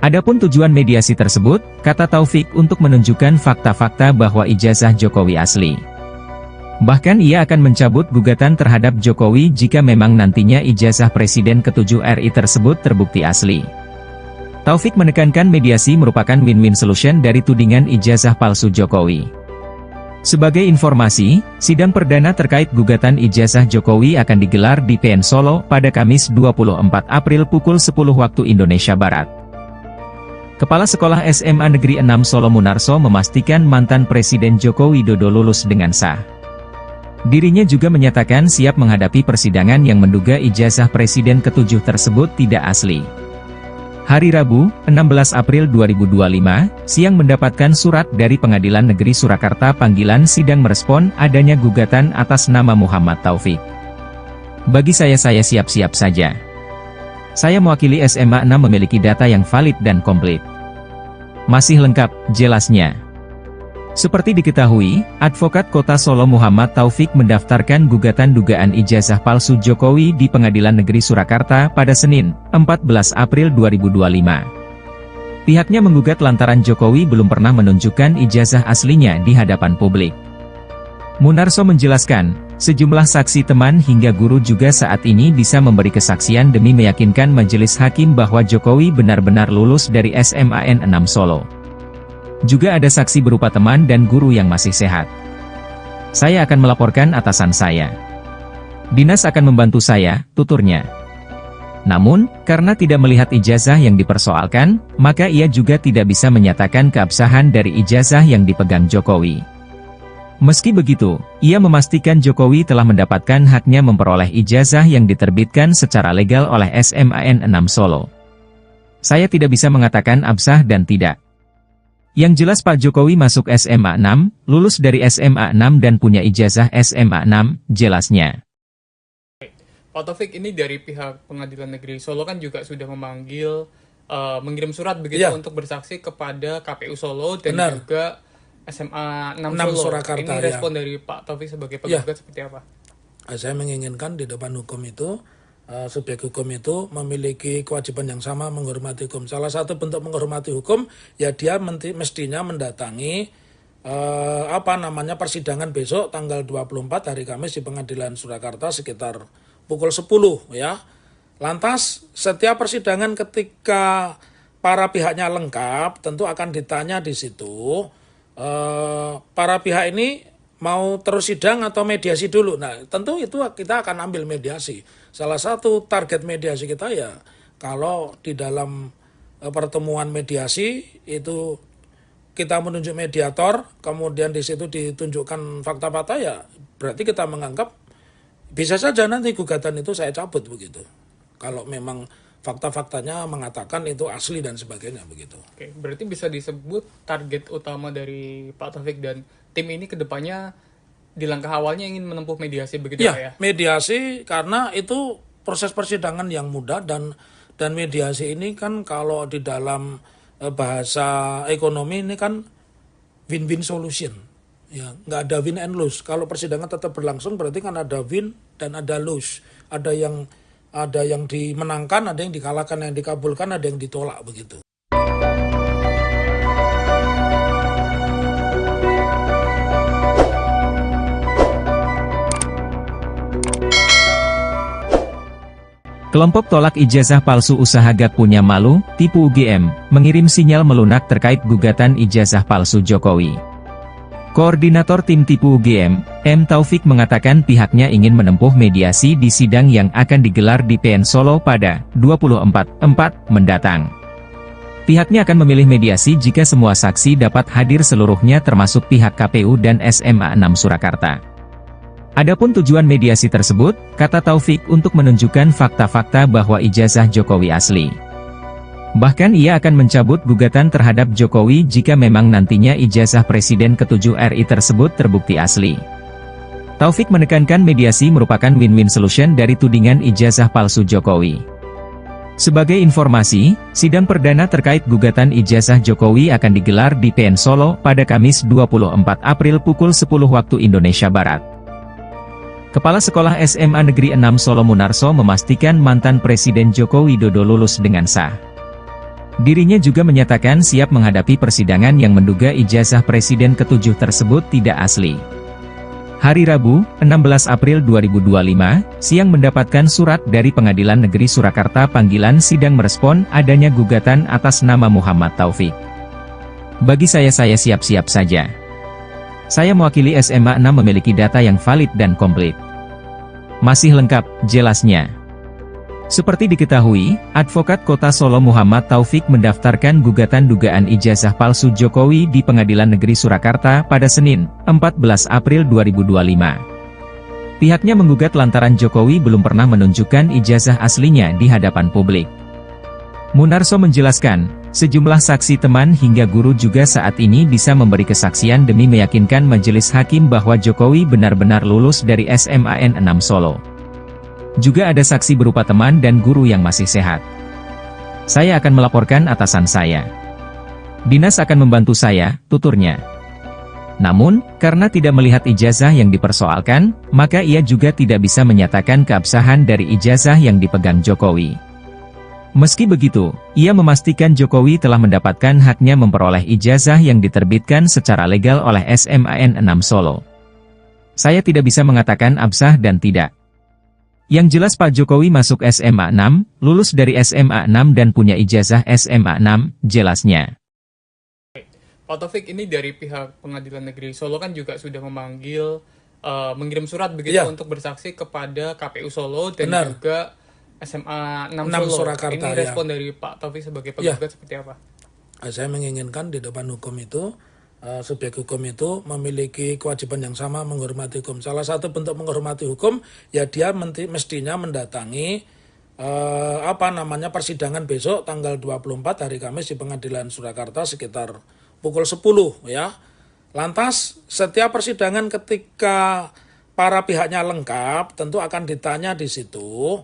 Adapun tujuan mediasi tersebut, kata Taufik untuk menunjukkan fakta-fakta bahwa ijazah Jokowi asli. Bahkan ia akan mencabut gugatan terhadap Jokowi jika memang nantinya ijazah Presiden ke-7 RI tersebut terbukti asli. Taufik menekankan mediasi merupakan win-win solution dari tudingan ijazah palsu Jokowi. Sebagai informasi, sidang perdana terkait gugatan ijazah Jokowi akan digelar di PN Solo pada Kamis 24 April pukul 10 waktu Indonesia Barat. Kepala Sekolah SMA Negeri 6 Solo Munarso memastikan mantan Presiden Joko Widodo lulus dengan sah. Dirinya juga menyatakan siap menghadapi persidangan yang menduga ijazah Presiden ke-7 tersebut tidak asli. Hari Rabu, 16 April 2025, siang mendapatkan surat dari Pengadilan Negeri Surakarta panggilan sidang merespon adanya gugatan atas nama Muhammad Taufik. Bagi saya siap-siap saja. Saya mewakili SMA 6 memiliki data yang valid dan komplit. Masih lengkap, jelasnya. Seperti diketahui, Advokat Kota Solo Muhammad Taufik mendaftarkan gugatan dugaan ijazah palsu Jokowi di Pengadilan Negeri Surakarta pada Senin, 14 April 2025. Pihaknya menggugat lantaran Jokowi belum pernah menunjukkan ijazah aslinya di hadapan publik. Munarso menjelaskan, sejumlah saksi teman hingga guru juga saat ini bisa memberi kesaksian demi meyakinkan majelis hakim bahwa Jokowi benar-benar lulus dari SMAN 6 Solo. Juga ada saksi berupa teman dan guru yang masih sehat. Saya akan melaporkan atasan saya. Dinas akan membantu saya, tuturnya. Namun, karena tidak melihat ijazah yang dipersoalkan, maka ia juga tidak bisa menyatakan keabsahan dari ijazah yang dipegang Jokowi. Meski begitu, ia memastikan Jokowi telah mendapatkan haknya memperoleh ijazah yang diterbitkan secara legal oleh SMAN 6 Solo. Saya tidak bisa mengatakan absah dan tidak. Yang jelas Pak Jokowi masuk SMA 6, lulus dari SMA 6 dan punya ijazah SMA 6, jelasnya. Pak Taufik, ini dari pihak Pengadilan Negeri Solo kan juga sudah memanggil, mengirim surat begitu untuk bersaksi kepada KPU Solo dan juga SMA 6 Solo. Surakarta, ini respon dari Pak Taufik sebagai penggugat seperti apa? Saya menginginkan di depan hukum itu, subjek hukum itu memiliki kewajiban yang sama menghormati hukum. Salah satu bentuk menghormati hukum, ya dia mestinya mendatangi persidangan besok tanggal 24 hari Kamis di Pengadilan Surakarta sekitar pukul 10 ya. Lantas setiap persidangan ketika para pihaknya lengkap tentu akan ditanya di situ para pihak ini mau terus sidang atau mediasi dulu. Nah, tentu itu kita akan ambil mediasi. Salah satu target mediasi kita ya kalau di dalam pertemuan mediasi itu kita menunjuk mediator, kemudian di situ ditunjukkan fakta-fakta, ya berarti kita menganggap bisa saja nanti gugatan itu saya cabut begitu. Kalau memang fakta-faktanya mengatakan itu asli dan sebagainya begitu. Oke, berarti bisa disebut target utama dari Pak Taufik dan tim ini kedepannya di langkah awalnya ingin menempuh mediasi begitu ya? Mediasi karena itu proses persidangan yang mudah dan mediasi ini kan kalau di dalam bahasa ekonomi ini kan win-win solution. Ya, nggak ada win and lose. Kalau persidangan tetap berlangsung berarti kan ada win dan ada lose. Ada yang dimenangkan, ada yang dikalahkan, yang dikabulkan, ada yang ditolak begitu. Kelompok tolak ijazah palsu usaha gak punya malu, tipu UGM, mengirim sinyal melunak terkait gugatan ijazah palsu Jokowi. Koordinator tim tipu UGM, M. Taufik mengatakan pihaknya ingin menempuh mediasi di sidang yang akan digelar di PN Solo pada 24/4 mendatang. Pihaknya akan memilih mediasi jika semua saksi dapat hadir seluruhnya termasuk pihak KPU dan SMA 6 Surakarta. Adapun tujuan mediasi tersebut, kata Taufik, untuk menunjukkan fakta-fakta bahwa ijazah Jokowi asli. Bahkan ia akan mencabut gugatan terhadap Jokowi jika memang nantinya ijazah Presiden ke-7 RI tersebut terbukti asli. Taufik menekankan mediasi merupakan win-win solution dari tudingan ijazah palsu Jokowi. Sebagai informasi, sidang perdana terkait gugatan ijazah Jokowi akan digelar di PN Solo pada Kamis 24 April pukul 10 waktu Indonesia Barat. Kepala Sekolah SMA Negeri 6 Solo Munarso memastikan mantan Presiden Joko Widodo lulus dengan sah. Dirinya juga menyatakan siap menghadapi persidangan yang menduga ijazah Presiden ke-7 tersebut tidak asli. Hari Rabu, 16 April 2025, siang mendapatkan surat dari Pengadilan Negeri Surakarta panggilan sidang merespon adanya gugatan atas nama Muhammad Taufik. Bagi saya siap-siap saja. Saya mewakili SMA 6 memiliki data yang valid dan komplit. Masih lengkap, jelasnya. Seperti diketahui, Advokat Kota Solo Muhammad Taufik mendaftarkan gugatan dugaan ijazah palsu Jokowi di Pengadilan Negeri Surakarta pada Senin, 14 April 2025. Pihaknya menggugat lantaran Jokowi belum pernah menunjukkan ijazah aslinya di hadapan publik. Munarso menjelaskan, sejumlah saksi teman hingga guru juga saat ini bisa memberi kesaksian demi meyakinkan majelis hakim bahwa Jokowi benar-benar lulus dari SMAN 6 Solo. Juga ada saksi berupa teman dan guru yang masih sehat. Saya akan melaporkan atasan saya. Dinas akan membantu saya, tuturnya. Namun, karena tidak melihat ijazah yang dipersoalkan, maka ia juga tidak bisa menyatakan keabsahan dari ijazah yang dipegang Jokowi. Meski begitu, ia memastikan Jokowi telah mendapatkan haknya memperoleh ijazah yang diterbitkan secara legal oleh SMAN 6 Solo. Saya tidak bisa mengatakan absah dan tidak. Yang jelas Pak Jokowi masuk SMA 6, lulus dari SMA 6 dan punya ijazah SMA 6, jelasnya. Pak Taufik, ini dari pihak Pengadilan Negeri Solo kan juga sudah memanggil, mengirim surat begitu untuk bersaksi kepada KPU Solo dan juga SMA 6 Solo. Surakarta, ini respon dari Pak Taufik sebagai penggugat seperti apa? Saya menginginkan di depan hukum itu, subjek hukum itu memiliki kewajiban yang sama menghormati hukum. Salah satu bentuk menghormati hukum, ya dia mestinya mendatangi persidangan besok tanggal 24 hari Kamis di Pengadilan Surakarta sekitar pukul 10 ya. Lantas setiap persidangan ketika para pihaknya lengkap tentu akan ditanya di situ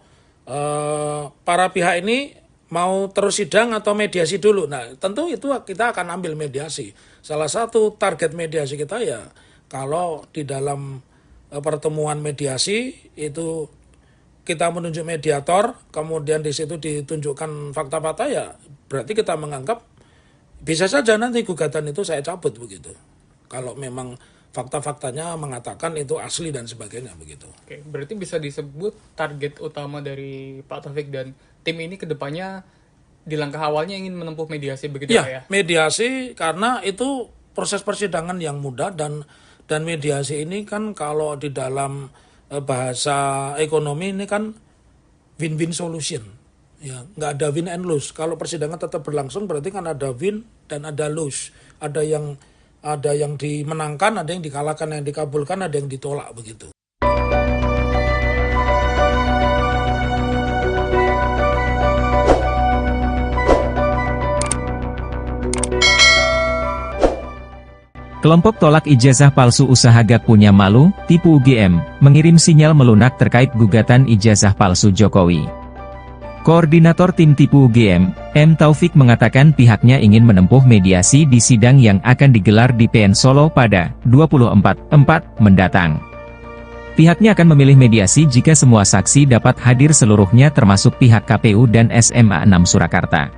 para pihak ini mau terus sidang atau mediasi dulu. Nah, tentu itu kita akan ambil mediasi. Salah satu target mediasi kita ya kalau di dalam pertemuan mediasi itu kita menunjuk mediator, kemudian di situ ditunjukkan fakta-fakta ya berarti kita menganggap bisa saja nanti gugatan itu saya cabut begitu. Kalau memang fakta-faktanya mengatakan itu asli dan sebagainya begitu. Oke, berarti bisa disebut target utama dari Pak Taufik dan tim ini kedepannya di langkah awalnya ingin menempuh mediasi begitu Pak ya? Mediasi karena itu proses persidangan yang mudah dan mediasi ini kan kalau di dalam bahasa ekonomi ini kan win-win solution. Ya, nggak ada win and lose. Kalau persidangan tetap berlangsung berarti kan ada win dan ada lose. Ada yang dimenangkan, ada yang dikalahkan, yang dikabulkan, ada yang ditolak begitu. Kelompok tolak ijazah palsu usaha gak punya malu, tipu UGM, mengirim sinyal melunak terkait gugatan ijazah palsu Jokowi. Koordinator tim tipu UGM, M. Taufik mengatakan pihaknya ingin menempuh mediasi di sidang yang akan digelar di PN Solo pada 24/4 mendatang. Pihaknya akan memilih mediasi jika semua saksi dapat hadir seluruhnya termasuk pihak KPU dan SMA 6 Surakarta.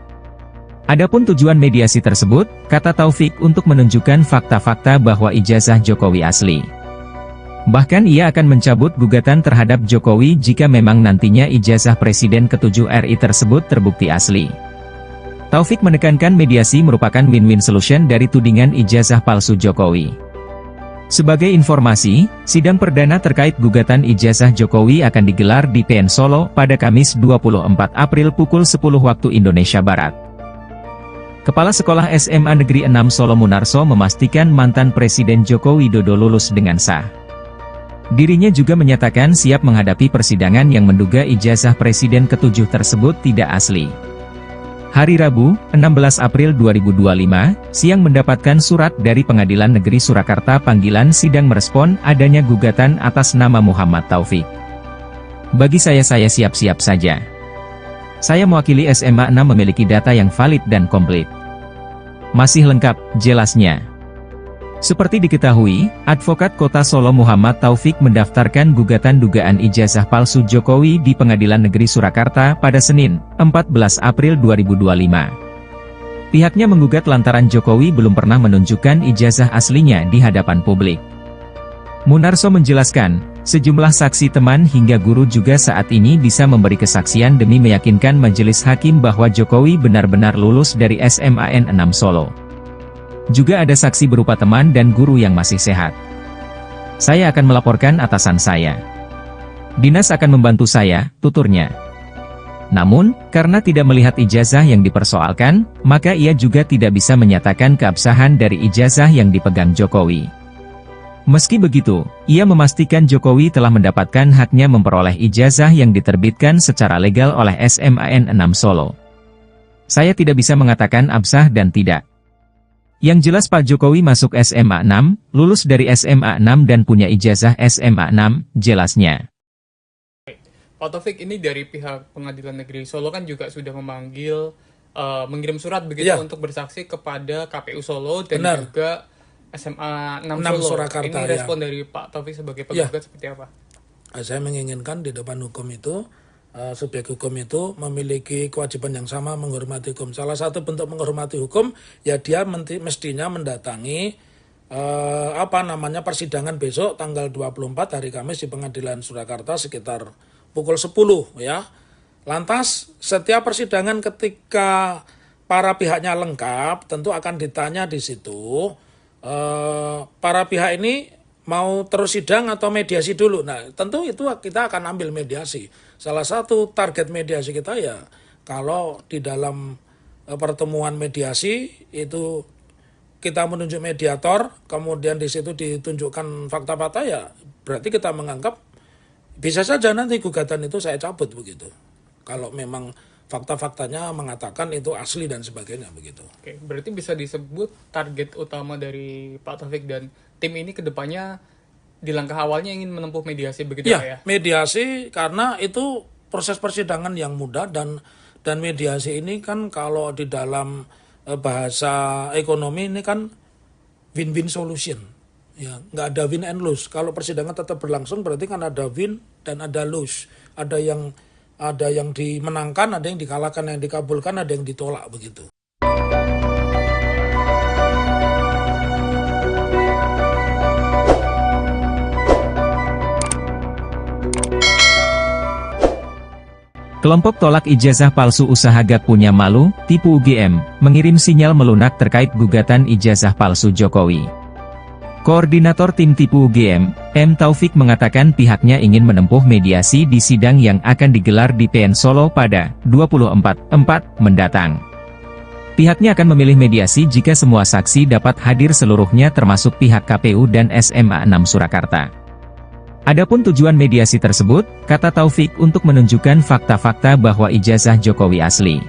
Adapun tujuan mediasi tersebut, kata Taufik untuk menunjukkan fakta-fakta bahwa ijazah Jokowi asli. Bahkan ia akan mencabut gugatan terhadap Jokowi jika memang nantinya ijazah Presiden ke-7 RI tersebut terbukti asli. Taufik menekankan mediasi merupakan win-win solution dari tudingan ijazah palsu Jokowi. Sebagai informasi, sidang perdana terkait gugatan ijazah Jokowi akan digelar di PN Solo pada Kamis 24 April pukul 10 waktu Indonesia Barat. Kepala Sekolah SMA Negeri 6 Solo Munarso memastikan mantan Presiden Joko Widodo lulus dengan sah. Dirinya juga menyatakan siap menghadapi persidangan yang menduga ijazah Presiden ke-7 tersebut tidak asli. Hari Rabu, 16 April 2025, siang mendapatkan surat dari Pengadilan Negeri Surakarta panggilan sidang merespon adanya gugatan atas nama Muhammad Taufik. Bagi saya siap-siap saja. Saya mewakili SMA 6 memiliki data yang valid dan komplit. Masih lengkap, jelasnya. Seperti diketahui, Advokat Kota Solo Muhammad Taufik mendaftarkan gugatan dugaan ijazah palsu Jokowi di Pengadilan Negeri Surakarta pada Senin, 14 April 2025. Pihaknya menggugat lantaran Jokowi belum pernah menunjukkan ijazah aslinya di hadapan publik. Munarso menjelaskan, sejumlah saksi teman hingga guru juga saat ini bisa memberi kesaksian demi meyakinkan majelis hakim bahwa Jokowi benar-benar lulus dari SMAN 6 Solo. Juga ada saksi berupa teman dan guru yang masih sehat. Saya akan melaporkan atasan saya. Dinas akan membantu saya, tuturnya. Namun, karena tidak melihat ijazah yang dipersoalkan, maka ia juga tidak bisa menyatakan keabsahan dari ijazah yang dipegang Jokowi. Meski begitu, ia memastikan Jokowi telah mendapatkan haknya memperoleh ijazah yang diterbitkan secara legal oleh SMAN 6 Solo. Saya tidak bisa mengatakan absah dan tidak. Yang jelas Pak Jokowi masuk SMA 6, lulus dari SMA 6 dan punya ijazah SMA 6, jelasnya. Pak Taufik, ini dari pihak Pengadilan Negeri Solo kan juga sudah memanggil, mengirim surat begitu untuk bersaksi kepada KPU Solo dan juga SMA 6 Solo. Surakarta, ini respon dari Pak Taufik sebagai penggugat seperti apa? Saya menginginkan di depan hukum itu, subjek hukum itu memiliki kewajiban yang sama menghormati hukum. Salah satu bentuk menghormati hukum, ya dia mestinya mendatangi persidangan besok tanggal 24 hari Kamis di Pengadilan Surakarta sekitar pukul 10 ya. Lantas setiap persidangan ketika para pihaknya lengkap tentu akan ditanya di situ para pihak ini mau terus sidang atau mediasi dulu. Nah, tentu itu kita akan ambil mediasi. Salah satu target mediasi kita ya kalau di dalam pertemuan mediasi itu kita menunjuk mediator, kemudian di situ ditunjukkan fakta-fakta ya berarti kita menganggap bisa saja nanti gugatan itu saya cabut begitu. Kalau memang fakta-faktanya mengatakan itu asli dan sebagainya begitu. Oke, berarti bisa disebut target utama dari Pak Taufik dan tim ini ke depannya di langkah awalnya ingin menempuh mediasi begitu Pak ya? Ya, mediasi karena itu proses persidangan yang mudah dan mediasi ini kan kalau di dalam bahasa ekonomi ini kan win-win solution. Ya, nggak ada win and lose. Kalau persidangan tetap berlangsung berarti kan ada win dan ada lose. Ada yang dimenangkan, ada yang dikalahkan, yang dikabulkan, ada yang ditolak begitu. Kelompok tolak ijazah palsu usaha Gak Punya Malu, tipu UGM, mengirim sinyal melunak terkait gugatan ijazah palsu Jokowi. Koordinator tim tipu UGM, M. Taufik mengatakan pihaknya ingin menempuh mediasi di sidang yang akan digelar di PN Solo pada 24/4 mendatang. Pihaknya akan memilih mediasi jika semua saksi dapat hadir seluruhnya termasuk pihak KPU dan SMA 6 Surakarta. Adapun tujuan mediasi tersebut, kata Taufik untuk menunjukkan fakta-fakta bahwa ijazah Jokowi asli.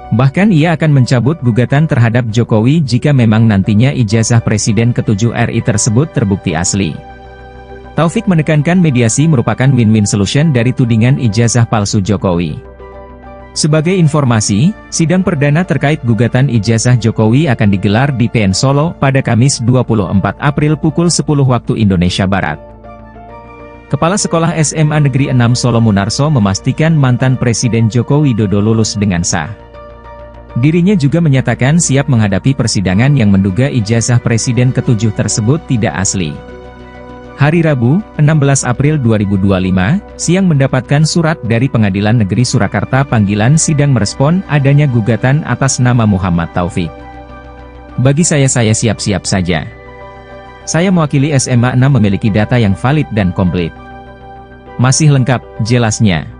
Bahkan ia akan mencabut gugatan terhadap Jokowi jika memang nantinya ijazah Presiden ke-7 RI tersebut terbukti asli. Taufik menekankan mediasi merupakan win-win solution dari tudingan ijazah palsu Jokowi. Sebagai informasi, sidang perdana terkait gugatan ijazah Jokowi akan digelar di PN Solo pada Kamis 24 April pukul 10 waktu Indonesia Barat. Kepala Sekolah SMA Negeri 6 Solo Munarso memastikan mantan Presiden Joko Widodo lulus dengan sah. Dirinya juga menyatakan siap menghadapi persidangan yang menduga ijazah Presiden ke-7 tersebut tidak asli. Hari Rabu, 16 April 2025, siang mendapatkan surat dari Pengadilan Negeri Surakarta panggilan sidang merespon adanya gugatan atas nama Muhammad Taufik. Bagi saya siap-siap saja. Saya mewakili SMA 6 memiliki data yang valid dan komplit. Masih lengkap, jelasnya.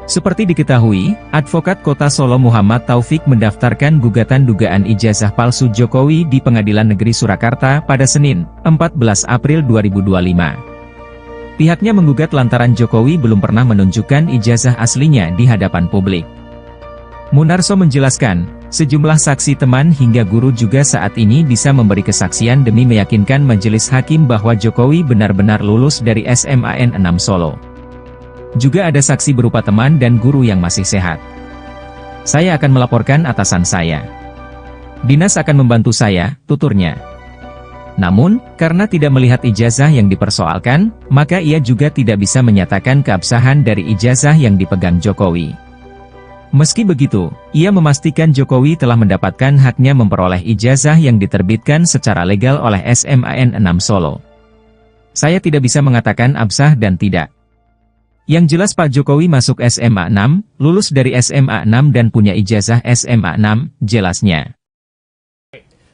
Seperti diketahui, Advokat Kota Solo Muhammad Taufik mendaftarkan gugatan dugaan ijazah palsu Jokowi di Pengadilan Negeri Surakarta pada Senin, 14 April 2025. Pihaknya menggugat lantaran Jokowi belum pernah menunjukkan ijazah aslinya di hadapan publik. Munarso menjelaskan, sejumlah saksi teman hingga guru juga saat ini bisa memberi kesaksian demi meyakinkan majelis hakim bahwa Jokowi benar-benar lulus dari SMAN 6 Solo. Juga ada saksi berupa teman dan guru yang masih sehat. Saya akan melaporkan atasan saya. Dinas akan membantu saya, tuturnya. Namun, karena tidak melihat ijazah yang dipersoalkan, maka ia juga tidak bisa menyatakan keabsahan dari ijazah yang dipegang Jokowi. Meski begitu, ia memastikan Jokowi telah mendapatkan haknya memperoleh ijazah yang diterbitkan secara legal oleh SMAN 6 Solo. Saya tidak bisa mengatakan absah dan tidak. Yang jelas Pak Jokowi masuk SMA 6, lulus dari SMA 6 dan punya ijazah SMA 6, jelasnya.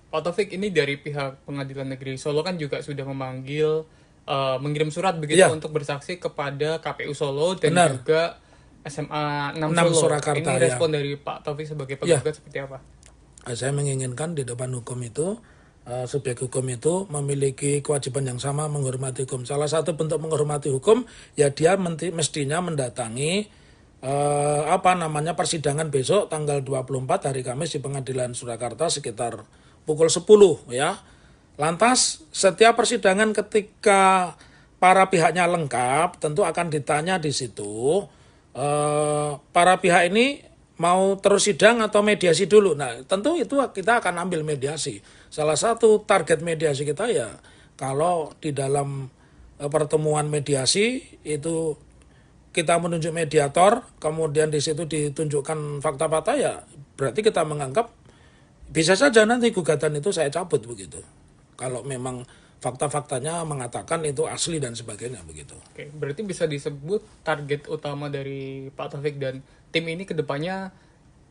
Pak Taufik, ini dari pihak Pengadilan Negeri Solo kan juga sudah memanggil, mengirim surat begitu untuk bersaksi kepada KPU Solo dan juga SMA 6 Solo. Surakarta, ini respon dari Pak Taufik sebagai penggugat seperti apa? Saya menginginkan di depan hukum itu, subjek hukum itu memiliki kewajiban yang sama menghormati hukum. Salah satu bentuk menghormati hukum, ya dia mestinya mendatangi persidangan besok tanggal 24 hari Kamis di Pengadilan Surakarta sekitar pukul 10 ya. Lantas setiap persidangan ketika para pihaknya lengkap tentu akan ditanya di situ. Para pihak ini mau terus sidang atau mediasi dulu. Nah, tentu itu kita akan ambil mediasi. Salah satu target mediasi kita ya, kalau di dalam pertemuan mediasi itu kita menunjuk mediator, kemudian di situ ditunjukkan fakta-fakta ya, berarti kita menganggap bisa saja nanti gugatan itu saya cabut begitu. Kalau memang fakta-faktanya mengatakan itu asli dan sebagainya begitu. Oke, berarti bisa disebut target utama dari Pak Taufik dan tim ini ke depannya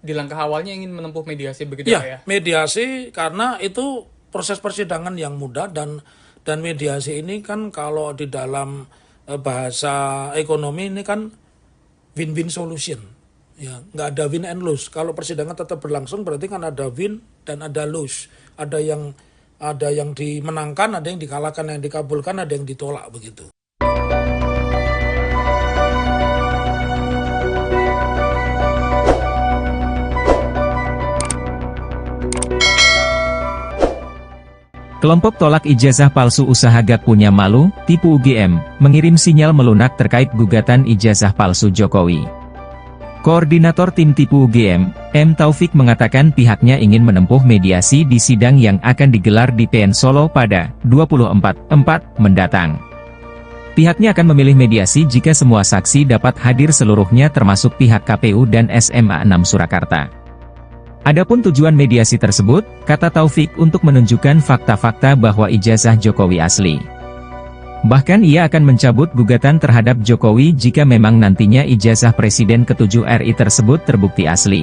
di langkah awalnya ingin menempuh mediasi begitu ya? Ya, mediasi karena itu proses persidangan yang mudah dan mediasi ini kan kalau di dalam bahasa ekonomi ini kan win-win solution. Ya, nggak ada win and lose. Kalau persidangan tetap berlangsung berarti kan ada win dan ada lose. Ada yang dimenangkan, ada yang dikalahkan, yang dikabulkan, ada yang ditolak begitu. Kelompok tolak ijazah palsu usaha gak punya malu, tipu UGM, mengirim sinyal melunak terkait gugatan ijazah palsu Jokowi. Koordinator tim tipu UGM, M. Taufik mengatakan pihaknya ingin menempuh mediasi di sidang yang akan digelar di PN Solo pada 24/4 mendatang. Pihaknya akan memilih mediasi jika semua saksi dapat hadir seluruhnya termasuk pihak KPU dan SMA 6 Surakarta. Adapun tujuan mediasi tersebut, kata Taufik, untuk menunjukkan fakta-fakta bahwa ijazah Jokowi asli. Bahkan ia akan mencabut gugatan terhadap Jokowi jika memang nantinya ijazah Presiden ke-7 RI tersebut terbukti asli.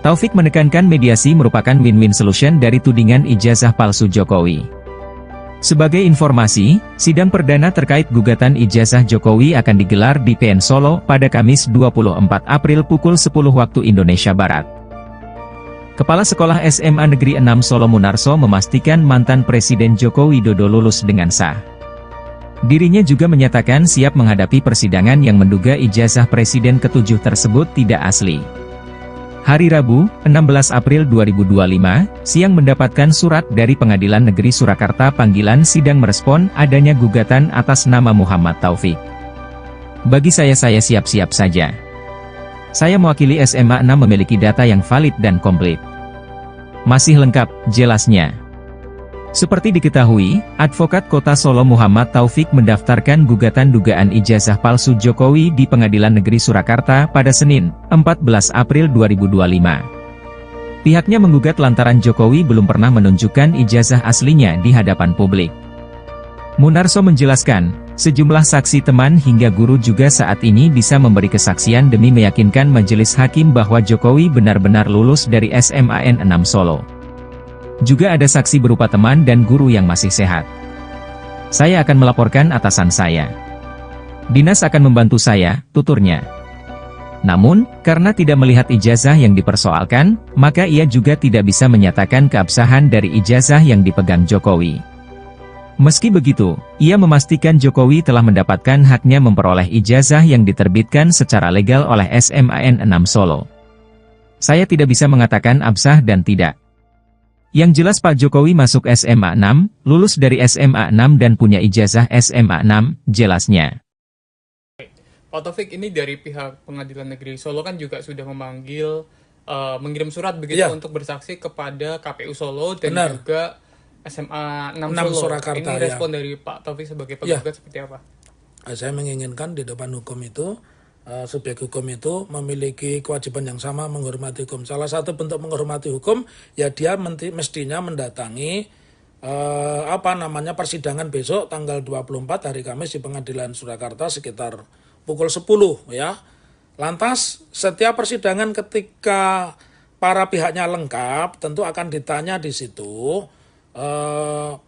Taufik menekankan mediasi merupakan win-win solution dari tudingan ijazah palsu Jokowi. Sebagai informasi, sidang perdana terkait gugatan ijazah Jokowi akan digelar di PN Solo pada Kamis 24 April pukul 10 waktu Indonesia Barat. Kepala Sekolah SMA Negeri 6 Solo Munarso memastikan mantan Presiden Joko Widodo lulus dengan sah. Dirinya juga menyatakan siap menghadapi persidangan yang menduga ijazah Presiden ke-7 tersebut tidak asli. Hari Rabu, 16 April 2025, siang mendapatkan surat dari Pengadilan Negeri Surakarta panggilan sidang merespon adanya gugatan atas nama Muhammad Taufik. Bagi saya siap-siap saja. Saya mewakili SMA 6 memiliki data yang valid dan komplit. Masih lengkap, jelasnya. Seperti diketahui, Advokat Kota Solo Muhammad Taufik mendaftarkan gugatan dugaan ijazah palsu Jokowi di Pengadilan Negeri Surakarta pada Senin, 14 April 2025. Pihaknya menggugat lantaran Jokowi belum pernah menunjukkan ijazah aslinya di hadapan publik. Munarso menjelaskan, sejumlah saksi teman hingga guru juga saat ini bisa memberi kesaksian demi meyakinkan majelis hakim bahwa Jokowi benar-benar lulus dari SMAN 6 Solo. Juga ada saksi berupa teman dan guru yang masih sehat. Saya akan melaporkan atasan saya. Dinas akan membantu saya, tuturnya. Namun, karena tidak melihat ijazah yang dipersoalkan, maka ia juga tidak bisa menyatakan keabsahan dari ijazah yang dipegang Jokowi. Meski begitu, ia memastikan Jokowi telah mendapatkan haknya memperoleh ijazah yang diterbitkan secara legal oleh SMAN 6 Solo. Saya tidak bisa mengatakan absah dan tidak. Yang jelas Pak Jokowi masuk SMA 6, lulus dari SMA 6 dan punya ijazah SMA 6, jelasnya. Pak Taufik, ini dari pihak Pengadilan Negeri Solo kan juga sudah memanggil, mengirim surat begitu untuk bersaksi kepada KPU Solo dan juga SMA 6 Solo. Surakarta, ini respon dari Pak Taufik sebagai penggugat seperti apa? Saya menginginkan di depan hukum itu, subjek hukum itu memiliki kewajiban yang sama menghormati hukum. Salah satu bentuk menghormati hukum, ya dia mestinya mendatangi persidangan besok tanggal 24 hari Kamis di Pengadilan Surakarta sekitar pukul 10 ya. Lantas setiap persidangan ketika para pihaknya lengkap tentu akan ditanya di situ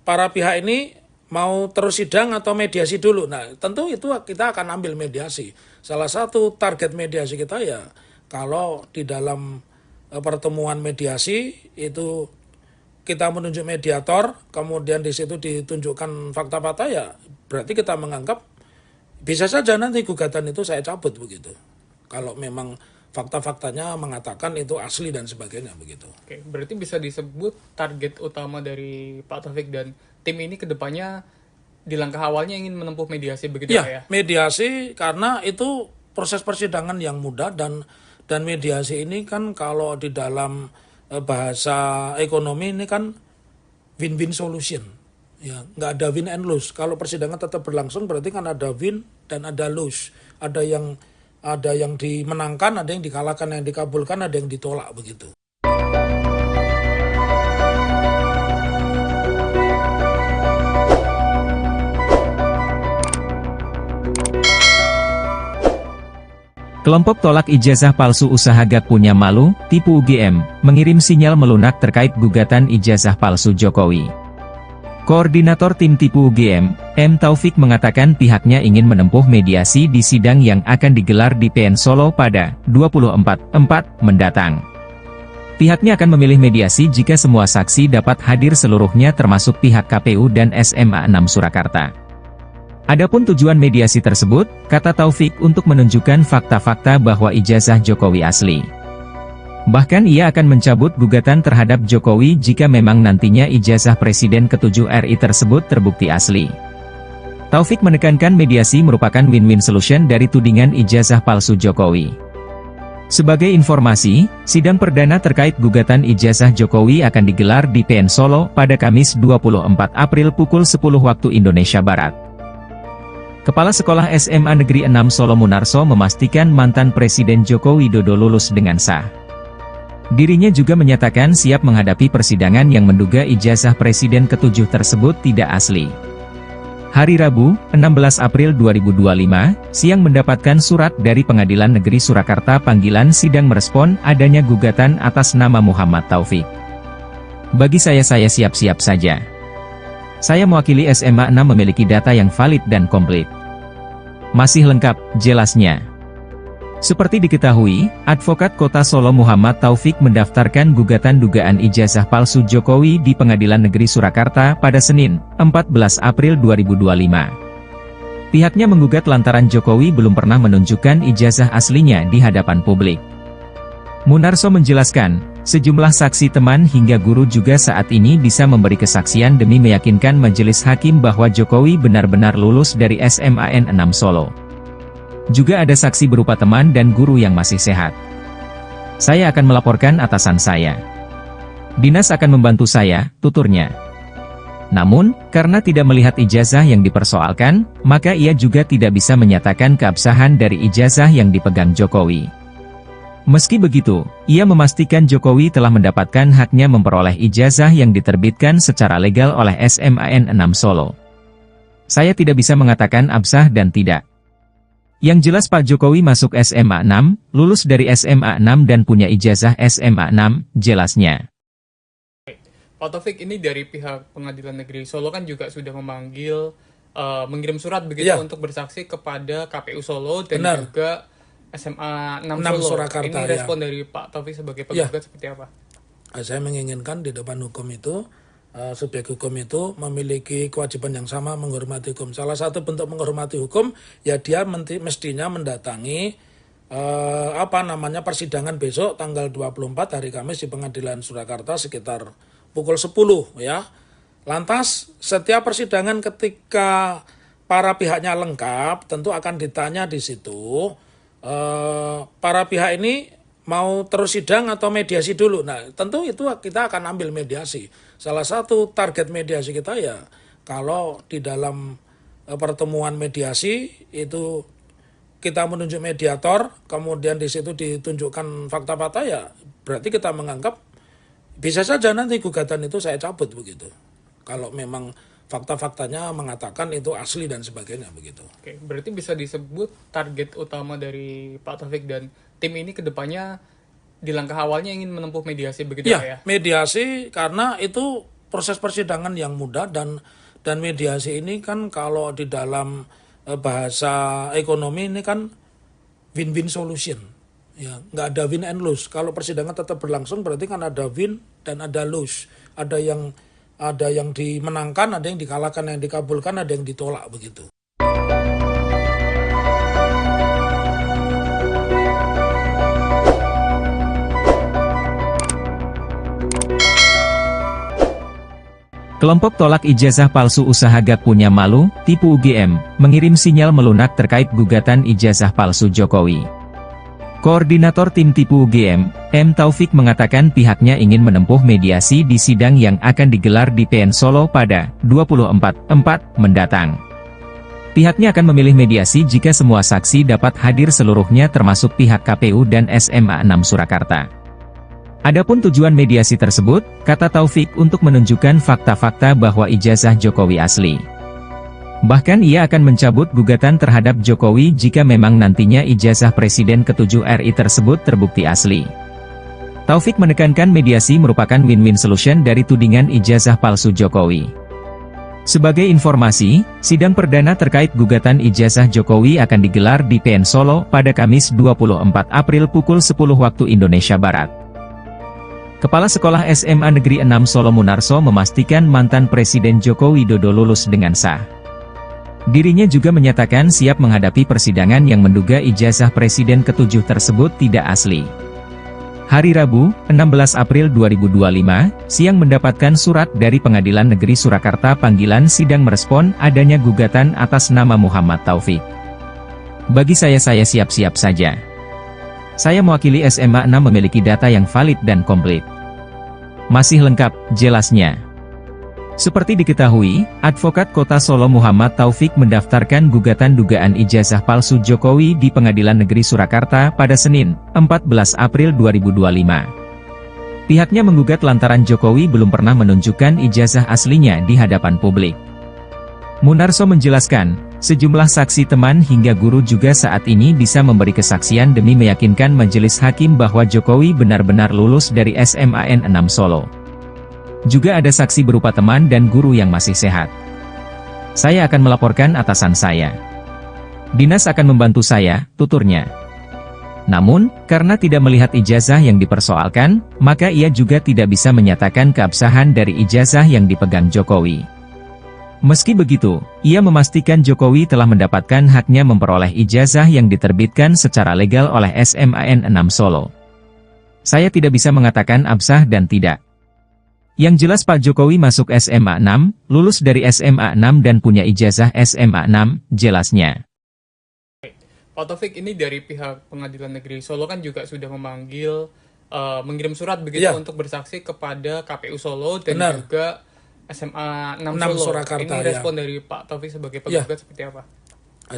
para pihak ini mau terus sidang atau mediasi dulu. Nah, tentu itu kita akan ambil mediasi. Salah satu target mediasi kita ya, kalau di dalam pertemuan mediasi itu kita menunjuk mediator, kemudian di situ ditunjukkan fakta-fakta, ya berarti kita menganggap bisa saja nanti gugatan itu saya cabut begitu. Kalau memang fakta-faktanya mengatakan itu asli dan sebagainya begitu. Oke, berarti bisa disebut target utama dari Pak Taufik dan tim ini kedepannya di langkah awalnya ingin menempuh mediasi begitu ya? Mediasi karena itu proses persidangan yang mudah dan mediasi ini kan kalau di dalam bahasa ekonomi ini kan win-win solution. Ya, nggak ada win and lose. Kalau persidangan tetap berlangsung berarti kan ada win dan ada lose. Ada yang dimenangkan, ada yang dikalahkan, yang dikabulkan, ada yang ditolak begitu. Kelompok tolak ijazah palsu usaha gak punya malu, tipu UGM, mengirim sinyal melunak terkait gugatan ijazah palsu Jokowi. Koordinator tim tipu UGM, M. Taufik mengatakan pihaknya ingin menempuh mediasi di sidang yang akan digelar di PN Solo pada 24/4 mendatang. Pihaknya akan memilih mediasi jika semua saksi dapat hadir seluruhnya termasuk pihak KPU dan SMA 6 Surakarta. Adapun tujuan mediasi tersebut, kata Taufik, untuk menunjukkan fakta-fakta bahwa ijazah Jokowi asli. Bahkan ia akan mencabut gugatan terhadap Jokowi jika memang nantinya ijazah Presiden ke-7 RI tersebut terbukti asli. Taufik menekankan mediasi merupakan win-win solution dari tudingan ijazah palsu Jokowi. Sebagai informasi, sidang perdana terkait gugatan ijazah Jokowi akan digelar di PN Solo pada Kamis 24 April pukul 10 waktu Indonesia Barat. Kepala Sekolah SMA Negeri 6 Solo Munarso memastikan mantan Presiden Joko Widodo lulus dengan sah. Dirinya juga menyatakan siap menghadapi persidangan yang menduga ijazah Presiden ke-7 tersebut tidak asli. Hari Rabu, 16 April 2025, siang mendapatkan surat dari Pengadilan Negeri Surakarta panggilan sidang merespon adanya gugatan atas nama Muhammad Taufik. Bagi saya siap-siap saja. Saya mewakili SMA 6 memiliki data yang valid dan komplit. Masih lengkap, jelasnya. Seperti diketahui, Advokat Kota Solo Muhammad Taufik mendaftarkan gugatan dugaan ijazah palsu Jokowi di Pengadilan Negeri Surakarta pada Senin, 14 April 2025. Pihaknya menggugat lantaran Jokowi belum pernah menunjukkan ijazah aslinya di hadapan publik. Munarso menjelaskan, sejumlah saksi teman hingga guru juga saat ini bisa memberi kesaksian demi meyakinkan majelis hakim bahwa Jokowi benar-benar lulus dari SMAN 6 Solo. Juga ada saksi berupa teman dan guru yang masih sehat. Saya akan melaporkan atasan saya. Dinas akan membantu saya, tuturnya. Namun, karena tidak melihat ijazah yang dipersoalkan, maka ia juga tidak bisa menyatakan keabsahan dari ijazah yang dipegang Jokowi. Meski begitu, ia memastikan Jokowi telah mendapatkan haknya memperoleh ijazah yang diterbitkan secara legal oleh SMAN 6 Solo. Saya tidak bisa mengatakan absah dan tidak. Yang jelas Pak Jokowi masuk SMA 6, lulus dari SMA 6 dan punya ijazah SMA 6, jelasnya. Pak Taufik, ini dari pihak Pengadilan Negeri Solo kan juga sudah memanggil, mengirim surat begitu untuk bersaksi kepada KPU Solo dan juga SMA 6 Solo. Surakarta, ini respon dari Pak Taufik sebagai penggugat seperti apa? Saya menginginkan di depan hukum itu, subjek hukum itu memiliki kewajiban yang sama menghormati hukum. Salah satu bentuk menghormati hukum, ya dia mestinya mendatangi persidangan besok tanggal 24 hari Kamis di Pengadilan Surakarta sekitar pukul 10 ya. Lantas setiap persidangan ketika para pihaknya lengkap tentu akan ditanya di situ para pihak ini mau terus sidang atau mediasi dulu. Nah, tentu itu kita akan ambil mediasi. Salah satu target mediasi kita ya, kalau di dalam pertemuan mediasi itu kita menunjuk mediator, kemudian di situ ditunjukkan fakta-fakta ya, berarti kita menganggap bisa saja nanti gugatan itu saya cabut begitu. Kalau memang fakta-faktanya mengatakan itu asli dan sebagainya begitu. Oke, berarti bisa disebut target utama dari Pak Taufik dan tim ini ke depannya di langkah awalnya ingin menempuh mediasi begitu ya? Mediasi karena itu proses persidangan yang mudah dan mediasi ini kan kalau di dalam bahasa ekonomi ini kan win-win solution. Ya, nggak ada win and lose. Kalau persidangan tetap berlangsung berarti kan ada win dan ada lose. Ada yang dimenangkan, ada yang dikalahkan, yang dikabulkan, ada yang ditolak begitu. Kelompok tolak ijazah palsu usaha Gak Punya Malu, tipu UGM, mengirim sinyal melunak terkait gugatan ijazah palsu Jokowi. Koordinator tim tipu UGM, M. Taufik mengatakan pihaknya ingin menempuh mediasi di sidang yang akan digelar di PN Solo pada 24/4 mendatang. Pihaknya akan memilih mediasi jika semua saksi dapat hadir seluruhnya termasuk pihak KPU dan SMA 6 Surakarta. Adapun tujuan mediasi tersebut, kata Taufik, untuk menunjukkan fakta-fakta bahwa ijazah Jokowi asli. Bahkan ia akan mencabut gugatan terhadap Jokowi jika memang nantinya ijazah Presiden ke-7 RI tersebut terbukti asli. Taufik menekankan mediasi merupakan win-win solution dari tudingan ijazah palsu Jokowi. Sebagai informasi, sidang perdana terkait gugatan ijazah Jokowi akan digelar di PN Solo pada Kamis 24 April pukul 10 waktu Indonesia Barat. Kepala Sekolah SMA Negeri 6 Solo Munarso memastikan mantan Presiden Joko Widodo lulus dengan sah. Dirinya juga menyatakan siap menghadapi persidangan yang menduga ijazah Presiden ke-7 tersebut tidak asli. Hari Rabu, 16 April 2025, siang mendapatkan surat dari Pengadilan Negeri Surakarta panggilan sidang merespon adanya gugatan atas nama Muhammad Taufik. Bagi saya siap-siap saja. Saya mewakili SMA 6 memiliki data yang valid dan komplit. Masih lengkap, jelasnya. Seperti diketahui, Advokat Kota Solo Muhammad Taufik mendaftarkan gugatan dugaan ijazah palsu Jokowi di Pengadilan Negeri Surakarta pada Senin, 14 April 2025. Pihaknya menggugat lantaran Jokowi belum pernah menunjukkan ijazah aslinya di hadapan publik. Munarso menjelaskan, sejumlah saksi teman hingga guru juga saat ini bisa memberi kesaksian demi meyakinkan majelis hakim bahwa Jokowi benar-benar lulus dari SMAN 6 Solo. Juga ada saksi berupa teman dan guru yang masih sehat. Saya akan melaporkan atasan saya. Dinas akan membantu saya, tuturnya. Namun, karena tidak melihat ijazah yang dipersoalkan, maka ia juga tidak bisa menyatakan keabsahan dari ijazah yang dipegang Jokowi. Meski begitu, ia memastikan Jokowi telah mendapatkan haknya memperoleh ijazah yang diterbitkan secara legal oleh SMAN 6 Solo. Saya tidak bisa mengatakan absah dan tidak. Yang jelas Pak Jokowi masuk SMA 6, lulus dari SMA 6 dan punya ijazah SMA 6, jelasnya. Pak Taufik, ini dari pihak Pengadilan Negeri Solo kan juga sudah memanggil, mengirim surat begitu untuk bersaksi kepada KPU Solo dan juga SMA 6 Solo. Surakarta, ini respon dari Pak Taufik sebagai penggugat seperti apa?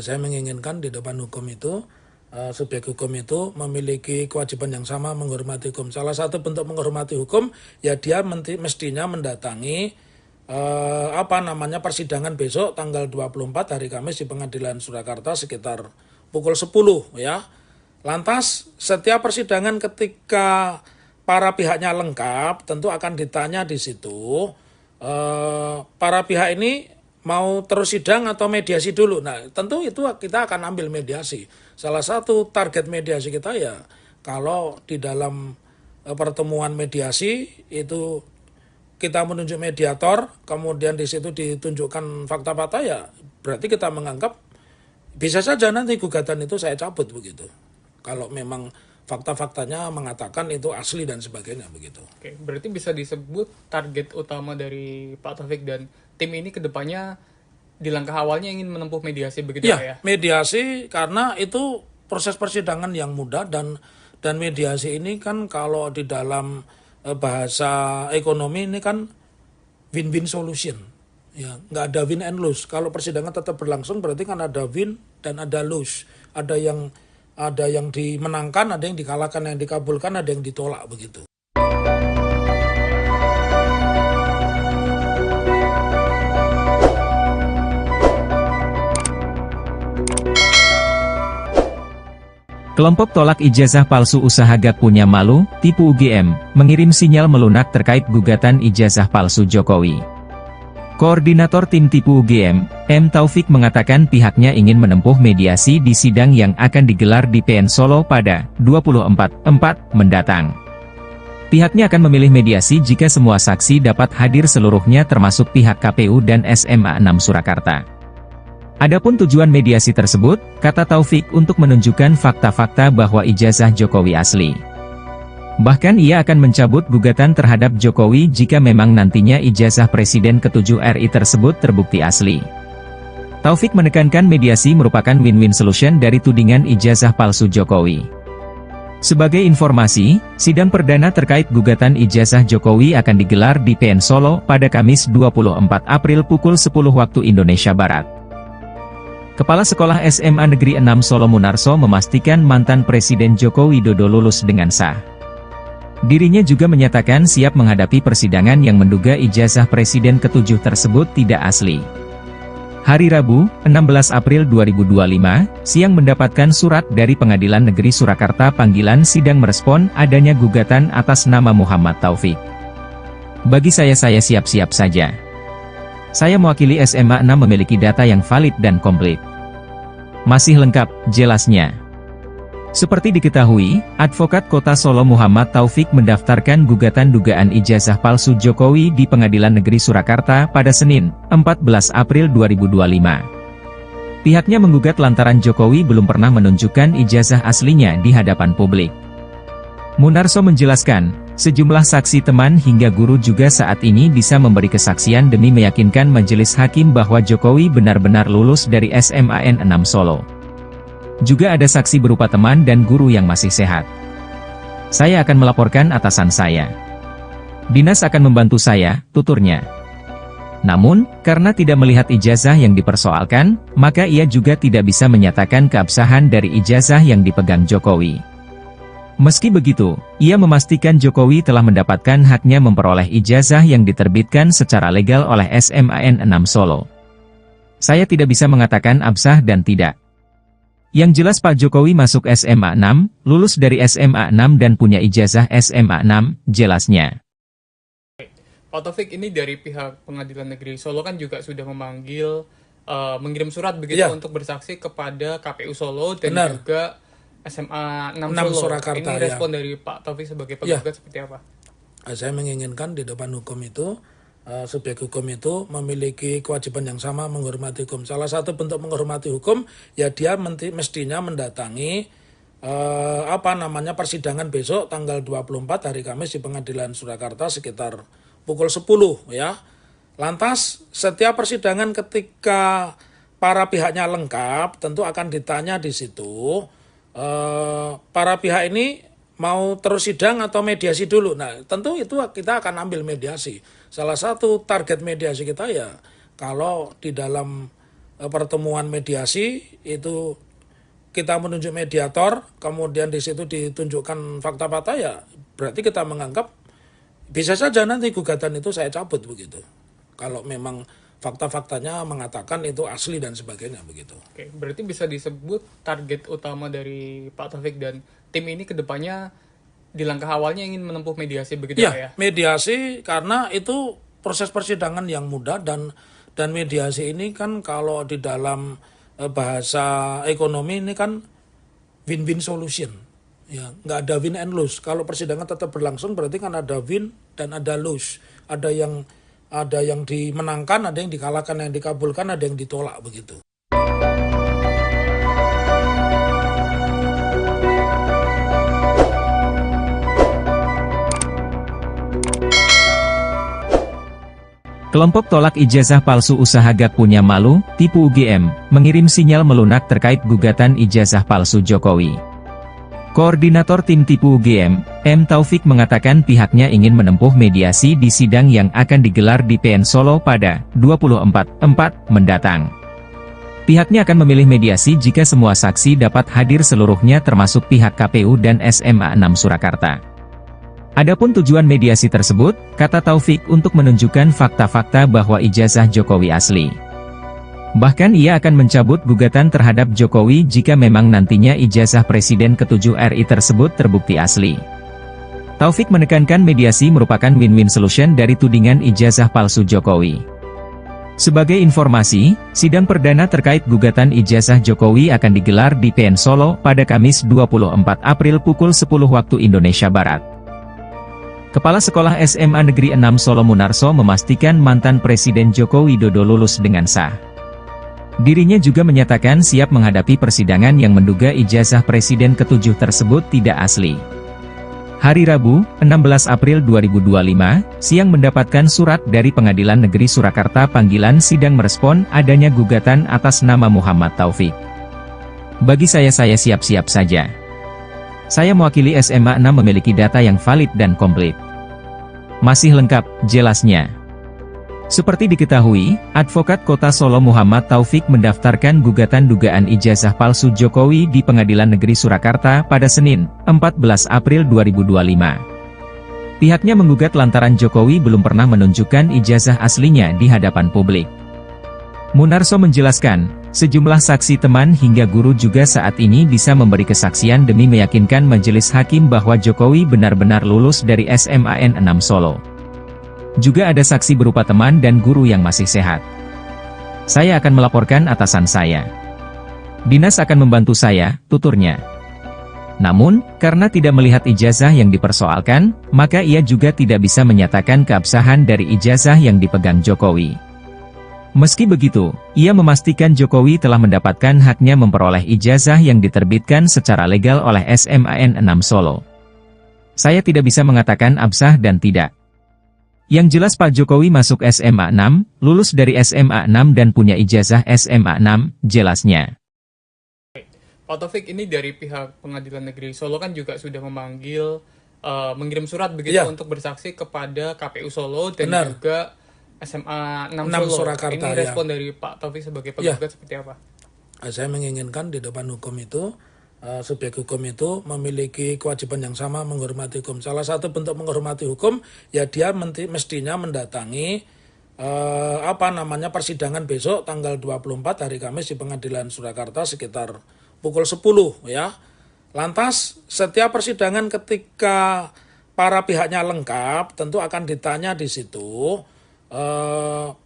Saya menginginkan di depan hukum itu, subjek hukum itu memiliki kewajiban yang sama menghormati hukum. Salah satu bentuk menghormati hukum, ya dia mestinya mendatangi persidangan besok tanggal 24 hari Kamis di Pengadilan Surakarta sekitar pukul 10 ya. Lantas setiap persidangan ketika para pihaknya lengkap tentu akan ditanya di situ para pihak ini mau terus sidang atau mediasi dulu. Nah, tentu itu kita akan ambil mediasi. Salah satu target mediasi kita ya, kalau di dalam pertemuan mediasi itu kita menunjuk mediator, kemudian di situ ditunjukkan fakta-fakta ya, berarti kita menganggap bisa saja nanti gugatan itu saya cabut begitu. Kalau memang fakta-faktanya mengatakan itu asli dan sebagainya begitu. Oke, berarti bisa disebut target utama dari Pak Taufik dan tim ini kedepannya di langkah awalnya ingin menempuh mediasi begitu ya? Mediasi karena itu proses persidangan yang mudah dan mediasi ini kan kalau di dalam bahasa ekonomi ini kan win-win solution. Ya, nggak ada win and lose. Kalau persidangan tetap berlangsung berarti kan ada win dan ada lose. Ada yang dimenangkan, ada yang dikalahkan, yang dikabulkan, ada yang ditolak begitu. Kelompok tolak ijazah palsu usaha gak punya malu, tipu UGM, mengirim sinyal melunak terkait gugatan ijazah palsu Jokowi. Koordinator tim tipu UGM, M. Taufik mengatakan pihaknya ingin menempuh mediasi di sidang yang akan digelar di PN Solo pada 24/4 mendatang. Pihaknya akan memilih mediasi jika semua saksi dapat hadir seluruhnya termasuk pihak KPU dan SMA 6 Surakarta. Adapun tujuan mediasi tersebut, kata Taufik untuk menunjukkan fakta-fakta bahwa ijazah Jokowi asli. Bahkan ia akan mencabut gugatan terhadap Jokowi jika memang nantinya ijazah Presiden ke-7 RI tersebut terbukti asli. Taufik menekankan mediasi merupakan win-win solution dari tudingan ijazah palsu Jokowi. Sebagai informasi, sidang perdana terkait gugatan ijazah Jokowi akan digelar di PN Solo pada Kamis 24 April pukul 10 waktu Indonesia Barat. Kepala Sekolah SMA Negeri 6 Solo Munarso memastikan mantan Presiden Joko Widodo lulus dengan sah. Dirinya juga menyatakan siap menghadapi persidangan yang menduga ijazah Presiden ke-7 tersebut tidak asli. Hari Rabu, 16 April 2025, siang mendapatkan surat dari Pengadilan Negeri Surakarta panggilan sidang merespon adanya gugatan atas nama Muhammad Taufik. Bagi saya siap-siap saja. Saya mewakili SMA 6 memiliki data yang valid dan komplit. Masih lengkap, jelasnya. Seperti diketahui, Advokat Kota Solo Muhammad Taufik mendaftarkan gugatan dugaan ijazah palsu Jokowi di Pengadilan Negeri Surakarta pada Senin, 14 April 2025. Pihaknya menggugat lantaran Jokowi belum pernah menunjukkan ijazah aslinya di hadapan publik. Munarso menjelaskan, sejumlah saksi teman hingga guru juga saat ini bisa memberi kesaksian demi meyakinkan majelis hakim bahwa Jokowi benar-benar lulus dari SMAN 6 Solo. Juga ada saksi berupa teman dan guru yang masih sehat. Saya akan melaporkan atasan saya. Dinas akan membantu saya, tuturnya. Namun, karena tidak melihat ijazah yang dipersoalkan, maka ia juga tidak bisa menyatakan keabsahan dari ijazah yang dipegang Jokowi. Meski begitu, ia memastikan Jokowi telah mendapatkan haknya memperoleh ijazah yang diterbitkan secara legal oleh SMAN 6 Solo. Saya tidak bisa mengatakan absah dan tidak. Yang jelas Pak Jokowi masuk SMA 6, lulus dari SMA 6 dan punya ijazah SMA 6, jelasnya. Pak Taufik, ini dari pihak Pengadilan Negeri Solo kan juga sudah memanggil, mengirim surat begitu untuk bersaksi kepada KPU Solo dan juga SMA 6 Solo. Surakarta, ini respon dari Pak Taufik sebagai penggugat seperti apa? Saya menginginkan di depan hukum itu, subjek hukum itu memiliki kewajiban yang sama menghormati hukum. Salah satu bentuk menghormati hukum, ya dia mestinya mendatangi persidangan besok tanggal 24 hari Kamis di Pengadilan Surakarta sekitar pukul 10 ya. Lantas setiap persidangan ketika para pihaknya lengkap tentu akan ditanya di situ, para pihak ini mau terus sidang atau mediasi dulu. Nah, tentu itu kita akan ambil mediasi. Salah satu target mediasi kita ya, kalau di dalam pertemuan mediasi itu kita menunjuk mediator, kemudian di situ ditunjukkan fakta-fakta, ya berarti kita menganggap bisa saja nanti gugatan itu saya cabut begitu. Kalau memang fakta-faktanya mengatakan itu asli dan sebagainya begitu. Oke, berarti bisa disebut target utama dari Pak Taufik dan tim ini ke depannya di langkah awalnya ingin menempuh mediasi begitu ya? Mediasi karena itu proses persidangan yang mudah dan mediasi ini kan kalau di dalam bahasa ekonomi ini kan win-win solution. Ya, nggak ada win and lose. Kalau persidangan tetap berlangsung berarti kan ada win dan ada lose. Ada yang dimenangkan, ada yang dikalahkan, yang dikabulkan, ada yang ditolak begitu. Kelompok tolak ijazah palsu usaha Gak Punya Malu, tipu UGM, mengirim sinyal melunak terkait gugatan ijazah palsu Jokowi. Koordinator tim tipu UGM, M. Taufik mengatakan pihaknya ingin menempuh mediasi di sidang yang akan digelar di PN Solo pada 24/4 mendatang. Pihaknya akan memilih mediasi jika semua saksi dapat hadir seluruhnya termasuk pihak KPU dan SMA 6 Surakarta. Adapun tujuan mediasi tersebut, kata Taufik, untuk menunjukkan fakta-fakta bahwa ijazah Jokowi asli. Bahkan ia akan mencabut gugatan terhadap Jokowi jika memang nantinya ijazah Presiden ke-7 RI tersebut terbukti asli. Taufik menekankan mediasi merupakan win-win solution dari tudingan ijazah palsu Jokowi. Sebagai informasi, sidang perdana terkait gugatan ijazah Jokowi akan digelar di PN Solo pada Kamis 24 April pukul 10 waktu Indonesia Barat. Kepala Sekolah SMA Negeri 6 Solo Munarso memastikan mantan Presiden Joko Widodo lulus dengan sah. Dirinya juga menyatakan siap menghadapi persidangan yang menduga ijazah Presiden ke-7 tersebut tidak asli. Hari Rabu, 16 April 2025, siang mendapatkan surat dari Pengadilan Negeri Surakarta panggilan sidang merespon adanya gugatan atas nama Muhammad Taufik. Bagi saya siap-siap saja. Saya mewakili SMA 6 memiliki data yang valid dan komplit. Masih lengkap, jelasnya. Seperti diketahui, Advokat Kota Solo Muhammad Taufik mendaftarkan gugatan dugaan ijazah palsu Jokowi di Pengadilan Negeri Surakarta pada Senin, 14 April 2025. Pihaknya menggugat lantaran Jokowi belum pernah menunjukkan ijazah aslinya di hadapan publik. Munarso menjelaskan, sejumlah saksi teman hingga guru juga saat ini bisa memberi kesaksian demi meyakinkan majelis hakim bahwa Jokowi benar-benar lulus dari SMAN 6 Solo. Juga ada saksi berupa teman dan guru yang masih sehat. Saya akan melaporkan atasan saya. Dinas akan membantu saya, tuturnya. Namun, karena tidak melihat ijazah yang dipersoalkan, maka ia juga tidak bisa menyatakan keabsahan dari ijazah yang dipegang Jokowi. Meski begitu, ia memastikan Jokowi telah mendapatkan haknya memperoleh ijazah yang diterbitkan secara legal oleh SMAN 6 Solo. Saya tidak bisa mengatakan absah dan tidak. Yang jelas Pak Jokowi masuk SMA 6, lulus dari SMA 6 dan punya ijazah SMA 6, jelasnya. Pak Taufik, ini dari pihak Pengadilan Negeri Solo kan juga sudah memanggil, mengirim surat begitu untuk bersaksi kepada KPU Solo dan juga SMA 6 Solo. Surakarta, ini respon dari Pak Taufik sebagai penggugat seperti apa? Saya menginginkan di depan hukum itu, subjek hukum itu memiliki kewajiban yang sama menghormati hukum. Salah satu bentuk menghormati hukum, ya dia mestinya mendatangi persidangan besok tanggal 24 hari Kamis di Pengadilan Surakarta sekitar pukul 10 ya. Lantas setiap persidangan ketika para pihaknya lengkap tentu akan ditanya di situ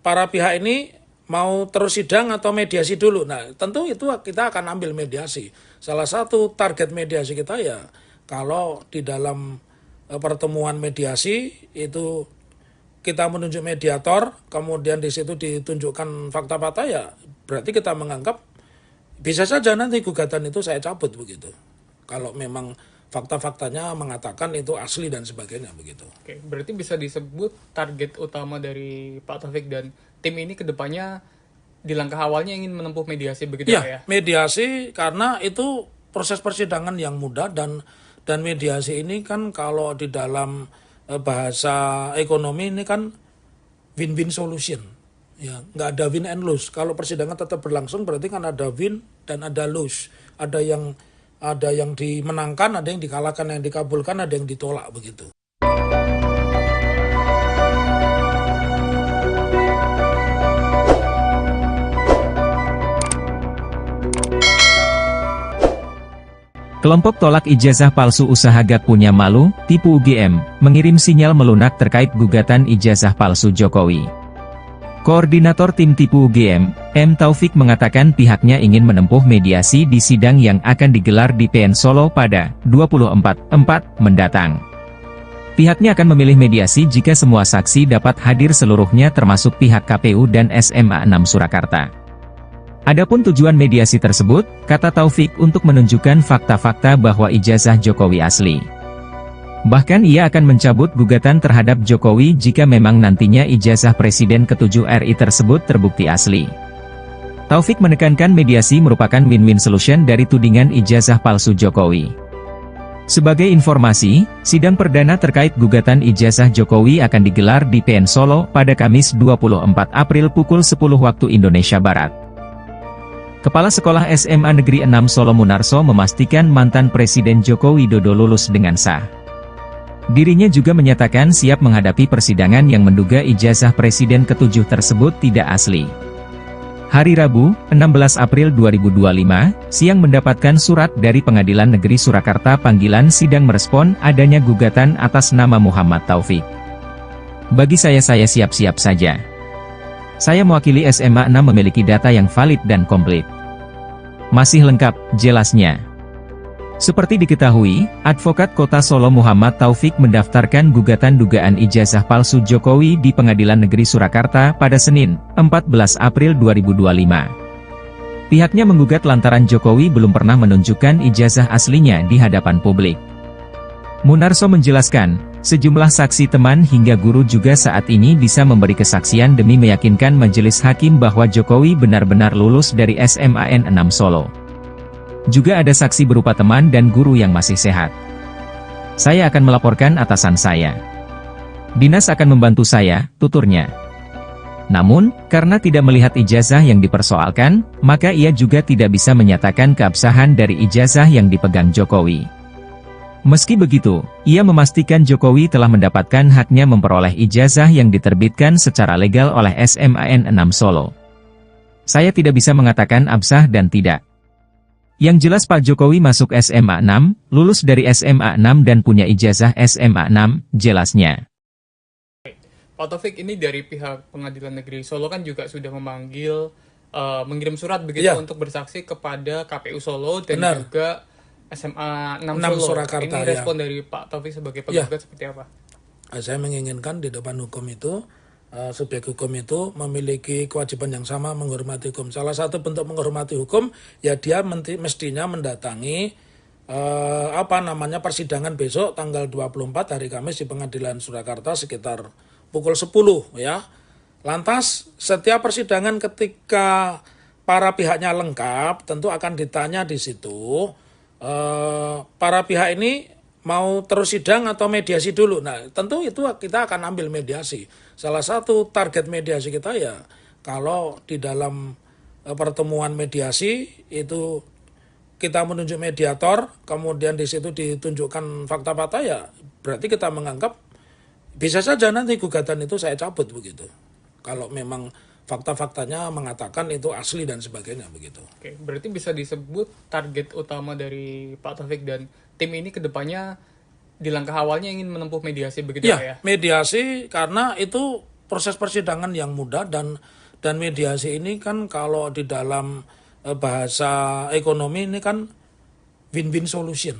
para pihak ini mau terus sidang atau mediasi dulu. Nah, tentu itu kita akan ambil mediasi. Salah satu target mediasi kita ya kalau di dalam pertemuan mediasi itu kita menunjuk mediator, kemudian di situ ditunjukkan fakta-fakta, ya berarti kita menganggap bisa saja nanti gugatan itu saya cabut begitu. Kalau memang fakta-faktanya mengatakan itu asli dan sebagainya begitu. Oke, berarti bisa disebut target utama dari Pak Taufik dan tim ini kedepannya di langkah awalnya ingin menempuh mediasi begitu ya? Mediasi karena itu proses persidangan yang mudah dan mediasi ini kan kalau di dalam bahasa ekonomi ini kan win-win solution. Ya, nggak ada win and lose. Kalau persidangan tetap berlangsung berarti kan ada win dan ada lose. Ada yang dimenangkan, ada yang dikalahkan, yang dikabulkan, ada yang ditolak begitu. Kelompok tolak ijazah palsu usaha gak punya malu, tipu UGM, mengirim sinyal melunak terkait gugatan ijazah palsu Jokowi. Koordinator tim tipu UGM, M. Taufik mengatakan pihaknya ingin menempuh mediasi di sidang yang akan digelar di PN Solo pada 24/4 mendatang. Pihaknya akan memilih mediasi jika semua saksi dapat hadir seluruhnya termasuk pihak KPU dan SMA 6 Surakarta. Adapun tujuan mediasi tersebut, kata Taufik, untuk menunjukkan fakta-fakta bahwa ijazah Jokowi asli. Bahkan ia akan mencabut gugatan terhadap Jokowi jika memang nantinya ijazah Presiden ke-7 RI tersebut terbukti asli. Taufik menekankan mediasi merupakan win-win solution dari tudingan ijazah palsu Jokowi. Sebagai informasi, sidang perdana terkait gugatan ijazah Jokowi akan digelar di PN Solo pada Kamis 24 April pukul 10 waktu Indonesia Barat. Kepala Sekolah SMA Negeri 6 Solo Munarso memastikan mantan Presiden Joko Widodo lulus dengan sah. Dirinya juga menyatakan siap menghadapi persidangan yang menduga ijazah Presiden ke-7 tersebut tidak asli. Hari Rabu, 16 April 2025, siang mendapatkan surat dari Pengadilan Negeri Surakarta panggilan sidang merespon adanya gugatan atas nama Muhammad Taufik. Bagi saya siap-siap saja. Saya mewakili SMA 6 memiliki data yang valid dan komplit. Masih lengkap, jelasnya. Seperti diketahui, Advokat Kota Solo Muhammad Taufik mendaftarkan gugatan dugaan ijazah palsu Jokowi di Pengadilan Negeri Surakarta pada Senin, 14 April 2025. Pihaknya menggugat lantaran Jokowi belum pernah menunjukkan ijazah aslinya di hadapan publik. Munarso menjelaskan, sejumlah saksi teman hingga guru juga saat ini bisa memberi kesaksian demi meyakinkan majelis hakim bahwa Jokowi benar-benar lulus dari SMAN 6 Solo. Juga ada saksi berupa teman dan guru yang masih sehat. Saya akan melaporkan atasan saya. Dinas akan membantu saya, tuturnya. Namun, karena tidak melihat ijazah yang dipersoalkan, maka ia juga tidak bisa menyatakan keabsahan dari ijazah yang dipegang Jokowi. Meski begitu, ia memastikan Jokowi telah mendapatkan haknya memperoleh ijazah yang diterbitkan secara legal oleh SMAN 6 Solo. Saya tidak bisa mengatakan absah dan tidak. Yang jelas Pak Jokowi masuk SMA 6, lulus dari SMA 6 dan punya ijazah SMA 6, jelasnya. Pak Taufik, ini dari pihak Pengadilan Negeri Solo kan juga sudah memanggil, mengirim surat begitu untuk bersaksi kepada KPU Solo dan juga SMA 6 Solo. Surakarta, ini respon dari Pak Taufik sebagai penggugat seperti apa? Saya menginginkan di depan hukum itu, subjek hukum itu memiliki kewajiban yang sama menghormati hukum. Salah satu bentuk menghormati hukum, ya dia mestinya mendatangi persidangan besok tanggal 24 hari Kamis di Pengadilan Surakarta sekitar pukul 10 ya. Lantas setiap persidangan ketika para pihaknya lengkap tentu akan ditanya di situ para pihak ini mau terus sidang atau mediasi dulu. Nah, tentu itu kita akan ambil mediasi. Salah satu target mediasi kita ya kalau di dalam pertemuan mediasi itu kita menunjuk mediator, kemudian di situ ditunjukkan fakta-fakta ya berarti kita menganggap bisa saja nanti gugatan itu saya cabut begitu. Kalau memang fakta-faktanya mengatakan itu asli dan sebagainya begitu. Oke, berarti bisa disebut target utama dari Pak Taufik dan tim ini ke depannya di langkah awalnya ingin menempuh mediasi begitu ya? Mediasi karena itu proses persidangan yang mudah dan mediasi ini kan kalau di dalam bahasa ekonomi ini kan win-win solution.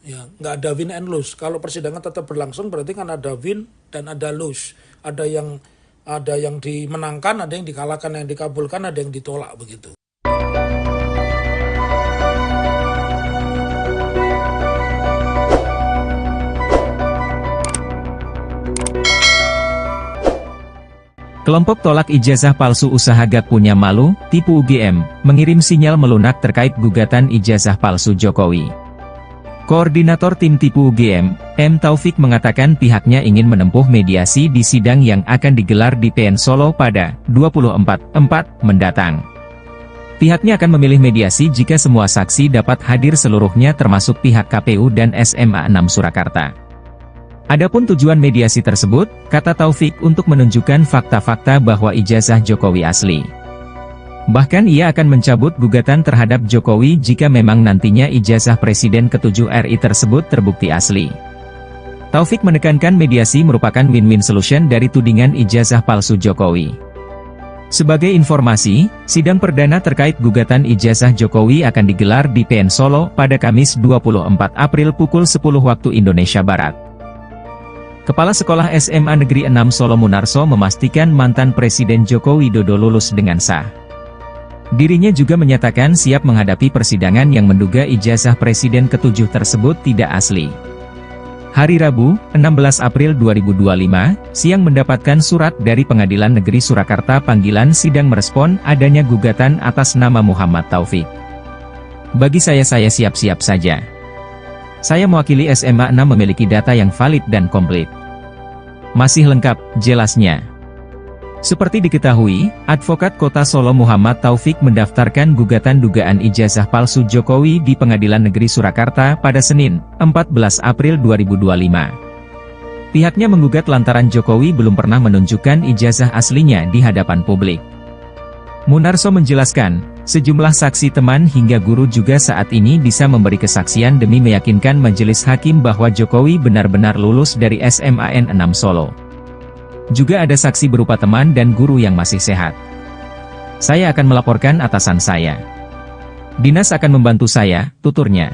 Ya, nggak ada win and lose. Kalau persidangan tetap berlangsung berarti kan ada win dan ada lose. Ada yang dimenangkan, ada yang dikalahkan, yang dikabulkan, ada yang ditolak begitu. Kelompok tolak ijazah palsu usaha Gak Punya Malu, tipu UGM, mengirim sinyal melunak terkait gugatan ijazah palsu Jokowi. Koordinator tim tipu UGM, M. Taufik mengatakan pihaknya ingin menempuh mediasi di sidang yang akan digelar di PN Solo pada 24/4 mendatang. Pihaknya akan memilih mediasi jika semua saksi dapat hadir seluruhnya termasuk pihak KPU dan SMA 6 Surakarta. Adapun tujuan mediasi tersebut, kata Taufik untuk menunjukkan fakta-fakta bahwa ijazah Jokowi asli. Bahkan ia akan mencabut gugatan terhadap Jokowi jika memang nantinya ijazah Presiden ke-7 RI tersebut terbukti asli. Taufik menekankan mediasi merupakan win-win solution dari tudingan ijazah palsu Jokowi. Sebagai informasi, sidang perdana terkait gugatan ijazah Jokowi akan digelar di PN Solo pada Kamis 24 April pukul 10 waktu Indonesia Barat. Kepala Sekolah SMA Negeri 6 Solo Munarso memastikan mantan Presiden Joko Widodo lulus dengan sah. Dirinya juga menyatakan siap menghadapi persidangan yang menduga ijazah Presiden ke-7 tersebut tidak asli. Hari Rabu, 16 April 2025, siang mendapatkan surat dari Pengadilan Negeri Surakarta panggilan sidang merespon adanya gugatan atas nama Muhammad Taufik. Bagi saya siap-siap saja. Saya mewakili SMA 6 memiliki data yang valid dan komplit. Masih lengkap, jelasnya. Seperti diketahui, Advokat Kota Solo Muhammad Taufik mendaftarkan gugatan dugaan ijazah palsu Jokowi di Pengadilan Negeri Surakarta pada Senin, 14 April 2025. Pihaknya menggugat lantaran Jokowi belum pernah menunjukkan ijazah aslinya di hadapan publik. Munarso menjelaskan, sejumlah saksi teman hingga guru juga saat ini bisa memberi kesaksian demi meyakinkan majelis hakim bahwa Jokowi benar-benar lulus dari SMAN 6 Solo. Juga ada saksi berupa teman dan guru yang masih sehat. Saya akan melaporkan atasan saya. Dinas akan membantu saya, tuturnya.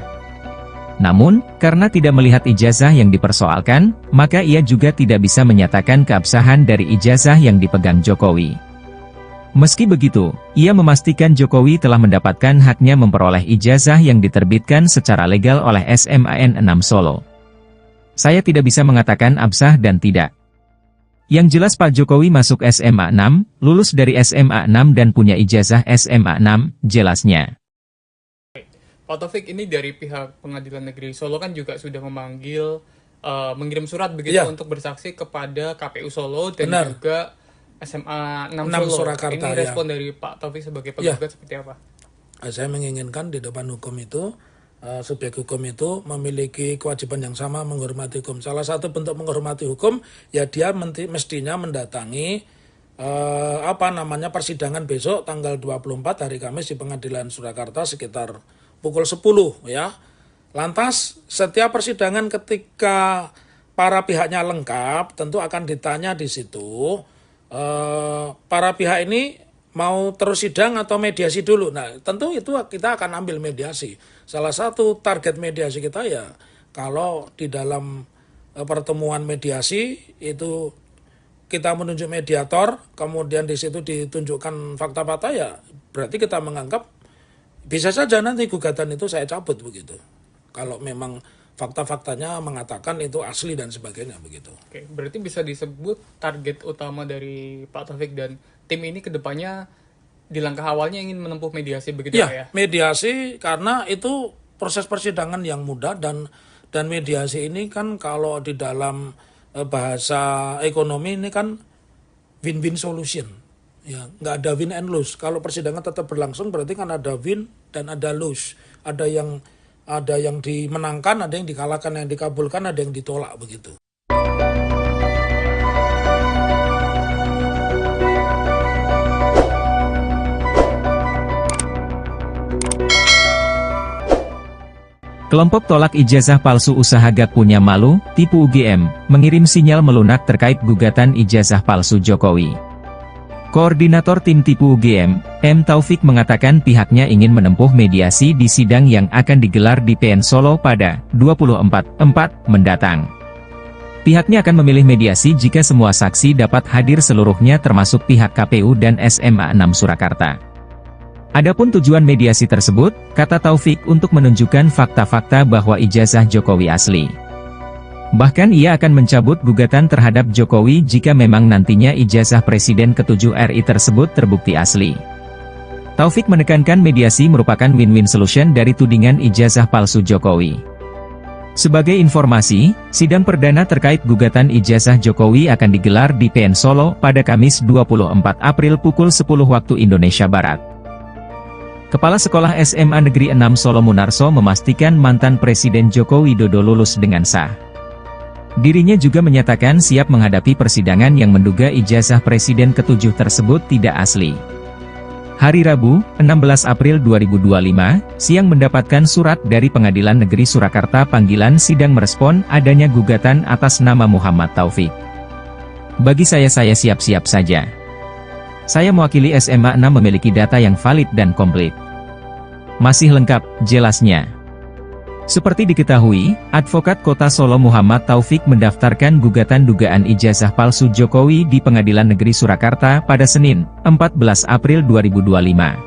Namun, karena tidak melihat ijazah yang dipersoalkan, maka ia juga tidak bisa menyatakan keabsahan dari ijazah yang dipegang Jokowi. Meski begitu, ia memastikan Jokowi telah mendapatkan haknya memperoleh ijazah yang diterbitkan secara legal oleh SMAN 6 Solo. Saya tidak bisa mengatakan absah dan tidak. Yang jelas Pak Jokowi masuk SMA 6, lulus dari SMA 6 dan punya ijazah SMA 6, jelasnya. Pak Taufik, ini dari pihak Pengadilan Negeri Solo kan juga sudah memanggil, mengirim surat begitu untuk bersaksi kepada KPU Solo dan juga SMA 6 Solo. Surakarta, ini respon dari Pak Taufik sebagai penggugat seperti apa? Saya menginginkan di depan hukum itu, subjek hukum itu memiliki kewajiban yang sama menghormati hukum. Salah satu bentuk menghormati hukum ya dia mestinya mendatangi persidangan besok tanggal 24 hari Kamis di Pengadilan Surakarta sekitar pukul 10 ya. Lantas setiap persidangan ketika para pihaknya lengkap tentu akan ditanya di situ para pihak ini mau terus sidang atau mediasi dulu. Nah, tentu itu kita akan ambil mediasi. Salah satu target mediasi kita ya kalau di dalam pertemuan mediasi itu kita menunjuk mediator, kemudian di situ ditunjukkan fakta-fakta ya berarti kita menganggap bisa saja nanti gugatan itu saya cabut begitu. Kalau memang fakta-faktanya mengatakan itu asli dan sebagainya begitu. Oke, berarti bisa disebut target utama dari Pak Taufik dan tim ini kedepannya di langkah awalnya ingin menempuh mediasi begitu Pak ya? Mediasi karena itu proses persidangan yang mudah dan mediasi ini kan kalau di dalam bahasa ekonomi ini kan win-win solution. Ya, nggak ada win and lose. Kalau persidangan tetap berlangsung berarti kan ada win dan ada lose. Ada yang dimenangkan, ada yang dikalahkan, yang dikabulkan, ada yang ditolak begitu. Kelompok tolak ijazah palsu usaha Gak Punya Malu, tipu UGM, mengirim sinyal melunak terkait gugatan ijazah palsu Jokowi. Koordinator tim tipu UGM, M. Taufik mengatakan pihaknya ingin menempuh mediasi di sidang yang akan digelar di PN Solo pada 24/4 mendatang. Pihaknya akan memilih mediasi jika semua saksi dapat hadir seluruhnya termasuk pihak KPU dan SMA 6 Surakarta. Adapun tujuan mediasi tersebut, kata Taufik, untuk menunjukkan fakta-fakta bahwa ijazah Jokowi asli. Bahkan ia akan mencabut gugatan terhadap Jokowi jika memang nantinya ijazah Presiden ke-7 RI tersebut terbukti asli. Taufik menekankan mediasi merupakan win-win solution dari tudingan ijazah palsu Jokowi. Sebagai informasi, sidang perdana terkait gugatan ijazah Jokowi akan digelar di PN Solo pada Kamis 24 April pukul 10 waktu Indonesia Barat. Kepala Sekolah SMA Negeri 6 Solo Munarso memastikan mantan Presiden Joko Widodo lulus dengan sah. Dirinya juga menyatakan siap menghadapi persidangan yang menduga ijazah Presiden ke-7 tersebut tidak asli. Hari Rabu, 16 April 2025, siang mendapatkan surat dari Pengadilan Negeri Surakarta panggilan sidang merespon adanya gugatan atas nama Muhammad Taufik. Bagi saya siap-siap saja. Saya mewakili SMA 6 memiliki data yang valid dan komplit. Masih lengkap, jelasnya. Seperti diketahui, Advokat Kota Solo Muhammad Taufik mendaftarkan gugatan dugaan ijazah palsu Jokowi di Pengadilan Negeri Surakarta pada Senin, 14 April 2025.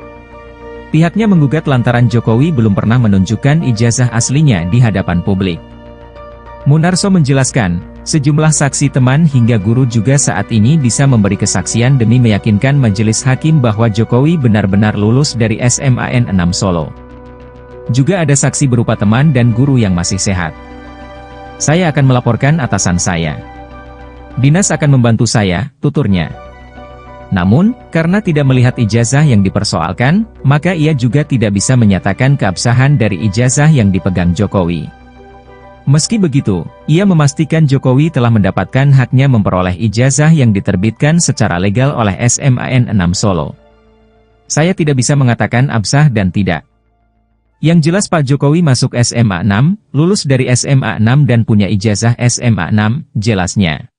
Pihaknya menggugat lantaran Jokowi belum pernah menunjukkan ijazah aslinya di hadapan publik. Munarso menjelaskan, sejumlah saksi teman hingga guru juga saat ini bisa memberi kesaksian demi meyakinkan majelis hakim bahwa Jokowi benar-benar lulus dari SMAN 6 Solo. Juga ada saksi berupa teman dan guru yang masih sehat. Saya akan melaporkan atasan saya. Dinas akan membantu saya, tuturnya. Namun, karena tidak melihat ijazah yang dipersoalkan, maka ia juga tidak bisa menyatakan keabsahan dari ijazah yang dipegang Jokowi. Meski begitu, ia memastikan Jokowi telah mendapatkan haknya memperoleh ijazah yang diterbitkan secara legal oleh SMAN 6 Solo. Saya tidak bisa mengatakan absah dan tidak. Yang jelas Pak Jokowi masuk SMA 6, lulus dari SMA 6 dan punya ijazah SMA 6, jelasnya.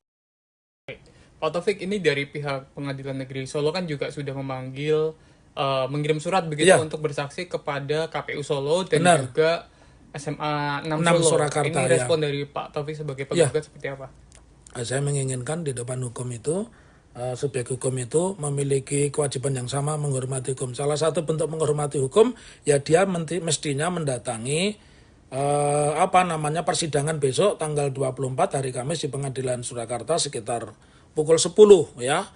Pak Taufik, ini dari pihak Pengadilan Negeri Solo kan juga sudah memanggil, mengirim surat begitu untuk bersaksi kepada KPU Solo dan juga SMA 6 Solo. Surakarta, ini respon dari Pak Taufik sebagai penggugat seperti apa? Saya menginginkan di depan hukum itu, subjek hukum itu memiliki kewajiban yang sama menghormati hukum. Salah satu bentuk menghormati hukum, ya dia mestinya mendatangi persidangan besok tanggal 24 hari Kamis di Pengadilan Surakarta sekitar pukul 10 ya.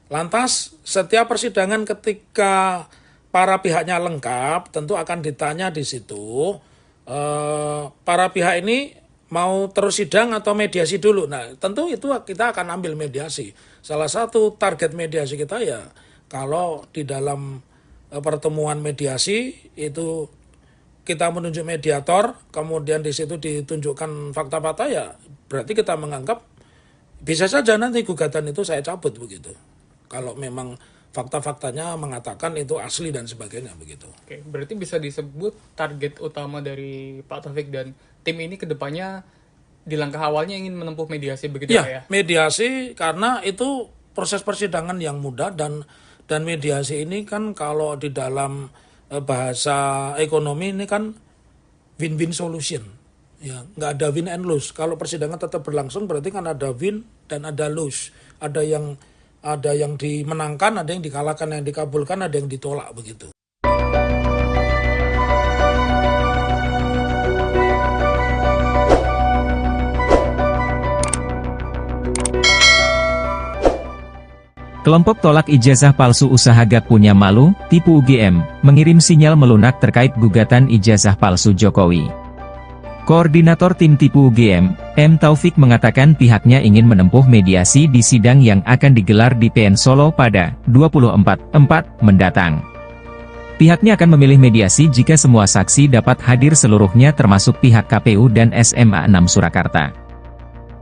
Lantas setiap persidangan ketika para pihaknya lengkap tentu akan ditanya di situ para pihak ini mau terus sidang atau mediasi dulu. Nah, tentu itu kita akan ambil mediasi. Salah satu target mediasi kita ya, kalau di dalam pertemuan mediasi itu kita menunjuk mediator, kemudian di situ ditunjukkan fakta-fakta ya, berarti kita menganggap bisa saja nanti gugatan itu saya cabut begitu. Kalau memang fakta-faktanya mengatakan itu asli dan sebagainya begitu. Oke, berarti bisa disebut target utama dari Pak Taufik dan tim ini kedepannya di langkah awalnya ingin menempuh mediasi begitu Pak ya? Mediasi karena itu proses persidangan yang mudah dan mediasi ini kan kalau di dalam bahasa ekonomi ini kan win-win solution. Ya, nggak ada win and lose. Kalau persidangan tetap berlangsung berarti kan ada win dan ada lose. Ada yang dimenangkan, ada yang dikalahkan, yang dikabulkan, ada yang ditolak begitu. Kelompok tolak ijazah palsu usaha gak punya malu, tipu UGM, mengirim sinyal melunak terkait gugatan ijazah palsu Jokowi. Koordinator tim tipu UGM, M. Taufik mengatakan pihaknya ingin menempuh mediasi di sidang yang akan digelar di PN Solo pada 24/4 mendatang. Pihaknya akan memilih mediasi jika semua saksi dapat hadir seluruhnya termasuk pihak KPU dan SMA 6 Surakarta.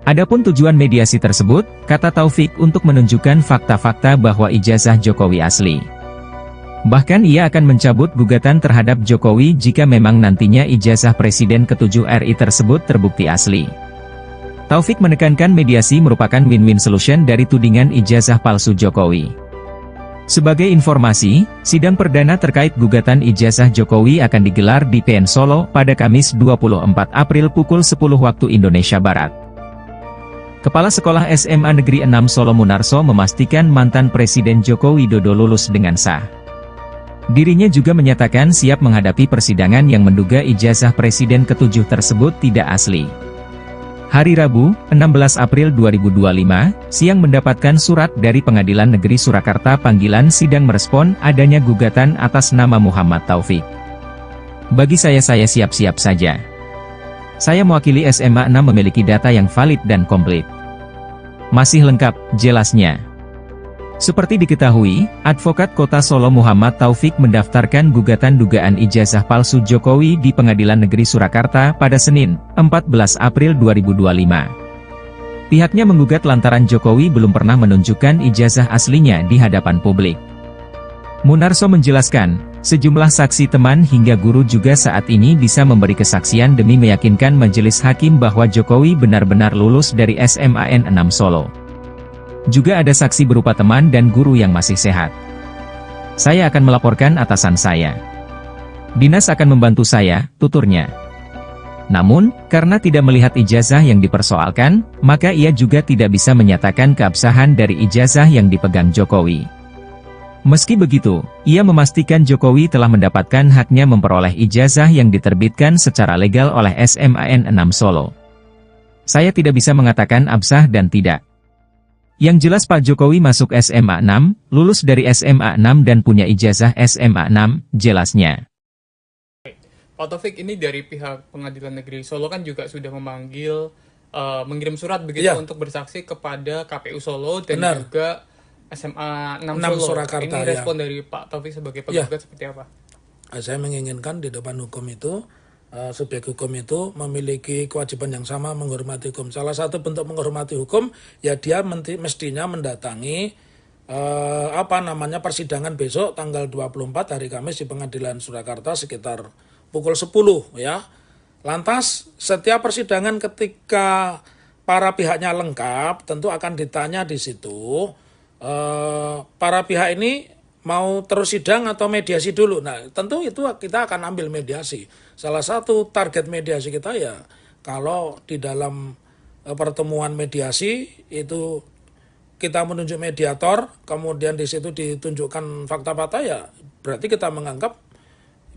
Adapun tujuan mediasi tersebut, kata Taufik, untuk menunjukkan fakta-fakta bahwa ijazah Jokowi asli. Bahkan ia akan mencabut gugatan terhadap Jokowi jika memang nantinya ijazah Presiden ke-7 RI tersebut terbukti asli. Taufik menekankan mediasi merupakan win-win solution dari tudingan ijazah palsu Jokowi. Sebagai informasi, sidang perdana terkait gugatan ijazah Jokowi akan digelar di PN Solo pada Kamis 24 April pukul 10 waktu Indonesia Barat. Kepala Sekolah SMA Negeri 6 Solo Munarso memastikan mantan Presiden Joko Widodo lulus dengan sah. Dirinya juga menyatakan siap menghadapi persidangan yang menduga ijazah Presiden ke-7 tersebut tidak asli. Hari Rabu, 16 April 2025, siang mendapatkan surat dari Pengadilan Negeri Surakarta panggilan sidang merespon adanya gugatan atas nama Muhammad Taufik. Bagi saya siap-siap saja. Saya mewakili SMA 6 memiliki data yang valid dan komplit. Masih lengkap, jelasnya. Seperti diketahui, Advokat Kota Solo Muhammad Taufik mendaftarkan gugatan dugaan ijazah palsu Jokowi di Pengadilan Negeri Surakarta pada Senin, 14 April 2025. Pihaknya menggugat lantaran Jokowi belum pernah menunjukkan ijazah aslinya di hadapan publik. Munarso menjelaskan, sejumlah saksi teman hingga guru juga saat ini bisa memberi kesaksian demi meyakinkan majelis hakim bahwa Jokowi benar-benar lulus dari SMAN 6 Solo. Juga ada saksi berupa teman dan guru yang masih sehat. Saya akan melaporkan atasan saya. Dinas akan membantu saya, tuturnya. Namun, karena tidak melihat ijazah yang dipersoalkan, maka ia juga tidak bisa menyatakan keabsahan dari ijazah yang dipegang Jokowi. Meski begitu, ia memastikan Jokowi telah mendapatkan haknya memperoleh ijazah yang diterbitkan secara legal oleh SMAN 6 Solo. Saya tidak bisa mengatakan absah dan tidak. Yang jelas Pak Jokowi masuk SMA 6, lulus dari SMA 6 dan punya ijazah SMA 6, jelasnya. Pak Taufik, ini dari pihak Pengadilan Negeri Solo kan juga sudah memanggil, mengirim surat begitu untuk bersaksi kepada KPU Solo dan juga SMA 6 Solo. Surakarta, ini respon dari Pak Taufik sebagai penggugat seperti apa? Saya menginginkan di depan hukum itu, subjek hukum itu memiliki kewajiban yang sama menghormati hukum. Salah satu bentuk menghormati hukum, ya dia mestinya mendatangi persidangan besok tanggal 24 hari Kamis di Pengadilan Surakarta sekitar pukul 10 ya. Lantas setiap persidangan ketika para pihaknya lengkap tentu akan ditanya di situ, para pihak ini mau terus sidang atau mediasi dulu. Nah, tentu itu kita akan ambil mediasi. Salah satu target mediasi kita ya, kalau di dalam pertemuan mediasi itu kita menunjuk mediator, kemudian di situ ditunjukkan fakta-fakta, ya berarti kita menganggap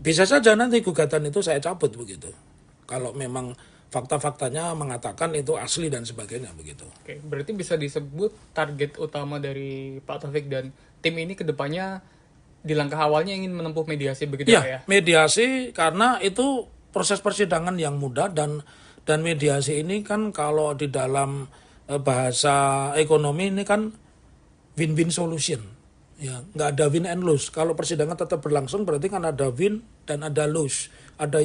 bisa saja nanti gugatan itu saya cabut begitu. Kalau memang fakta-faktanya mengatakan itu asli dan sebagainya begitu. Oke, berarti bisa disebut target utama dari Pak Taufik dan tim ini ke depannya di langkah awalnya ingin menempuh mediasi begitu ya? Mediasi karena itu proses persidangan yang mudah dan mediasi ini kan kalau di dalam bahasa ekonomi ini kan win-win solution. Ya, nggak ada win and lose. Kalau persidangan tetap berlangsung berarti kan ada win dan ada lose. Ada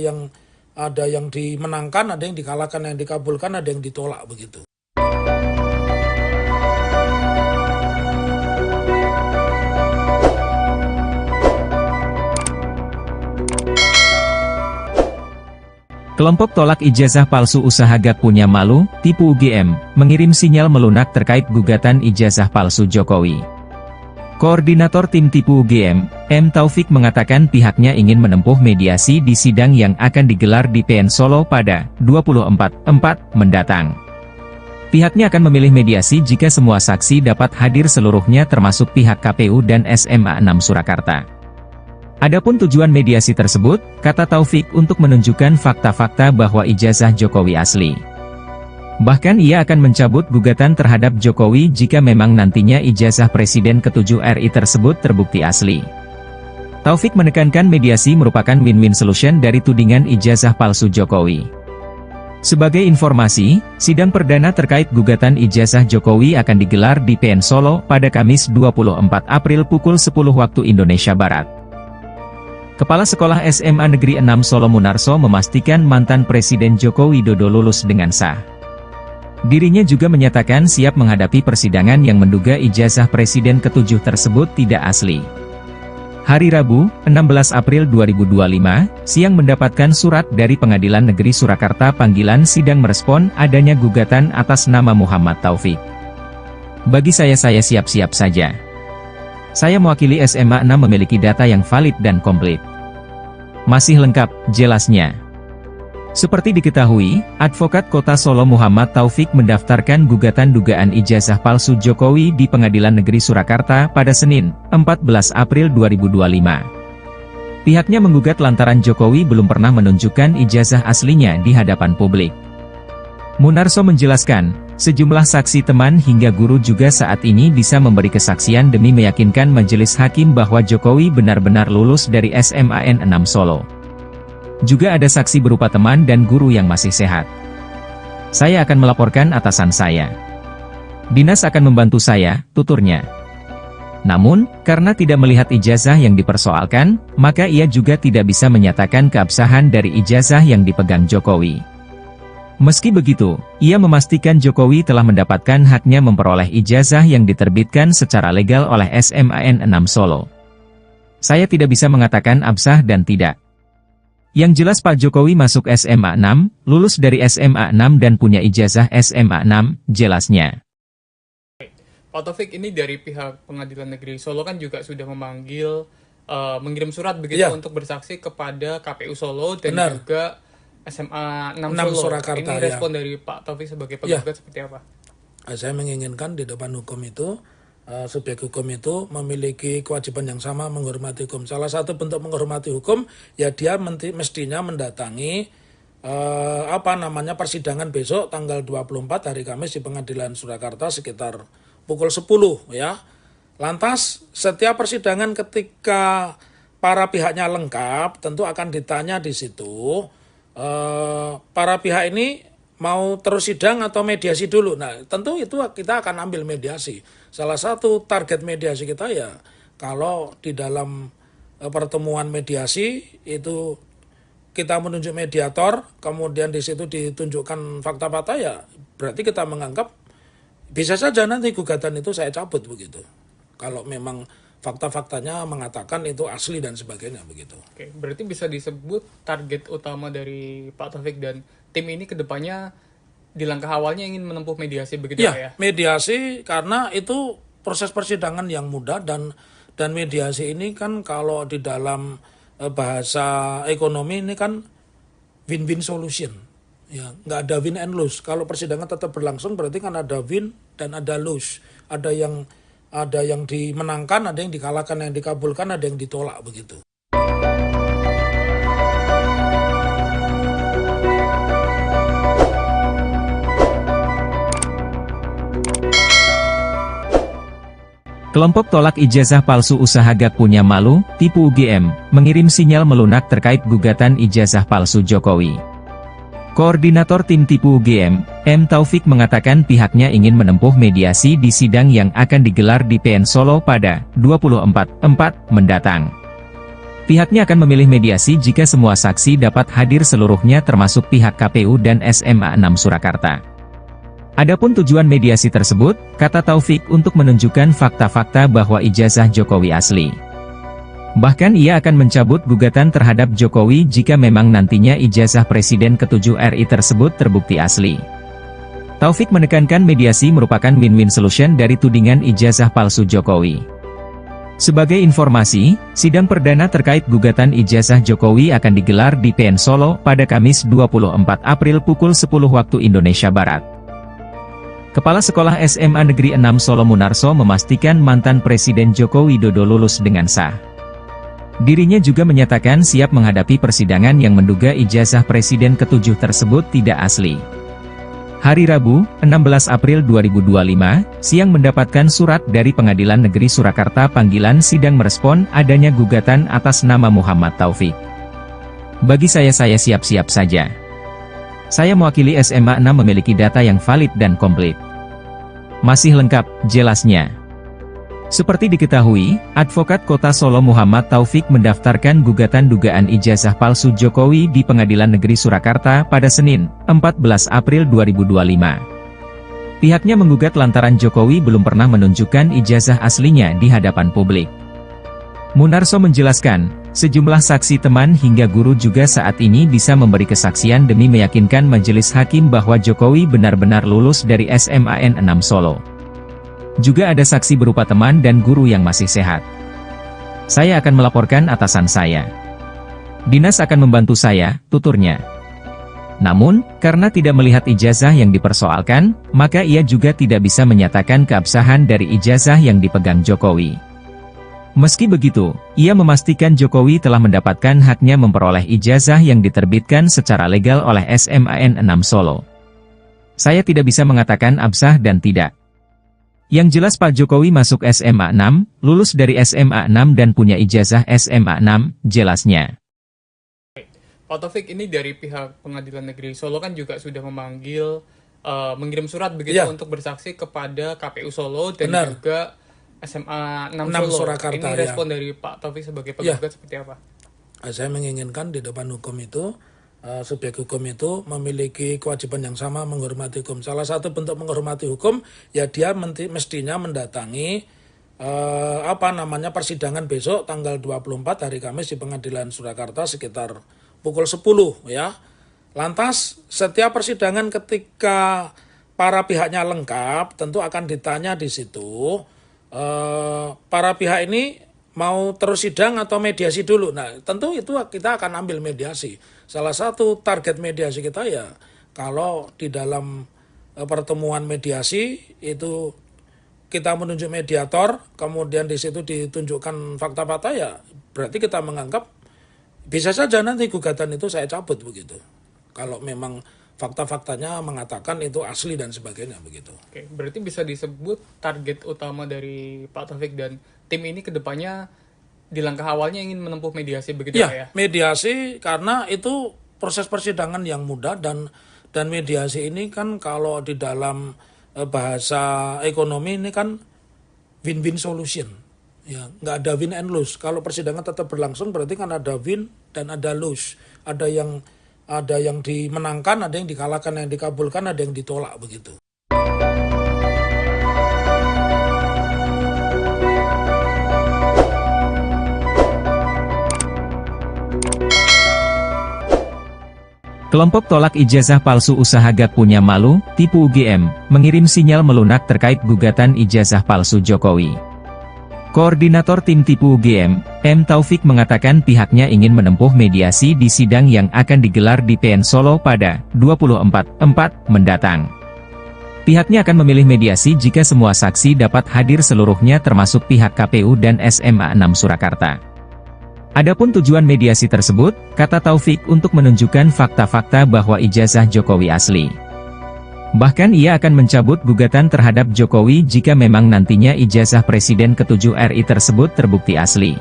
yang dimenangkan, ada yang dikalahkan, yang dikabulkan, ada yang ditolak begitu. Kelompok tolak ijazah palsu usaha gak punya malu, tipu UGM, mengirim sinyal melunak terkait gugatan ijazah palsu Jokowi. Koordinator tim tipu UGM, M. Taufik mengatakan pihaknya ingin menempuh mediasi di sidang yang akan digelar di PN Solo pada 24/4 mendatang. Pihaknya akan memilih mediasi jika semua saksi dapat hadir seluruhnya termasuk pihak KPU dan SMA 6 Surakarta. Adapun tujuan mediasi tersebut, kata Taufik, untuk menunjukkan fakta-fakta bahwa ijazah Jokowi asli. Bahkan ia akan mencabut gugatan terhadap Jokowi jika memang nantinya ijazah Presiden ke-7 RI tersebut terbukti asli. Taufik menekankan mediasi merupakan win-win solution dari tudingan ijazah palsu Jokowi. Sebagai informasi, sidang perdana terkait gugatan ijazah Jokowi akan digelar di PN Solo pada Kamis 24 April pukul 10 waktu Indonesia Barat. Kepala Sekolah SMA Negeri 6 Solo Munarso memastikan mantan Presiden Joko Widodo lulus dengan sah. Dirinya juga menyatakan siap menghadapi persidangan yang menduga ijazah Presiden ke-7 tersebut tidak asli. Hari Rabu, 16 April 2025, siang mendapatkan surat dari Pengadilan Negeri Surakarta panggilan sidang merespon adanya gugatan atas nama Muhammad Taufik. Bagi saya siap-siap saja. Saya mewakili SMA 6 memiliki data yang valid dan komplit. Masih lengkap, jelasnya. Seperti diketahui, Advokat Kota Solo Muhammad Taufik mendaftarkan gugatan dugaan ijazah palsu Jokowi di Pengadilan Negeri Surakarta pada Senin, 14 April 2025. Pihaknya menggugat lantaran Jokowi belum pernah menunjukkan ijazah aslinya di hadapan publik. Munarso menjelaskan, sejumlah saksi teman hingga guru juga saat ini bisa memberi kesaksian demi meyakinkan majelis hakim bahwa Jokowi benar-benar lulus dari SMAN 6 Solo. Juga ada saksi berupa teman dan guru yang masih sehat. Saya akan melaporkan atasan saya. Dinas akan membantu saya, tuturnya. Namun, karena tidak melihat ijazah yang dipersoalkan, maka ia juga tidak bisa menyatakan keabsahan dari ijazah yang dipegang Jokowi. Meski begitu, ia memastikan Jokowi telah mendapatkan haknya memperoleh ijazah yang diterbitkan secara legal oleh SMAN 6 Solo. Saya tidak bisa mengatakan absah dan tidak. Yang jelas Pak Jokowi masuk SMA 6, lulus dari SMA 6 dan punya ijazah SMA 6, jelasnya. Pak Taufik, ini dari pihak Pengadilan Negeri Solo kan juga sudah memanggil, mengirim surat begitu untuk bersaksi kepada KPU Solo dan juga SMA 6 Solo. Surakarta, ini respon dari Pak Taufik sebagai penggugat seperti apa? Saya menginginkan di depan hukum itu, subjek hukum itu memiliki kewajiban yang sama menghormati hukum. Salah satu bentuk menghormati hukum, ya dia mestinya mendatangi persidangan besok tanggal 24 hari Kamis di Pengadilan Surakarta sekitar pukul 10 ya. Lantas setiap persidangan ketika para pihaknya lengkap tentu akan ditanya di situ para pihak ini mau terus sidang atau mediasi dulu. Nah, tentu itu kita akan ambil mediasi. Salah satu target mediasi kita ya, kalau di dalam pertemuan mediasi itu kita menunjuk mediator, kemudian di situ ditunjukkan fakta-fakta ya, berarti kita menganggap bisa saja nanti gugatan itu saya cabut begitu. Kalau memang fakta-faktanya mengatakan itu asli dan sebagainya begitu. Oke, berarti bisa disebut target utama dari Pak Taufik dan tim ini kedepannya di langkah awalnya ingin menempuh mediasi begitu ya? Mediasi karena itu proses persidangan yang mudah dan mediasi ini kan kalau di dalam bahasa ekonomi ini kan win-win solution. Ya, nggak ada win and lose. Kalau persidangan tetap berlangsung berarti kan ada win dan ada lose. Ada yang dimenangkan, ada yang dikalahkan, yang dikabulkan, ada yang ditolak begitu. Kelompok tolak ijazah palsu usaha gak punya malu, tipu UGM, mengirim sinyal melunak terkait gugatan ijazah palsu Jokowi. Koordinator tim tipu UGM, M. Taufik mengatakan pihaknya ingin menempuh mediasi di sidang yang akan digelar di PN Solo pada 24/4 mendatang. Pihaknya akan memilih mediasi jika semua saksi dapat hadir seluruhnya termasuk pihak KPU dan SMA 6 Surakarta. Adapun tujuan mediasi tersebut, kata Taufik, untuk menunjukkan fakta-fakta bahwa ijazah Jokowi asli. Bahkan ia akan mencabut gugatan terhadap Jokowi jika memang nantinya ijazah Presiden ke-7 RI tersebut terbukti asli. Taufik menekankan mediasi merupakan win-win solution dari tudingan ijazah palsu Jokowi. Sebagai informasi, sidang perdana terkait gugatan ijazah Jokowi akan digelar di PN Solo pada Kamis 24 April pukul 10 waktu Indonesia Barat. Kepala Sekolah SMA Negeri 6 Solo Munarso memastikan mantan Presiden Joko Widodo lulus dengan sah. Dirinya juga menyatakan siap menghadapi persidangan yang menduga ijazah Presiden ke-7 tersebut tidak asli. Hari Rabu, 16 April 2025, siang mendapatkan surat dari Pengadilan Negeri Surakarta panggilan sidang merespon adanya gugatan atas nama Muhammad Taufik. Bagi saya siap-siap saja. Saya mewakili SMA 6 memiliki data yang valid dan komplit. Masih lengkap, jelasnya. Seperti diketahui, Advokat Kota Solo Muhammad Taufik mendaftarkan gugatan dugaan ijazah palsu Jokowi di Pengadilan Negeri Surakarta pada Senin, 14 April 2025. Pihaknya menggugat lantaran Jokowi belum pernah menunjukkan ijazah aslinya di hadapan publik. Munarso menjelaskan, sejumlah saksi teman hingga guru juga saat ini bisa memberi kesaksian demi meyakinkan majelis hakim bahwa Jokowi benar-benar lulus dari SMAN 6 Solo. Juga ada saksi berupa teman dan guru yang masih sehat. Saya akan melaporkan atasan saya. Dinas akan membantu saya, tuturnya. Namun, karena tidak melihat ijazah yang dipersoalkan, maka ia juga tidak bisa menyatakan keabsahan dari ijazah yang dipegang Jokowi. Meski begitu, ia memastikan Jokowi telah mendapatkan haknya memperoleh ijazah yang diterbitkan secara legal oleh SMAN 6 Solo. Saya tidak bisa mengatakan absah dan tidak. Yang jelas Pak Jokowi masuk SMA 6, lulus dari SMA 6 dan punya ijazah SMA 6, jelasnya. Pak Taufik, ini dari pihak Pengadilan Negeri Solo kan juga sudah memanggil, mengirim surat begitu untuk bersaksi kepada KPU Solo dan juga SMA 6 Solo. Surakarta, ini respon dari Pak Taufik sebagai penggugat seperti apa? Saya menginginkan di depan hukum itu, subjek hukum itu memiliki kewajiban yang sama menghormati hukum. Salah satu bentuk menghormati hukum, ya dia mestinya mendatangi persidangan besok tanggal 24 hari Kamis di Pengadilan Surakarta sekitar pukul 10 ya. Lantas setiap persidangan ketika para pihaknya lengkap tentu akan ditanya di situ para pihak ini mau terus sidang atau mediasi dulu. Nah, tentu itu kita akan ambil mediasi. Salah satu target mediasi kita ya, kalau di dalam pertemuan mediasi itu kita menunjuk mediator, kemudian di situ ditunjukkan fakta-fakta ya, berarti kita menganggap bisa saja nanti gugatan itu saya cabut begitu. Kalau memang fakta-faktanya mengatakan itu asli dan sebagainya begitu. Oke, berarti bisa disebut target utama dari Pak Taufik dan tim ini ke depannya di langkah awalnya ingin menempuh mediasi begitu ya? Mediasi karena itu proses persidangan yang mudah dan mediasi ini kan kalau di dalam bahasa ekonomi ini kan win-win solution. Ya, nggak ada win and lose. Kalau persidangan tetap berlangsung berarti kan ada win dan ada lose. Ada yang dimenangkan, ada yang dikalahkan, yang dikabulkan, ada yang ditolak begitu. Kelompok tolak ijazah palsu usaha gak punya malu, tipu UGM, mengirim sinyal melunak terkait gugatan ijazah palsu Jokowi. Koordinator tim tipu UGM, M. Taufik mengatakan pihaknya ingin menempuh mediasi di sidang yang akan digelar di PN Solo pada 24/4 mendatang. Pihaknya akan memilih mediasi jika semua saksi dapat hadir seluruhnya termasuk pihak KPU dan SMA 6 Surakarta. Adapun tujuan mediasi tersebut, kata Taufik untuk menunjukkan fakta-fakta bahwa ijazah Jokowi asli. Bahkan ia akan mencabut gugatan terhadap Jokowi jika memang nantinya ijazah Presiden ke-7 RI tersebut terbukti asli.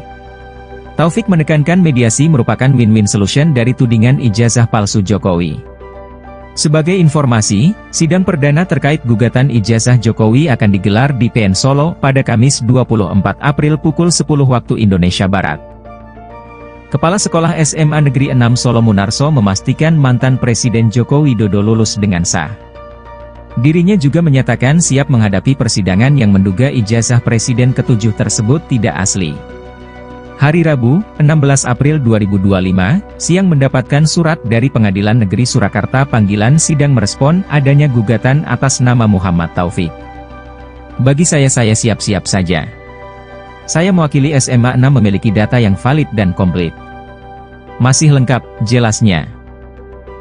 Taufik menekankan mediasi merupakan win-win solution dari tudingan ijazah palsu Jokowi. Sebagai informasi, sidang perdana terkait gugatan ijazah Jokowi akan digelar di PN Solo pada Kamis 24 April pukul 10 waktu Indonesia Barat. Kepala Sekolah SMA Negeri 6 Solo Munarso memastikan mantan Presiden Joko Widodo lulus dengan sah. Dirinya juga menyatakan siap menghadapi persidangan yang menduga ijazah Presiden ke-7 tersebut tidak asli. Hari Rabu, 16 April 2025, siang mendapatkan surat dari Pengadilan Negeri Surakarta panggilan sidang merespon adanya gugatan atas nama Muhammad Taufik. Bagi saya siap-siap saja. Saya mewakili SMA 6 memiliki data yang valid dan komplit. Masih lengkap, jelasnya.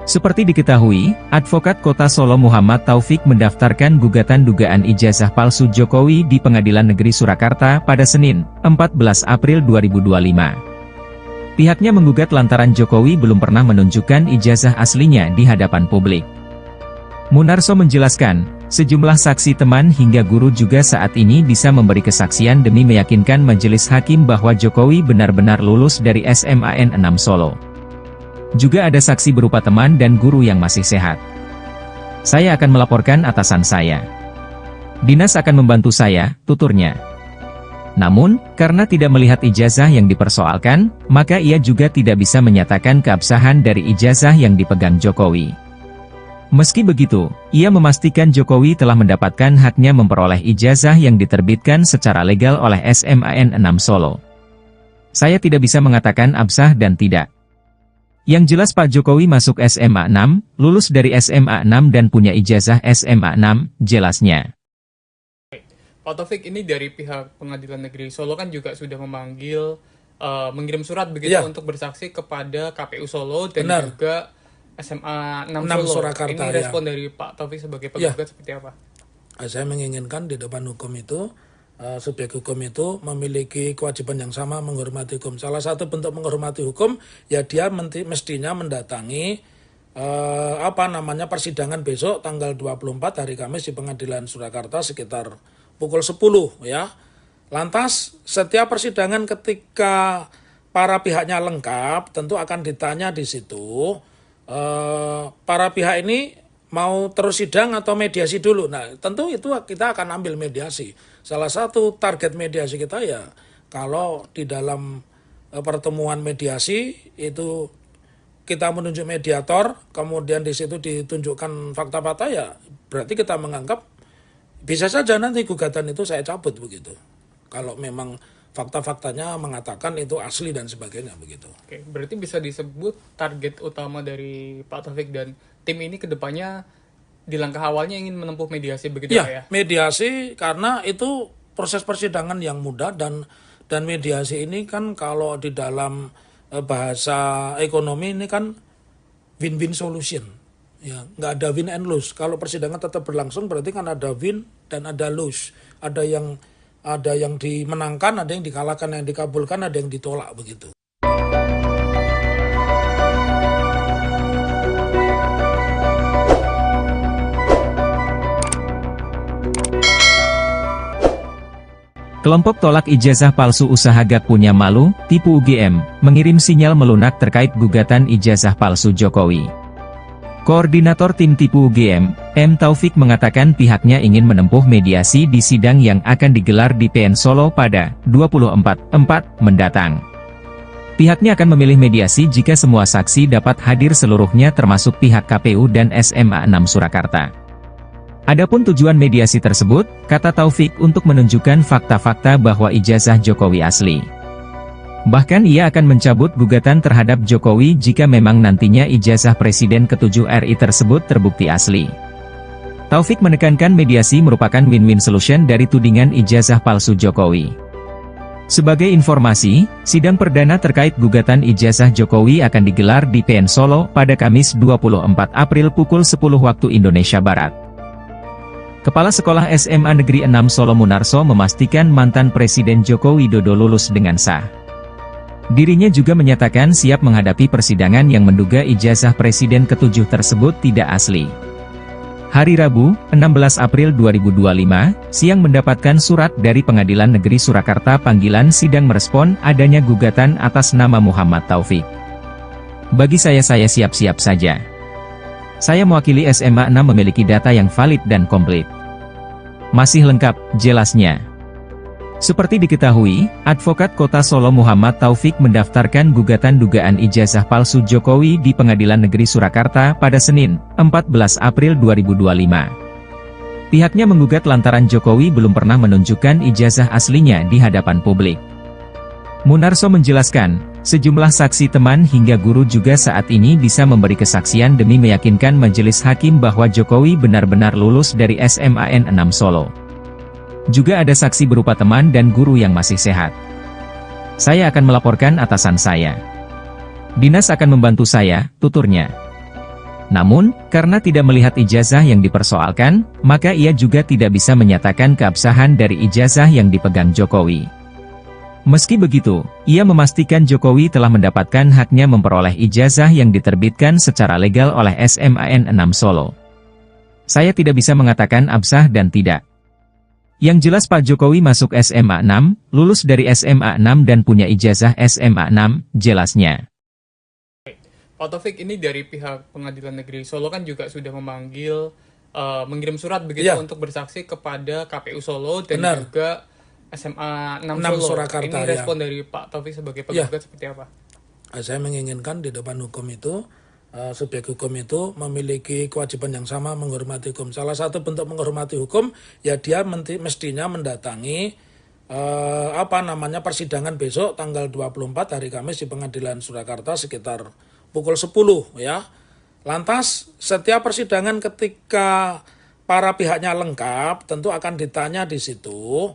Seperti diketahui, Advokat Kota Solo Muhammad Taufik mendaftarkan gugatan dugaan ijazah palsu Jokowi di Pengadilan Negeri Surakarta pada Senin, 14 April 2025. Pihaknya menggugat lantaran Jokowi belum pernah menunjukkan ijazah aslinya di hadapan publik. Munarso menjelaskan, sejumlah saksi teman hingga guru juga saat ini bisa memberi kesaksian demi meyakinkan majelis hakim bahwa Jokowi benar-benar lulus dari SMAN 6 Solo. Juga ada saksi berupa teman dan guru yang masih sehat. Saya akan melaporkan atasan saya. Dinas akan membantu saya, tuturnya. Namun, karena tidak melihat ijazah yang dipersoalkan, maka ia juga tidak bisa menyatakan keabsahan dari ijazah yang dipegang Jokowi. Meski begitu, ia memastikan Jokowi telah mendapatkan haknya memperoleh ijazah yang diterbitkan secara legal oleh SMAN 6 Solo. Saya tidak bisa mengatakan absah dan tidak. Yang jelas Pak Jokowi masuk SMA 6, lulus dari SMA 6 dan punya ijazah SMA 6, jelasnya. Pak Taufik, ini dari pihak Pengadilan Negeri Solo kan juga sudah memanggil, mengirim surat begitu untuk bersaksi kepada KPU Solo dan juga SMA 6 Solo. Surakarta, ini respon dari Pak Taufik sebagai penggugat seperti apa? Saya menginginkan di depan hukum itu, subjek hukum itu memiliki kewajiban yang sama menghormati hukum. Salah satu bentuk menghormati hukum, ya dia mestinya mendatangi persidangan besok tanggal 24 hari Kamis di Pengadilan Surakarta sekitar pukul 10 ya. Lantas setiap persidangan ketika para pihaknya lengkap tentu akan ditanya di situ, para pihak ini mau terus sidang atau mediasi dulu. Nah, tentu itu kita akan ambil mediasi. Salah satu target mediasi kita ya, kalau di dalam pertemuan mediasi itu kita menunjuk mediator, kemudian di situ ditunjukkan fakta-fakta, ya berarti kita menganggap bisa saja nanti gugatan itu saya cabut begitu. Kalau memang fakta-faktanya mengatakan itu asli dan sebagainya begitu. Oke, berarti bisa disebut target utama dari Pak Taufik dan tim ini ke depannya di langkah awalnya ingin menempuh mediasi begitu ya? Mediasi karena itu proses persidangan yang mudah dan mediasi ini kan kalau di dalam bahasa ekonomi ini kan win-win solution. Ya, nggak ada win and lose. Kalau persidangan tetap berlangsung berarti kan ada win dan ada lose. Ada yang dimenangkan, ada yang dikalahkan, yang dikabulkan, ada yang ditolak begitu. Kelompok tolak ijazah palsu usaha Gak Punya Malu, tipu UGM, mengirim sinyal melunak terkait gugatan ijazah palsu Jokowi. Koordinator tim tipu UGM, M. Taufik mengatakan pihaknya ingin menempuh mediasi di sidang yang akan digelar di PN Solo pada 24/4 mendatang. Pihaknya akan memilih mediasi jika semua saksi dapat hadir seluruhnya termasuk pihak KPU dan SMA 6 Surakarta. Adapun tujuan mediasi tersebut, kata Taufik, untuk menunjukkan fakta-fakta bahwa ijazah Jokowi asli. Bahkan ia akan mencabut gugatan terhadap Jokowi jika memang nantinya ijazah Presiden ke-7 RI tersebut terbukti asli. Taufik menekankan mediasi merupakan win-win solution dari tudingan ijazah palsu Jokowi. Sebagai informasi, sidang perdana terkait gugatan ijazah Jokowi akan digelar di PN Solo pada Kamis 24 April pukul 10 waktu Indonesia Barat. Kepala Sekolah SMA Negeri 6 Solo Munarso memastikan mantan Presiden Joko Widodo lulus dengan sah. Dirinya juga menyatakan siap menghadapi persidangan yang menduga ijazah Presiden ke-7 tersebut tidak asli. Hari Rabu, 16 April 2025, siang mendapatkan surat dari Pengadilan Negeri Surakarta panggilan sidang merespon adanya gugatan atas nama Muhammad Taufik. Bagi saya siap-siap saja. Saya mewakili SMA 6 memiliki data yang valid dan komplit. Masih lengkap, jelasnya. Seperti diketahui, Advokat Kota Solo Muhammad Taufik mendaftarkan gugatan dugaan ijazah palsu Jokowi di Pengadilan Negeri Surakarta pada Senin, 14 April 2025. Pihaknya menggugat lantaran Jokowi belum pernah menunjukkan ijazah aslinya di hadapan publik. Munarso menjelaskan, sejumlah saksi teman hingga guru juga saat ini bisa memberi kesaksian demi meyakinkan majelis hakim bahwa Jokowi benar-benar lulus dari SMAN 6 Solo. Juga ada saksi berupa teman dan guru yang masih sehat. Saya akan melaporkan atasan saya. Dinas akan membantu saya, tuturnya. Namun, karena tidak melihat ijazah yang dipersoalkan, maka ia juga tidak bisa menyatakan keabsahan dari ijazah yang dipegang Jokowi. Meski begitu, ia memastikan Jokowi telah mendapatkan haknya memperoleh ijazah yang diterbitkan secara legal oleh SMAN 6 Solo. Saya tidak bisa mengatakan absah dan tidak. Yang jelas Pak Jokowi masuk SMA 6, lulus dari SMA 6 dan punya ijazah SMA 6, jelasnya. Pak Taufik, ini dari pihak Pengadilan Negeri Solo kan juga sudah memanggil, mengirim surat begitu untuk bersaksi kepada KPU Solo dan juga SMA 6 Solo. Surakarta. Ini respon dari Pak Taufik sebagai penggugat seperti apa? Saya menginginkan di depan hukum itu, subjek hukum itu memiliki kewajiban yang sama menghormati hukum. Salah satu bentuk menghormati hukum, ya dia mestinya mendatangi persidangan besok tanggal 24 hari Kamis di Pengadilan Surakarta sekitar pukul 10 ya. Lantas setiap persidangan ketika para pihaknya lengkap tentu akan ditanya di situ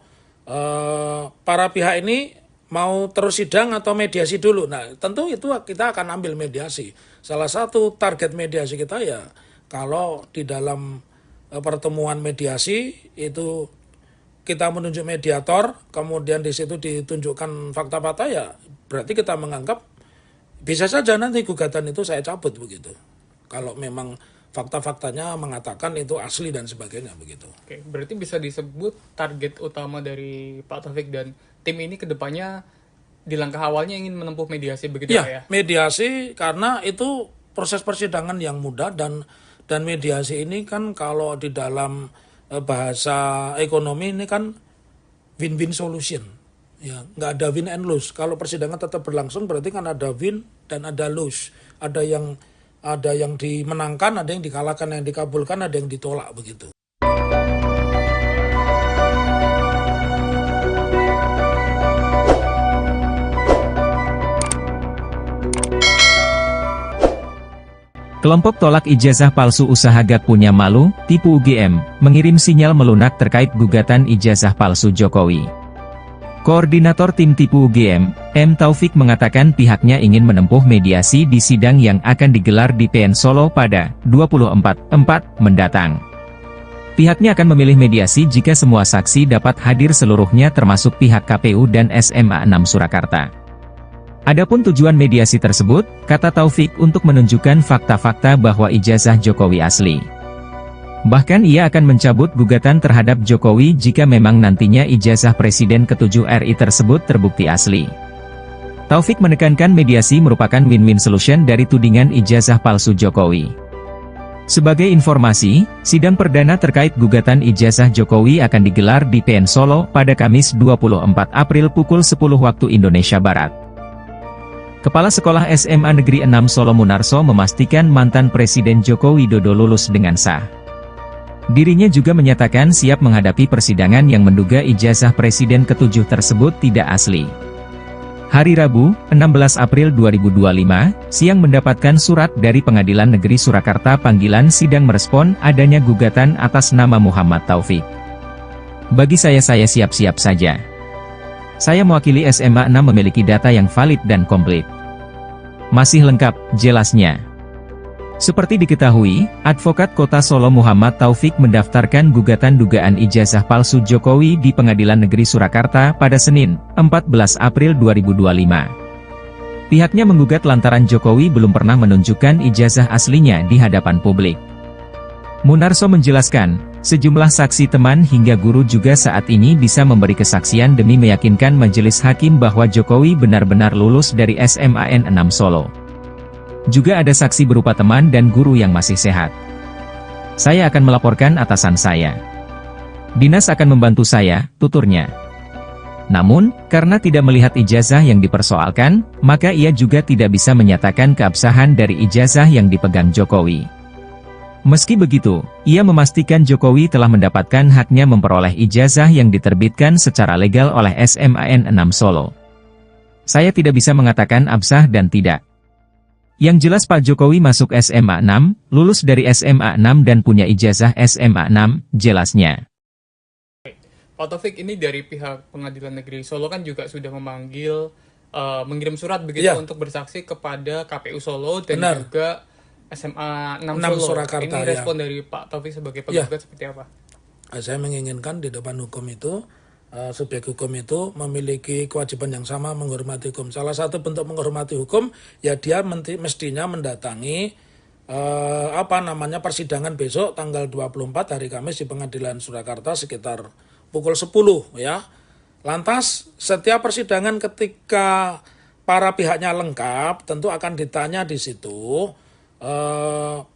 para pihak ini mau terus sidang atau mediasi dulu. Nah, tentu itu kita akan ambil mediasi. Salah satu target mediasi kita ya kalau di dalam pertemuan mediasi itu kita menunjuk mediator, kemudian di situ ditunjukkan fakta-fakta, ya berarti kita menganggap bisa saja nanti gugatan itu saya cabut begitu. Kalau memang fakta-faktanya mengatakan itu asli dan sebagainya begitu. Oke, berarti bisa disebut target utama dari Pak Taufik dan tim ini kedepannya di langkah awalnya ingin menempuh mediasi begitu ya? Mediasi karena itu proses persidangan yang mudah dan mediasi ini kan kalau di dalam bahasa ekonomi ini kan win-win solution. Ya, nggak ada win and lose. Kalau persidangan tetap berlangsung berarti kan ada win dan ada lose. Ada yang dimenangkan, ada yang dikalahkan, yang dikabulkan, ada yang ditolak begitu. Kelompok tolak ijazah palsu usaha gak punya malu, tipu UGM, mengirim sinyal melunak terkait gugatan ijazah palsu Jokowi. Koordinator tim tipu UGM, M. Taufik mengatakan pihaknya ingin menempuh mediasi di sidang yang akan digelar di PN Solo pada 24/4 mendatang. Pihaknya akan memilih mediasi jika semua saksi dapat hadir seluruhnya termasuk pihak KPU dan SMA 6 Surakarta. Adapun tujuan mediasi tersebut, kata Taufik, untuk menunjukkan fakta-fakta bahwa ijazah Jokowi asli. Bahkan ia akan mencabut gugatan terhadap Jokowi jika memang nantinya ijazah Presiden ke-7 RI tersebut terbukti asli. Taufik menekankan mediasi merupakan win-win solution dari tudingan ijazah palsu Jokowi. Sebagai informasi, sidang perdana terkait gugatan ijazah Jokowi akan digelar di PN Solo pada Kamis 24 April pukul 10 waktu Indonesia Barat. Kepala Sekolah SMA Negeri 6 Solo Munarso memastikan mantan Presiden Joko Widodo lulus dengan sah. Dirinya juga menyatakan siap menghadapi persidangan yang menduga ijazah Presiden ke-7 tersebut tidak asli. Hari Rabu, 16 April 2025, siang mendapatkan surat dari Pengadilan Negeri Surakarta panggilan sidang merespon adanya gugatan atas nama Muhammad Taufik. Bagi saya siap-siap saja. Saya mewakili SMA 6 memiliki data yang valid dan komplit. Masih lengkap, jelasnya. Seperti diketahui, Advokat Kota Solo Muhammad Taufik mendaftarkan gugatan dugaan ijazah palsu Jokowi di Pengadilan Negeri Surakarta pada Senin, 14 April 2025. Pihaknya menggugat lantaran Jokowi belum pernah menunjukkan ijazah aslinya di hadapan publik. Munarso menjelaskan, sejumlah saksi teman hingga guru juga saat ini bisa memberi kesaksian demi meyakinkan majelis hakim bahwa Jokowi benar-benar lulus dari SMAN 6 Solo. Juga ada saksi berupa teman dan guru yang masih sehat. Saya akan melaporkan atasan saya. Dinas akan membantu saya, tuturnya. Namun, karena tidak melihat ijazah yang dipersoalkan, maka ia juga tidak bisa menyatakan keabsahan dari ijazah yang dipegang Jokowi. Meski begitu, ia memastikan Jokowi telah mendapatkan haknya memperoleh ijazah yang diterbitkan secara legal oleh SMAN 6 Solo. Saya tidak bisa mengatakan absah dan tidak. Yang jelas Pak Jokowi masuk SMA 6, lulus dari SMA 6 dan punya ijazah SMA 6, jelasnya. Pak Taufik, ini dari pihak Pengadilan Negeri Solo kan juga sudah memanggil, mengirim surat begitu untuk bersaksi kepada KPU Solo dan juga SMA 6 Solo. Surakarta. Ini respon dari Pak Taufik sebagai penggugat seperti apa? Saya menginginkan di depan hukum itu, subjek hukum itu memiliki kewajiban yang sama menghormati hukum. Salah satu bentuk menghormati hukum, ya dia mestinya mendatangi persidangan besok tanggal 24 hari Kamis di Pengadilan Surakarta sekitar pukul 10 ya. Lantas setiap persidangan ketika para pihaknya lengkap tentu akan ditanya di situ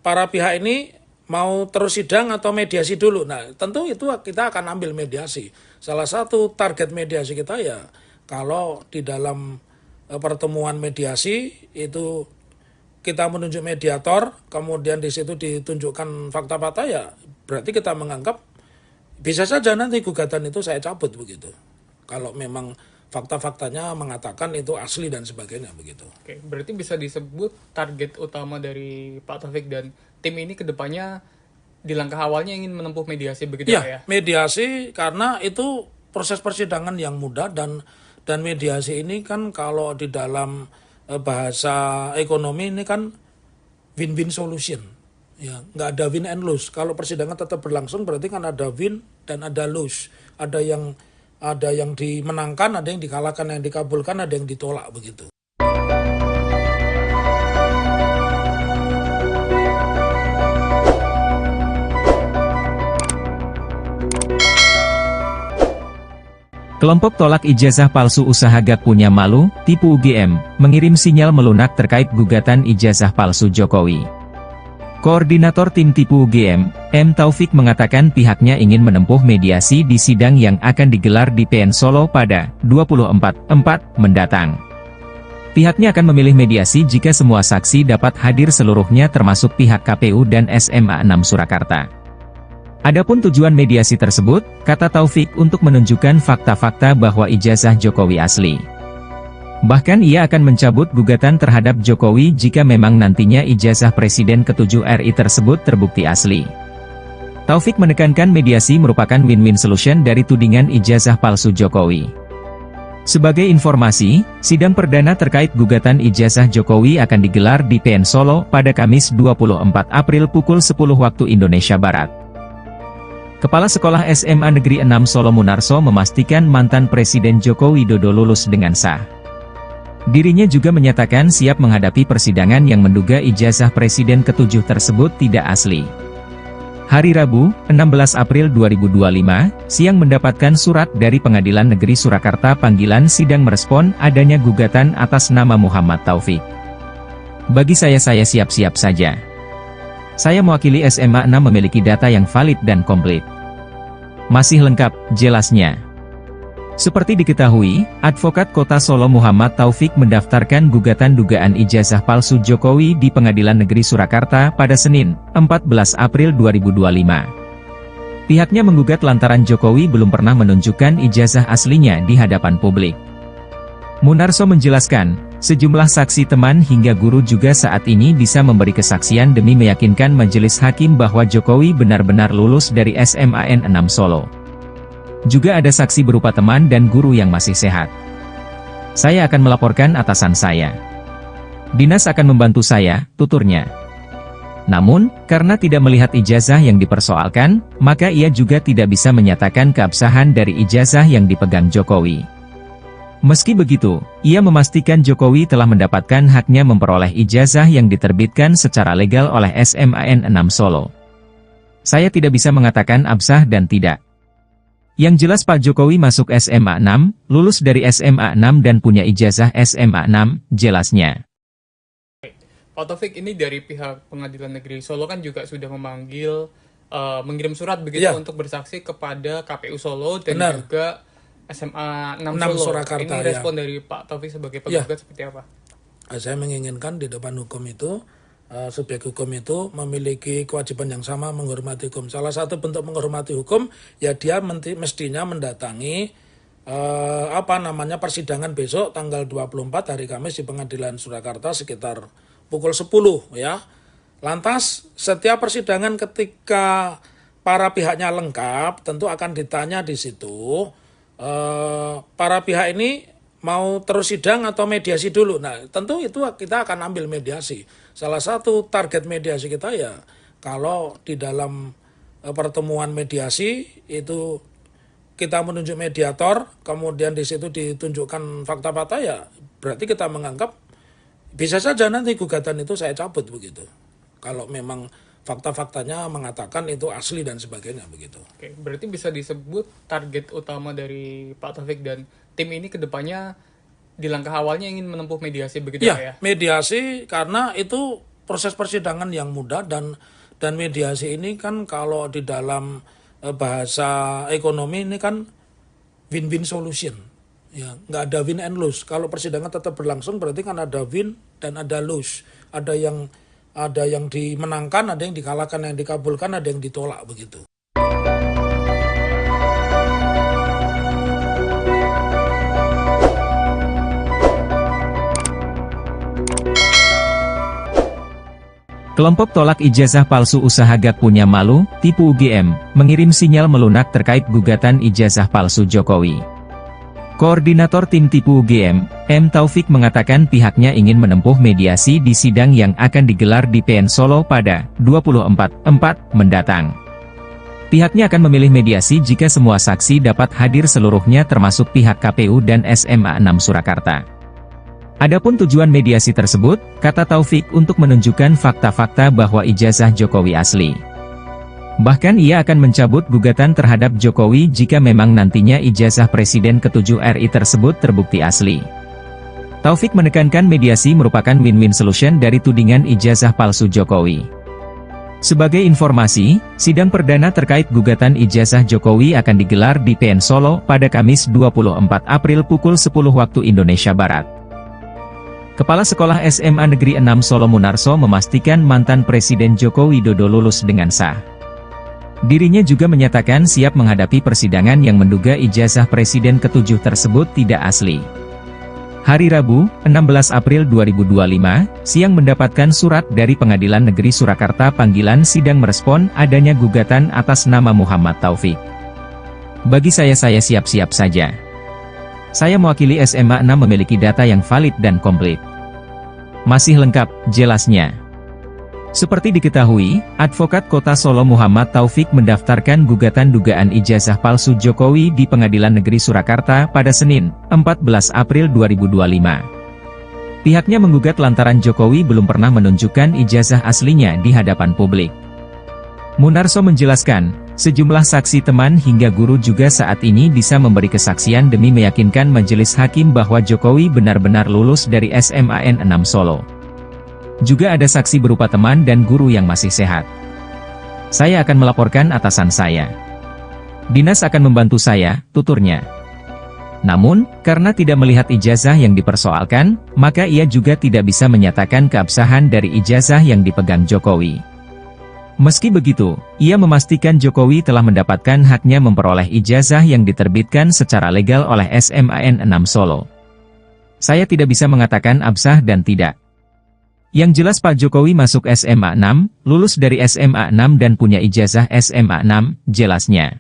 para pihak ini mau terus sidang atau mediasi dulu. Nah, tentu itu kita akan ambil mediasi. Salah satu target mediasi kita ya kalau di dalam pertemuan mediasi itu kita menunjuk mediator, kemudian di situ ditunjukkan fakta-fakta ya berarti kita menganggap bisa saja nanti gugatan itu saya cabut begitu. Kalau memang fakta-faktanya mengatakan itu asli dan sebagainya begitu. Oke, berarti bisa disebut target utama dari Pak Taufik dan tim ini ke depannya di langkah awalnya ingin menempuh mediasi begitu Ya, ya? mediasi karena itu proses persidangan yang mudah dan mediasi ini kan kalau di dalam bahasa ekonomi ini kan win-win solution. Ya, nggak ada win and lose. Kalau persidangan tetap berlangsung berarti kan ada win dan ada lose. Ada yang dimenangkan, ada yang dikalahkan, yang dikabulkan, ada yang ditolak begitu. Kelompok tolak ijazah palsu usaha gak punya malu, tipu UGM, mengirim sinyal melunak terkait gugatan ijazah palsu Jokowi. Koordinator tim tipu UGM, M. Taufik mengatakan pihaknya ingin menempuh mediasi di sidang yang akan digelar di PN Solo pada 24/4 mendatang. Pihaknya akan memilih mediasi jika semua saksi dapat hadir seluruhnya termasuk pihak KPU dan SMA 6 Surakarta. Adapun tujuan mediasi tersebut, kata Taufik untuk menunjukkan fakta-fakta bahwa ijazah Jokowi asli. Bahkan ia akan mencabut gugatan terhadap Jokowi jika memang nantinya ijazah Presiden ke-7 RI tersebut terbukti asli. Taufik menekankan mediasi merupakan win-win solution dari tudingan ijazah palsu Jokowi. Sebagai informasi, sidang perdana terkait gugatan ijazah Jokowi akan digelar di PN Solo pada Kamis 24 April pukul 10 waktu Indonesia Barat. Kepala Sekolah SMA Negeri 6 Solo Munarso memastikan mantan Presiden Joko Widodo lulus dengan sah. Dirinya juga menyatakan siap menghadapi persidangan yang menduga ijazah Presiden ke-7 tersebut tidak asli. Hari Rabu, 16 April 2025, siang mendapatkan surat dari Pengadilan Negeri Surakarta panggilan sidang merespon adanya gugatan atas nama Muhammad Taufik. Bagi saya siap-siap saja. Saya mewakili SMA 6 memiliki data yang valid dan komplit. Masih lengkap, jelasnya. Seperti diketahui, Advokat Kota Solo Muhammad Taufik mendaftarkan gugatan dugaan ijazah palsu Jokowi di Pengadilan Negeri Surakarta pada Senin, 14 April 2025. Pihaknya menggugat lantaran Jokowi belum pernah menunjukkan ijazah aslinya di hadapan publik. Munarso menjelaskan, sejumlah saksi teman hingga guru juga saat ini bisa memberi kesaksian demi meyakinkan majelis hakim bahwa Jokowi benar-benar lulus dari SMAN 6 Solo. Juga ada saksi berupa teman dan guru yang masih sehat. Saya akan melaporkan atasan saya. Dinas akan membantu saya, tuturnya. Namun, karena tidak melihat ijazah yang dipersoalkan, maka ia juga tidak bisa menyatakan keabsahan dari ijazah yang dipegang Jokowi. Meski begitu, ia memastikan Jokowi telah mendapatkan haknya memperoleh ijazah yang diterbitkan secara legal oleh SMAN 6 Solo. Saya tidak bisa mengatakan absah dan tidak. Yang jelas Pak Jokowi masuk SMA 6, lulus dari SMA 6 dan punya ijazah SMA 6, jelasnya. Pak Taufik, ini dari pihak Pengadilan Negeri Solo kan juga sudah memanggil, mengirim surat begitu untuk bersaksi kepada KPU Solo dan juga SMA 6 Solo. Surakarta, ini respon dari Pak Taufik sebagai penggugat seperti apa? Saya menginginkan di depan hukum itu, subjek hukum itu memiliki kewajiban yang sama menghormati hukum. Salah satu bentuk menghormati hukum, ya dia mestinya mendatangi persidangan besok tanggal 24 hari Kamis di Pengadilan Surakarta sekitar pukul 10 ya. Lantas setiap persidangan ketika para pihaknya lengkap tentu akan ditanya di situ para pihak ini mau terus sidang atau mediasi dulu. Nah, tentu itu kita akan ambil mediasi. Salah satu target mediasi kita ya kalau di dalam pertemuan mediasi itu kita menunjuk mediator, kemudian di situ ditunjukkan fakta-fakta ya berarti kita menganggap bisa saja nanti gugatan itu saya cabut begitu. Kalau memang fakta-faktanya mengatakan itu asli dan sebagainya begitu. Oke, berarti bisa disebut target utama dari Pak Taufik dan tim ini ke depannya di langkah awalnya ingin menempuh mediasi begitu Ya, Pak ya? mediasi karena itu proses persidangan yang mudah dan mediasi ini kan kalau di dalam bahasa ekonomi ini kan win-win solution. Ya, nggak ada win and lose. Kalau persidangan tetap berlangsung berarti kan ada win dan ada lose. Ada yang dimenangkan, ada yang dikalahkan, yang dikabulkan, ada yang ditolak begitu. Kelompok tolak ijazah palsu usaha Gak Punya Malu, tipu UGM, mengirim sinyal melunak terkait gugatan ijazah palsu Jokowi. Koordinator tim tipu UGM, M. Taufik mengatakan pihaknya ingin menempuh mediasi di sidang yang akan digelar di PN Solo pada 24/4 mendatang. Pihaknya akan memilih mediasi jika semua saksi dapat hadir seluruhnya termasuk pihak KPU dan SMA 6 Surakarta. Adapun tujuan mediasi tersebut, kata Taufik, untuk menunjukkan fakta-fakta bahwa ijazah Jokowi asli. Bahkan ia akan mencabut gugatan terhadap Jokowi jika memang nantinya ijazah Presiden ke-7 RI tersebut terbukti asli. Taufik menekankan mediasi merupakan win-win solution dari tudingan ijazah palsu Jokowi. Sebagai informasi, sidang perdana terkait gugatan ijazah Jokowi akan digelar di PN Solo pada Kamis 24 April pukul 10 waktu Indonesia Barat. Kepala Sekolah SMA Negeri 6 Solo Munarso memastikan mantan Presiden Joko Widodo lulus dengan sah. Dirinya juga menyatakan siap menghadapi persidangan yang menduga ijazah Presiden ke-7 tersebut tidak asli. Hari Rabu, 16 April 2025, siang mendapatkan surat dari Pengadilan Negeri Surakarta panggilan sidang merespon adanya gugatan atas nama Muhammad Taufik. Bagi saya siap-siap saja. Saya mewakili SMA 6 memiliki data yang valid dan komplit. Masih lengkap, jelasnya. Seperti diketahui, Advokat Kota Solo Muhammad Taufik mendaftarkan gugatan dugaan ijazah palsu Jokowi di Pengadilan Negeri Surakarta pada Senin, 14 April 2025. Pihaknya menggugat lantaran Jokowi belum pernah menunjukkan ijazah aslinya di hadapan publik. Munarso menjelaskan, sejumlah saksi teman hingga guru juga saat ini bisa memberi kesaksian demi meyakinkan majelis hakim bahwa Jokowi benar-benar lulus dari SMAN 6 Solo. Juga ada saksi berupa teman dan guru yang masih sehat. Saya akan melaporkan atasan saya. Dinas akan membantu saya, tuturnya. Namun, karena tidak melihat ijazah yang dipersoalkan, maka ia juga tidak bisa menyatakan keabsahan dari ijazah yang dipegang Jokowi. Meski begitu, ia memastikan Jokowi telah mendapatkan haknya memperoleh ijazah yang diterbitkan secara legal oleh SMAN 6 Solo. Saya tidak bisa mengatakan absah dan tidak. Yang jelas Pak Jokowi masuk SMA 6, lulus dari SMA 6 dan punya ijazah SMA 6, jelasnya.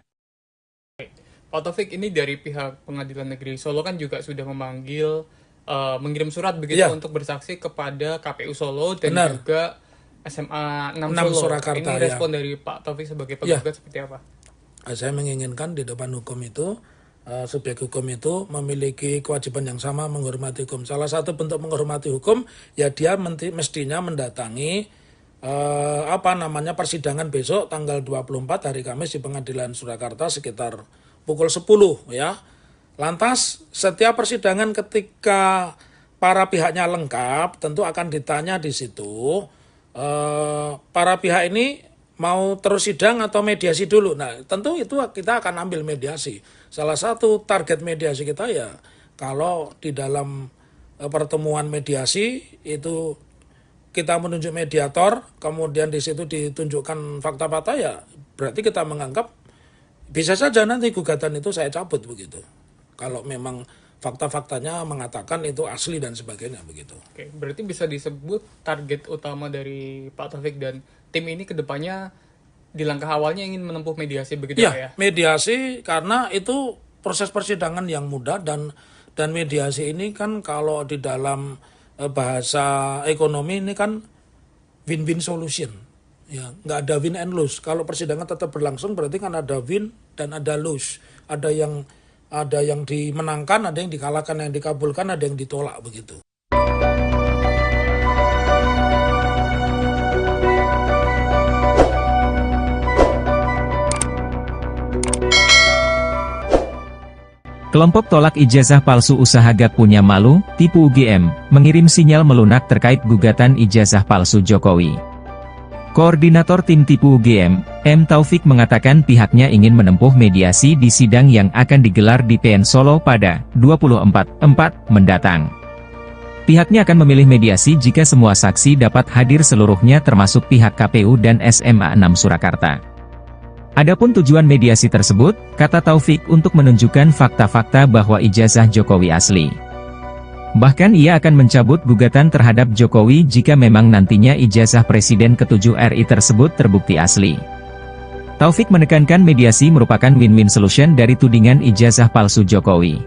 Pak Taufik, ini dari pihak Pengadilan Negeri Solo kan juga sudah memanggil, mengirim surat begitu untuk bersaksi kepada KPU Solo dan juga SMA 6 Solo. Surakarta, ini respon dari Pak Taufik sebagai penggugat seperti apa? Saya menginginkan di depan hukum itu, subjek hukum itu memiliki kewajiban yang sama menghormati hukum. Salah satu bentuk menghormati hukum, ya dia mestinya mendatangi persidangan besok tanggal 24 hari Kamis di Pengadilan Surakarta sekitar pukul 10 ya. Lantas setiap persidangan ketika para pihaknya lengkap tentu akan ditanya di situ, para pihak ini mau terus sidang atau mediasi dulu. Nah, tentu itu kita akan ambil mediasi. Salah satu target mediasi kita ya, kalau di dalam pertemuan mediasi itu kita menunjuk mediator, kemudian di situ ditunjukkan fakta-fakta ya, berarti kita menganggap bisa saja nanti gugatan itu saya cabut begitu. Kalau memang fakta-faktanya mengatakan itu asli dan sebagainya begitu. Oke, berarti bisa disebut target utama dari Pak Taufik dan tim ini ke depannya di langkah awalnya ingin menempuh mediasi begitu ya? Ya, mediasi karena itu proses persidangan yang mudah dan mediasi ini kan kalau di dalam bahasa ekonomi ini kan win-win solution. Ya, nggak ada win and lose. Kalau persidangan tetap berlangsung berarti kan ada win dan ada lose. Ada yang dimenangkan, ada yang dikalahkan, yang dikabulkan, ada yang ditolak begitu. Kelompok tolak ijazah palsu usaha gak punya malu, tipu UGM, mengirim sinyal melunak terkait gugatan ijazah palsu Jokowi. Koordinator tim tipu UGM, M. Taufik mengatakan pihaknya ingin menempuh mediasi di sidang yang akan digelar di PN Solo pada 24/4 mendatang. Pihaknya akan memilih mediasi jika semua saksi dapat hadir seluruhnya termasuk pihak KPU dan SMA 6 Surakarta. Adapun tujuan mediasi tersebut, kata Taufik, untuk menunjukkan fakta-fakta bahwa ijazah Jokowi asli. Bahkan ia akan mencabut gugatan terhadap Jokowi jika memang nantinya ijazah Presiden ke-7 RI tersebut terbukti asli. Taufik menekankan mediasi merupakan win-win solution dari tudingan ijazah palsu Jokowi.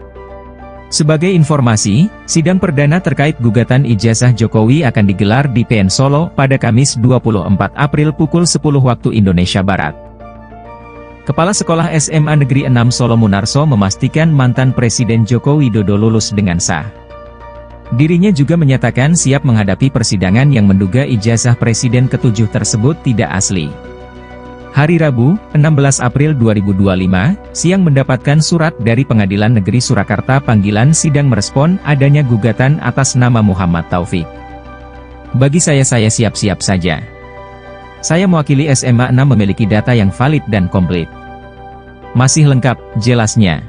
Sebagai informasi, sidang perdana terkait gugatan ijazah Jokowi akan digelar di PN Solo pada Kamis 24 April pukul 10 waktu Indonesia Barat. Kepala Sekolah SMA Negeri 6 Solo Munarso memastikan mantan Presiden Joko Widodo lulus dengan sah. Dirinya juga menyatakan siap menghadapi persidangan yang menduga ijazah Presiden ke-7 tersebut tidak asli. Hari Rabu, 16 April 2025, siang mendapatkan surat dari Pengadilan Negeri Surakarta panggilan sidang merespon adanya gugatan atas nama Muhammad Taufik. Bagi saya siap-siap saja. Saya mewakili SMA 6 memiliki data yang valid dan komplit. Masih lengkap, jelasnya.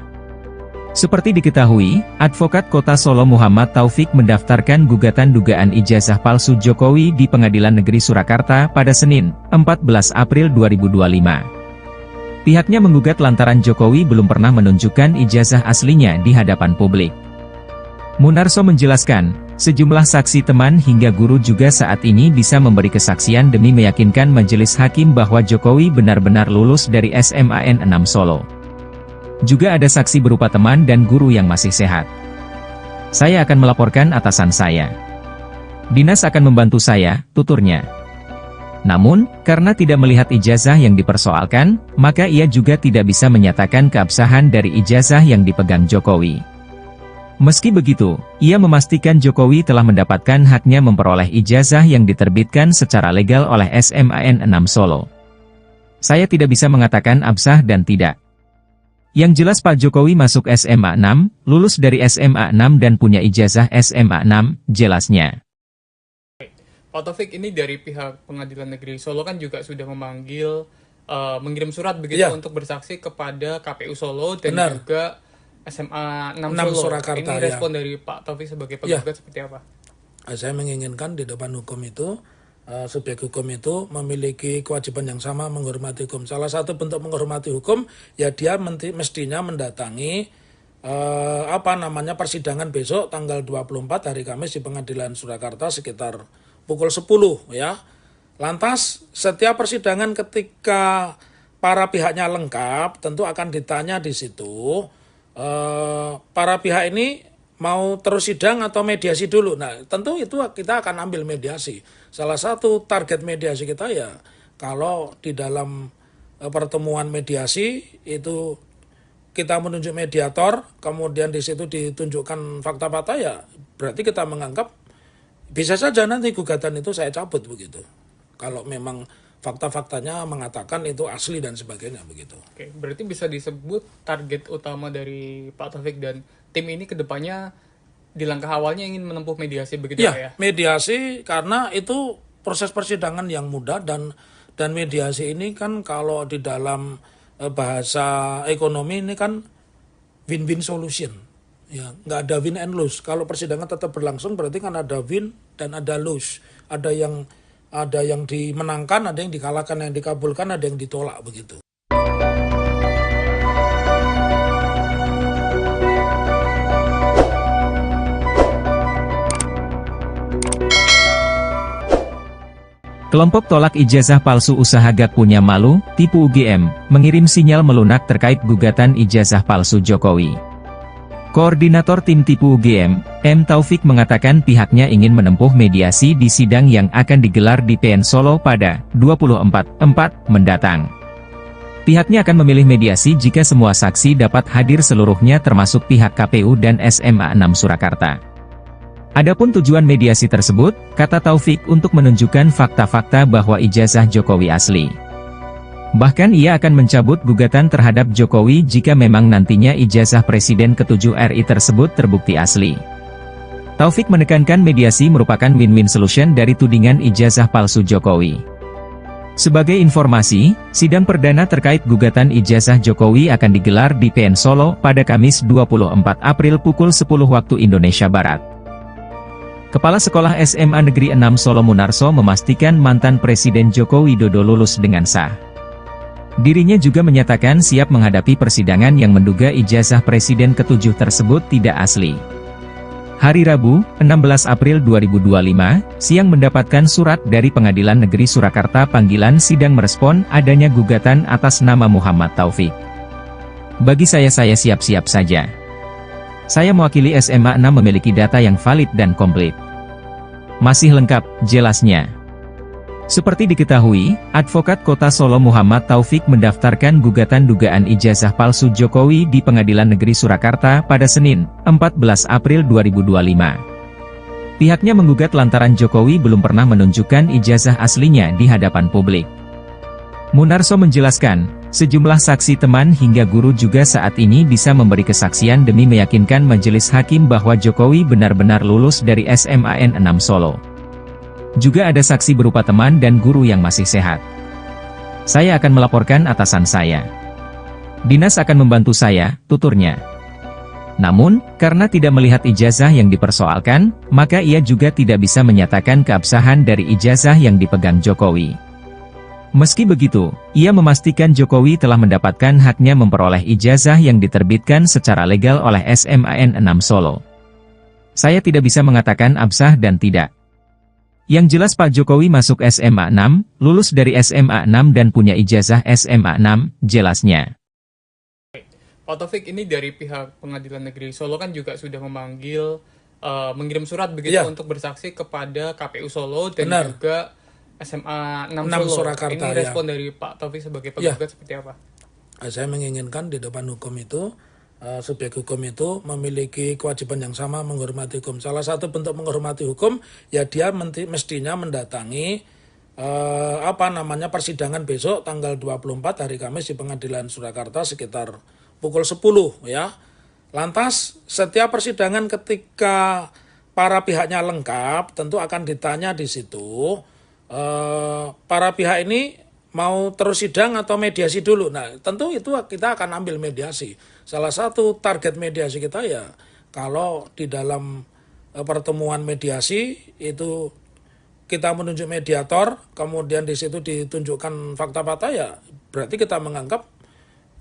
Seperti diketahui, Advokat Kota Solo Muhammad Taufik mendaftarkan gugatan dugaan ijazah palsu Jokowi di Pengadilan Negeri Surakarta pada Senin, 14 April 2025. Pihaknya menggugat lantaran Jokowi belum pernah menunjukkan ijazah aslinya di hadapan publik. Munarso menjelaskan, sejumlah saksi teman hingga guru juga saat ini bisa memberi kesaksian demi meyakinkan majelis hakim bahwa Jokowi benar-benar lulus dari SMA 6 Solo. Juga ada saksi berupa teman dan guru yang masih sehat. Saya akan melaporkan atasan saya. Dinas akan membantu saya, tuturnya. Namun, karena tidak melihat ijazah yang dipersoalkan, maka ia juga tidak bisa menyatakan keabsahan dari ijazah yang dipegang Jokowi. Meski begitu, ia memastikan Jokowi telah mendapatkan haknya memperoleh ijazah yang diterbitkan secara legal oleh SMA 6 Solo. Saya tidak bisa mengatakan absah dan tidak. Yang jelas Pak Jokowi masuk SMA 6, lulus dari SMA 6 dan punya ijazah SMA 6, jelasnya. Pak Taufik, ini dari pihak Pengadilan Negeri Solo kan juga sudah memanggil, mengirim surat begitu untuk bersaksi kepada KPU Solo dan juga SMA 6 Solo. Surakarta, ini respon dari Pak Taufik sebagai penggugat seperti apa? Saya menginginkan di depan hukum itu, subjek hukum itu memiliki kewajiban yang sama menghormati hukum. Salah satu bentuk menghormati hukum, ya dia mestinya mendatangi persidangan besok tanggal 24 hari Kamis di Pengadilan Surakarta sekitar pukul 10 ya. Lantas setiap persidangan ketika para pihaknya lengkap tentu akan ditanya di situ para pihak ini mau terus sidang atau mediasi dulu. Nah, tentu itu kita akan ambil mediasi. Salah satu target mediasi kita ya, kalau di dalam pertemuan mediasi itu kita menunjuk mediator, kemudian di situ ditunjukkan fakta-fakta, ya berarti kita menganggap bisa saja nanti gugatan itu saya cabut begitu. Kalau memang fakta-faktanya mengatakan itu asli dan sebagainya begitu. Oke, berarti bisa disebut target utama dari Pak Taufik dan tim ini kedepannya di langkah awalnya ingin menempuh mediasi begitu ya? Mediasi karena itu proses persidangan yang mudah dan mediasi ini kan kalau di dalam bahasa ekonomi ini kan win-win solution. Ya, nggak ada win and lose. Kalau persidangan tetap berlangsung berarti kan ada win dan ada lose. Ada yang dimenangkan, ada yang dikalahkan, yang dikabulkan, ada yang ditolak begitu. Kelompok tolak ijazah palsu usaha gak punya malu, tipu UGM, mengirim sinyal melunak terkait gugatan ijazah palsu Jokowi. Koordinator tim tipu UGM, M. Taufik mengatakan pihaknya ingin menempuh mediasi di sidang yang akan digelar di PN Solo pada 24/4 mendatang. Pihaknya akan memilih mediasi jika semua saksi dapat hadir seluruhnya termasuk pihak KPU dan SMA 6 Surakarta. Adapun tujuan mediasi tersebut, kata Taufik, untuk menunjukkan fakta-fakta bahwa ijazah Jokowi asli. Bahkan ia akan mencabut gugatan terhadap Jokowi jika memang nantinya ijazah Presiden ke-7 RI tersebut terbukti asli. Taufik menekankan mediasi merupakan win-win solution dari tudingan ijazah palsu Jokowi. Sebagai informasi, sidang perdana terkait gugatan ijazah Jokowi akan digelar di PN Solo pada Kamis 24 April pukul 10 waktu Indonesia Barat. Kepala Sekolah SMA Negeri 6 Solo Munarso memastikan mantan Presiden Joko Widodo lulus dengan sah. Dirinya juga menyatakan siap menghadapi persidangan yang menduga ijazah Presiden ke-7 tersebut tidak asli. Hari Rabu, 16 April 2025, siang mendapatkan surat dari Pengadilan Negeri Surakarta panggilan sidang merespon adanya gugatan atas nama Muhammad Taufik. Bagi saya siap-siap saja. Saya mewakili SMA 6 memiliki data yang valid dan komplit. Masih lengkap, jelasnya. Seperti diketahui, Advokat Kota Solo Muhammad Taufik mendaftarkan gugatan dugaan ijazah palsu Jokowi di Pengadilan Negeri Surakarta pada Senin, 14 April 2025. Pihaknya menggugat lantaran Jokowi belum pernah menunjukkan ijazah aslinya di hadapan publik. Munarso menjelaskan, sejumlah saksi teman hingga guru juga saat ini bisa memberi kesaksian demi meyakinkan majelis hakim bahwa Jokowi benar-benar lulus dari SMAN 6 Solo. Juga ada saksi berupa teman dan guru yang masih sehat. Saya akan melaporkan atasan saya. Dinas akan membantu saya, tuturnya. Namun, karena tidak melihat ijazah yang dipersoalkan, maka ia juga tidak bisa menyatakan keabsahan dari ijazah yang dipegang Jokowi. Meski begitu, ia memastikan Jokowi telah mendapatkan haknya memperoleh ijazah yang diterbitkan secara legal oleh SMAN 6 Solo. Saya tidak bisa mengatakan absah dan tidak. Yang jelas Pak Jokowi masuk SMA 6, lulus dari SMA 6 dan punya ijazah SMA 6, jelasnya. Pak Taufik, ini dari pihak Pengadilan Negeri Solo kan juga sudah memanggil, mengirim surat begitu untuk bersaksi kepada KPU Solo dan juga SMA 6 Solo. Surakarta, ini respon dari Pak Taufik sebagai penggugat seperti apa? Saya menginginkan di depan hukum itu, subjek hukum itu memiliki kewajiban yang sama menghormati hukum. Salah satu bentuk menghormati hukum, ya dia mestinya mendatangi persidangan besok tanggal 24 hari Kamis di Pengadilan Surakarta sekitar pukul 10 ya. Lantas setiap persidangan ketika para pihaknya lengkap tentu akan ditanya di situ para pihak ini mau terus sidang atau mediasi dulu. Nah, tentu itu kita akan ambil mediasi. Salah satu target mediasi kita ya, kalau di dalam pertemuan mediasi itu kita menunjuk mediator, kemudian di situ ditunjukkan fakta-fakta ya, berarti kita menganggap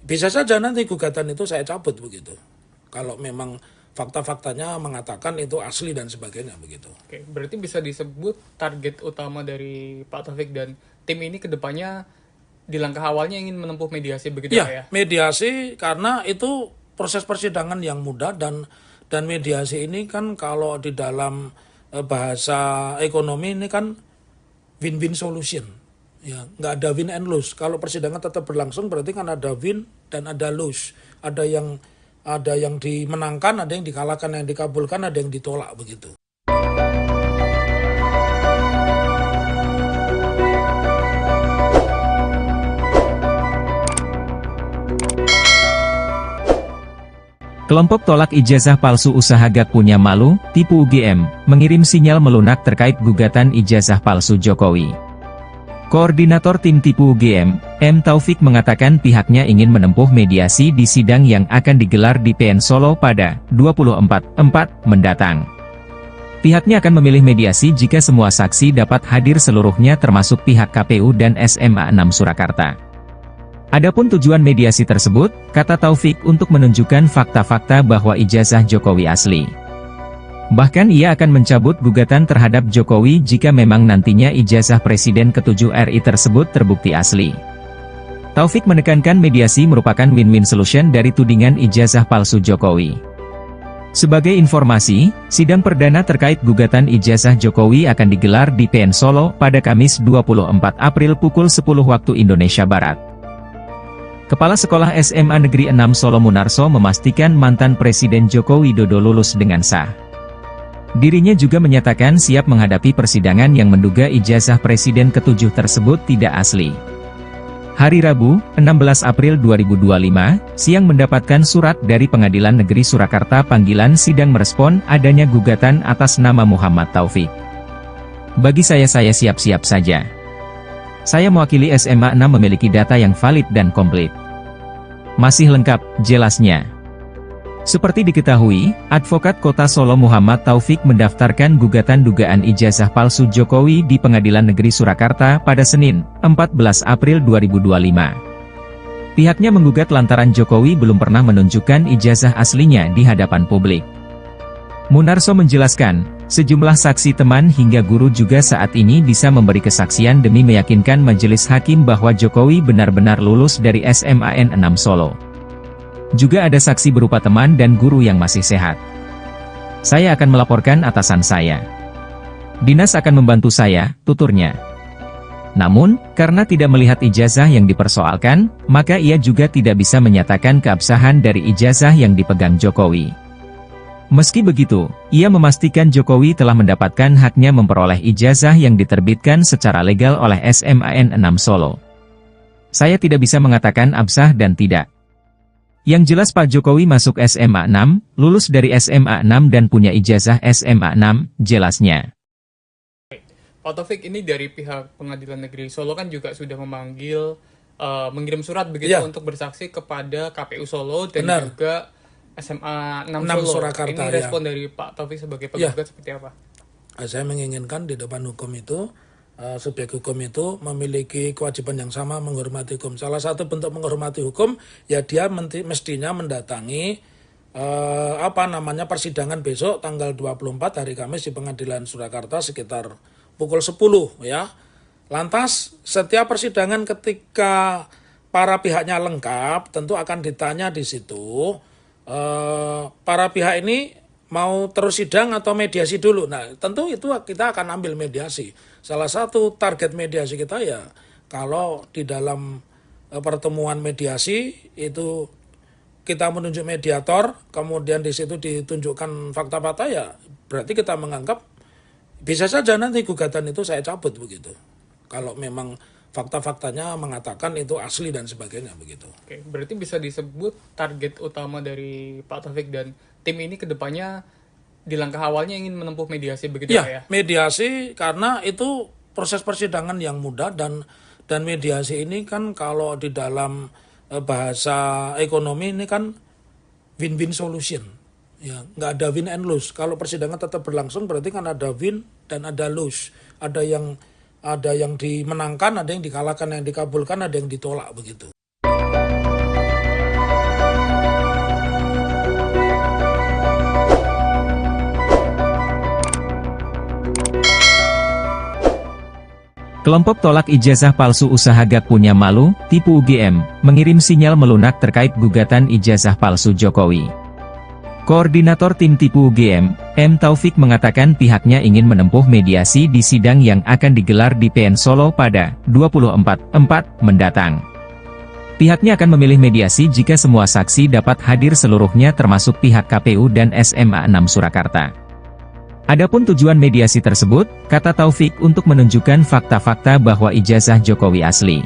bisa saja nanti gugatan itu saya cabut begitu. Kalau memang fakta-faktanya mengatakan itu asli dan sebagainya begitu. Oke, berarti bisa disebut target utama dari Pak Taufik dan tim ini kedepannya di langkah awalnya ingin menempuh mediasi begitu ya? Mediasi karena itu proses persidangan yang mudah dan mediasi ini kan kalau di dalam bahasa ekonomi ini kan win-win solution. Ya, nggak ada win and lose. Kalau persidangan tetap berlangsung berarti kan ada win dan ada lose. Ada yang dimenangkan, ada yang dikalahkan, yang dikabulkan, ada yang ditolak begitu. Kelompok tolak ijazah palsu usaha Gak Punya Malu, tipu UGM, mengirim sinyal melunak terkait gugatan ijazah palsu Jokowi. Koordinator tim tipu UGM, M. Taufik mengatakan pihaknya ingin menempuh mediasi di sidang yang akan digelar di PN Solo pada 24/4 mendatang. Pihaknya akan memilih mediasi jika semua saksi dapat hadir seluruhnya termasuk pihak KPU dan SMA 6 Surakarta. Adapun tujuan mediasi tersebut, kata Taufik, untuk menunjukkan fakta-fakta bahwa ijazah Jokowi asli. Bahkan ia akan mencabut gugatan terhadap Jokowi jika memang nantinya ijazah Presiden ke-7 RI tersebut terbukti asli. Taufik menekankan mediasi merupakan win-win solution dari tudingan ijazah palsu Jokowi. Sebagai informasi, sidang perdana terkait gugatan ijazah Jokowi akan digelar di PN Solo pada Kamis 24 April pukul 10 waktu Indonesia Barat. Kepala Sekolah SMA Negeri 6 Solo Munarso memastikan mantan Presiden Joko Widodo lulus dengan sah. Dirinya juga menyatakan siap menghadapi persidangan yang menduga ijazah Presiden ke-7 tersebut tidak asli. Hari Rabu, 16 April 2025, siang mendapatkan surat dari Pengadilan Negeri Surakarta panggilan sidang merespon adanya gugatan atas nama Muhammad Taufik. Bagi saya siap-siap saja. Saya mewakili SMA 6 memiliki data yang valid dan komplit. Masih lengkap, jelasnya. Seperti diketahui, Advokat Kota Solo Muhammad Taufik mendaftarkan gugatan dugaan ijazah palsu Jokowi di Pengadilan Negeri Surakarta pada Senin, 14 April 2025. Pihaknya menggugat lantaran Jokowi belum pernah menunjukkan ijazah aslinya di hadapan publik. Munarso menjelaskan, sejumlah saksi teman hingga guru juga saat ini bisa memberi kesaksian demi meyakinkan majelis hakim bahwa Jokowi benar-benar lulus dari SMAN 6 Solo. Juga ada saksi berupa teman dan guru yang masih sehat. Saya akan melaporkan atasan saya. Dinas akan membantu saya, tuturnya. Namun, karena tidak melihat ijazah yang dipersoalkan, maka ia juga tidak bisa menyatakan keabsahan dari ijazah yang dipegang Jokowi. Meski begitu, ia memastikan Jokowi telah mendapatkan haknya memperoleh ijazah yang diterbitkan secara legal oleh SMAN 6 Solo. Saya tidak bisa mengatakan absah dan tidak. Yang jelas Pak Jokowi masuk SMA 6, lulus dari SMA 6 dan punya ijazah SMA 6, jelasnya. Pak Taufik, ini dari pihak Pengadilan Negeri Solo kan juga sudah memanggil, mengirim surat begitu untuk bersaksi kepada KPU Solo dan juga SMA 6 Solo. Surakarta, ini respon dari Pak Taufik sebagai penggugat seperti apa? Saya menginginkan di depan hukum itu, subjek hukum itu memiliki kewajiban yang sama menghormati hukum. Salah satu bentuk menghormati hukum, ya dia mestinya mendatangi persidangan besok tanggal 24 hari Kamis di Pengadilan Surakarta sekitar pukul 10 ya. Lantas setiap persidangan ketika para pihaknya lengkap tentu akan ditanya di situ para pihak ini mau terus sidang atau mediasi dulu. Nah, tentu itu kita akan ambil mediasi. Salah satu target mediasi kita ya, kalau di dalam pertemuan mediasi itu kita menunjuk mediator, kemudian di situ ditunjukkan fakta-fakta ya, berarti kita menganggap bisa saja nanti gugatan itu saya cabut begitu. Kalau memang fakta-faktanya mengatakan itu asli dan sebagainya begitu. Oke, berarti bisa disebut target utama dari Pak Taufik dan tim ini kedepannya di langkah awalnya ingin menempuh mediasi begitu ya? Mediasi karena itu proses persidangan yang mudah dan mediasi ini kan kalau di dalam bahasa ekonomi ini kan win-win solution. Ya, nggak ada win and lose. Kalau persidangan tetap berlangsung berarti kan ada win dan ada lose. Ada yang dimenangkan, ada yang dikalahkan, yang dikabulkan, ada yang ditolak begitu. Kelompok tolak ijazah palsu usaha gak punya malu, tipu UGM, mengirim sinyal melunak terkait gugatan ijazah palsu Jokowi. Koordinator tim tipu UGM, M. Taufik mengatakan pihaknya ingin menempuh mediasi di sidang yang akan digelar di PN Solo pada 24/4 mendatang. Pihaknya akan memilih mediasi jika semua saksi dapat hadir seluruhnya termasuk pihak KPU dan SMA 6 Surakarta. Adapun tujuan mediasi tersebut, kata Taufik, untuk menunjukkan fakta-fakta bahwa ijazah Jokowi asli.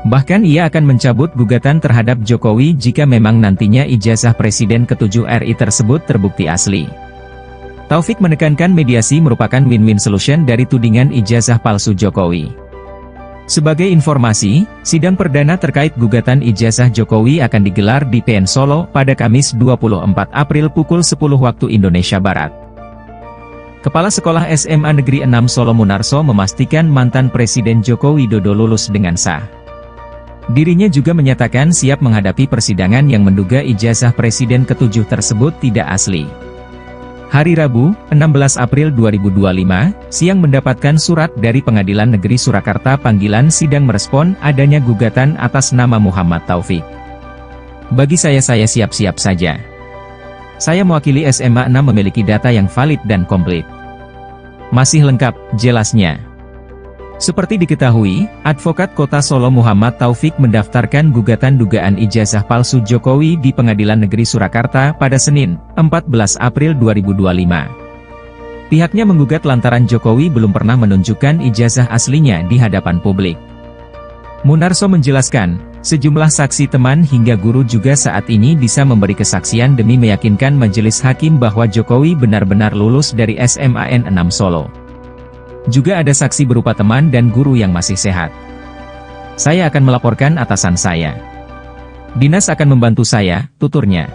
Bahkan ia akan mencabut gugatan terhadap Jokowi jika memang nantinya ijazah Presiden ke-7 RI tersebut terbukti asli. Taufik menekankan mediasi merupakan win-win solution dari tudingan ijazah palsu Jokowi. Sebagai informasi, sidang perdana terkait gugatan ijazah Jokowi akan digelar di PN Solo pada Kamis 24 April pukul 10 waktu Indonesia Barat. Kepala Sekolah SMA Negeri 6 Solo Munarso memastikan mantan Presiden Joko Widodo lulus dengan sah. Dirinya juga menyatakan siap menghadapi persidangan yang menduga ijazah Presiden ke-7 tersebut tidak asli. Hari Rabu, 16 April 2025, siang mendapatkan surat dari Pengadilan Negeri Surakarta panggilan sidang merespon adanya gugatan atas nama Muhammad Taufik. Bagi saya siap-siap saja. Saya mewakili SMA 6 memiliki data yang valid dan komplit. Masih lengkap, jelasnya. Seperti diketahui, Advokat Kota Solo Muhammad Taufik mendaftarkan gugatan dugaan ijazah palsu Jokowi di Pengadilan Negeri Surakarta pada Senin, 14 April 2025. Pihaknya menggugat lantaran Jokowi belum pernah menunjukkan ijazah aslinya di hadapan publik. Munarso menjelaskan, sejumlah saksi teman hingga guru juga saat ini bisa memberi kesaksian demi meyakinkan majelis hakim bahwa Jokowi benar-benar lulus dari SMAN 6 Solo. Juga ada saksi berupa teman dan guru yang masih sehat. Saya akan melaporkan atasan saya. Dinas akan membantu saya, tuturnya.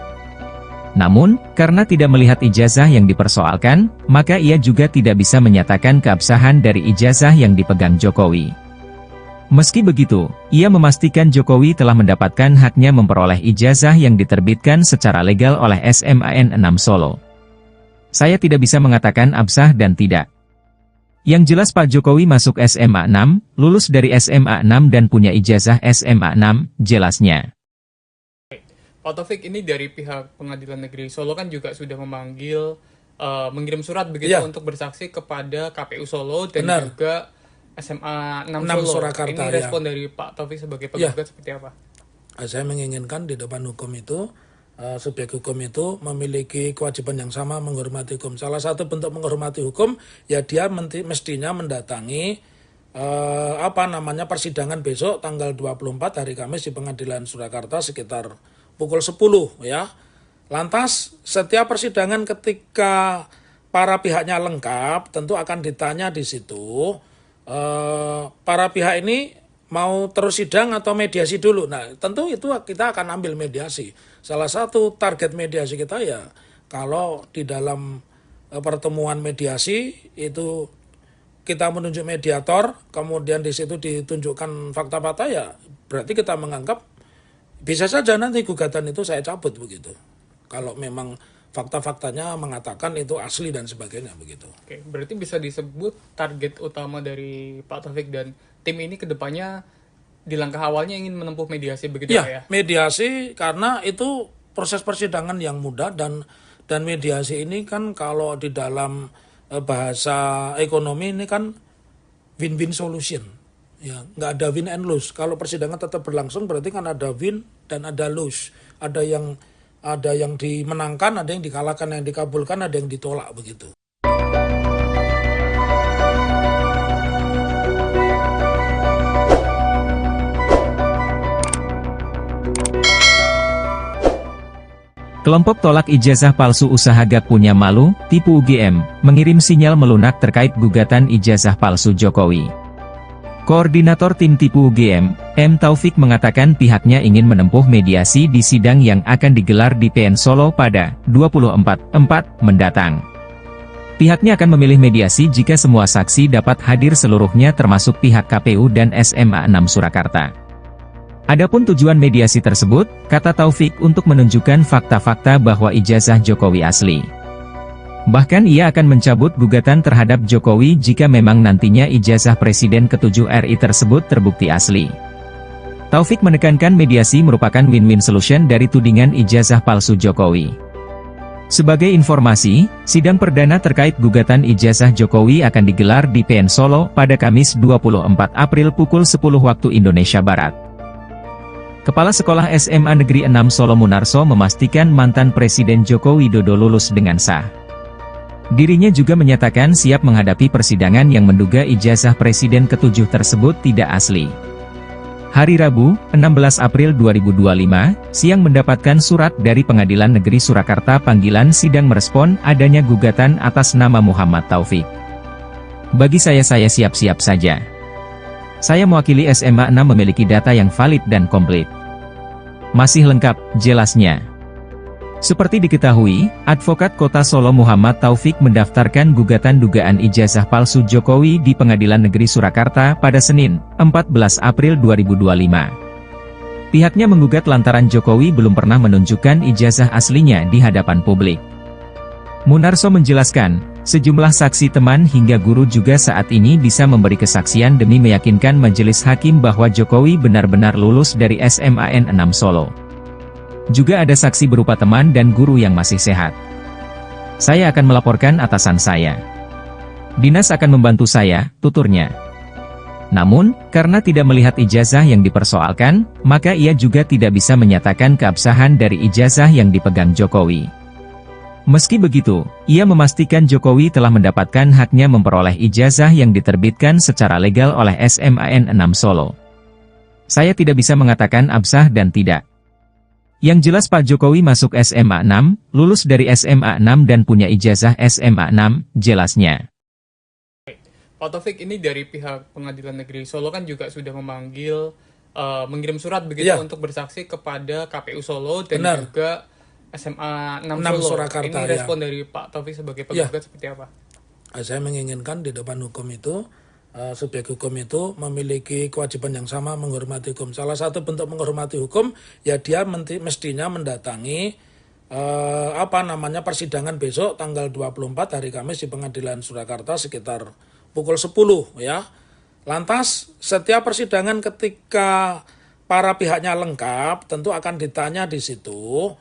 Namun, karena tidak melihat ijazah yang dipersoalkan, maka ia juga tidak bisa menyatakan keabsahan dari ijazah yang dipegang Jokowi. Meski begitu, ia memastikan Jokowi telah mendapatkan haknya memperoleh ijazah yang diterbitkan secara legal oleh SMAN 6 Solo. Saya tidak bisa mengatakan absah dan tidak. Yang jelas Pak Jokowi masuk SMA 6, lulus dari SMA 6 dan punya ijazah SMA 6, jelasnya. Pak Taufik, ini dari pihak Pengadilan Negeri Solo kan juga sudah memanggil, mengirim surat begitu untuk bersaksi kepada KPU Solo dan juga SMA 6 Solo. Surakarta, ini respon dari Pak Taufik sebagai penggugat seperti apa? Saya menginginkan di depan hukum itu, subjek hukum itu memiliki kewajiban yang sama menghormati hukum. Salah satu bentuk menghormati hukum, ya dia mestinya mendatangi persidangan besok tanggal 24 hari Kamis di Pengadilan Surakarta sekitar pukul 10 ya. Lantas setiap persidangan ketika para pihaknya lengkap tentu akan ditanya di situ para pihak ini mau terus sidang atau mediasi dulu. Nah, tentu itu kita akan ambil mediasi. Salah satu target mediasi kita ya kalau di dalam pertemuan mediasi itu kita menunjuk mediator, kemudian di situ ditunjukkan fakta-fakta, ya berarti kita menganggap bisa saja nanti gugatan itu saya cabut begitu. Kalau memang fakta-faktanya mengatakan itu asli dan sebagainya begitu. Oke, berarti bisa disebut target utama dari Pak Taufik dan tim ini ke depannya di langkah awalnya ingin menempuh mediasi begitu ya? Mediasi karena itu proses persidangan yang mudah dan mediasi ini kan kalau di dalam bahasa ekonomi ini kan win-win solution. Ya, nggak ada win and lose. Kalau persidangan tetap berlangsung berarti kan ada win dan ada lose. Ada yang dimenangkan, ada yang dikalahkan, yang dikabulkan, ada yang ditolak begitu. Kelompok tolak ijazah palsu usaha gak punya malu, tipu UGM, mengirim sinyal melunak terkait gugatan ijazah palsu Jokowi. Koordinator tim tipu UGM, M. Taufik mengatakan pihaknya ingin menempuh mediasi di sidang yang akan digelar di PN Solo pada 24/4 mendatang. Pihaknya akan memilih mediasi jika semua saksi dapat hadir seluruhnya termasuk pihak KPU dan SMA 6 Surakarta. Adapun tujuan mediasi tersebut, kata Taufik, untuk menunjukkan fakta-fakta bahwa ijazah Jokowi asli. Bahkan ia akan mencabut gugatan terhadap Jokowi jika memang nantinya ijazah Presiden ke-7 RI tersebut terbukti asli. Taufik menekankan mediasi merupakan win-win solution dari tudingan ijazah palsu Jokowi. Sebagai informasi, sidang perdana terkait gugatan ijazah Jokowi akan digelar di PN Solo pada Kamis 24 April pukul 10 waktu Indonesia Barat. Kepala Sekolah SMA Negeri 6 Solo Munarso memastikan mantan Presiden Joko Widodo lulus dengan sah. Dirinya juga menyatakan siap menghadapi persidangan yang menduga ijazah Presiden ke-7 tersebut tidak asli. Hari Rabu, 16 April 2025, siang mendapatkan surat dari Pengadilan Negeri Surakarta panggilan sidang merespon adanya gugatan atas nama Muhammad Taufik. Bagi saya siap-siap saja. Saya mewakili SMA 6 memiliki data yang valid dan komplit. Masih lengkap, jelasnya. Seperti diketahui, Advokat Kota Solo Muhammad Taufik mendaftarkan gugatan dugaan ijazah palsu Jokowi di Pengadilan Negeri Surakarta pada Senin, 14 April 2025. Pihaknya menggugat lantaran Jokowi belum pernah menunjukkan ijazah aslinya di hadapan publik. Munarso menjelaskan, sejumlah saksi teman hingga guru juga saat ini bisa memberi kesaksian demi meyakinkan majelis hakim bahwa Jokowi benar-benar lulus dari SMAN 6 Solo. Juga ada saksi berupa teman dan guru yang masih sehat. Saya akan melaporkan atasan saya. Dinas akan membantu saya, tuturnya. Namun, karena tidak melihat ijazah yang dipersoalkan, maka ia juga tidak bisa menyatakan keabsahan dari ijazah yang dipegang Jokowi. Meski begitu, ia memastikan Jokowi telah mendapatkan haknya memperoleh ijazah yang diterbitkan secara legal oleh SMAN 6 Solo. Saya tidak bisa mengatakan absah dan tidak. Yang jelas Pak Jokowi masuk SMA 6, lulus dari SMA 6 dan punya ijazah SMA 6, jelasnya. Pak Taufik, ini dari pihak Pengadilan Negeri Solo kan juga sudah memanggil, mengirim surat begitu untuk bersaksi kepada KPU Solo dan juga SMA 6 Solo. Surakarta, Ini respon dari Pak Taufik sebagai penggugat seperti apa? Saya menginginkan di depan hukum itu, subjek hukum itu memiliki kewajiban yang sama menghormati hukum. Salah satu bentuk menghormati hukum, ya dia mestinya mendatangi persidangan besok tanggal 24 hari Kamis di Pengadilan Surakarta sekitar pukul 10 ya. Lantas setiap persidangan ketika para pihaknya lengkap tentu akan ditanya di situ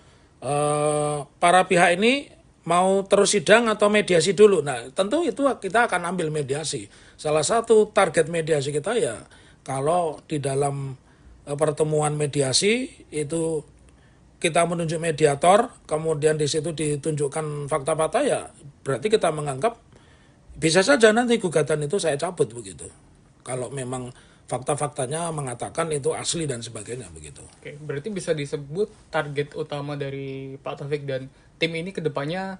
para pihak ini mau terus sidang atau mediasi dulu. Nah, tentu itu kita akan ambil mediasi. Salah satu target mediasi kita ya kalau di dalam pertemuan mediasi itu kita menunjuk mediator, kemudian di situ ditunjukkan fakta-fakta, ya berarti kita menganggap bisa saja nanti gugatan itu saya cabut begitu. Kalau memang fakta-faktanya mengatakan itu asli dan sebagainya begitu. Oke, berarti bisa disebut target utama dari Pak Taufik dan tim ini kedepannya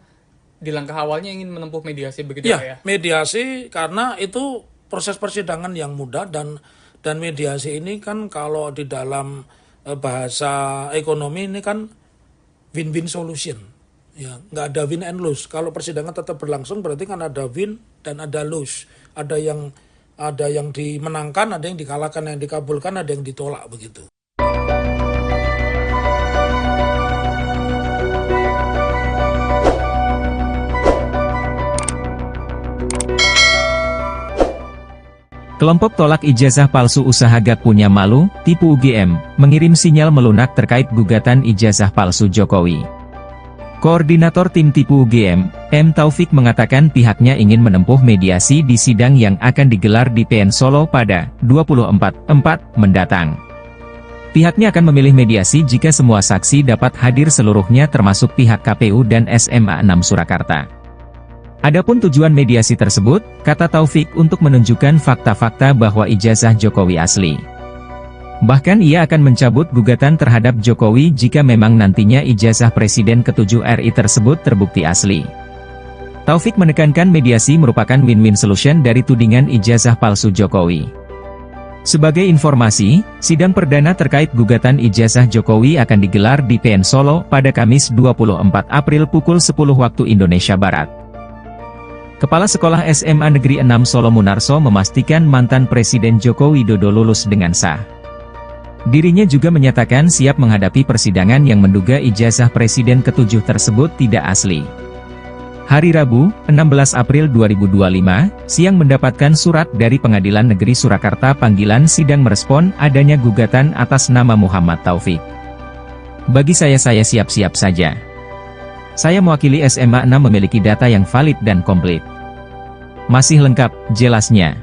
di langkah awalnya ingin menempuh mediasi begitu ya? Mediasi karena itu proses persidangan yang mudah dan mediasi ini kan kalau di dalam bahasa ekonomi ini kan win-win solution. Ya, nggak ada win and lose. Kalau persidangan tetap berlangsung berarti kan ada win dan ada lose. Ada yang dimenangkan, ada yang dikalahkan, yang dikabulkan, ada yang ditolak begitu. Kelompok tolak ijazah palsu usaha gak punya malu, tipu UGM, mengirim sinyal melunak terkait gugatan ijazah palsu Jokowi. Koordinator tim tipu UGM, M. Taufik mengatakan pihaknya ingin menempuh mediasi di sidang yang akan digelar di PN Solo pada 24/4 mendatang. Pihaknya akan memilih mediasi jika semua saksi dapat hadir seluruhnya termasuk pihak KPU dan SMA 6 Surakarta. Adapun tujuan mediasi tersebut, kata Taufik, untuk menunjukkan fakta-fakta bahwa ijazah Jokowi asli. Bahkan ia akan mencabut gugatan terhadap Jokowi jika memang nantinya ijazah Presiden ke-7 RI tersebut terbukti asli. Taufik menekankan mediasi merupakan win-win solution dari tudingan ijazah palsu Jokowi. Sebagai informasi, sidang perdana terkait gugatan ijazah Jokowi akan digelar di PN Solo pada Kamis 24 April pukul 10 waktu Indonesia Barat. Kepala Sekolah SMA Negeri 6 Solo Munarso memastikan mantan Presiden Joko Widodo lulus dengan sah. Dirinya juga menyatakan siap menghadapi persidangan yang menduga ijazah Presiden ke-7 tersebut tidak asli. Hari Rabu, 16 April 2025, siang mendapatkan surat dari Pengadilan Negeri Surakarta panggilan sidang merespon adanya gugatan atas nama Muhammad Taufik. Bagi saya siap-siap saja. Saya mewakili SMA 6 memiliki data yang valid dan komplit. Masih lengkap, jelasnya.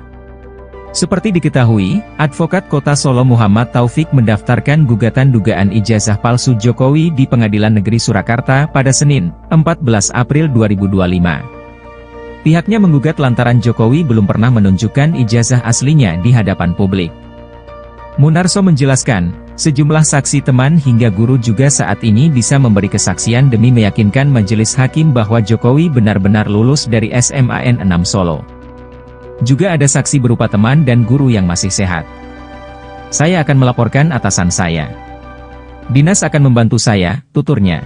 Seperti diketahui, Advokat Kota Solo Muhammad Taufik mendaftarkan gugatan dugaan ijazah palsu Jokowi di Pengadilan Negeri Surakarta pada Senin, 14 April 2025. Pihaknya menggugat lantaran Jokowi belum pernah menunjukkan ijazah aslinya di hadapan publik. Munarso menjelaskan, sejumlah saksi teman hingga guru juga saat ini bisa memberi kesaksian demi meyakinkan majelis hakim bahwa Jokowi benar-benar lulus dari SMAN 6 Solo. Juga ada saksi berupa teman dan guru yang masih sehat. Saya akan melaporkan atasan saya. Dinas akan membantu saya, tuturnya.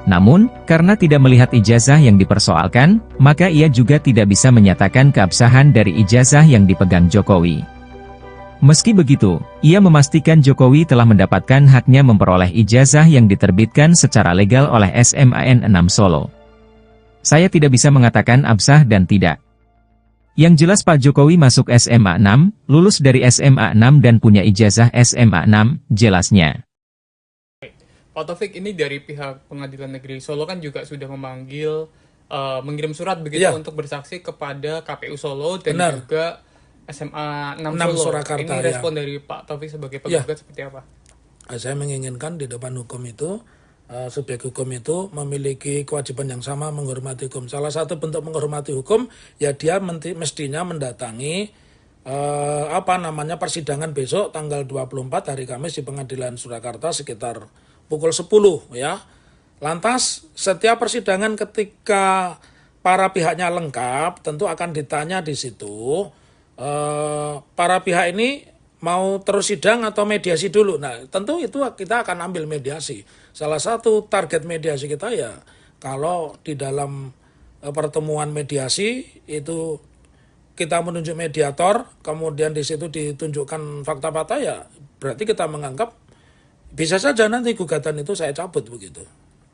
Namun, karena tidak melihat ijazah yang dipersoalkan, maka ia juga tidak bisa menyatakan keabsahan dari ijazah yang dipegang Jokowi. Meski begitu, ia memastikan Jokowi telah mendapatkan haknya memperoleh ijazah yang diterbitkan secara legal oleh SMAN 6 Solo. Saya tidak bisa mengatakan absah dan tidak. Yang jelas Pak Jokowi masuk SMA 6, lulus dari SMA 6 dan punya ijazah SMA 6, jelasnya. Pak Taufik, ini dari pihak Pengadilan Negeri Solo kan juga sudah memanggil, mengirim surat begitu untuk bersaksi kepada KPU Solo dan juga SMA 6 Solo. Surakarta, ini respon dari Pak Taufik sebagai penggugat seperti apa? Saya menginginkan di depan hukum itu, subjek hukum itu memiliki kewajiban yang sama menghormati hukum. Salah satu bentuk menghormati hukum, ya dia mestinya mendatangi persidangan besok tanggal 24 hari Kamis di Pengadilan Surakarta sekitar pukul 10 ya. Lantas setiap persidangan ketika para pihaknya lengkap tentu akan ditanya di situ para pihak ini mau terus sidang atau mediasi dulu. Nah, tentu itu kita akan ambil mediasi. Salah satu target mediasi kita ya kalau di dalam pertemuan mediasi itu kita menunjuk mediator, kemudian di situ ditunjukkan fakta-fakta ya berarti kita menganggap bisa saja nanti gugatan itu saya cabut begitu.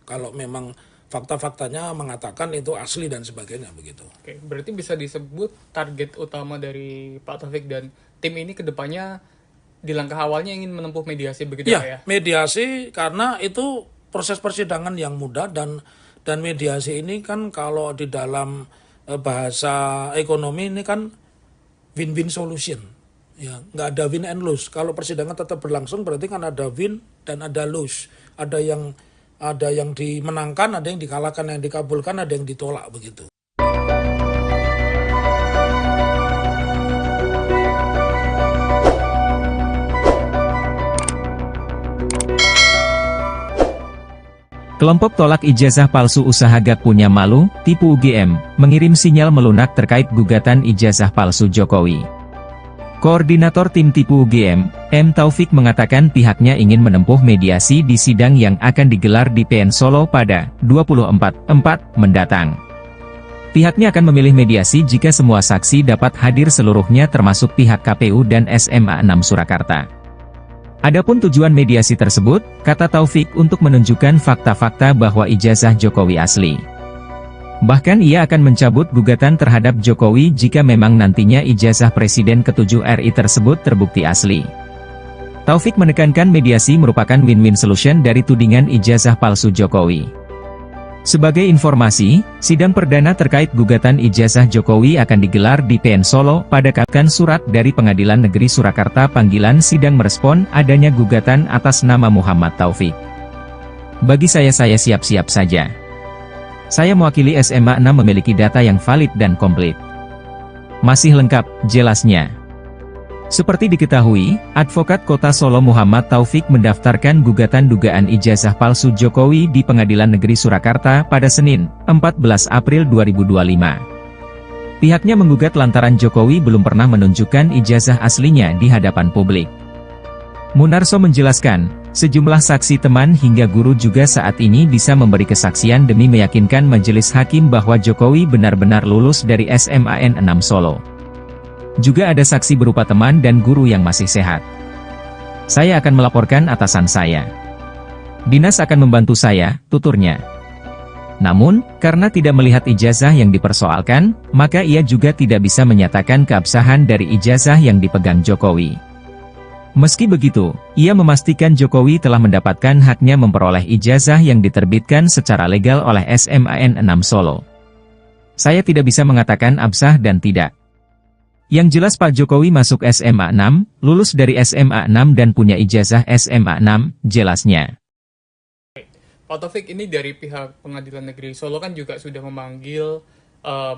Kalau memang fakta-faktanya mengatakan itu asli dan sebagainya begitu. Oke, berarti bisa disebut target utama dari Pak Taufik dan tim ini kedepannya di langkah awalnya ingin menempuh mediasi begitu Ya, Pak ya? mediasi karena itu proses persidangan yang mudah dan mediasi ini kan kalau di dalam bahasa ekonomi ini kan win-win solution. Ya, nggak ada win and lose. Kalau persidangan tetap berlangsung berarti kan ada win dan ada lose. Ada yang dimenangkan, ada yang dikalahkan, yang dikabulkan, ada yang ditolak begitu. Kelompok tolak ijazah palsu usaha Gak Punya Malu, tipu UGM, mengirim sinyal melunak terkait gugatan ijazah palsu Jokowi. Koordinator tim tipu UGM, M. Taufik mengatakan pihaknya ingin menempuh mediasi di sidang yang akan digelar di PN Solo pada 24/4 mendatang. Pihaknya akan memilih mediasi jika semua saksi dapat hadir seluruhnya termasuk pihak KPU dan SMA 6 Surakarta. Adapun tujuan mediasi tersebut, kata Taufik untuk menunjukkan fakta-fakta bahwa ijazah Jokowi asli. Bahkan ia akan mencabut gugatan terhadap Jokowi jika memang nantinya ijazah Presiden ke-7 RI tersebut terbukti asli. Taufik menekankan mediasi merupakan win-win solution dari tudingan ijazah palsu Jokowi. Sebagai informasi, sidang perdana terkait gugatan ijazah Jokowi akan digelar di PN Solo pada kapan surat dari Pengadilan Negeri Surakarta panggilan sidang merespon adanya gugatan atas nama Muhammad Taufik. Bagi saya siap-siap saja. Saya mewakili SMA 6 memiliki data yang valid dan komplit. Masih lengkap, jelasnya. Seperti diketahui, Advokat Kota Solo Muhammad Taufik mendaftarkan gugatan dugaan ijazah palsu Jokowi di Pengadilan Negeri Surakarta pada Senin, 14 April 2025. Pihaknya menggugat lantaran Jokowi belum pernah menunjukkan ijazah aslinya di hadapan publik. Munarso menjelaskan, sejumlah saksi teman hingga guru juga saat ini bisa memberi kesaksian demi meyakinkan majelis hakim bahwa Jokowi benar-benar lulus dari SMAN 6 Solo. Juga ada saksi berupa teman dan guru yang masih sehat. Saya akan melaporkan atasan saya. Dinas akan membantu saya, tuturnya. Namun, karena tidak melihat ijazah yang dipersoalkan, maka ia juga tidak bisa menyatakan keabsahan dari ijazah yang dipegang Jokowi. Meski begitu, ia memastikan Jokowi telah mendapatkan haknya memperoleh ijazah yang diterbitkan secara legal oleh SMAN 6 Solo. Saya tidak bisa mengatakan absah dan tidak. Yang jelas Pak Jokowi masuk SMA 6, lulus dari SMA 6 dan punya ijazah SMA 6, jelasnya. Pak Taufik, ini dari pihak Pengadilan Negeri Solo kan juga sudah memanggil,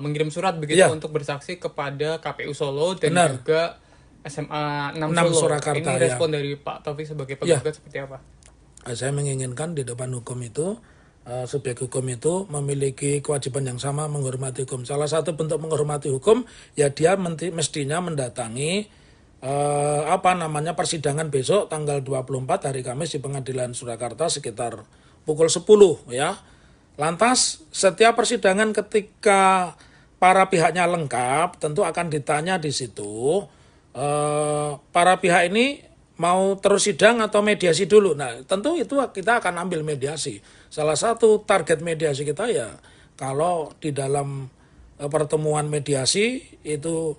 mengirim surat begitu untuk bersaksi kepada KPU Solo dan juga SMA 6 Solo. Surakarta, ini respon dari Pak Taufik sebagai penggugat seperti apa? Saya menginginkan di depan hukum itu, subjek hukum itu memiliki kewajiban yang sama menghormati hukum. Salah satu bentuk menghormati hukum, ya dia mestinya mendatangi persidangan besok tanggal 24 hari Kamis di Pengadilan Surakarta sekitar pukul 10 ya. Lantas setiap persidangan ketika para pihaknya lengkap tentu akan ditanya di situ para pihak ini mau terus sidang atau mediasi dulu. Nah, tentu itu kita akan ambil mediasi. Salah satu target mediasi kita ya kalau di dalam pertemuan mediasi itu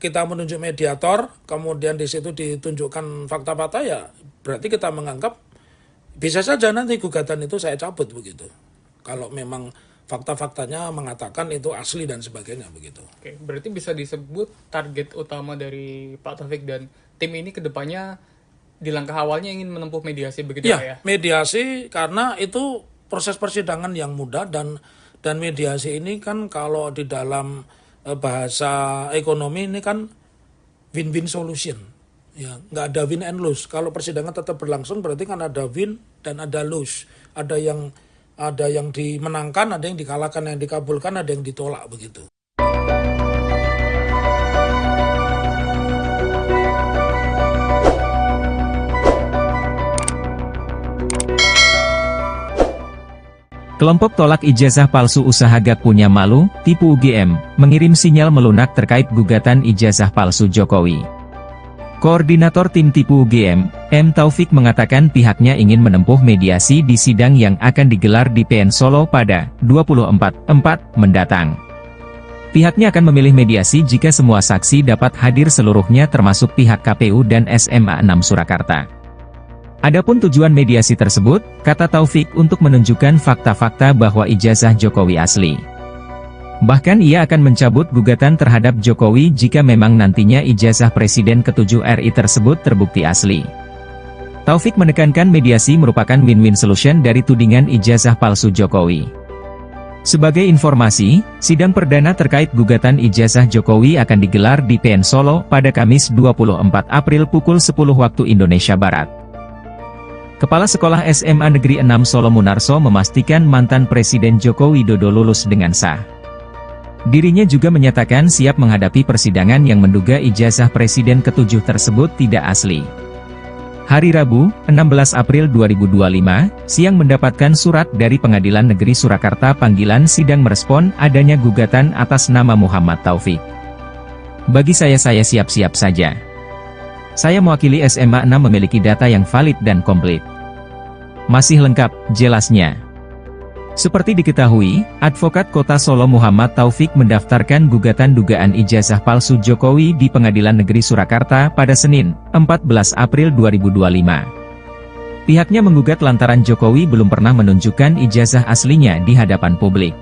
kita menunjuk mediator, kemudian di situ ditunjukkan fakta-fakta ya berarti kita menganggap bisa saja nanti gugatan itu saya cabut begitu. Kalau memang fakta-faktanya mengatakan itu asli dan sebagainya begitu. Oke, berarti bisa disebut target utama dari Pak Taufik dan tim ini kedepannya di langkah awalnya ingin menempuh mediasi begitu ya, Pak ya? Mediasi karena itu proses persidangan yang mudah dan mediasi ini kan kalau di dalam bahasa ekonomi ini kan win-win solution. Ya, nggak ada win and lose. Kalau persidangan tetap berlangsung berarti kan ada win dan ada lose. Ada yang dimenangkan, ada yang dikalahkan, yang dikabulkan, ada yang ditolak begitu. Kelompok tolak ijazah palsu usaha gak punya malu, tipu UGM, mengirim sinyal melunak terkait gugatan ijazah palsu Jokowi. Koordinator tim tipu UGM, M. Taufik mengatakan pihaknya ingin menempuh mediasi di sidang yang akan digelar di PN Solo pada 24/4 mendatang. Pihaknya akan memilih mediasi jika semua saksi dapat hadir seluruhnya termasuk pihak KPU dan SMA 6 Surakarta. Adapun tujuan mediasi tersebut, kata Taufik, untuk menunjukkan fakta-fakta bahwa ijazah Jokowi asli. Bahkan ia akan mencabut gugatan terhadap Jokowi jika memang nantinya ijazah Presiden ke-7 RI tersebut terbukti asli. Taufik menekankan mediasi merupakan win-win solution dari tudingan ijazah palsu Jokowi. Sebagai informasi, sidang perdana terkait gugatan ijazah Jokowi akan digelar di PN Solo pada Kamis 24 April pukul 10 waktu Indonesia Barat. Kepala Sekolah SMA Negeri 6 Solo Munarso memastikan mantan Presiden Joko Widodo lulus dengan sah. Dirinya juga menyatakan siap menghadapi persidangan yang menduga ijazah Presiden ke-7 tersebut tidak asli. Hari Rabu, 16 April 2025, siang mendapatkan surat dari Pengadilan Negeri Surakarta panggilan sidang merespon adanya gugatan atas nama Muhammad Taufik. Bagi saya siap-siap saja. Saya mewakili SMA 6 memiliki data yang valid dan komplit. Masih lengkap, jelasnya. Seperti diketahui, Advokat Kota Solo Muhammad Taufik mendaftarkan gugatan dugaan ijazah palsu Jokowi di Pengadilan Negeri Surakarta pada Senin, 14 April 2025. Pihaknya menggugat lantaran Jokowi belum pernah menunjukkan ijazah aslinya di hadapan publik.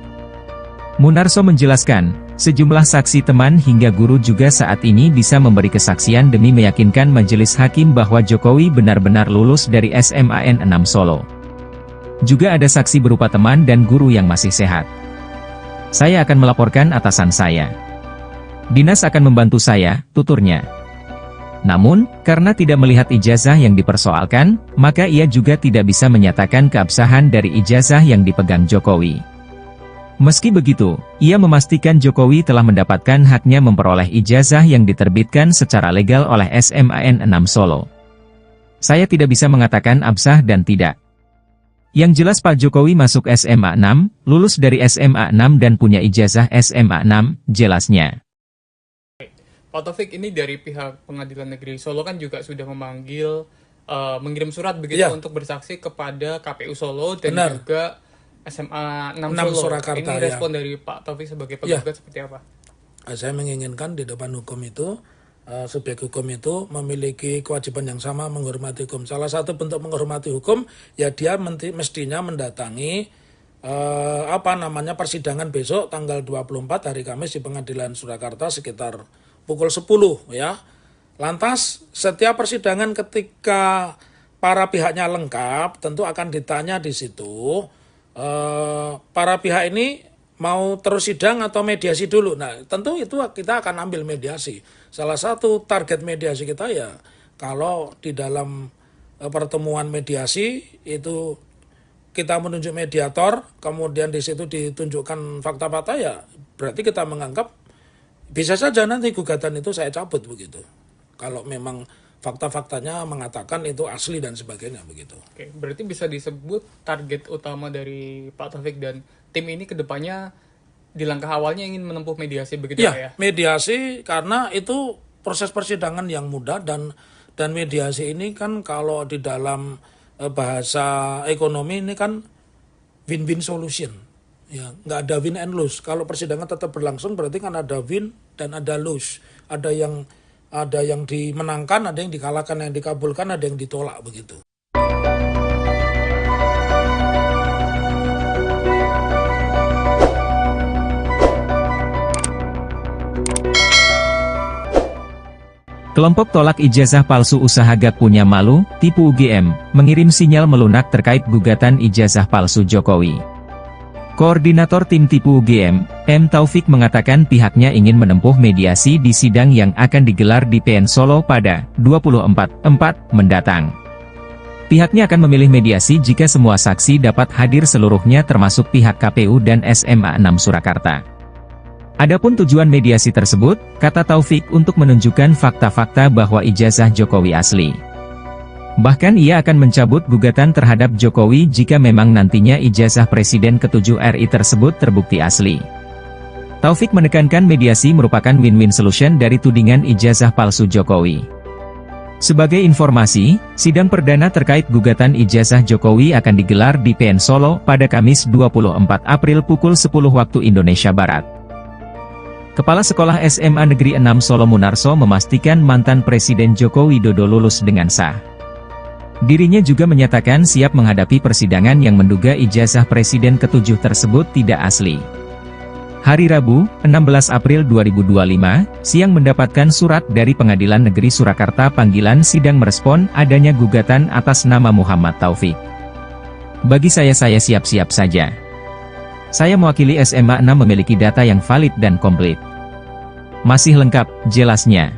Munarso menjelaskan, sejumlah saksi teman hingga guru juga saat ini bisa memberi kesaksian demi meyakinkan majelis hakim bahwa Jokowi benar-benar lulus dari SMAN 6 Solo. Juga ada saksi berupa teman dan guru yang masih sehat. Saya akan melaporkan atasan saya. Dinas akan membantu saya, tuturnya. Namun, karena tidak melihat ijazah yang dipersoalkan, maka ia juga tidak bisa menyatakan keabsahan dari ijazah yang dipegang Jokowi. Meski begitu, ia memastikan Jokowi telah mendapatkan haknya memperoleh ijazah yang diterbitkan secara legal oleh SMAN 6 Solo. Saya tidak bisa mengatakan absah dan tidak. Yang jelas Pak Jokowi masuk SMA 6, lulus dari SMA 6 dan punya ijazah SMA 6, jelasnya. Pak Taufik, ini dari pihak Pengadilan Negeri Solo kan juga sudah memanggil, mengirim surat begitu untuk bersaksi kepada KPU Solo dan juga SMA 6 Solo. Surakarta, ini respon dari Pak Taufik sebagai penggugat seperti apa? Saya menginginkan di depan hukum itu, subjek hukum itu memiliki kewajiban yang sama menghormati hukum. Salah satu bentuk menghormati hukum, ya dia mestinya mendatangi persidangan besok tanggal 24 hari Kamis di Pengadilan Surakarta sekitar pukul 10 ya. Lantas setiap persidangan ketika para pihaknya lengkap tentu akan ditanya di situ para pihak ini mau terus sidang atau mediasi dulu. Nah, tentu itu kita akan ambil mediasi. Salah satu target mediasi kita ya, kalau di dalam pertemuan mediasi itu kita menunjuk mediator, kemudian di situ ditunjukkan fakta-fakta ya, berarti kita menganggap bisa saja nanti gugatan itu saya cabut begitu. Kalau memang fakta-faktanya mengatakan itu asli dan sebagainya begitu. Oke, berarti bisa disebut target utama dari Pak Taufik dan tim ini kedepannya di langkah awalnya ingin menempuh mediasi begitu ya? Mediasi karena itu proses persidangan yang mudah dan mediasi ini kan kalau di dalam bahasa ekonomi ini kan win-win solution. Ya, nggak ada win and lose. Kalau persidangan tetap berlangsung berarti kan ada win dan ada lose. Ada yang dimenangkan, ada yang dikalahkan, yang dikabulkan, ada yang ditolak begitu. Kelompok tolak ijazah palsu usaha gak punya malu, tipu UGM, mengirim sinyal melunak terkait gugatan ijazah palsu Jokowi. Koordinator Tim Tipu UGM, M. Taufik mengatakan pihaknya ingin menempuh mediasi di sidang yang akan digelar di PN Solo pada 24/4 mendatang. Pihaknya akan memilih mediasi jika semua saksi dapat hadir seluruhnya termasuk pihak KPU dan SMA 6 Surakarta. Adapun tujuan mediasi tersebut, kata Taufik, untuk menunjukkan fakta-fakta bahwa ijazah Jokowi asli. Bahkan ia akan mencabut gugatan terhadap Jokowi jika memang nantinya ijazah Presiden ke-7 RI tersebut terbukti asli. Taufik menekankan mediasi merupakan win-win solution dari tudingan ijazah palsu Jokowi. Sebagai informasi, sidang perdana terkait gugatan ijazah Jokowi akan digelar di PN Solo pada Kamis 24 April pukul 10 waktu Indonesia Barat. Kepala Sekolah SMA Negeri 6 Solo Munarso memastikan mantan Presiden Joko Widodo lulus dengan sah. Dirinya juga menyatakan siap menghadapi persidangan yang menduga ijazah Presiden ke-7 tersebut tidak asli. Hari Rabu, 16 April 2025, siang mendapatkan surat dari Pengadilan Negeri Surakarta panggilan sidang merespon adanya gugatan atas nama Muhammad Taufik. Bagi saya siap-siap saja. Saya mewakili SMA 6 memiliki data yang valid dan komplit. Masih lengkap, jelasnya.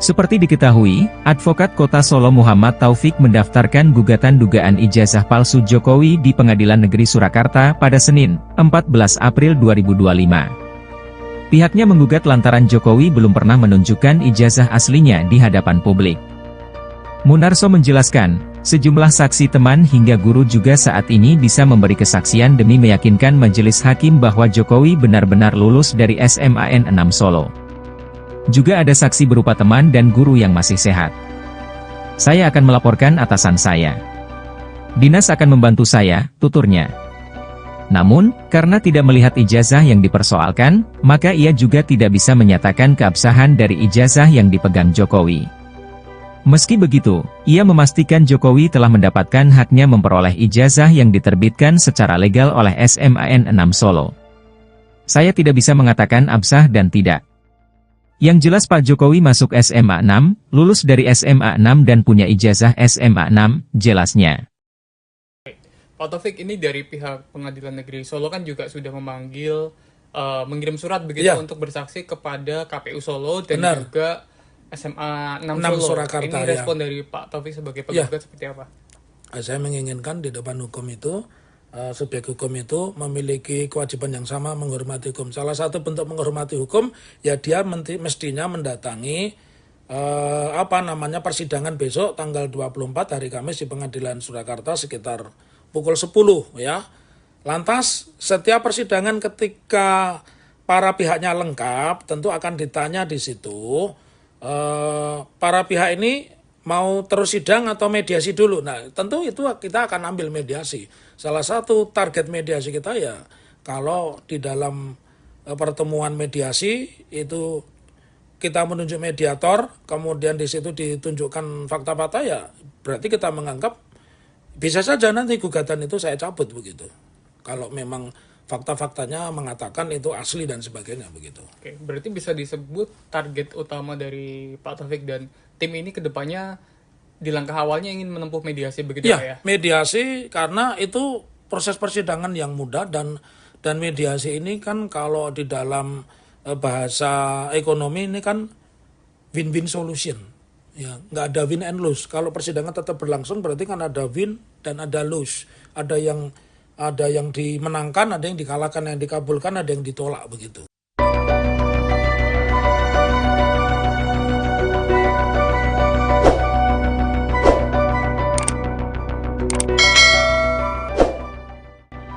Seperti diketahui, Advokat Kota Solo Muhammad Taufik mendaftarkan gugatan dugaan ijazah palsu Jokowi di Pengadilan Negeri Surakarta pada Senin, 14 April 2025. Pihaknya menggugat lantaran Jokowi belum pernah menunjukkan ijazah aslinya di hadapan publik. Munarso menjelaskan, sejumlah saksi teman hingga guru juga saat ini bisa memberi kesaksian demi meyakinkan majelis hakim bahwa Jokowi benar-benar lulus dari SMAN 6 Solo. Juga ada saksi berupa teman dan guru yang masih sehat. Saya akan melaporkan atasan saya. Dinas akan membantu saya, tuturnya. Namun, karena tidak melihat ijazah yang dipersoalkan, maka ia juga tidak bisa menyatakan keabsahan dari ijazah yang dipegang Jokowi. Meski begitu, ia memastikan Jokowi telah mendapatkan haknya memperoleh ijazah yang diterbitkan secara legal oleh SMAN 6 Solo. Saya tidak bisa mengatakan absah dan tidak. Yang jelas Pak Jokowi masuk SMA 6, lulus dari SMA 6 dan punya ijazah SMA 6, jelasnya. Pak Taufik, ini dari pihak Pengadilan Negeri Solo kan juga sudah memanggil, mengirim surat begitu untuk bersaksi kepada KPU Solo dan juga SMA 6 Solo. Surakarta, ini respon dari Pak Taufik sebagai penggugat seperti apa? Saya menginginkan di depan hukum itu, subjek hukum itu memiliki kewajiban yang sama menghormati hukum. Salah satu bentuk menghormati hukum, ya dia mestinya mendatangi persidangan besok tanggal 24 hari Kamis di Pengadilan Surakarta sekitar pukul 10 ya. Lantas setiap persidangan ketika para pihaknya lengkap tentu akan ditanya di situ para pihak ini mau terus sidang atau mediasi dulu. Nah, tentu itu kita akan ambil mediasi. Salah satu target mediasi kita ya, kalau di dalam pertemuan mediasi itu kita menunjuk mediator, kemudian di situ ditunjukkan fakta-fakta ya, berarti kita menganggap bisa saja nanti gugatan itu saya cabut begitu. Kalau memang fakta-faktanya mengatakan itu asli dan sebagainya begitu. Oke, berarti bisa disebut target utama dari Pak Taufik dan tim ini kedepannya di langkah awalnya ingin menempuh mediasi begitu ya? Mediasi karena itu proses persidangan yang mudah dan mediasi ini kan kalau di dalam bahasa ekonomi ini kan win-win solution. Ya, nggak ada win and lose. Kalau persidangan tetap berlangsung berarti kan ada win dan ada lose. Ada yang dimenangkan, ada yang dikalahkan, yang dikabulkan, ada yang ditolak begitu.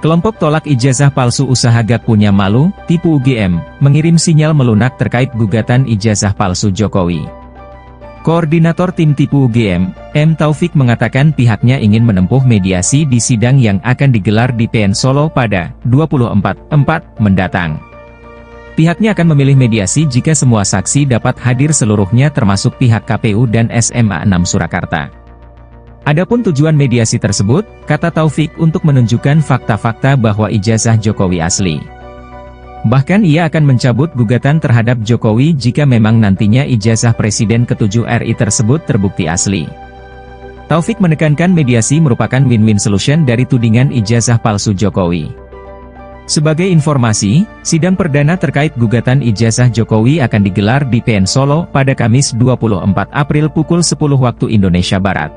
Kelompok tolak ijazah palsu usaha gak punya malu, tipu UGM, mengirim sinyal melunak terkait gugatan ijazah palsu Jokowi. Koordinator Tim Tipu UGM, M. Taufik mengatakan pihaknya ingin menempuh mediasi di sidang yang akan digelar di PN Solo pada 24/4 mendatang. Pihaknya akan memilih mediasi jika semua saksi dapat hadir seluruhnya termasuk pihak KPU dan SMA 6 Surakarta. Adapun tujuan mediasi tersebut, kata Taufik, untuk menunjukkan fakta-fakta bahwa ijazah Jokowi asli. Bahkan ia akan mencabut gugatan terhadap Jokowi jika memang nantinya ijazah Presiden ke-7 RI tersebut terbukti asli. Taufik menekankan mediasi merupakan win-win solution dari tudingan ijazah palsu Jokowi. Sebagai informasi, sidang perdana terkait gugatan ijazah Jokowi akan digelar di PN Solo pada Kamis 24 April pukul 10 waktu Indonesia Barat.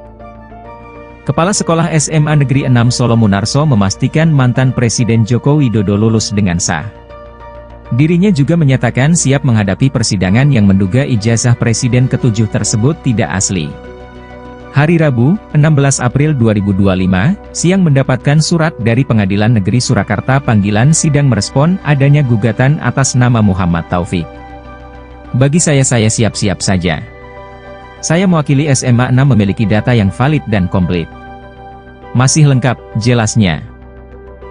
Kepala Sekolah SMA Negeri 6 Solo Munarso memastikan mantan Presiden Joko Widodo lulus dengan sah. Dirinya juga menyatakan siap menghadapi persidangan yang menduga ijazah Presiden ke-7 tersebut tidak asli. Hari Rabu, 16 April 2025, siang mendapatkan surat dari Pengadilan Negeri Surakarta panggilan sidang merespon adanya gugatan atas nama Muhammad Taufik. Bagi saya siap-siap saja. Saya mewakili SMA 6 memiliki data yang valid dan komplit. Masih lengkap, jelasnya.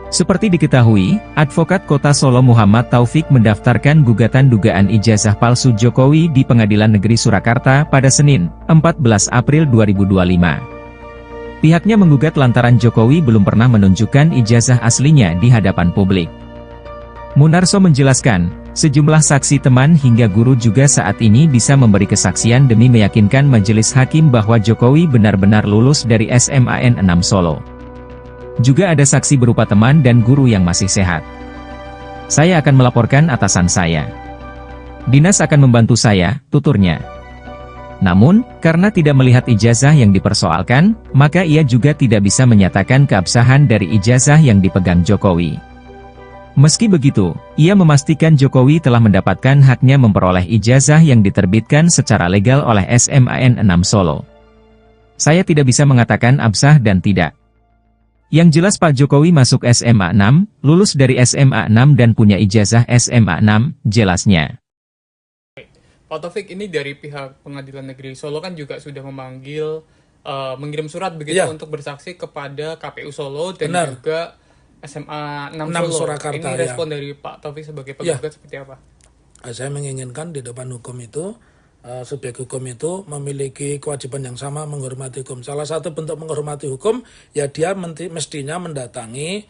Seperti diketahui, Advokat Kota Solo Muhammad Taufik mendaftarkan gugatan dugaan ijazah palsu Jokowi di Pengadilan Negeri Surakarta pada Senin, 14 April 2025. Pihaknya menggugat lantaran Jokowi belum pernah menunjukkan ijazah aslinya di hadapan publik. Munarso menjelaskan, sejumlah saksi teman hingga guru juga saat ini bisa memberi kesaksian demi meyakinkan majelis hakim bahwa Jokowi benar-benar lulus dari SMAN 6 Solo. Juga ada saksi berupa teman dan guru yang masih sehat. Saya akan melaporkan atasan saya. Dinas akan membantu saya, tuturnya. Namun, karena tidak melihat ijazah yang dipersoalkan, maka ia juga tidak bisa menyatakan keabsahan dari ijazah yang dipegang Jokowi. Meski begitu, ia memastikan Jokowi telah mendapatkan haknya memperoleh ijazah yang diterbitkan secara legal oleh SMAN 6 Solo. Saya tidak bisa mengatakan absah dan tidak. Yang jelas Pak Jokowi masuk SMA 6, lulus dari SMA 6 dan punya ijazah SMA 6, jelasnya. Pak Taufik, ini dari pihak Pengadilan Negeri Solo kan juga sudah memanggil, mengirim surat begitu untuk bersaksi kepada KPU Solo dan juga SMA 6 Solo. Surakarta, ini respon dari Pak Taufik sebagai penggugat seperti apa? Saya menginginkan di depan hukum itu, subjek hukum itu memiliki kewajiban yang sama menghormati hukum. Salah satu bentuk menghormati hukum, ya dia mestinya mendatangi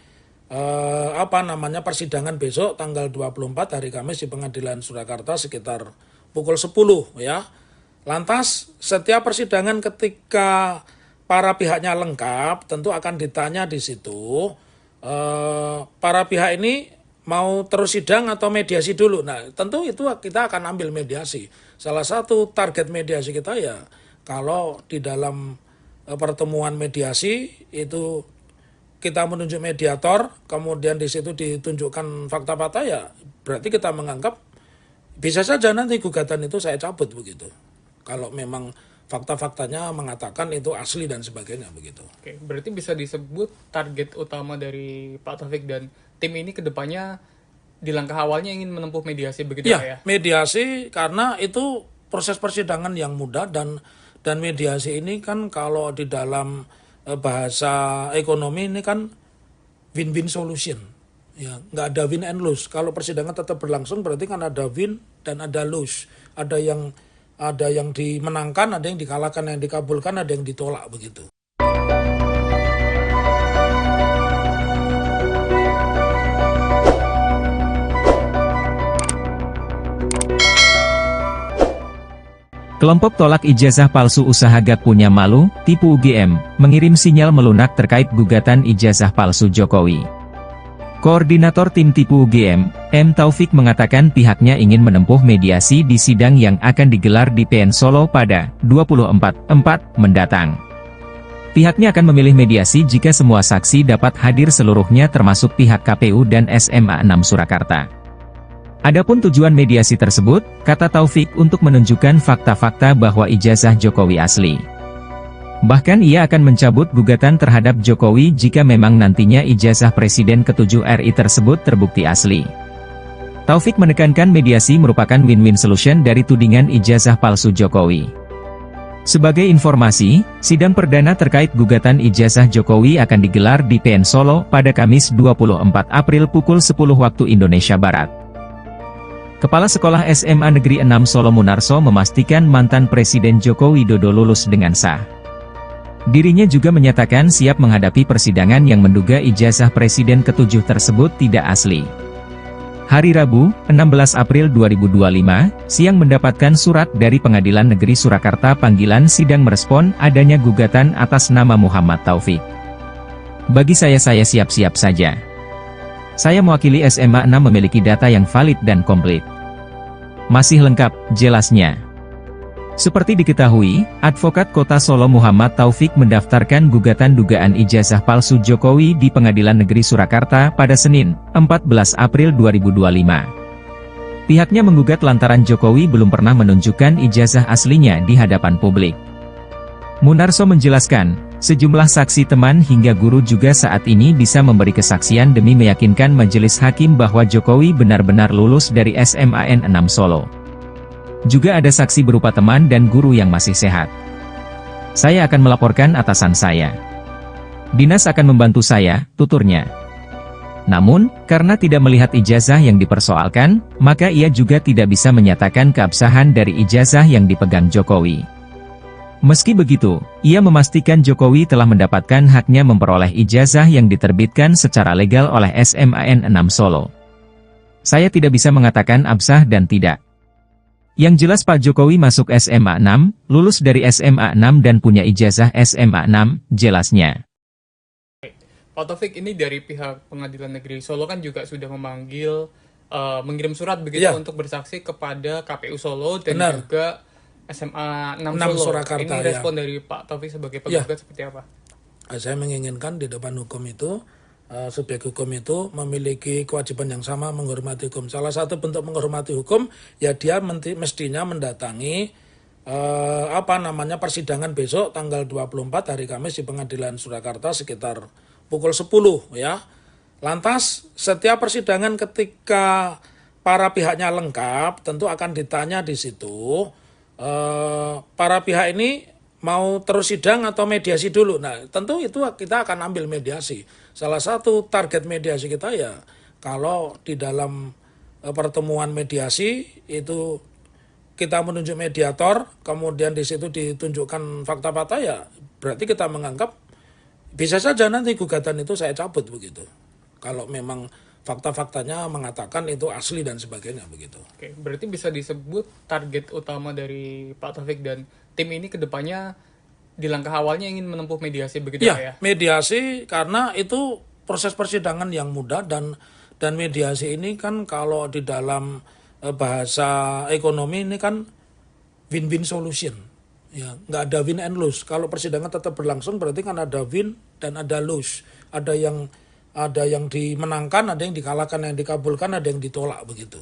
persidangan besok tanggal 24 hari Kamis di Pengadilan Surakarta sekitar pukul 10 ya. Lantas setiap persidangan ketika para pihaknya lengkap tentu akan ditanya di situ para pihak ini mau terus sidang atau mediasi dulu. Nah, tentu itu kita akan ambil mediasi. Salah satu target mediasi kita ya, kalau di dalam pertemuan mediasi itu kita menunjuk mediator, kemudian di situ ditunjukkan fakta-fakta ya, berarti kita menganggap bisa saja nanti gugatan itu saya cabut begitu. Kalau memang fakta-faktanya mengatakan itu asli dan sebagainya begitu. Oke, berarti bisa disebut target utama dari Pak Taufik dan tim ini kedepannya di langkah awalnya ingin menempuh mediasi begitu ya? Mediasi karena itu proses persidangan yang mudah dan mediasi ini kan kalau di dalam bahasa ekonomi ini kan win-win solution. Ya, nggak ada win and lose. Kalau persidangan tetap berlangsung berarti kan ada win dan ada lose. Ada yang dimenangkan, ada yang dikalahkan, yang dikabulkan, ada yang ditolak begitu. Kelompok tolak ijazah palsu usaha Gak Punya Malu, tipu UGM, mengirim sinyal melunak terkait gugatan ijazah palsu Jokowi. Koordinator tim tipu UGM, M. Taufik mengatakan pihaknya ingin menempuh mediasi di sidang yang akan digelar di PN Solo pada 24/4 mendatang. Pihaknya akan memilih mediasi jika semua saksi dapat hadir seluruhnya termasuk pihak KPU dan SMA 6 Surakarta. Adapun tujuan mediasi tersebut, kata Taufik, untuk menunjukkan fakta-fakta bahwa ijazah Jokowi asli. Bahkan ia akan mencabut gugatan terhadap Jokowi jika memang nantinya ijazah Presiden ke-7 RI tersebut terbukti asli. Taufik menekankan mediasi merupakan win-win solution dari tudingan ijazah palsu Jokowi. Sebagai informasi, sidang perdana terkait gugatan ijazah Jokowi akan digelar di PN Solo pada Kamis 24 April pukul 10 waktu Indonesia Barat. Kepala Sekolah SMA Negeri 6 Solo Munarso memastikan mantan Presiden Joko Widodo lulus dengan sah. Dirinya juga menyatakan siap menghadapi persidangan yang menduga ijazah Presiden ke-7 tersebut tidak asli. Hari Rabu, 16 April 2025, siang mendapatkan surat dari Pengadilan Negeri Surakarta panggilan sidang merespon adanya gugatan atas nama Muhammad Taufik. Bagi saya siap-siap saja. Saya mewakili SMA 6 memiliki data yang valid dan komplit. Masih lengkap, jelasnya. Seperti diketahui, Advokat Kota Solo Muhammad Taufik mendaftarkan gugatan dugaan ijazah palsu Jokowi di Pengadilan Negeri Surakarta pada Senin, 14 April 2025. Pihaknya menggugat lantaran Jokowi belum pernah menunjukkan ijazah aslinya di hadapan publik. Munarso menjelaskan, sejumlah saksi teman hingga guru juga saat ini bisa memberi kesaksian demi meyakinkan majelis hakim bahwa Jokowi benar-benar lulus dari SMAN 6 Solo. Juga ada saksi berupa teman dan guru yang masih sehat. Saya akan melaporkan atasan saya. Dinas akan membantu saya, tuturnya. Namun, karena tidak melihat ijazah yang dipersoalkan, maka ia juga tidak bisa menyatakan keabsahan dari ijazah yang dipegang Jokowi. Meski begitu, ia memastikan Jokowi telah mendapatkan haknya memperoleh ijazah yang diterbitkan secara legal oleh SMAN 6 Solo. Saya tidak bisa mengatakan absah dan tidak. Yang jelas Pak Jokowi masuk SMA 6, lulus dari SMA 6 dan punya ijazah SMA 6, jelasnya. Pak Taufik, ini dari pihak Pengadilan Negeri Solo kan juga sudah memanggil, mengirim surat begitu untuk bersaksi kepada KPU Solo dan juga SMA 6 Solo. Surakarta, ini respon dari Pak Taufik sebagai penggugat seperti apa? Saya menginginkan di depan hukum itu, subjek hukum itu memiliki kewajiban yang sama menghormati hukum. Salah satu bentuk menghormati hukum, ya dia mestinya mendatangi persidangan besok tanggal 24 hari Kamis di Pengadilan Surakarta sekitar pukul 10 ya. Lantas setiap persidangan ketika para pihaknya lengkap tentu akan ditanya di situ para pihak ini mau terus sidang atau mediasi dulu. Nah, tentu itu kita akan ambil mediasi. Salah satu target mediasi kita ya kalau di dalam pertemuan mediasi itu kita menunjuk mediator, kemudian di situ ditunjukkan fakta-fakta ya berarti kita menganggap bisa saja nanti gugatan itu saya cabut begitu. Kalau memang fakta-faktanya mengatakan itu asli dan sebagainya begitu. Oke, berarti bisa disebut target utama dari Pak Taufik dan tim ini kedepannya di langkah awalnya ingin menempuh mediasi begitu ya? Mediasi karena itu proses persidangan yang mudah dan mediasi ini kan kalau di dalam bahasa ekonomi ini kan win-win solution. Ya, nggak ada win and lose. Kalau persidangan tetap berlangsung berarti kan ada win dan ada lose. Ada yang dimenangkan, ada yang dikalahkan, yang dikabulkan, ada yang ditolak begitu.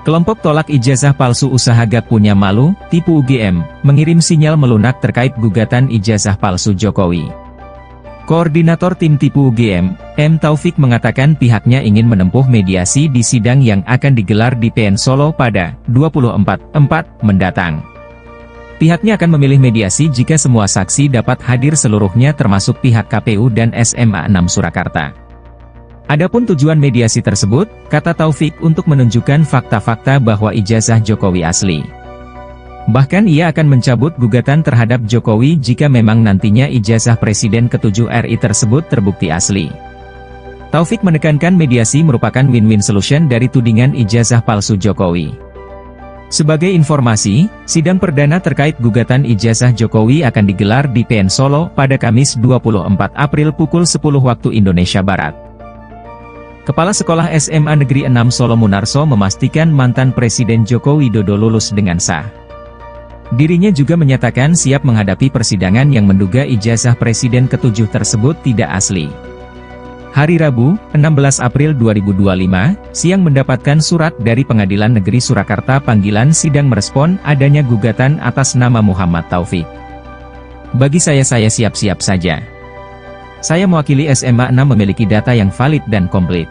Kelompok tolak ijazah palsu usaha gak punya malu, tipu UGM, mengirim sinyal melunak terkait gugatan ijazah palsu Jokowi. Koordinator tim tipu UGM, M. Taufik mengatakan pihaknya ingin menempuh mediasi di sidang yang akan digelar di PN Solo pada 24/4 mendatang. Pihaknya akan memilih mediasi jika semua saksi dapat hadir seluruhnya termasuk pihak KPU dan SMA 6 Surakarta. Adapun tujuan mediasi tersebut, kata Taufik untuk menunjukkan fakta-fakta bahwa ijazah Jokowi asli. Bahkan ia akan mencabut gugatan terhadap Jokowi jika memang nantinya ijazah Presiden ke-7 RI tersebut terbukti asli. Taufik menekankan mediasi merupakan win-win solution dari tudingan ijazah palsu Jokowi. Sebagai informasi, sidang perdana terkait gugatan ijazah Jokowi akan digelar di PN Solo pada Kamis 24 April pukul 10 waktu Indonesia Barat. Kepala Sekolah SMA Negeri 6 Solo Munarso memastikan mantan Presiden Joko Widodo lulus dengan sah. Dirinya juga menyatakan siap menghadapi persidangan yang menduga ijazah Presiden ke-7 tersebut tidak asli. Hari Rabu, 16 April 2025, siang mendapatkan surat dari Pengadilan Negeri Surakarta panggilan sidang merespon adanya gugatan atas nama Muhammad Taufik. Bagi saya siap-siap saja. Saya mewakili SMA 6 memiliki data yang valid dan komplit.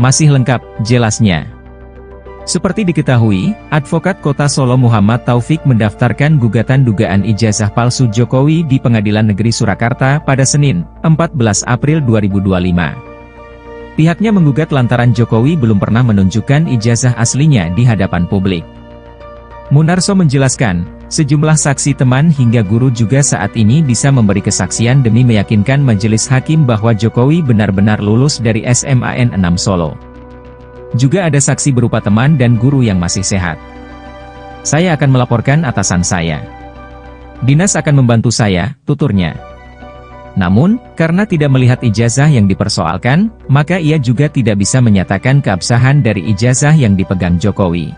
Masih lengkap, jelasnya. Seperti diketahui, Advokat Kota Solo Muhammad Taufik mendaftarkan gugatan dugaan ijazah palsu Jokowi di Pengadilan Negeri Surakarta pada Senin, 14 April 2025. Pihaknya menggugat lantaran Jokowi belum pernah menunjukkan ijazah aslinya di hadapan publik. Munarso menjelaskan, sejumlah saksi teman hingga guru juga saat ini bisa memberi kesaksian demi meyakinkan majelis hakim bahwa Jokowi benar-benar lulus dari SMAN 6 Solo. Juga ada saksi berupa teman dan guru yang masih sehat. Saya akan melaporkan atasan saya. Dinas akan membantu saya, tuturnya. Namun, karena tidak melihat ijazah yang dipersoalkan, maka ia juga tidak bisa menyatakan keabsahan dari ijazah yang dipegang Jokowi.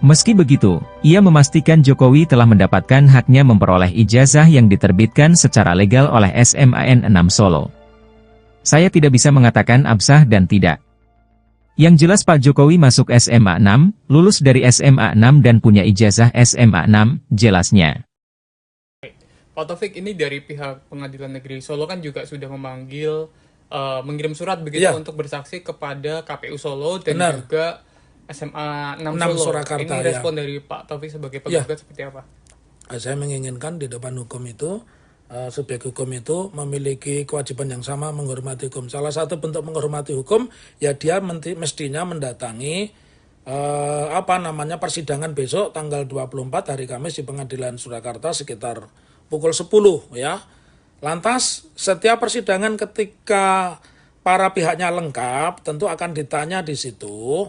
Meski begitu, ia memastikan Jokowi telah mendapatkan haknya memperoleh ijazah yang diterbitkan secara legal oleh SMAN 6 Solo. Saya tidak bisa mengatakan absah dan tidak. Yang jelas Pak Jokowi masuk SMA 6, lulus dari SMA 6 dan punya ijazah SMA 6, jelasnya. Pak Taufik, ini dari pihak Pengadilan Negeri Solo kan juga sudah memanggil, mengirim surat begitu untuk bersaksi kepada KPU Solo dan juga SMA 6 Solo. Surakarta, ini respon dari Pak Taufik sebagai penggugat seperti apa? Saya menginginkan di depan hukum itu, subjek hukum itu memiliki kewajiban yang sama menghormati hukum. Salah satu bentuk menghormati hukum, ya dia mestinya mendatangi persidangan besok tanggal 24 hari Kamis di Pengadilan Surakarta sekitar pukul 10 ya. Lantas setiap persidangan ketika para pihaknya lengkap tentu akan ditanya di situ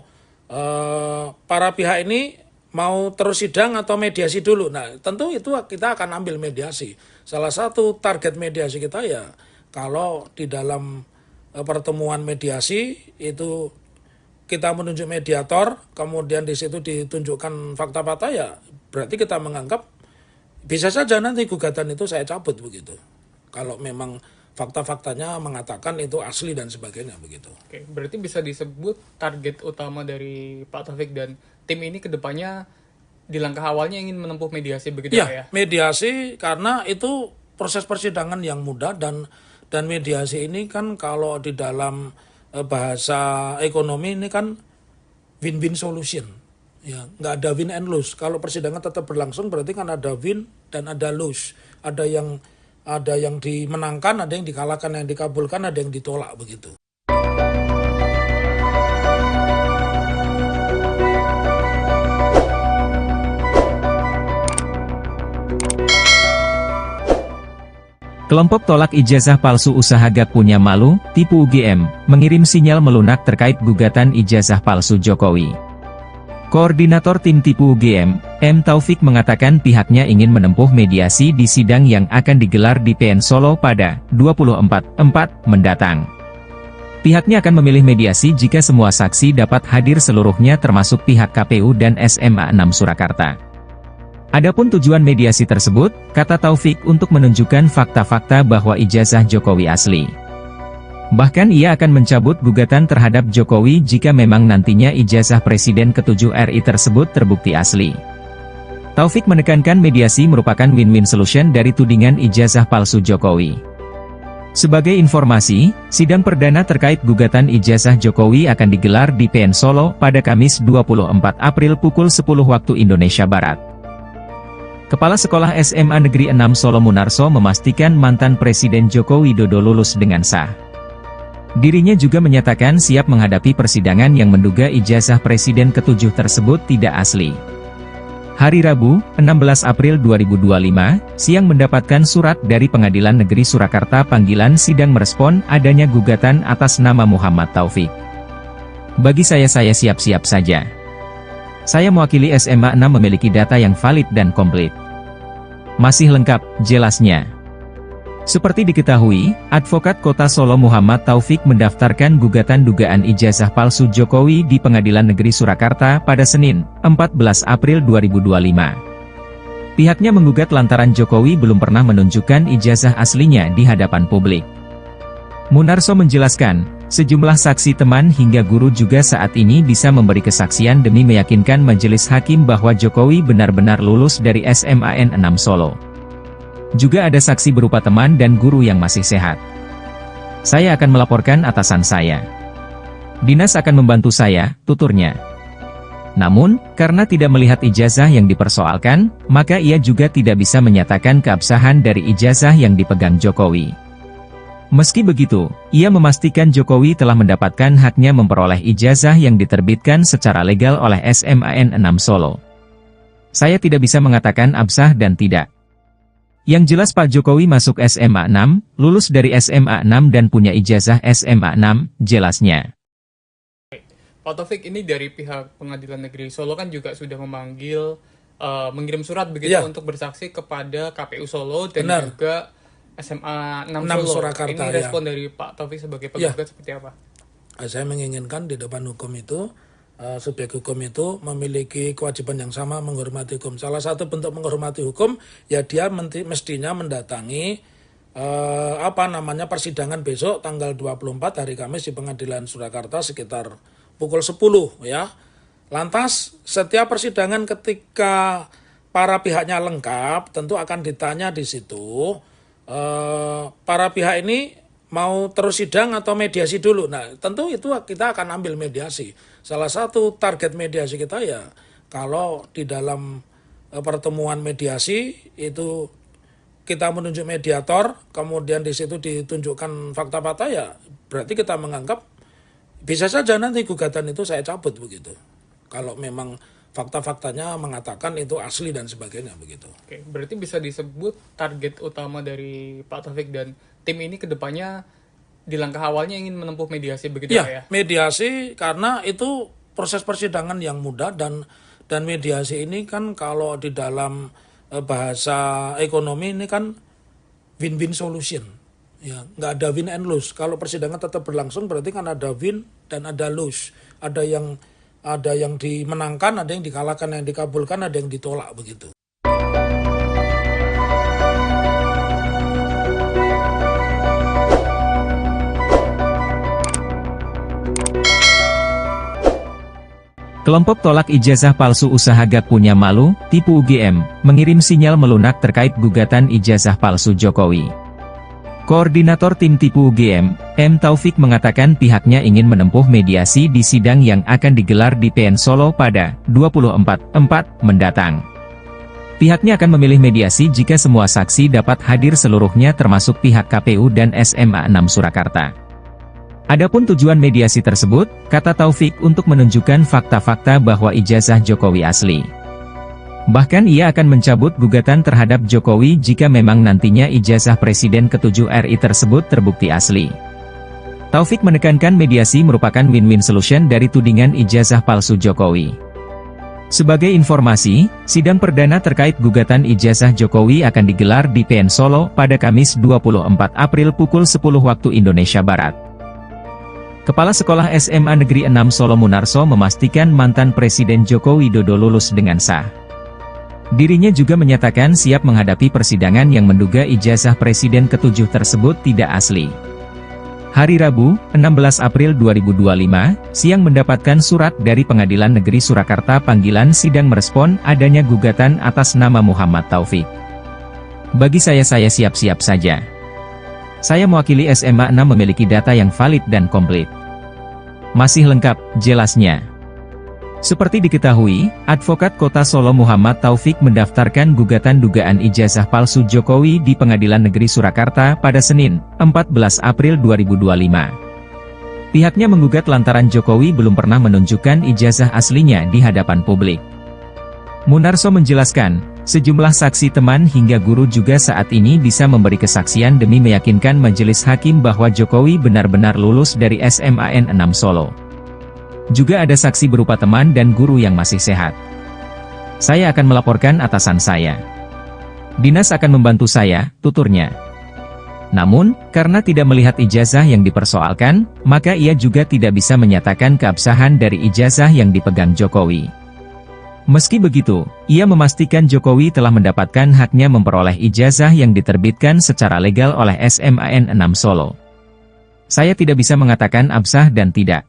para pihak ini mau terus sidang atau mediasi dulu. Nah, tentu itu kita akan ambil mediasi. Salah satu target mediasi kita ya, kalau di dalam pertemuan mediasi itu kita menunjuk mediator, kemudian di situ ditunjukkan fakta-fakta ya, berarti kita menganggap bisa saja nanti gugatan itu saya cabut begitu. Kalau memang fakta-faktanya mengatakan itu asli dan sebagainya begitu. Oke, berarti bisa disebut target utama dari Pak Taufik dan tim ini kedepannya di langkah awalnya ingin menempuh mediasi begitu ya? Mediasi karena itu proses persidangan yang mudah dan mediasi ini kan kalau di dalam bahasa ekonomi ini kan win-win solution. Ya, nggak ada win and lose. Kalau persidangan tetap berlangsung berarti kan ada win dan ada lose. Ada yang dimenangkan, ada yang dikalahkan, yang dikabulkan, ada yang ditolak begitu. Kelompok tolak ijazah palsu usaha gak punya malu, tipu UGM, mengirim sinyal melunak terkait gugatan ijazah palsu Jokowi. Koordinator tim tipu UGM, M. Taufik mengatakan pihaknya ingin menempuh mediasi di sidang yang akan digelar di PN Solo pada 24/4 mendatang. Pihaknya akan memilih mediasi jika semua saksi dapat hadir seluruhnya termasuk pihak KPU dan SMA 6 Surakarta. Adapun tujuan mediasi tersebut, kata Taufik, untuk menunjukkan fakta-fakta bahwa ijazah Jokowi asli. Bahkan ia akan mencabut gugatan terhadap Jokowi jika memang nantinya ijazah Presiden ke-7 RI tersebut terbukti asli. Taufik menekankan mediasi merupakan win-win solution dari tudingan ijazah palsu Jokowi. Sebagai informasi, sidang perdana terkait gugatan ijazah Jokowi akan digelar di PN Solo pada Kamis 24 April pukul 10 waktu Indonesia Barat. Kepala Sekolah SMA Negeri 6 Solo Munarso memastikan mantan Presiden Joko Widodo lulus dengan sah. Dirinya juga menyatakan siap menghadapi persidangan yang menduga ijazah Presiden ke-7 tersebut tidak asli. Hari Rabu, 16 April 2025, siang mendapatkan surat dari Pengadilan Negeri Surakarta panggilan sidang merespon adanya gugatan atas nama Muhammad Taufik. Bagi saya siap-siap saja. Saya mewakili SMA 6 memiliki data yang valid dan komplit. Masih lengkap, jelasnya. Seperti diketahui, Advokat Kota Solo Muhammad Taufik mendaftarkan gugatan dugaan ijazah palsu Jokowi di Pengadilan Negeri Surakarta pada Senin, 14 April 2025. Pihaknya menggugat lantaran Jokowi belum pernah menunjukkan ijazah aslinya di hadapan publik. Munarso menjelaskan, sejumlah saksi teman hingga guru juga saat ini bisa memberi kesaksian demi meyakinkan majelis hakim bahwa Jokowi benar-benar lulus dari SMAN 6 Solo. Juga ada saksi berupa teman dan guru yang masih sehat. Saya akan melaporkan atasan saya. Dinas akan membantu saya, tuturnya. Namun, karena tidak melihat ijazah yang dipersoalkan, maka ia juga tidak bisa menyatakan keabsahan dari ijazah yang dipegang Jokowi. Meski begitu, ia memastikan Jokowi telah mendapatkan haknya memperoleh ijazah yang diterbitkan secara legal oleh SMAN 6 Solo. Saya tidak bisa mengatakan absah dan tidak. Yang jelas Pak Jokowi masuk SMA 6, lulus dari SMA 6 dan punya ijazah SMA 6, jelasnya. Pak Taufik, ini dari pihak Pengadilan Negeri Solo kan juga sudah memanggil, mengirim surat begitu Iya. untuk bersaksi kepada KPU Solo dan Benar. juga SMA 6 6 Solo. Surakarta, Ini ya. respon dari Pak Taufik sebagai Iya. penggugat seperti apa? Saya menginginkan di depan hukum itu, subjek hukum itu memiliki kewajiban yang sama menghormati hukum. Salah satu bentuk menghormati hukum, ya dia mestinya mendatangi persidangan besok tanggal 24 hari Kamis di Pengadilan Surakarta sekitar pukul 10 ya. Lantas setiap persidangan ketika para pihaknya lengkap tentu akan ditanya di situ para pihak ini mau terus sidang atau mediasi dulu. Nah, tentu itu kita akan ambil mediasi. Salah satu target mediasi kita ya kalau di dalam pertemuan mediasi itu kita menunjuk mediator, kemudian di situ ditunjukkan fakta-fakta, ya berarti kita menganggap bisa saja nanti gugatan itu saya cabut begitu. Kalau memang fakta-faktanya mengatakan itu asli dan sebagainya begitu. Oke, berarti bisa disebut target utama dari Pak Taufik dan tim ini ke depannya di langkah awalnya ingin menempuh mediasi begitu Ya, ya? mediasi karena itu proses persidangan yang mudah dan mediasi ini kan kalau di dalam bahasa ekonomi ini kan win-win solution. Ya, nggak ada win and lose. Kalau persidangan tetap berlangsung berarti kan ada win dan ada lose. Ada yang dimenangkan, ada yang dikalahkan, yang dikabulkan, ada yang ditolak begitu. Kelompok tolak ijazah palsu usaha Gak Punya Malu, tipu UGM, mengirim sinyal melunak terkait gugatan ijazah palsu Jokowi. Koordinator tim tipu UGM, M. Taufik mengatakan pihaknya ingin menempuh mediasi di sidang yang akan digelar di PN Solo pada 24/4 mendatang. Pihaknya akan memilih mediasi jika semua saksi dapat hadir seluruhnya termasuk pihak KPU dan SMA 6 Surakarta. Adapun tujuan mediasi tersebut, kata Taufik, untuk menunjukkan fakta-fakta bahwa ijazah Jokowi asli. Bahkan ia akan mencabut gugatan terhadap Jokowi jika memang nantinya ijazah Presiden ke-7 RI tersebut terbukti asli. Taufik menekankan mediasi merupakan win-win solution dari tudingan ijazah palsu Jokowi. Sebagai informasi, sidang perdana terkait gugatan ijazah Jokowi akan digelar di PN Solo pada Kamis 24 April pukul 10 waktu Indonesia Barat. Kepala Sekolah SMA Negeri 6 Solo Munarso memastikan mantan Presiden Joko Widodo lulus dengan sah. Dirinya juga menyatakan siap menghadapi persidangan yang menduga ijazah Presiden ke-7 tersebut tidak asli. Hari Rabu, 16 April 2025, siang mendapatkan surat dari Pengadilan Negeri Surakarta panggilan sidang merespon adanya gugatan atas nama Muhammad Taufik. Bagi saya siap-siap saja. Saya mewakili SMA 6 memiliki data yang valid dan komplit. Masih lengkap, jelasnya. Seperti diketahui, Advokat Kota Solo Muhammad Taufik mendaftarkan gugatan dugaan ijazah palsu Jokowi di Pengadilan Negeri Surakarta pada Senin, 14 April 2025. Pihaknya menggugat lantaran Jokowi belum pernah menunjukkan ijazah aslinya di hadapan publik. Munarso menjelaskan, sejumlah saksi teman hingga guru juga saat ini bisa memberi kesaksian demi meyakinkan majelis hakim bahwa Jokowi benar-benar lulus dari SMAN 6 Solo. Juga ada saksi berupa teman dan guru yang masih sehat. Saya akan melaporkan atasan saya. Dinas akan membantu saya, tuturnya. Namun, karena tidak melihat ijazah yang dipersoalkan, maka ia juga tidak bisa menyatakan keabsahan dari ijazah yang dipegang Jokowi. Meski begitu, ia memastikan Jokowi telah mendapatkan haknya memperoleh ijazah yang diterbitkan secara legal oleh SMAN 6 Solo. Saya tidak bisa mengatakan absah dan tidak.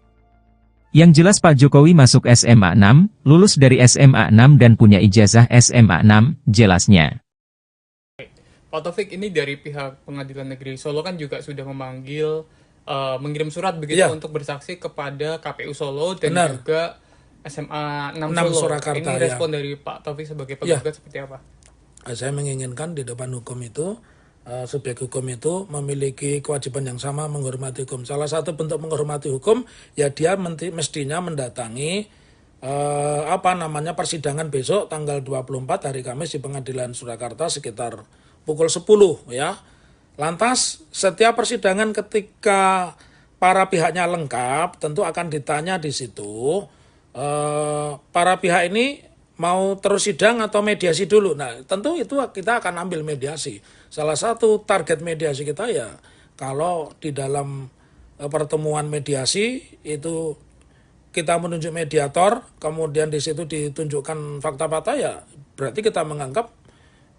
Yang jelas Pak Jokowi masuk SMA 6, lulus dari SMA 6 dan punya ijazah SMA 6, jelasnya. Pak Taufik, ini dari pihak Pengadilan Negeri Solo kan juga sudah memanggil, mengirim surat begitu untuk bersaksi kepada KPU Solo dan Benar. juga SMA 6 6 Solo. Surakarta, Ini respon dari Pak Taufik sebagai penggugat seperti apa? Saya menginginkan di depan hukum itu, subjek hukum itu memiliki kewajiban yang sama menghormati hukum. Salah satu bentuk menghormati hukum, ya dia mestinya mendatangi persidangan besok tanggal 24 hari Kamis di Pengadilan Surakarta sekitar pukul 10 ya. Lantas setiap persidangan ketika para pihaknya lengkap, tentu akan ditanya di situ. Para pihak ini mau terus sidang atau mediasi dulu. Nah, tentu itu kita akan ambil mediasi. Salah satu target mediasi kita ya, kalau di dalam pertemuan mediasi itu kita menunjuk mediator, kemudian di situ ditunjukkan fakta-fakta, ya berarti kita menganggap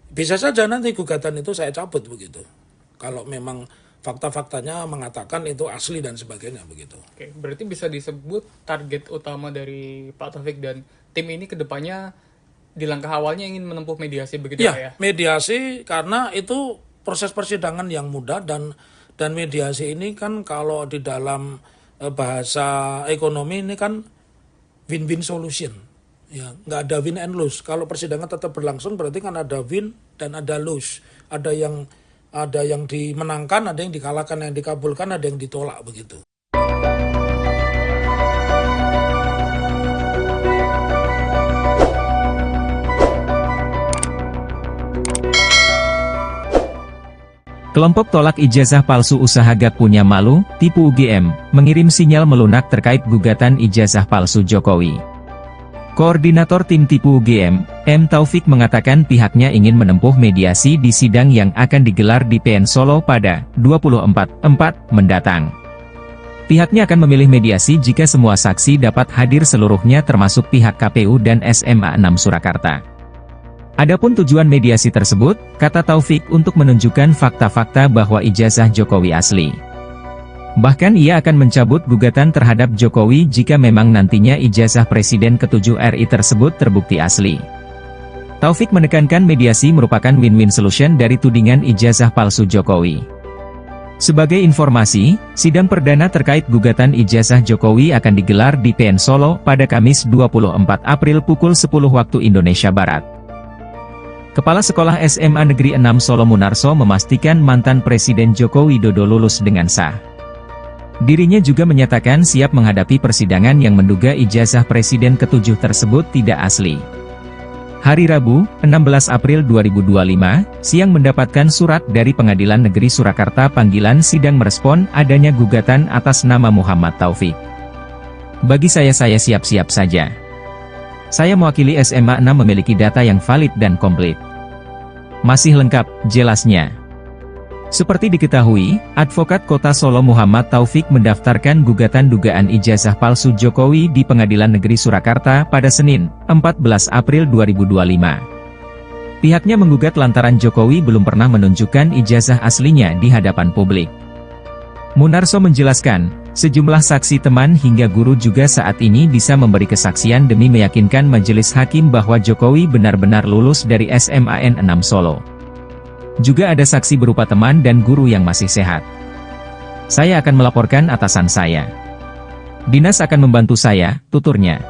bisa saja nanti gugatan itu saya cabut begitu. Kalau memang fakta-faktanya mengatakan itu asli dan sebagainya begitu. Oke, berarti bisa disebut target utama dari Pak Taufik dan tim ini ke depannya di langkah awalnya ingin menempuh mediasi begitu Pak ya? Mediasi karena itu proses persidangan yang mudah dan mediasi ini kan kalau di dalam bahasa ekonomi ini kan win-win solution. Ya, nggak ada win and lose. Kalau persidangan tetap berlangsung berarti kan ada win dan ada lose. Ada yang dimenangkan, ada yang dikalahkan, yang dikabulkan, ada yang ditolak begitu. Kelompok tolak ijazah palsu usaha Gak Punya Malu, tipu UGM, mengirim sinyal melunak terkait gugatan ijazah palsu Jokowi. Koordinator tim tipu UGM, M. Taufik mengatakan pihaknya ingin menempuh mediasi di sidang yang akan digelar di PN Solo pada 24/4 mendatang. Pihaknya akan memilih mediasi jika semua saksi dapat hadir seluruhnya termasuk pihak KPU dan SMA 6 Surakarta. Adapun tujuan mediasi tersebut, kata Taufik, untuk menunjukkan fakta-fakta bahwa ijazah Jokowi asli. Bahkan ia akan mencabut gugatan terhadap Jokowi jika memang nantinya ijazah Presiden ke-7 RI tersebut terbukti asli. Taufik menekankan mediasi merupakan win-win solution dari tudingan ijazah palsu Jokowi. Sebagai informasi, sidang perdana terkait gugatan ijazah Jokowi akan digelar di PN Solo pada Kamis 24 April pukul 10 waktu Indonesia Barat. Kepala Sekolah SMA Negeri 6 Solo Munarso memastikan mantan Presiden Joko Widodo lulus dengan sah. Dirinya juga menyatakan siap menghadapi persidangan yang menduga ijazah Presiden ke-7 tersebut tidak asli. Hari Rabu, 16 April 2025, siang mendapatkan surat dari Pengadilan Negeri Surakarta panggilan sidang merespon adanya gugatan atas nama Muhammad Taufik. Bagi saya siap-siap saja. Saya mewakili SMA 6 memiliki data yang valid dan komplit. Masih lengkap, jelasnya. Seperti diketahui, Advokat Kota Solo Muhammad Taufik mendaftarkan gugatan dugaan ijazah palsu Jokowi di Pengadilan Negeri Surakarta pada Senin, 14 April 2025. Pihaknya menggugat lantaran Jokowi belum pernah menunjukkan ijazah aslinya di hadapan publik. Munarso menjelaskan, sejumlah saksi teman hingga guru juga saat ini bisa memberi kesaksian demi meyakinkan majelis hakim bahwa Jokowi benar-benar lulus dari SMAN 6 Solo. Juga ada saksi berupa teman dan guru yang masih sehat. Saya akan melaporkan atasan saya. Dinas akan membantu saya, tuturnya.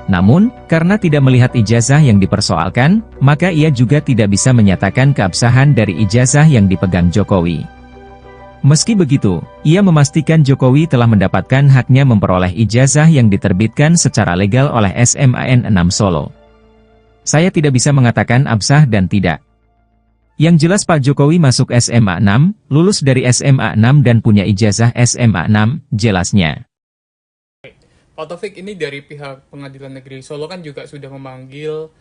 Namun, karena tidak melihat ijazah yang dipersoalkan, maka ia juga tidak bisa menyatakan keabsahan dari ijazah yang dipegang Jokowi. Meski begitu, ia memastikan Jokowi telah mendapatkan haknya memperoleh ijazah yang diterbitkan secara legal oleh SMAN 6 Solo. Saya tidak bisa mengatakan absah dan tidak. Yang jelas Pak Jokowi masuk SMA 6, lulus dari SMA 6 dan punya ijazah SMA 6, jelasnya. Pak Taufik, ini dari pihak Pengadilan Negeri Solo kan juga sudah memanggil,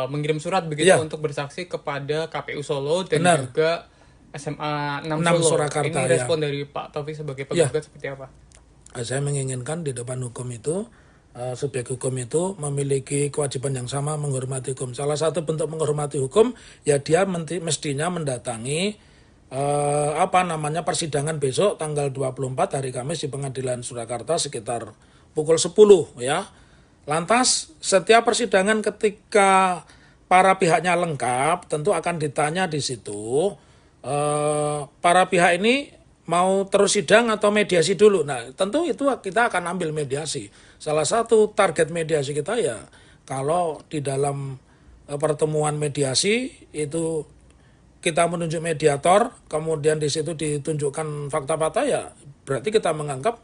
mengirim surat begitu untuk bersaksi kepada KPU Solo dan juga SMA 6 Solo. Surakarta, ini respon dari Pak Taufik sebagai penggugat seperti apa? Saya menginginkan di depan hukum itu, subjek hukum itu memiliki kewajiban yang sama menghormati hukum. Salah satu bentuk menghormati hukum, ya dia mestinya mendatangi persidangan besok tanggal 24 hari Kamis di Pengadilan Surakarta sekitar pukul 10 ya. Lantas setiap persidangan ketika para pihaknya lengkap, tentu akan ditanya di situ. Para pihak ini mau terus sidang atau mediasi dulu. Nah, tentu itu kita akan ambil mediasi. Salah satu target mediasi kita ya, kalau di dalam pertemuan mediasi itu kita menunjuk mediator, kemudian di situ ditunjukkan fakta-fakta, ya berarti kita menganggap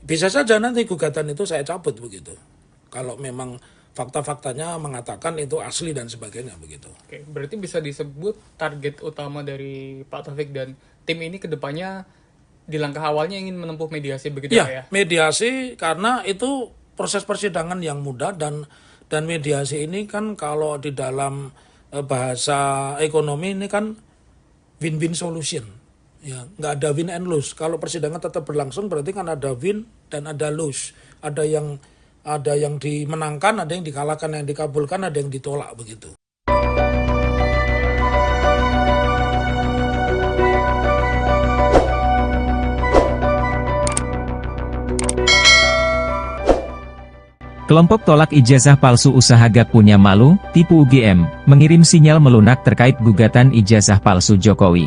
bisa saja nanti gugatan itu saya cabut begitu. Kalau memang fakta-faktanya mengatakan itu asli dan sebagainya begitu. Oke, berarti bisa disebut target utama dari Pak Taufik dan tim ini ke depannya di di langkah awalnya ingin menempuh mediasi begitu Pak ya? Ya, mediasi karena itu proses persidangan yang mudah dan mediasi ini kan kalau di dalam bahasa ekonomi ini kan win-win solution. Ya, nggak ada win and lose. Kalau persidangan tetap berlangsung berarti kan ada win dan ada lose. Ada yang dimenangkan, ada yang dikalahkan, yang dikabulkan, ada yang ditolak begitu. Kelompok tolak ijazah palsu usaha gak punya malu, tipu UGM, mengirim sinyal melunak terkait gugatan ijazah palsu Jokowi.